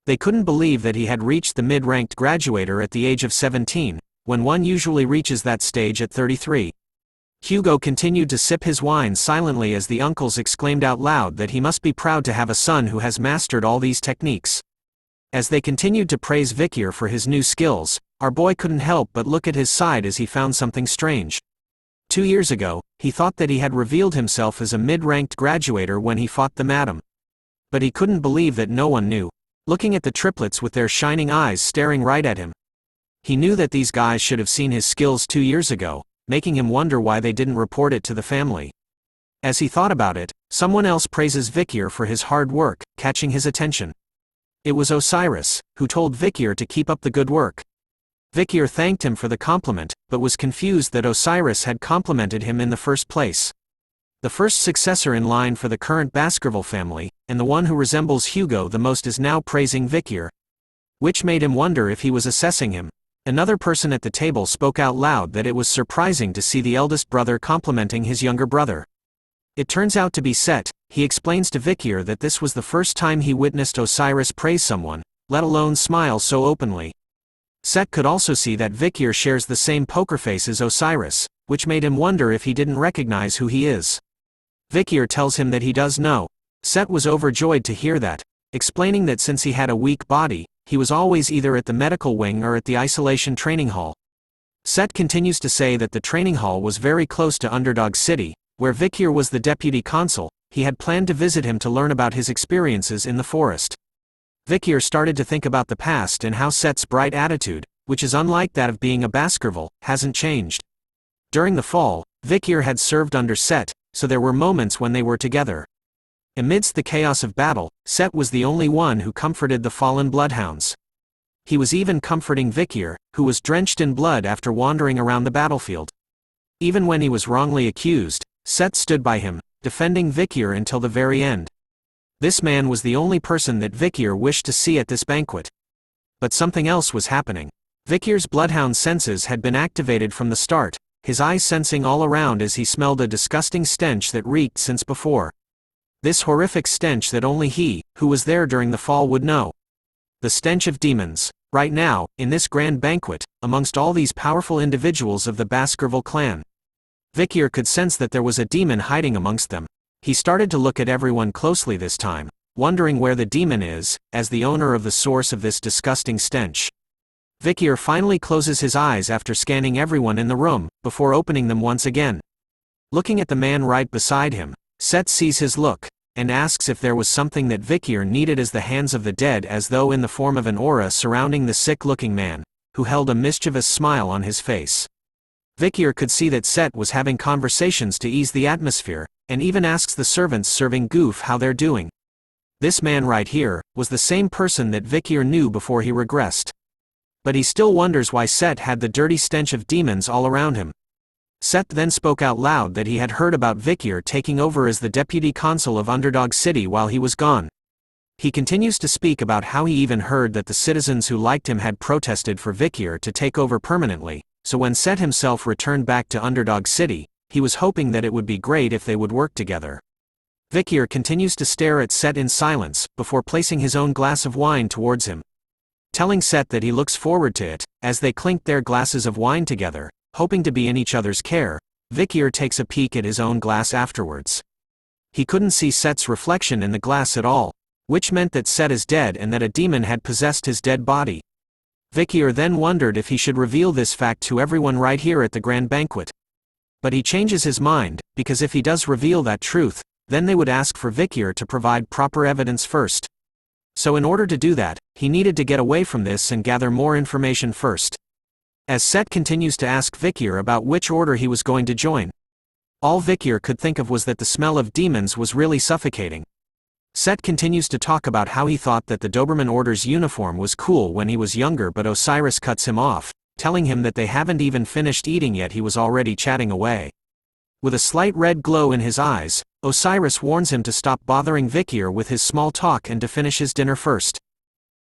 They couldn't believe that he had reached the mid-ranked graduator at the age of 17, when one usually reaches that stage at 33. Hugo continued to sip his wine silently as the uncles exclaimed out loud that he must be proud to have a son who has mastered all these techniques. As they continued to praise Vikir for his new skills, our boy couldn't help but look at his side as he found something strange. 2 years ago, he thought that he had revealed himself as a mid-ranked graduator when he fought the madam. But he couldn't believe that no one knew, looking at the triplets with their shining eyes staring right at him. He knew that these guys should have seen his skills 2 years ago, making him wonder why they didn't report it to the family. As he thought about it, someone else praises Vikir for his hard work, catching his attention. It was Osiris, who told Vikir to keep up the good work. Vikir thanked him for the compliment, but was confused that Osiris had complimented him in the first place. The first successor in line for the current Baskerville family, and the one who resembles Hugo the most, is now praising Vikir, which made him wonder if he was assessing him. Another person at the table spoke out loud that it was surprising to see the eldest brother complimenting his younger brother. It turns out to be Set. He explains to Vikir that this was the first time he witnessed Osiris praise someone, let alone smile so openly. Set could also see that Vikir shares the same poker face as Osiris, which made him wonder if he didn't recognize who he is. Vikir tells him that he does know. Set was overjoyed to hear that, explaining that since he had a weak body, he was always either at the medical wing or at the isolation training hall. Set continues to say that the training hall was very close to Underdog City, where Vikir was the deputy consul. He had planned to visit him to learn about his experiences in the forest. Vikir started to think about the past and how Set's bright attitude, which is unlike that of being a Baskerville, hasn't changed. During the fall, Vikir had served under Set, so there were moments when they were together. Amidst the chaos of battle, Set was the only one who comforted the fallen bloodhounds. He was even comforting Vikir, who was drenched in blood after wandering around the battlefield. Even when he was wrongly accused, Set stood by him, defending Vikir until the very end. This man was the only person that Vikir wished to see at this banquet. But something else was happening. Vikir's bloodhound senses had been activated from the start, his eyes sensing all around as he smelled a disgusting stench that reeked since before. This horrific stench that only he, who was there during the fall, would know. The stench of demons. Right now, in this grand banquet, amongst all these powerful individuals of the Baskerville clan, Vikir could sense that there was a demon hiding amongst them. He started to look at everyone closely this time, wondering where the demon is, as the owner of the source of this disgusting stench. Vikir finally closes his eyes after scanning everyone in the room, before opening them once again. Looking at the man right beside him, Set sees his look, and asks if there was something that Vikir needed, as the hands of the dead as though in the form of an aura surrounding the sick-looking man, who held a mischievous smile on his face. Vikir could see that Set was having conversations to ease the atmosphere, and even asks the servants serving Goof how they're doing. This man right here was the same person that Vikir knew before he regressed. But he still wonders why Set had the dirty stench of demons all around him. Set then spoke out loud that he had heard about Vikir taking over as the deputy consul of Underdog City while he was gone. He continues to speak about how he even heard that the citizens who liked him had protested for Vikir to take over permanently, so when Set himself returned back to Underdog City, he was hoping that it would be great if they would work together. Vikir continues to stare at Set in silence, before placing his own glass of wine towards him. Telling Set that he looks forward to it, as they clink their glasses of wine together, hoping to be in each other's care, Vikir takes a peek at his own glass afterwards. He couldn't see Set's reflection in the glass at all, which meant that Set is dead and that a demon had possessed his dead body. Vikir then wondered if he should reveal this fact to everyone right here at the grand banquet. But he changes his mind, because if he does reveal that truth, then they would ask for Vikir to provide proper evidence first. So in order to do that, he needed to get away from this and gather more information first. As Set continues to ask Vikir about which order he was going to join, all Vikir could think of was that the smell of demons was really suffocating. Set continues to talk about how he thought that the Doberman Order's uniform was cool when he was younger, but Osiris cuts him off, telling him that they haven't even finished eating yet. He was already chatting away. With a slight red glow in his eyes, Osiris warns him to stop bothering Vikir with his small talk and to finish his dinner first.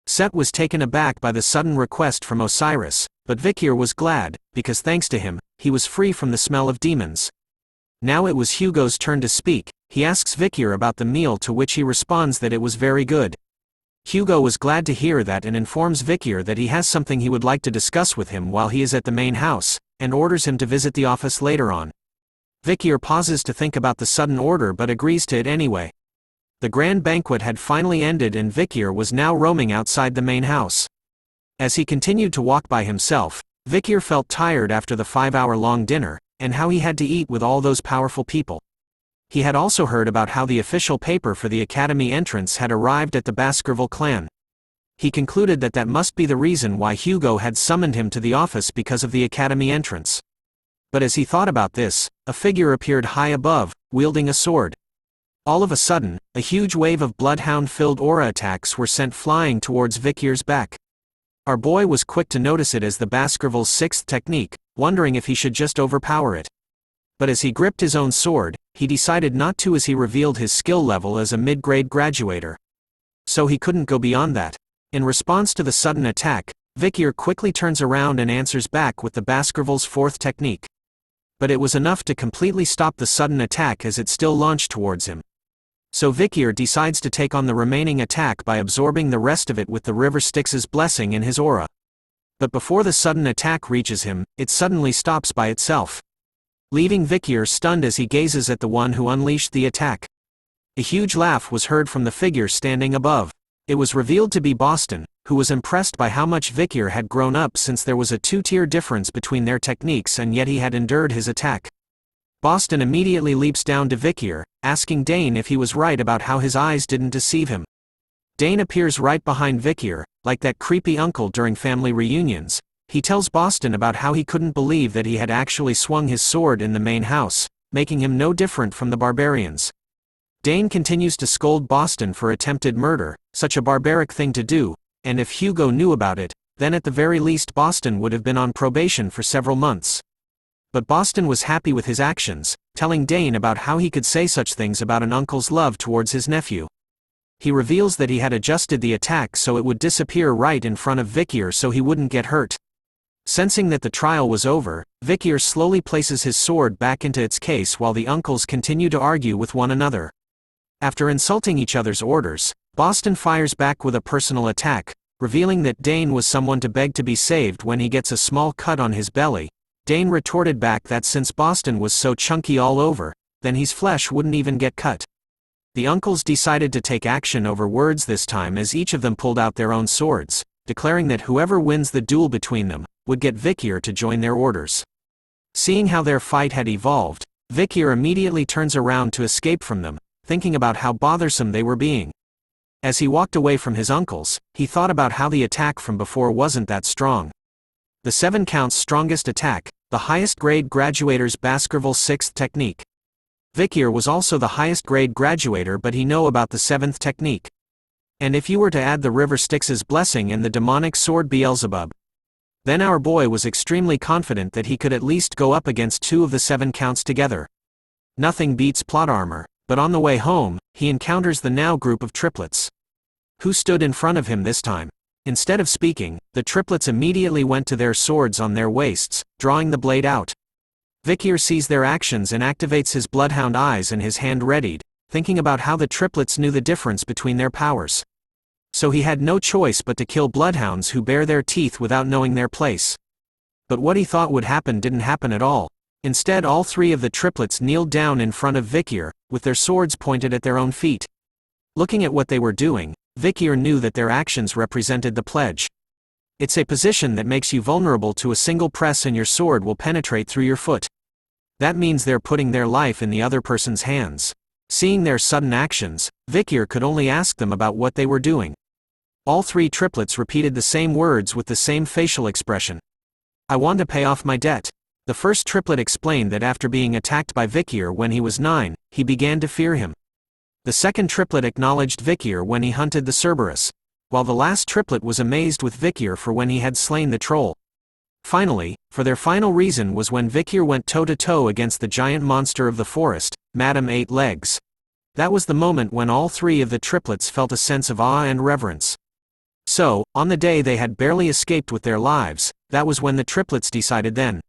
Set was taken aback by the sudden request from Osiris, but Vikir was glad, because thanks to him, he was free from the smell of demons. Now it was Hugo's turn to speak. He asks Vikir about the meal, to which he responds that it was very good. Hugo was glad to hear that and informs Vikir that he has something he would like to discuss with him while he is at the main house, and orders him to visit the office later on. Vikir pauses to think about the sudden order but agrees to it anyway. The grand banquet had finally ended and Vikir was now roaming outside the main house. As he continued to walk by himself, Vikir felt tired after the 5-hour-long dinner, and how he had to eat with all those powerful people. He had also heard about how the official paper for the academy entrance had arrived at the Baskerville clan. He concluded that that must be the reason why Hugo had summoned him to the office, because of the academy entrance. But as he thought about this, a figure appeared high above, wielding a sword. All of a sudden, a huge wave of bloodhound-filled aura attacks were sent flying towards Vikir's back. Our boy was quick to notice it as the Baskerville's 6th technique, wondering if he should just overpower it. But as he gripped his own sword, he decided not to, as he revealed his skill level as a mid-grade graduator. So he couldn't go beyond that. In response to the sudden attack, Vikir quickly turns around and answers back with the Baskerville's 4th technique. But it was enough to completely stop the sudden attack as it still launched towards him. So Vikir decides to take on the remaining attack by absorbing the rest of it with the River Styx's blessing in his aura. But before the sudden attack reaches him, it suddenly stops by itself, leaving Vikir stunned as he gazes at the one who unleashed the attack. A huge laugh was heard from the figure standing above. It was revealed to be Boston, who was impressed by how much Vikir had grown up, since there was a 2-tier difference between their techniques and yet he had endured his attack. Boston immediately leaps down to Vikir, asking Dane if he was right about how his eyes didn't deceive him. Dane appears right behind Vikir, like that creepy uncle during family reunions. He tells Boston about how he couldn't believe that he had actually swung his sword in the main house, making him no different from the barbarians. Dane continues to scold Boston for attempted murder, such a barbaric thing to do, and if Hugo knew about it, then at the very least Boston would have been on probation for several months. But Boston was happy with his actions, telling Dane about how he could say such things about an uncle's love towards his nephew. He reveals that he had adjusted the attack so it would disappear right in front of Vikir so he wouldn't get hurt. Sensing that the trial was over, Vikir slowly places his sword back into its case while the uncles continue to argue with one another. After insulting each other's orders, Boston fires back with a personal attack, revealing that Dane was someone to beg to be saved when he gets a small cut on his belly. Dane retorted back that since Boston was so chunky all over, then his flesh wouldn't even get cut. The uncles decided to take action over words this time, as each of them pulled out their own swords, declaring that whoever wins the duel between them would get Vikir to join their orders. Seeing how their fight had evolved, Vikir immediately turns around to escape from them, thinking about how bothersome they were being. As he walked away from his uncles, he thought about how the attack from before wasn't that strong. The 7 counts strongest attack, the highest grade graduator's Baskerville 6th technique. Vikir was also the highest grade graduator, but he knew about the 7th technique. And if you were to add the River Styx's blessing and the demonic sword Beelzebub, then our boy was extremely confident that he could at least go up against 2 of the 7 counts together. Nothing beats plot armor, but on the way home, he encounters the now group of triplets, who stood in front of him this time. Instead of speaking, the triplets immediately went to their swords on their waists, drawing the blade out. Vikir sees their actions and activates his bloodhound eyes and his hand readied, thinking about how the triplets knew the difference between their powers. So he had no choice but to kill bloodhounds who bare their teeth without knowing their place. But what he thought would happen didn't happen at all. Instead, all three of the triplets kneeled down in front of Vikir, with their swords pointed at their own feet. Looking at what they were doing, Vikir knew that their actions represented the pledge. It's a position that makes you vulnerable to a single press and your sword will penetrate through your foot. That means they're putting their life in the other person's hands. Seeing their sudden actions, Vikir could only ask them about what they were doing. All three triplets repeated the same words with the same facial expression. I want to pay off my debt. The first triplet explained that after being attacked by Vikir when he was 9, he began to fear him. The second triplet acknowledged Vikir when he hunted the Cerberus, while the last triplet was amazed with Vikir for when he had slain the troll. Finally, for their final reason was when Vikir went toe-to-toe against the giant monster of the forest, Madame Eight Legs. That was the moment when all three of the triplets felt a sense of awe and reverence. So, on the day they had barely escaped with their lives, that was when the triplets decided then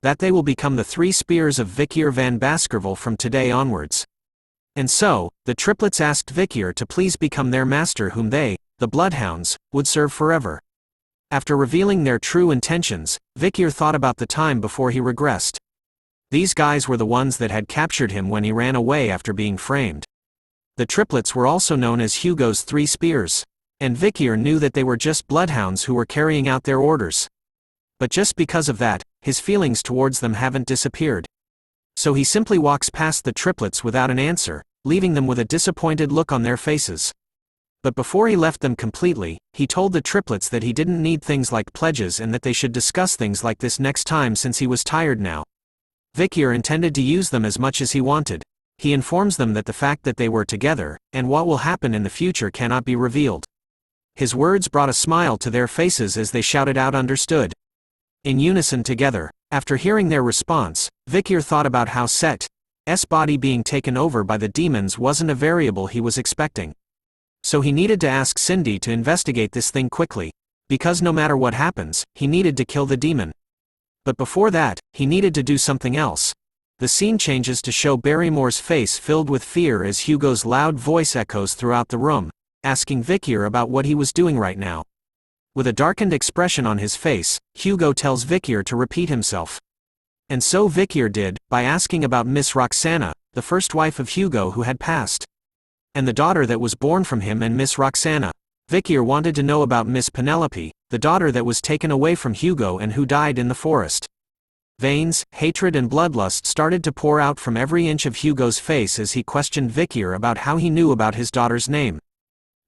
that they will become the 3 spears of Vikir van Baskerville from today onwards. And so, the triplets asked Vikir to please become their master whom they, the bloodhounds, would serve forever. After revealing their true intentions, Vikir thought about the time before he regressed. These guys were the ones that had captured him when he ran away after being framed. The triplets were also known as Hugo's 3 spears. And Vikir knew that they were just bloodhounds who were carrying out their orders. But just because of that, his feelings towards them haven't disappeared. So he simply walks past the triplets without an answer, leaving them with a disappointed look on their faces. But before he left them completely, he told the triplets that he didn't need things like pledges and that they should discuss things like this next time since he was tired now. Vikir intended to use them as much as he wanted. He informs them that the fact that they were together, and what will happen in the future cannot be revealed. His words brought a smile to their faces as they shouted out understood. In unison together, after hearing their response, Vikir thought about how Set's body being taken over by the demons wasn't a variable he was expecting. So he needed to ask Cindy to investigate this thing quickly, because no matter what happens, he needed to kill the demon. But before that, he needed to do something else. The scene changes to show Barrymore's face filled with fear as Hugo's loud voice echoes throughout the room, asking Vikir about what he was doing right now. With a darkened expression on his face, Hugo tells Vikir to repeat himself. And so Vikir did, by asking about Miss Roxana, the first wife of Hugo who had passed. And the daughter that was born from him and Miss Roxana. Vikir wanted to know about Miss Penelope, the daughter that was taken away from Hugo and who died in the forest. Veins, hatred and bloodlust started to pour out from every inch of Hugo's face as he questioned Vikir about how he knew about his daughter's name.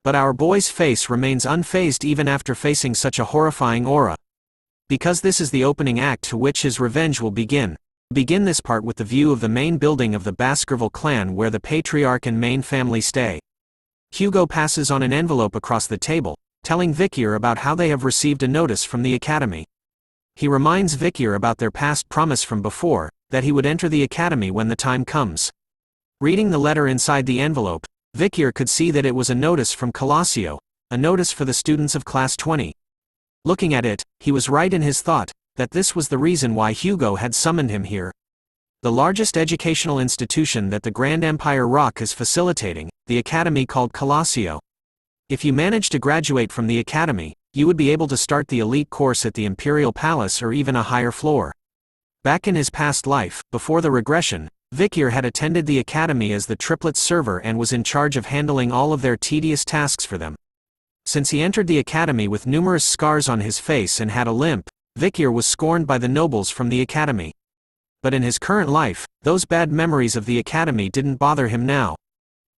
But our boy's face remains unfazed even after facing such a horrifying aura. Because this is the opening act to which his revenge will begin. Begin this part with the view of the main building of the Baskerville clan where the patriarch and main family stay. Hugo passes on an envelope across the table, telling Vikir about how they have received a notice from the academy. He reminds Vikir about their past promise from before, that he would enter the academy when the time comes. Reading the letter inside the envelope, Vikir could see that it was a notice from Colossio, a notice for the students of Class 20. Looking at it, he was right in his thought, that this was the reason why Hugo had summoned him here. The largest educational institution that the Grand Empire Rock is facilitating, the academy called Colossio. If you manage to graduate from the academy, you would be able to start the elite course at the Imperial Palace or even a higher floor. Back in his past life, before the regression, Vikir had attended the academy as the triplets' server and was in charge of handling all of their tedious tasks for them. Since he entered the academy with numerous scars on his face and had a limp, Vikir was scorned by the nobles from the academy. But in his current life, those bad memories of the academy didn't bother him now.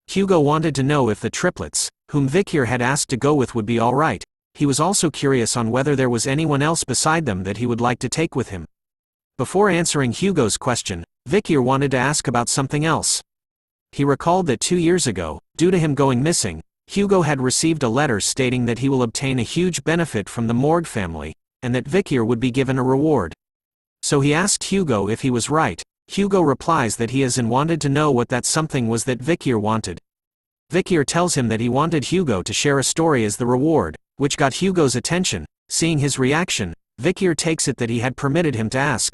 Hugo wanted to know if the triplets, whom Vikir had asked to go with, would be alright. He was also curious on whether there was anyone else beside them that he would like to take with him. Before answering Hugo's question, Vikir wanted to ask about something else. He recalled that 2 years ago, due to him going missing, Hugo had received a letter stating that he will obtain a huge benefit from the Morgue family, and that Vikir would be given a reward. So he asked Hugo if he was right. Hugo replies that he has and wanted to know what that something was that Vikir wanted. Vikir tells him that he wanted Hugo to share a story as the reward, which got Hugo's attention. Seeing his reaction, Vikir takes it that he had permitted him to ask.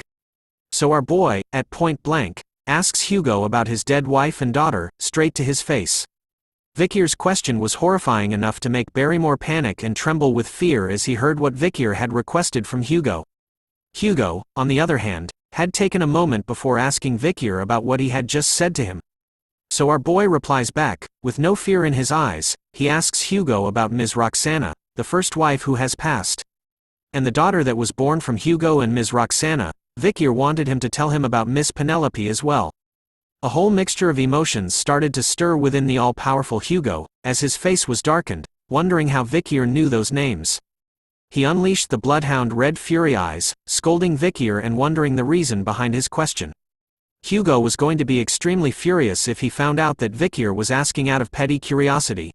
So our boy, at point blank, asks Hugo about his dead wife and daughter, straight to his face. Vikir's question was horrifying enough to make Barrymore panic and tremble with fear as he heard what Vikir had requested from Hugo. Hugo, on the other hand, had taken a moment before asking Vikir about what he had just said to him. So our boy replies back, with no fear in his eyes. He asks Hugo about Ms. Roxana, the first wife who has passed, and the daughter that was born from Hugo and Ms. Roxana. Vikir wanted him to tell him about Miss Penelope as well. A whole mixture of emotions started to stir within the all-powerful Hugo, as his face was darkened, wondering how Vikir knew those names. He unleashed the bloodhound red fury eyes, scolding Vikir and wondering the reason behind his question. Hugo was going to be extremely furious if he found out that Vikir was asking out of petty curiosity.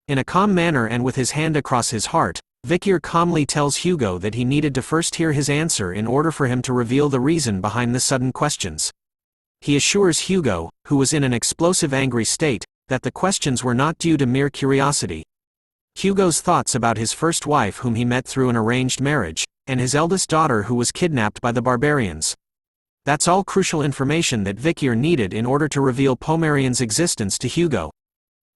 In a calm manner and with his hand across his heart, Vikir calmly tells Hugo that he needed to first hear his answer in order for him to reveal the reason behind the sudden questions. He assures Hugo, who was in an explosive angry state, that the questions were not due to mere curiosity. Hugo's thoughts about his first wife whom he met through an arranged marriage, and his eldest daughter who was kidnapped by the barbarians. That's all crucial information that Vikir needed in order to reveal Pomerian's existence to Hugo.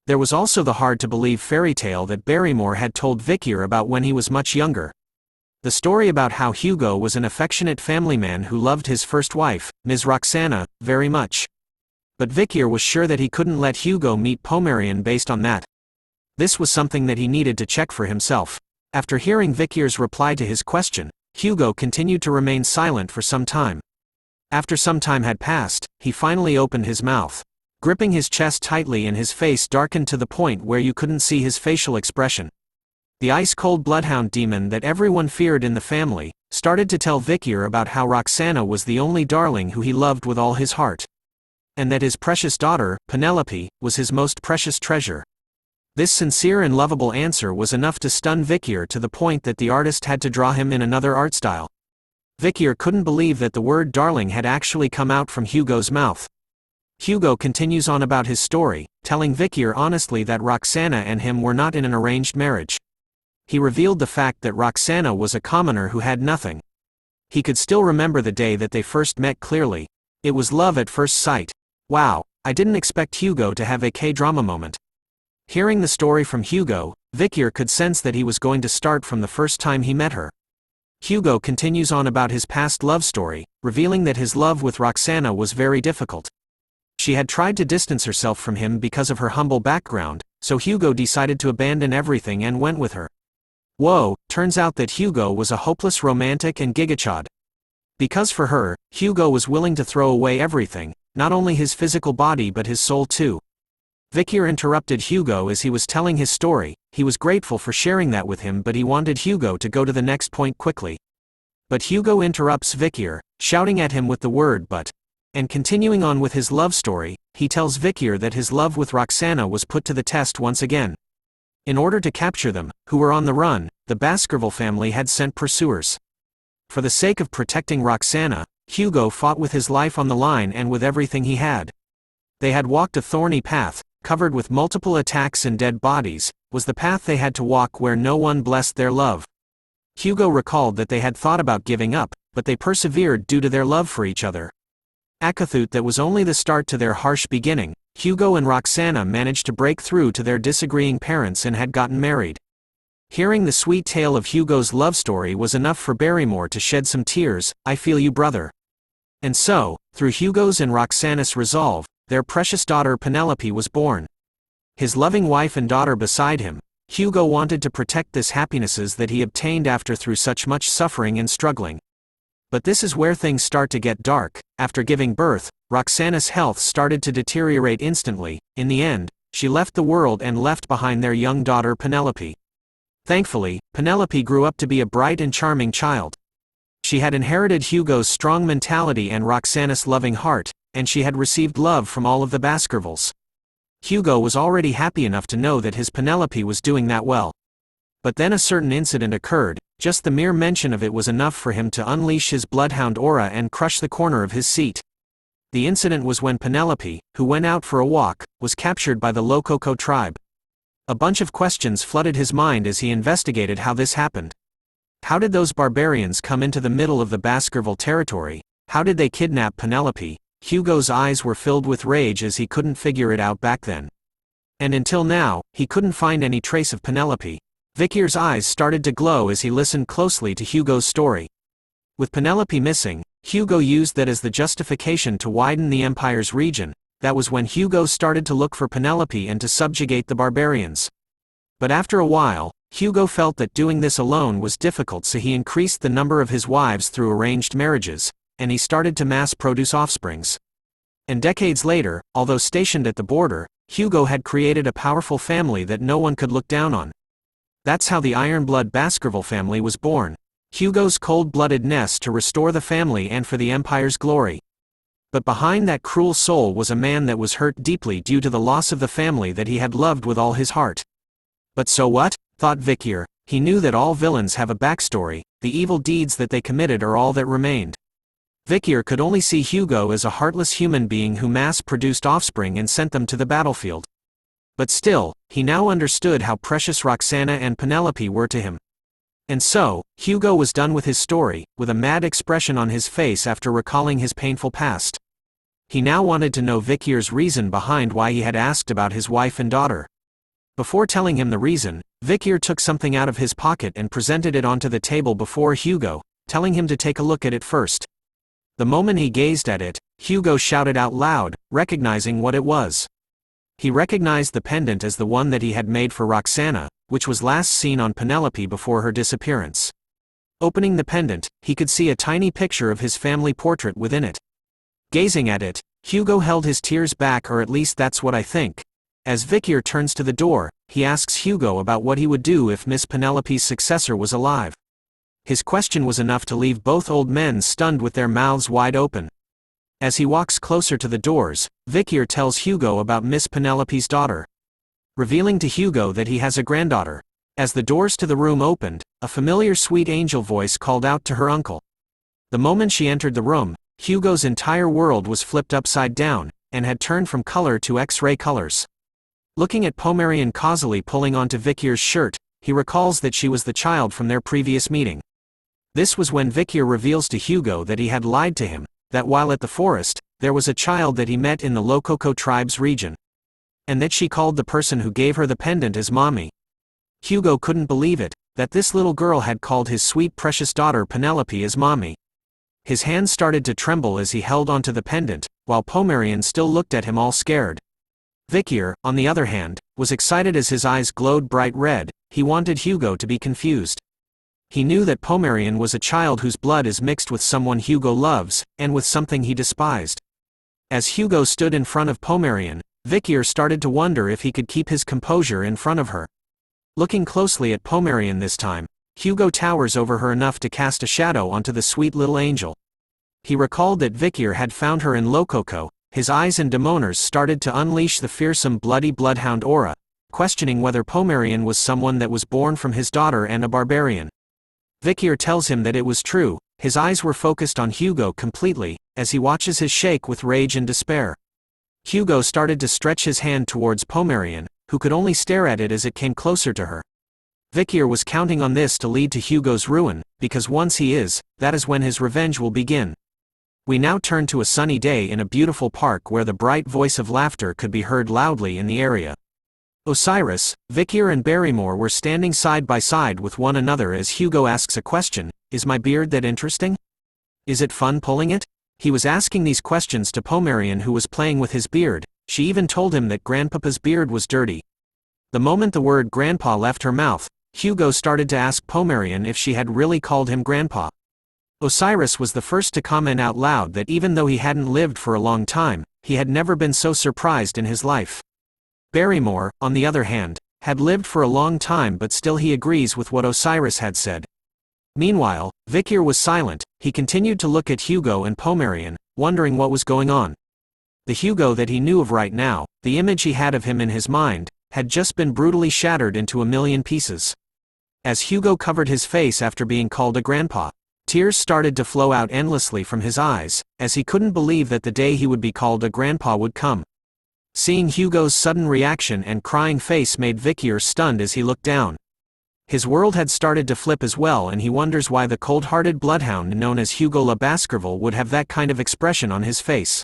There was also the hard-to-believe fairy tale that Barrymore had told Vikir about when he was much younger. The story about how Hugo was an affectionate family man who loved his first wife, Ms. Roxana, very much. But Vikir was sure that he couldn't let Hugo meet Pomerian based on that. This was something that he needed to check for himself. After hearing Vikir's reply to his question, Hugo continued to remain silent for some time. After some time had passed, he finally opened his mouth, gripping his chest tightly, and his face darkened to the point where you couldn't see his facial expression. The ice-cold bloodhound demon that everyone feared in the family started to tell Vikir about how Roxana was the only darling who he loved with all his heart, and that his precious daughter, Penelope, was his most precious treasure. This sincere and lovable answer was enough to stun Vikir to the point that the artist had to draw him in another art style. Vikir couldn't believe that the word darling had actually come out from Hugo's mouth. Hugo continues on about his story, telling Vikir honestly that Roxana and him were not in an arranged marriage. He revealed the fact that Roxana was a commoner who had nothing. He could still remember the day that they first met clearly. It was love at first sight. Wow, I didn't expect Hugo to have a K-drama moment. Hearing the story from Hugo, Vikir could sense that he was going to start from the first time he met her. Hugo continues on about his past love story, revealing that his love with Roxana was very difficult. She had tried to distance herself from him because of her humble background, so Hugo decided to abandon everything and went with her. Whoa, turns out that Hugo was a hopeless romantic and gigachad. Because for her, Hugo was willing to throw away everything, not only his physical body but his soul too. Vikir interrupted Hugo as he was telling his story. He was grateful for sharing that with him, but he wanted Hugo to go to the next point quickly. But Hugo interrupts Vikir, shouting at him with the word but. And continuing on with his love story, he tells Vikir that his love with Roxana was put to the test once again. In order to capture them, who were on the run, the Baskerville family had sent pursuers. For the sake of protecting Roxana, Hugo fought with his life on the line and with everything he had. They had walked a thorny path, covered with multiple attacks and dead bodies, was the path they had to walk where no one blessed their love. Hugo recalled that they had thought about giving up, but they persevered due to their love for each other. Akathut, that was only the start to their harsh beginning. Hugo and Roxana managed to break through to their disagreeing parents and had gotten married. Hearing the sweet tale of Hugo's love story was enough for Barrymore to shed some tears. I feel you, brother. And so, through Hugo's and Roxana's resolve, their precious daughter Penelope was born. His loving wife and daughter beside him, Hugo wanted to protect this happinesses that he obtained after through such much suffering and struggling. But this is where things start to get dark. After giving birth, Roxana's health started to deteriorate instantly. In the end, she left the world and left behind their young daughter Penelope. Thankfully, Penelope grew up to be a bright and charming child. She had inherited Hugo's strong mentality and Roxana's loving heart, and she had received love from all of the Baskervilles. Hugo was already happy enough to know that his Penelope was doing that well. But then a certain incident occurred. Just the mere mention of it was enough for him to unleash his bloodhound aura and crush the corner of his seat. The incident was when Penelope, who went out for a walk, was captured by the Lococo tribe. A bunch of questions flooded his mind as he investigated how this happened. How did those barbarians come into the middle of the Baskerville territory? How did they kidnap Penelope? Hugo's eyes were filled with rage as he couldn't figure it out back then. And until now, he couldn't find any trace of Penelope. Vikir's eyes started to glow as he listened closely to Hugo's story. With Penelope missing, Hugo used that as the justification to widen the Empire's region. That was when Hugo started to look for Penelope and to subjugate the barbarians. But after a while, Hugo felt that doing this alone was difficult, so he increased the number of his wives through arranged marriages, and he started to mass-produce offsprings. And decades later, although stationed at the border, Hugo had created a powerful family that no one could look down on. That's how the Ironblood Baskerville family was born. Hugo's cold-bloodedness to restore the family and for the Empire's glory. But behind that cruel soul was a man that was hurt deeply due to the loss of the family that he had loved with all his heart. But so what? Thought Vikir. He knew that all villains have a backstory, the evil deeds that they committed are all that remained. Vikir could only see Hugo as a heartless human being who mass-produced offspring and sent them to the battlefield. But still, he now understood how precious Roxana and Penelope were to him. And so, Hugo was done with his story, with a mad expression on his face after recalling his painful past. He now wanted to know Vikir's reason behind why he had asked about his wife and daughter. Before telling him the reason, Vikir took something out of his pocket and presented it onto the table before Hugo, telling him to take a look at it first. The moment he gazed at it, Hugo shouted out loud, recognizing what it was. He recognized the pendant as the one that he had made for Roxana, which was last seen on Penelope before her disappearance. Opening the pendant, he could see a tiny picture of his family portrait within it. Gazing at it, Hugo held his tears back, or at least that's what I think. As Vikir turns to the door, he asks Hugo about what he would do if Miss Penelope's successor was alive. His question was enough to leave both old men stunned with their mouths wide open. As he walks closer to the doors, Vikir tells Hugo about Miss Penelope's daughter, revealing to Hugo that he has a granddaughter. As the doors to the room opened, a familiar sweet angel voice called out to her uncle. The moment she entered the room, Hugo's entire world was flipped upside down, and had turned from color to X-ray colors. Looking at Pomerian causally pulling onto Vikir's shirt, he recalls that she was the child from their previous meeting. This was when Vikir reveals to Hugo that he had lied to him, that while at the forest, there was a child that he met in the Lococo tribe's region. And that she called the person who gave her the pendant as mommy. Hugo couldn't believe it, that this little girl had called his sweet precious daughter Penelope as mommy. His hands started to tremble as he held onto the pendant, while Pomerian still looked at him all scared. Vikir, on the other hand, was excited as his eyes glowed bright red. He wanted Hugo to be confused. He knew that Pomerian was a child whose blood is mixed with someone Hugo loves, and with something he despised. As Hugo stood in front of Pomerian, Vikir started to wonder if he could keep his composure in front of her. Looking closely at Pomerian this time, Hugo towers over her enough to cast a shadow onto the sweet little angel. He recalled that Vikir had found her in Lococo. His eyes and demoners started to unleash the fearsome bloody bloodhound aura, questioning whether Pomerian was someone that was born from his daughter and a barbarian. Vikir tells him that it was true. His eyes were focused on Hugo completely, as he watches his shake with rage and despair. Hugo started to stretch his hand towards Pomerian, who could only stare at it as it came closer to her. Vikir was counting on this to lead to Hugo's ruin, because once he is, that is when his revenge will begin. We now turn to a sunny day in a beautiful park where the bright voice of laughter could be heard loudly in the area. Osiris, Vikir and Barrymore were standing side by side with one another as Hugo asks a question, "Is my beard that interesting? Is it fun pulling it?" He was asking these questions to Pomerian, who was playing with his beard. She even told him that Grandpapa's beard was dirty. The moment the word grandpa left her mouth, Hugo started to ask Pomerian if she had really called him grandpa. Osiris was the first to comment out loud that even though he hadn't lived for a long time, he had never been so surprised in his life. Barrymore, on the other hand, had lived for a long time, but still he agrees with what Osiris had said. Meanwhile, Vikir was silent. He continued to look at Hugo and Pomerian, wondering what was going on. The Hugo that he knew of right now, the image he had of him in his mind, had just been brutally shattered into a million pieces. As Hugo covered his face after being called a grandpa, tears started to flow out endlessly from his eyes, as he couldn't believe that the day he would be called a grandpa would come. Seeing Hugo's sudden reaction and crying face made Vikir stunned as he looked down. His world had started to flip as well, and he wonders why the cold-hearted bloodhound known as Hugo le Baskerville would have that kind of expression on his face.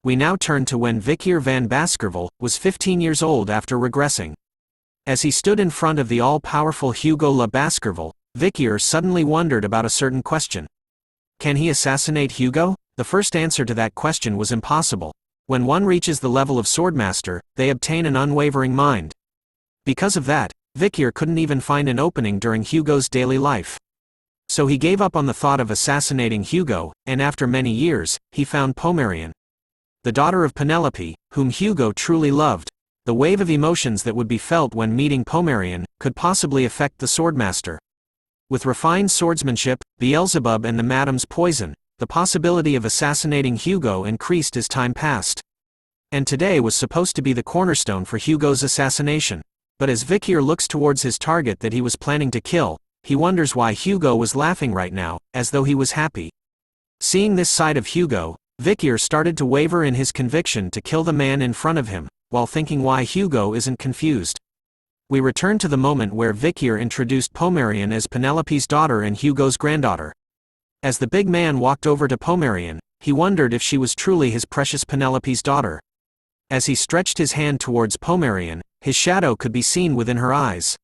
We now turn to when Vikir van Baskerville was 15 years old after regressing. As he stood in front of the all-powerful Hugo le Baskerville, Vikir suddenly wondered about a certain question. Can he assassinate Hugo? The first answer to that question was impossible. When one reaches the level of swordmaster, they obtain an unwavering mind. Because of that, Vikir couldn't even find an opening during Hugo's daily life. So he gave up on the thought of assassinating Hugo, and after many years, he found Pomerian, the daughter of Penelope, whom Hugo truly loved. The wave of emotions that would be felt when meeting Pomerian could possibly affect the swordmaster. With refined swordsmanship, Beelzebub and the madam's poison, the possibility of assassinating Hugo increased as time passed. And today was supposed to be the cornerstone for Hugo's assassination. But as Vikir looks towards his target that he was planning to kill, he wonders why Hugo was laughing right now, as though he was happy. Seeing this side of Hugo, Vikir started to waver in his conviction to kill the man in front of him, while thinking why Hugo isn't confused. We return to the moment where Vikir introduced Pomerian as Penelope's daughter and Hugo's granddaughter. As the big man walked over to Pomerian, he wondered if she was truly his precious Penelope's daughter. As he stretched his hand towards Pomerian, his shadow could be seen within her eyes.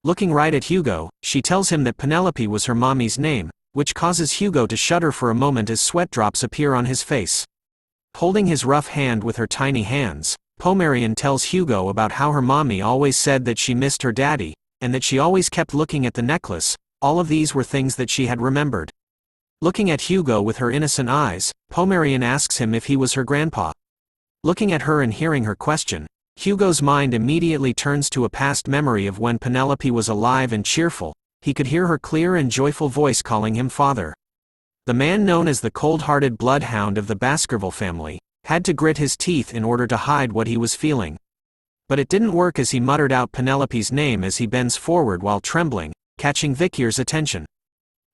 Looking right at Hugo, she tells him that Penelope was her mommy's name, which causes Hugo to shudder for a moment as sweat drops appear on his face. Holding his rough hand with her tiny hands, Pomerian tells Hugo about how her mommy always said that she missed her daddy, and that she always kept looking at the necklace. All of these were things that she had remembered. Looking at Hugo with her innocent eyes, Pomerian asks him if he was her grandpa. Looking at her and hearing her question, Hugo's mind immediately turns to a past memory of when Penelope was alive and cheerful. He could hear her clear and joyful voice calling him father. The man known as the cold-hearted bloodhound of the Baskerville family had to grit his teeth in order to hide what he was feeling. But it didn't work as he muttered out Penelope's name as he bends forward while trembling, catching Vikir's attention.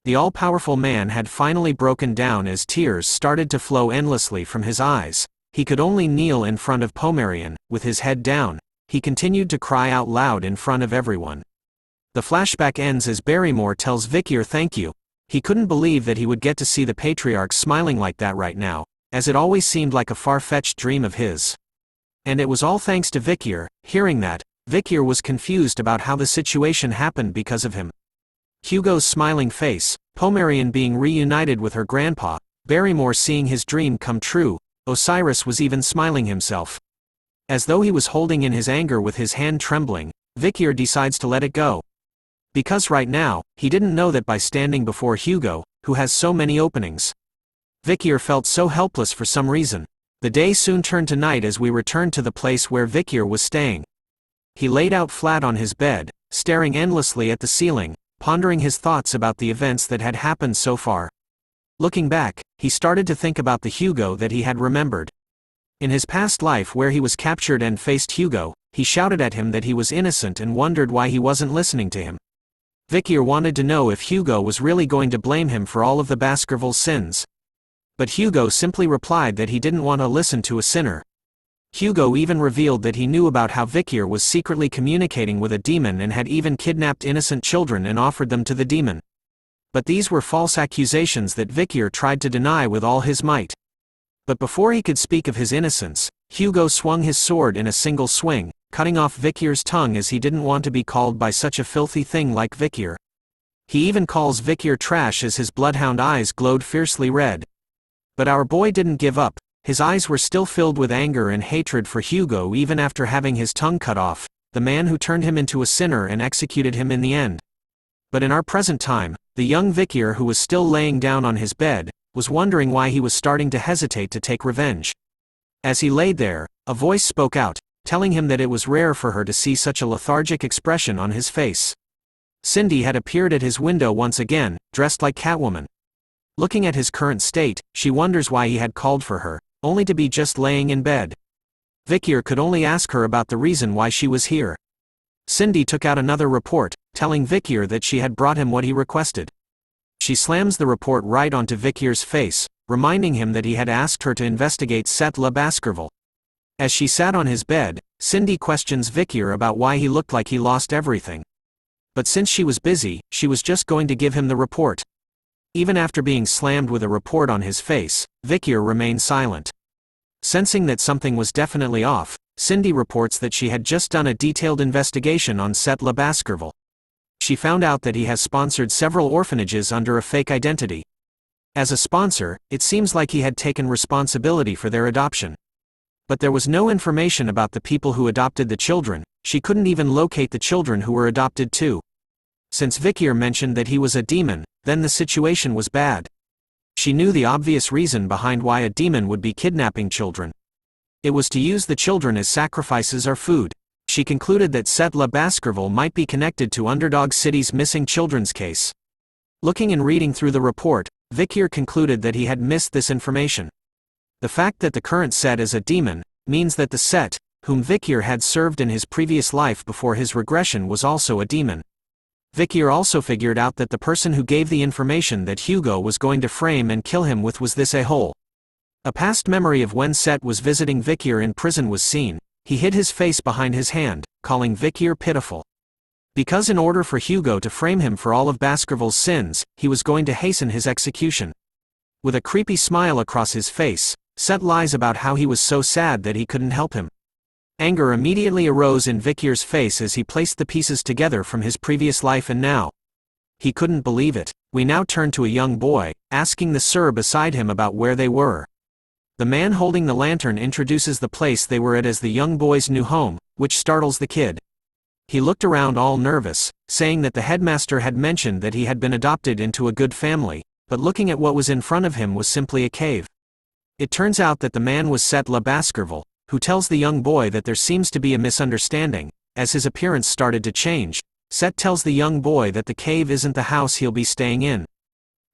The all-powerful man had finally broken down as tears started to flow endlessly from his eyes. He could only kneel in front of Pomerian, with his head down. He continued to cry out loud in front of everyone. The flashback ends as Barrymore tells Vikir thank you. He couldn't believe that he would get to see the patriarch smiling like that right now, as it always seemed like a far-fetched dream of his. And it was all thanks to Vikir. Hearing that, Vikir was confused about how the situation happened because of him. Hugo's smiling face, Pomerian being reunited with her grandpa, Barrymore seeing his dream come true, Osiris was even smiling himself. As though he was holding in his anger with his hand trembling, Vikir decides to let it go. Because right now, he didn't know that by standing before Hugo, who has so many openings. Vikir felt so helpless for some reason. The day soon turned to night as we returned to the place where Vikir was staying. He laid out flat on his bed, staring endlessly at the ceiling, pondering his thoughts about the events that had happened so far. Looking back, he started to think about the Hugo that he had remembered. In his past life where he was captured and faced Hugo, he shouted at him that he was innocent and wondered why he wasn't listening to him. Vikir wanted to know if Hugo was really going to blame him for all of the Baskerville's sins. But Hugo simply replied that he didn't want to listen to a sinner. Hugo even revealed that he knew about how Vikir was secretly communicating with a demon and had even kidnapped innocent children and offered them to the demon. But these were false accusations that Vikir tried to deny with all his might. But before he could speak of his innocence, Hugo swung his sword in a single swing, cutting off Vikir's tongue as he didn't want to be called by such a filthy thing like Vikir. He even calls Vikir trash as his bloodhound eyes glowed fiercely red. But our boy didn't give up. His eyes were still filled with anger and hatred for Hugo even after having his tongue cut off, the man who turned him into a sinner and executed him in the end. But in our present time, the young Vikir who was still laying down on his bed, was wondering why he was starting to hesitate to take revenge. As he laid there, a voice spoke out, telling him that it was rare for her to see such a lethargic expression on his face. Cindy had appeared at his window once again, dressed like Catwoman. Looking at his current state, she wonders why he had called for her, only to be just laying in bed. Vikir could only ask her about the reason why she was here. Cindy took out another report, telling Vikir that she had brought him what he requested. She slams the report right onto Vikir's face, reminding him that he had asked her to investigate Seth le Baskerville. As she sat on his bed, Cindy questions Vikir about why he looked like he lost everything. But since she was busy, she was just going to give him the report. Even after being slammed with a report on his face, Vikir remained silent. Sensing that something was definitely off, Cindy reports that she had just done a detailed investigation on Set Le Baskerville. She found out that he has sponsored several orphanages under a fake identity. As a sponsor, it seems like he had taken responsibility for their adoption. But there was no information about the people who adopted the children. She couldn't even locate the children who were adopted too. Since Vikir mentioned that he was a demon, then the situation was bad. She knew the obvious reason behind why a demon would be kidnapping children. It was to use the children as sacrifices or food. She concluded that Set Le Baskerville might be connected to Underdog City's missing children's case. Looking and reading through the report, Vikir concluded that he had missed this information. The fact that the current Set is a demon means that the Set, whom Vikir had served in his previous life before his regression, was also a demon. Vikir also figured out that the person who gave the information that Hugo was going to frame and kill him with was this a-hole. A past memory of when Set was visiting Vikir in prison was seen. He hid his face behind his hand, calling Vikir pitiful. Because in order for Hugo to frame him for all of Baskerville's sins, he was going to hasten his execution. With a creepy smile across his face, Set lies about how he was so sad that he couldn't help him. Anger immediately arose in Vikir's face as he placed the pieces together from his previous life and now. He couldn't believe it. We now turn to a young boy, asking the sir beside him about where they were. The man holding the lantern introduces the place they were at as the young boy's new home, which startles the kid. He looked around all nervous, saying that the headmaster had mentioned that he had been adopted into a good family, but looking at what was in front of him was simply a cave. It turns out that the man was Set Le Baskerville, who tells the young boy that there seems to be a misunderstanding. As his appearance started to change, Set tells the young boy that the cave isn't the house he'll be staying in,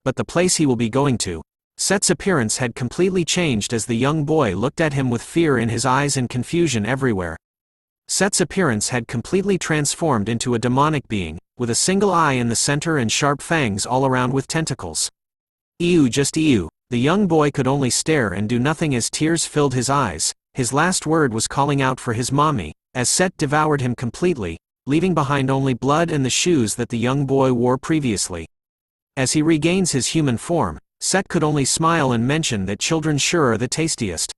but the place he will be going to. Set's appearance had completely changed as the young boy looked at him with fear in his eyes and confusion everywhere. Set's appearance had completely transformed into a demonic being, with a single eye in the center and sharp fangs all around with tentacles. Ew, just ew. The young boy could only stare and do nothing as tears filled his eyes. His last word was calling out for his mommy, as Set devoured him completely, leaving behind only blood and the shoes that the young boy wore previously. As he regains his human form, Set could only smile and mention that children sure are the tastiest.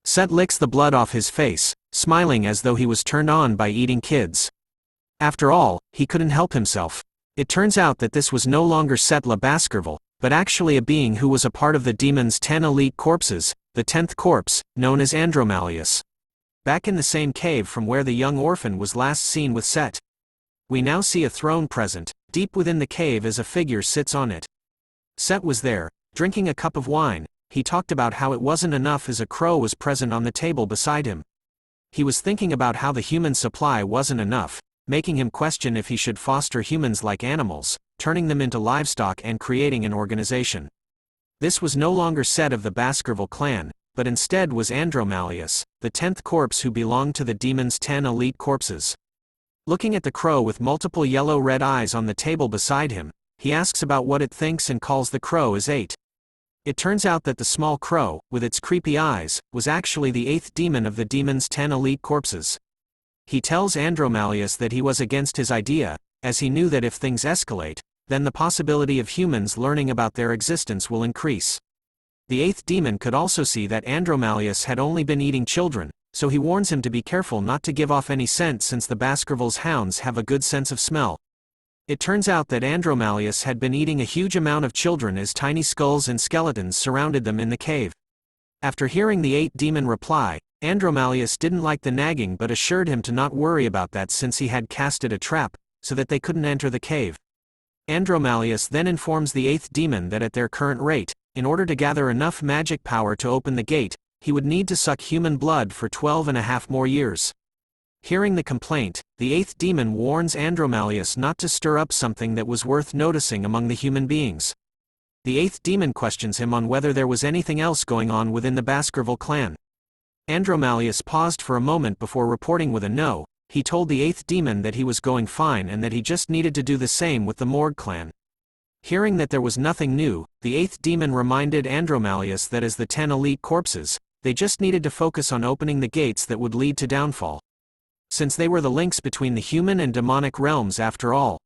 Set licks the blood off his face, smiling as though he was turned on by eating kids. After all, he couldn't help himself. It turns out that this was no longer Set Le Baskerville, but actually a being who was a part of the demon's 10 elite corpses, the 10th corpse, known as Andromalius. Back in the same cave from where the young orphan was last seen with Set. We now see a throne present, deep within the cave as a figure sits on it. Set was there, drinking a cup of wine. He talked about how it wasn't enough as a crow was present on the table beside him. He was thinking about how the human supply wasn't enough, making him question if he should foster humans like animals, turning them into livestock and creating an organization. This was no longer Set of the Baskerville clan, but instead was Andromalius, the 10th corpse who belonged to the demon's 10 elite corpses. Looking at the crow with multiple yellow-red eyes on the table beside him, he asks about what it thinks and calls the crow as 8. It turns out that the small crow, with its creepy eyes, was actually the 8th demon of the demon's 10 elite corpses. He tells Andromalius that he was against his idea, as he knew that if things escalate, then the possibility of humans learning about their existence will increase. The 8th demon could also see that Andromalius had only been eating children, so he warns him to be careful not to give off any scent since the Baskerville's hounds have a good sense of smell. It turns out that Andromalius had been eating a huge amount of children as tiny skulls and skeletons surrounded them in the cave. After hearing the 8th demon reply, Andromalius didn't like the nagging but assured him to not worry about that since he had casted a trap, so that they couldn't enter the cave. Andromalius then informs the 8th demon that at their current rate, in order to gather enough magic power to open the gate, he would need to suck human blood for 12.5 more years. Hearing the complaint, the 8th demon warns Andromalius not to stir up something that was worth noticing among the human beings. The 8th demon questions him on whether there was anything else going on within the Baskerville clan. Andromalius paused for a moment before reporting with a no. He told the 8th demon that he was going fine and that he just needed to do the same with the Morgue clan. Hearing that there was nothing new, the 8th demon reminded Andromalius that as the 10 elite corpses, they just needed to focus on opening the gates that would lead to downfall. Since they were the links between the human and demonic realms after all.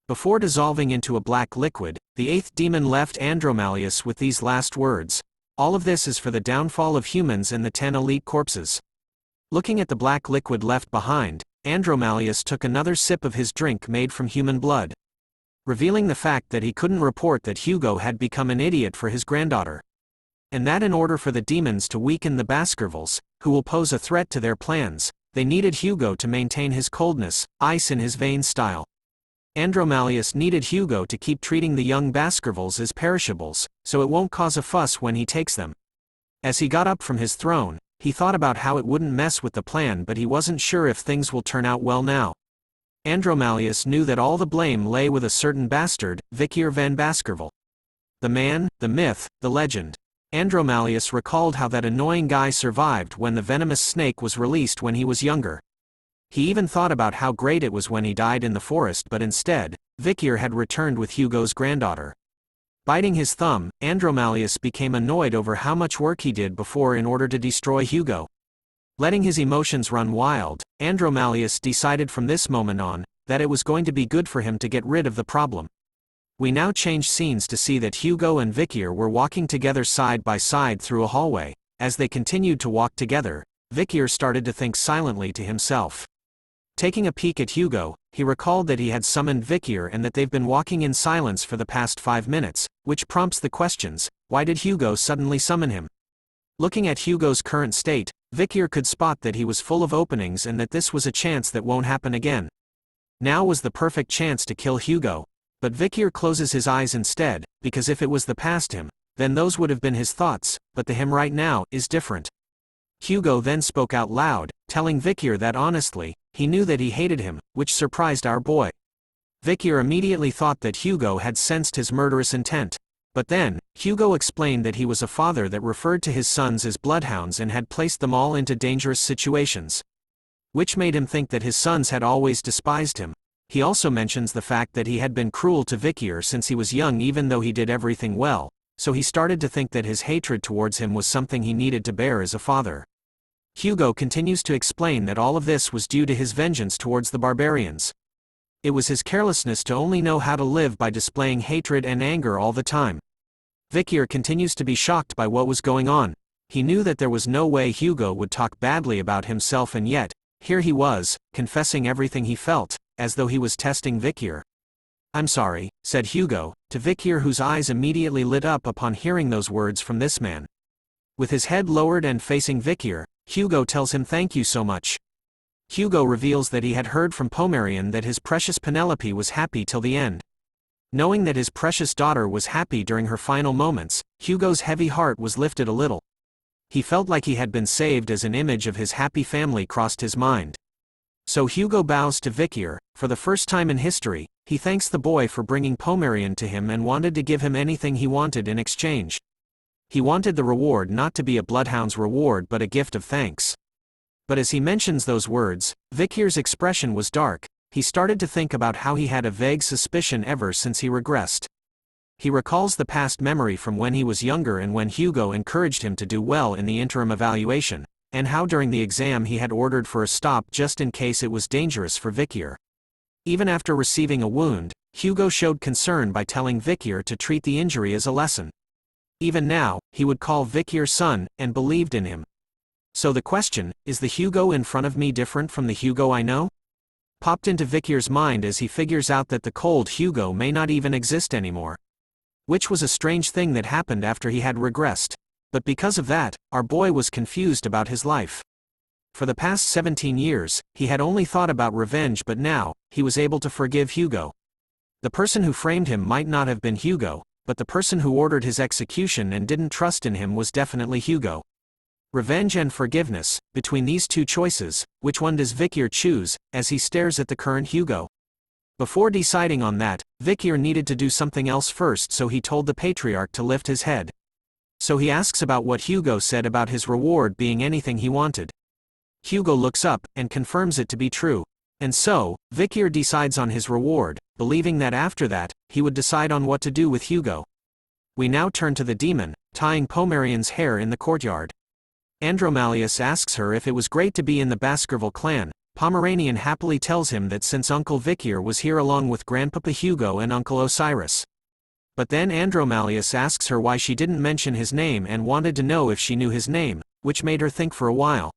Before dissolving into a black liquid, the 8th demon left Andromalius with these last words. All of this is for the downfall of humans and the 10 elite corpses. Looking at the black liquid left behind, Andromalius took another sip of his drink made from human blood, revealing the fact that he couldn't report that Hugo had become an idiot for his granddaughter. And that in order for the demons to weaken the Baskervilles, who will pose a threat to their plans, they needed Hugo to maintain his coldness, ice in his veins style. Andromalius needed Hugo to keep treating the young Baskervilles as perishables, so it won't cause a fuss when he takes them. As he got up from his throne, he thought about how it wouldn't mess with the plan, but he wasn't sure if things will turn out well now. Andromalius knew that all the blame lay with a certain bastard, Vikir van Baskerville. The man, the myth, the legend. Andromalius recalled how that annoying guy survived when the venomous snake was released when he was younger. He even thought about how great it was when he died in the forest, but instead, Vikir had returned with Hugo's granddaughter. Biting his thumb, Andromalius became annoyed over how much work he did before in order to destroy Hugo. Letting his emotions run wild, Andromalius decided from this moment on, that it was going to be good for him to get rid of the problem. We now change scenes to see that Hugo and Vikir were walking together side by side through a hallway. As they continued to walk together, Vikir started to think silently to himself. Taking a peek at Hugo, he recalled that he had summoned Vikir and that they've been walking in silence for the past 5 minutes, which prompts the questions: why did Hugo suddenly summon him? Looking at Hugo's current state, Vikir could spot that he was full of openings and that this was a chance that won't happen again. Now was the perfect chance to kill Hugo. But Vikir closes his eyes instead, because if it was the past him, then those would have been his thoughts, but the him right now is different. Hugo then spoke out loud, telling Vikir that honestly, he knew that he hated him, which surprised our boy. Vikir immediately thought that Hugo had sensed his murderous intent. But then, Hugo explained that he was a father that referred to his sons as bloodhounds and had placed them all into dangerous situations, which made him think that his sons had always despised him. He also mentions the fact that he had been cruel to Vikir since he was young, even though he did everything well, so he started to think that his hatred towards him was something he needed to bear as a father. Hugo continues to explain that all of this was due to his vengeance towards the barbarians. It was his carelessness to only know how to live by displaying hatred and anger all the time. Vikir continues to be shocked by what was going on. He knew that there was no way Hugo would talk badly about himself, and yet, here he was, confessing everything he felt, as though he was testing Vikir. "I'm sorry," said Hugo, to Vikir, whose eyes immediately lit up upon hearing those words from this man. With his head lowered and facing Vikir, Hugo tells him thank you so much. Hugo reveals that he had heard from Pomerian that his precious Penelope was happy till the end. Knowing that his precious daughter was happy during her final moments, Hugo's heavy heart was lifted a little. He felt like he had been saved as an image of his happy family crossed his mind. So Hugo bows to Vikir. For the first time in history, he thanks the boy for bringing Pomerian to him and wanted to give him anything he wanted in exchange. He wanted the reward not to be a bloodhound's reward but a gift of thanks. But as he mentions those words, Vikir's expression was dark. He started to think about how he had a vague suspicion ever since he regressed. He recalls the past memory from when he was younger and when Hugo encouraged him to do well in the interim evaluation, and how during the exam he had ordered for a stop just in case it was dangerous for Vikir. Even after receiving a wound, Hugo showed concern by telling Vikir to treat the injury as a lesson. Even now, he would call Vikir son, and believed in him. So the question, is the Hugo in front of me different from the Hugo I know? Popped into Vikir's mind as he figures out that the cold Hugo may not even exist anymore. Which was a strange thing that happened after he had regressed. But because of that, our boy was confused about his life. For the past 17 years, he had only thought about revenge, but now, he was able to forgive Hugo. The person who framed him might not have been Hugo, but the person who ordered his execution and didn't trust in him was definitely Hugo. Revenge and forgiveness, between these two choices, which one does Vikir choose, as he stares at the current Hugo? Before deciding on that, Vikir needed to do something else first, so he told the patriarch to lift his head. So he asks about what Hugo said about his reward being anything he wanted. Hugo looks up, and confirms it to be true. And so, Vikir decides on his reward, believing that after that, he would decide on what to do with Hugo. We now turn to the demon, tying Pomerian's hair in the courtyard. Andromalius asks her if it was great to be in the Baskerville clan. Pomeranian happily tells him that since Uncle Vikir was here along with Grandpapa Hugo and Uncle Osiris, But then Andromalius asks her why she didn't mention his name and wanted to know if she knew his name, which made her think for a while.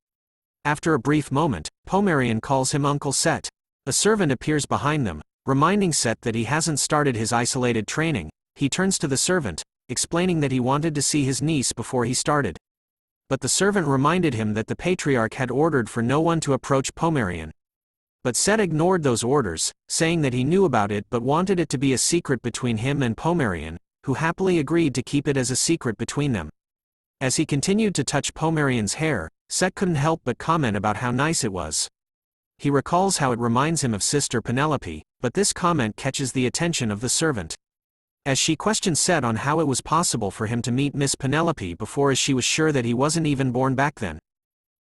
After a brief moment, Pomerian calls him Uncle Set. A servant appears behind them, reminding Set that he hasn't started his isolated training. He turns to the servant, explaining that he wanted to see his niece before he started. But the servant reminded him that the patriarch had ordered for no one to approach Pomerian. But Set ignored those orders, saying that he knew about it but wanted it to be a secret between him and Pomerian, who happily agreed to keep it as a secret between them. As he continued to touch Pomerian's hair, Set couldn't help but comment about how nice it was. He recalls how it reminds him of Sister Penelope, but this comment catches the attention of the servant. As she questions Set on how it was possible for him to meet Miss Penelope before, as she was sure that he wasn't even born back then.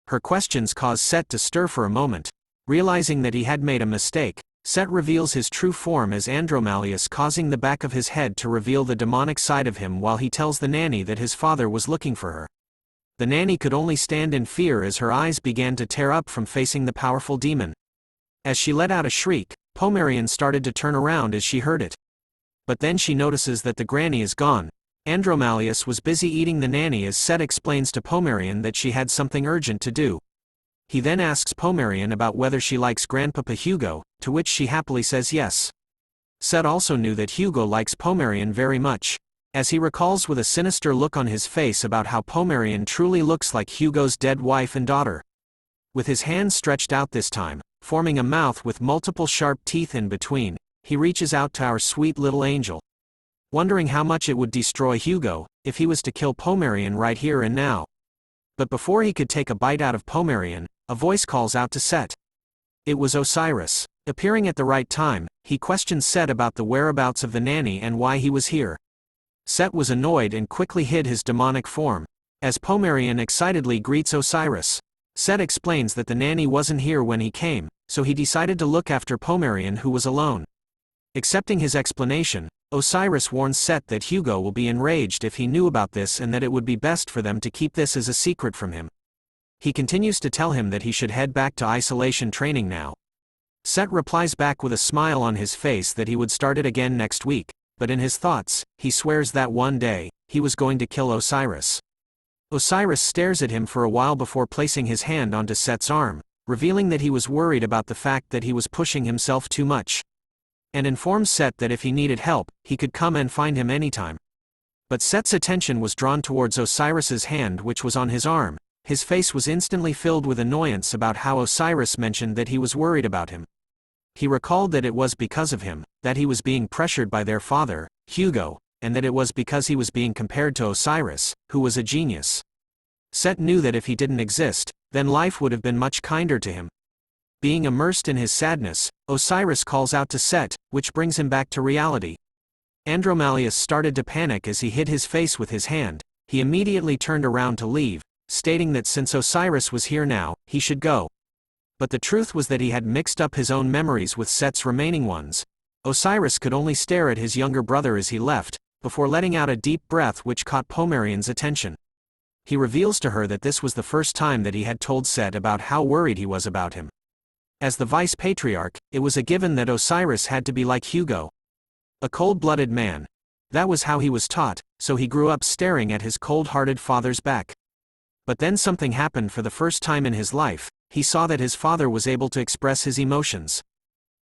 Her questions cause Set to stir for a moment. Realizing that he had made a mistake, Set reveals his true form as Andromalius, causing the back of his head to reveal the demonic side of him while he tells the nanny that his father was looking for her. The nanny could only stand in fear as her eyes began to tear up from facing the powerful demon. As she let out a shriek, Pomerian started to turn around as she heard it. But then she notices that the granny is gone. Andromalius was busy eating the nanny as Set explains to Pomerian that she had something urgent to do. He then asks Pomerian about whether she likes Grandpapa Hugo, to which she happily says yes. Set also knew that Hugo likes Pomerian very much, as he recalls with a sinister look on his face about how Pomerian truly looks like Hugo's dead wife and daughter. With his hands stretched out this time, forming a mouth with multiple sharp teeth in between, he reaches out to our sweet little angel. Wondering how much it would destroy Hugo if he was to kill Pomerian right here and now. But before he could take a bite out of Pomerian, a voice calls out to Set. It was Osiris. Appearing at the right time, he questions Set about the whereabouts of the nanny and why he was here. Set was annoyed and quickly hid his demonic form. As Pomerian excitedly greets Osiris, Set explains that the nanny wasn't here when he came, so he decided to look after Pomerian, who was alone. Accepting his explanation, Osiris warns Set that Hugo will be enraged if he knew about this and that it would be best for them to keep this as a secret from him. He continues to tell him that he should head back to isolation training now. Set replies back with a smile on his face that he would start it again next week, but in his thoughts, he swears that one day, he was going to kill Osiris. Osiris stares at him for a while before placing his hand onto Set's arm, revealing that he was worried about the fact that he was pushing himself too much. And informs Set that if he needed help, he could come and find him anytime. But Set's attention was drawn towards Osiris's hand, which was on his arm. His face was instantly filled with annoyance about how Osiris mentioned that he was worried about him. He recalled that it was because of him, that he was being pressured by their father, Hugo, and that it was because he was being compared to Osiris, who was a genius. Set knew that if he didn't exist, then life would have been much kinder to him. Being immersed in his sadness, Osiris calls out to Set, which brings him back to reality. Andromalius started to panic as he hid his face with his hand. He immediately turned around to leave, stating that since Osiris was here now, he should go. But the truth was that he had mixed up his own memories with Set's remaining ones. Osiris could only stare at his younger brother as he left, before letting out a deep breath which caught Pomerian's attention. He reveals to her that this was the first time that he had told Set about how worried he was about him. As the vice patriarch, it was a given that Osiris had to be like Hugo. A cold-blooded man. That was how he was taught, so he grew up staring at his cold-hearted father's back. But then something happened. For the first time in his life, he saw that his father was able to express his emotions.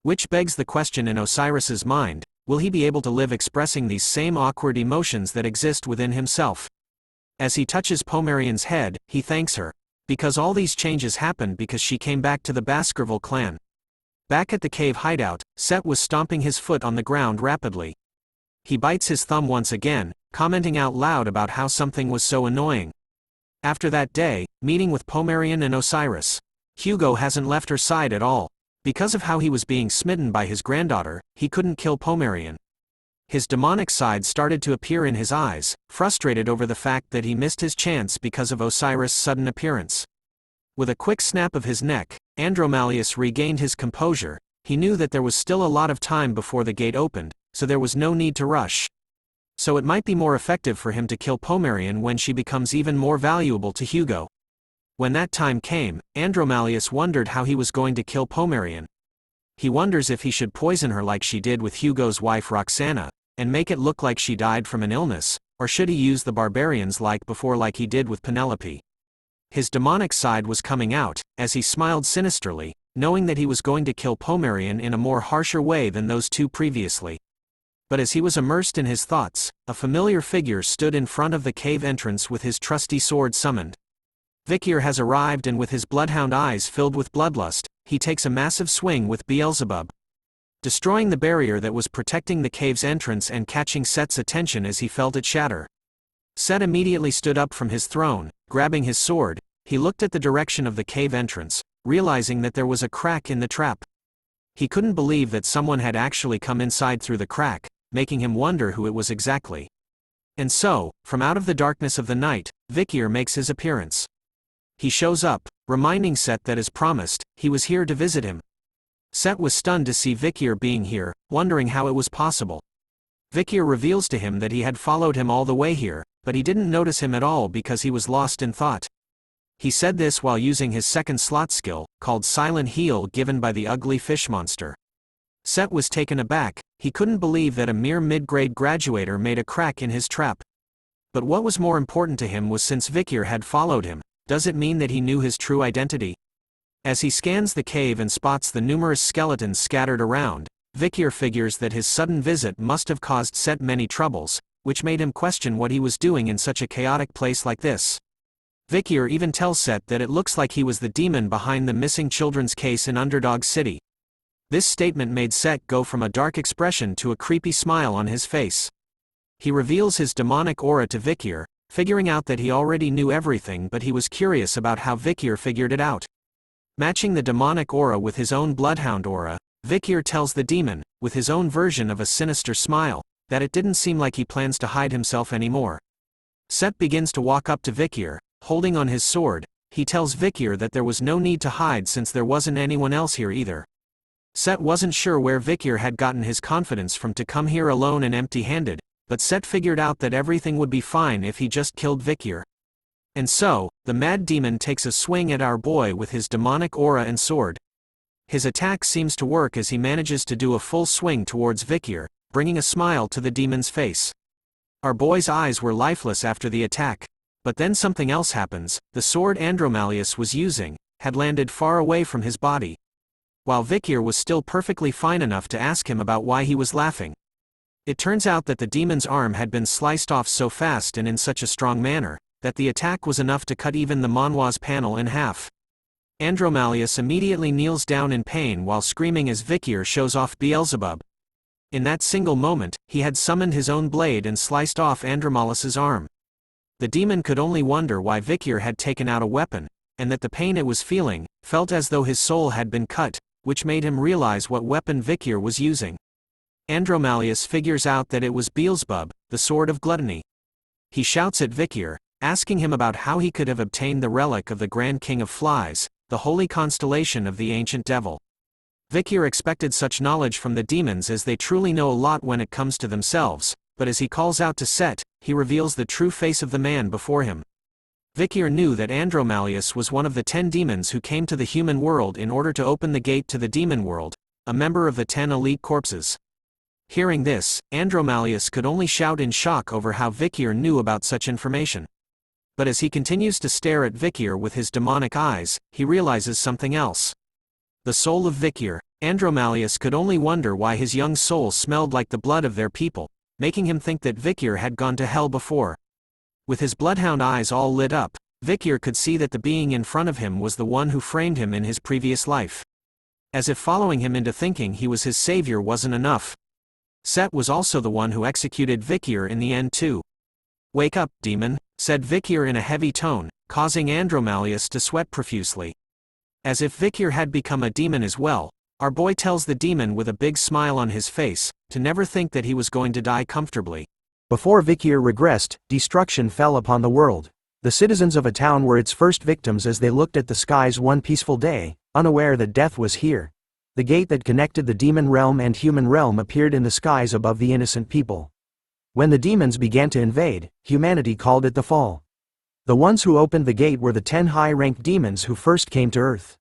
Which begs the question in Osiris's mind, will he be able to live expressing these same awkward emotions that exist within himself? As he touches Pomerian's head, he thanks her. Because all these changes happened because she came back to the Baskerville clan. Back at the cave hideout, Set was stomping his foot on the ground rapidly. He bites his thumb once again, commenting out loud about how something was so annoying. After that day, meeting with Pomerian and Osiris, Hugo hasn't left her side at all. Because of how he was being smitten by his granddaughter, he couldn't kill Pomerian. His demonic side started to appear in his eyes, frustrated over the fact that he missed his chance because of Osiris' sudden appearance. With a quick snap of his neck, Andromalius regained his composure. He knew that there was still a lot of time before the gate opened, so there was no need to rush. So it might be more effective for him to kill Pomerian when she becomes even more valuable to Hugo. When that time came, Andromalius wondered how he was going to kill Pomerian. He wonders if he should poison her like she did with Hugo's wife Roxana, and make it look like she died from an illness, or should he use the barbarians like before, like he did with Penelope? His demonic side was coming out, as he smiled sinisterly, knowing that he was going to kill Pomerian in a more harsher way than those two previously. But as he was immersed in his thoughts, a familiar figure stood in front of the cave entrance with his trusty sword summoned. Vikir has arrived, and with his bloodhound eyes filled with bloodlust, he takes a massive swing with Beelzebub, destroying the barrier that was protecting the cave's entrance and catching Set's attention as he felt it shatter. Set immediately stood up from his throne. Grabbing his sword, he looked at the direction of the cave entrance, realizing that there was a crack in the trap. He couldn't believe that someone had actually come inside through the crack, making him wonder who it was exactly. And so, from out of the darkness of the night, Vikir makes his appearance. He shows up, reminding Set that as promised, he was here to visit him. Set was stunned to see Vikir being here, wondering how it was possible. Vikir reveals to him that he had followed him all the way here, but he didn't notice him at all because he was lost in thought. He said this while using his second slot skill, called Silent Heal, given by the ugly fish monster. Set was taken aback. He couldn't believe that a mere mid-grade graduator made a crack in his trap. But what was more important to him was, since Vikir had followed him, does it mean that he knew his true identity? As he scans the cave and spots the numerous skeletons scattered around, Vikir figures that his sudden visit must have caused Set many troubles, which made him question what he was doing in such a chaotic place like this. Vikir even tells Set that it looks like he was the demon behind the missing children's case in Underdog City. This statement made Set go from a dark expression to a creepy smile on his face. He reveals his demonic aura to Vikir, figuring out that he already knew everything, but he was curious about how Vikir figured it out. Matching the demonic aura with his own bloodhound aura, Vikir tells the demon, with his own version of a sinister smile, that it didn't seem like he plans to hide himself anymore. Set begins to walk up to Vikir, holding on his sword. He tells Vikir that there was no need to hide since there wasn't anyone else here either. Set wasn't sure where Vikir had gotten his confidence from to come here alone and empty-handed, but Set figured out that everything would be fine if he just killed Vikir. And so, the mad demon takes a swing at our boy with his demonic aura and sword. His attack seems to work as he manages to do a full swing towards Vikir, bringing a smile to the demon's face. Our boy's eyes were lifeless after the attack. But then something else happens. The sword Andromalius was using had landed far away from his body, while Vikir was still perfectly fine enough to ask him about why he was laughing. It turns out that the demon's arm had been sliced off so fast and in such a strong manner, that the attack was enough to cut even the Manhwa's panel in half. Andromalius immediately kneels down in pain while screaming as Vikir shows off Beelzebub. In that single moment, he had summoned his own blade and sliced off Andromalius's arm. The demon could only wonder why Vikir had taken out a weapon, and that the pain it was feeling felt as though his soul had been cut, which made him realize what weapon Vikir was using. Andromalius figures out that it was Beelzebub, the sword of gluttony. He shouts at Vikir, asking him about how he could have obtained the relic of the Grand King of Flies, the holy constellation of the ancient devil. Vikir expected such knowledge from the demons, as they truly know a lot when it comes to themselves, but as he calls out to Set, he reveals the true face of the man before him. Vikir knew that Andromalius was one of the 10 demons who came to the human world in order to open the gate to the demon world, a member of the 10 elite corpses. Hearing this, Andromalius could only shout in shock over how Vikir knew about such information. But as he continues to stare at Vikir with his demonic eyes, he realizes something else. The soul of Vikir. Andromalius could only wonder why his young soul smelled like the blood of their people, making him think that Vikir had gone to hell before. With his bloodhound eyes all lit up, Vikir could see that the being in front of him was the one who framed him in his previous life. As if following him into thinking he was his savior wasn't enough, Set was also the one who executed Vikir in the end too. "Wake up, demon," said Vikir in a heavy tone, causing Andromalius to sweat profusely. As if Vikir had become a demon as well, our boy tells the demon with a big smile on his face, to never think that he was going to die comfortably. Before Vikir regressed, destruction fell upon the world. The citizens of a town were its first victims as they looked at the skies one peaceful day, unaware that death was here. The gate that connected the demon realm and human realm appeared in the skies above the innocent people. When the demons began to invade, humanity called it the fall. The ones who opened the gate were the 10 high-ranked demons who first came to Earth.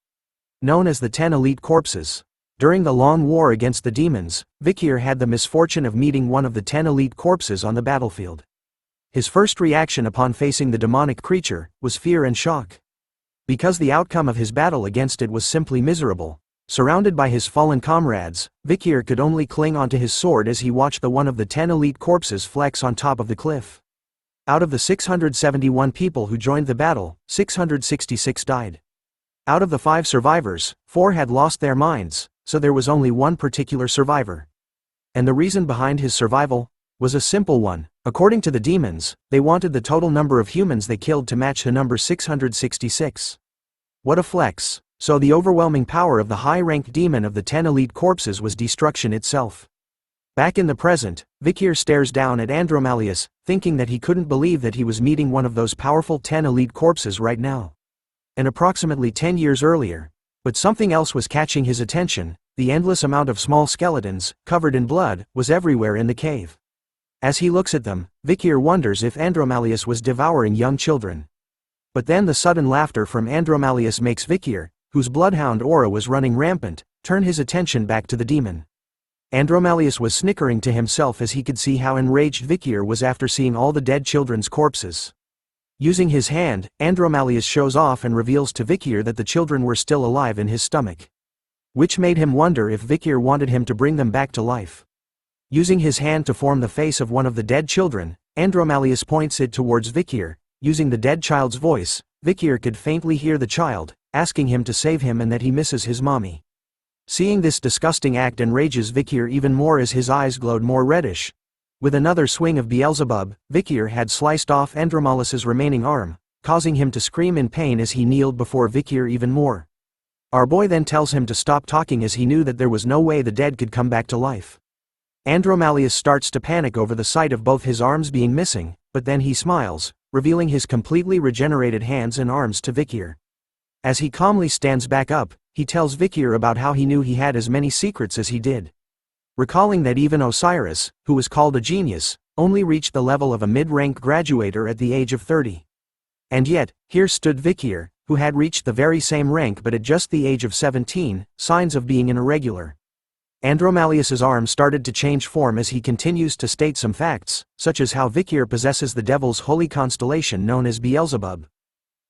Known as the 10 elite corpses. During the long war against the demons, Vikir had the misfortune of meeting one of the 10 elite corpses on the battlefield. His first reaction upon facing the demonic creature was fear and shock. Because the outcome of his battle against it was simply miserable. Surrounded by his fallen comrades, Vikir could only cling onto his sword as he watched the one of the 10 elite corpses flex on top of the cliff. Out of the 671 people who joined the battle, 666 died. Out of the 5 survivors, 4 had lost their minds, so there was only one particular survivor. And the reason behind his survival was a simple one. According to the demons, they wanted the total number of humans they killed to match the number 666. What a flex! So the overwhelming power of the high-ranked demon of the 10 elite corpses was destruction itself. Back in the present, Vikir stares down at Andromalius, thinking that he couldn't believe that he was meeting one of those powerful 10 elite corpses right now. And approximately 10 years earlier. But something else was catching his attention. The endless amount of small skeletons, covered in blood, was everywhere in the cave. As he looks at them, Vikir wonders if Andromalius was devouring young children. But then the sudden laughter from Andromalius makes Vikir, whose bloodhound aura was running rampant, turn his attention back to the demon. Andromalius was snickering to himself as he could see how enraged Vikir was after seeing all the dead children's corpses. Using his hand, Andromalius shows off and reveals to Vikir that the children were still alive in his stomach. Which made him wonder if Vikir wanted him to bring them back to life. Using his hand to form the face of one of the dead children, Andromalius points it towards Vikir. Using the dead child's voice, Vikir could faintly hear the child, asking him to save him and that he misses his mommy. Seeing this disgusting act enrages Vikir even more as his eyes glowed more reddish. With another swing of Beelzebub, Vikir had sliced off Andromalius's remaining arm, causing him to scream in pain as he kneeled before Vikir even more. Our boy then tells him to stop talking as he knew that there was no way the dead could come back to life. Andromalius starts to panic over the sight of both his arms being missing, but then he smiles, revealing his completely regenerated hands and arms to Vikir. As he calmly stands back up, he tells Vikir about how he knew he had as many secrets as he did. Recalling that even Osiris, who was called a genius, only reached the level of a mid-rank graduator at the age of 30. And yet, here stood Vikir, who had reached the very same rank but at just the age of 17, signs of being an irregular. Andromalius's arm started to change form as he continues to state some facts, such as how Vikir possesses the devil's holy constellation known as Beelzebub.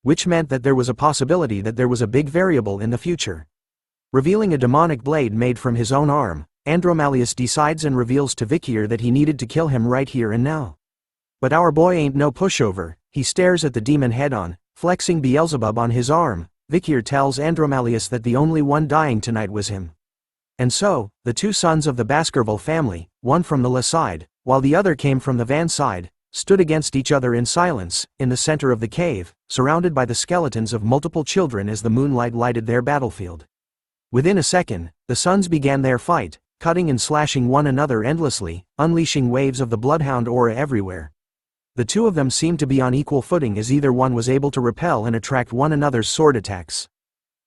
Which meant that there was a possibility that there was a big variable in the future. Revealing a demonic blade made from his own arm, Andromalius decides and reveals to Vikir that he needed to kill him right here and now. But our boy ain't no pushover. He stares at the demon head-on, flexing Beelzebub on his arm. Vikir tells Andromalius that the only one dying tonight was him. And so, the 2 sons of the Baskerville family, one from the La side, while the other came from the Van side, stood against each other in silence, in the center of the cave, surrounded by the skeletons of multiple children as the moonlight lighted their battlefield. Within a second, the sons began their fight, cutting and slashing one another endlessly, unleashing waves of the bloodhound aura everywhere. The 2 of them seemed to be on equal footing as either one was able to repel and attract one another's sword attacks.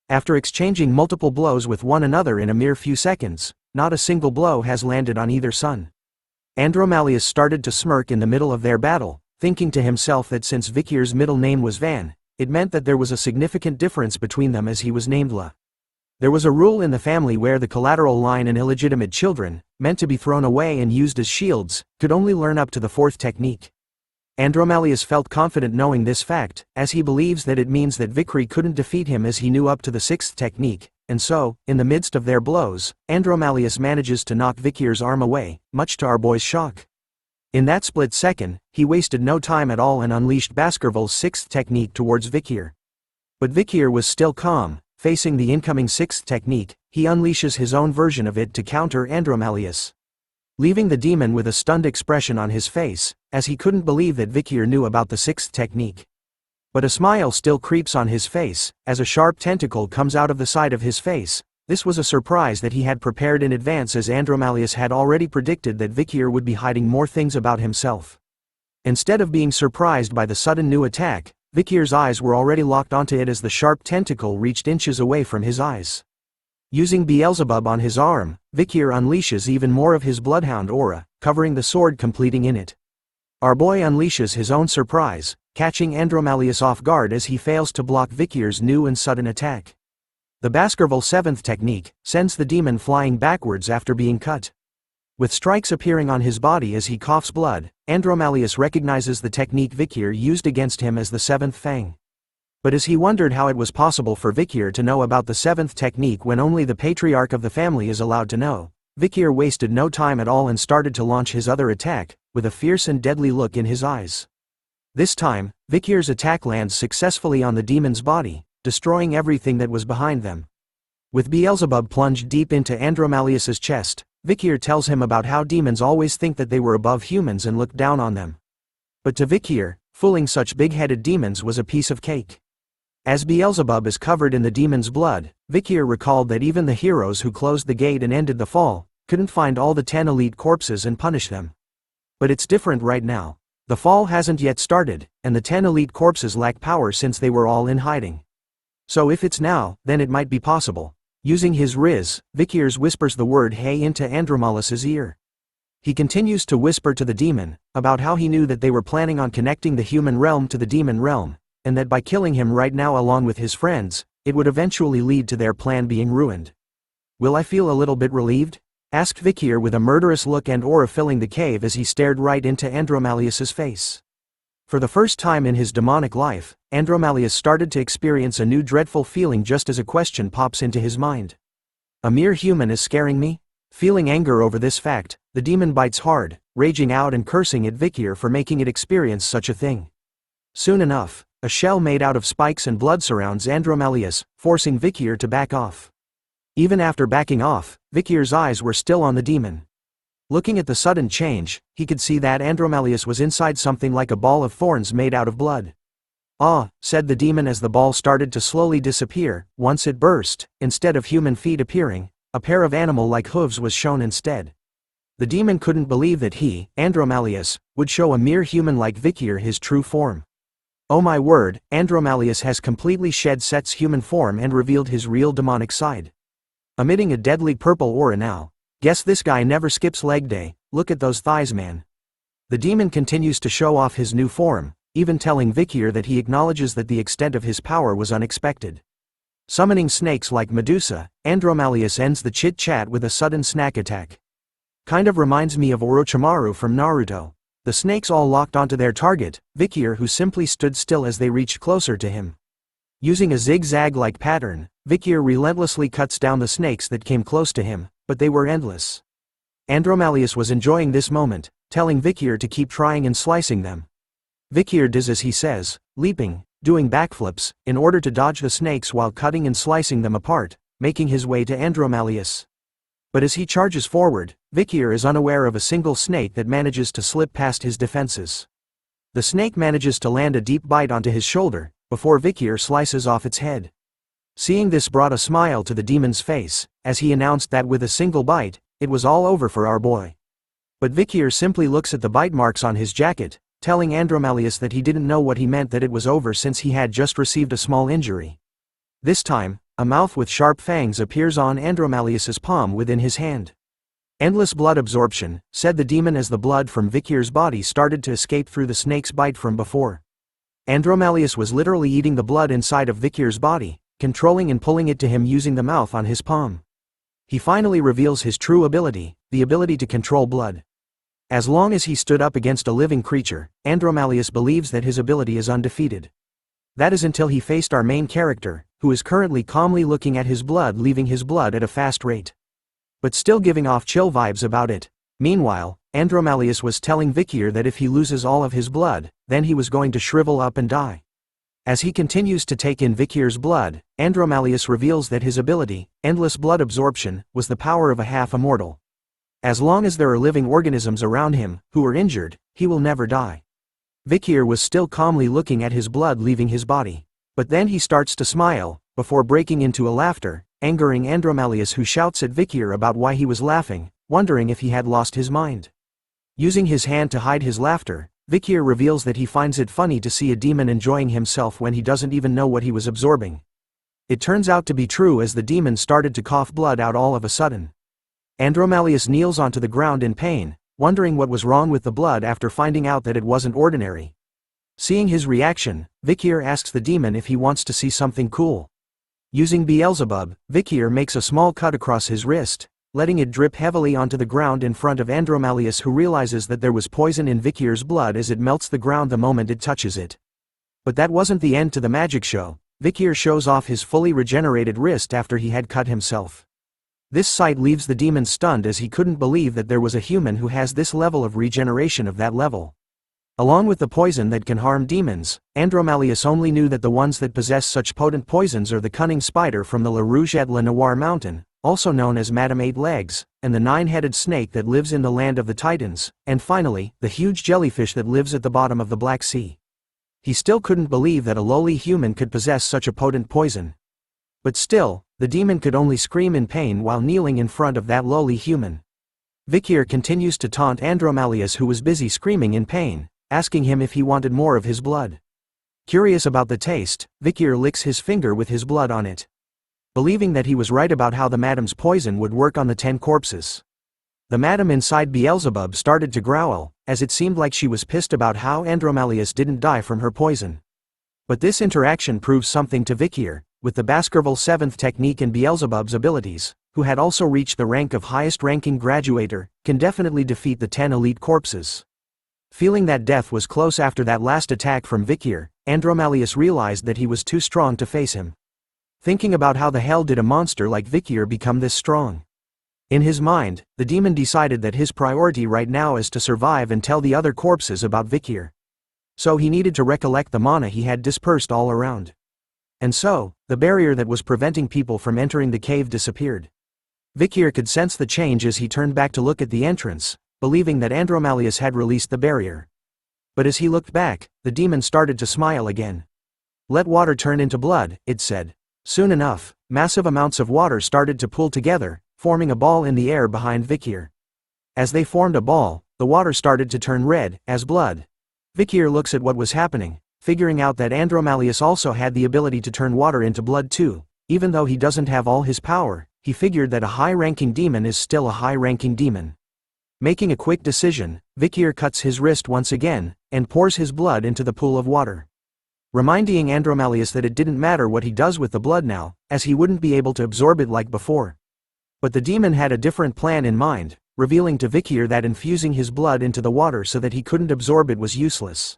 After exchanging multiple blows with one another in a mere few seconds, not a single blow has landed on either son. Andromalius started to smirk in the middle of their battle, thinking to himself that since Vikir's middle name was Van, it meant that there was a significant difference between them as he was named La. There was a rule in the family where the collateral line and illegitimate children, meant to be thrown away and used as shields, could only learn up to the 4th technique. Andromalius felt confident knowing this fact, as he believes that it means that Vikir couldn't defeat him as he knew up to the 6th technique, and so, in the midst of their blows, Andromalius manages to knock Vikir's arm away, much to our boy's shock. In that split second, he wasted no time at all and unleashed Baskerville's 6th technique towards Vikir. But Vikir was still calm. Facing the incoming 6th technique, he unleashes his own version of it to counter Andromalius. Leaving the demon with a stunned expression on his face, as he couldn't believe that Vikir knew about the 6th technique. But a smile still creeps on his face, as a sharp tentacle comes out of the side of his face. This was a surprise that he had prepared in advance as Andromalius had already predicted that Vikir would be hiding more things about himself. Instead of being surprised by the sudden new attack, Vikir's eyes were already locked onto it as the sharp tentacle reached inches away from his eyes. Using Beelzebub on his arm, Vikir unleashes even more of his bloodhound aura, covering the sword completing in it. Our boy unleashes his own surprise, catching Andromalius off guard as he fails to block Vikir's new and sudden attack. The Baskerville 7th technique sends the demon flying backwards after being cut. With strikes appearing on his body as he coughs blood, Andromalius recognizes the technique Vikir used against him as the 7th Fang. But as he wondered how it was possible for Vikir to know about the 7th technique when only the patriarch of the family is allowed to know, Vikir wasted no time at all and started to launch his other attack, with a fierce and deadly look in his eyes. This time, Vikir's attack lands successfully on the demon's body, destroying everything that was behind them. With Beelzebub plunged deep into Andromalius's chest, Vikir tells him about how demons always think that they were above humans and look down on them. But to Vikir, fooling such big-headed demons was a piece of cake. As Beelzebub is covered in the demon's blood, Vikir recalled that even the heroes who closed the gate and ended the fall couldn't find all the 10 elite corpses and punish them. But it's different right now. The fall hasn't yet started, and the 10 elite corpses lack power since they were all in hiding. So if it's now, then it might be possible. Using his riz, Vikir whispers the word hey into Andromalius's ear. He continues to whisper to the demon about how he knew that they were planning on connecting the human realm to the demon realm, and that by killing him right now along with his friends, it would eventually lead to their plan being ruined. Will I feel a little bit relieved? Asked Vikir with a murderous look and aura filling the cave as he stared right into Andromalius's face. For the first time in his demonic life, Andromalius started to experience a new dreadful feeling just as a question pops into his mind. A mere human is scaring me? Feeling anger over this fact, the demon bites hard, raging out and cursing at Vikir for making it experience such a thing. Soon enough, a shell made out of spikes and blood surrounds Andromalius, forcing Vikir to back off. Even after backing off, Vikir's eyes were still on the demon. Looking at the sudden change, he could see that Andromalius was inside something like a ball of thorns made out of blood. Ah, said the demon as the ball started to slowly disappear. Once it burst, instead of human feet appearing, a pair of animal-like hooves was shown instead. The demon couldn't believe that he, Andromalius, would show a mere human like Vikir his true form. Oh my word, Andromalius has completely shed Set's human form and revealed his real demonic side. Emitting a deadly purple aura now. Guess this guy never skips leg day, look at those thighs man. The demon continues to show off his new form, even telling Vikir that he acknowledges that the extent of his power was unexpected. Summoning snakes like Medusa, Andromalius ends the chit-chat with a sudden snack attack. Kind of reminds me of Orochimaru from Naruto. The snakes all locked onto their target, Vikir who simply stood still as they reached closer to him. Using a zigzag-like pattern, Vikir relentlessly cuts down the snakes that came close to him, but they were endless. Andromalius was enjoying this moment, telling Vikir to keep trying and slicing them. Vikir does as he says, leaping, doing backflips, in order to dodge the snakes while cutting and slicing them apart, making his way to Andromalius. But as he charges forward, Vikir is unaware of a single snake that manages to slip past his defenses. The snake manages to land a deep bite onto his shoulder, before Vikir slices off its head. Seeing this brought a smile to the demon's face, as he announced that with a single bite, it was all over for our boy. But Vikir simply looks at the bite marks on his jacket, telling Andromalius that he didn't know what he meant that it was over since he had just received a small injury. This time, a mouth with sharp fangs appears on Andromalius's palm within his hand. Endless blood absorption, said the demon as the blood from Vikir's body started to escape through the snake's bite from before. Andromalius was literally eating the blood inside of Vikir's body, controlling and pulling it to him using the mouth on his palm. He finally reveals his true ability, the ability to control blood. As long as he stood up against a living creature, Andromalius believes that his ability is undefeated. That is until he faced our main character, who is currently calmly looking at his blood leaving his blood at a fast rate. But still giving off chill vibes about it. Meanwhile, Andromalius was telling Vikir that if he loses all of his blood, then he was going to shrivel up and die. As he continues to take in Vikir's blood, Andromalius reveals that his ability, endless blood absorption, was the power of a half-immortal. As long as there are living organisms around him, who are injured, he will never die. Vikir was still calmly looking at his blood leaving his body. But then he starts to smile, before breaking into a laughter, angering Andromalius who shouts at Vikir about why he was laughing, wondering if he had lost his mind. Using his hand to hide his laughter, Vikir reveals that he finds it funny to see a demon enjoying himself when he doesn't even know what he was absorbing. It turns out to be true as the demon started to cough blood out all of a sudden. Andromalius kneels onto the ground in pain, wondering what was wrong with the blood after finding out that it wasn't ordinary. Seeing his reaction, Vikir asks the demon if he wants to see something cool. Using Beelzebub, Vikir makes a small cut across his wrist, letting it drip heavily onto the ground in front of Andromalius, who realizes that there was poison in Vikir's blood as it melts the ground the moment it touches it. But that wasn't the end to the magic show. Vikir shows off his fully regenerated wrist after he had cut himself. This sight leaves the demon stunned, as he couldn't believe that there was a human who has this level of regeneration of that level. Along with the poison that can harm demons, Andromalius only knew that the ones that possess such potent poisons are the cunning spider from the La Rouge et la Noire mountain, also known as Madame Eight Legs, and the nine-headed snake that lives in the land of the Titans, and finally, the huge jellyfish that lives at the bottom of the Black Sea. He still couldn't believe that a lowly human could possess such a potent poison. But still, the demon could only scream in pain while kneeling in front of that lowly human. Vikir continues to taunt Andromalius, who was busy screaming in pain, asking him if he wanted more of his blood. Curious about the taste, Vikir licks his finger with his blood on it. Believing that he was right about how the madam's poison would work on the 10 corpses. The madam inside Beelzebub started to growl, as it seemed like she was pissed about how Andromalius didn't die from her poison. But this interaction proves something to Vikir, with the Baskerville 7th technique and Beelzebub's abilities, who had also reached the rank of highest-ranking graduator, can definitely defeat the 10 elite corpses. Feeling that death was close after that last attack from Vikir, Andromalius realized that he was too strong to face him. Thinking about how the hell did a monster like Vikir become this strong? In his mind, the demon decided that his priority right now is to survive and tell the other corpses about Vikir. So he needed to recollect the mana he had dispersed all around. And so, the barrier that was preventing people from entering the cave disappeared. Vikir could sense the change as he turned back to look at the entrance, believing that Andromalius had released the barrier. But as he looked back, the demon started to smile again. "Let water turn into blood," it said. Soon enough, massive amounts of water started to pool together, forming a ball in the air behind Vikir. As they formed a ball, the water started to turn red, as blood. Vikir looks at what was happening, figuring out that Andromalius also had the ability to turn water into blood too. Even though he doesn't have all his power, he figured that a high-ranking demon is still a high-ranking demon. Making a quick decision, Vikir cuts his wrist once again, and pours his blood into the pool of water. Reminding Andromalius that it didn't matter what he does with the blood now, as he wouldn't be able to absorb it like before. But the demon had a different plan in mind, revealing to Vikir that infusing his blood into the water so that he couldn't absorb it was useless.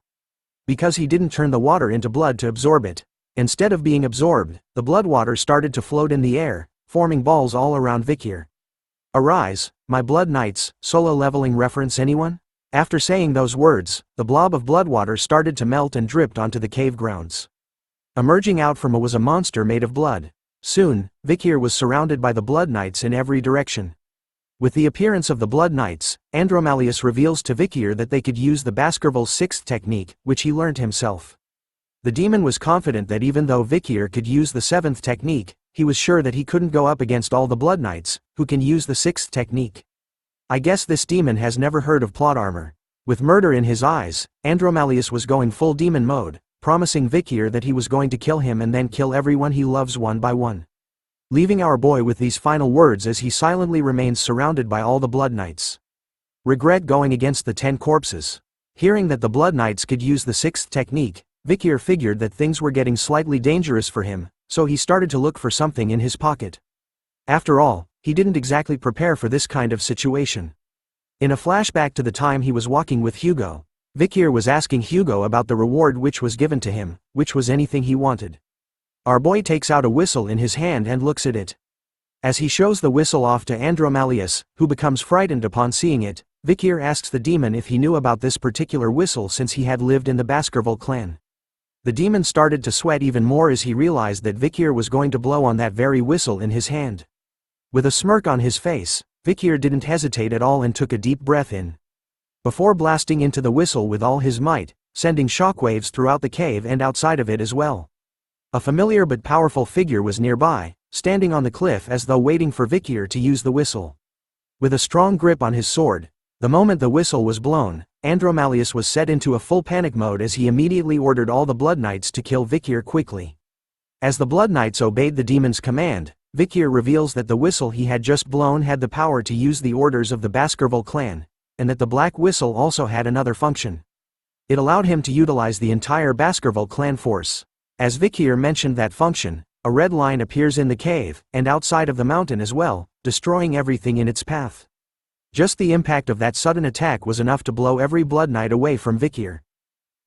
Because he didn't turn the water into blood to absorb it. Instead of being absorbed, the blood water started to float in the air, forming balls all around Vikir. "Arise, my blood knights," solo leveling reference anyone? After saying those words, the blob of blood water started to melt and dripped onto the cave grounds. Emerging out from it was a monster made of blood. Soon, Vikir was surrounded by the Blood Knights in every direction. With the appearance of the Blood Knights, Andromalius reveals to Vikir that they could use the Baskerville 6th technique, which he learned himself. The demon was confident that even though Vikir could use the 7th technique, he was sure that he couldn't go up against all the Blood Knights, who can use the 6th technique. I guess this demon has never heard of plot armor. With murder in his eyes, Andromalius was going full demon mode, promising Vikir that he was going to kill him and then kill everyone he loves one by one. Leaving our boy with these final words as he silently remains surrounded by all the Blood Knights. Regret going against the 10 corpses. Hearing that the Blood Knights could use the 6th technique, Vikir figured that things were getting slightly dangerous for him, so he started to look for something in his pocket. After all, he didn't exactly prepare for this kind of situation. In a flashback to the time he was walking with Hugo, Vikir was asking Hugo about the reward which was given to him, which was anything he wanted. Our boy takes out a whistle in his hand and looks at it. As he shows the whistle off to Andromalius, who becomes frightened upon seeing it, Vikir asks the demon if he knew about this particular whistle since he had lived in the Baskerville clan. The demon started to sweat even more as he realized that Vikir was going to blow on that very whistle in his hand. With a smirk on his face, Vikir didn't hesitate at all and took a deep breath in. Before blasting into the whistle with all his might, sending shockwaves throughout the cave and outside of it as well. A familiar but powerful figure was nearby, standing on the cliff as though waiting for Vikir to use the whistle. With a strong grip on his sword, the moment the whistle was blown, Andromalius was set into a full panic mode as he immediately ordered all the Blood Knights to kill Vikir quickly. As the Blood Knights obeyed the demon's command, Vikir reveals that the whistle he had just blown had the power to use the orders of the Baskerville clan, and that the black whistle also had another function. It allowed him to utilize the entire Baskerville clan force. As Vikir mentioned that function, A red line appears in the cave, and outside of the mountain as well, destroying everything in its path. Just the impact of that sudden attack was enough to blow every Blood Knight away from Vikir.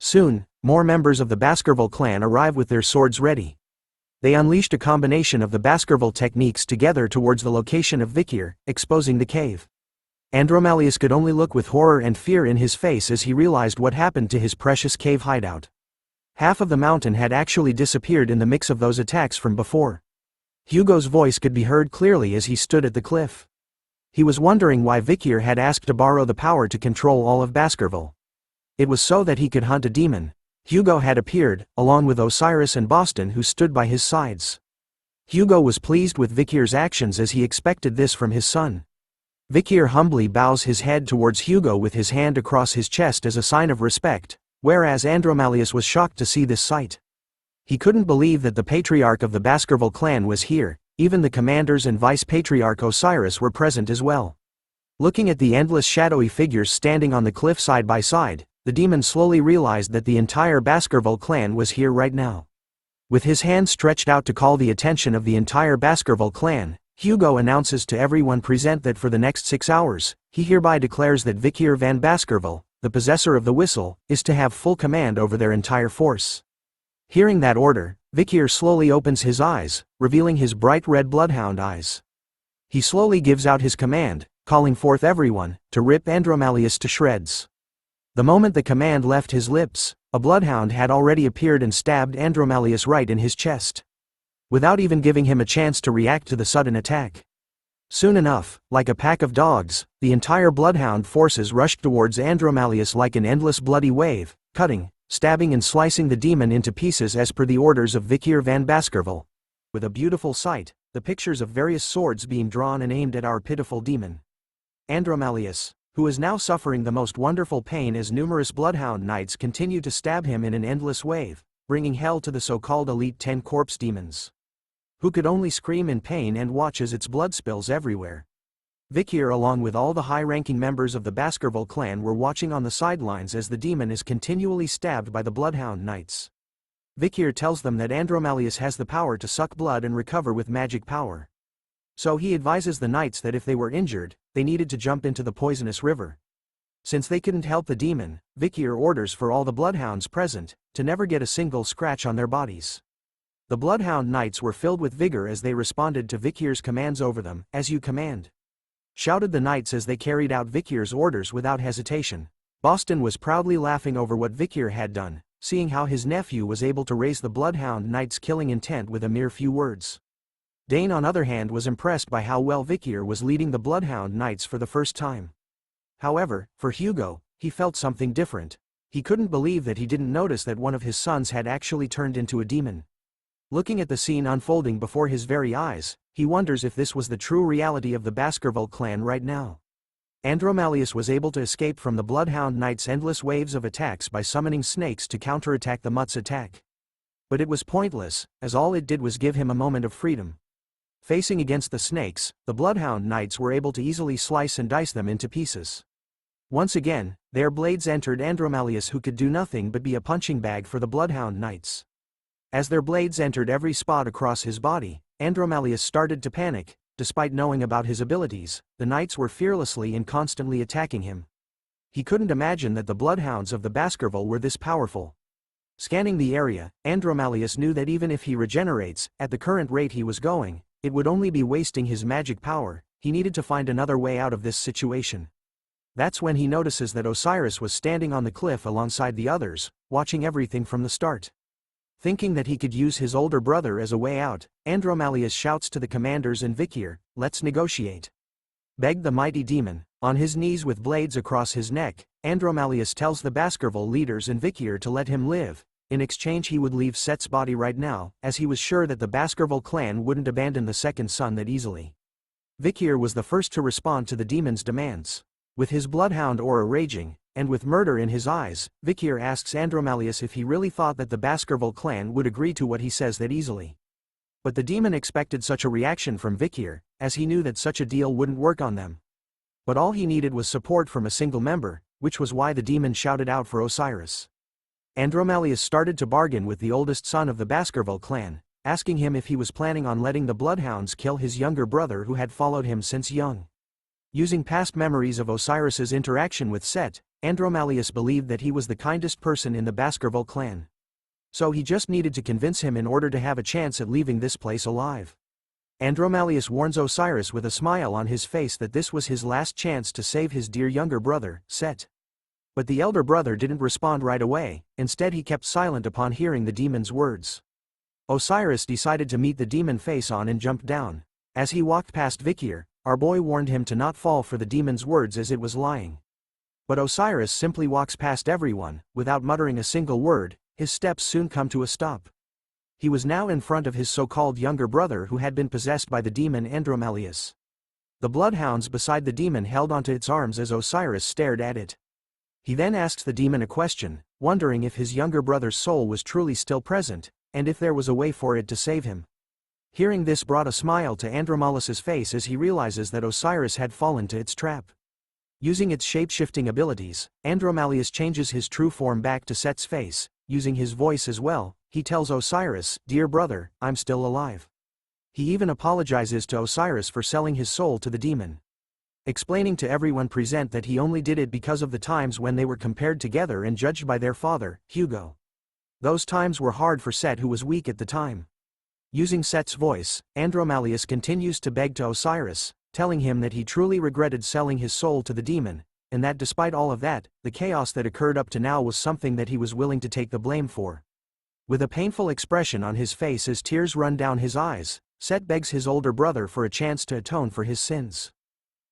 Soon, more members of the Baskerville clan arrive with their swords ready. They unleashed a combination of the Baskerville techniques together towards the location of Vikir, exposing the cave. Andromalius could only look with horror and fear in his face as he realized what happened to his precious cave hideout. Half of the mountain had actually disappeared in the mix of those attacks from before. Hugo's voice could be heard clearly as he stood at the cliff. He was wondering why Vikir had asked to borrow the power to control all of Baskerville. It was so that he could hunt a demon. Hugo had appeared, along with Osiris and Boston who stood by his sides. Hugo was pleased with Vikir's actions as he expected this from his son. Vikir humbly bows his head towards Hugo with his hand across his chest as a sign of respect, whereas Andromalius was shocked to see this sight. He couldn't believe that the patriarch of the Baskerville clan was here, even the commanders and vice-patriarch Osiris were present as well. Looking at the endless shadowy figures standing on the cliff side by side, the demon slowly realized that the entire Baskerville clan was here right now. With his hand stretched out to call the attention of the entire Baskerville clan, Hugo announces to everyone present that for the next 6 hours, he hereby declares that Vikir van Baskerville, the possessor of the whistle, is to have full command over their entire force. Hearing that order, Vikir slowly opens his eyes, revealing his bright red bloodhound eyes. He slowly gives out his command, calling forth everyone, to rip Andromalius to shreds. The moment the command left his lips, a bloodhound had already appeared and stabbed Andromalius right in his chest, without even giving him a chance to react to the sudden attack. Soon enough, like a pack of dogs, the entire bloodhound forces rushed towards Andromalius like an endless bloody wave, cutting, stabbing and slicing the demon into pieces as per the orders of Vikir van Baskerville. With a beautiful sight, the pictures of various swords being drawn and aimed at our pitiful demon. Andromalius, who is now suffering the most wonderful pain as numerous bloodhound knights continue to stab him in an endless wave, bringing hell to the so-called Elite 10 corpse demons, who could only scream in pain and watch as its blood spills everywhere. Vikir along with all the high-ranking members of the Baskerville clan were watching on the sidelines as the demon is continually stabbed by the bloodhound knights. Vikir tells them that Andromalius has the power to suck blood and recover with magic power. So he advises the knights that if they were injured, they needed to jump into the poisonous river. Since they couldn't help the demon, Vikir orders for all the bloodhounds present to never get a single scratch on their bodies. The bloodhound knights were filled with vigor as they responded to Vikir's commands over them. "As you command," shouted the knights as they carried out Vikir's orders without hesitation. Boston was proudly laughing over what Vikir had done, seeing how his nephew was able to raise the bloodhound knights' killing intent with a mere few words. Dane on other hand was impressed by how well Vikir was leading the bloodhound knights for the first time. However, for Hugo, he felt something different. He couldn't believe that he didn't notice that one of his sons had actually turned into a demon. Looking at the scene unfolding before his very eyes, he wonders if this was the true reality of the Baskerville clan right now. Andromalius was able to escape from the bloodhound knights' endless waves of attacks by summoning snakes to counterattack the Mutt's attack. But it was pointless, as all it did was give him a moment of freedom. Facing against the snakes, the bloodhound knights were able to easily slice and dice them into pieces. Once again, their blades entered Andromalius, who could do nothing but be a punching bag for the bloodhound knights. As their blades entered every spot across his body, Andromalius started to panic. Despite knowing about his abilities, the knights were fearlessly and constantly attacking him. He couldn't imagine that the bloodhounds of the Baskerville were this powerful. Scanning the area, Andromalius knew that even if he regenerates, at the current rate he was going, it would only be wasting his magic power. He needed to find another way out of this situation. That's when he notices that Osiris was standing on the cliff alongside the others, watching everything from the start. Thinking that he could use his older brother as a way out, Andromalius shouts to the commanders and Vikir, "Let's negotiate," begged the mighty demon. On his knees with blades across his neck, Andromalius tells the Baskerville leaders and Vikir to let him live. In exchange he would leave Set's body right now, as he was sure that the Baskerville clan wouldn't abandon the second son that easily. Vikir was the first to respond to the demon's demands. With his bloodhound aura raging, and with murder in his eyes, Vikir asks Andromalius if he really thought that the Baskerville clan would agree to what he says that easily. But the demon expected such a reaction from Vikir, as he knew that such a deal wouldn't work on them. But all he needed was support from a single member, which was why the demon shouted out for Osiris. Andromalius started to bargain with the oldest son of the Baskerville clan, asking him if he was planning on letting the bloodhounds kill his younger brother who had followed him since young. Using past memories of Osiris's interaction with Set, Andromalius believed that he was the kindest person in the Baskerville clan. So he just needed to convince him in order to have a chance at leaving this place alive. Andromalius warns Osiris with a smile on his face that this was his last chance to save his dear younger brother, Set. But the elder brother didn't respond right away, instead he kept silent upon hearing the demon's words. Osiris decided to meet the demon face on and jumped down. As he walked past Vikir, our boy warned him to not fall for the demon's words as it was lying. But Osiris simply walks past everyone, without muttering a single word. His steps soon come to a stop. He was now in front of his so-called younger brother who had been possessed by the demon Andromalius. The bloodhounds beside the demon held onto its arms as Osiris stared at it. He then asked the demon a question, wondering if his younger brother's soul was truly still present, and if there was a way for it to save him. Hearing this brought a smile to Andromalius's face as he realizes that Osiris had fallen to its trap. Using its shape-shifting abilities, Andromalius changes his true form back to Set's face. Using his voice as well, he tells Osiris, "Dear brother, I'm still alive." He even apologizes to Osiris for selling his soul to the demon. Explaining to everyone present that he only did it because of the times when they were compared together and judged by their father, Hugo. Those times were hard for Set who was weak at the time. Using Set's voice, Andromalius continues to beg to Osiris, telling him that he truly regretted selling his soul to the demon, and that despite all of that, the chaos that occurred up to now was something that he was willing to take the blame for. With a painful expression on his face as tears run down his eyes, Set begs his older brother for a chance to atone for his sins.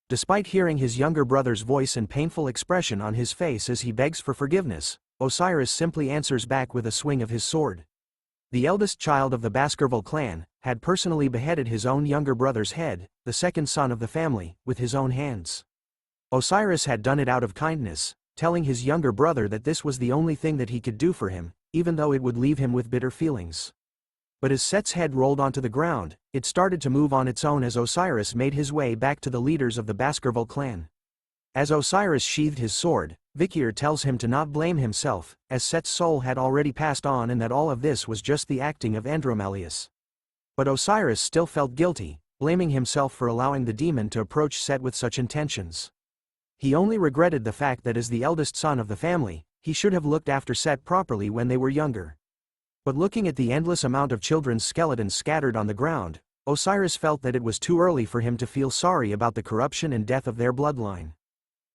Despite hearing his younger brother's voice and painful expression on his face as he begs for forgiveness, Osiris simply answers back with a swing of his sword. The eldest child of the Baskerville clan had personally beheaded his own younger brother's head, the second son of the family, with his own hands. Osiris had done it out of kindness, telling his younger brother that this was the only thing that he could do for him, even though it would leave him with bitter feelings. But as Set's head rolled onto the ground, it started to move on its own as Osiris made his way back to the leaders of the Baskerville clan. As Osiris sheathed his sword, Vikir tells him to not blame himself, as Set's soul had already passed on and that all of this was just the acting of Andromalius. But Osiris still felt guilty, blaming himself for allowing the demon to approach Set with such intentions. He only regretted the fact that as the eldest son of the family, he should have looked after Set properly when they were younger. But looking at the endless amount of children's skeletons scattered on the ground, Osiris felt that it was too early for him to feel sorry about the corruption and death of their bloodline.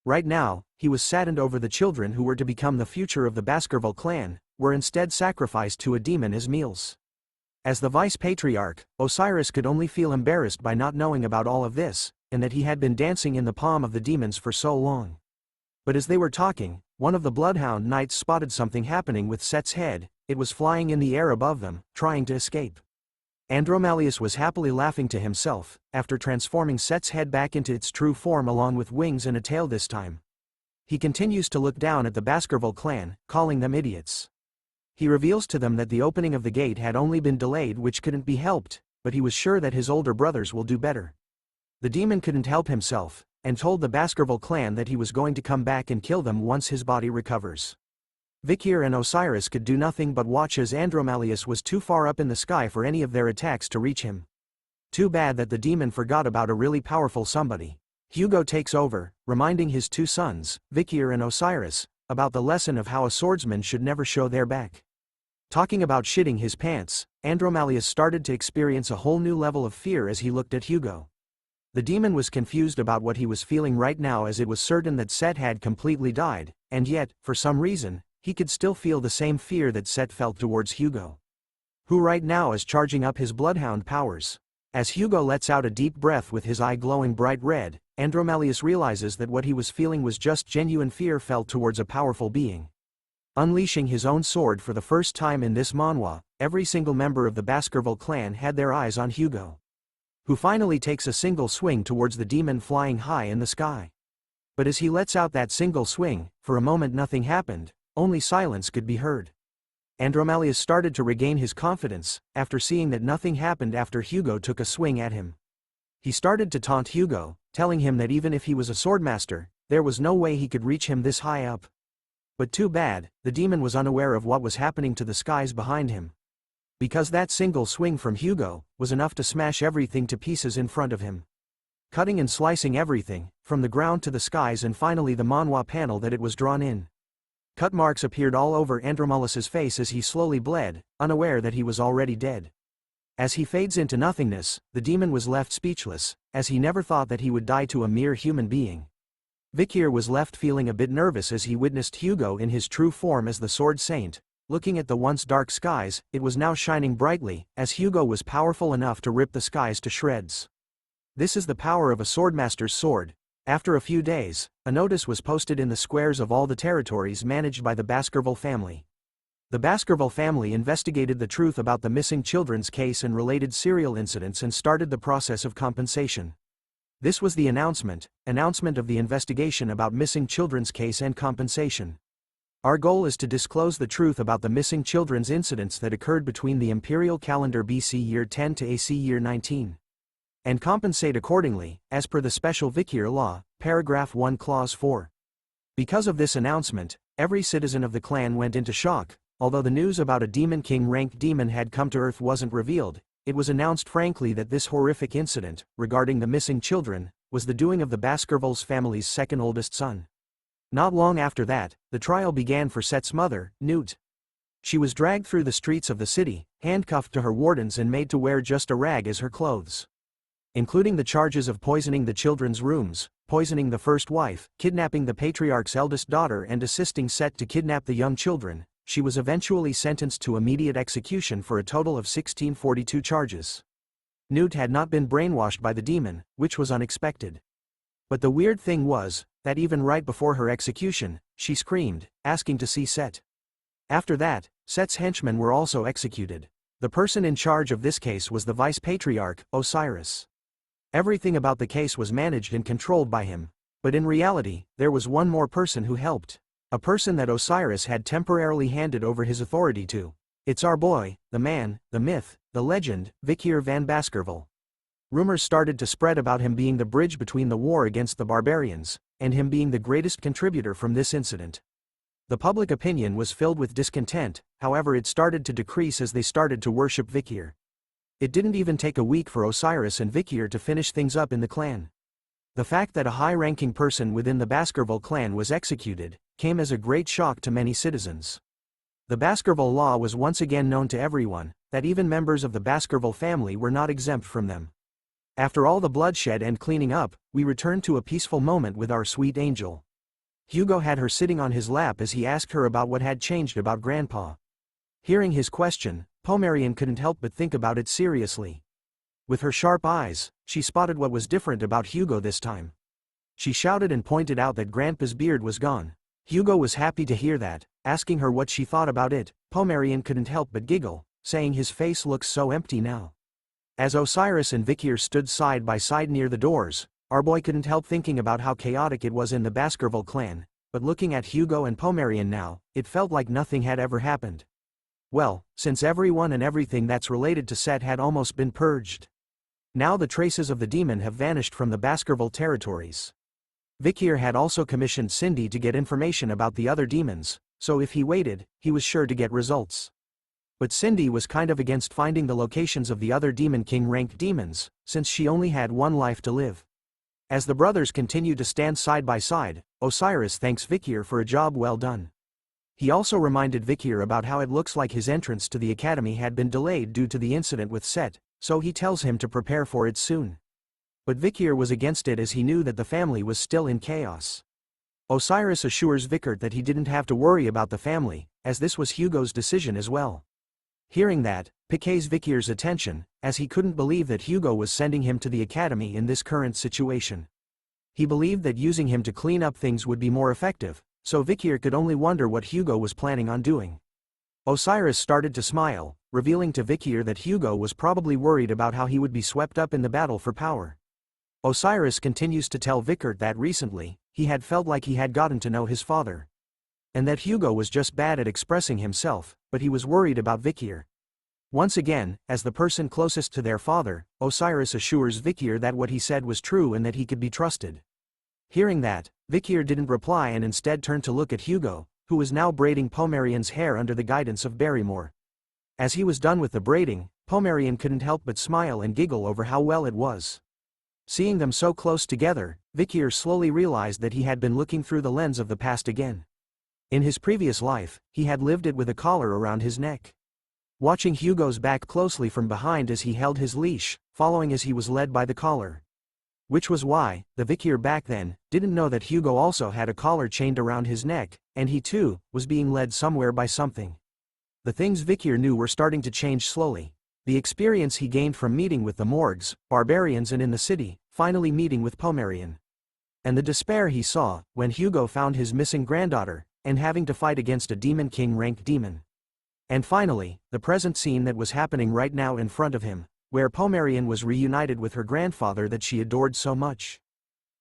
Right now, he was saddened over the children who were to become the future of the Baskerville clan, were instead sacrificed to a demon as meals. As the vice-patriarch, Osiris could only feel embarrassed by not knowing about all of this, and that he had been dancing in the palm of the demons for so long. But as they were talking, one of the bloodhound knights spotted something happening with Set's head. It was flying in the air above them, trying to escape. Andromalius was happily laughing to himself, after transforming Set's head back into its true form along with wings and a tail this time. He continues to look down at the Baskerville clan, calling them idiots. He reveals to them that the opening of the gate had only been delayed, which couldn't be helped, but he was sure that his older brothers will do better. The demon couldn't help himself, and told the Baskerville clan that he was going to come back and kill them once his body recovers. Vikir and Osiris could do nothing but watch as Andromalius was too far up in the sky for any of their attacks to reach him. Too bad that the demon forgot about a really powerful somebody. Hugo takes over, reminding his two sons, Vikir and Osiris, about the lesson of how a swordsman should never show their back. Talking about shitting his pants, Andromalius started to experience a whole new level of fear as he looked at Hugo. The demon was confused about what he was feeling right now, as it was certain that Set had completely died, and yet, for some reason, he could still feel the same fear that Set felt towards Hugo, who right now is charging up his bloodhound powers. As Hugo lets out a deep breath with his eye glowing bright red, Andromalius realizes that what he was feeling was just genuine fear felt towards a powerful being. Unleashing his own sword for the first time in this manhwa, every single member of the Baskerville clan had their eyes on Hugo, who finally takes a single swing towards the demon flying high in the sky. But as he lets out that single swing, for a moment nothing happened. Only silence could be heard. Andromalius started to regain his confidence, after seeing that nothing happened after Hugo took a swing at him. He started to taunt Hugo, telling him that even if he was a swordmaster, there was no way he could reach him this high up. But too bad, the demon was unaware of what was happening to the skies behind him. Because that single swing from Hugo was enough to smash everything to pieces in front of him. Cutting and slicing everything, from the ground to the skies and finally the manhwa panel that it was drawn in. Cut marks appeared all over Andromelus's face as he slowly bled, unaware that he was already dead. As he fades into nothingness, the demon was left speechless, as he never thought that he would die to a mere human being. Vikir was left feeling a bit nervous as he witnessed Hugo in his true form as the Sword Saint. Looking at the once dark skies, it was now shining brightly, as Hugo was powerful enough to rip the skies to shreds. This is the power of a swordmaster's sword. After a few days, a notice was posted in the squares of all the territories managed by the Baskerville family. The Baskerville family investigated the truth about the missing children's case and related serial incidents and started the process of compensation. This was the announcement of the investigation about missing children's case and compensation. Our goal is to disclose the truth about the missing children's incidents that occurred between the imperial calendar BC year 10 to AC year 19. And compensate accordingly, as per the special Vikir law, paragraph 1 clause 4. Because of this announcement, every citizen of the clan went into shock. Although the news about a Demon King ranked demon had come to Earth wasn't revealed, it was announced frankly that this horrific incident, regarding the missing children, was the doing of the Baskervilles family's second oldest son. Not long after that, the trial began for Set's mother, Newt. She was dragged through the streets of the city, handcuffed to her wardens and made to wear just a rag as her clothes. Including the charges of poisoning the children's rooms, poisoning the first wife, kidnapping the patriarch's eldest daughter and assisting Set to kidnap the young children, she was eventually sentenced to immediate execution for a total of 1642 charges. Newt had not been brainwashed by the demon, which was unexpected. But the weird thing was, that even right before her execution, she screamed, asking to see Set. After that, Set's henchmen were also executed. The person in charge of this case was the vice-patriarch, Osiris. Everything about the case was managed and controlled by him. But in reality, there was one more person who helped. A person that Osiris had temporarily handed over his authority to. It's our boy, the man, the myth, the legend, Vikir van Baskerville. Rumors started to spread about him being the bridge between the war against the barbarians, and him being the greatest contributor from this incident. The public opinion was filled with discontent, however it started to decrease as they started to worship Vikir. It didn't even take a week for Osiris and Vikir to finish things up in the clan. The fact that a high-ranking person within the Baskerville clan was executed, came as a great shock to many citizens. The Baskerville law was once again known to everyone, that even members of the Baskerville family were not exempt from them. After all the bloodshed and cleaning up, we returned to a peaceful moment with our sweet angel. Hugo had her sitting on his lap as he asked her about what had changed about Grandpa. Hearing his question, Pomerian couldn't help but think about it seriously. With her sharp eyes, she spotted what was different about Hugo this time. She shouted and pointed out that Grandpa's beard was gone. Hugo was happy to hear that, asking her what she thought about it. Pomerian couldn't help but giggle, saying his face looks so empty now. As Osiris and Vikir stood side by side near the doors, our boy couldn't help thinking about how chaotic it was in the Baskerville clan, but looking at Hugo and Pomerian now, it felt like nothing had ever happened. Well, since everyone and everything that's related to Set had almost been purged. Now the traces of the demon have vanished from the Baskerville territories. Vikir had also commissioned Cindy to get information about the other demons, so if he waited, he was sure to get results. But Cindy was kind of against finding the locations of the other Demon King ranked demons, since she only had one life to live. As the brothers continued to stand side by side, Osiris thanks Vikir for a job well done. He also reminded Vikir about how it looks like his entrance to the academy had been delayed due to the incident with Set, so he tells him to prepare for it soon. But Vikir was against it as he knew that the family was still in chaos. Osiris assures Vikir that he didn't have to worry about the family, as this was Hugo's decision as well. Hearing that, piques Vikir's attention, as he couldn't believe that Hugo was sending him to the academy in this current situation. He believed that using him to clean up things would be more effective, so Vikir could only wonder what Hugo was planning on doing. Osiris started to smile, revealing to Vikir that Hugo was probably worried about how he would be swept up in the battle for power. Osiris continues to tell Vikir that recently, he had felt like he had gotten to know his father. And that Hugo was just bad at expressing himself, but he was worried about Vikir. Once again, as the person closest to their father, Osiris assures Vikir that what he said was true and that he could be trusted. Hearing that, Vikir didn't reply and instead turned to look at Hugo, who was now braiding Pomerian's hair under the guidance of Barrymore. As he was done with the braiding, Pomerian couldn't help but smile and giggle over how well it was. Seeing them so close together, Vikir slowly realized that he had been looking through the lens of the past again. In his previous life, he had lived it with a collar around his neck. Watching Hugo's back closely from behind as he held his leash, following as he was led by the collar. Which was why, the Vikir back then, didn't know that Hugo also had a collar chained around his neck, and he too, was being led somewhere by something. The things Vikir knew were starting to change slowly. The experience he gained from meeting with the Morgs, barbarians and in the city, finally meeting with Pomerian. And the despair he saw, when Hugo found his missing granddaughter, and having to fight against a Demon King rank demon. And finally, the present scene that was happening right now in front of him, where Pomerian was reunited with her grandfather that she adored so much.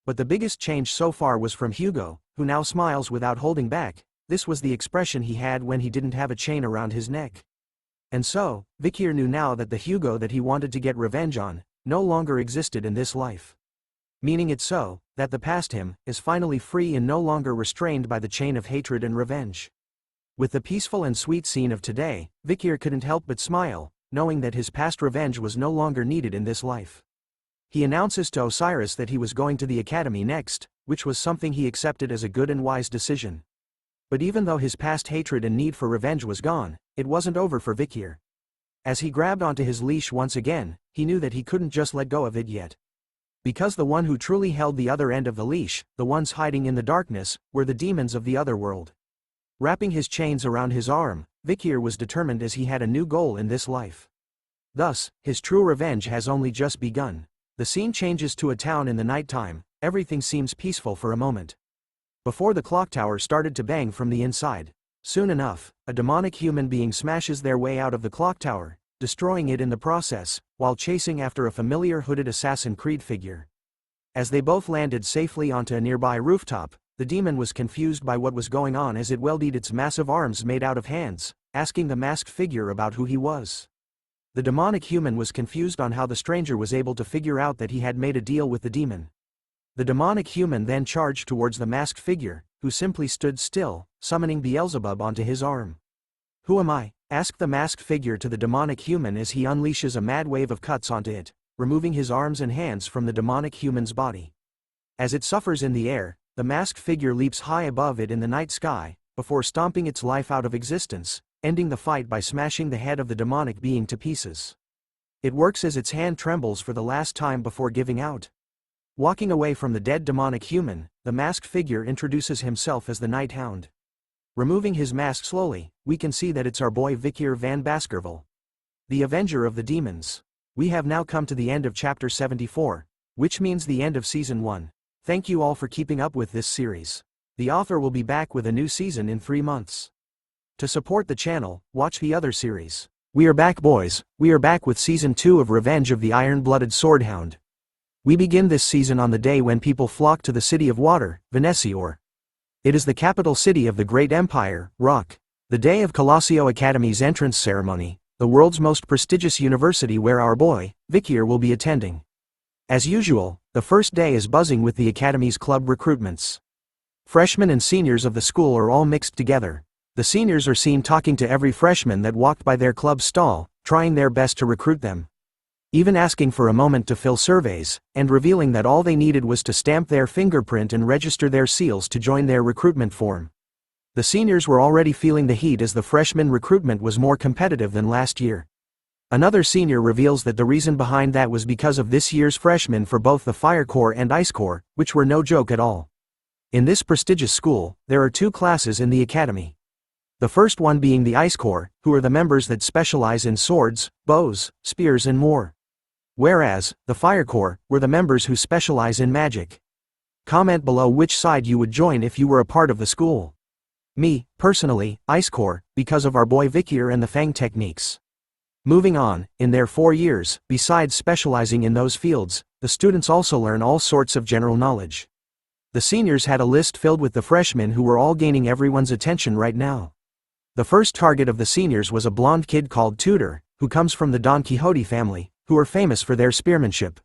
But the biggest change so far was from Hugo, who now smiles without holding back. This was the expression he had when he didn't have a chain around his neck. And so, Vikir knew now that the Hugo that he wanted to get revenge on, no longer existed in this life. Meaning it so, that the past him, is finally free and no longer restrained by the chain of hatred and revenge. With the peaceful and sweet scene of today, Vikir couldn't help but smile, knowing that his past revenge was no longer needed in this life. He announces to Osiris that he was going to the academy next, which was something he accepted as a good and wise decision. But even though his past hatred and need for revenge was gone, it wasn't over for Vikir. As he grabbed onto his leash once again, he knew that he couldn't just let go of it yet. Because the one who truly held the other end of the leash, the ones hiding in the darkness, were the demons of the other world. Wrapping his chains around his arm, Vikir was determined as he had a new goal in this life. Thus, his true revenge has only just begun. The scene changes to a town in the nighttime. Everything seems peaceful for a moment. Before the clock tower started to bang from the inside. Soon enough, a demonic human being smashes their way out of the clock tower, destroying it in the process, while chasing after a familiar hooded Assassin's Creed figure. As they both landed safely onto a nearby rooftop, the demon was confused by what was going on as it welded its massive arms made out of hands, asking the masked figure about who he was. The demonic human was confused on how the stranger was able to figure out that he had made a deal with the demon. The demonic human then charged towards the masked figure, who simply stood still, summoning Beelzebub onto his arm. "Who am I?" asked the masked figure to the demonic human as he unleashes a mad wave of cuts onto it, removing his arms and hands from the demonic human's body. As it suffers in the air, the masked figure leaps high above it in the night sky, before stomping its life out of existence, ending the fight by smashing the head of the demonic being to pieces. It works as its hand trembles for the last time before giving out. Walking away from the dead demonic human, the masked figure introduces himself as the Night Hound. Removing his mask slowly, we can see that it's our boy Vikir van Baskerville, the Avenger of the Demons. We have now come to the end of chapter 74, which means the end of season 1. Thank you all for keeping up with this series. The author will be back with a new season in 3 months. To support the channel, watch the other series. We are back, boys. We are back with season 2 of Revenge of the Iron-Blooded Swordhound. We begin this season on the day when people flock to the city of water, Venesior. It is the capital city of the great empire, Rock. The day of Colossio Academy's entrance ceremony, the world's most prestigious university where our boy, Vikir, will be attending. As usual, the first day is buzzing with the Academy's club recruitments. Freshmen and seniors of the school are all mixed together. The seniors are seen talking to every freshman that walked by their club stall, trying their best to recruit them. Even asking for a moment to fill surveys, and revealing that all they needed was to stamp their fingerprint and register their seals to join their recruitment form. The seniors were already feeling the heat as the freshman recruitment was more competitive than last year. Another senior reveals that the reason behind that was because of this year's freshmen for both the Fire Corps and Ice Corps, which were no joke at all. In this prestigious school, there are 2 classes in the academy. The first one being the Ice Corps, who are the members that specialize in swords, bows, spears and more. Whereas, the Fire Corps were the members who specialize in magic. Comment below which side you would join if you were a part of the school. Me, personally, Ice Corps, because of our boy Vikir and the Fang techniques. Moving on, in their 4 years, besides specializing in those fields, the students also learn all sorts of general knowledge. The seniors had a list filled with the freshmen who were all gaining everyone's attention right now. The first target of the seniors was a blonde kid called Tudor, who comes from the Don Quixote family, who are famous for their spearmanship.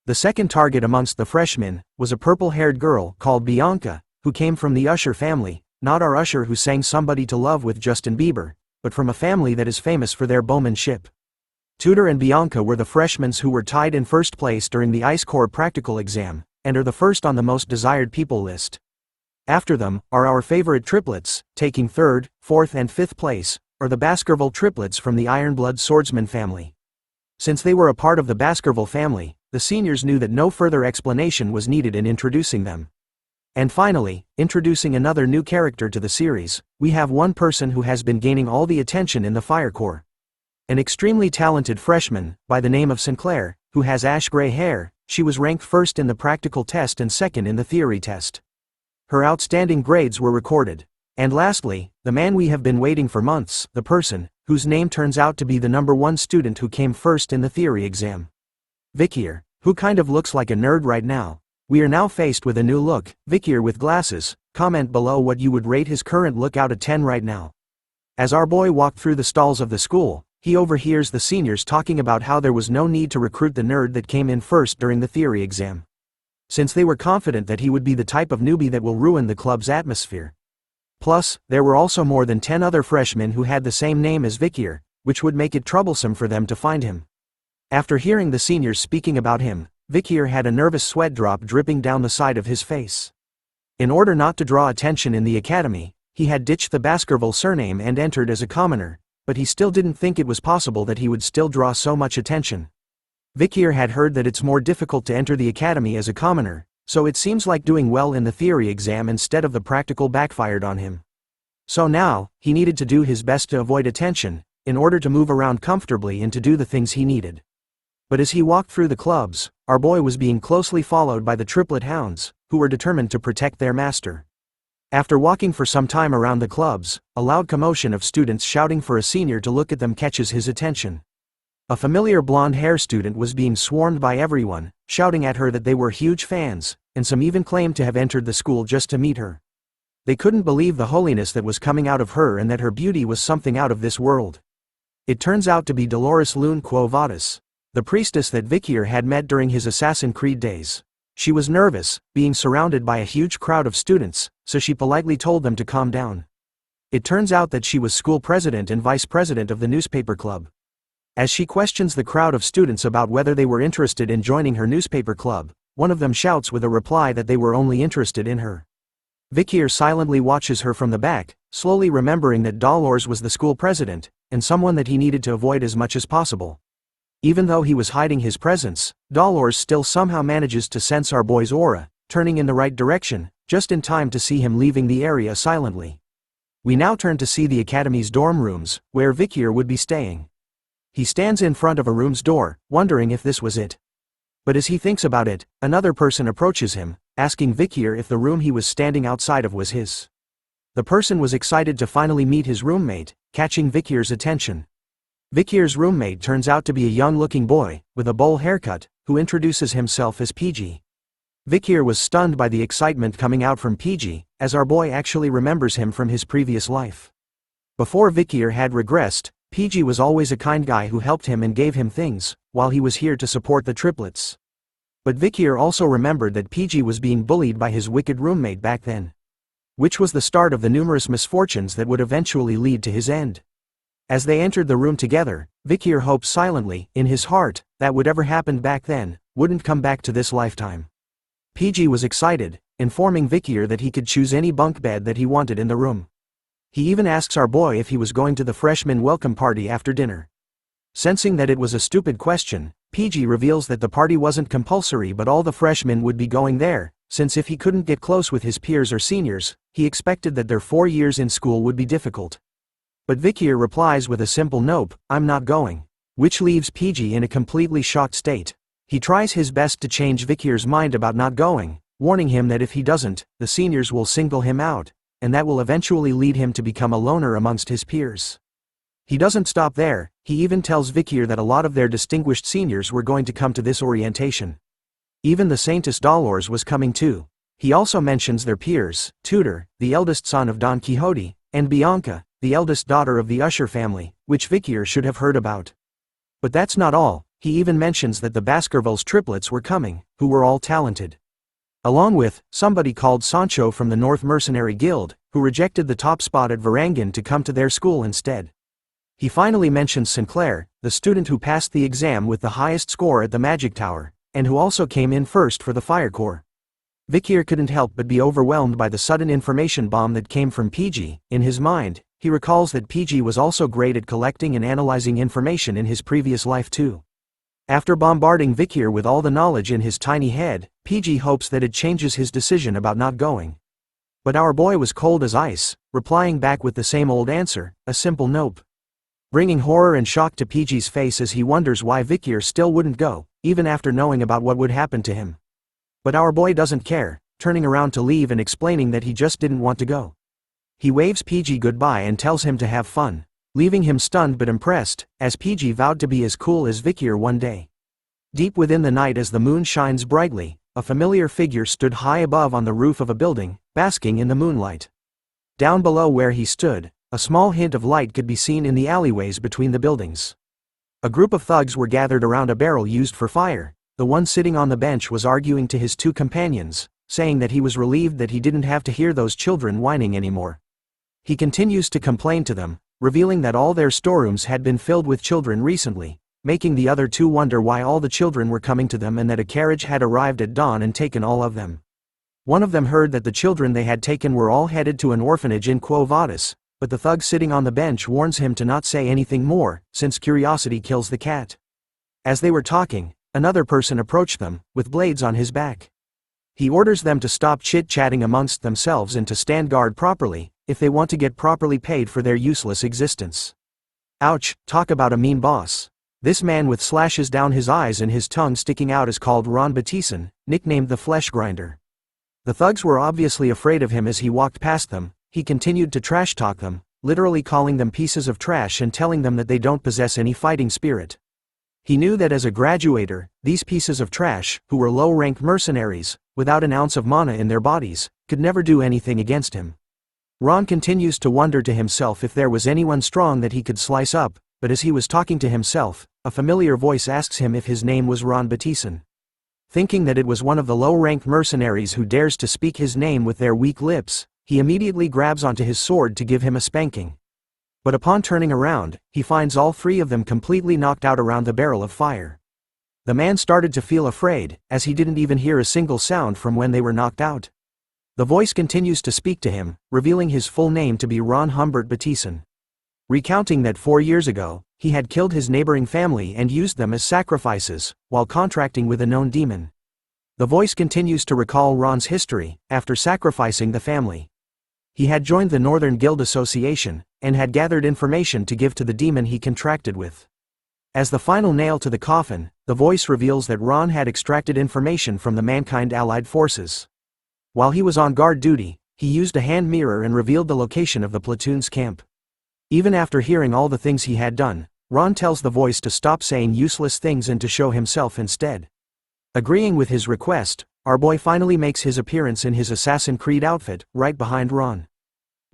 The second target amongst the freshmen was a purple-haired girl called Bianca, who came from the Usher family, not our Usher who sang Somebody to Love with Justin Bieber, but from a family that is famous for their bowmanship. Tudor and Bianca were the freshmen who were tied in first place during the Ice Corps practical exam, and are the first on the most desired people list. After them, are our favorite triplets, taking third, fourth and fifth place, or the Baskerville triplets from the Ironblood swordsman family. Since they were a part of the Baskerville family, the seniors knew that no further explanation was needed in introducing them. And finally, introducing another new character to the series, we have one person who has been gaining all the attention in the Fire Corps. An extremely talented freshman, by the name of Sinclair, who has ash-gray hair. She was ranked first in the practical test and second in the theory test. Her outstanding grades were recorded. And lastly, the man we have been waiting for months, the person, whose name turns out to be the #1 student who came first in the theory exam. Vikir, who kind of looks like a nerd right now. We are now faced with a new look, Vikir with glasses. Comment below what you would rate his current look out of 10 right now. As our boy walked through the stalls of the school, he overhears the seniors talking about how there was no need to recruit the nerd that came in first during the theory exam, since they were confident that he would be the type of newbie that will ruin the club's atmosphere. Plus, there were also more than 10 other freshmen who had the same name as Vikir, which would make it troublesome for them to find him. After hearing the seniors speaking about him, Vikir had a nervous sweat drop dripping down the side of his face. In order not to draw attention in the academy, he had ditched the Baskerville surname and entered as a commoner, but he still didn't think it was possible that he would still draw so much attention. Vikir had heard that it's more difficult to enter the academy as a commoner, so it seems like doing well in the theory exam instead of the practical backfired on him. So now, he needed to do his best to avoid attention, in order to move around comfortably and to do the things he needed. But as he walked through the clubs, our boy was being closely followed by the triplet hounds, who were determined to protect their master. After walking for some time around the clubs, a loud commotion of students shouting for a senior to look at them catches his attention. A familiar blonde-hair student was being swarmed by everyone, shouting at her that they were huge fans, and some even claimed to have entered the school just to meet her. They couldn't believe the holiness that was coming out of her and that her beauty was something out of this world. It turns out to be Dolores Lune Quo Vadis, the priestess that Vikir had met during his Assassin's Creed days. She was nervous, being surrounded by a huge crowd of students, so she politely told them to calm down. It turns out that she was school president and vice president of the newspaper club. As she questions the crowd of students about whether they were interested in joining her newspaper club, one of them shouts with a reply that they were only interested in her. Vikir silently watches her from the back, slowly remembering that Dolores was the school president, and someone that he needed to avoid as much as possible. Even though he was hiding his presence, Dolores still somehow manages to sense our boy's aura, turning in the right direction, just in time to see him leaving the area silently. We now turn to see the academy's dorm rooms, where Vikir would be staying. He stands in front of a room's door, wondering if this was it. But as he thinks about it, another person approaches him, asking Vikir if the room he was standing outside of was his. The person was excited to finally meet his roommate, catching Vikir's attention. Vikir's roommate turns out to be a young-looking boy, with a bowl haircut, who introduces himself as PG. Vikir was stunned by the excitement coming out from PG, as our boy actually remembers him from his previous life. Before Vikir had regressed, PG was always a kind guy who helped him and gave him things, while he was here to support the triplets. But Vikir also remembered that PG was being bullied by his wicked roommate back then, which was the start of the numerous misfortunes that would eventually lead to his end. As they entered the room together, Vikir hoped silently, in his heart, that whatever happened back then, wouldn't come back to this lifetime. PG was excited, informing Vikir that he could choose any bunk bed that he wanted in the room. He even asks our boy if he was going to the freshman welcome party after dinner. Sensing that it was a stupid question, PG reveals that the party wasn't compulsory but all the freshmen would be going there, since if he couldn't get close with his peers or seniors, he expected that their 4 years in school would be difficult. But Vikir replies with a simple nope, I'm not going, which leaves PG in a completely shocked state. He tries his best to change Vikir's mind about not going, warning him that if he doesn't, the seniors will single him out, and that will eventually lead him to become a loner amongst his peers. He doesn't stop there, he even tells Vikir that a lot of their distinguished seniors were going to come to this orientation. Even the Saintess Dolores was coming too. He also mentions their peers, Tudor, the eldest son of Don Quixote, and Bianca, the eldest daughter of the Usher family, which Vikir should have heard about. But that's not all, he even mentions that the Baskerville's triplets were coming, who were all talented. Along with, somebody called Sancho from the North Mercenary Guild, who rejected the top spot at Varangian to come to their school instead. He finally mentions Sinclair, the student who passed the exam with the highest score at the Magic Tower, and who also came in first for the Fire Corps. Vikir couldn't help but be overwhelmed by the sudden information bomb that came from PG. In his mind, he recalls that PG was also great at collecting and analyzing information in his previous life too. After bombarding Vikir with all the knowledge in his tiny head, PG hopes that it changes his decision about not going. But our boy was cold as ice, replying back with the same old answer, a simple nope. Bringing horror and shock to PG's face as he wonders why Vikir still wouldn't go, even after knowing about what would happen to him. But our boy doesn't care, turning around to leave and explaining that he just didn't want to go. He waves PG goodbye and tells him to have fun, leaving him stunned but impressed, as PG vowed to be as cool as Vikir one day. Deep within the night as the moon shines brightly, a familiar figure stood high above on the roof of a building, basking in the moonlight. Down below where he stood, a small hint of light could be seen in the alleyways between the buildings. A group of thugs were gathered around a barrel used for fire. The one sitting on the bench was arguing to his two companions, saying that he was relieved that he didn't have to hear those children whining anymore. He continues to complain to them, revealing that all their storerooms had been filled with children recently, making the other two wonder why all the children were coming to them and that a carriage had arrived at dawn and taken all of them. One of them heard that the children they had taken were all headed to an orphanage in Quo Vadis, but the thug sitting on the bench warns him to not say anything more, since curiosity kills the cat. As they were talking, another person approached them, with blades on his back. He orders them to stop chit-chatting amongst themselves and to stand guard properly, if they want to get properly paid for their useless existence. Ouch, talk about a mean boss. This man with slashes down his eyes and his tongue sticking out is called Ron Batison, nicknamed the Flesh Grinder. The thugs were obviously afraid of him as he walked past them. He continued to trash talk them, literally calling them pieces of trash and telling them that they don't possess any fighting spirit. He knew that as a graduator, these pieces of trash, who were low-rank mercenaries, without an ounce of mana in their bodies, could never do anything against him. Ron continues to wonder to himself if there was anyone strong that he could slice up, but as he was talking to himself, a familiar voice asks him if his name was Ron Batison. Thinking that it was one of the low-rank mercenaries who dares to speak his name with their weak lips, he immediately grabs onto his sword to give him a spanking. But upon turning around, he finds all three of them completely knocked out around the barrel of fire. The man started to feel afraid, as he didn't even hear a single sound from when they were knocked out. The voice continues to speak to him, revealing his full name to be Ron Humbert Batison. Recounting that 4 years ago, he had killed his neighboring family and used them as sacrifices, while contracting with a known demon. The voice continues to recall Ron's history, after sacrificing the family. He had joined the Northern Guild Association, and had gathered information to give to the demon he contracted with. As the final nail to the coffin, the voice reveals that Ron had extracted information from the Mankind Allied Forces. While he was on guard duty, he used a hand mirror and revealed the location of the platoon's camp. Even after hearing all the things he had done, Ron tells the voice to stop saying useless things and to show himself instead. Agreeing with his request, our boy finally makes his appearance in his Assassin's Creed outfit, right behind Ron.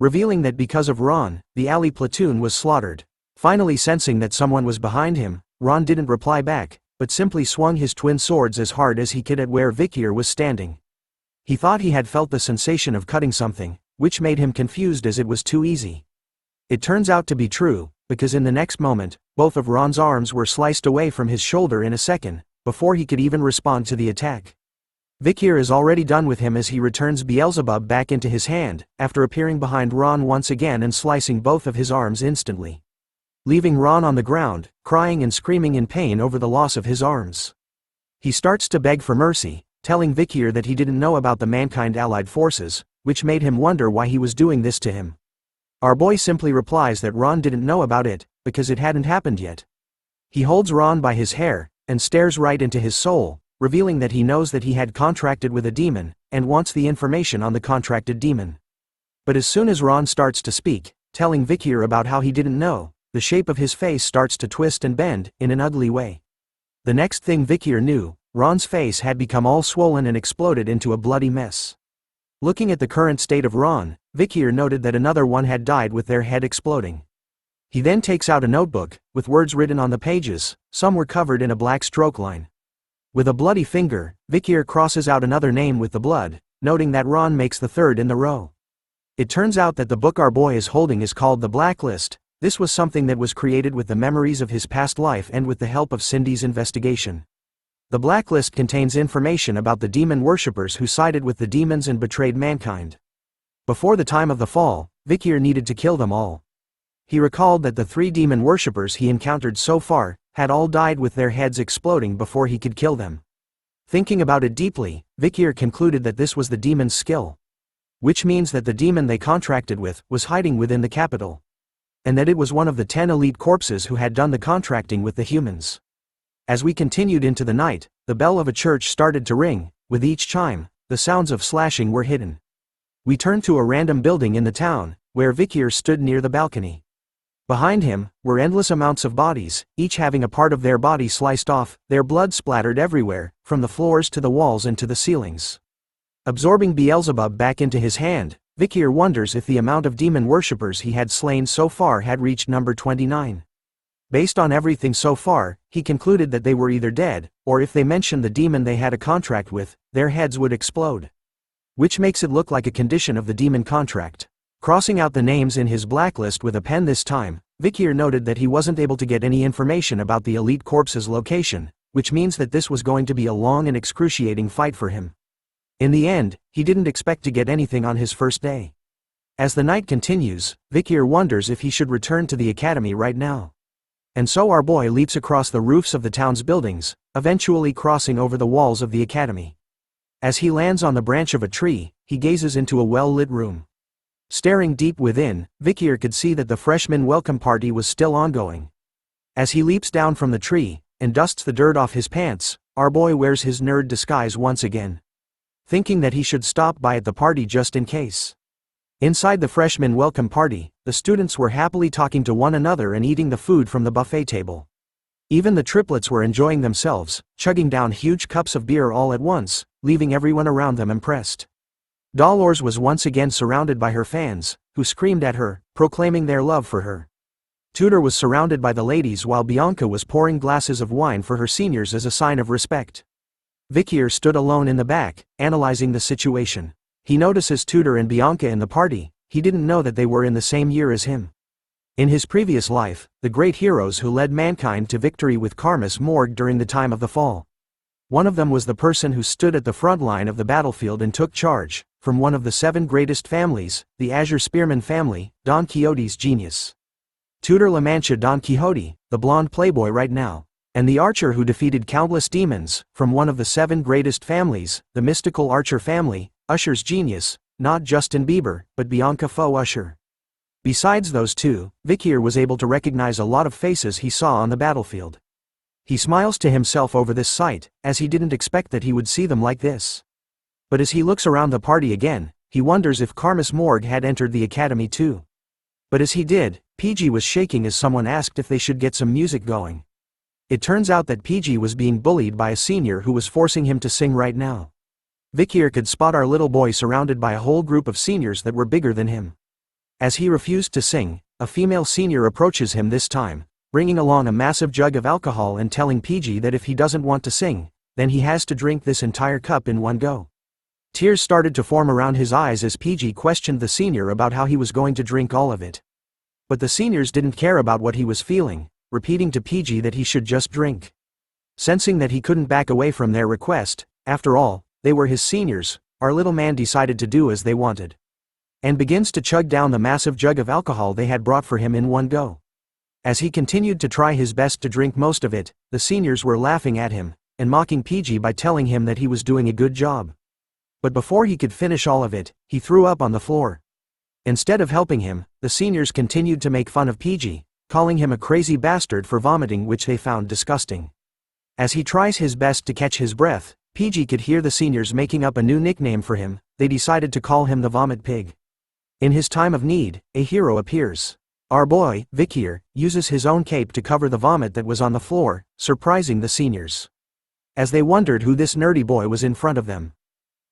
Revealing that because of Ron, the alley platoon was slaughtered. Finally sensing that someone was behind him, Ron didn't reply back, but simply swung his twin swords as hard as he could at where Vikir was standing. He thought he had felt the sensation of cutting something, which made him confused as it was too easy. It turns out to be true, because in the next moment, both of Ron's arms were sliced away from his shoulder in a second, before he could even respond to the attack. Vikir is already done with him as he returns Beelzebub back into his hand, after appearing behind Ron once again and slicing both of his arms instantly. Leaving Ron on the ground, crying and screaming in pain over the loss of his arms. He starts to beg for mercy, telling Vikir that he didn't know about the Mankind Allied Forces, which made him wonder why he was doing this to him. Our boy simply replies that Ron didn't know about it, because it hadn't happened yet. He holds Ron by his hair, and stares right into his soul, revealing that he knows that he had contracted with a demon, and wants the information on the contracted demon. But as soon as Ron starts to speak, telling Vikir about how he didn't know, the shape of his face starts to twist and bend, in an ugly way. The next thing Vikir knew, Ron's face had become all swollen and exploded into a bloody mess. Looking at the current state of Ron, Vikir noted that another one had died with their head exploding. He then takes out a notebook, with words written on the pages, some were covered in a black stroke line. With a bloody finger, Vikir crosses out another name with the blood, noting that Ron makes the third in the row. It turns out that the book our boy is holding is called The Blacklist, This was something that was created with the memories of his past life and with the help of Cindy's investigation. The blacklist contains information about the demon worshippers who sided with the demons and betrayed mankind. Before the time of the fall, Vikir needed to kill them all. He recalled that the 3 demon worshippers he encountered so far had all died with their heads exploding before he could kill them. Thinking about it deeply, Vikir concluded that this was the demon's skill. Which means that the demon they contracted with was hiding within the capital. And that it was one of the 10 elite corpses who had done the contracting with the humans. As we continued into the night, the bell of a church started to ring. With each chime, the sounds of slashing were hidden. We turned to a random building in the town, where Vikir stood near the balcony. Behind him were endless amounts of bodies, each having a part of their body sliced off, their blood splattered everywhere, from the floors to the walls and to the ceilings. Absorbing Beelzebub back into his hand, Vikir wonders if the amount of demon worshippers he had slain so far had reached number 29. Based on everything so far, he concluded that they were either dead, or if they mentioned the demon they had a contract with, their heads would explode. Which makes it look like a condition of the demon contract. Crossing out the names in his blacklist with a pen this time, Vikir noted that he wasn't able to get any information about the elite corpse's location, which means that this was going to be a long and excruciating fight for him. In the end, he didn't expect to get anything on his first day. As the night continues, Vikir wonders if he should return to the academy right now. And so our boy leaps across the roofs of the town's buildings, eventually crossing over the walls of the academy. As he lands on the branch of a tree, he gazes into a well-lit room. Staring deep within, Vikir could see that the freshman welcome party was still ongoing. As he leaps down from the tree, and dusts the dirt off his pants, our boy wears his nerd disguise once again. Thinking that he should stop by at the party just in case. Inside the freshman welcome party, the students were happily talking to one another and eating the food from the buffet table. Even the triplets were enjoying themselves, chugging down huge cups of beer all at once, leaving everyone around them impressed. Dolores was once again surrounded by her fans, who screamed at her, proclaiming their love for her. Tudor was surrounded by the ladies while Bianca was pouring glasses of wine for her seniors as a sign of respect. Vikir stood alone in the back, analyzing the situation. He notices Tudor and Bianca in the party. He didn't know that they were in the same year as him. In his previous life, the great heroes who led mankind to victory with Karmas morgue during the time of the fall. One of them was the person who stood at the front line of the battlefield and took charge, from one of the 7 greatest families, the Azure Spearman family, Don Quixote's genius. Tudor La Mancha Don Quixote, the blonde playboy right now. And the archer who defeated countless demons, from one of the 7 greatest families, the mystical Archer family, Usher's genius, not Justin Bieber, but Bianca Faux Usher. Besides those 2, Vikir was able to recognize a lot of faces he saw on the battlefield. He smiles to himself over this sight, as he didn't expect that he would see them like this. But as he looks around the party again, he wonders if Karmas morgue had entered the academy too. But as he did, PG was shaking as someone asked if they should get some music going. It turns out that PG was being bullied by a senior who was forcing him to sing right now. Vikir could spot our little boy surrounded by a whole group of seniors that were bigger than him. As he refused to sing, a female senior approaches him this time, bringing along a massive jug of alcohol and telling PG that if he doesn't want to sing, then he has to drink this entire cup in one go. Tears started to form around his eyes as PG questioned the senior about how he was going to drink all of it. But the seniors didn't care about what he was feeling, repeating to PG that he should just drink. Sensing that he couldn't back away from their request, after all, they were his seniors, our little man decided to do as they wanted. And begins to chug down the massive jug of alcohol they had brought for him in one go. As he continued to try his best to drink most of it, the seniors were laughing at him, and mocking PG by telling him that he was doing a good job. But before he could finish all of it, he threw up on the floor. Instead of helping him, the seniors continued to make fun of PG, calling him a crazy bastard for vomiting, which they found disgusting. As he tries his best to catch his breath, PG could hear the seniors making up a new nickname for him. They decided to call him the Vomit Pig. In his time of need, a hero appears. Our boy, Vikir, uses his own cape to cover the vomit that was on the floor, surprising the seniors. As they wondered who this nerdy boy was in front of them,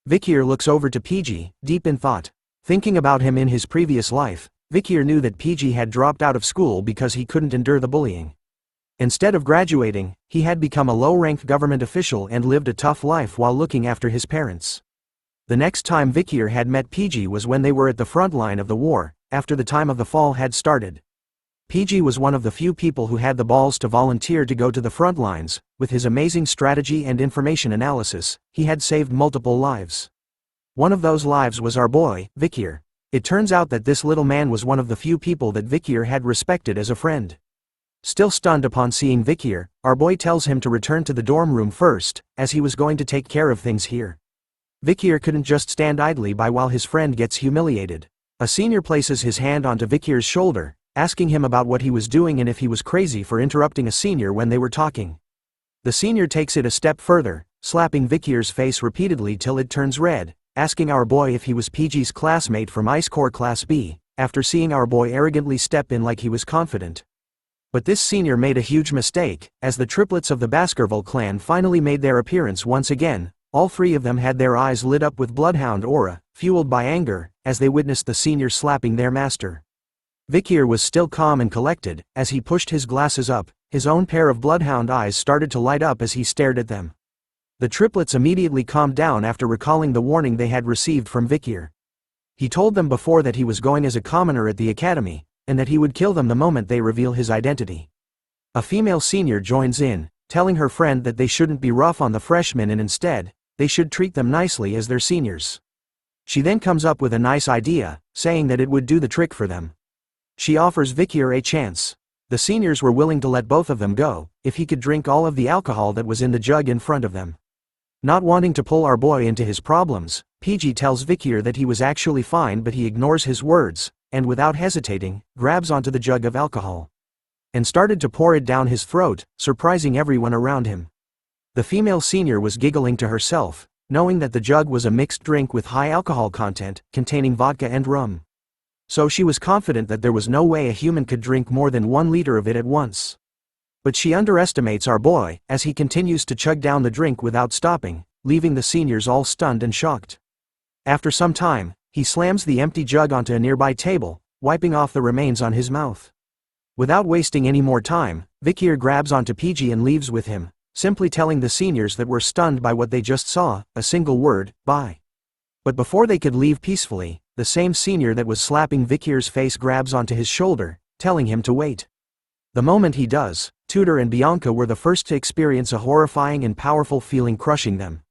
Vikir looks over to PG, deep in thought. Thinking about him in his previous life, Vikir knew that PG had dropped out of school because he couldn't endure the bullying. Instead of graduating, he had become a low-ranked government official and lived a tough life while looking after his parents. The next time Vikir had met PG was when they were at the front line of the war, after the time of the fall had started. PG was one of the few people who had the balls to volunteer to go to the front lines. With his amazing strategy and information analysis, he had saved multiple lives. One of those lives was our boy, Vikir. It turns out that this little man was one of the few people that Vikir had respected as a friend. Still stunned upon seeing Vikir, our boy tells him to return to the dorm room first, as he was going to take care of things here. Vikir couldn't just stand idly by while his friend gets humiliated. A senior places his hand onto Vikir's shoulder, asking him about what he was doing and if he was crazy for interrupting a senior when they were talking. The senior takes it a step further, slapping Vikir's face repeatedly till it turns red, asking our boy if he was PG's classmate from Ice Corps Class B, after seeing our boy arrogantly step in like he was confident. But this senior made a huge mistake, as the triplets of the Baskerville clan finally made their appearance once again. All three of them had their eyes lit up with bloodhound aura, fueled by anger, as they witnessed the senior slapping their master. Vikir was still calm and collected. As he pushed his glasses up, his own pair of bloodhound eyes started to light up as he stared at them. The triplets immediately calmed down after recalling the warning they had received from Vikir. He told them before that he was going as a commoner at the academy, and that he would kill them the moment they reveal his identity. A female senior joins in, telling her friend that they shouldn't be rough on the freshmen and instead, they should treat them nicely as their seniors. She then comes up with a nice idea, saying that it would do the trick for them. She offers Vikir a chance. The seniors were willing to let both of them go, if he could drink all of the alcohol that was in the jug in front of them. Not wanting to pull our boy into his problems, PG tells Vikir that he was actually fine, but he ignores his words, and without hesitating, grabs onto the jug of alcohol. And started to pour it down his throat, surprising everyone around him. The female senior was giggling to herself, knowing that the jug was a mixed drink with high alcohol content, containing vodka and rum. So she was confident that there was no way a human could drink more than 1 liter of it at once. But she underestimates our boy, as he continues to chug down the drink without stopping, leaving the seniors all stunned and shocked. After some time, he slams the empty jug onto a nearby table, wiping off the remains on his mouth. Without wasting any more time, Vikir grabs onto PG and leaves with him, simply telling the seniors that were stunned by what they just saw, a single word, bye. But before they could leave peacefully, the same senior that was slapping Vikir's face grabs onto his shoulder, telling him to wait. The moment he does, Tudor and Bianca were the first to experience a horrifying and powerful feeling crushing them.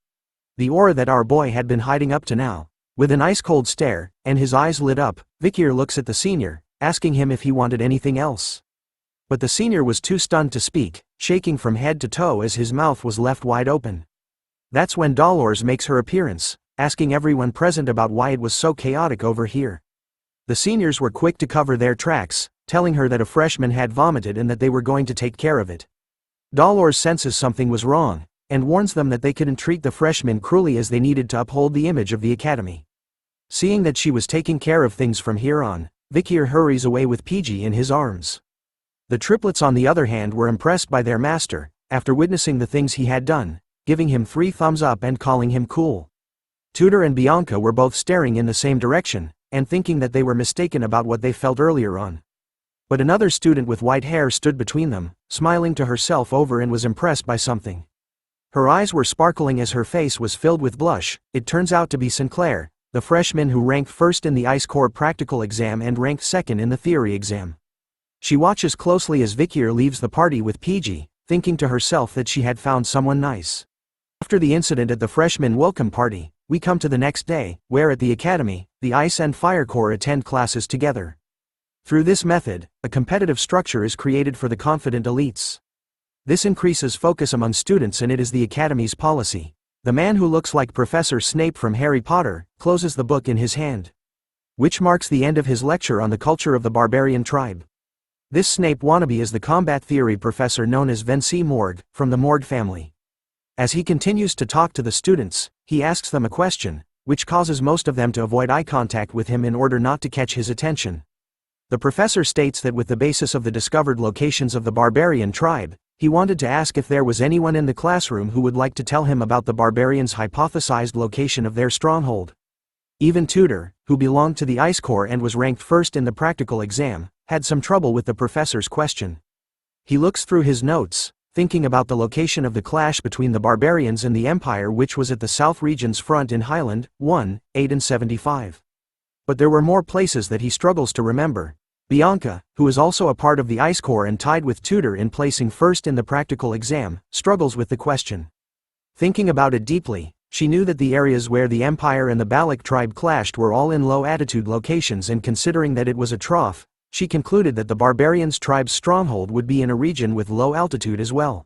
The aura that our boy had been hiding up to now. With an ice-cold stare, and his eyes lit up, Vikir looks at the senior, asking him if he wanted anything else. But the senior was too stunned to speak, shaking from head to toe as his mouth was left wide open. That's when Dolores makes her appearance, asking everyone present about why it was so chaotic over here. The seniors were quick to cover their tracks, telling her that a freshman had vomited and that they were going to take care of it. Dolores senses something was wrong, and warns them that they couldn't treat the freshmen cruelly as they needed to uphold the image of the academy. Seeing that she was taking care of things from here on, Vikir hurries away with PG in his arms. The triplets on the other hand were impressed by their master, after witnessing the things he had done, giving him 3 thumbs up and calling him cool. Tudor and Bianca were both staring in the same direction, and thinking that they were mistaken about what they felt earlier on. But another student with white hair stood between them, smiling to herself over and was impressed by something. Her eyes were sparkling as her face was filled with blush. It turns out to be Sinclair, the freshman who ranked first in the Ice Corps practical exam and ranked second in the theory exam. She watches closely as Vikir leaves the party with PG, thinking to herself that she had found someone nice. After the incident at the freshman welcome party, we come to the next day, where at the academy, the Ice and Fire Corps attend classes together. Through this method, a competitive structure is created for the confident elites. This increases focus among students and it is the academy's policy. The man who looks like Professor Snape from Harry Potter, closes the book in his hand. Which marks the end of his lecture on the culture of the barbarian tribe. This Snape wannabe is the combat theory professor known as Vinci Morgue, from the Morgue family. As he continues to talk to the students, he asks them a question, which causes most of them to avoid eye contact with him in order not to catch his attention. The professor states that with the basis of the discovered locations of the barbarian tribe, he wanted to ask if there was anyone in the classroom who would like to tell him about the barbarians' hypothesized location of their stronghold. Even Tudor, who belonged to the Ice Corps and was ranked first in the practical exam, had some trouble with the professor's question. He looks through his notes, thinking about the location of the clash between the barbarians and the Empire, which was at the South Region's front in Highland, 1, 8 and 75. But there were more places that he struggles to remember. Bianca, who is also a part of the Ice Corps and tied with Tutor in placing first in the practical exam, struggles with the question. Thinking about it deeply, she knew that the areas where the Empire and the Baloch tribe clashed were all in low-altitude locations, and considering that it was a trough, she concluded that the Barbarians' tribe's stronghold would be in a region with low altitude as well.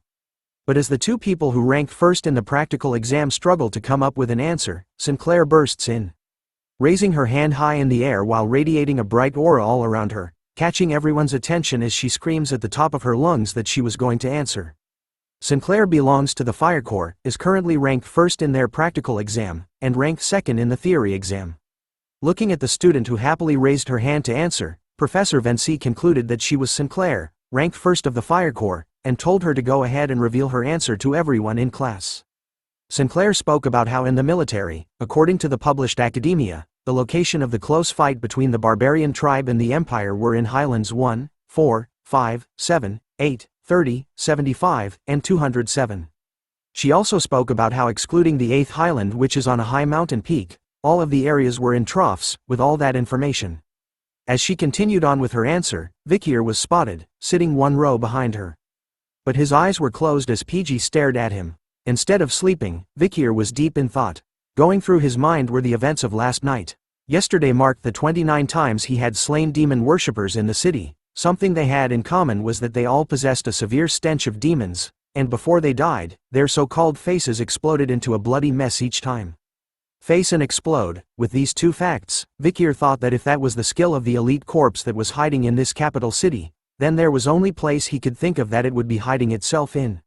But as the two people who ranked first in the practical exam struggle to come up with an answer, Sinclair bursts in. Raising her hand high in the air while radiating a bright aura all around her, catching everyone's attention as she screams at the top of her lungs that she was going to answer. Sinclair belongs to the Fire Corps, is currently ranked first in their practical exam, and ranked second in the theory exam. Looking at the student who happily raised her hand to answer, Professor Vinci concluded that she was Sinclair, ranked first of the Fire Corps, and told her to go ahead and reveal her answer to everyone in class. Sinclair spoke about how in the military, according to the published academia, the location of the close fight between the Barbarian tribe and the Empire were in Highlands 1, 4, 5, 7, 8, 30, 75, and 207. She also spoke about how excluding the 8th Highland, which is on a high mountain peak, all of the areas were in troughs. With all that information, as she continued on with her answer, Vikir was spotted, sitting one row behind her. But his eyes were closed as PG stared at him. Instead of sleeping, Vikir was deep in thought. Going through his mind were the events of last night. Yesterday marked the 29 times he had slain demon worshippers in the city. Something they had in common was that they all possessed a severe stench of demons, and before they died, their so-called faces exploded into a bloody mess each time. Face and explode. With these two facts, Vikir thought that if that was the skill of the elite corpse that was hiding in this capital city, then there was only place he could think of that it would be hiding itself in.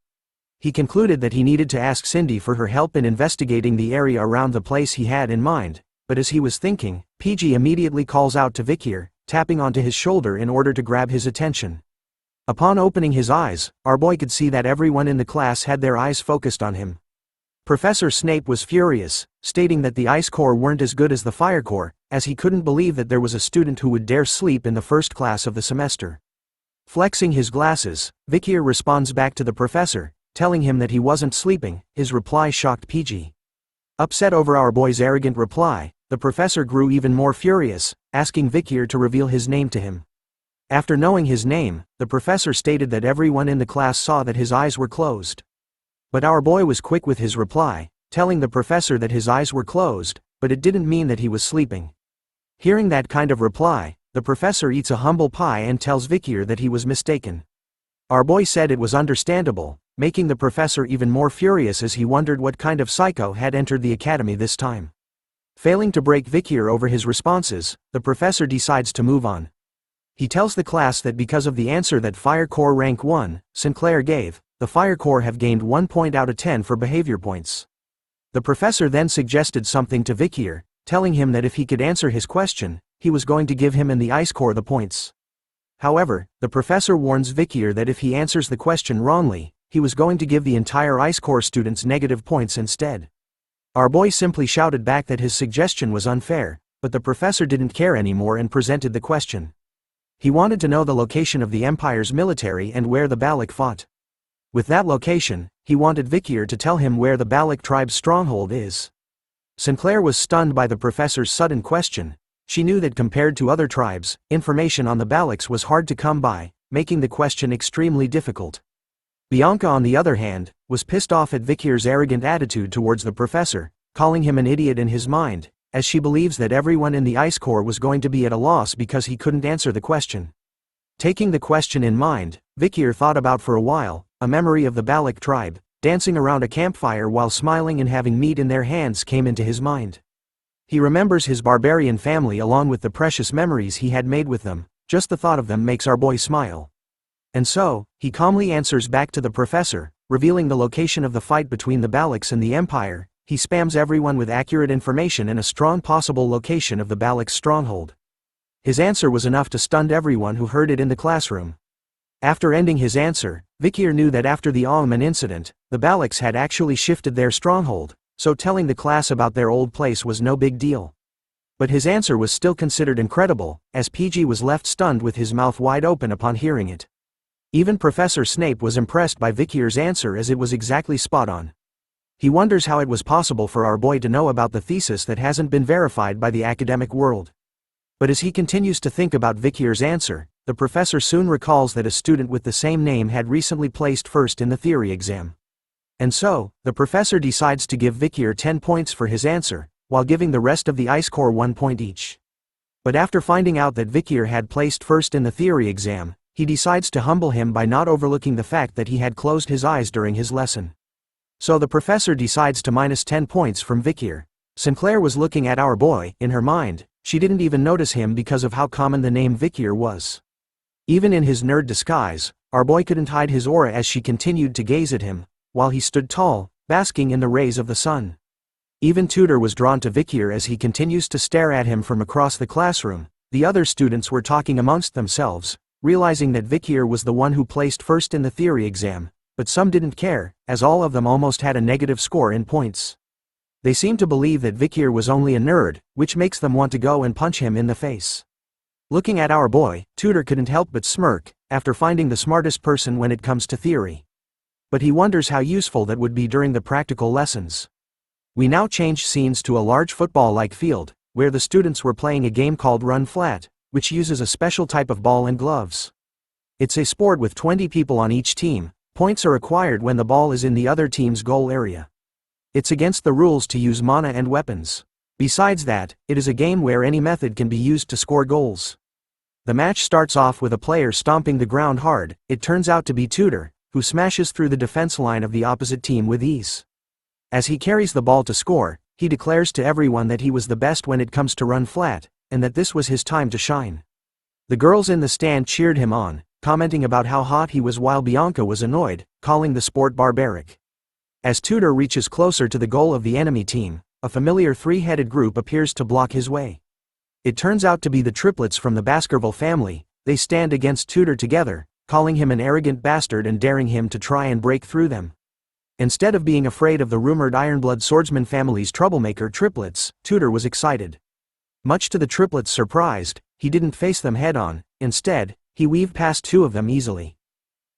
He concluded that he needed to ask Cindy for her help in investigating the area around the place he had in mind, but as he was thinking, PG immediately calls out to Vikir, tapping onto his shoulder in order to grab his attention. Upon opening his eyes, our boy could see that everyone in the class had their eyes focused on him. Professor Snape was furious, stating that the Ice Corps weren't as good as the Fire Corps, as he couldn't believe that there was a student who would dare sleep in the first class of the semester. Flexing his glasses, Vikir responds back to the professor, telling him that he wasn't sleeping. His reply shocked PG. Upset over our boy's arrogant reply, the professor grew even more furious, asking Vikir to reveal his name to him. After knowing his name, the professor stated that everyone in the class saw that his eyes were closed. But our boy was quick with his reply, telling the professor that his eyes were closed, but it didn't mean that he was sleeping. Hearing that kind of reply, the professor eats a humble pie and tells Vikir that he was mistaken. Our boy said it was understandable, making the professor even more furious as he wondered what kind of psycho had entered the academy this time. Failing to break Vikir over his responses, the professor decides to move on. He tells the class that because of the answer that Fire Corps rank 1, Sinclair gave, the Fire Corps have gained 1 point out of 10 for behavior points. The professor then suggested something to Vikir, telling him that if he could answer his question, he was going to give him and the Ice Corps the points. However, the professor warns Vikir that if he answers the question wrongly, he was going to give the entire Ice Corps students negative points instead. Our boy simply shouted back that his suggestion was unfair, but the professor didn't care anymore and presented the question. He wanted to know the location of the Empire's military and where the Baloch fought. With that location, he wanted Vikir to tell him where the Baloch tribe's stronghold is. Sinclair was stunned by the professor's sudden question. She knew that compared to other tribes, information on the Balochs was hard to come by, making the question extremely difficult. Bianca, on the other hand, was pissed off at Vikir's arrogant attitude towards the professor, calling him an idiot in his mind, as she believes that everyone in the Ice Corps was going to be at a loss because he couldn't answer the question. Taking the question in mind, Vikir thought about for a while. A memory of the Baloch tribe, dancing around a campfire while smiling and having meat in their hands came into his mind. He remembers his barbarian family along with the precious memories he had made with them. Just the thought of them makes our boy smile. And so, he calmly answers back to the professor, revealing the location of the fight between the Balochs and the Empire. He spams everyone with accurate information and a strong possible location of the Balochs' stronghold. His answer was enough to stun everyone who heard it in the classroom. After ending his answer, Vikir knew that after the Alman incident, the Balochs had actually shifted their stronghold, so telling the class about their old place was no big deal. But his answer was still considered incredible, as PG was left stunned with his mouth wide open upon hearing it. Even Professor Snape was impressed by Vikir's answer as it was exactly spot on. He wonders how it was possible for our boy to know about the thesis that hasn't been verified by the academic world. But as he continues to think about Vikir's answer, the professor soon recalls that a student with the same name had recently placed first in the theory exam. And so, the professor decides to give Vikir 10 points for his answer, while giving the rest of the ice corps 1 point each. But after finding out that Vikir had placed first in the theory exam, he decides to humble him by not overlooking the fact that he had closed his eyes during his lesson. So the professor decides to minus 10 points from Vikir. Sinclair was looking at our boy. In her mind, she didn't even notice him because of how common the name Vikir was. Even in his nerd disguise, our boy couldn't hide his aura as she continued to gaze at him, while he stood tall, basking in the rays of the sun. Even Tudor was drawn to Vikir as he continues to stare at him from across the classroom. The other students were talking amongst themselves, realizing that Vikir was the one who placed first in the theory exam, but some didn't care, as all of them almost had a negative score in points. They seemed to believe that Vikir was only a nerd, which makes them want to go and punch him in the face. Looking at our boy, Tudor couldn't help but smirk, after finding the smartest person when it comes to theory. But he wonders how useful that would be during the practical lessons. We now change scenes to a large football-like field, where the students were playing a game called Run Flat, which uses a special type of ball and gloves. It's a sport with 20 people on each team. Points are acquired when the ball is in the other team's goal area. It's against the rules to use mana and weapons. Besides that, it is a game where any method can be used to score goals. The match starts off with a player stomping the ground hard. It turns out to be Tudor, who smashes through the defense line of the opposite team with ease. As he carries the ball to score, he declares to everyone that he was the best when it comes to run flat, and that this was his time to shine. The girls in the stand cheered him on, commenting about how hot he was, while Bianca was annoyed, calling the sport barbaric. As Tudor reaches closer to the goal of the enemy team, a familiar three-headed group appears to block his way. It turns out to be the triplets from the Baskerville family. They stand against Tudor together, calling him an arrogant bastard and daring him to try and break through them. Instead of being afraid of the rumored Ironblood swordsman family's troublemaker triplets, Tudor was excited. Much to the triplets' surprise, he didn't face them head-on. Instead, he weaved past two of them easily,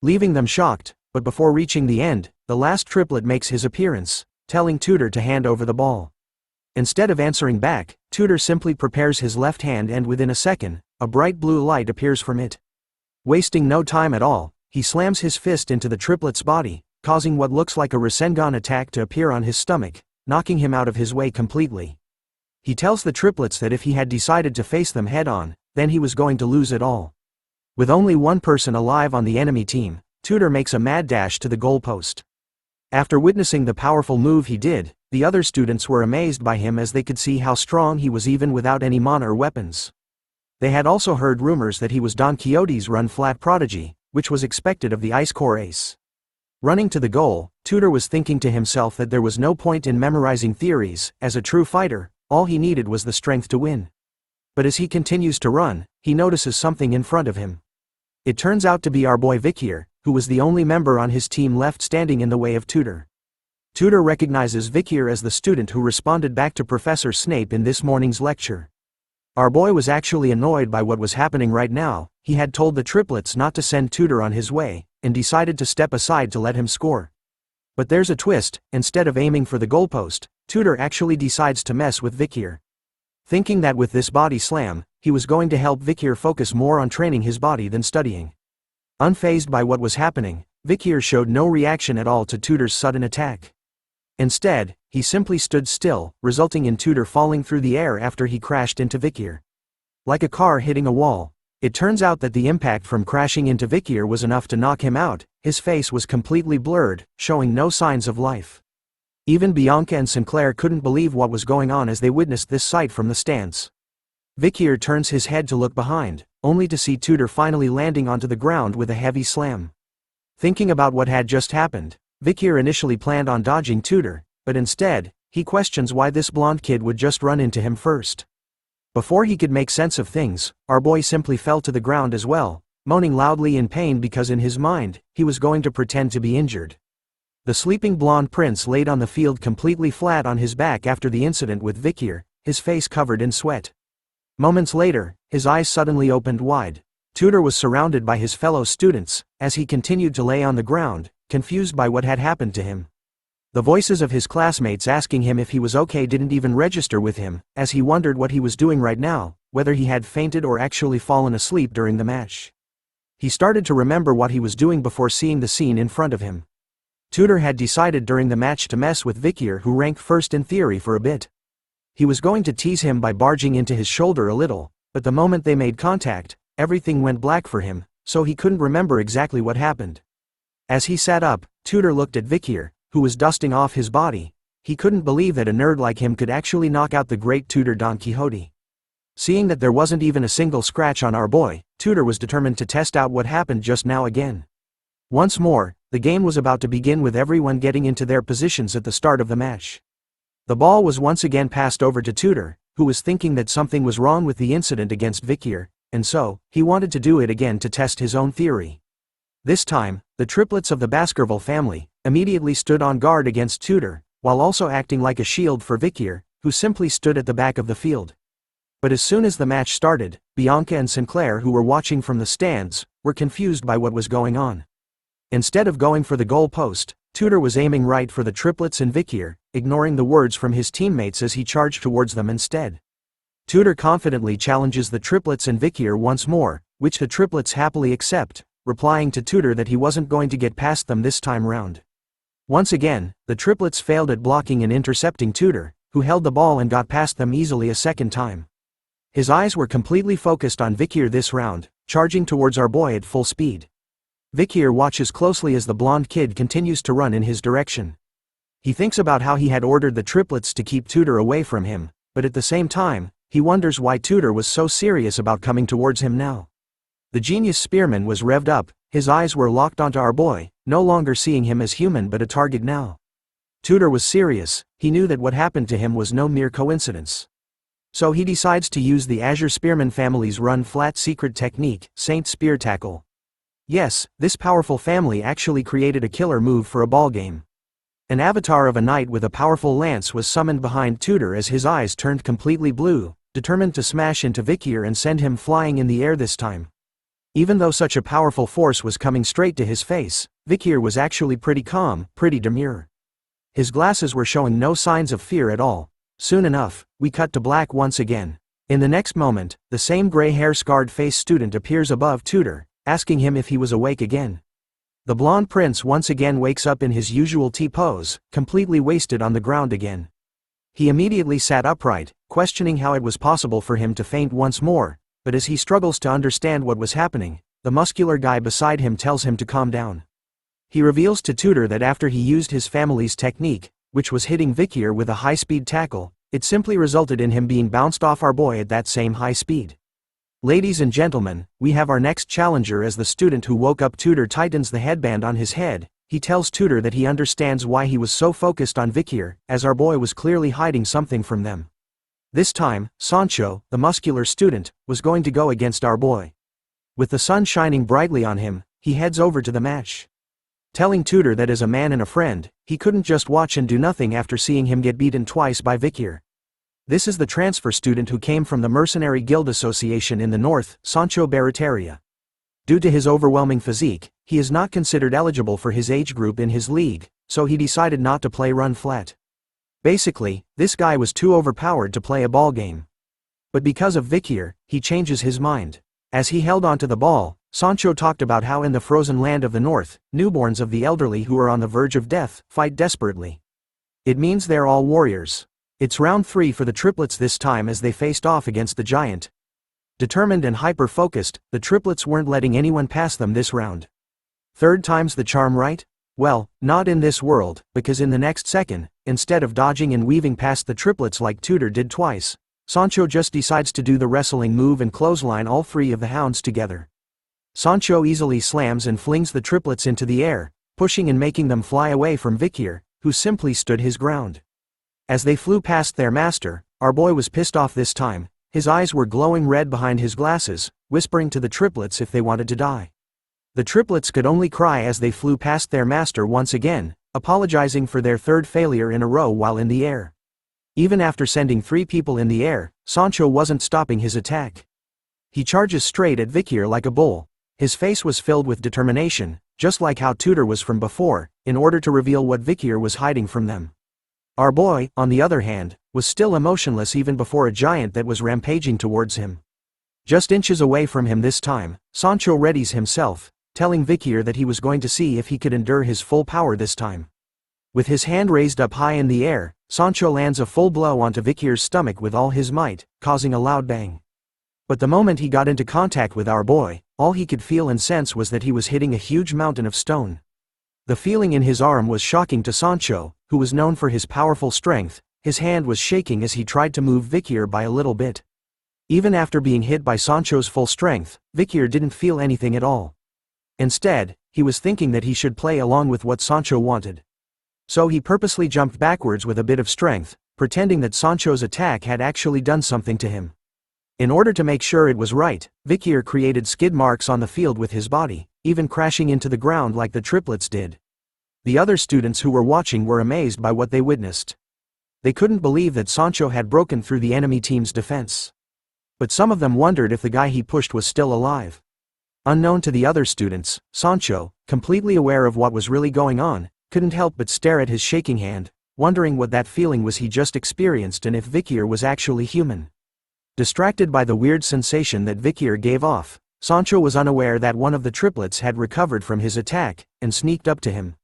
leaving them shocked. But before reaching the end, the last triplet makes his appearance, telling Tudor to hand over the ball. Instead of answering back, Tudor simply prepares his left hand, and within a second, a bright blue light appears from it. Wasting no time at all, he slams his fist into the triplet's body, causing what looks like a Rasengan attack to appear on his stomach, knocking him out of his way completely. He tells the triplets that if he had decided to face them head-on, then he was going to lose it all. With only one person alive on the enemy team, Tudor makes a mad dash to the goalpost. After witnessing the powerful move he did, the other students were amazed by him as they could see how strong he was even without any mana or weapons. They had also heard rumors that he was Don Quixote's run-flat prodigy, which was expected of the Ice Corps ace. Running to the goal, Tudor was thinking to himself that there was no point in memorizing theories. As a true fighter, all he needed was the strength to win. But as he continues to run, he notices something in front of him. It turns out to be our boy Vikir, who was the only member on his team left standing in the way of Tudor. Tudor recognizes Vikir as the student who responded back to Professor Snape in this morning's lecture. Our boy was actually annoyed by what was happening right now. He had told the triplets not to send Tudor on his way, and decided to step aside to let him score. But there's a twist. Instead of aiming for the goalpost, Tudor actually decides to mess with Vikir. Thinking that with this body slam, he was going to help Vikir focus more on training his body than studying. Unfazed by what was happening, Vikir showed no reaction at all to Tudor's sudden attack. Instead, he simply stood still, resulting in Tudor falling through the air after he crashed into Vikir. Like a car hitting a wall, it turns out that the impact from crashing into Vikir was enough to knock him out. His face was completely blurred, showing no signs of life. Even Bianca and Sinclair couldn't believe what was going on as they witnessed this sight from the stands. Vikir turns his head to look behind, only to see Tudor finally landing onto the ground with a heavy slam. Thinking about what had just happened, Vikir initially planned on dodging Tudor, but instead, he questions why this blonde kid would just run into him first. Before he could make sense of things, our boy simply fell to the ground as well, moaning loudly in pain because in his mind, he was going to pretend to be injured. The sleeping blonde prince laid on the field completely flat on his back after the incident with Vikir, his face covered in sweat. Moments later, his eyes suddenly opened wide. Tudor was surrounded by his fellow students, as he continued to lay on the ground, confused by what had happened to him. The voices of his classmates asking him if he was okay didn't even register with him, as he wondered what he was doing right now, whether he had fainted or actually fallen asleep during the match. He started to remember what he was doing before seeing the scene in front of him. Tudor had decided during the match to mess with Vikir, who ranked first in theory, for a bit. He was going to tease him by barging into his shoulder a little, but the moment they made contact, everything went black for him, so he couldn't remember exactly what happened. As he sat up, Tudor looked at Vikir, who was dusting off his body. He couldn't believe that a nerd like him could actually knock out the great Tudor Don Quixote. Seeing that there wasn't even a single scratch on our boy, Tudor was determined to test out what happened just now again. Once more, the game was about to begin with everyone getting into their positions at the start of the match. The ball was once again passed over to Tudor, who was thinking that something was wrong with the incident against Vikir, and so, he wanted to do it again to test his own theory. This time, the triplets of the Baskerville family immediately stood on guard against Tudor, while also acting like a shield for Vikir, who simply stood at the back of the field. But as soon as the match started, Bianca and Sinclair, who were watching from the stands, were confused by what was going on. Instead of going for the goal post, Tudor was aiming right for the triplets and Vikir, ignoring the words from his teammates as he charged towards them instead. Tudor confidently challenges the triplets and Vikir once more, which the triplets happily accept, replying to Tudor that he wasn't going to get past them this time round. Once again, the triplets failed at blocking and intercepting Tudor, who held the ball and got past them easily a second time. His eyes were completely focused on Vikir this round, charging towards our boy at full speed. Vikir watches closely as the blonde kid continues to run in his direction. He thinks about how he had ordered the triplets to keep Tudor away from him, but at the same time, he wonders why Tudor was so serious about coming towards him now. The genius spearman was revved up, his eyes were locked onto our boy, no longer seeing him as human but a target now. Tudor was serious, he knew that what happened to him was no mere coincidence. So he decides to use the Azure Spearman family's run-flat secret technique, Saint Spear Tackle. Yes, this powerful family actually created a killer move for a ballgame. An avatar of a knight with a powerful lance was summoned behind Tudor as his eyes turned completely blue, determined to smash into Vikir and send him flying in the air this time. Even though such a powerful force was coming straight to his face, Vikir was actually pretty calm, pretty demure. His glasses were showing no signs of fear at all. Soon enough, we cut to black once again. In the next moment, the same gray-hair scarred-faced student appears above Tudor, asking him if he was awake again. The blonde prince once again wakes up in his usual T-pose, completely wasted on the ground again. He immediately sat upright, questioning how it was possible for him to faint once more, but as he struggles to understand what was happening, the muscular guy beside him tells him to calm down. He reveals to Tudor that after he used his family's technique, which was hitting Vikir with a high-speed tackle, it simply resulted in him being bounced off our boy at that same high speed. Ladies and gentlemen, we have our next challenger. As the student who woke up Tudor tightens the headband on his head, he tells Tudor that he understands why he was so focused on Vikir, as our boy was clearly hiding something from them. This time, Sancho, the muscular student, was going to go against our boy. With the sun shining brightly on him, he heads over to the match. Telling Tudor that as a man and a friend, he couldn't just watch and do nothing after seeing him get beaten twice by Vikir. This is the transfer student who came from the Mercenary Guild Association in the north, Sancho Barataria. Due to his overwhelming physique, he is not considered eligible for his age group in his league, so he decided not to play run flat. Basically, this guy was too overpowered to play a ball game. But because of Vikir, he changes his mind. As he held onto the ball, Sancho talked about how in the frozen land of the north, newborns of the elderly who are on the verge of death, fight desperately. It means they're all warriors. It's round 3 for the triplets this time as they faced off against the giant. Determined and hyper-focused, the triplets weren't letting anyone pass them this round. Third time's the charm, right? Well, not in this world, because in the next second, instead of dodging and weaving past the triplets like Tudor did twice, Sancho just decides to do the wrestling move and clothesline all 3 of the hounds together. Sancho easily slams and flings the triplets into the air, pushing and making them fly away from Vikir, who simply stood his ground. As they flew past their master, our boy was pissed off this time. His eyes were glowing red behind his glasses, whispering to the triplets if they wanted to die. The triplets could only cry as they flew past their master once again, apologizing for their third failure in a row while in the air. Even after sending 3 people in the air, Sancho wasn't stopping his attack. He charges straight at Vikir like a bull. His face was filled with determination, just like how Tudor was from before, in order to reveal what Vikir was hiding from them. Our boy, on the other hand, was still emotionless even before a giant that was rampaging towards him. Just inches away from him this time, Sancho readies himself, telling Vikir that he was going to see if he could endure his full power this time. With his hand raised up high in the air, Sancho lands a full blow onto Vikir's stomach with all his might, causing a loud bang. But the moment he got into contact with our boy, all he could feel and sense was that he was hitting a huge mountain of stone. The feeling in his arm was shocking to Sancho, who was known for his powerful strength. His hand was shaking as he tried to move Vikir by a little bit. Even after being hit by Sancho's full strength, Vikir didn't feel anything at all. Instead, he was thinking that he should play along with what Sancho wanted. So he purposely jumped backwards with a bit of strength, pretending that Sancho's attack had actually done something to him. In order to make sure it was right, Vikir created skid marks on the field with his body, even crashing into the ground like the triplets did. The other students who were watching were amazed by what they witnessed. They couldn't believe that Sancho had broken through the enemy team's defense. But some of them wondered if the guy he pushed was still alive. Unknown to the other students, Sancho, completely aware of what was really going on, couldn't help but stare at his shaking hand, wondering what that feeling was he just experienced and if Vikir was actually human. Distracted by the weird sensation that Vikir gave off, Sancho was unaware that one of the triplets had recovered from his attack and sneaked up to him.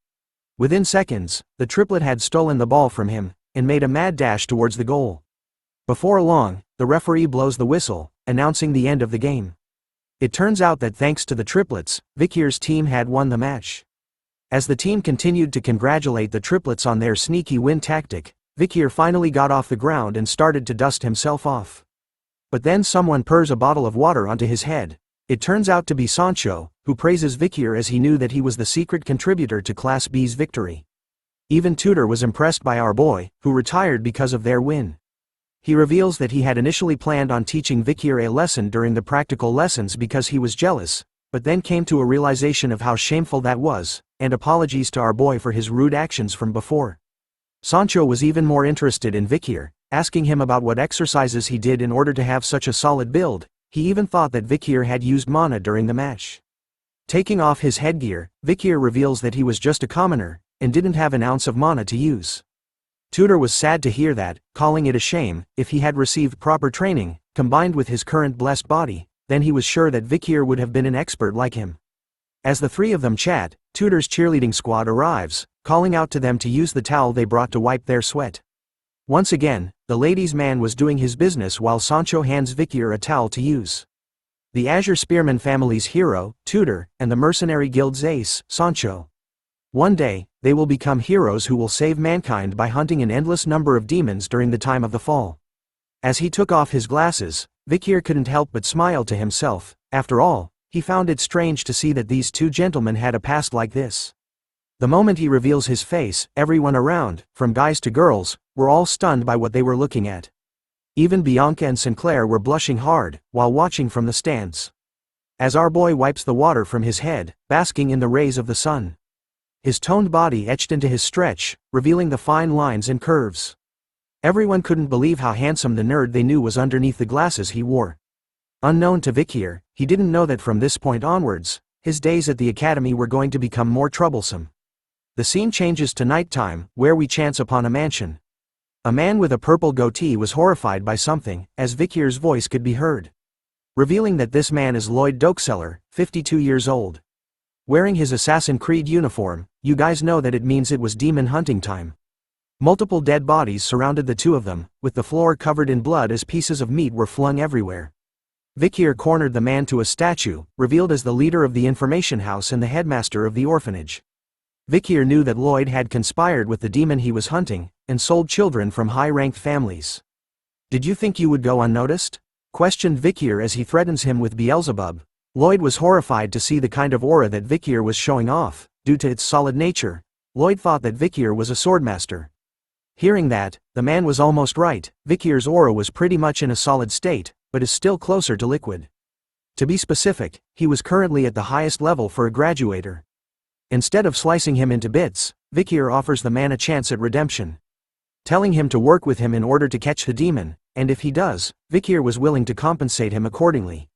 Within seconds, the triplet had stolen the ball from him and made a mad dash towards the goal. Before long, the referee blows the whistle, announcing the end of the game. It turns out that thanks to the triplets, Vikir's team had won the match. As the team continued to congratulate the triplets on their sneaky win tactic, Vikir finally got off the ground and started to dust himself off. But then someone pours a bottle of water onto his head. It turns out to be Sancho, who praises Vikir as he knew that he was the secret contributor to Class B's victory. Even Tutor was impressed by our boy, who retired because of their win. He reveals that he had initially planned on teaching Vikir a lesson during the practical lessons because he was jealous, but then came to a realization of how shameful that was, and apologies to our boy for his rude actions from before. Sancho was even more interested in Vikir, asking him about what exercises he did in order to have such a solid build. He even thought that Vikir had used mana during the match. Taking off his headgear, Vikir reveals that he was just a commoner, and didn't have an ounce of mana to use. Tutor was sad to hear that, calling it a shame. If he had received proper training, combined with his current blessed body, then he was sure that Vikir would have been an expert like him. As the three of them chat, Tutor's cheerleading squad arrives, calling out to them to use the towel they brought to wipe their sweat. Once again, the ladies' man was doing his business while Sancho hands Vikir a towel to use. The Azure Spearman family's hero, Tutor, and the mercenary guild's ace, Sancho. One day, they will become heroes who will save mankind by hunting an endless number of demons during the time of the fall. As he took off his glasses, Vikir couldn't help but smile to himself. After all, he found it strange to see that these two gentlemen had a past like this. The moment he reveals his face, everyone around, from guys to girls, were all stunned by what they were looking at. Even Bianca and Sinclair were blushing hard, while watching from the stands. As our boy wipes the water from his head, basking in the rays of the sun. His toned body etched into his stretch, revealing the fine lines and curves. Everyone couldn't believe how handsome the nerd they knew was underneath the glasses he wore. Unknown to Vikir, he didn't know that from this point onwards, his days at the academy were going to become more troublesome. The scene changes to nighttime, where we chance upon a mansion. A man with a purple goatee was horrified by something, as Vikir's voice could be heard. Revealing that this man is Lloyd Dokeseller, 52 years old. Wearing his Assassin's Creed uniform, you guys know that it means it was demon hunting time. Multiple dead bodies surrounded the two of them, with the floor covered in blood as pieces of meat were flung everywhere. Vikir cornered the man to a statue, revealed as the leader of the information house and the headmaster of the orphanage. Vikir knew that Lloyd had conspired with the demon he was hunting, and sold children from high-ranked families. "Did you think you would go unnoticed?" questioned Vikir as he threatens him with Beelzebub. Lloyd was horrified to see the kind of aura that Vikir was showing off. Due to its solid nature, Lloyd thought that Vikir was a swordmaster. Hearing that, the man was almost right. Vikir's aura was pretty much in a solid state, but is still closer to liquid. To be specific, he was currently at the highest level for a graduator. Instead of slicing him into bits, Vikir offers the man a chance at redemption. Telling him to work with him in order to catch the demon, and if he does, Vikir was willing to compensate him accordingly.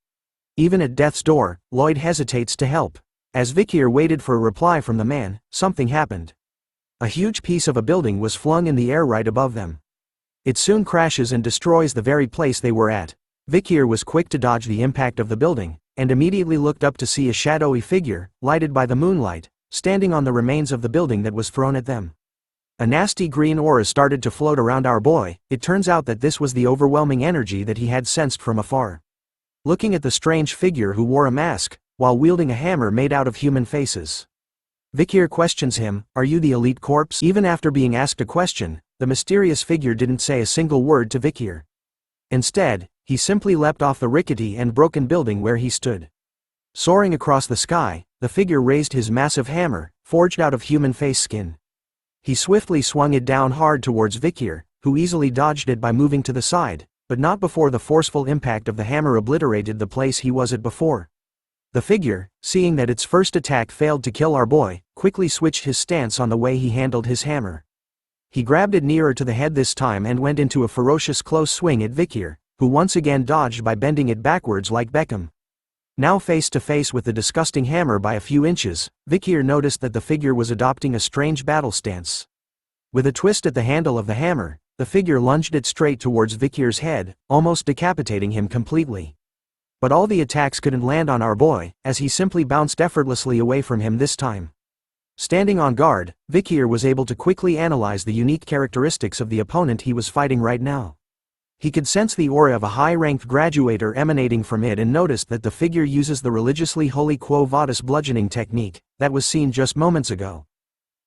Even at death's door, Lloyd hesitates to help. As Vikir waited for a reply from the man, something happened. A huge piece of a building was flung in the air right above them. It soon crashes and destroys the very place they were at. Vikir was quick to dodge the impact of the building, and immediately looked up to see a shadowy figure, lighted by the moonlight, standing on the remains of the building that was thrown at them. A nasty green aura started to float around our boy. It turns out that this was the overwhelming energy that he had sensed from afar. Looking at the strange figure who wore a mask, while wielding a hammer made out of human faces. Vikir questions him, "Are you the elite corpse?" Even after being asked a question, the mysterious figure didn't say a single word to Vikir. Instead, he simply leapt off the rickety and broken building where he stood. Soaring across the sky, the figure raised his massive hammer, forged out of human face skin. He swiftly swung it down hard towards Vikir, who easily dodged it by moving to the side, but not before the forceful impact of the hammer obliterated the place he was at before. The figure, seeing that its first attack failed to kill our boy, quickly switched his stance on the way he handled his hammer. He grabbed it nearer to the head this time and went into a ferocious close swing at Vikir, who once again dodged by bending it backwards like Beckham. Now face to face with the disgusting hammer by a few inches, Vikir noticed that the figure was adopting a strange battle stance. With a twist at the handle of the hammer, the figure lunged it straight towards Vikir's head, almost decapitating him completely. But all the attacks couldn't land on our boy, as he simply bounced effortlessly away from him this time. Standing on guard, Vikir was able to quickly analyze the unique characteristics of the opponent he was fighting right now. He could sense the aura of a high-ranked graduator emanating from it and noticed that the figure uses the religiously holy Quo Vadis bludgeoning technique that was seen just moments ago.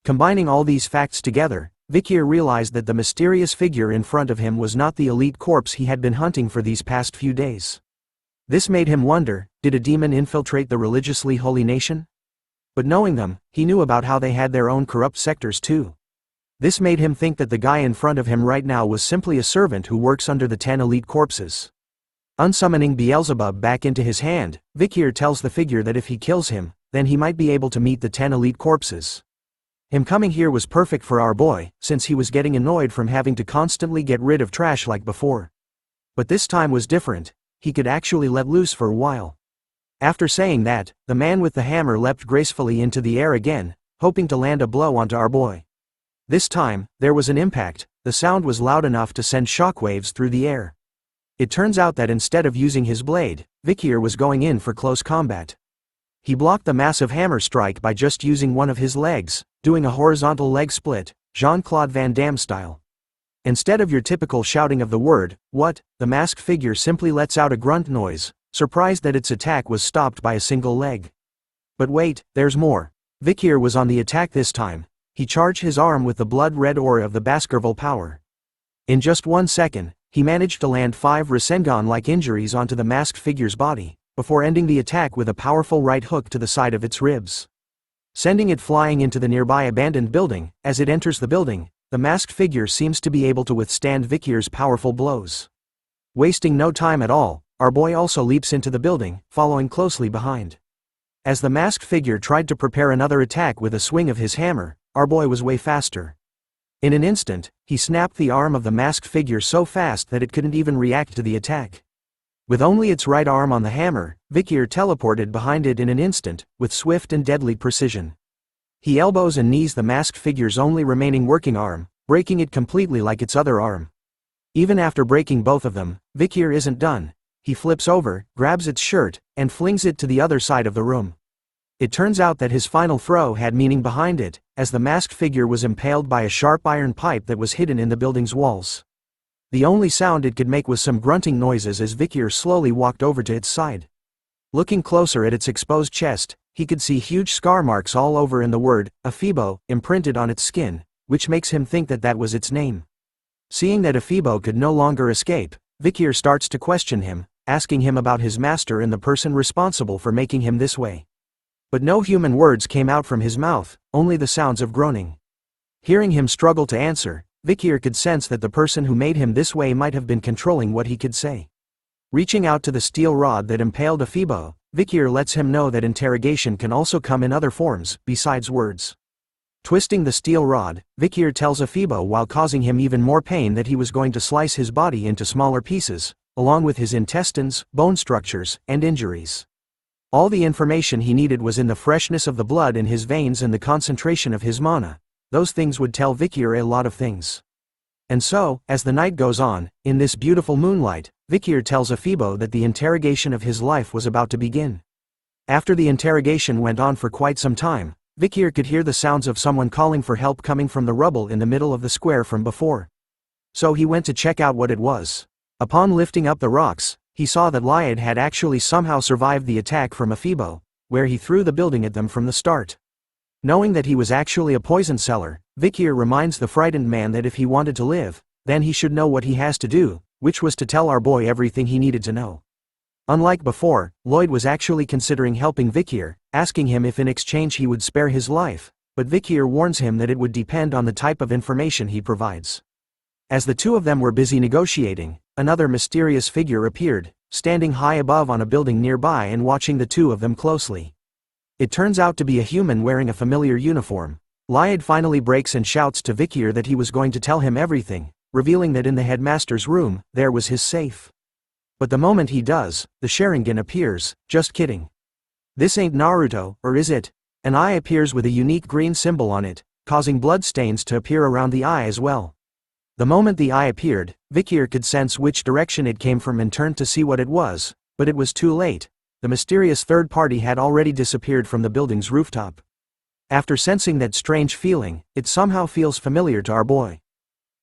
Combining all these facts together, Vikir realized that the mysterious figure in front of him was not the elite corpse he had been hunting for these past few days. This made him wonder, did a demon infiltrate the religiously holy nation? But knowing them, he knew about how they had their own corrupt sectors too. This made him think that the guy in front of him right now was simply a servant who works under the 10 elite corpses. Unsummoning Beelzebub back into his hand, Vikir tells the figure that if he kills him, then he might be able to meet the 10 elite corpses. Him coming here was perfect for our boy, since he was getting annoyed from having to constantly get rid of trash like before. But this time was different, he could actually let loose for a while. After saying that, the man with the hammer leapt gracefully into the air again, hoping to land a blow onto our boy. This time, there was an impact. The sound was loud enough to send shockwaves through the air. It turns out that instead of using his blade, Vikir was going in for close combat. He blocked the massive hammer strike by just using one of his legs, doing a horizontal leg split, Jean-Claude Van Damme style. Instead of your typical shouting of the word, "What?" the masked figure simply lets out a grunt noise, surprised that its attack was stopped by a single leg. But wait, there's more. Vikir was on the attack this time. He charged his arm with the blood-red aura of the Baskerville power. In just 1 second, he managed to land 5 Rasengan-like injuries onto the masked figure's body, before ending the attack with a powerful right hook to the side of its ribs. Sending it flying into the nearby abandoned building. As it enters the building, the masked figure seems to be able to withstand Vikir's powerful blows. Wasting no time at all, our boy also leaps into the building, following closely behind. As the masked figure tried to prepare another attack with a swing of his hammer, our boy was way faster. In an instant, he snapped the arm of the masked figure so fast that it couldn't even react to the attack. With only its right arm on the hammer, Vikir teleported behind it in an instant, with swift and deadly precision. He elbows and knees the masked figure's only remaining working arm, breaking it completely like its other arm. Even after breaking both of them, Vikir isn't done. He flips over, grabs its shirt, and flings it to the other side of the room. It turns out that his final throw had meaning behind it, as the masked figure was impaled by a sharp iron pipe that was hidden in the building's walls. The only sound it could make was some grunting noises as Vikir slowly walked over to its side. Looking closer at its exposed chest, he could see huge scar marks all over and the word, Afibo, imprinted on its skin, which makes him think that that was its name. Seeing that Afibo could no longer escape, Vikir starts to question him, asking him about his master and the person responsible for making him this way. But no human words came out from his mouth, only the sounds of groaning. Hearing him struggle to answer, Vikir could sense that the person who made him this way might have been controlling what he could say. Reaching out to the steel rod that impaled Afibo, Vikir lets him know that interrogation can also come in other forms, besides words. Twisting the steel rod, Vikir tells Afibo while causing him even more pain that he was going to slice his body into smaller pieces, along with his intestines, bone structures, and injuries. All the information he needed was in the freshness of the blood in his veins and the concentration of his mana. Those things would tell Vikir a lot of things. And so, as the night goes on, in this beautiful moonlight, Vikir tells Ephibo that the interrogation of his life was about to begin. After the interrogation went on for quite some time, Vikir could hear the sounds of someone calling for help coming from the rubble in the middle of the square from before. So he went to check out what it was. Upon lifting up the rocks, he saw that Lyad had actually somehow survived the attack from Ephibo, where he threw the building at them from the start. Knowing that he was actually a poison seller, Vikir reminds the frightened man that if he wanted to live, then he should know what he has to do, which was to tell our boy everything he needed to know. Unlike before, Lloyd was actually considering helping Vikir, asking him if in exchange he would spare his life, but Vikir warns him that it would depend on the type of information he provides. As the two of them were busy negotiating, another mysterious figure appeared, standing high above on a building nearby and watching the two of them closely. It turns out to be a human wearing a familiar uniform. Lyad finally breaks and shouts to Vikir that he was going to tell him everything, revealing that in the headmaster's room, there was his safe. But the moment he does, the Sharingan appears. Just kidding. This ain't Naruto, or is it? An eye appears with a unique green symbol on it, causing blood stains to appear around the eye as well. The moment the eye appeared, Vikir could sense which direction it came from and turned to see what it was, but it was too late. The mysterious third party had already disappeared from the building's rooftop. After sensing that strange feeling, it somehow feels familiar to our boy.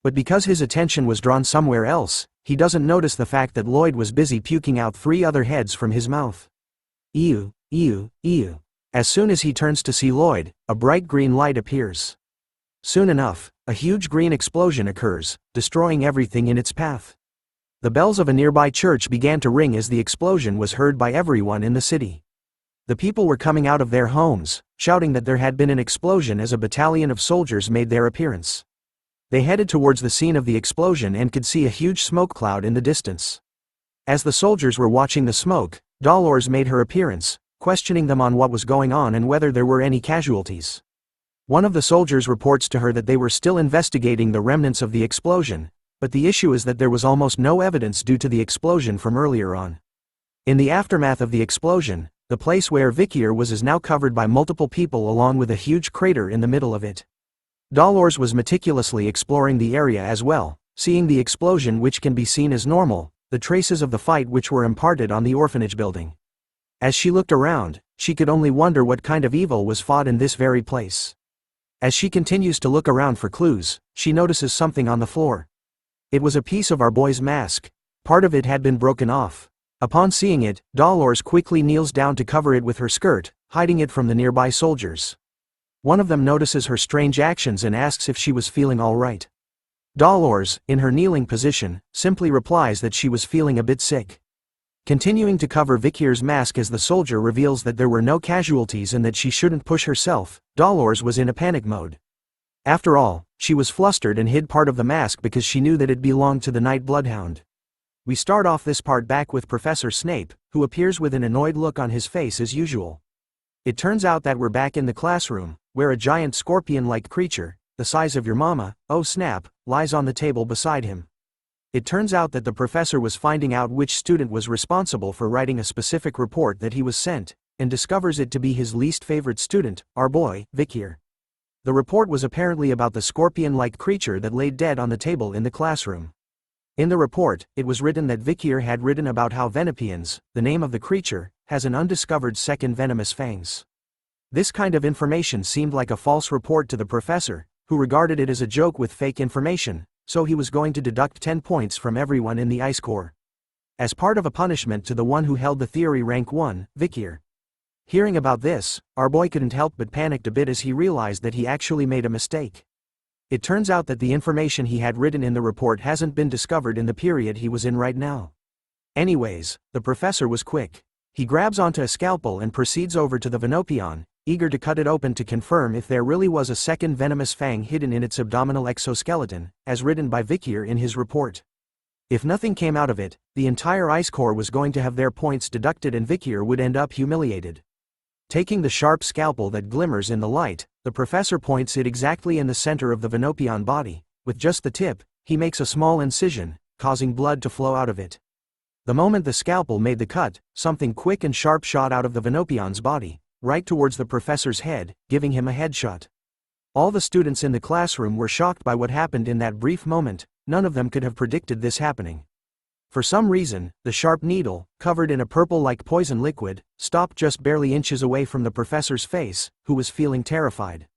But because his attention was drawn somewhere else, he doesn't notice the fact that Lloyd was busy puking out 3 other heads from his mouth. Ew, ew, ew. As soon as he turns to see Lloyd, a bright green light appears. Soon enough, a huge green explosion occurs, destroying everything in its path. The bells of a nearby church began to ring as the explosion was heard by everyone in the city. The people were coming out of their homes, shouting that there had been an explosion as a battalion of soldiers made their appearance. They headed towards the scene of the explosion and could see a huge smoke cloud in the distance. As the soldiers were watching the smoke, Dolores made her appearance, questioning them on what was going on and whether there were any casualties. One of the soldiers reports to her that they were still investigating the remnants of the explosion, but the issue is that there was almost no evidence due to the explosion from earlier on. In the aftermath of the explosion, the place where Vikir was is now covered by multiple people along with a huge crater in the middle of it. Dolores was meticulously exploring the area as well, seeing the explosion which can be seen as normal, the traces of the fight which were imparted on the orphanage building. As she looked around, she could only wonder what kind of evil was fought in this very place. As she continues to look around for clues, she notices something on the floor. It was a piece of our boy's mask. Part of it had been broken off. Upon seeing it, Dolores quickly kneels down to cover it with her skirt, hiding it from the nearby soldiers. One of them notices her strange actions and asks if she was feeling all right. Dolores, in her kneeling position, simply replies that she was feeling a bit sick. Continuing to cover Vikir's mask as the soldier reveals that there were no casualties and that she shouldn't push herself, Dolores was in a panic mode. After all, she was flustered and hid part of the mask because she knew that it belonged to the Night Bloodhound. We start off this part back with Professor Snape, who appears with an annoyed look on his face as usual. It turns out that we're back in the classroom, where a giant scorpion-like creature, the size of your mama, oh snap, lies on the table beside him. It turns out that the professor was finding out which student was responsible for writing a specific report that he was sent, and discovers it to be his least favorite student, our boy, Vikir. The report was apparently about the scorpion-like creature that lay dead on the table in the classroom. In the report, it was written that Vikir had written about how Venepians, the name of the creature, has an undiscovered second venomous fangs. This kind of information seemed like a false report to the professor, who regarded it as a joke with fake information, so he was going to deduct 10 points from everyone in the Ice Corps. As part of a punishment to the one who held the theory rank 1, Vikir. Hearing about this, our boy couldn't help but panicked a bit as he realized that he actually made a mistake. It turns out that the information he had written in the report hasn't been discovered in the period he was in right now. Anyways, the professor was quick. He grabs onto a scalpel and proceeds over to the Venopion, eager to cut it open to confirm if there really was a second venomous fang hidden in its abdominal exoskeleton, as written by Vikir in his report. If nothing came out of it, the entire Ice Corps was going to have their points deducted and Vikir would end up humiliated. Taking the sharp scalpel that glimmers in the light, the professor points it exactly in the center of the Venopion body. With just the tip, he makes a small incision, causing blood to flow out of it. The moment the scalpel made the cut, something quick and sharp shot out of the Venopion's body, right towards the professor's head, giving him a headshot. All the students in the classroom were shocked by what happened in that brief moment. None of them could have predicted this happening. For some reason, the sharp needle, covered in a purple-like poison liquid, stopped just barely inches away from the professor's face, who was feeling terrified.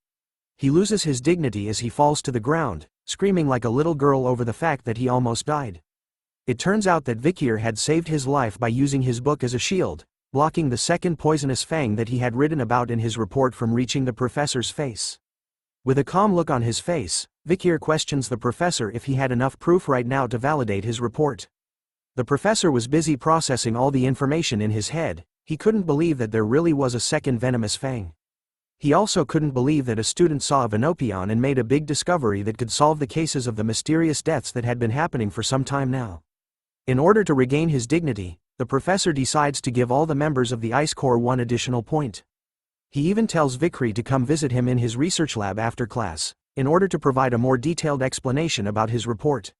He loses his dignity as he falls to the ground, screaming like a little girl over the fact that he almost died. It turns out that Vikir had saved his life by using his book as a shield, blocking the second poisonous fang that he had written about in his report from reaching the professor's face. With a calm look on his face, Vikir questions the professor if he had enough proof right now to validate his report. The professor was busy processing all the information in his head. He couldn't believe that there really was a second venomous fang. He also couldn't believe that a student saw a Venopion and made a big discovery that could solve the cases of the mysterious deaths that had been happening for some time now. In order to regain his dignity, the professor decides to give all the members of the Ice Corps one additional point. He even tells Vikri to come visit him in his research lab after class, in order to provide a more detailed explanation about his report.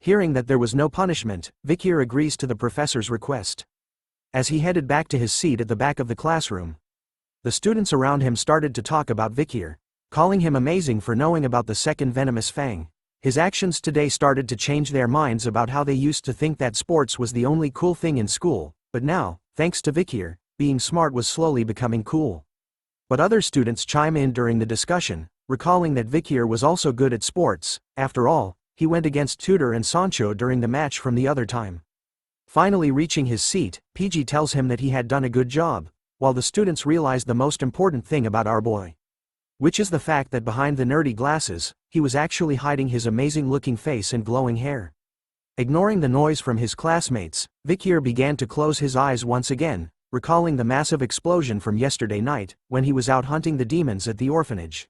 Hearing that there was no punishment, Vikir agrees to the professor's request. As he headed back to his seat at the back of the classroom, the students around him started to talk about Vikir, calling him amazing for knowing about the second venomous fang. His actions today started to change their minds about how they used to think that sports was the only cool thing in school, but now, thanks to Vikir, being smart was slowly becoming cool. But other students chime in during the discussion, recalling that Vikir was also good at sports. After all, he went against Tudor and Sancho during the match from the other time. Finally reaching his seat, PG tells him that he had done a good job, while the students realized the most important thing about our boy. Which is the fact that behind the nerdy glasses, he was actually hiding his amazing-looking face and glowing hair. Ignoring the noise from his classmates, Vikir began to close his eyes once again, recalling the massive explosion from yesterday night, when he was out hunting the demons at the orphanage.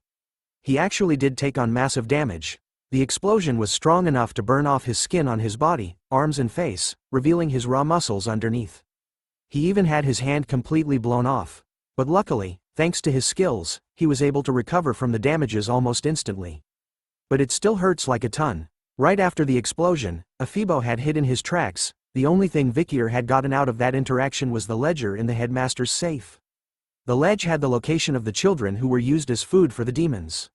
He actually did take on massive damage. The explosion was strong enough to burn off his skin on his body, arms and face, revealing his raw muscles underneath. He even had his hand completely blown off. But luckily, thanks to his skills, he was able to recover from the damages almost instantly. But it still hurts like a ton. Right after the explosion, Afibo had hidden his tracks. The only thing Vikir had gotten out of that interaction was the ledger in the headmaster's safe. The ledge had the location of the children who were used as food for the demons.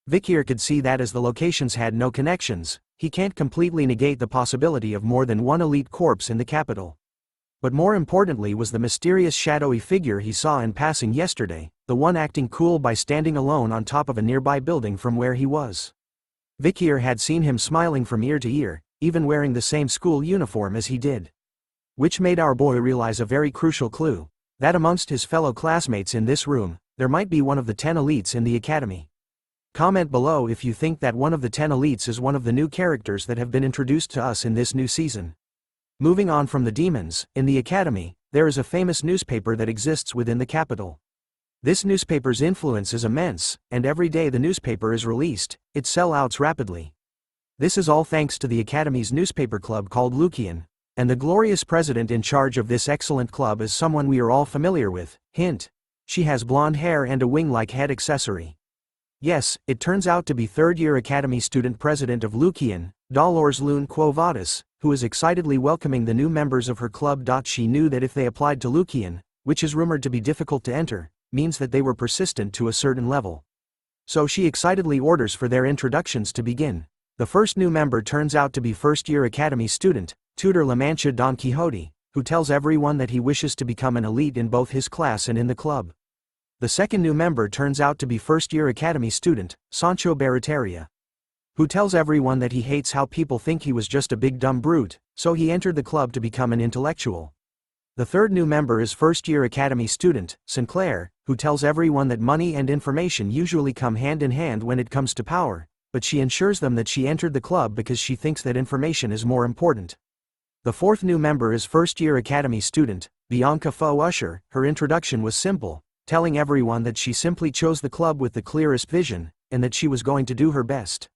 Vikir could see that as the locations had no connections, he can't completely negate the possibility of more than one elite corpse in the capital. But more importantly was the mysterious shadowy figure he saw in passing yesterday, the one acting cool by standing alone on top of a nearby building from where he was. Vikir had seen him smiling from ear to ear, even wearing the same school uniform as he did. Which made our boy realize a very crucial clue, that amongst his fellow classmates in this room, there might be one of the 10 elites in the academy. Comment below if you think that one of the 10 elites is one of the new characters that have been introduced to us in this new season. Moving on from the demons, in the academy, there is a famous newspaper that exists within the capital. This newspaper's influence is immense, and every day the newspaper is released, it sells out rapidly. This is all thanks to the academy's newspaper club called Lucian, and the glorious president in charge of this excellent club is someone we are all familiar with. Hint: she has blonde hair and a wing-like head accessory. Yes, it turns out to be third-year Academy student president of Lucian, Dolores Lune Quo Vadis, who is excitedly welcoming the new members of her club. She knew that if they applied to Lucian, which is rumored to be difficult to enter, means that they were persistent to a certain level. So she excitedly orders for their introductions to begin. The first new member turns out to be first-year Academy student, Tutor La Mancha Don Quixote, who tells everyone that he wishes to become an elite in both his class and in the club. The second new member turns out to be first-year Academy student, Sancho Barataria, who tells everyone that he hates how people think he was just a big dumb brute, so he entered the club to become an intellectual. The third new member is first-year Academy student, Sinclair, who tells everyone that money and information usually come hand in hand when it comes to power, but she ensures them that she entered the club because she thinks that information is more important. The fourth new member is first-year Academy student, Bianca Faux Usher. Her introduction was simple, telling everyone that she simply chose the club with the clearest vision, and that she was going to do her best.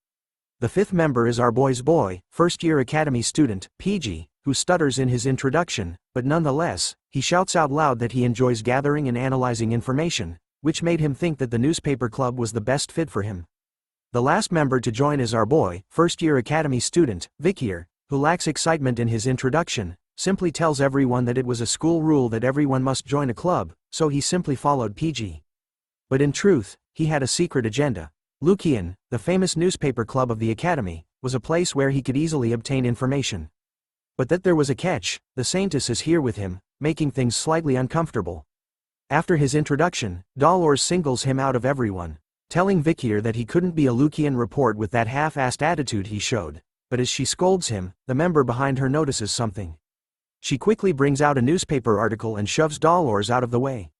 The fifth member is our boy's boy, first-year Academy student, PG, who stutters in his introduction, but nonetheless, he shouts out loud that he enjoys gathering and analyzing information, which made him think that the newspaper club was the best fit for him. The last member to join is our boy, first-year Academy student, Vikir, who lacks excitement in his introduction, simply tells everyone that it was a school rule that everyone must join a club, so he simply followed PG. But in truth, he had a secret agenda. Lucian, the famous newspaper club of the academy, was a place where he could easily obtain information. But that there was a catch: the Saintess is here with him, making things slightly uncomfortable. After his introduction, Dolores singles him out of everyone, telling Vikir that he couldn't be a Lucian report with that half-assed attitude he showed. But as she scolds him, the member behind her notices something. She quickly brings out a newspaper article and shoves Dolores out of the way.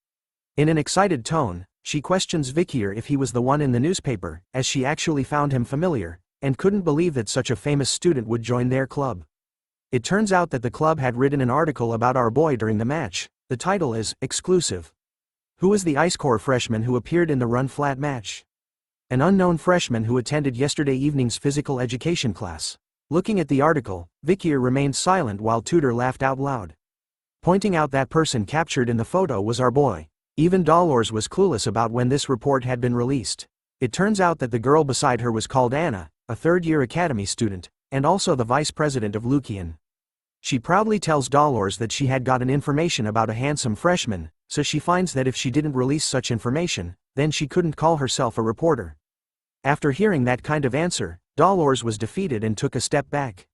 In an excited tone, she questions Vikir if he was the one in the newspaper, as she actually found him familiar, and couldn't believe that such a famous student would join their club. It turns out that the club had written an article about our boy during the match. The title is Exclusive. Who is the Ice Corps freshman who appeared in the run-flat match? An unknown freshman who attended yesterday evening's physical education class. Looking at the article, Vikir remained silent while Tudor laughed out loud, pointing out that person captured in the photo was our boy. Even Dolores was clueless about when this report had been released. It turns out that the girl beside her was called Anna, a third-year academy student, and also the vice president of Lucian. She proudly tells Dolores that she had gotten information about a handsome freshman, so she finds that if she didn't release such information, then she couldn't call herself a reporter. After hearing that kind of answer, Dolores was defeated and took a step back.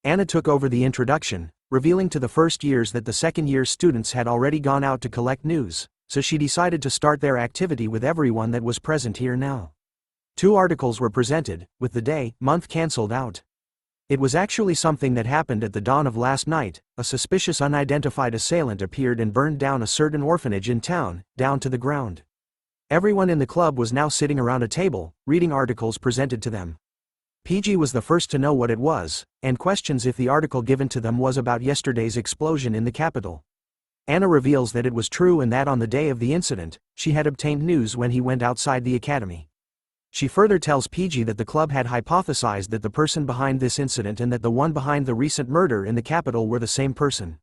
Anna took over the introduction, revealing to the first years that the second-year students had already gone out to collect news, so she decided to start their activity with everyone that was present here now. 2 articles were presented, with the day, month cancelled out. It was actually something that happened at the dawn of last night. A suspicious unidentified assailant appeared and burned down a certain orphanage in town, down to the ground. Everyone in the club was now sitting around a table, reading articles presented to them. PG was the first to know what it was, and questions if the article given to them was about yesterday's explosion in the capital. Anna reveals that it was true and that on the day of the incident, she had obtained news when he went outside the academy. She further tells PG that the club had hypothesized that the person behind this incident and that the one behind the recent murder in the capital were the same person.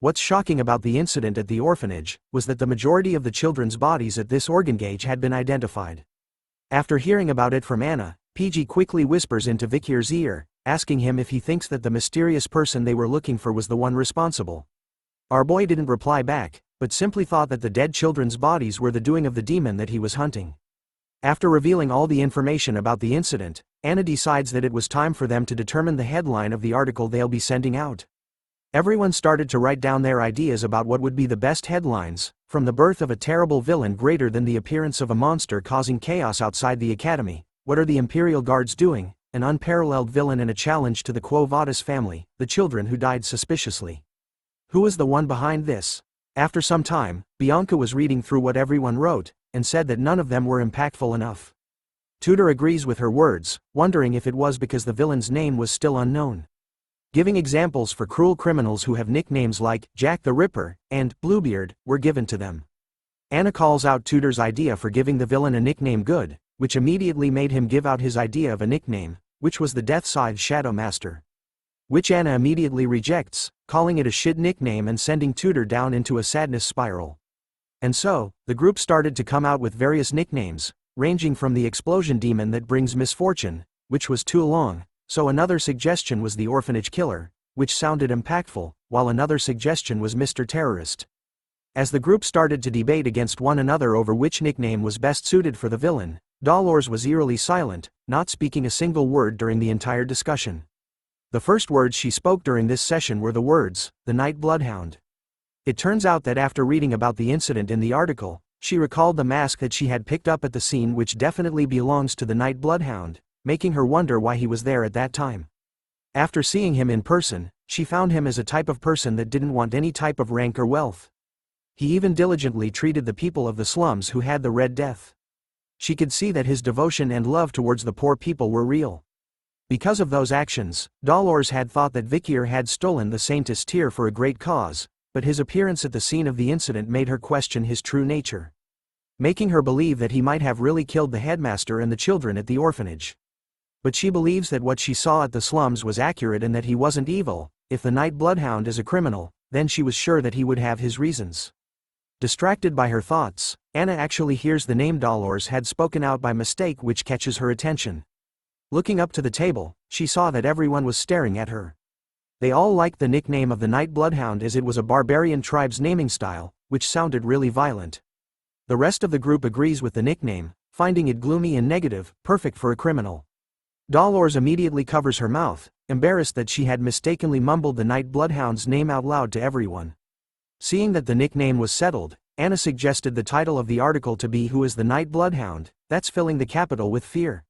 What's shocking about the incident at the orphanage was that the majority of the children's bodies at this organ gauge had been identified. After hearing about it from Anna, PG quickly whispers into Vikir's ear, asking him if he thinks that the mysterious person they were looking for was the one responsible. Our boy didn't reply back, but simply thought that the dead children's bodies were the doing of the demon that he was hunting. After revealing all the information about the incident, Anna decides that it was time for them to determine the headline of the article they'll be sending out. Everyone started to write down their ideas about what would be the best headlines, from the birth of a terrible villain greater than the appearance of a monster causing chaos outside the academy, what are the Imperial Guards doing, an unparalleled villain and a challenge to the Quo Vadis family, the children who died suspiciously. Who is the one behind this? After some time, Bianca was reading through what everyone wrote, and said that none of them were impactful enough. Tudor agrees with her words, wondering if it was because the villain's name was still unknown. Giving examples for cruel criminals who have nicknames like Jack the Ripper and Bluebeard were given to them. Anna calls out Tudor's idea for giving the villain a nickname good, which immediately made him give out his idea of a nickname, which was the Death Scythe Shadow Master. Which Anna immediately rejects, calling it a shit nickname and sending Tudor down into a sadness spiral. And so, the group started to come out with various nicknames, ranging from the explosion demon that brings misfortune, which was too long, so another suggestion was the orphanage killer, which sounded impactful, while another suggestion was Mr. Terrorist. As the group started to debate against one another over which nickname was best suited for the villain, Dolores was eerily silent, not speaking a single word during the entire discussion. The first words she spoke during this session were the words, "The Night Bloodhound." It turns out that after reading about the incident in the article, she recalled the mask that she had picked up at the scene, which definitely belongs to the Night Bloodhound, making her wonder why he was there at that time. After seeing him in person, she found him as a type of person that didn't want any type of rank or wealth. He even diligently treated the people of the slums who had the Red Death. She could see that his devotion and love towards the poor people were real. Because of those actions, Dolores had thought that Vikir had stolen the Saintess tear for a great cause, but his appearance at the scene of the incident made her question his true nature, making her believe that he might have really killed the headmaster and the children at the orphanage. But she believes that what she saw at the slums was accurate and that he wasn't evil. If the Night Bloodhound is a criminal, then she was sure that he would have his reasons. Distracted by her thoughts, Anna actually hears the name Dolores had spoken out by mistake, which catches her attention. Looking up to the table, she saw that everyone was staring at her. They all liked the nickname of the Night Bloodhound as it was a barbarian tribe's naming style, which sounded really violent. The rest of the group agrees with the nickname, finding it gloomy and negative, perfect for a criminal. Dolores immediately covers her mouth, embarrassed that she had mistakenly mumbled the Night Bloodhound's name out loud to everyone. Seeing that the nickname was settled, Anna suggested the title of the article to be "Who is the Night Bloodhound?" That's filling the capital with fear.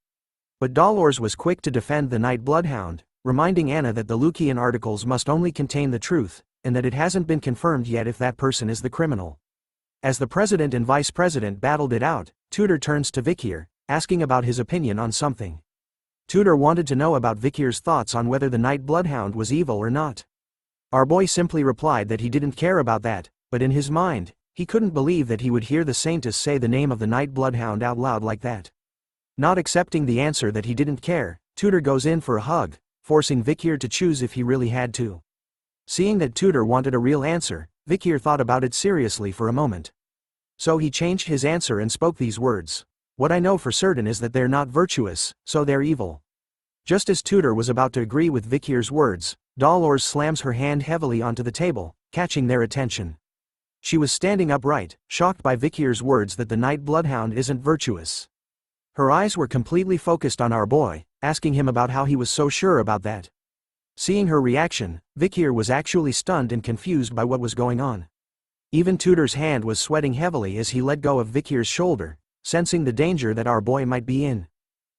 But Dolores was quick to defend the Night Bloodhound, reminding Anna that the Lucian articles must only contain the truth, and that it hasn't been confirmed yet if that person is the criminal. As the president and vice president battled it out, Tudor turns to Vikir, asking about his opinion on something. Tudor wanted to know about Vikir's thoughts on whether the Night Bloodhound was evil or not. Our boy simply replied that he didn't care about that, but in his mind, he couldn't believe that he would hear the Saintess say the name of the Night Bloodhound out loud like that. Not accepting the answer that he didn't care, Tudor goes in for a hug, forcing Vikir to choose if he really had to. Seeing that Tudor wanted a real answer, Vikir thought about it seriously for a moment. So he changed his answer and spoke these words. "What I know for certain is that they're not virtuous, so they're evil." Just as Tudor was about to agree with Vikir's words, Dolores slams her hand heavily onto the table, catching their attention. She was standing upright, shocked by Vikir's words that the Night Bloodhound isn't virtuous. Her eyes were completely focused on our boy, asking him about how he was so sure about that. Seeing her reaction, Vikir was actually stunned and confused by what was going on. Even Tudor's hand was sweating heavily as he let go of Vikir's shoulder, sensing the danger that our boy might be in.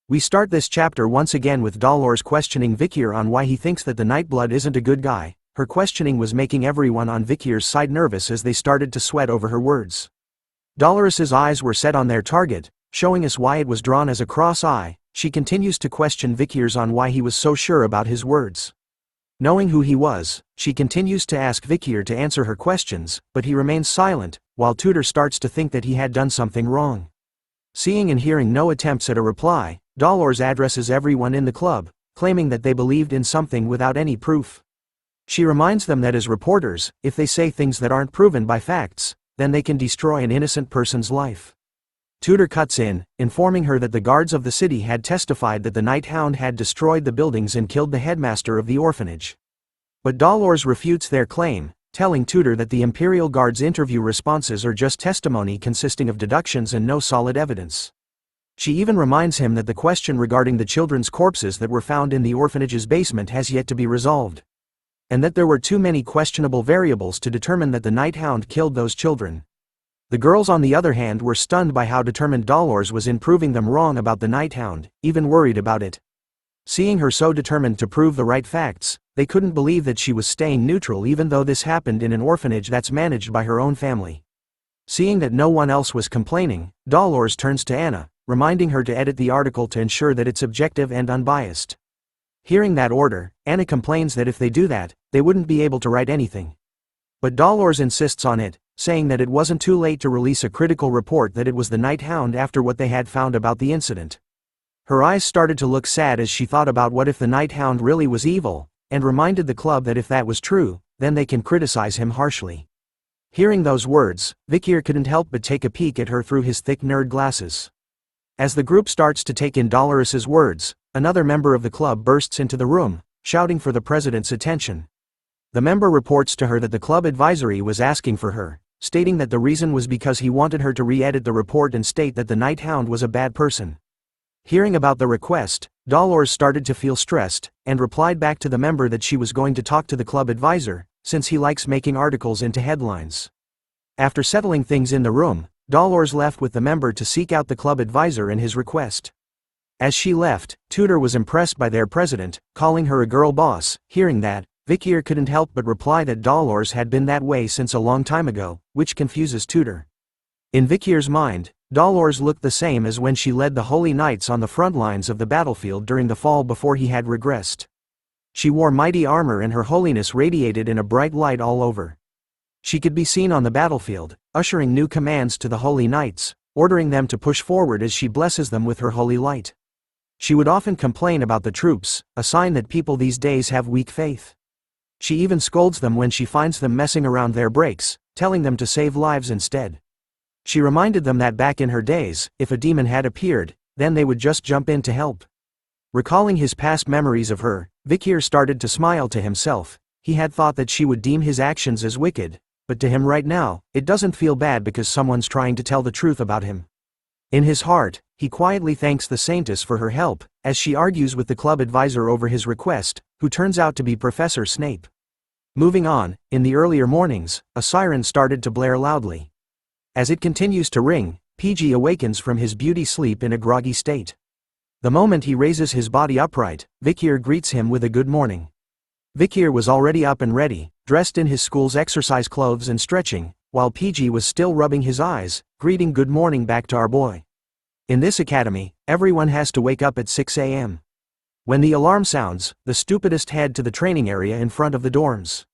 We start this chapter once again with Dolores questioning Vikir on why he thinks that the Nightblood isn't a good guy. Her questioning was making everyone on Vikir's side nervous as they started to sweat over her words. Dolores's eyes were set on their target, showing us why it was drawn as a cross eye. She continues to question Vikir's on why he was so sure about his words. Knowing who he was, she continues to ask Vikir to answer her questions, but he remains silent, while Tudor starts to think that he had done something wrong. Seeing and hearing no attempts at a reply, Dolores addresses everyone in the club, claiming that they believed in something without any proof. She reminds them that as reporters, if they say things that aren't proven by facts, then they can destroy an innocent person's life. Tudor cuts in, informing her that the guards of the city had testified that the Night Hound had destroyed the buildings and killed the headmaster of the orphanage. But Dolores refutes their claim, telling Tudor that the Imperial Guard's interview responses are just testimony consisting of deductions and no solid evidence. She even reminds him that the question regarding the children's corpses that were found in the orphanage's basement has yet to be resolved, and that there were too many questionable variables to determine that the Night Hound killed those children. The girls on the other hand were stunned by how determined Dolores was in proving them wrong about the Night Hound, even worried about it. Seeing her so determined to prove the right facts, they couldn't believe that she was staying neutral even though this happened in an orphanage that's managed by her own family. Seeing that no one else was complaining, Dolores turns to Anna, reminding her to edit the article to ensure that it's objective and unbiased. Hearing that order, Anna complains that if they do that, they wouldn't be able to write anything. But Dolores insists on it, saying that it wasn't too late to release a critical report that it was the Night Hound after what they had found about the incident. Her eyes started to look sad as she thought about what if the Night Hound really was evil, and reminded the club that if that was true, then they can criticize him harshly. Hearing those words, Vikir couldn't help but take a peek at her through his thick nerd glasses. As the group starts to take in Dolores's words, another member of the club bursts into the room, shouting for the president's attention. The member reports to her that the club advisory was asking for her, stating that the reason was because he wanted her to re-edit the report and state that the Night Hound was a bad person. Hearing about the request, Dolores started to feel stressed, and replied back to the member that she was going to talk to the club advisor, since he likes making articles into headlines. After settling things in the room, Dolores left with the member to seek out the club advisor and his request. As she left, Tudor was impressed by their president, calling her a girl boss. Hearing that, Vikir couldn't help but reply that Dolores had been that way since a long time ago, which confuses Tudor. In Vikir's mind, Dolores looked the same as when she led the Holy Knights on the front lines of the battlefield during the fall before he had regressed. She wore mighty armor and her holiness radiated in a bright light all over. She could be seen on the battlefield, ushering new commands to the Holy Knights, ordering them to push forward as she blesses them with her holy light. She would often complain about the troops, a sign that people these days have weak faith. She even scolds them when she finds them messing around their breaks, telling them to save lives instead. She reminded them that back in her days, if a demon had appeared, then they would just jump in to help. Recalling his past memories of her, Vikir started to smile to himself. He had thought that she would deem his actions as wicked, but to him right now, it doesn't feel bad because someone's trying to tell the truth about him. In his heart, he quietly thanks the Saintess for her help, as she argues with the club advisor over his request, who turns out to be Professor Snape. Moving on, in the earlier mornings, a siren started to blare loudly. As it continues to ring, PG awakens from his beauty sleep in a groggy state. The moment he raises his body upright, Vikir greets him with a good morning. Vikir was already up and ready, dressed in his school's exercise clothes and stretching, while PG was still rubbing his eyes, greeting good morning back to our boy. In this academy, everyone has to wake up at 6 a.m. When the alarm sounds, the stupidest head to the training area in front of the dorms.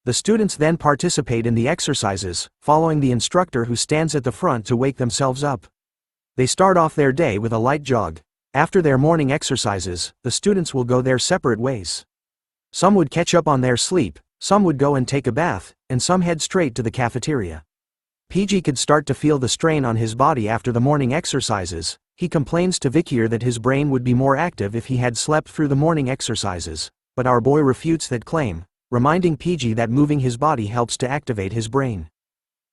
The students then participate in the exercises, following the instructor who stands at the front to wake themselves up. They start off their day with a light jog. After their morning exercises, the students will go their separate ways. Some would catch up on their sleep, some would go and take a bath, and some head straight to the cafeteria. PG could start to feel the strain on his body after the morning exercises. He complains to Vikir that his brain would be more active if he had slept through the morning exercises, but our boy refutes that claim, reminding PG that moving his body helps to activate his brain.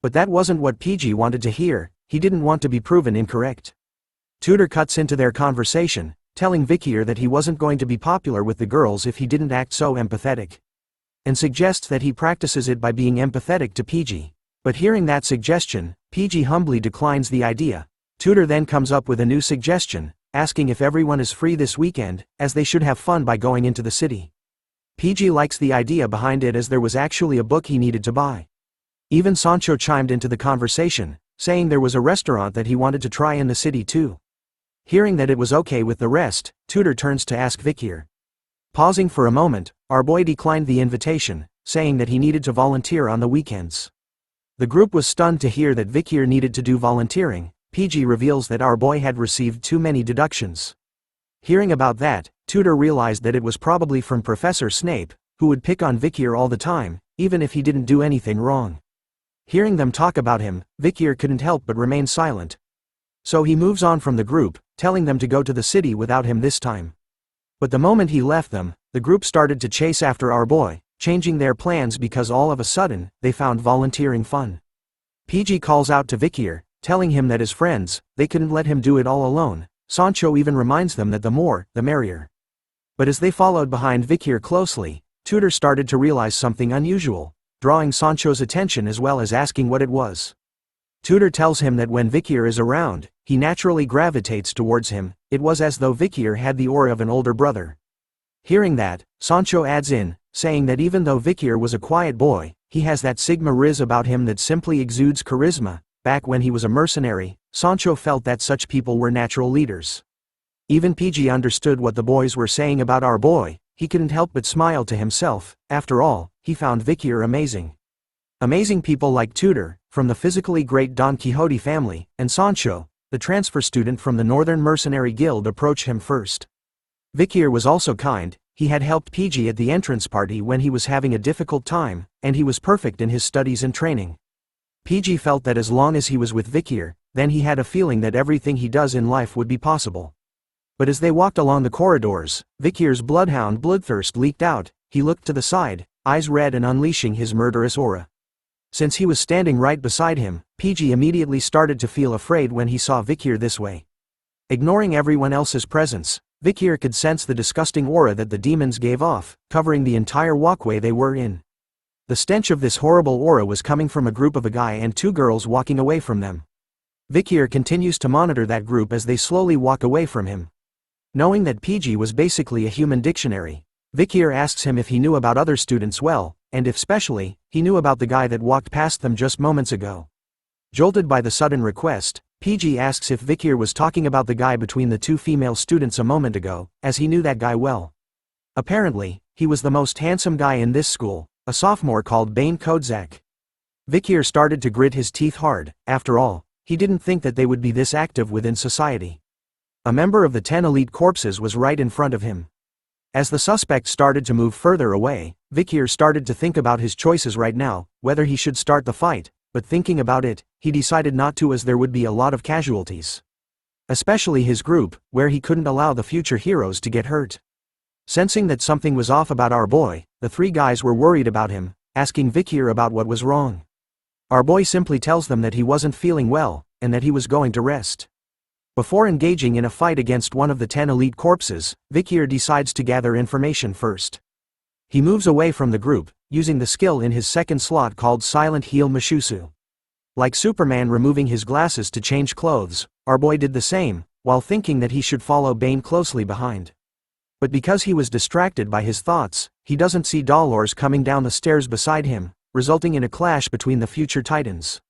But that wasn't what PG wanted to hear. He didn't want to be proven incorrect. Tutor cuts into their conversation, telling Vikir that he wasn't going to be popular with the girls if he didn't act so empathetic, and suggests that he practices it by being empathetic to PG. But hearing that suggestion, PG humbly declines the idea. Tutor then comes up with a new suggestion, asking if everyone is free this weekend, as they should have fun by going into the city. PG likes the idea behind it as there was actually a book he needed to buy. Even Sancho chimed into the conversation, saying there was a restaurant that he wanted to try in the city too. Hearing that it was okay with the rest, Tutor turns to ask Vikir. Pausing for a moment, our boy declined the invitation, saying that he needed to volunteer on the weekends. The group was stunned to hear that Vikir needed to do volunteering. PG reveals that our boy had received too many deductions. Hearing about that, Tutor realized that it was probably from Professor Snape, who would pick on Vikir all the time, even if he didn't do anything wrong. Hearing them talk about him, Vikir couldn't help but remain silent. So he moves on from the group, telling them to go to the city without him this time. But the moment he left them, the group started to chase after our boy, changing their plans because all of a sudden, they found volunteering fun. PG calls out to Vikir, telling him that his friends, they couldn't let him do it all alone. Sancho even reminds them that the more, the merrier. But as they followed behind Vikir closely, Tutor started to realize something unusual, drawing Sancho's attention as well as asking what it was. Tutor tells him that when Vikir is around, he naturally gravitates towards him. It was as though Vikir had the aura of an older brother. Hearing that, Sancho adds in, saying that even though Vikir was a quiet boy, he has that Sigma Riz about him that simply exudes charisma. Back when he was a mercenary, Sancho felt that such people were natural leaders. Even PG understood what the boys were saying about our boy. He couldn't help but smile to himself. After all, he found Vikir amazing. Amazing people like Tutor, from the physically great Don Quixote family, and Sancho, the transfer student from the Northern Mercenary Guild, approached him first. Vikir was also kind. He had helped PG at the entrance party when he was having a difficult time, and he was perfect in his studies and training. PG felt that as long as he was with Vikir, then he had a feeling that everything he does in life would be possible. But as they walked along the corridors, Vikir's bloodhound bloodthirst leaked out. He looked to the side, eyes red and unleashing his murderous aura. Since he was standing right beside him, PG immediately started to feel afraid when he saw Vikir this way. Ignoring everyone else's presence, Vikir could sense the disgusting aura that the demons gave off, covering the entire walkway they were in. The stench of this horrible aura was coming from a group of a guy and two girls walking away from them. Vikir continues to monitor that group as they slowly walk away from him. Knowing that PG was basically a human dictionary, Vikir asks him if he knew about other students well, and if specially, he knew about the guy that walked past them just moments ago. Jolted by the sudden request, PG asks if Vikir was talking about the guy between the two female students a moment ago, as he knew that guy well. Apparently, he was the most handsome guy in this school, a sophomore called Bane Kodzak. Vikir started to grit his teeth hard. After all, he didn't think that they would be this active within society. A member of the 10 elite corpses was right in front of him. As the suspect started to move further away, Vikir started to think about his choices right now, whether he should start the fight, but thinking about it, he decided not to as there would be a lot of casualties. Especially his group, where he couldn't allow the future heroes to get hurt. Sensing that something was off about our boy, the three guys were worried about him, asking Vikir about what was wrong. Our boy simply tells them that he wasn't feeling well, and that he was going to rest. Before engaging in a fight against one of the 10 elite corpses, Vikir decides to gather information first. He moves away from the group, using the skill in his second slot called Silent Heel Mushusu. Like Superman removing his glasses to change clothes, our boy did the same, while thinking that he should follow Bane closely behind. But because he was distracted by his thoughts, he doesn't see Dolores coming down the stairs beside him, resulting in a clash between the future titans.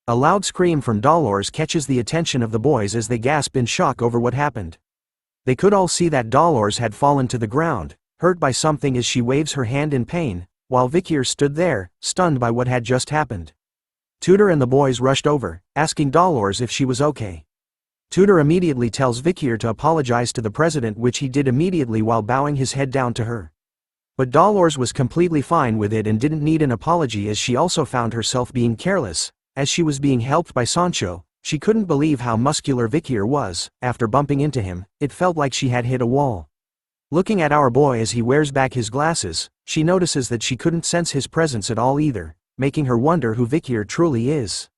A loud scream from Dolores catches the attention of the boys as they gasp in shock over what happened. They could all see that Dolores had fallen to the ground, hurt by something as she waves her hand in pain, while Vikir stood there, stunned by what had just happened. Tudor and the boys rushed over, asking Dolores if she was okay. Tudor immediately tells Vikir to apologize to the president, which he did immediately while bowing his head down to her. But Dolores was completely fine with it and didn't need an apology, as she also found herself being careless. As she was being helped by Sancho, she couldn't believe how muscular Vikir was. After bumping into him, it felt like she had hit a wall. Looking at our boy as he wears back his glasses, she notices that she couldn't sense his presence at all either, making her wonder who Vikir truly is.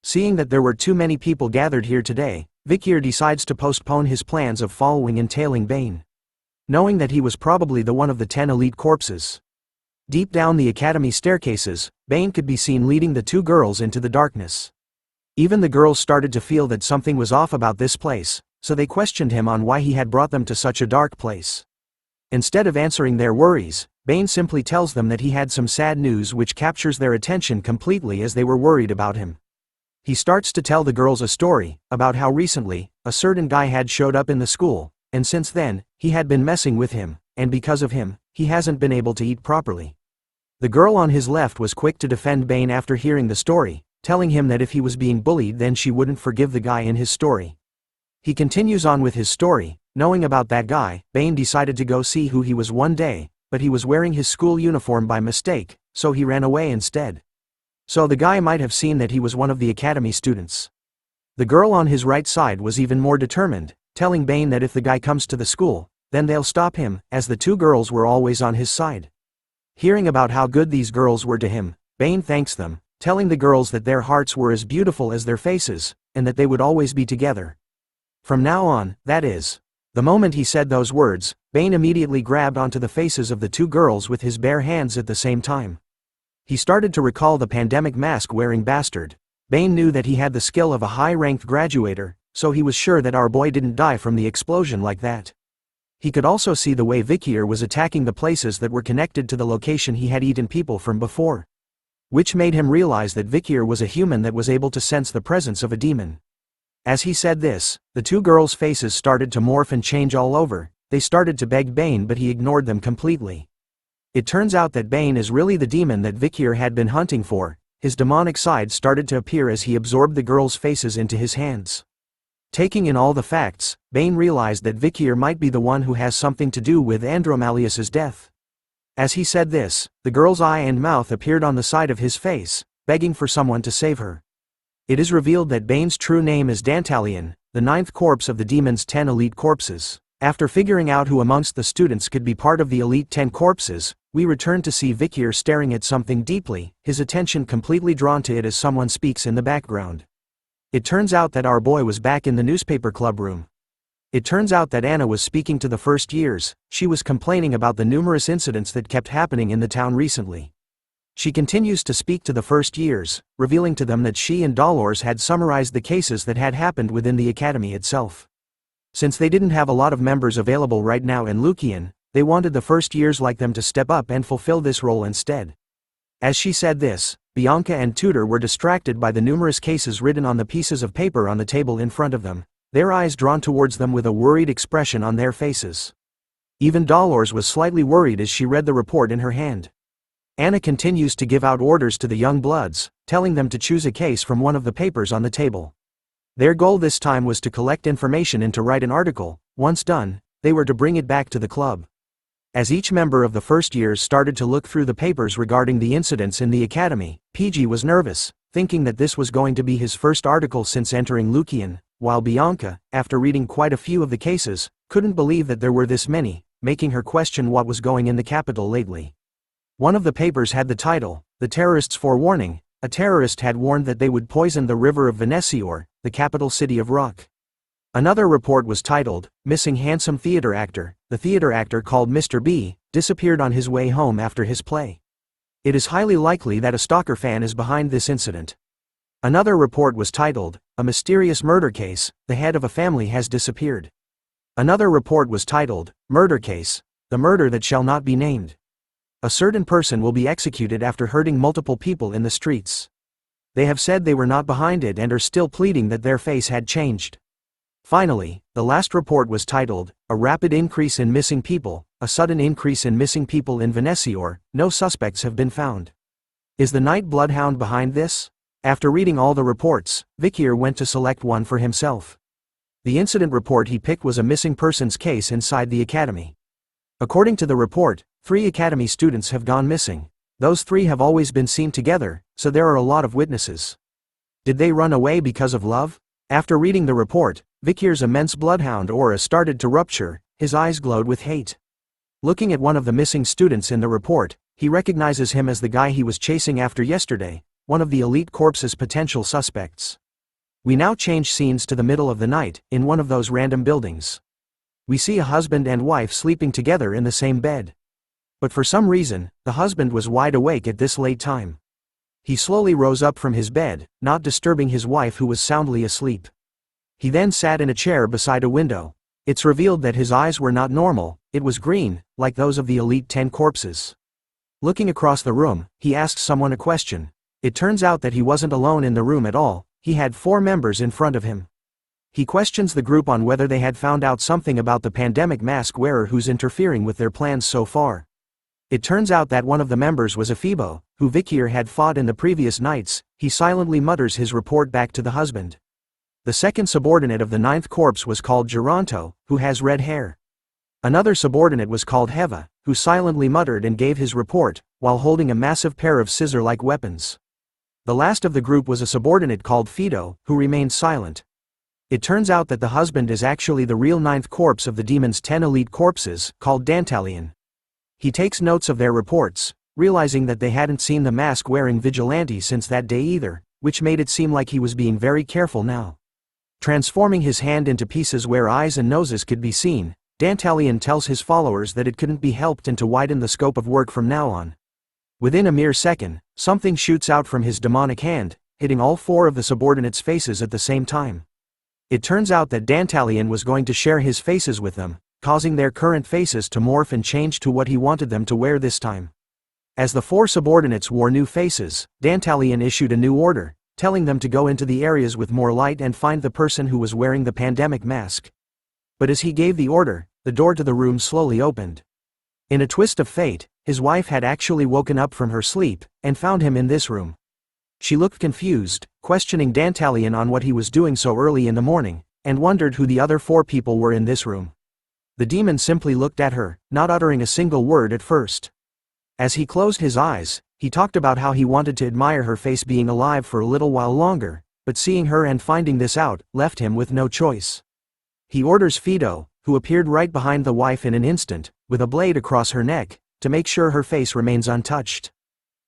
Seeing that there were too many people gathered here today, Vikir decides to postpone his plans of following and tailing Bane. Knowing that he was probably the one of the 10 elite corpses. Deep down the academy staircases, Bane could be seen leading the 2 girls into the darkness. Even the girls started to feel that something was off about this place, so they questioned him on why he had brought them to such a dark place. Instead of answering their worries, Bane simply tells them that he had some sad news which captures their attention completely as they were worried about him. He starts to tell the girls a story, about how recently, a certain guy had showed up in the school, and since then, he had been messing with him, and because of him, he hasn't been able to eat properly. The girl on his left was quick to defend Bane after hearing the story, telling him that if he was being bullied then she wouldn't forgive the guy in his story. He continues on with his story. Knowing about that guy, Bane decided to go see who he was one day, but he was wearing his school uniform by mistake, so he ran away instead. So the guy might have seen that he was one of the academy students. The girl on his right side was even more determined, telling Bane that if the guy comes to the school, then they'll stop him, as the 2 girls were always on his side. Hearing about how good these girls were to him, Bane thanks them, telling the girls that their hearts were as beautiful as their faces, and that they would always be together. From now on, that is. The moment he said those words, Bane immediately grabbed onto the faces of the 2 girls with his bare hands at the same time. He started to recall the pandemic mask-wearing bastard. Bane knew that he had the skill of a high-ranked graduator, so he was sure that our boy didn't die from the explosion like that. He could also see the way Vikir was attacking the places that were connected to the location he had eaten people from before. Which made him realize that Vikir was a human that was able to sense the presence of a demon. As he said this, the 2 girls' faces started to morph and change all over. They started to beg Bane, but he ignored them completely. It turns out that Bane is really the demon that Vikir had been hunting for. His demonic side started to appear as he absorbed the girls' faces into his hands. Taking in all the facts, Bane realized that Vikir might be the one who has something to do with Andromalius's death. As he said this, the girl's eye and mouth appeared on the side of his face, begging for someone to save her. It is revealed that Bane's true name is Dantalion, the 9th corpse of the demon's 10 elite corpses. After figuring out who amongst the students could be part of the elite 10 corpses, we return to see Vikir staring at something deeply, his attention completely drawn to it as someone speaks in the background. It turns out that our boy was back in the newspaper club room. It turns out that Anna was speaking to the first years. She was complaining about the numerous incidents that kept happening in the town recently. She continues to speak to the first years, revealing to them that she and Dolores had summarized the cases that had happened within the academy itself. Since they didn't have a lot of members available right now in Lucian, they wanted the first years like them to step up and fulfill this role instead. As she said this, Bianca and Tudor were distracted by the numerous cases written on the pieces of paper on the table in front of them, their eyes drawn towards them with a worried expression on their faces. Even Dolores was slightly worried as she read the report in her hand. Anna continues to give out orders to the young bloods, telling them to choose a case from one of the papers on the table. Their goal this time was to collect information and to write an article. Once done, they were to bring it back to the club. As each member of the first years started to look through the papers regarding the incidents in the academy, PG was nervous, thinking that this was going to be his first article since entering Lucian, while Bianca, after reading quite a few of the cases, couldn't believe that there were this many, making her question what was going in the capital lately. One of the papers had the title, "The Terrorists' Forewarning." A terrorist had warned that they would poison the river of Venesior, the capital city of Rock. Another report was titled, Missing Handsome Theater Actor. The theater actor called Mr. B disappeared on his way home after his play. It is highly likely that a stalker fan is behind this incident. Another report was titled, A Mysterious Murder Case. The head of a family has disappeared. Another report was titled, Murder Case. The murder that shall not be named. A certain person will be executed after hurting multiple people in the streets. They have said they were not behind it and are still pleading that their face had changed. Finally, the last report was titled, A Rapid Increase in Missing People. A sudden increase in missing people in Venezuela. No suspects have been found. Is the night bloodhound behind this? After reading all the reports, Vikir went to select one for himself. The incident report he picked was a missing persons case inside the academy. According to the report, 3 academy students have gone missing. Those 3 have always been seen together, so there are a lot of witnesses. Did they run away because of love? After reading the report, Vikir's immense bloodhound aura started to rupture, his eyes glowed with hate. Looking at one of the missing students in the report, he recognizes him as the guy he was chasing after yesterday, one of the elite corps's potential suspects. We now change scenes to the middle of the night, in one of those random buildings. We see a husband and wife sleeping together in the same bed. But for some reason, the husband was wide awake at this late time. He slowly rose up from his bed, not disturbing his wife who was soundly asleep. He then sat in a chair beside a window. It's revealed that his eyes were not normal, it was green, like those of the elite 10 corpses. Looking across the room, he asked someone a question. It turns out that he wasn't alone in the room at all, he had 4 members in front of him. He questions the group on whether they had found out something about the pandemic mask wearer who's interfering with their plans so far. It turns out that one of the members was Hugo, who Vikir had fought in the previous nights. He silently mutters his report back to the husband. The second subordinate of the 9th corpse was called Geronto, who has red hair. Another subordinate was called Heva, who silently muttered and gave his report, while holding a massive pair of scissor-like weapons. The last of the group was a subordinate called Fido, who remained silent. It turns out that the husband is actually the real 9th corpse of the demon's 10 elite corpses, called Dantalion. He takes notes of their reports, realizing that they hadn't seen the mask-wearing vigilante since that day either, which made it seem like he was being very careful now. Transforming his hand into pieces where eyes and noses could be seen, Dantalion tells his followers that it couldn't be helped and to widen the scope of work from now on. Within a mere second, something shoots out from his demonic hand, hitting all 4 of the subordinates' faces at the same time. It turns out that Dantalion was going to share his faces with them, causing their current faces to morph and change to what he wanted them to wear this time. As the 4 subordinates wore new faces, Dantalion issued a new order, telling them to go into the areas with more light and find the person who was wearing the pandemic mask. But as he gave the order, the door to the room slowly opened. In a twist of fate, his wife had actually woken up from her sleep, and found him in this room. She looked confused, questioning Dantalion on what he was doing so early in the morning, and wondered who the other 4 people were in this room. The demon simply looked at her, not uttering a single word at first. As he closed his eyes, he talked about how he wanted to admire her face being alive for a little while longer, but seeing her and finding this out, left him with no choice. He orders Fido, who appeared right behind the wife in an instant, with a blade across her neck, to make sure her face remains untouched.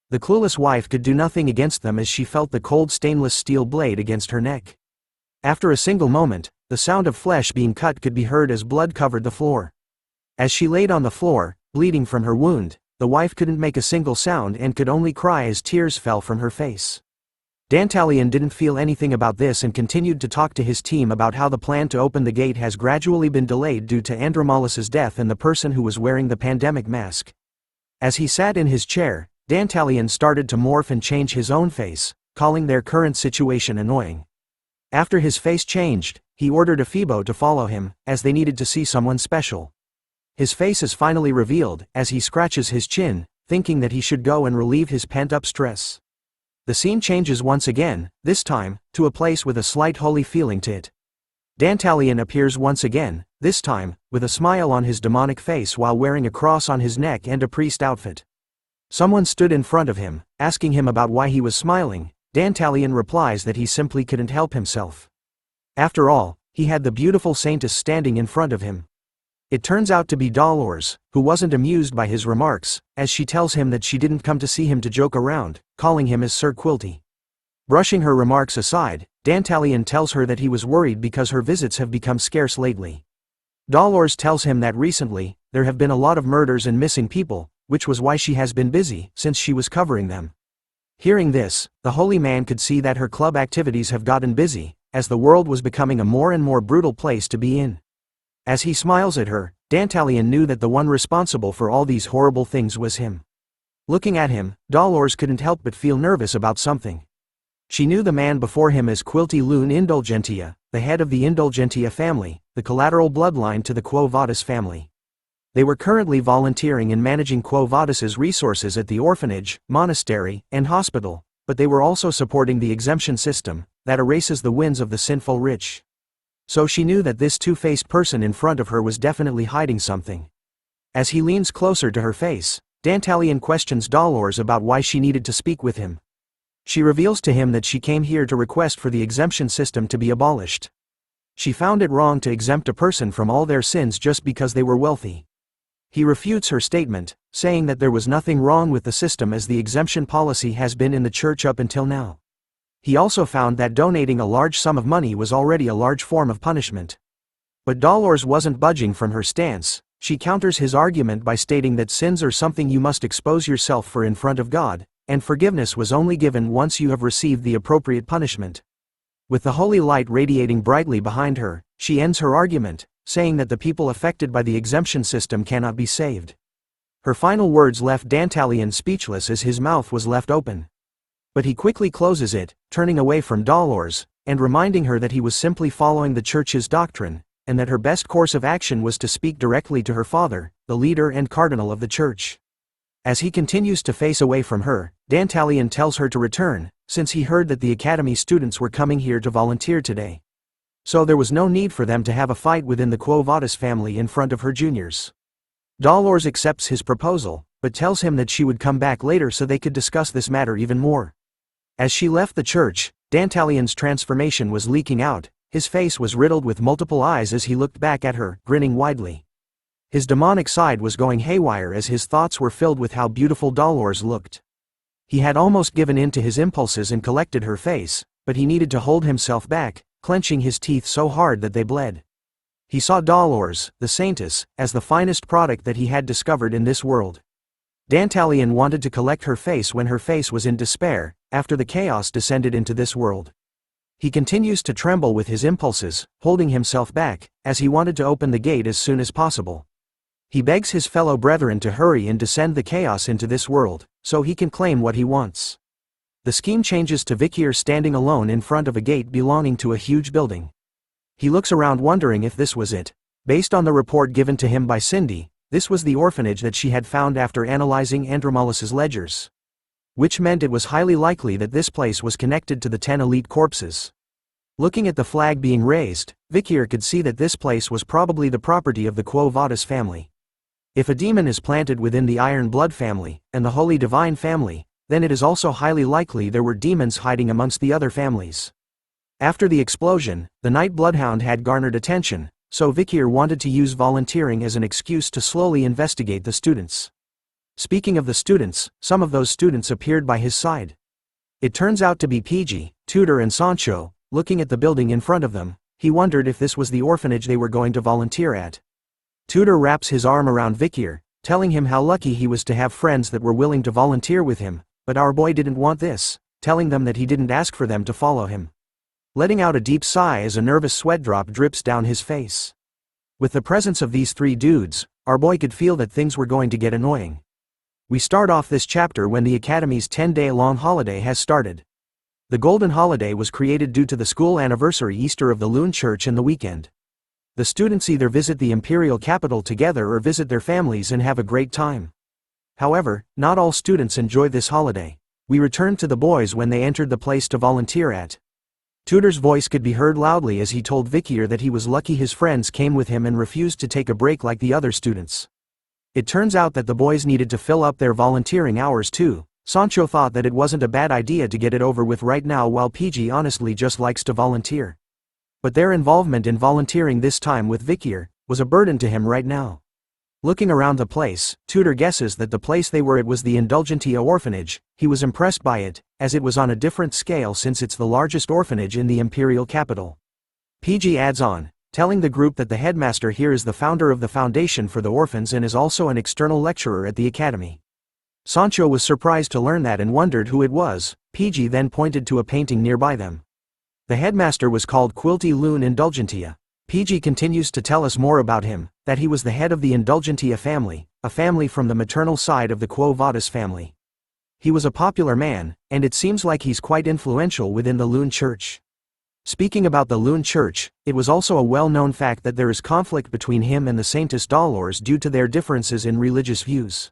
The clueless wife could do nothing against them as she felt the cold stainless steel blade against her neck. After a single moment, the sound of flesh being cut could be heard as blood covered the floor. As she laid on the floor, bleeding from her wound, the wife couldn't make a single sound and could only cry as tears fell from her face. Dantalion didn't feel anything about this and continued to talk to his team about how the plan to open the gate has gradually been delayed due to Andromalus's death and the person who was wearing the pandemic mask. As he sat in his chair, Dantalion started to morph and change his own face, calling their current situation annoying. After his face changed, he ordered Fido to follow him, as they needed to see someone special. His face is finally revealed, as he scratches his chin, thinking that he should go and relieve his pent-up stress. The scene changes once again, this time, to a place with a slight holy feeling to it. Dantalion appears once again, this time, with a smile on his demonic face while wearing a cross on his neck and a priest outfit. Someone stood in front of him, asking him about why he was smiling. Dantalion replies that he simply couldn't help himself. After all, he had the beautiful saintess standing in front of him. It turns out to be Dolores, who wasn't amused by his remarks, as she tells him that she didn't come to see him to joke around, calling him as Sir Quilty. Brushing her remarks aside, Dantalian tells her that he was worried because her visits have become scarce lately. Dolores tells him that recently, there have been a lot of murders and missing people, which was why she has been busy since she was covering them. Hearing this, the holy man could see that her club activities have gotten busy, as the world was becoming a more and more brutal place to be in. As he smiles at her, Dantalian knew that the one responsible for all these horrible things was him. Looking at him, Dolores couldn't help but feel nervous about something. She knew the man before him as Quilty Loon Indulgentia, the head of the Indulgentia family, the collateral bloodline to the Quo Vadis family. They were currently volunteering in managing Quo Vadis's resources at the orphanage, monastery, and hospital, but they were also supporting the exemption system that erases the wins of the sinful rich. So she knew that this two-faced person in front of her was definitely hiding something. As he leans closer to her face, Dantalian questions Dolores about why she needed to speak with him. She reveals to him that she came here to request for the exemption system to be abolished. She found it wrong to exempt a person from all their sins just because they were wealthy. He refutes her statement, saying that there was nothing wrong with the system as the exemption policy has been in the church up until now. He also found that donating a large sum of money was already a large form of punishment. But Dolores wasn't budging from her stance. She counters his argument by stating that sins are something you must expose yourself for in front of God, and forgiveness was only given once you have received the appropriate punishment. With the holy light radiating brightly behind her, she ends her argument, saying that the people affected by the exemption system cannot be saved. Her final words left Dantalian speechless as his mouth was left open. But he quickly closes it, turning away from Dolores, and reminding her that he was simply following the church's doctrine, and that her best course of action was to speak directly to her father, the leader and cardinal of the church. As he continues to face away from her, Dantalian tells her to return, since he heard that the academy students were coming here to volunteer today. So there was no need for them to have a fight within the Quo Vadis family in front of her juniors. Dolores accepts his proposal, but tells him that she would come back later so they could discuss this matter even more. As she left the church, Dantalian's transformation was leaking out, his face was riddled with multiple eyes as he looked back at her, grinning widely. His demonic side was going haywire as his thoughts were filled with how beautiful Dolores looked. He had almost given in to his impulses and collected her face, but he needed to hold himself back, clenching his teeth so hard that they bled. He saw Dolores, the saintess, as the finest product that he had discovered in this world. Dantalian wanted to collect her face when her face was in despair, after the chaos descended into this world. He continues to tremble with his impulses, holding himself back, as he wanted to open the gate as soon as possible. He begs his fellow brethren to hurry and descend the chaos into this world, so he can claim what he wants. The scheme changes to Vikir standing alone in front of a gate belonging to a huge building. He looks around wondering if this was it. Based on the report given to him by Cindy, this was the orphanage that she had found after analyzing Andromelus's ledgers. Which meant it was highly likely that this place was connected to the 10 elite corpses. Looking at the flag being raised, Vikir could see that this place was probably the property of the Quo Vadis family. If a demon is planted within the Iron Blood family, and the Holy Divine family, then it is also highly likely there were demons hiding amongst the other families. After the explosion, the Night Bloodhound had garnered attention, so Vikir wanted to use volunteering as an excuse to slowly investigate the students. Speaking of the students, some of those students appeared by his side. It turns out to be PG, Tudor and Sancho. Looking at the building in front of them, he wondered if this was the orphanage they were going to volunteer at. Tudor wraps his arm around Vikir, telling him how lucky he was to have friends that were willing to volunteer with him, but our boy didn't want this, telling them that he didn't ask for them to follow him. Letting out a deep sigh as a nervous sweat drop drips down his face. With the presence of these three dudes, our boy could feel that things were going to get annoying. We start off this chapter when the Academy's 10-day-long holiday has started. The Golden Holiday was created due to the school anniversary Easter of the Loon Church and the weekend. The students either visit the imperial capital together or visit their families and have a great time. However, not all students enjoy this holiday. We returned to the boys when they entered the place to volunteer at. Tudor's voice could be heard loudly as he told Vikir that he was lucky his friends came with him and refused to take a break like the other students. It turns out that the boys needed to fill up their volunteering hours too. Sancho thought that it wasn't a bad idea to get it over with right now, while PG honestly just likes to volunteer. But their involvement in volunteering this time with Vikir was a burden to him right now. Looking around the place, Tudor guesses that the place they were at was the Indulgentia orphanage. He was impressed by it, as it was on a different scale since it's the largest orphanage in the imperial capital. PG adds on, telling the group that the headmaster here is the founder of the Foundation for the Orphans and is also an external lecturer at the academy. Sancho was surprised to learn that and wondered who it was. PG then pointed to a painting nearby them. The headmaster was called Quilty Lune Indulgentia. PG continues to tell us more about him, that he was the head of the Indulgentia family, a family from the maternal side of the Quo Vadis family. He was a popular man, and it seems like he's quite influential within the Lune Church. Speaking about the Lune Church, it was also a well-known fact that there is conflict between him and the Saintess Dolores due to their differences in religious views.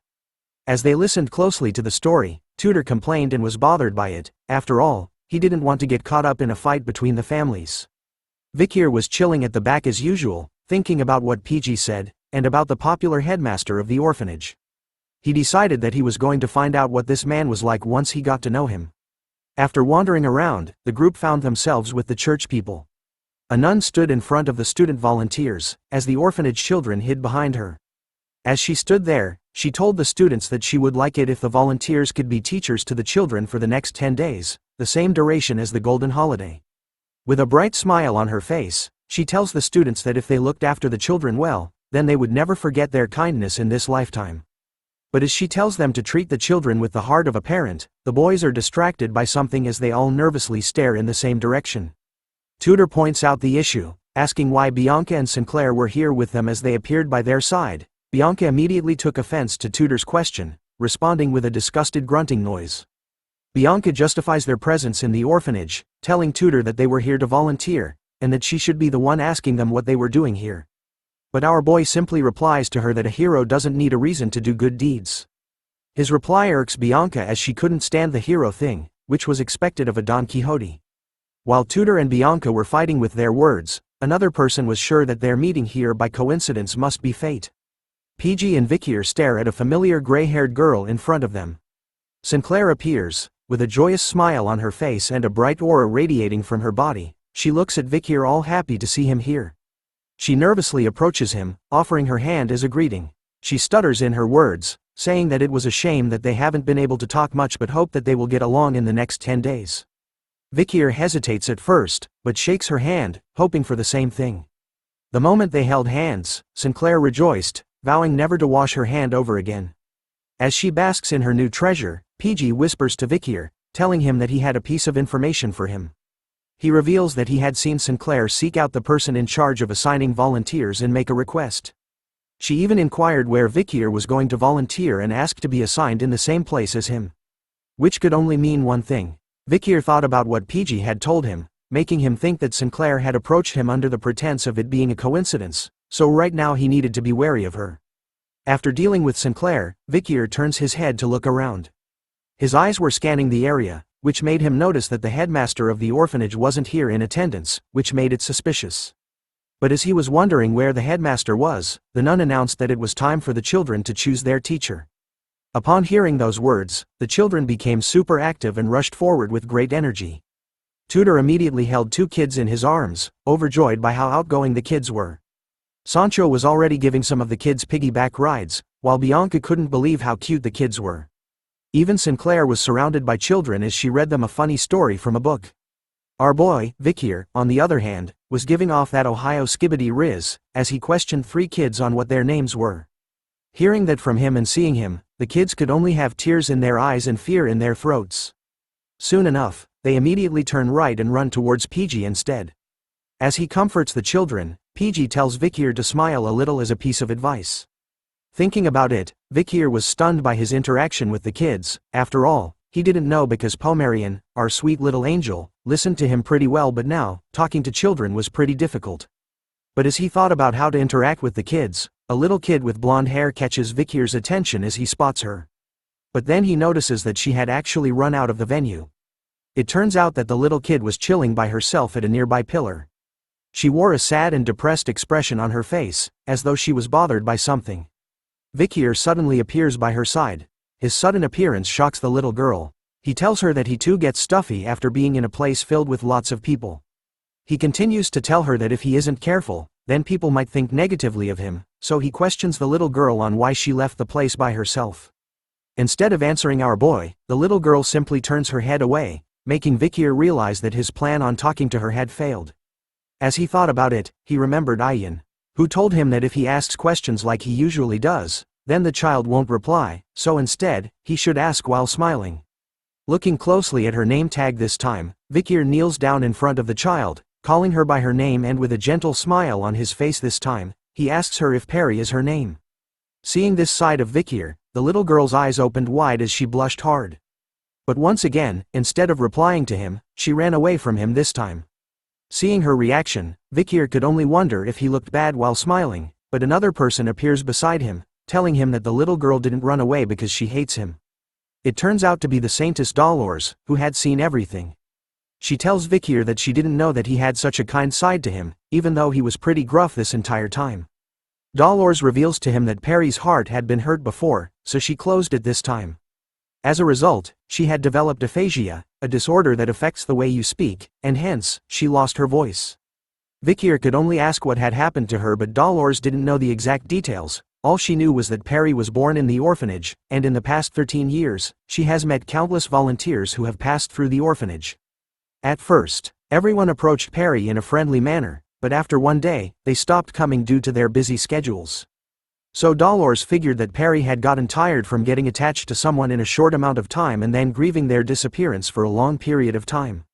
As they listened closely to the story, Tudor complained and was bothered by it. After all, he didn't want to get caught up in a fight between the families. Vikir was chilling at the back as usual, thinking about what PG said, and about the popular headmaster of the orphanage. He decided that he was going to find out what this man was like once he got to know him. After wandering around, the group found themselves with the church people. A nun stood in front of the student volunteers, as the orphanage children hid behind her. As she stood there, she told the students that she would like it if the volunteers could be teachers to the children for the next 10 days, the same duration as the golden holiday. With a bright smile on her face, she tells the students that if they looked after the children well, then they would never forget their kindness in this lifetime. But as she tells them to treat the children with the heart of a parent, the boys are distracted by something as they all nervously stare in the same direction. Tudor points out the issue, asking why Bianca and Sinclair were here with them as they appeared by their side. Bianca immediately took offense to Tudor's question, responding with a disgusted grunting noise. Bianca justifies their presence in the orphanage, telling Tudor that they were here to volunteer, and that she should be the one asking them what they were doing here. But our boy simply replies to her that a hero doesn't need a reason to do good deeds. His reply irks Bianca as she couldn't stand the hero thing, which was expected of a Don Quixote. While Tudor and Bianca were fighting with their words, another person was sure that their meeting here by coincidence must be fate. PG and Vikir stare at a familiar gray-haired girl in front of them. Sinclair appears, with a joyous smile on her face and a bright aura radiating from her body. She looks at Vikir all happy to see him here. She nervously approaches him, offering her hand as a greeting. She stutters in her words, saying that it was a shame that they haven't been able to talk much but hope that they will get along in the next 10 days. Vikir hesitates at first, but shakes her hand, hoping for the same thing. The moment they held hands, Sinclair rejoiced, vowing never to wash her hand over again. As she basks in her new treasure, PG whispers to Vikir, telling him that he had a piece of information for him. He reveals that he had seen Sinclair seek out the person in charge of assigning volunteers and make a request. She even inquired where Vikir was going to volunteer and asked to be assigned in the same place as him. Which could only mean one thing. Vikir thought about what PG had told him, making him think that Sinclair had approached him under the pretense of it being a coincidence, so right now he needed to be wary of her. After dealing with Sinclair, Vikir turns his head to look around. His eyes were scanning the area, which made him notice that the headmaster of the orphanage wasn't here in attendance, which made it suspicious. But as he was wondering where the headmaster was, the nun announced that it was time for the children to choose their teacher. Upon hearing those words, the children became super active and rushed forward with great energy. Tudor immediately held 2 kids in his arms, overjoyed by how outgoing the kids were. Sancho was already giving some of the kids piggyback rides, while Bianca couldn't believe how cute the kids were. Even Sinclair was surrounded by children as she read them a funny story from a book. Our boy, Vikir, on the other hand, was giving off that Ohio skibbity riz, as he questioned 3 kids on what their names were. Hearing that from him and seeing him, the kids could only have tears in their eyes and fear in their throats. Soon enough, they immediately turn right and run towards PG instead. As he comforts the children, PG tells Vikir to smile a little as a piece of advice. Thinking about it, Vikir was stunned by his interaction with the kids. After all, he didn't know because Pomerian, our sweet little angel, listened to him pretty well, but now, talking to children was pretty difficult. But as he thought about how to interact with the kids, a little kid with blonde hair catches Vikir's attention as he spots her. But then he notices that she had actually run out of the venue. It turns out that the little kid was chilling by herself at a nearby pillar. She wore a sad and depressed expression on her face, as though she was bothered by something. Vikir suddenly appears by her side. His sudden appearance shocks the little girl. He tells her that he too gets stuffy after being in a place filled with lots of people. He continues to tell her that if he isn't careful, then people might think negatively of him, so he questions the little girl on why she left the place by herself. Instead of answering our boy, the little girl simply turns her head away, making Vikir realize that his plan on talking to her had failed. As he thought about it, he remembered Ayan, who told him that if he asks questions like he usually does, then the child won't reply, so instead, he should ask while smiling. Looking closely at her name tag this time, Vikir kneels down in front of the child, calling her by her name, and with a gentle smile on his face this time, he asks her if Perry is her name. Seeing this side of Vikir, the little girl's eyes opened wide as she blushed hard. But once again, instead of replying to him, she ran away from him this time. Seeing her reaction, Vikir could only wonder if he looked bad while smiling, but another person appears beside him, telling him that the little girl didn't run away because she hates him. It turns out to be the Saintess Dolores, who had seen everything. She tells Vikir that she didn't know that he had such a kind side to him, even though he was pretty gruff this entire time. Dolores reveals to him that Perry's heart had been hurt before, so she closed it this time. As a result, she had developed aphasia, a disorder that affects the way you speak, and hence, she lost her voice. Vikir could only ask what had happened to her, but Dolores didn't know the exact details. All she knew was that Perry was born in the orphanage, and in the past 13 years, she has met countless volunteers who have passed through the orphanage. At first, everyone approached Perry in a friendly manner, but after one day, they stopped coming due to their busy schedules. So Dolores figured that Perry had gotten tired from getting attached to someone in a short amount of time and then grieving their disappearance for a long period of time.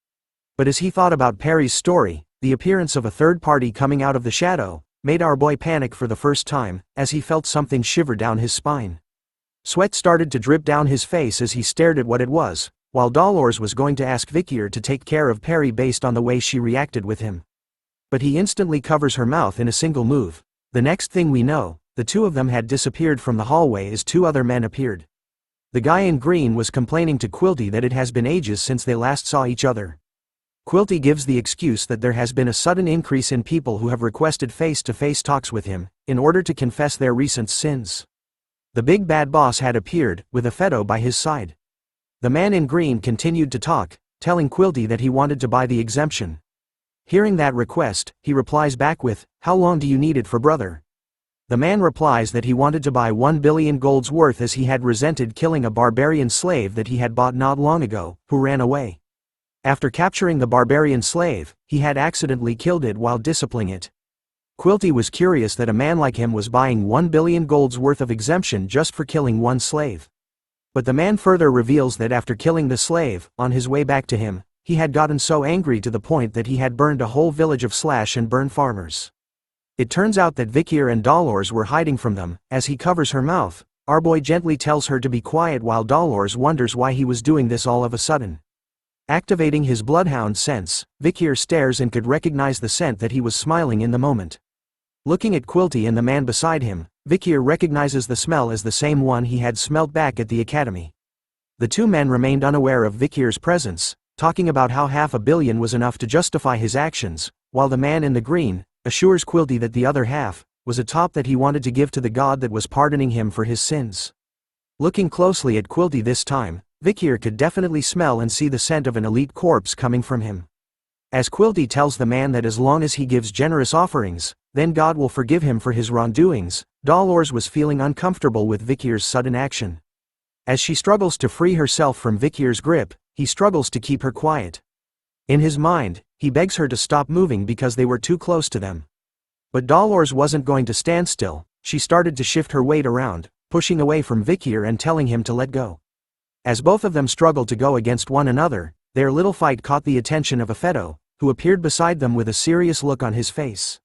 But as he thought about Perry's story, the appearance of a third party coming out of the shadow made our boy panic for the first time, as he felt something shiver down his spine. Sweat started to drip down his face as he stared at what it was, while Dolores was going to ask Vikir to take care of Perry based on the way she reacted with him. But he instantly covers her mouth in a single move. The next thing we know, the two of them had disappeared from the hallway as two other men appeared. The guy in green was complaining to Quilty that it has been ages since they last saw each other. Quilty gives the excuse that there has been a sudden increase in people who have requested face-to-face talks with him, in order to confess their recent sins. The big bad boss had appeared, with a Fedo by his side. The man in green continued to talk, telling Quilty that he wanted to buy the exemption. Hearing that request, he replies back with, "How long do you need it for, brother?" The man replies that he wanted to buy 1 billion gold's worth, as he had resented killing a barbarian slave that he had bought not long ago, who ran away. After capturing the barbarian slave, he had accidentally killed it while disciplining it. Quilty was curious that a man like him was buying 1 billion gold's worth of exemption just for killing one slave. But the man further reveals that after killing the slave, on his way back to him, he had gotten so angry to the point that he had burned a whole village of slash and burn farmers. It turns out that Vikir and Dolores were hiding from them. As he covers her mouth, our boy gently tells her to be quiet while Dolores wonders why he was doing this all of a sudden. Activating his bloodhound sense, Vikir stares and could recognize the scent that he was smiling in the moment. Looking at Quilty and the man beside him, Vikir recognizes the smell as the same one he had smelt back at the academy. The two men remained unaware of Vikir's presence, talking about how 500 million was enough to justify his actions, while the man in the green assures Quilty that the other half was a top that he wanted to give to the god that was pardoning him for his sins. Looking closely at Quilty this time, Vikir could definitely smell and see the scent of an elite corpse coming from him. As Quilty tells the man that as long as he gives generous offerings, then God will forgive him for his wrongdoings, Dolores was feeling uncomfortable with Vikir's sudden action. As she struggles to free herself from Vikir's grip, he struggles to keep her quiet. In his mind, he begs her to stop moving because they were too close to them. But Dolores wasn't going to stand still. She started to shift her weight around, pushing away from Vikir and telling him to let go. As both of them struggled to go against one another, their little fight caught the attention of a Fedo, who appeared beside them with a serious look on his face.